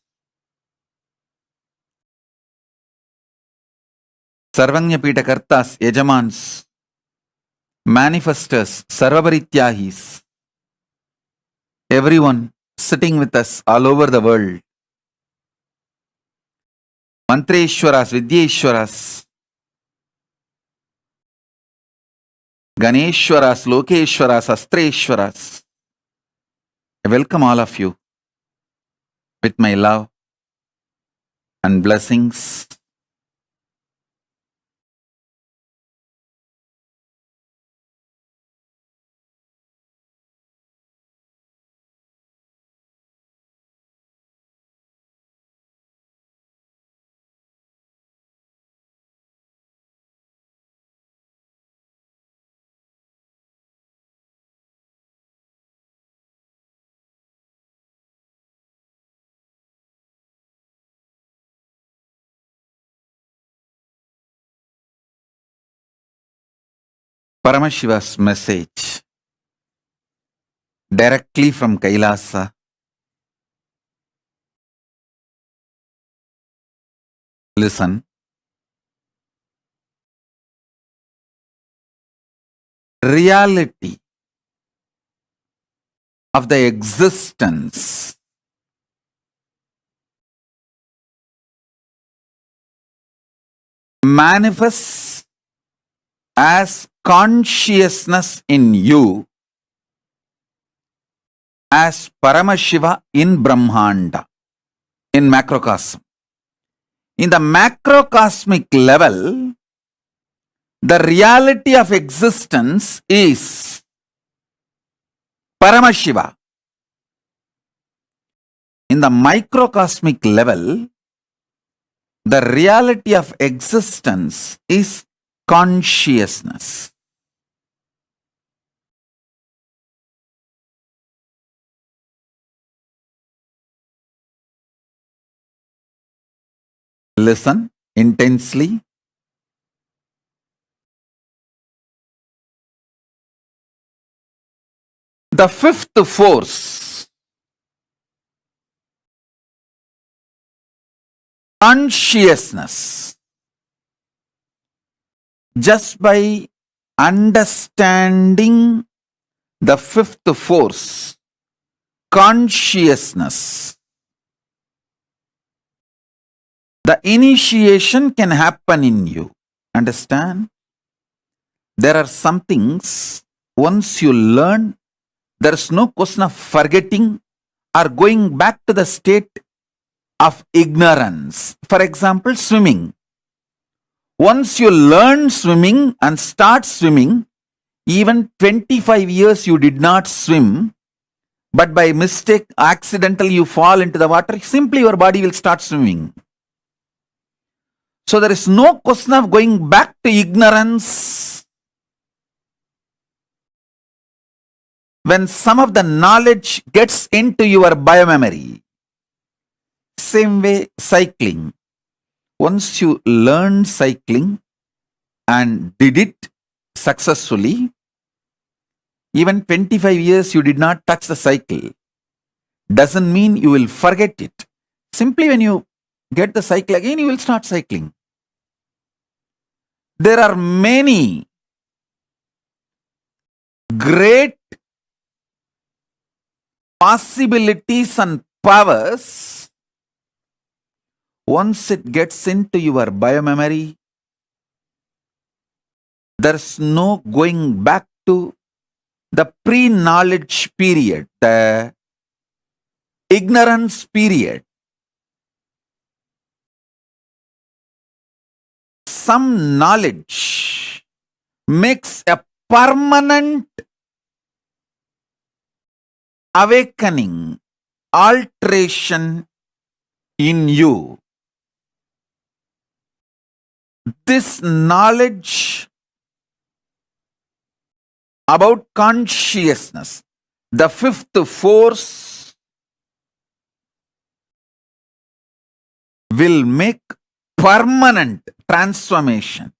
Sarvanya Kartas, Yajamans, manifestors, Sarvabarityahis, everyone sitting with us all over the world, Mantreshwaras, Vidyeshwaras, Ganeshwaras, Lokeshwaras, Astreshwaras. I welcome all of you with my love and blessings. Paramashiva's message directly from Kailasa. Listen. Reality of the existence manifests as consciousness in you as Paramashiva in Brahmanda, in macrocosm. In the macrocosmic level, the reality of existence is Paramashiva. In the microcosmic level, the reality of existence is consciousness. Listen intensely. The fifth force, consciousness. Just by understanding the fifth force, consciousness, the initiation can happen in you. Understand? There are some things, once you learn, there is no question of forgetting or going back to the state of ignorance. For example, swimming. Once you learn swimming and start swimming, even 25 years you did not swim, but by mistake, accidentally you fall into the water, simply your body will start swimming. So there is no question of going back to ignorance. When some of the knowledge gets into your biomemory, same way cycling. Once you learn cycling and did it successfully, even 25 years you did not touch the cycle, doesn't mean you will forget it. Simply when you get the cycle again, you will start cycling. There are many great possibilities and powers. Once it gets into your biomemory, there's no going back to the pre-knowledge period, the ignorance period. Some knowledge makes a permanent awakening, alteration in you. This knowledge about consciousness, the fifth force, will make permanent transformation,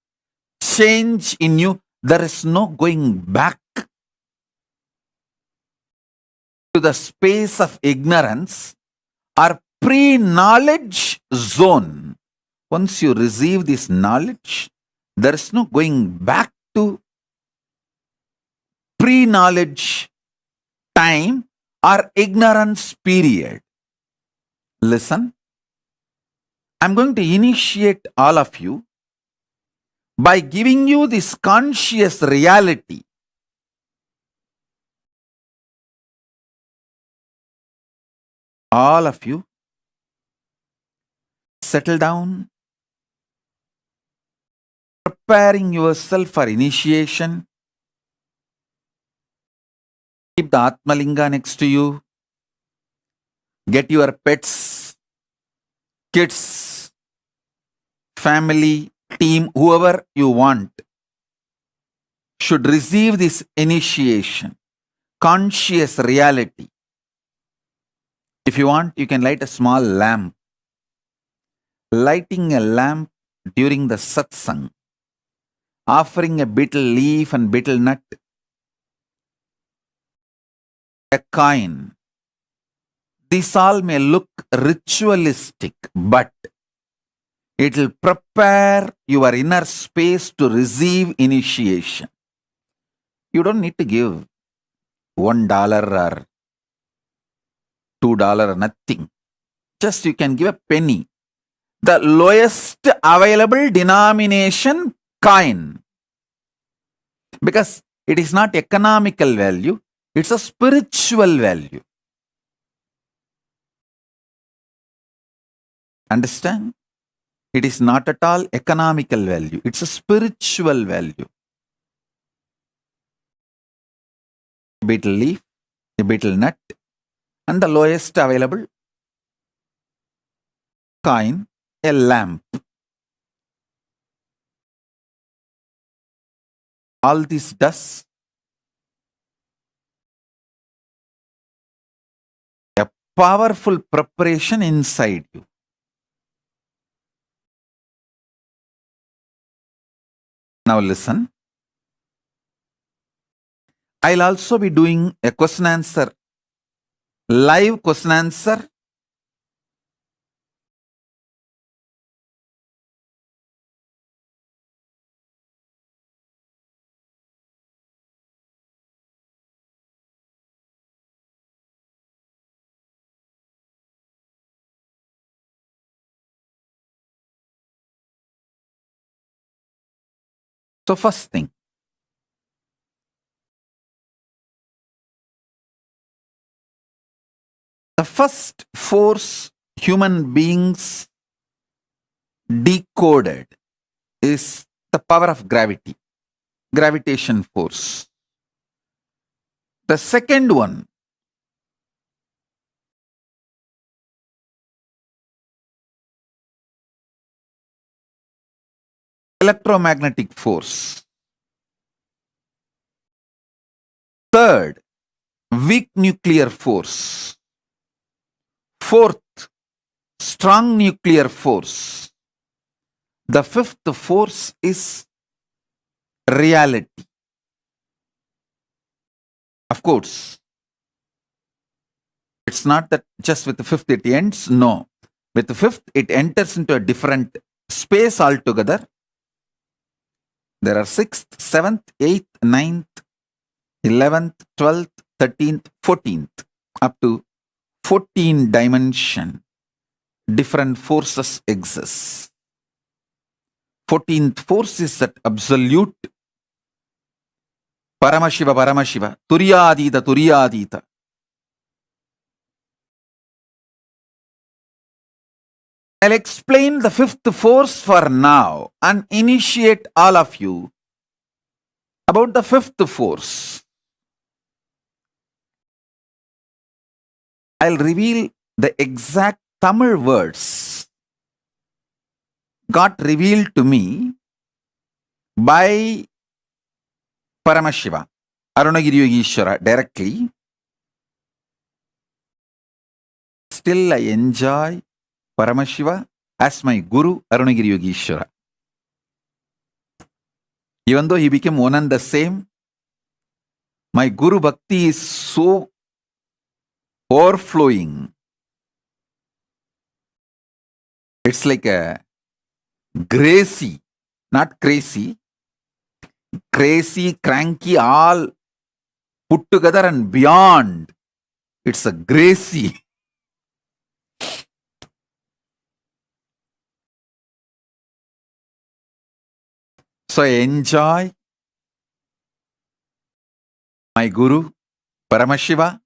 change in you. There is no going back to the space of ignorance or pre-knowledge zone. Once you receive this knowledge, there is no going back to pre-knowledge time or ignorance period. Listen, I'm going to initiate all of you by giving you this conscious reality. All of you, settle down, preparing yourself for initiation. Keep the Atmalinga next to you. Get your pets, kids, family, team, whoever you want should receive this initiation, conscious reality. If you want, you can light a small lamp. Lighting a lamp during the satsang, offering a betel leaf and betel nut, a coin. This all may look ritualistic, but it will prepare your inner space to receive initiation. You don't need to give $1 or $2 or nothing. Just you can give a penny. The lowest available denomination coin. Because it is not economical value, it's a spiritual value. Understand? It is not at all economical value. It's a spiritual value. Betel leaf, a betel nut, and the lowest available coin, a lamp. All this does a powerful preparation inside you. Now listen. I'll also be doing a question answer, live question answer. So first thing, the first force human beings decoded is the power of gravity, gravitation force. The second one, electromagnetic force. Third, weak nuclear force. Fourth, strong nuclear force. The fifth force is reality. Of course, it's not that just with the fifth it ends. No. With the fifth, it enters into a different space altogether. There are 6th, 7th, 8th, 9th, 11th, 12th, 13th, 14th, up to 14 dimension. Different forces exist. 14th force is that absolute Paramashiva, Turyadita. I'll explain the fifth force for now and initiate all of you about the fifth force. I'll reveal the exact Tamil words got revealed to me by Paramashiva, Arunagiri Yogeshwara directly. Still I enjoy Paramashiva as my Guru, Arunagiri Yogeshwara. Even though he became one and the same, my Guru Bhakti is so overflowing. It's like a gracie, not crazy, cranky, all put together and beyond. It's a gracie. So I enjoy my Guru, Paramashiva,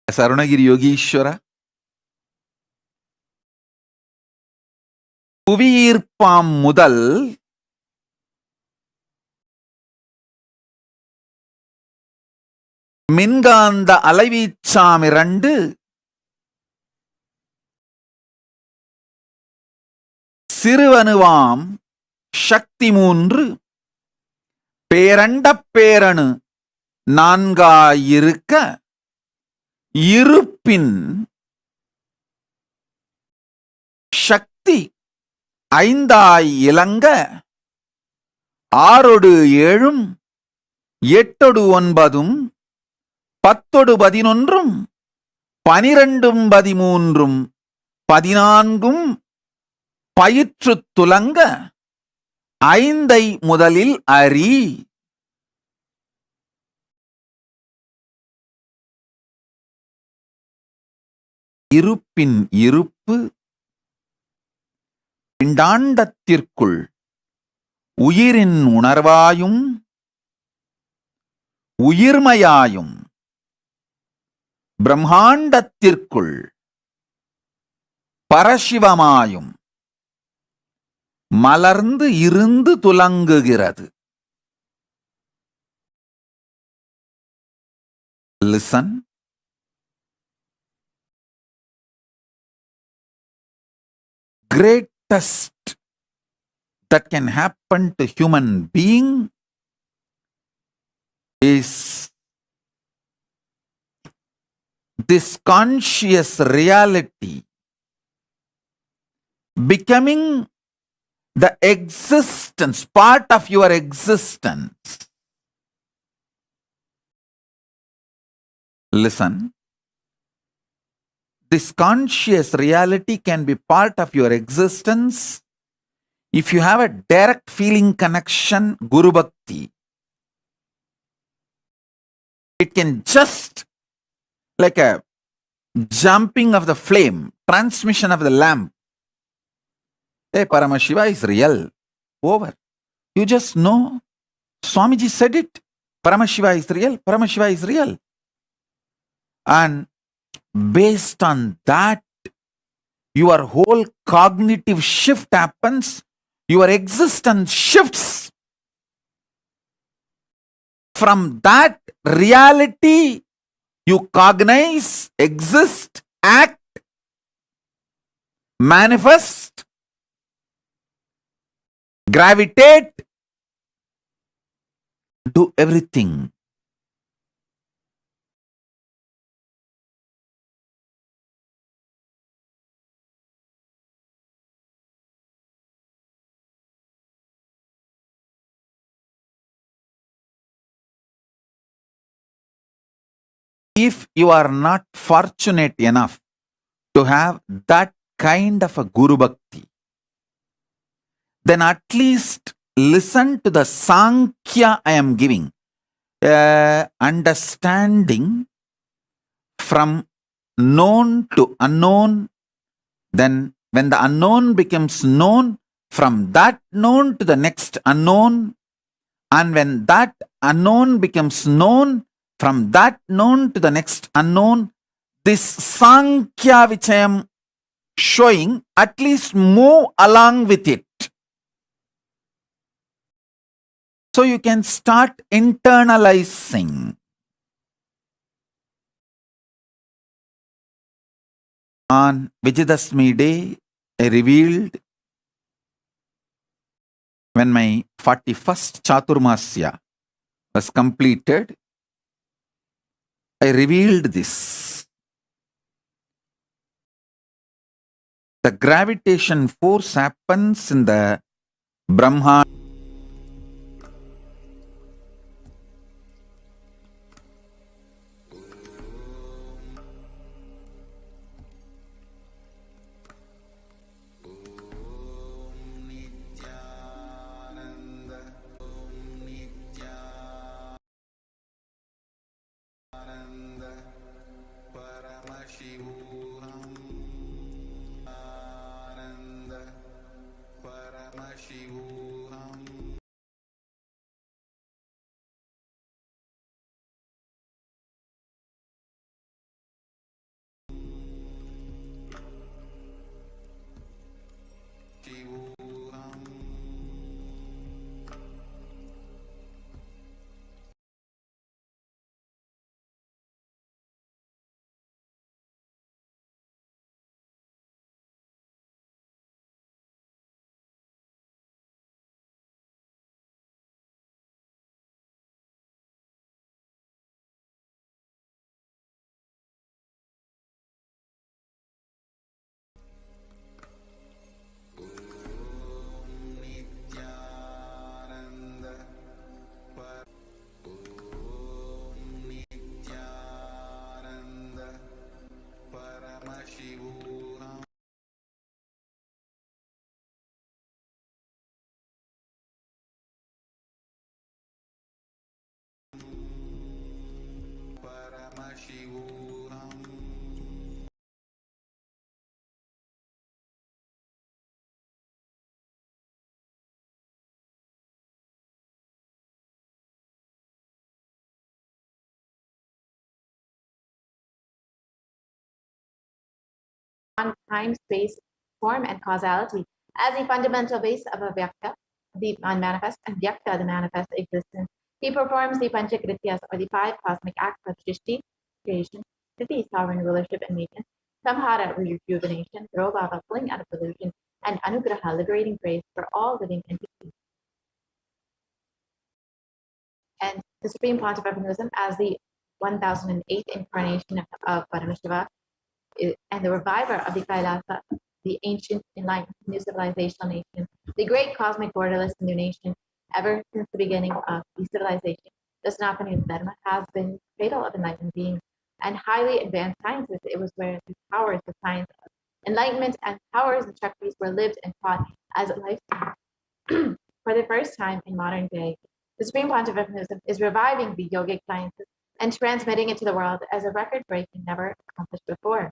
as Arunagiri Yogeshwara. புவியீர்ப்பாம் முதல் மின்காந்த அலைவீச்சாம் 2 சிறுவனுவாம் சக்தி 3 பேரண்டப் பேரணு 4 இருப்பின் சக்தி 5 இலங்க 6 7 8 9 10 11 12 13 14 பயிற்று துலங்க 5 முதலில் அறி. இருப்பின் இருப்பு பிண்டாண்டத்திற்குள் உயிரின் உணர்வாயும் உயிர்மையாயும் பிரம்மாண்டத்திற்குள் பரசிவமாயும் மலர்ந்து இருந்து துலங்குகிறது. Listen. Greatest that can happen to human being is this conscious reality becoming the existence, part of your existence. Listen, this conscious reality can be part of your existence if you have a direct feeling connection, Guru Bhakti. It can just like a jumping of the flame, transmission of the lamp. Hey, Paramashiva is real. Over. You just know. Swamiji said it. Paramashiva is real. Paramashiva is real. And based on that, your whole cognitive shift happens. Your existence shifts. From that reality, you cognize, exist, act, manifest, gravitate, do everything. If you are not fortunate enough to have that kind of a Guru Bhakti, then at least listen to the Sankhya I am giving. Understanding from known to unknown. Then when the unknown becomes known, from that known to the next unknown. And when that unknown becomes known, from that known to the next unknown, this Sankhya which I am showing, at least move along with it. So you can start internalizing. On Vijayadashmi day, I revealed when my 41st Chaturmasya was completed, I revealed this. The gravitation force happens in the Brahma. Paramashivoham. Paramashivoham. Paramashivoham. Time, space, form, and causality as the fundamental base of a Vyakta, the unmanifest, and Vyakta, the manifest existence. He performs the Panchakrityas, or the 5 cosmic acts of Srishti, creation, Sthiti, sovereign rulership and maintenance, Samhara, rejuvenation, Robhava, pulling out of illusion, and Anugraha, liberating grace for all living entities. And the Supreme Pontiff of Hinduism as the 1008th incarnation of Paramashiva, and the reviver of the Kailasa the ancient enlightened new civilizational nation, the great cosmic borderless new nation, ever since the beginning of the civilization, the Sanatana Dharma has been cradle of enlightened beings and highly advanced sciences. It was where the powers of science, enlightenment, and powers and Shaktis were lived and taught as a lifestyle. For the first time in modern day, the Supreme Pontiff of Hinduism is reviving the yogic sciences and transmitting it to the world as a record-breaking, never accomplished before.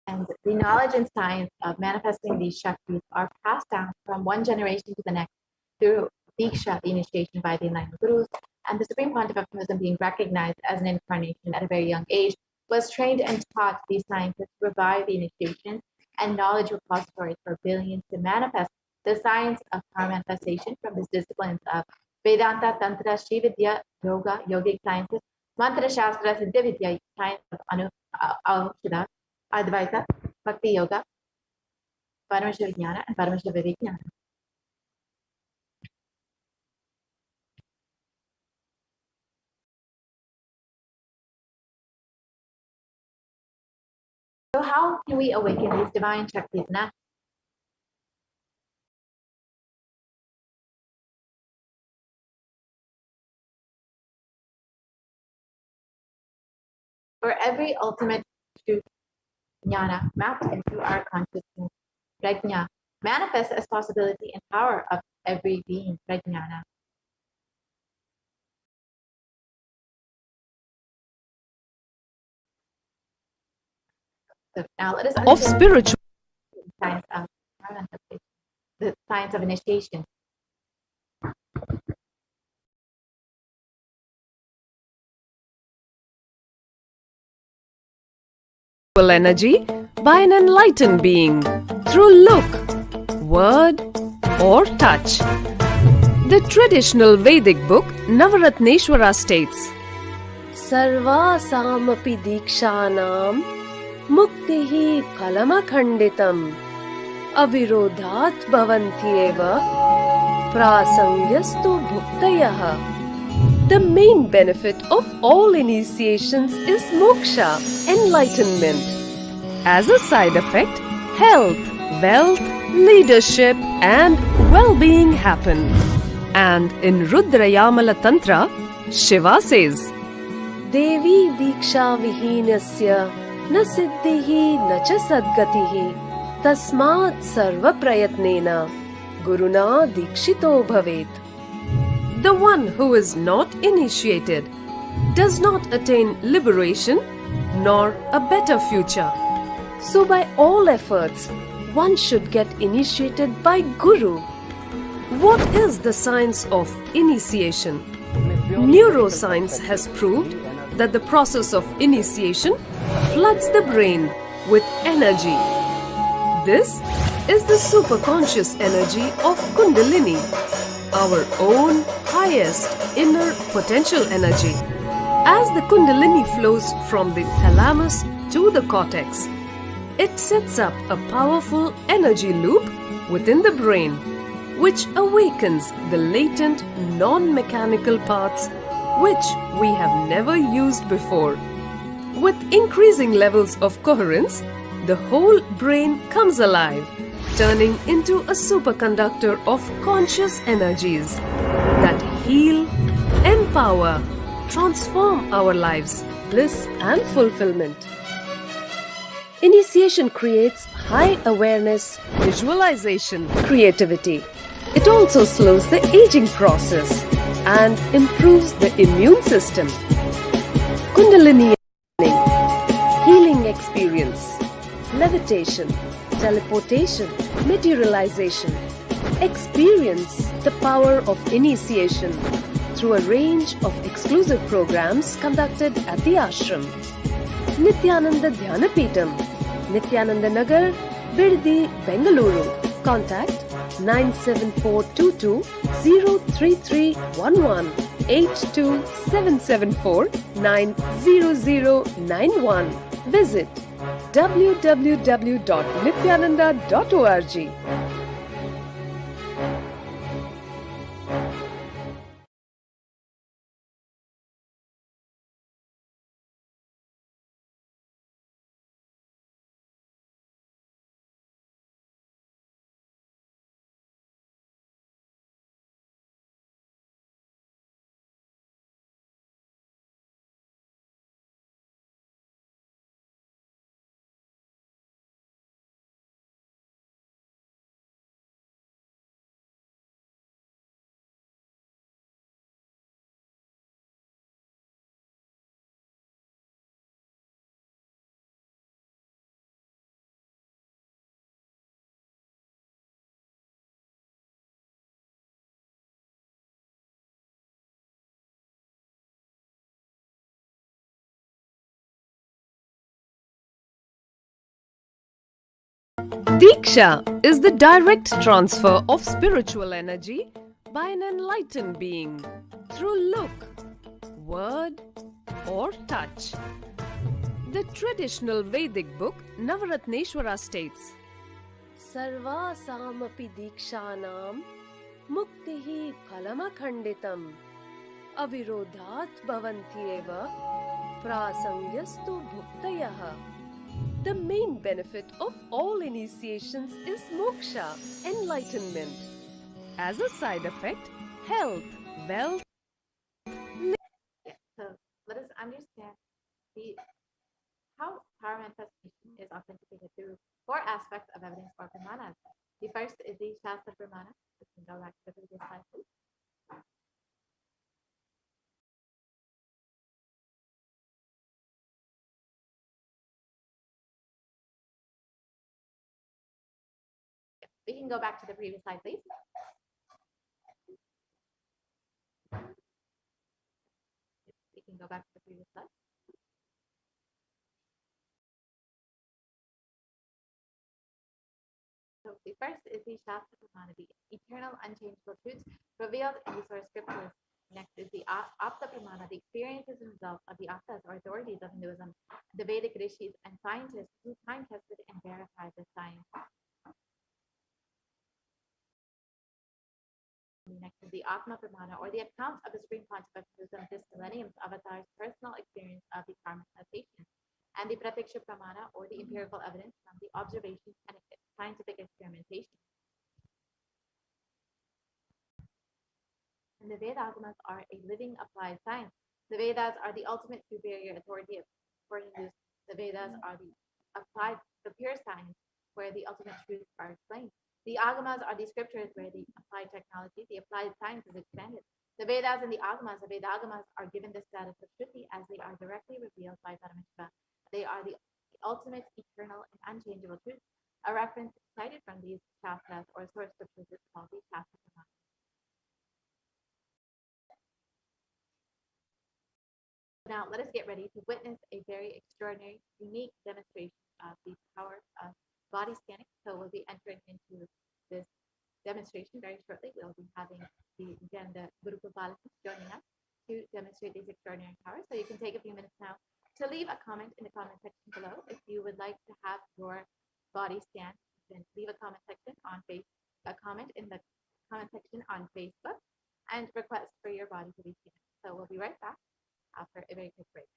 And the knowledge and science of manifesting these Shaktis are passed down from one generation to the next through Diksha, the initiation by the enlightened gurus, and the Supreme Pontiff of Hinduism, being recognized as an incarnation at a very young age, was trained and taught these sciences to revive the initiation and knowledge repositories for billions to manifest the science of power manifestation from these disciplines of Vedanta, Tantra, Shri Vidya, Yoga, Yogic sciences, Mantra Shastra, Siddha Vidya, science of Aushadha, Advaita, Bhakti Yoga, Paramashivoham, and Paramashivoham. So how can we awaken these divine Shaktis in us? For every ultimate truth, jnana, mapped into our consciousness, prajna, manifests as possibility and power of every being, prajnana. So now let us Of spiritual science of the science of initiation. energy by an enlightened being through look, word, or touch. The traditional Vedic book Navaratneshwara states, Sarvasamapi dikshanam muktihi phalamakhanditam avirodhat bhavantyeva prasangyastu bhuktayah. The main benefit of all initiations is moksha, enlightenment. As a side effect, health, wealth, leadership, and well-being happen. And in Rudrayamala Tantra, Shiva says, Devi diksha vihinasya na siddhihi na cha sadgatihi tasmat sarva prayatnena guruna dikshito bhavet. The one who is not initiated does not attain liberation nor a better future. So by all efforts, one should get initiated by Guru. What is the science of initiation? Neuroscience has proved that the process of initiation floods the brain with energy. This is the superconscious energy of Kundalini, our own highest inner potential energy. As the Kundalini flows from the thalamus to the cortex, it sets up a powerful energy loop within the brain, which awakens the latent non-mechanical parts which we have never used before. With increasing levels of coherence, the whole brain comes alive, turning into a superconductor of conscious energies that heal, empower, transform our lives, bliss and fulfillment. Initiation creates high awareness, visualization, creativity. It also slows the aging process and improves the immune system. Kundalini healing experience, levitation, teleportation, materialization. Experience the power of initiation through a range of exclusive programs conducted at the ashram. Nithyananda Dhyanapitham, Nithyananda Nagar, Birdi, Bengaluru. Contact 97422 03311 82774 90091. Visit www.nithyananda.org. Diksha is the direct transfer of spiritual energy by an enlightened being through look, word, or touch. The traditional Vedic book Navaratneshwara states, Sarvasamapi Dikshanam Muktihi Phalamakhanditam Avirodhat Bhavantyeva Prasangyastu Bhuktayaha. The main benefit of all initiations is moksha, enlightenment. As a side effect, health, wealth. So let us understand how power manifestation is authenticated through four aspects of evidence or pramanas. The first is the Shastra Pramana. We can go back to the previous slide, please. We can go back to the previous slide, please. We can go back to the previous slide. So the first is the Shastra Pramana, the eternal unchangeable truths revealed in the source scriptures. Next is the Apta Pramana, the experiences and results of the Aptas or authorities of Hinduism, the Vedic rishis and scientists who time tested and verified the science. Next is the Atma Pramana, or the account of the Supreme Pontiff of Hinduism, this millennium's avatar's personal experience of the karmic meditation. And the Pratiksha Pramana, or the empirical evidence from the observation and scientific experimentation. And the Vedas are a living applied science. The Vedas are the ultimate superior authority for Hindus. The Vedas are the pure science where the ultimate truths are explained. The Agamas are the scriptures where the applied technology, the applied science is expanded. The Vedas and the Vedagamas are given the status of Shruti as they are directly revealed by Paramashiva. They are the ultimate, eternal, and unchangeable truth. A reference cited from these Shastras or source scriptures is called the Shastra Pramana. Now, let us get ready to witness a very extraordinary, unique demonstration of the power of body scanning. So we'll be entering into this demonstration very shortly. We'll be having the Guru Gopalakrishna joining us to demonstrate these extraordinary powers. So you can take a few minutes now to leave a comment in the comment section below. If you would like to have your body scanned, then leave a comment section on a comment in the comment section on Facebook and request for your body to be scanned. So we'll be right back after a very quick break.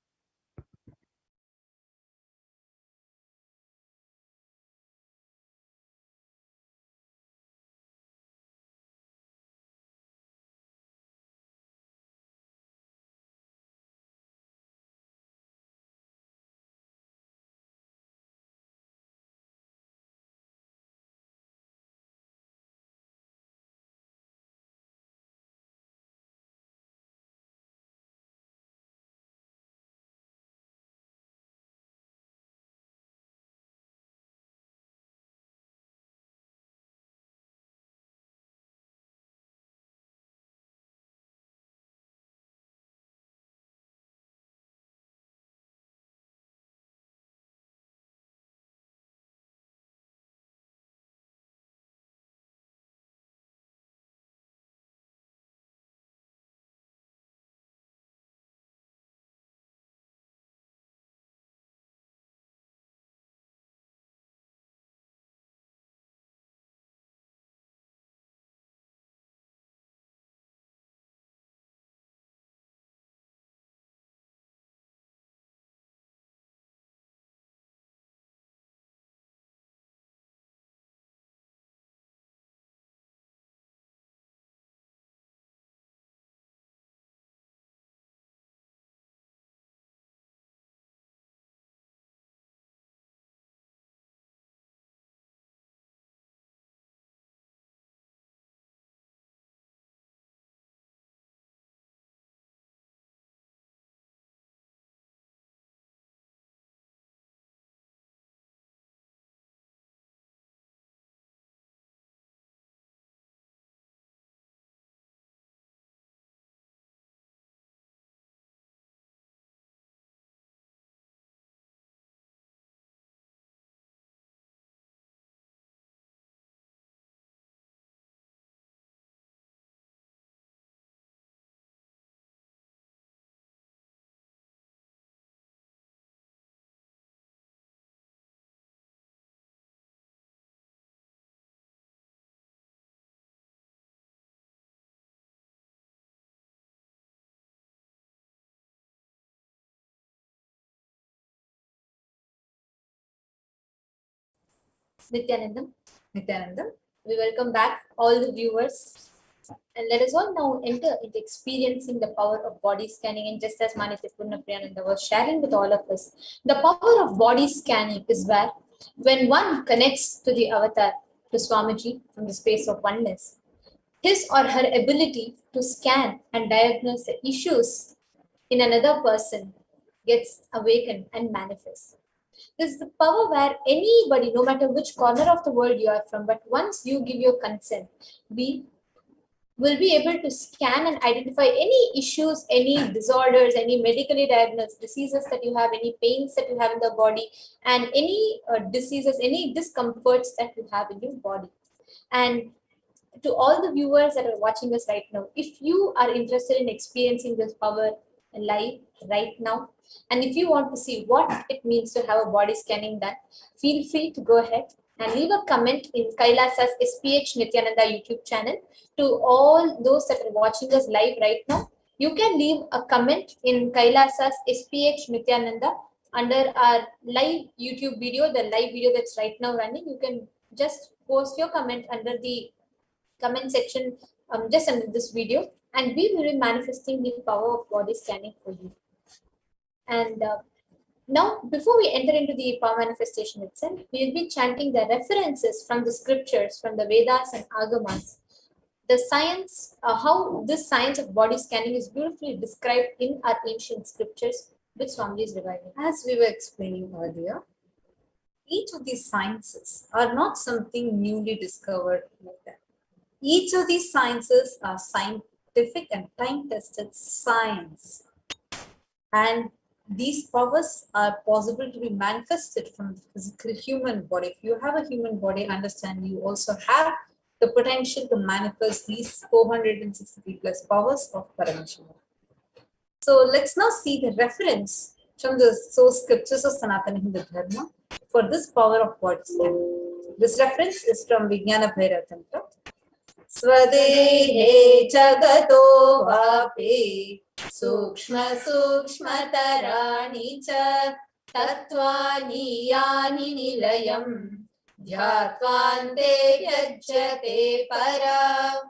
Nithyanandam. Nithyanandam. We welcome back all the viewers and let us all now enter into experiencing the power of body scanning. And just as Manitya Purnapriyananda was sharing with all of us, the power of body scanning is where when one connects to the avatar, to Swamiji from the space of oneness, his or her ability to scan and diagnose the issues in another person gets awakened and manifests. This is the power where anybody, no matter which corner of the world you are from, but once you give your consent, we will be able to scan and identify any issues, any disorders, any medically diagnosed diseases that you have, any pains that you have in the body, and any diseases, any discomforts that you have in your body. And to all the viewers that are watching us right now, if you are interested in experiencing this power live right now, and if you want to see what it means to have a body scanning done, feel free to go ahead and leave a comment in Kailasa's HDH Nithyananda YouTube channel. To all those that are watching us live right now, you can leave a comment in Kailasa's HDH Nithyananda under our live YouTube video, the live video that's right now running. You can just post your comment under the comment section just under this video, and we will be manifesting the power of body scanning for you. And now, before we enter into the power manifestation itself, we will be chanting the references from the scriptures, from the Vedas and Agamas. The science, how this science of body scanning is beautifully described in our ancient scriptures, which Swamiji is reviving. As we were explaining earlier, each of these sciences are not something newly discovered like that. Each of these sciences are scientific and time-tested science. And these powers are possible to be manifested from the physical human body. If you have a human body, understand you also have the potential to manifest these 463 plus powers of Paramashivoham. So let's now see the reference from the source scriptures of Sanatana Hindu Dharma for this power of body scanning. This reference is from Vijnana Bhairava Tantra. Swadehe jagato vape Sukshma sukshmatarani cha tattvani yani nilayam dhyatvante yajjate para.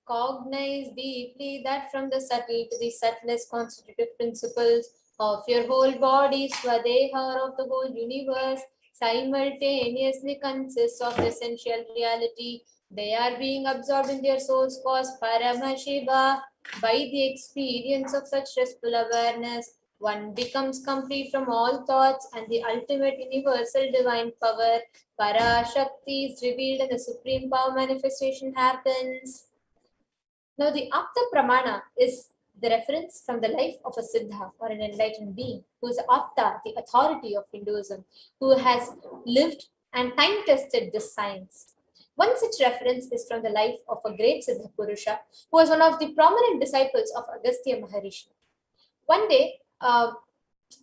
Cognize deeply that from the subtle to the subtlest constitutive principles of your whole body, Swadeha of the whole universe, simultaneously consists of essential reality. They are being absorbed in their soul's cause, Paramashiva. By the experience of such restful awareness, one becomes complete from all thoughts, and the ultimate universal divine power, Parashakti, is revealed and the supreme power manifestation happens. Now, the Apta Pramana is the reference from the life of a Siddha or an enlightened being who is Apta, the authority of Hinduism, who has lived and time-tested this science. One such reference is from the life of a great Siddha Purusha who was one of the prominent disciples of Agastya Maharishi. One day, a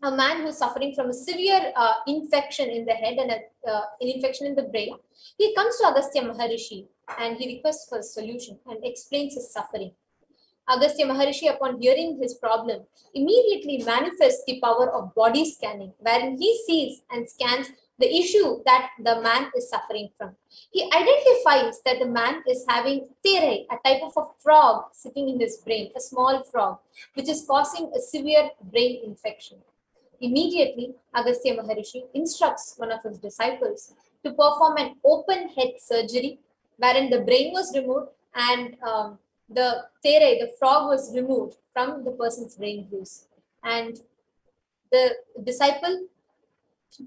man who is suffering from a severe infection in the head and an infection in the brain, he comes to Agastya Maharishi and he requests for a solution and explains his suffering. Agastya Maharishi, upon hearing his problem, immediately manifests the power of body scanning, wherein he sees and scans the issue that the man is suffering from. He identifies that the man is having tere, a type of a frog sitting in his brain, a small frog, which is causing a severe brain infection. Immediately, Agastya Maharishi instructs one of his disciples to perform an open head surgery, wherein the brain was removed and the tere, the frog, was removed from the person's brain juice. And the disciple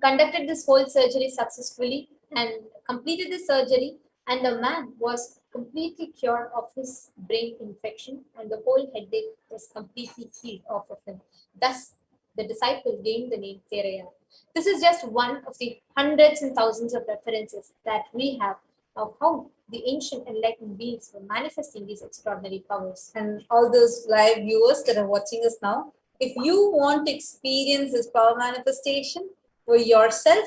conducted this whole surgery successfully and completed the surgery, and the man was completely cured of his brain infection, and the whole headache was completely healed off of him. Thus, the disciple gained the name Thereya. This is just one of the hundreds and thousands of references that we have of how the ancient enlightened beings were manifesting these extraordinary powers. And all those live viewers that are watching us now, if you want to experience this power manifestation for yourself,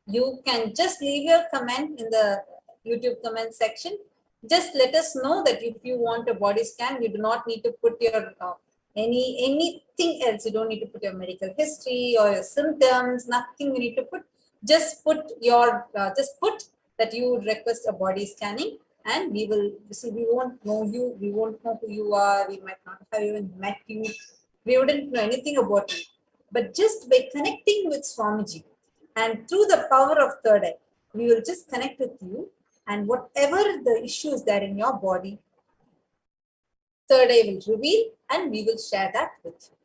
you can just leave your comment in the YouTube comment section. Just let us know that if you want a body scan, you do not need to put your anything else. You don't need to put your medical history or your symptoms, nothing you need to put. just put that you would request a body scanning, and we will see. We won't know you, we won't know who you are, we might not have even met you, we wouldn't know anything about you. But just by connecting with Swamiji and through the power of third eye, we will just connect with you, and whatever the issues that are in your body, third eye will reveal, and we will share that with you.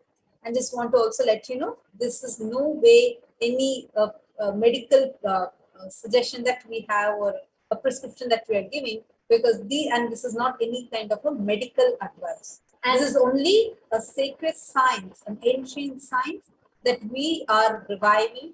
And just want to also let you know, this is no way any medical suggestion that we have, or a prescription that we are giving, because this is not any kind of a medical advice. And this is only a sacred science, an ancient science that we are reviving,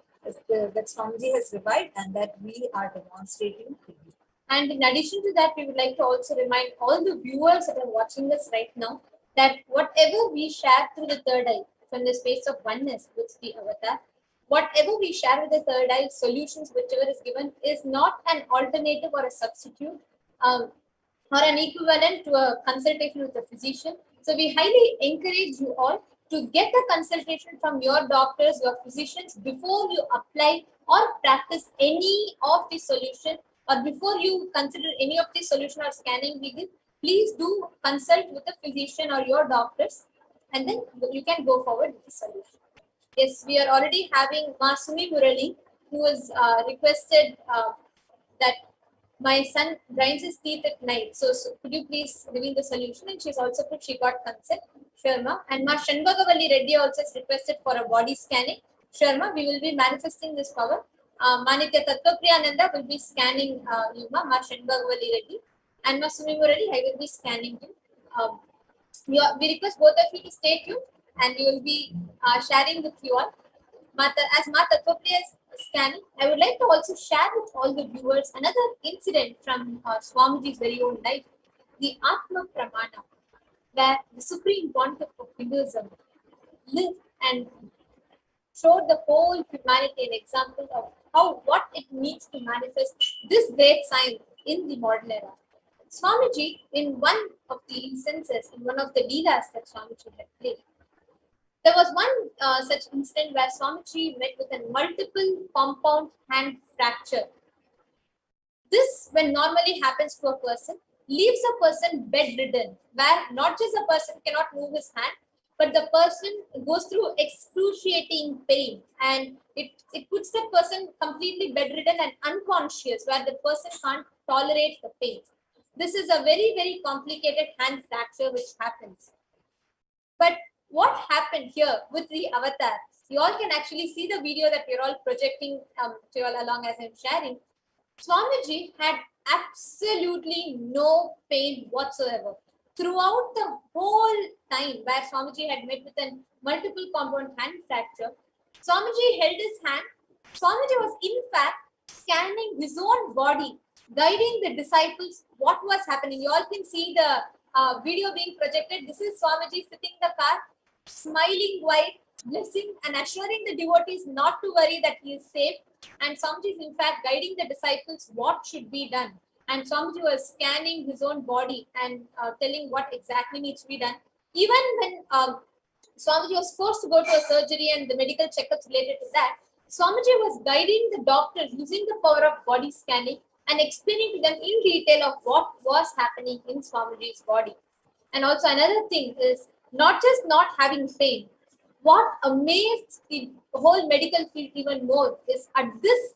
that Swamiji has revived, and that we are demonstrating to you. And in addition to that, we would like to also remind all the viewers that are watching us right now that whatever we share through the third eye from the space of oneness with the avatar, whatever we share with the third eye, solutions, whichever is given, is not an alternative or a substitute or an equivalent to a consultation with a physician. So we highly encourage you all to get a consultation from your doctors, your physicians, before you apply or practice any of the solution, or before you consider any of the solution or scanning we give. Please do consult with a physician or your doctors, and then you can go forward with the solution. Yes, we are already having Masumi Murali, who has requested that my son grinds his teeth at night. So could you please reveal the solution? And she's also put she got consent. Sharma. And Ma Shanbhagavalli Reddy also has requested for a body scanning. Sharma, we will be manifesting this power. Manitya Tattvapriyananda will be scanning you, Ma Shanbhagavalli Reddy. And Ma Sumi Murali, I will be scanning you. We request both of you to stay tuned, and we will be sharing with you all. As Ma Tattvapriya is scanning, I would like to also share with all the viewers another incident from Swamiji's very own life, the Atma Pramana, where the Supreme Pontiff of Hinduism lived and showed the whole humanity an example of what it needs to manifest this great science in the modern era. Swamiji, in one of the instances, in one of the leelas that Swamiji had played, there was one such incident where Swamiji met with a multiple compound hand fracture. This, when normally happens to a person, leaves a person bedridden, where not just a person cannot move his hand, but the person goes through excruciating pain, and it puts the person completely bedridden and unconscious, where the person can't tolerate the pain. This is a very, very complicated hand fracture which happens. But what happened here with the avatar? You all can actually see the video that we're all projecting to you all along as I'm sharing. Swamiji had absolutely no pain whatsoever. Throughout the whole time where Swamiji had met with a multiple compound hand fracture, Swamiji held his hand. Swamiji was in fact scanning his own body, guiding the disciples what was happening. You all can see the video being projected. This is Swamiji sitting in the car, smiling wide, blessing and assuring the devotees not to worry, that he is safe. And Swamiji is in fact guiding the disciples what should be done. And Swamiji was scanning his own body and telling what exactly needs to be done. Even when Swamiji was forced to go to a surgery and the medical checkups related to that, Swamiji was guiding the doctors using the power of body scanning and explaining to them in detail of what was happening in Swamiji's body. And also another thing is not just not having pain. What amazed the whole medical field even more is at this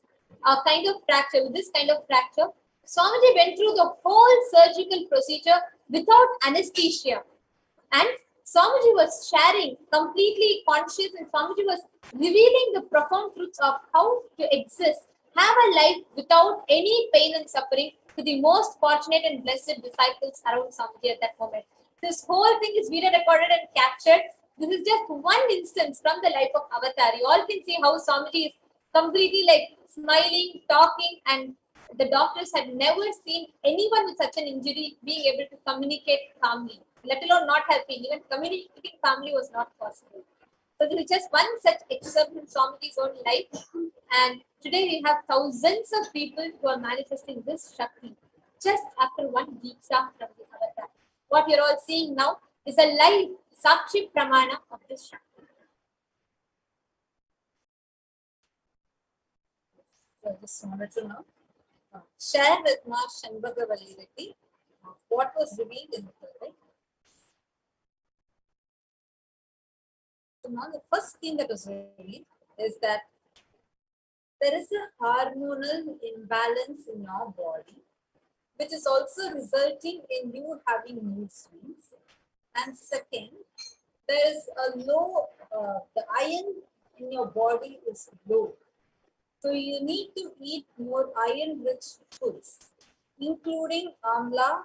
kind of fracture, with this kind of fracture, Swamiji went through the whole surgical procedure without anesthesia. And Swamiji was sharing, completely conscious, and Swamiji was revealing the profound truths of how to exist, have a life without any pain and suffering to the most fortunate and blessed disciples around Swamiji at that moment. This whole thing is video recorded and captured. This is just one instance from the life of Avatar. You all can see how Swamiji is completely like smiling, talking, and the doctors had never seen anyone with such an injury being able to communicate calmly, let alone not helping. Even communicating calmly was not possible. So this is just one such excerpt from Swamiji's own life. And today we have thousands of people who are manifesting this Shakti just after one Deeksha from the Avatar. What you're all seeing now is a live Sakshi Pramana of this Shakti. So I just wanted to know, share with Ma Shanbagavalli Reddy what was revealed in the third eye. So now the first thing that was revealed is that there is a hormonal imbalance in your body, which is also resulting in you having mood swings. And second, there is a low, the iron in your body is low. So you need to eat more iron-rich foods, including amla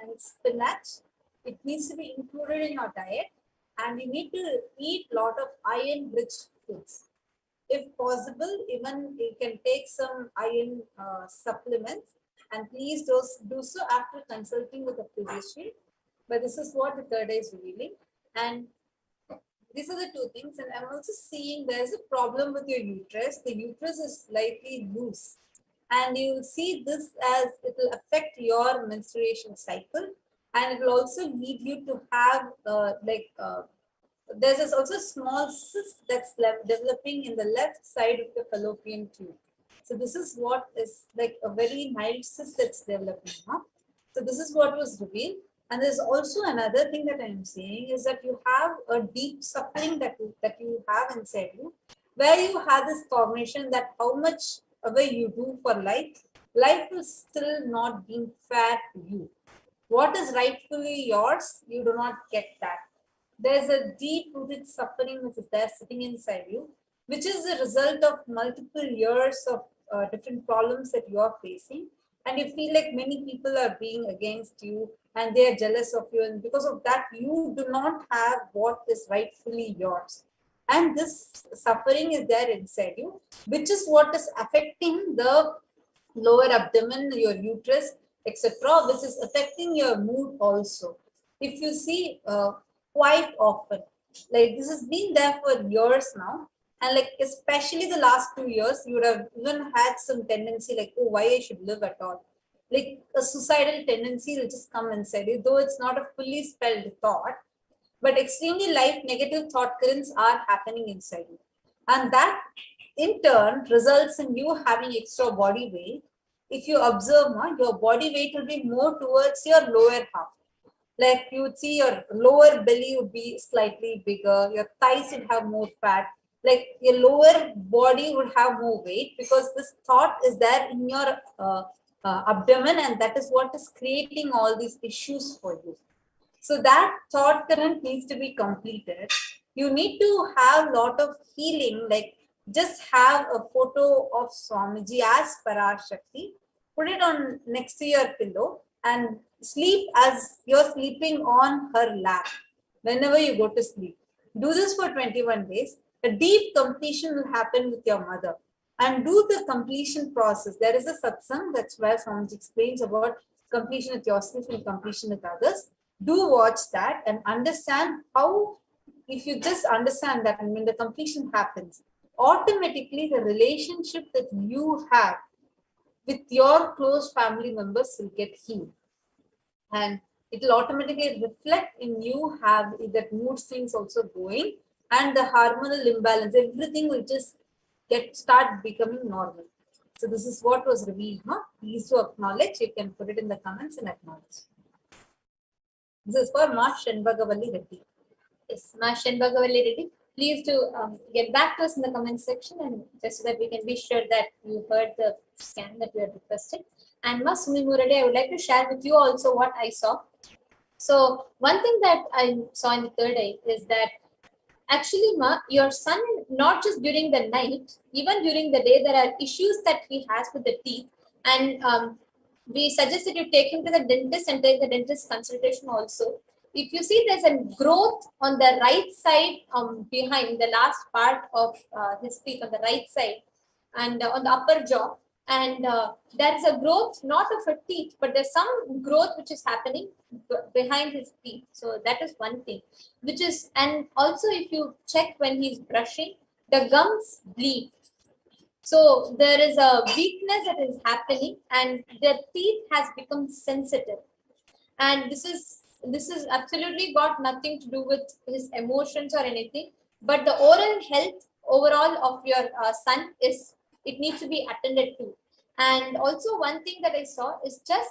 and spinach. It needs to be included in your diet, and you need to eat a lot of iron-rich foods. If possible, even you can take some iron supplements, and please do so after consulting with a physician. But this is what the third eye is revealing. And these are the two things. And I'm also seeing there's a problem with your uterus. The uterus is slightly loose. And you'll see this as it will affect your menstruation cycle. And it will also lead you to have there's also a small cyst that's developing in the left side of the fallopian tube. So this is what is like a very mild cyst that's developing. So this is what was revealed. And there's also another thing that I'm saying is that you have a deep suffering that you have inside you, where you have this cognition that how much ever you do for life, life will still not be fair to you. What is rightfully yours, you do not get that. There's a deep-rooted suffering which is there sitting inside you, which is the result of multiple years of different problems that you are facing. And you feel like many people are being against you and they are jealous of you. And because of that, you do not have what is rightfully yours. And this suffering is there inside you, which is what is affecting the lower abdomen, your uterus, etc., which is affecting your mood also. If you see quite often, like this has been there for years now, and like especially the last 2 years, you would have even had some tendency like, oh, why I should live at all. Like a suicidal tendency will just come inside you, though it's not a fully spelled thought, but extremely life negative thought currents are happening inside you. And that in turn results in you having extra body weight. If you observe, your body weight will be more towards your lower half. Like you would see your lower belly would be slightly bigger, your thighs would have more fat, like your lower body would have more weight because this thought is there in your abdomen, and that is what is creating all these issues for you. So that thought current needs to be completed. You need to have a lot of healing, like just have a photo of Swamiji as Parashakti, put it on next to your pillow and sleep as you're sleeping on her lap whenever you go to sleep. Do this for 21 days. A deep completion will happen with your mother. And do the completion process. There is a satsang, that's where Swamiji explains about completion with yourself and completion with others. Do watch that and understand how, if you just understand that, and when the completion happens, automatically the relationship that you have with your close family members will get healed. And it will automatically reflect in you have that mood swings also going, and the hormonal imbalance, everything will just start becoming normal. So this is what was revealed. Please to acknowledge. You can put it in the comments and acknowledge. This is for Ma Shanbagavalli Reddy. Yes, Ma Shanbagavalli Reddy. Please to get back to us in the comment section, and just so that we can be sure that you heard the scan that we have requested. And Ma Sumimu Reddy, I would like to share with you also what I saw. So one thing that I saw in the third eye is that actually, Ma, your son, not just during the night, even during the day, there are issues that he has with the teeth. And we suggest that you take him to the dentist and take the dentist consultation also. If you see there's a growth on the right side behind the last part of his teeth on the right side and on the upper jaw, and there's a growth not of a teeth, but there's some growth which is happening behind his teeth. So that is one thing, which is, and also if you check when he's brushing, the gums bleed. So there is a weakness that is happening, and the teeth has become sensitive. And this is absolutely got nothing to do with his emotions or anything, but the oral health overall of your son is it needs to be attended to. And also one thing that I saw is just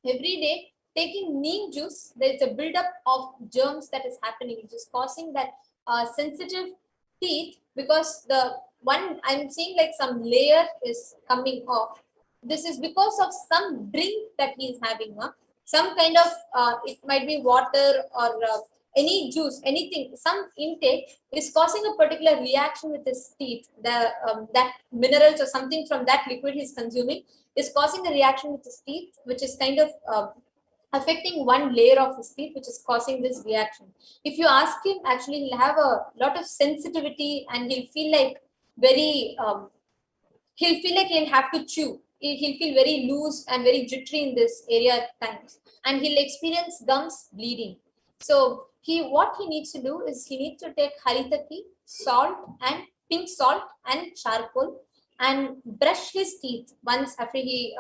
every day taking neem juice, there's a buildup of germs that is happening, which is causing that sensitive teeth, because the one I'm seeing like some layer is coming off. This is because of some drink that he's having, some kind of it might be water or any juice, anything, some intake is causing a particular reaction with his teeth. The that minerals or something from that liquid he's consuming is causing a reaction with his teeth, which is kind of affecting one layer of his teeth, which is causing this reaction. If you ask him, actually he'll have a lot of sensitivity and he'll feel like very he'll have to chew. He'll feel very loose and very jittery in this area at times, and he'll experience gums bleeding. So what he needs to do is he needs to take haritaki, salt and pink salt and charcoal, and brush his teeth once after he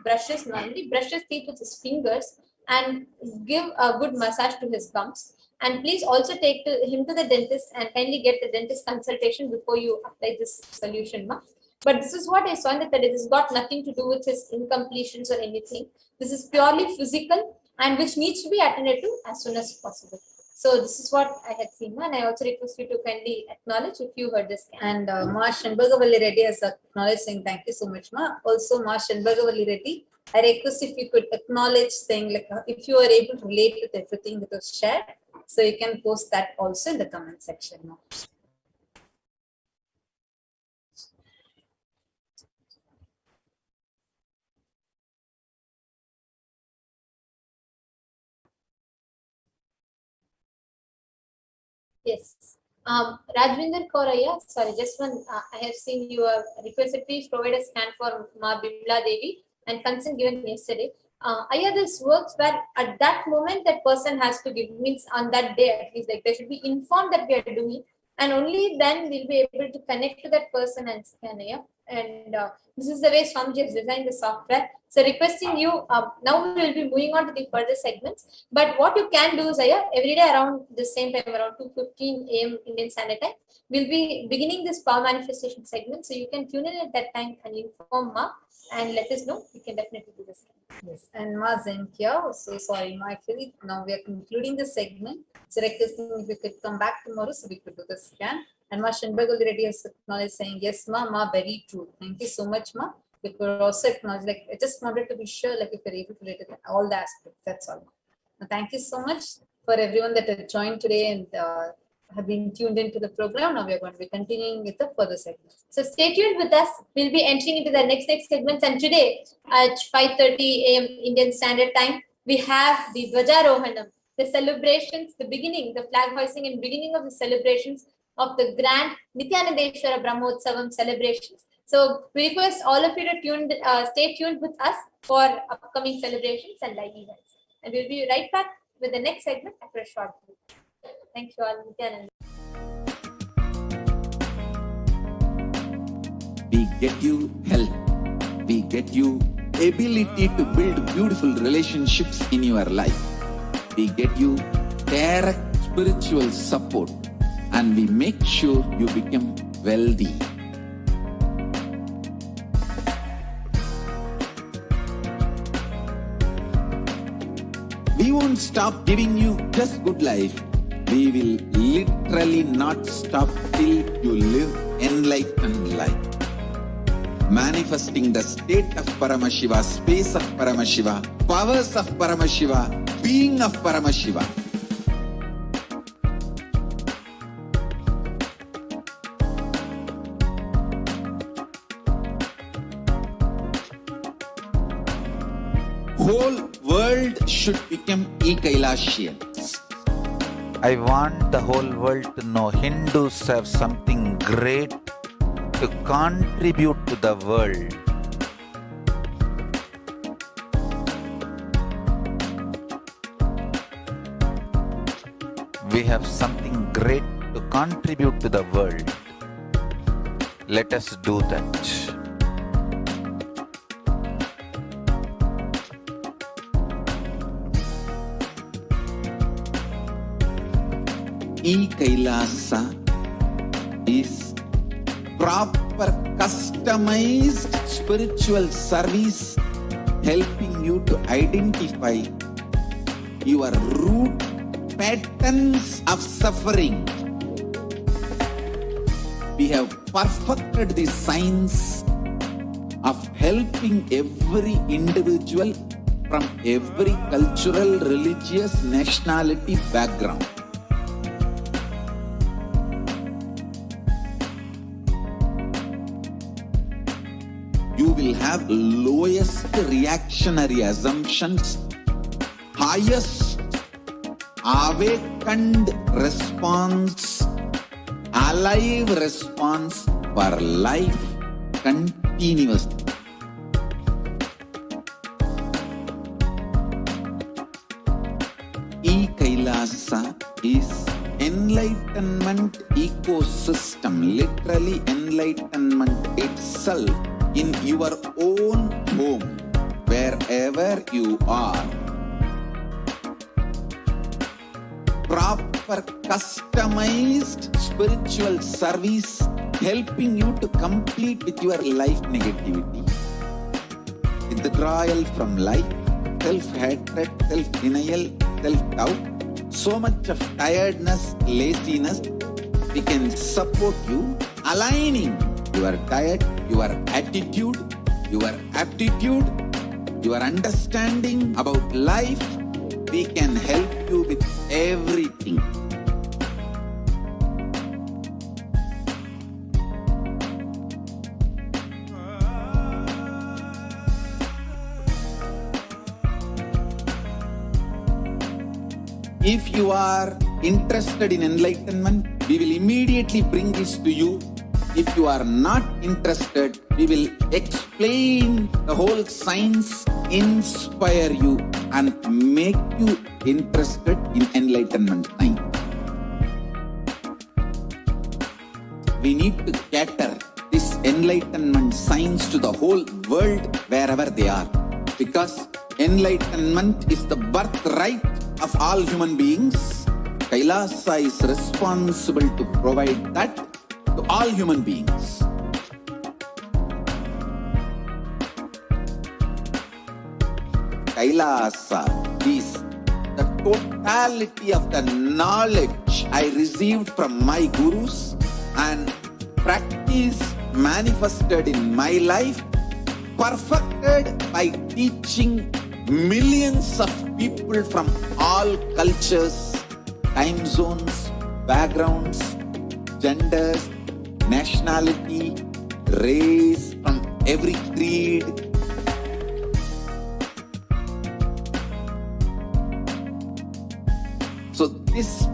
brushes. Normally brush his teeth with his fingers and give a good massage to his gums. And please also take him to the dentist and kindly get the dentist consultation before you apply this solution. But this is what I saw, that it has got nothing to do with his incompletions or anything. This is purely physical and which needs to be attended to as soon as possible. So this is what I had seen, and I also request you to kindly acknowledge if you heard this. And Ma Shanbagavalli Reddy has acknowledged, saying thank you so much, Ma. Also, Ma Shanbagavalli Reddy, I request if you could acknowledge, saying like if you are able to relate with everything that was shared, so you can post that also in the comment section, Ma. Yes. Rajvinder Kauraya, sorry, just one, I have seen you have requested, please provide a scan for Ma Bimla Devi and consent given yesterday. Aya, this works where at that moment that person has to give, means on that day at least, like they should be informed that we are doing, and only then we'll be able to connect to that person and scan. And this is the way Swamiji has designed the software. So requesting you, now we will be moving on to the further segments. But what you can do is, every day around the same time, around 2:15 a.m. Indian Standard Time, we'll be beginning this power manifestation segment. So you can tune in at that time and inform Ma and let us know. We can definitely do this. Yes, and Ma Zenkia, so sorry, Ma, actually now we are concluding the segment. So requesting if we could come back tomorrow so we could do the scan. And Ma Shanbagavalli Reddy has acknowledged, saying yes, Ma, very true. Thank you so much, Ma. We could also acknowledge, like I just wanted to be sure, like if you're able to relate to all the aspects. That's all. Now, thank you so much for everyone that had joined today and have been tuned into the program. Now we are going to be continuing with the further segments. So stay tuned with us. We'll be entering into the next segments, and today at 5:30 a.m. Indian Standard Time, we have the Dvajarohanam, the celebrations, the beginning, the flag hoisting and beginning of the celebrations of the grand Nithyanandeshwara Brahmotsavam celebrations. So we request all of you to stay tuned with us for upcoming celebrations and live events. And we'll be right back with the next segment after a short break. Thank you all. Nithyananda. We get you health. We get you ability to build beautiful relationships in your life. We get you direct spiritual support, and we make sure you become wealthy. We won't stop giving you just good life. We will literally not stop till you live enlightened life. Manifesting the state of Paramashiva, space of Paramashiva, powers of Paramashiva, being of Paramashiva. Whole world should become Kailasians. I want the whole world to know Hindus have something great to contribute to the world. We have something great to contribute to the world. Let us do that. Kailasa is proper proper customized spiritual service helping you to identify your root patterns of suffering. We have perfected the science of helping every individual from every cultural, religious, nationality background. You will have lowest reactionary assumptions, highest awakened response, alive response for life continuously. Kailasa is enlightenment ecosystem, literally enlightenment itself in your own home, wherever you are. Proper customized spiritual service helping you to complete with your life negativity, withdrawal from life, self-hatred, self-denial, self-doubt, so much of tiredness, laziness. We can support you aligning your diet, your attitude, your aptitude, your understanding about life. We can help you with everything. If you are interested in enlightenment, we will immediately bring this to you. If you are not interested, we will explain the whole science, inspire you, and make you interested in enlightenment time. We need to cater this enlightenment science to the whole world wherever they are, because enlightenment is the birthright of all human beings. Kailasa is responsible to provide that to all human beings. Kailasa is the totality of the knowledge I received from my gurus and practice manifested in my life, perfected by teaching millions of people from all cultures, time zones, backgrounds, genders, nationality, race, from every creed. So this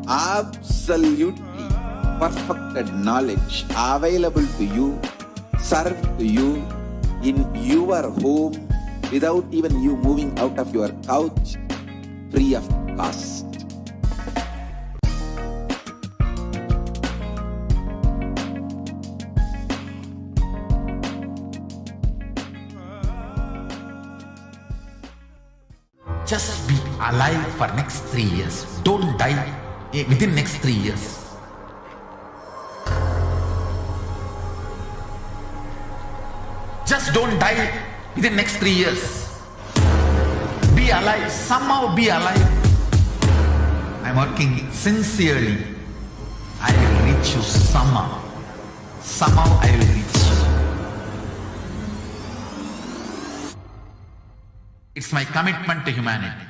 absolutely perfected knowledge available to you, served to you in your home without even you moving out of your couch, free of cost. Just be alive for next 3 years. Don't die within next 3 years. Just don't die within next 3 years. Be alive. Somehow be alive. I'm working sincerely. I will reach you somehow. Somehow I will reach you. It's my commitment to humanity.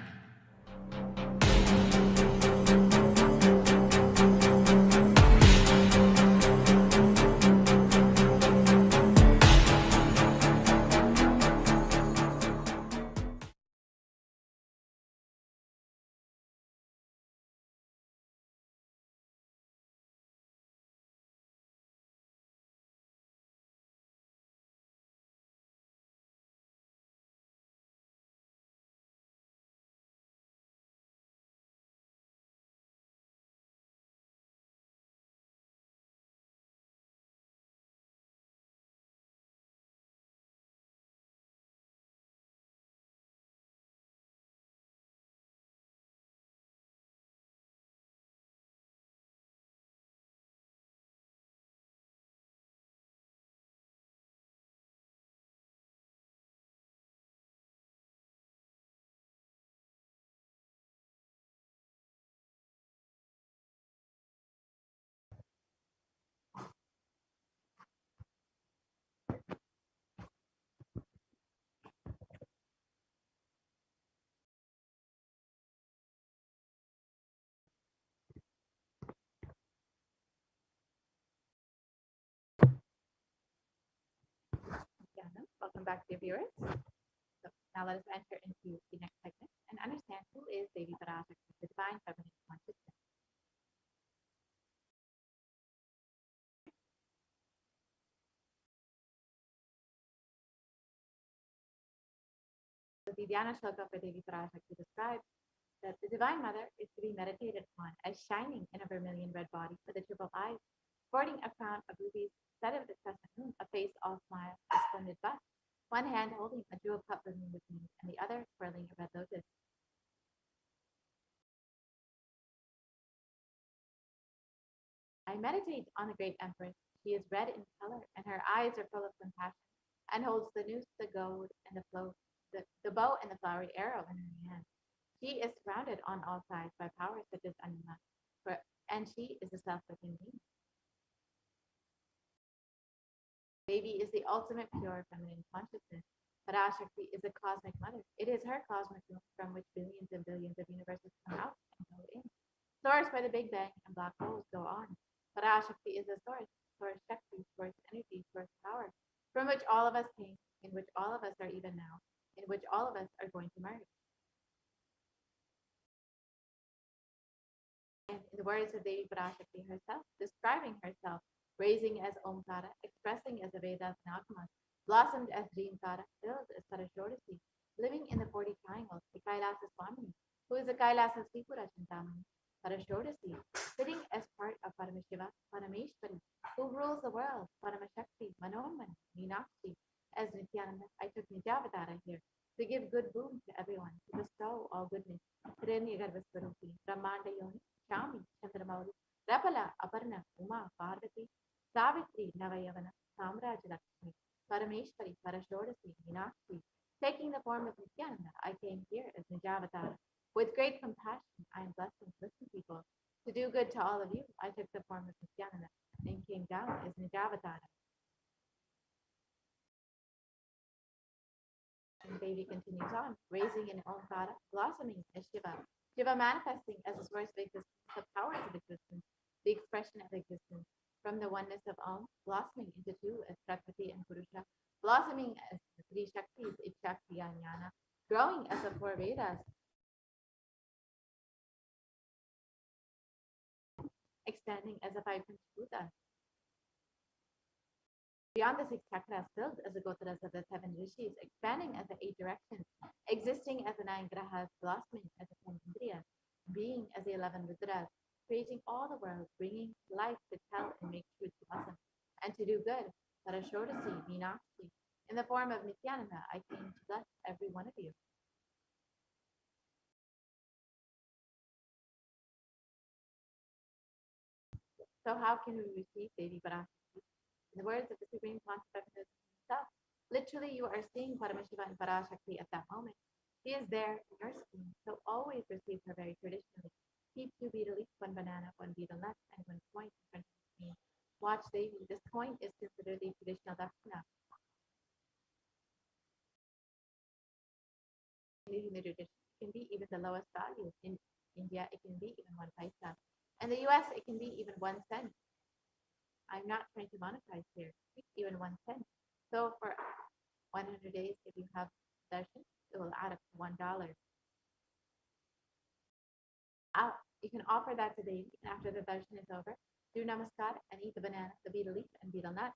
Nityanandam. Welcome back, dear viewers. So now let us enter into the next segment and understand who is Devi Parashakti, the divine feminine consciousness. The Dhyana Shloka for Devi Parashakti describes that the Divine Mother is to be meditated upon as shining in a vermilion red body with the triple eyes, sporting a crown of rubies, set of the crescent moon, a face all smile, a splendid bust, one hand holding a jewel cup brimming with beams, and the other twirling a red lotus. I meditate on the great Empress. She is red in color, and her eyes are full of compassion, and holds the noose, the goad, and the bow and the flowery arrow in her hand. She is surrounded on all sides by powers such as Anima, and she is a self-living being. Devi is the ultimate pure feminine consciousness. Parashakti is a cosmic mother. It is her cosmic womb from which billions and billions of universes come out and go in. Source by the Big Bang and black holes go on. Parashakti is a source Shakti, source energy, source power, from which all of us came, in which all of us are even now, in which all of us are going to merge. And in the words of Devi Parashakti herself, describing herself, raising as Omkara, expressing as the Vedas and Agamas, blossomed as Dreamkara, filled as Parashakti, living in the 40 triangles, the Kailasa Swamini, who is the Kailasa Tripura Chintamani, Parashakti, sitting as part of Paramashiva, Parameshwari, who rules the world, Paramashakti, Manoman, Meenakshi. As Nithyananda, I took Nijavatara here to give good boon to everyone, to bestow all goodness. Hiranyagarbhaswarupi, Brahmanda Yoni, Shami, Chandramauli, Rapala, Aparna, Uma, Parvati, Savitri, Navayavana, Samraj Lakshmi, Parameshwari, Parashodasi, Meenakshi. Taking the form of Nithyananda, I came here as Nijavatara. With great compassion, I am blessing listen people. To do good to all of you, I took the form of Nithyananda and came down as Nijavatara. And Devi continues on, raising in Omkara, blossoming as Shiva. Shiva manifesting as the source of existence, the powers of existence, the expression of existence. From the oneness of Om, blossoming into two as Prakriti and Purusha, blossoming as the three Shaktis, Ikshakti and Jnana, growing as the four Vedas, expanding as the five Panchbhutas. Beyond the six chakras, filled as the Gotaras of the seven rishis, expanding as the eight directions, existing as the nine grahas, blossoming as the 10 indriyas, being as the 11 rudras, creating all the world, bringing life to tell and make truth blossom, and to do good. Parashodasi, Meenakshi. In the form of Nithyananda, I came to bless every one of you. So how can we receive Devi Parashakti? In the words of the Supreme Pontiff himself, literally you are seeing Paramashiva and Parashakti at that moment. She is there in your screen, so always receive her very traditionally. Keep 2 betel leaf, 1 banana, 1 betel nut, and 1 coin in front of the screen. Watch Devi. This coin is considered the traditional dakshina. In the tradition, it can be even the lowest value. In India, it can be even 1 paisa. In the US, it can be even 1 cent. I'm not trying to monetize here, even 1 cent. So for 100 days, if you have darshan, it will add up to $1. You can offer that to Devi, and after the darshan is over, do namaskar and eat the banana, the betel leaf, and betel nut.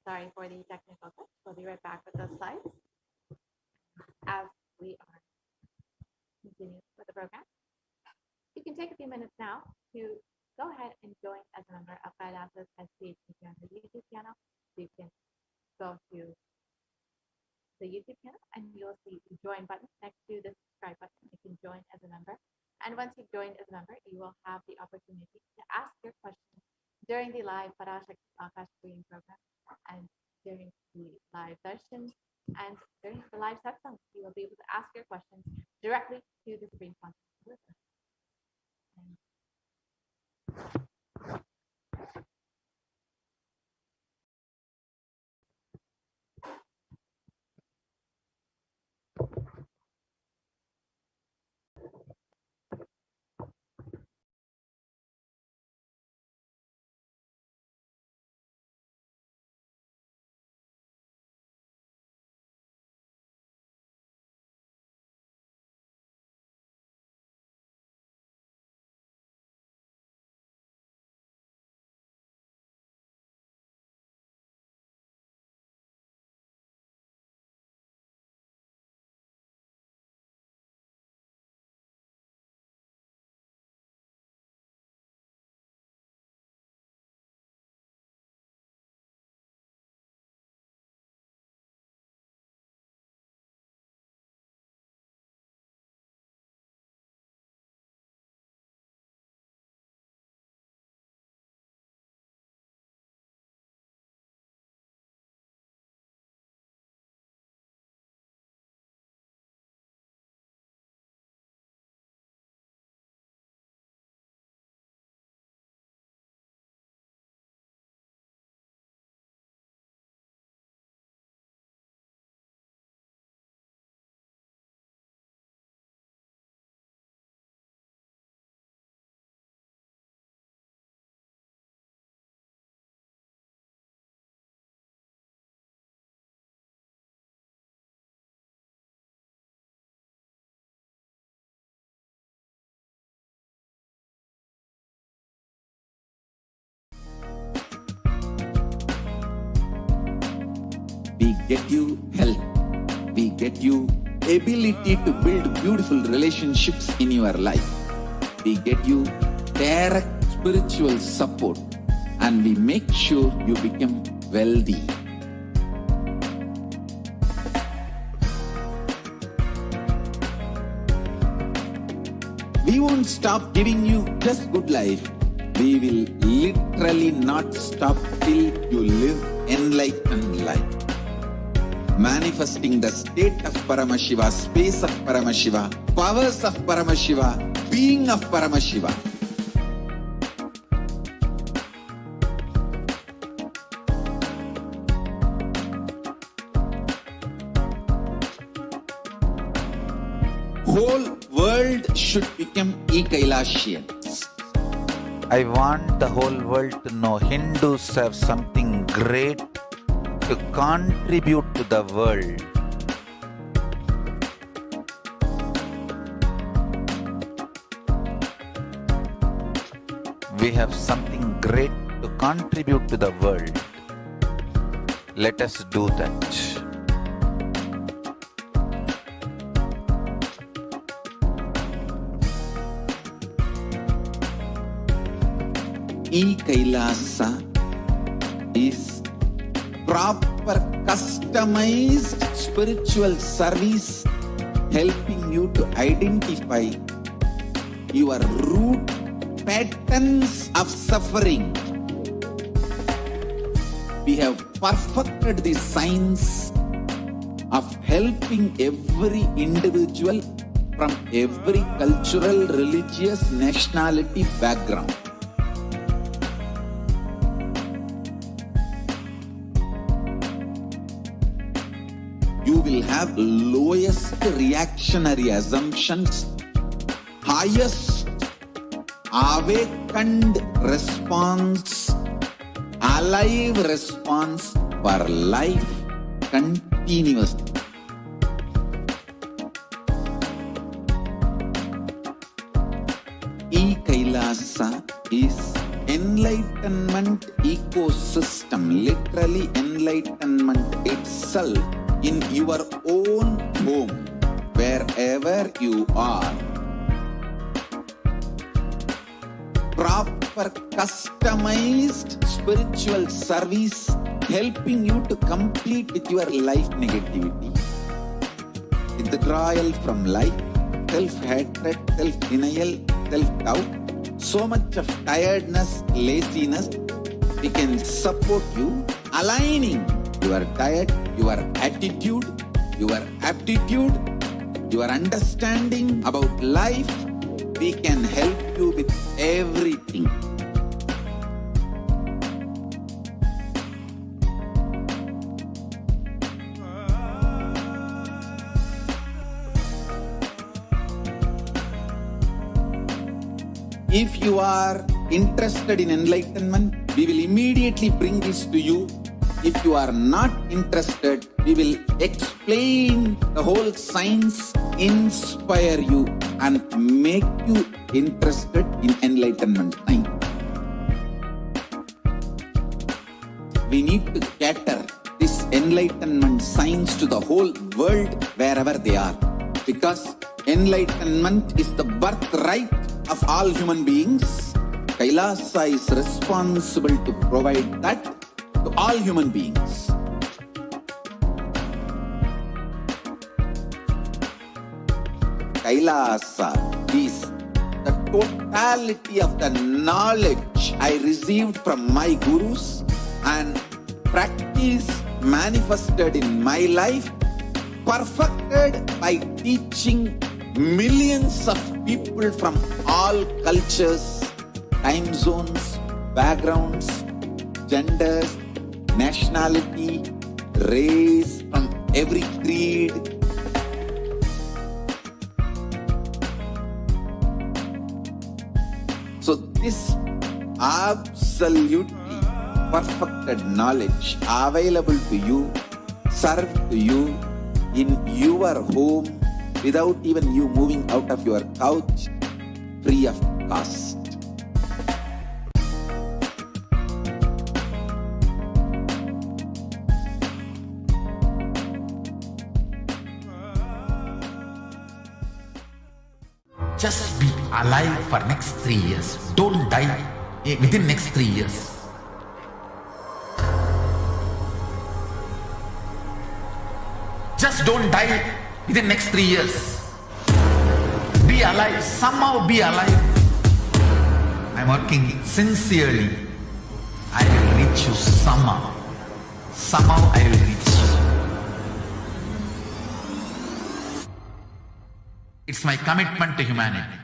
Sorry for the technical glitch. We'll be right back with those slides as we are continuing with the program. You can take a few minutes now to go ahead and join as a member of Kailasa's HDH Nithyananda YouTube channel. You can go to the YouTube channel and you'll see the join button next to the subscribe button. You can join as a member. And once you've joined as a member, you will have the opportunity to ask your questions during the live Parashakti Akashic reading program and during the live darshan and during the live satsang. You will be able to ask your questions directly to the Supreme Consciousness. We get you health. We get you ability to build beautiful relationships in your life. We get you direct spiritual support and we make sure you become wealthy. We won't stop giving you just good life. We will literally not stop till you live enlightened life. Manifesting the state of Paramashiva, space of Paramashiva, powers of Paramashiva, being of Paramashiva. Whole world should become Kailasians. I want the whole world to know Hindus have something great to contribute to the world. We have something great to contribute to the world. Let us do that. Kailasa is proper customized spiritual service helping you to identify your root patterns of suffering. We have perfected the science of helping every individual from every cultural, religious, nationality background. You will have lowest reactionary assumptions, highest awakened response, alive response for life continuously. Kailasa is enlightenment. enlightenment ecosystem, literally enlightenment itself, in your own home, wherever you are. Proper customized spiritual service helping you to complete with your life negativity. Withdrawal from life, self-hatred, self-denial, self-doubt, so much of tiredness, laziness. We can support you, aligning your diet, your attitude, your aptitude, your understanding about life. We can help you with everything. If you are interested in enlightenment, we will immediately bring this to you. If you are not interested, we will explain the whole science, inspire you and make you interested in enlightenment time. We need to cater this enlightenment science to the whole world wherever they are, because enlightenment is the birthright of all human beings. Kailasa is responsible to provide that to all human beings. Kailasa is the totality of the knowledge I received from my gurus and practice manifested in my life, perfected by teaching millions of people from all cultures, time zones, backgrounds, genders, nationality, race, from every creed. So this absolutely perfected knowledge available to you, served to you in your home without even you moving out of your couch, free of cost. Just be alive for next 3 years. Don't die within next 3 years. Just don't die within next 3 years. Be alive, somehow be alive. I'm working sincerely. I will reach you somehow. Somehow I will reach you. It's my commitment to humanity.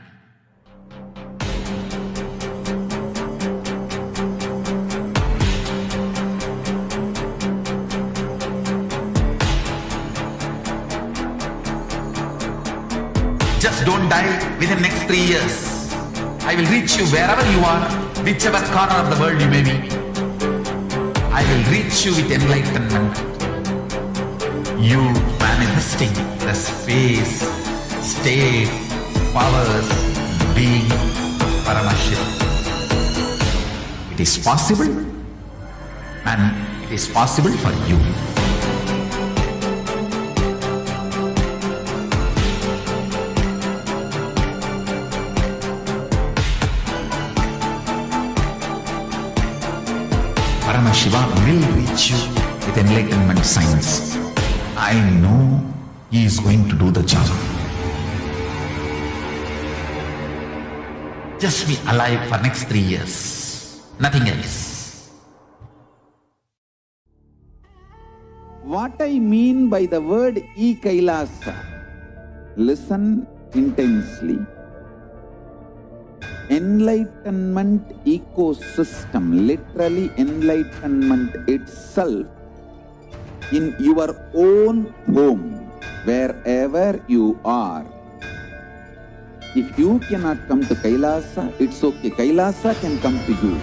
Just don't die within next 3 years. I will reach you wherever you are, whichever corner of the world you may be. I will reach you with enlightenment. You manifesting the space, state, powers, being Paramashivoham. It is possible, and it is possible for you. Paramashivoham will reach you with enlightenment science. I know he is going to do the job. Just be alive for next 3 years. Nothing else. What I mean by the word Kailasa, listen intensely. Enlightenment ecosystem, literally enlightenment itself, in your own home, wherever you are. If you cannot come to Kailasa, it's okay. Kailasa can come to you.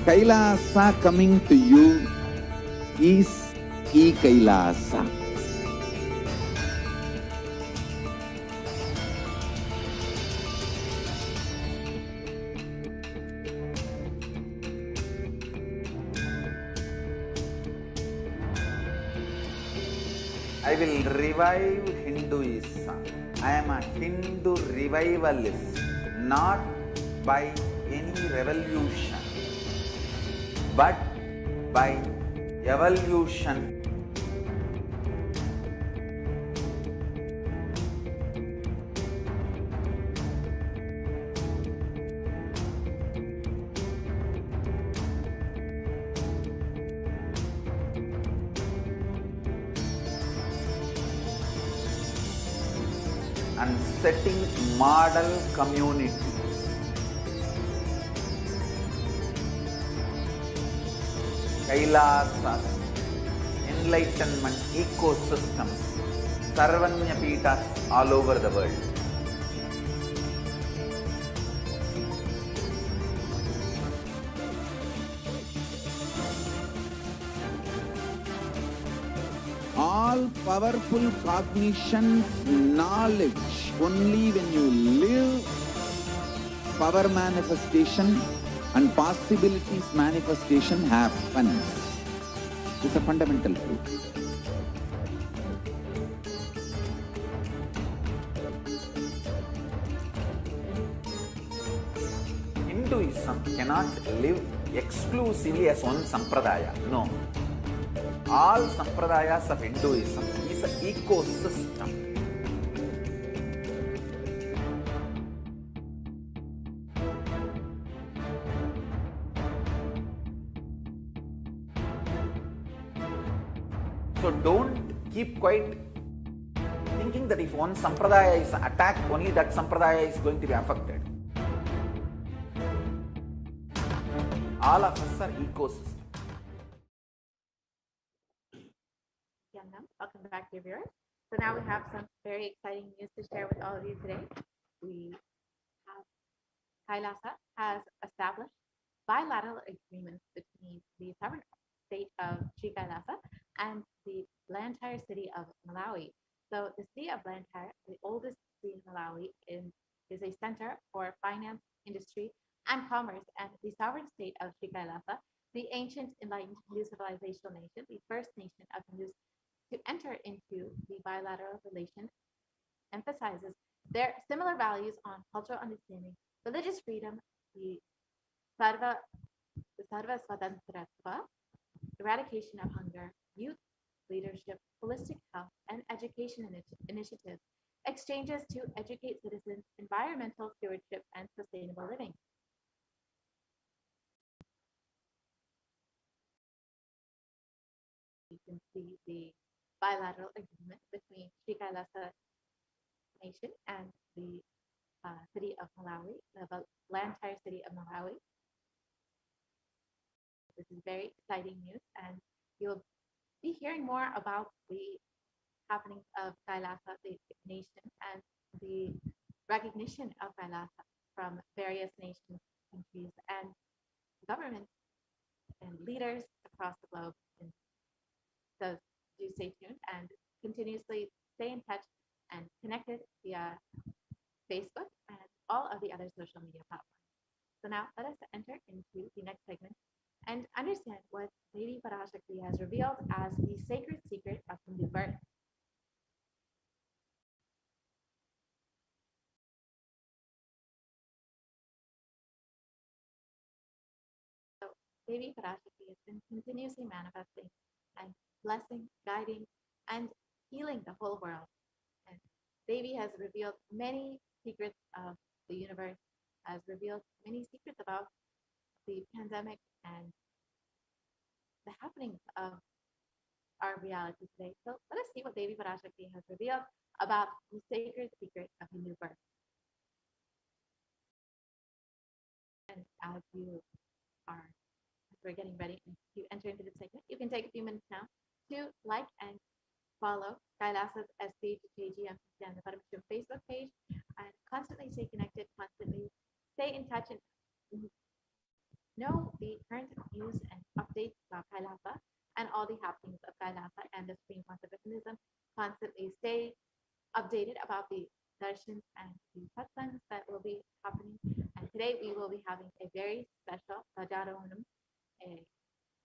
Kailasa coming to you is Kailasa. I will revive Hinduism. I am a Hindu revivalist, not by any revolution, but by evolution. And setting model communities. Kailasas, enlightenment ecosystems, Sarvanya Peethas all over the world. All powerful cognition, knowledge, only when you live, power manifestation and possibilities manifestation happens. It's a fundamental truth. Hinduism cannot live exclusively as one sampradaya. No. All sampradayas of Hinduism is an ecosystem. So don't keep quiet thinking that if one sampradaya is attacked, only that sampradaya is going to be affected. All of us are ecosystem. Welcome back, dear viewers. So now we have some very exciting news to share with all of you today. We have Kailasa has established bilateral agreements between the sovereign state of Sri Kailasa and the Blantyre city of Malawi. So the city of Blantyre, the oldest city in Malawi, is a center for finance, industry, and commerce, and the sovereign state of Sri Kailasa, the ancient enlightened Hindu civilizational nation, the first nation of Hindus to enter into the bilateral relation, emphasizes their similar values on cultural understanding, religious freedom, the Sarva Swatantratva, eradication of hunger, youth leadership, holistic health, and education initiatives, exchanges to educate citizens, environmental stewardship, and sustainable living. You can see the bilateral agreement between Sri Kailasa Nation and the city of Malawi, the Blantyre city of Malawi. This is very exciting news, and you'll be hearing more about the happenings of Kailasa, the nation, and the recognition of Kailasa from various nations, countries, and governments and leaders across the globe. And so do stay tuned and continuously stay in touch and connected via Facebook and all of the other social media platforms. So now let us enter into the next segment and understand what Devi Parashakti has revealed as the sacred secret of Hindu birth. So Devi Parashakti has been continuously manifesting and blessing, guiding, and healing the whole world. And Devi has revealed many secrets of the universe, has revealed many secrets about the pandemic and the happenings of our reality today. So let us see what Devi Parashakti has revealed about the sacred secret of Hindu birth. And as we're getting ready to enter into this segment, you can take a few minutes now to like and follow Kailasa's HDH Nithyananda Paramashivam Facebook page and constantly stay connected, constantly stay in touch and know the current news and updates about Kailasa and all the happenings of Kailasa and the Supreme Concept of Hinduism. Constantly stay updated about the darshans and the satsangs that will be happening. And today we will be having a very special Rajarohanam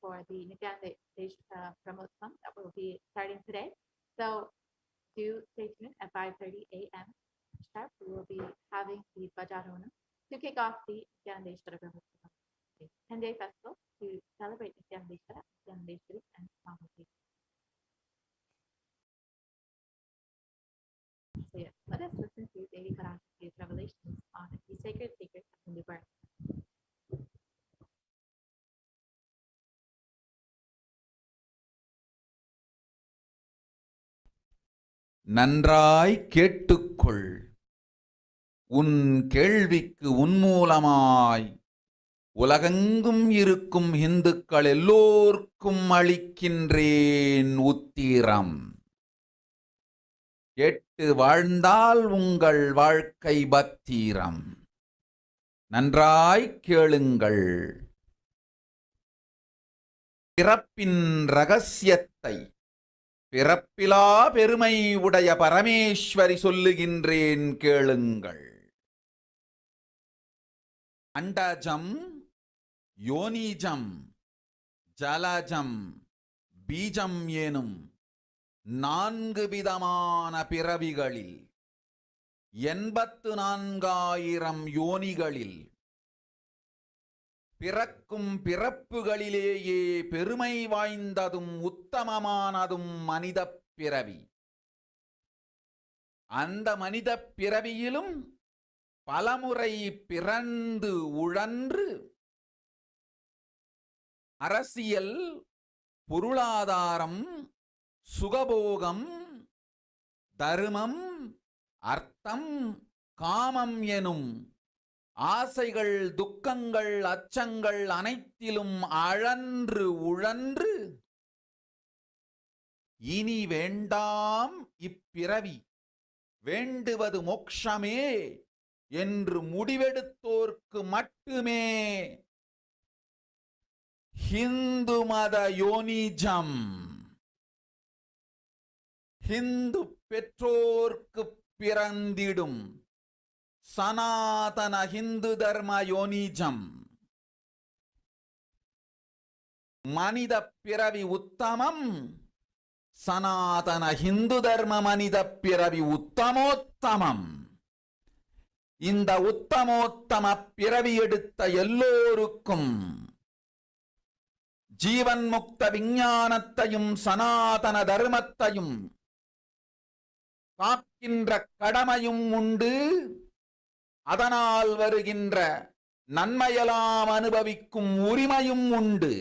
for the Nithyananda Paramashivam that will be starting today. So do stay tuned at 5:30 a.m. sharp. We will be having the Bajarona to kick off the Nithyanandeshwara Paramashivam 10-day festival to celebrate Nithyanandeshwara, Nithyanandeshwari, and Swamiji. So yes, let us listen to Devi Parashakti's revelations on the sacred secrets of Hindu birth. நன்றாய் கேட்டுக்கொள். உன் கேள்விக்கு உன்மூலமாய் உலகெங்கும் இருக்கும் இந்துக்கள் எல்லோர்க்கும் அளிக்கின்றேன் உத்திரம். கேட்டு வாழ்ந்தால் உங்கள் வாழ்க்கை பத்திரம். நன்றாய் கேளுங்கள். பிறப்பின் ரகசியத்தை பிறப்பிலா பெருமை உடைய பரமேஸ்வரி சொல்லுகின்றேன் கேளுங்கள். அண்டஜம், யோனிஜம், ஜலஜம், பீஜம் எனும் 4 விதமான பிறவிகளில் 84,000 யோனிகளில் பிறக்கும் பிறப்புகளிலேயே பெருமை வாய்ந்ததும் உத்தமமானதும் மனித பிறவி. அந்த மனித பிறவியிலும் பலமுறை பிறந்து உழன்று அரசியல், பொருளாதாரம், சுகபோகம், தர்மம், அர்த்தம், காமம் எனும் ஆசைகள், துக்கங்கள், அச்சங்கள் அனைத்திலும் அழன்று உழன்று இனி வேண்டாம் இப்பிறவி, வேண்டுவது மோட்சமே என்று முடிவெடுத்தோர்க்கு மட்டுமே ஹிந்து மத யோனிஜம், ஹிந்து பெற்றோர்க்கு பிறந்திடும் சனாதன ஹிந்து தர்ம யோனிஜம். மனித பிறவி உத்தமம், சனாதன ஹிந்து தர்ம மனித பிறவி உத்தமோத்தமம். இந்த உத்தமோத்தம பிறவி எடுத்த எல்லோருக்கும் ஜீவன் முக்த விஞ்ஞானத்தையும் சனாதன தர்மத்தையும் காக்கின்ற கடமையும் உண்டு. அதனால் வருகின்ற நன்மையெல்லாம் அனுபவிக்கும் உரிமையும் உண்டு.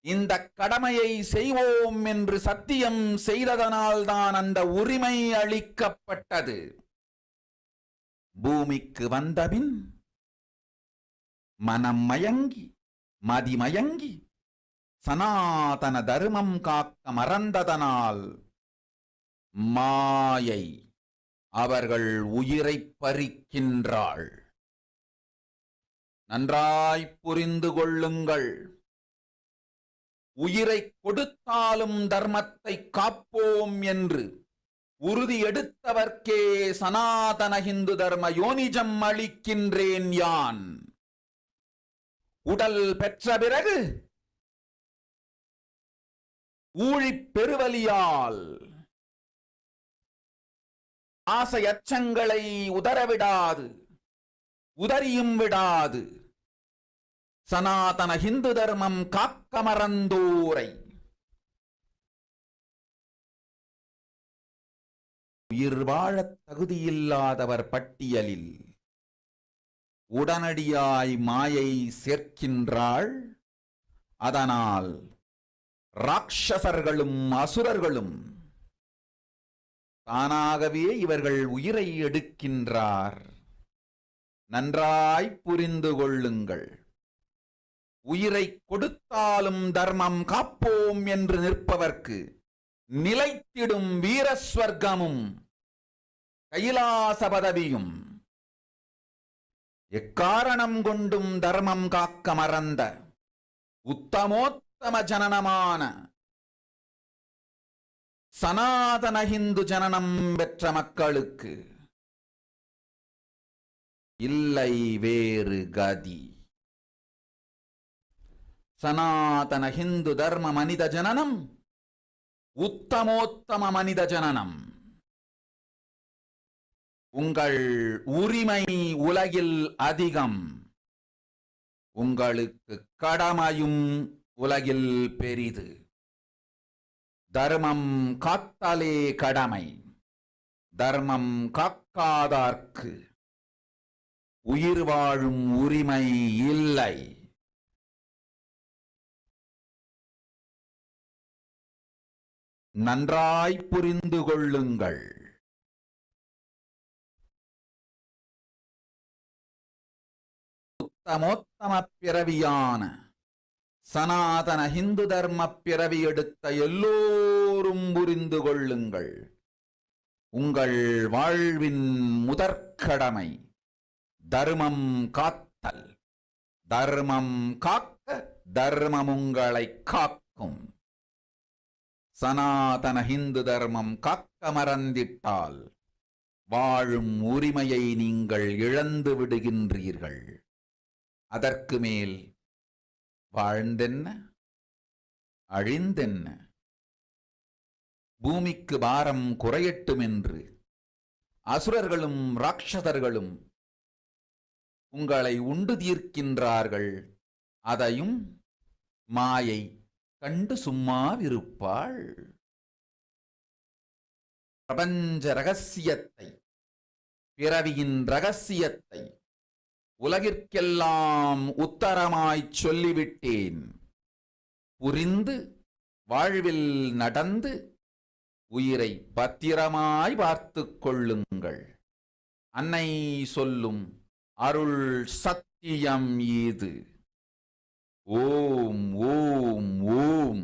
இந்த கடமையை செய்வோம் என்று சத்தியம் செய்ததனால்தான் அந்த உரிமை அளிக்கப்பட்டது. பூமிக்கு வந்தபின் மனம் மயங்கி மதிமயங்கி சனாதன தர்மம் காக்க மறந்ததனால் மாயை அவர்கள் உயிரை பறிக்கின்றாள். நன்றாய் புரிந்து கொள்ளுங்கள். உயிரை கொடுத்தாலும் தர்மத்தை காப்போம் என்று உறுதி எடுத்தவர்க்கே சனாதன ஹிந்து தர்ம யோனிஜம் அளிக்கின்றேன் யான். உடல் பெற்ற பிறகு ஊழிப் பெருவலியால் ஆசை அச்சங்களை உதறவிடாது, உதறியும் விடாது சனாதன ஹிந்து தர்மம் காக்க மறந்தோரை உயிர் வாழத் தகுதியில்லாதவர் பட்டியலில் உடனடியாய் மாயை சேர்க்கின்றாள். அதனால் ராட்சசர்களும் அசுரர்களும் தானாகவே இவர்கள் உயிரை எடுக்கின்றார். நன்றாய் புரிந்து கொள்ளுங்கள். உயிரை கொடுத்தாலும் தர்மம் காப்போம் என்று நிற்பவர்க்கு நிலைத்திடும் வீரஸ்வர்க்கமும் கைலாச பதவியும். எக்காரணம் கொண்டும் தர்மம் காக்க மறந்த உத்தமோத்தம ஜனனமான சனாதன ஹிந்து ஜனனம் பெற்ற மக்களுக்கு இல்லை வேறு கதி. சனாதன ஹிந்து தர்ம மனித ஜனனம் உத்தமோத்தம மனித ஜனனம். உங்கள் உரிமை உலகில் அதிகம். உங்களுக்கு கடமையும் உலகில் பெரிது. தர்மம் காத்தாலே கடமை. தர்மம் காக்காதார்க்கு உயிர் வாழும் உரிமை இல்லை. நன்றாய் புரிந்து கொள்ளுங்கள். உத்தமோத்தம பிறவியான சனாதன ஹிந்து தர்ம பிறவி எடுத்த எல்லோரும் புரிந்து கொள்ளுங்கள். உங்கள் வாழ்வின் முதற்கடமை தர்மம் காத்தல். தர்மம் காக்க தர்மம் உங்களை காக்கும். சனாதன ஹிந்து தர்மம் காக்க மறந்திட்டால் வாழும் உரிமையை நீங்கள் இழந்து விடுகின்றீர்கள். அதற்கு மேல் வாழ்ந்தென்ன அழிந்தென்ன? பூமிக்கு பாரம் குறையட்டும் என்று அசுரர்களும் ராட்சதர்களும் உங்களை உண்டு தீர்க்கின்றார்கள். அதையும் மாயை கண்டு சும்மாவிருப்பாள். பிரபஞ்ச ரகசியத்தை, பிறவியின் ரகசியத்தை உலகிற்கெல்லாம் உத்தரமாய்ச் சொல்லிவிட்டேன். புரிந்து வாழ்வில் நடந்து உயிரை பத்திரமாய் பார்த்துக் கொள்ளுங்கள். அன்னை சொல்லும் அருள் சத்தியம் இது. ஓம் ஓம் ஓம்.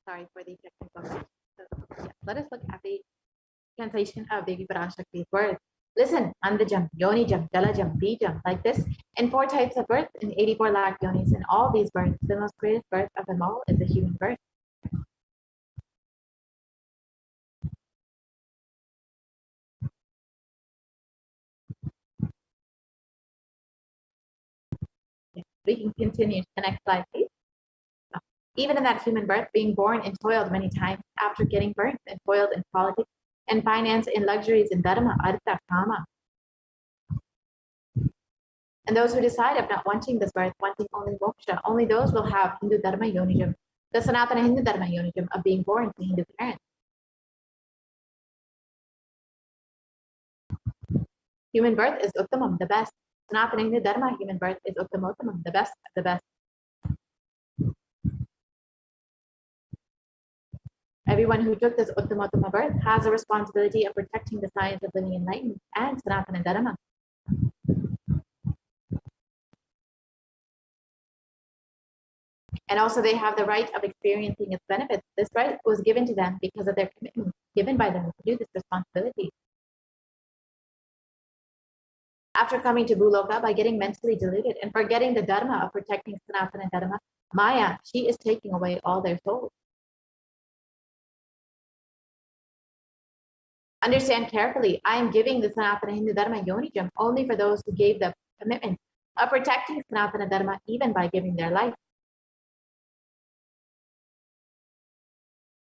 Sorry for the technical glitch. So, yeah, let us look at the translation of Devi Parashakti's words. Listen, Andajam, Yonijam, Jalajam, Bijam, like this, in 4 types of birth, in 84 lakh yonis. In all these births, the most greatest birth of them all is the human birth. We can continue to the next slide, please. Even in that human birth, being born and toiled many times, after getting burnt and toiled in politics and finance, in luxuries, in dharma, artha, kama. And those who decide of not wanting this birth, wanting only moksha, only those will have Hindu dharma yonijam, the Sanatana Hindu dharma yonijam of being born to Hindu parents. Human birth is uttamam, the best. Sanatana Hindu dharma human birth is uttamottamam, the best of the best. Everyone who took this uttamottama birth has a responsibility of protecting the science of living enlightenment and Sanatana dharma. And also they have the right of experiencing its benefits. This right was given to them because of their commitment given by them to do this responsibility. After coming to Bhuloka by getting mentally deluded and forgetting the dharma of protecting Sanatana dharma, Maya, she is taking away all their souls. Understand carefully, I am giving the Sanatana Hindu dharma yonijam only for those who gave the commitment of protecting Sanatana dharma even by giving their life.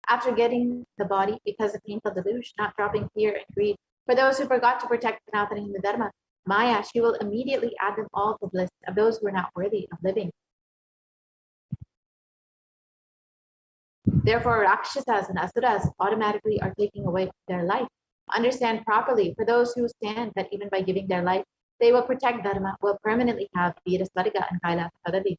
After getting the body because of painful delusion, not dropping fear and greed, for those who forgot to protect Sanatana Hindu dharma, Maya, she will immediately add them all to the list of those who are not worthy of living. Therefore, Rakshasas and Asuras automatically are taking away their life. Understand properly, for those who stand that even by giving their life, they will protect Dharma, will permanently have Veera Swarga and Kailasa Belgium.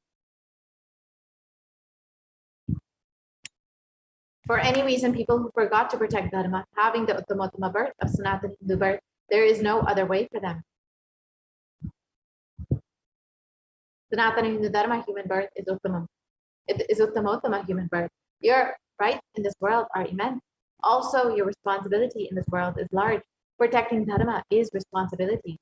For any reason, people who forgot to protect Dharma, having the Uttamottama birth of Sanatana Hindu birth, there is no other way for them. Sanatana Hindu Dharma human birth is Uttamam. It is Uttamottama human birth. Your rights in this world are immense. Also, your responsibility in this world is large. Protecting Dharma is responsibility.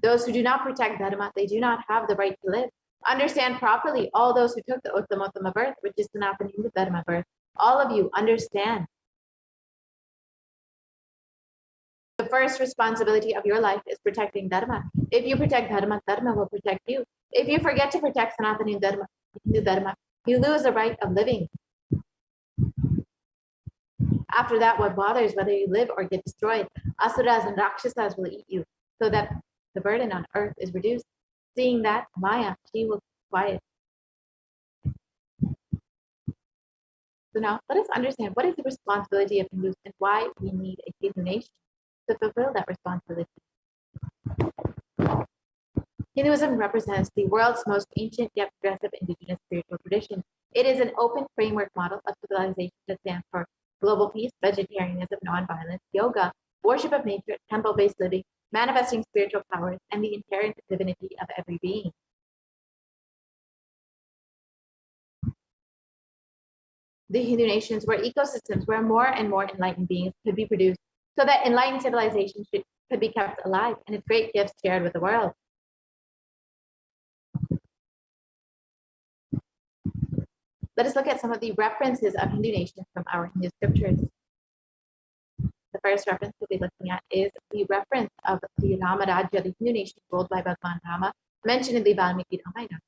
Those who do not protect Dharma, they do not have the right to live. Understand properly, all those who took the Uttamottama birth, which is Sanatana Hindu Dharma birth, all of you understand. The first responsibility of your life is protecting Dharma. If you protect Dharma, Dharma will protect you. If you forget to protect Sanatana Hindu Dharma, you lose the right of living. After that, what bothers whether you live or get destroyed? Asuras and Rakshasas will eat you, so that the burden on earth is reduced. Seeing that, Maya, she will be quiet. So now, let us understand what is the responsibility of Hindus and why we need a Hindu nation to fulfill that responsibility. Hinduism represents the world's most ancient yet progressive indigenous spiritual tradition. It is an open framework model of civilization that stands for global peace, vegetarianism, nonviolence, yoga, worship of nature, temple-based living, manifesting spiritual powers, and the inherent divinity of every being. The Hindu nations were ecosystems where more and more enlightened beings could be produced, so that enlightened civilization could be kept alive and its great gifts shared with the world. Let us look at some of the references of Hindu nations from our Hindu scriptures. The first reference we'll be looking at is the reference of the Rama Rajya, the Hindu nation ruled by Bhagwan Rama, mentioned in the Valmiki Ramayana.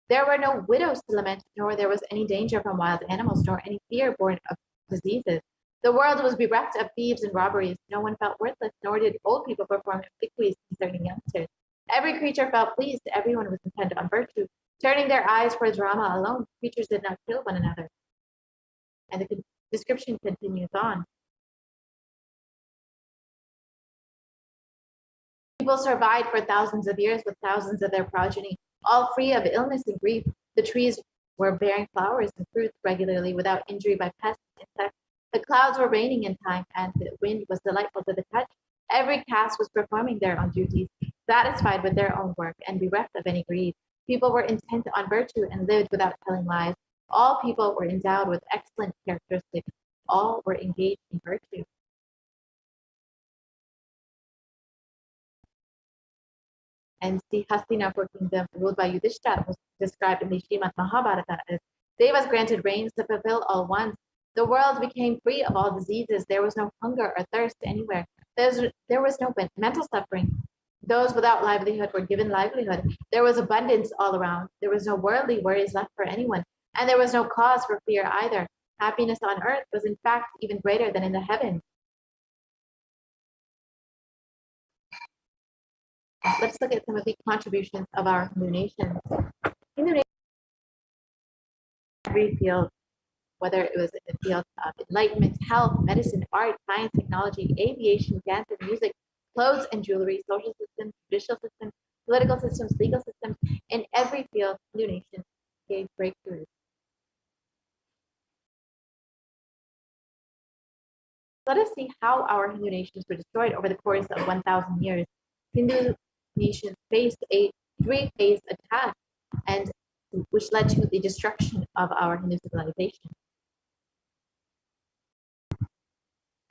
There were no widows to lament, nor there was any danger from wild animals, nor any fear born of diseases. The world was bereft of thieves and robberies. No one felt worthless, nor did old people perform obsequies concerning youngsters. Every creature felt pleased. Everyone was intent on virtue. Turning their eyes towards Rama alone, creatures did not kill one another. And the description continues on. People survived for thousands of years with thousands of their progeny, all free of illness and grief. The trees were bearing flowers and fruits regularly without injury by pests and insects. The clouds were raining in time, and the wind was delightful to the touch. Every caste was performing their own duties, satisfied with their own work and bereft of any greed. People were intent on virtue and lived without telling lies. All people were endowed with excellent characteristics. All were engaged in virtue. And the Hastinapur kingdom ruled by Yudhishthira was described in the Srimad Mahabharata as Devas granted rains to fulfill all wants. The world became free of all diseases. There was no hunger or thirst anywhere. There was no mental suffering. Those without livelihood were given livelihood. There was abundance all around. There was no worldly worries left for anyone, and there was no cause for fear either. Happiness on earth was in fact even greater than in the heavens. Let's look at some of the contributions of our Hindu nations. Hindu nations, every field, whether it was in the field of enlightenment, health, medicine, art, science, technology, aviation, dance and music, clothes and jewelry, social systems, judicial systems, political systems, legal systems, in every field, Hindu nations gave breakthroughs. Let us see how our Hindu nations were destroyed over the course of 1,000 years. Hindu nations faced a three-phase attack, and which led to the destruction of our Hindu civilization.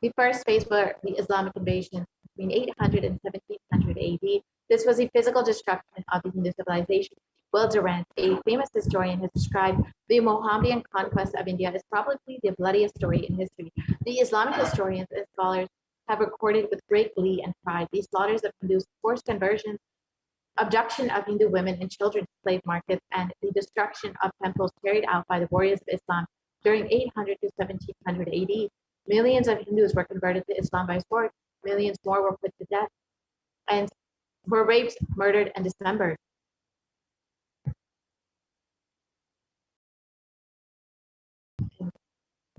The first phase were the Islamic invasion between 800 and 1700 AD. This was a physical destruction of the Hindu civilization. Will Durant, a famous historian, has described the Mohammedan conquest of India as probably the bloodiest story in history. The Islamic historians and scholars have recorded with great glee and pride the slaughters of Hindus, forced conversions, abduction of Hindu women and children to slave markets, and the destruction of temples carried out by the warriors of Islam during 800 to 1700 AD. Millions of Hindus were converted to Islam by sword. Millions more were put to death and were raped, murdered, and dismembered.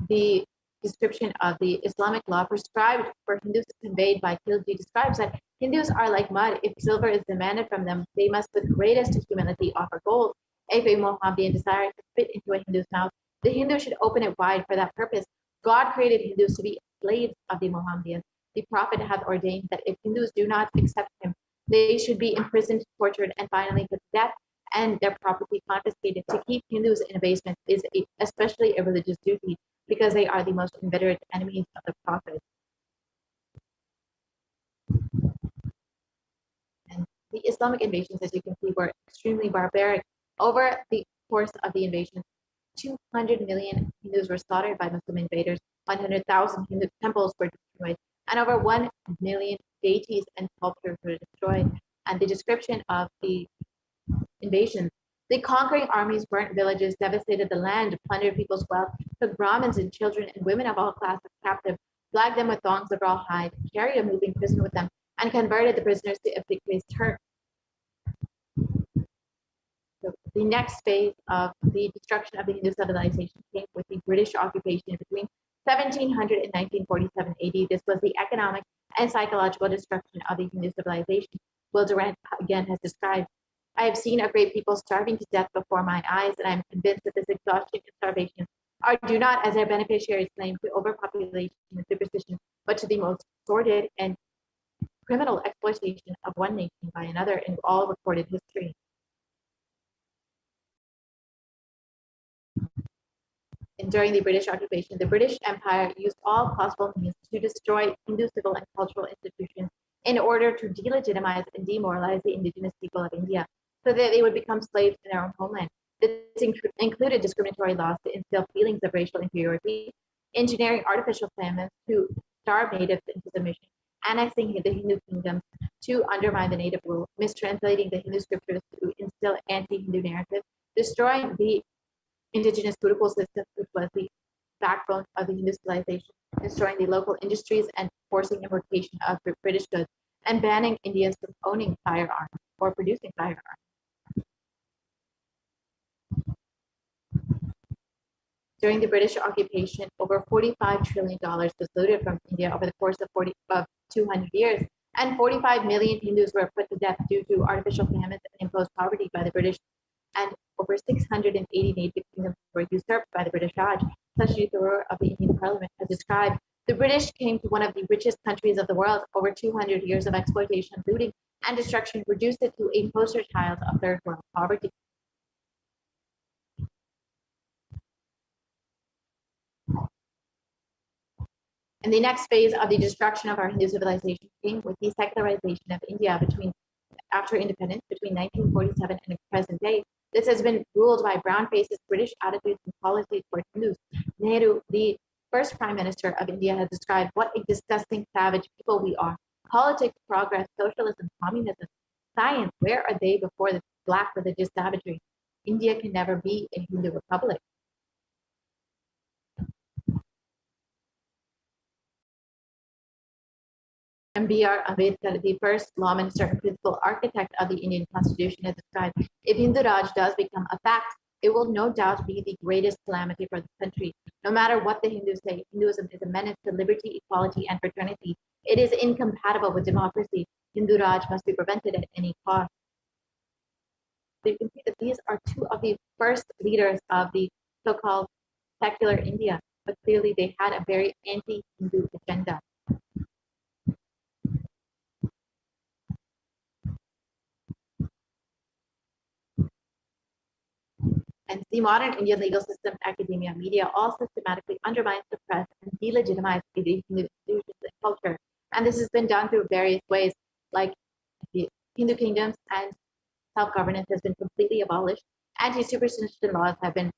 The description of the Islamic law prescribed for Hindus conveyed by Khilji describes that Hindus are like mud. If silver is demanded from them, they must with greatest humility offer gold. If a Mohammedan desires to fit into a Hindu's mouth, the Hindu should open it wide for that purpose. God created Hindus to be slaves of the Mohammedans. The Prophet hath ordained that if Hindus do not accept him, they should be imprisoned, tortured, and finally put to death, and their property confiscated. To keep Hindus in abasement is especially a religious duty, because they are the most inveterate enemies of the Prophet. And the Islamic invasions, as you can see, were extremely barbaric. Over the course of the invasion, 200 million Hindus were slaughtered by Muslim invaders, 100,000 Hindu temples were destroyed, and over 1 million deities and sculptures were destroyed. And the description of the invasions: the conquering armies burnt villages, devastated the land, plundered people's wealth, took Brahmins and children and women of all classes captive, flagged them with thongs of raw hide, carried a moving prison with them, and converted the prisoners to obsequious Turks. So the next phase of the destruction of the Hindu civilization came with the British occupation between 1700 and 1947 AD. This was the economic and psychological destruction of the Hindu civilization. Will Durant again has described, I have seen a great people starving to death before my eyes, and I am convinced that this exhaustion and starvation are due not, as their beneficiaries claim, to overpopulation and superstition, but to the most sordid and criminal exploitation of one nation by another in all recorded history. And during the British occupation, the British Empire used all possible means to destroy Hindu civil and cultural institutions in order to delegitimize and demoralize the indigenous people of India, so that they would become slaves in their own homeland. This included discriminatory laws to instill feelings of racial inferiority, engineering artificial famines to starve natives into submission, annexing the Hindu kingdoms to undermine the native rule, mistranslating the Hindu scriptures to instill anti-Hindu narratives, destroying the indigenous Gurukul system, which was the backbone of the Hindu civilization, destroying the local industries and forcing importation of British goods, and banning Indians from owning firearms or producing firearms. During the British occupation, over $45 trillion was looted from India over the course of 200 years, and 45 million Hindus were put to death due to artificial famines and imposed poverty by the British, and over 680 native kingdoms were usurped by the British Raj. Sashi Tharoor of the Indian Parliament has described, the British came to one of the richest countries of the world. Over 200 years of exploitation, looting, and destruction reduced it to a poster child of third world poverty. And the next phase of the destruction of our Hindu civilization came with the secularization of India after independence between 1947 and the present day. This has been ruled by brown-faced British attitudes and policies toward Hindus. Nehru, the first Prime Minister of India, has described what a disgusting, savage people we are. Politics, progress, socialism, communism, science, where are they before this black religious savagery? India can never be a Hindu republic. M.B.R. Ambedkar, the first law minister and principal architect of the Indian Constitution, has described, if Hindu Raj does become a fact, it will no doubt be the greatest calamity for the country. No matter what the Hindus say, Hinduism is a menace to liberty, equality, and fraternity. It is incompatible with democracy. Hindu Raj must be prevented at any cost. So you can see that these are two of the first leaders of the so-called secular India, but clearly they had a very anti-Hindu agenda. And the modern Indian legal system, academia, media all systematically undermines, suppress, and delegitimize the Hindu institutions and culture. And this has been done through various ways, like the Hindu kingdoms and self-governance has been completely abolished. Anti-superstition laws have been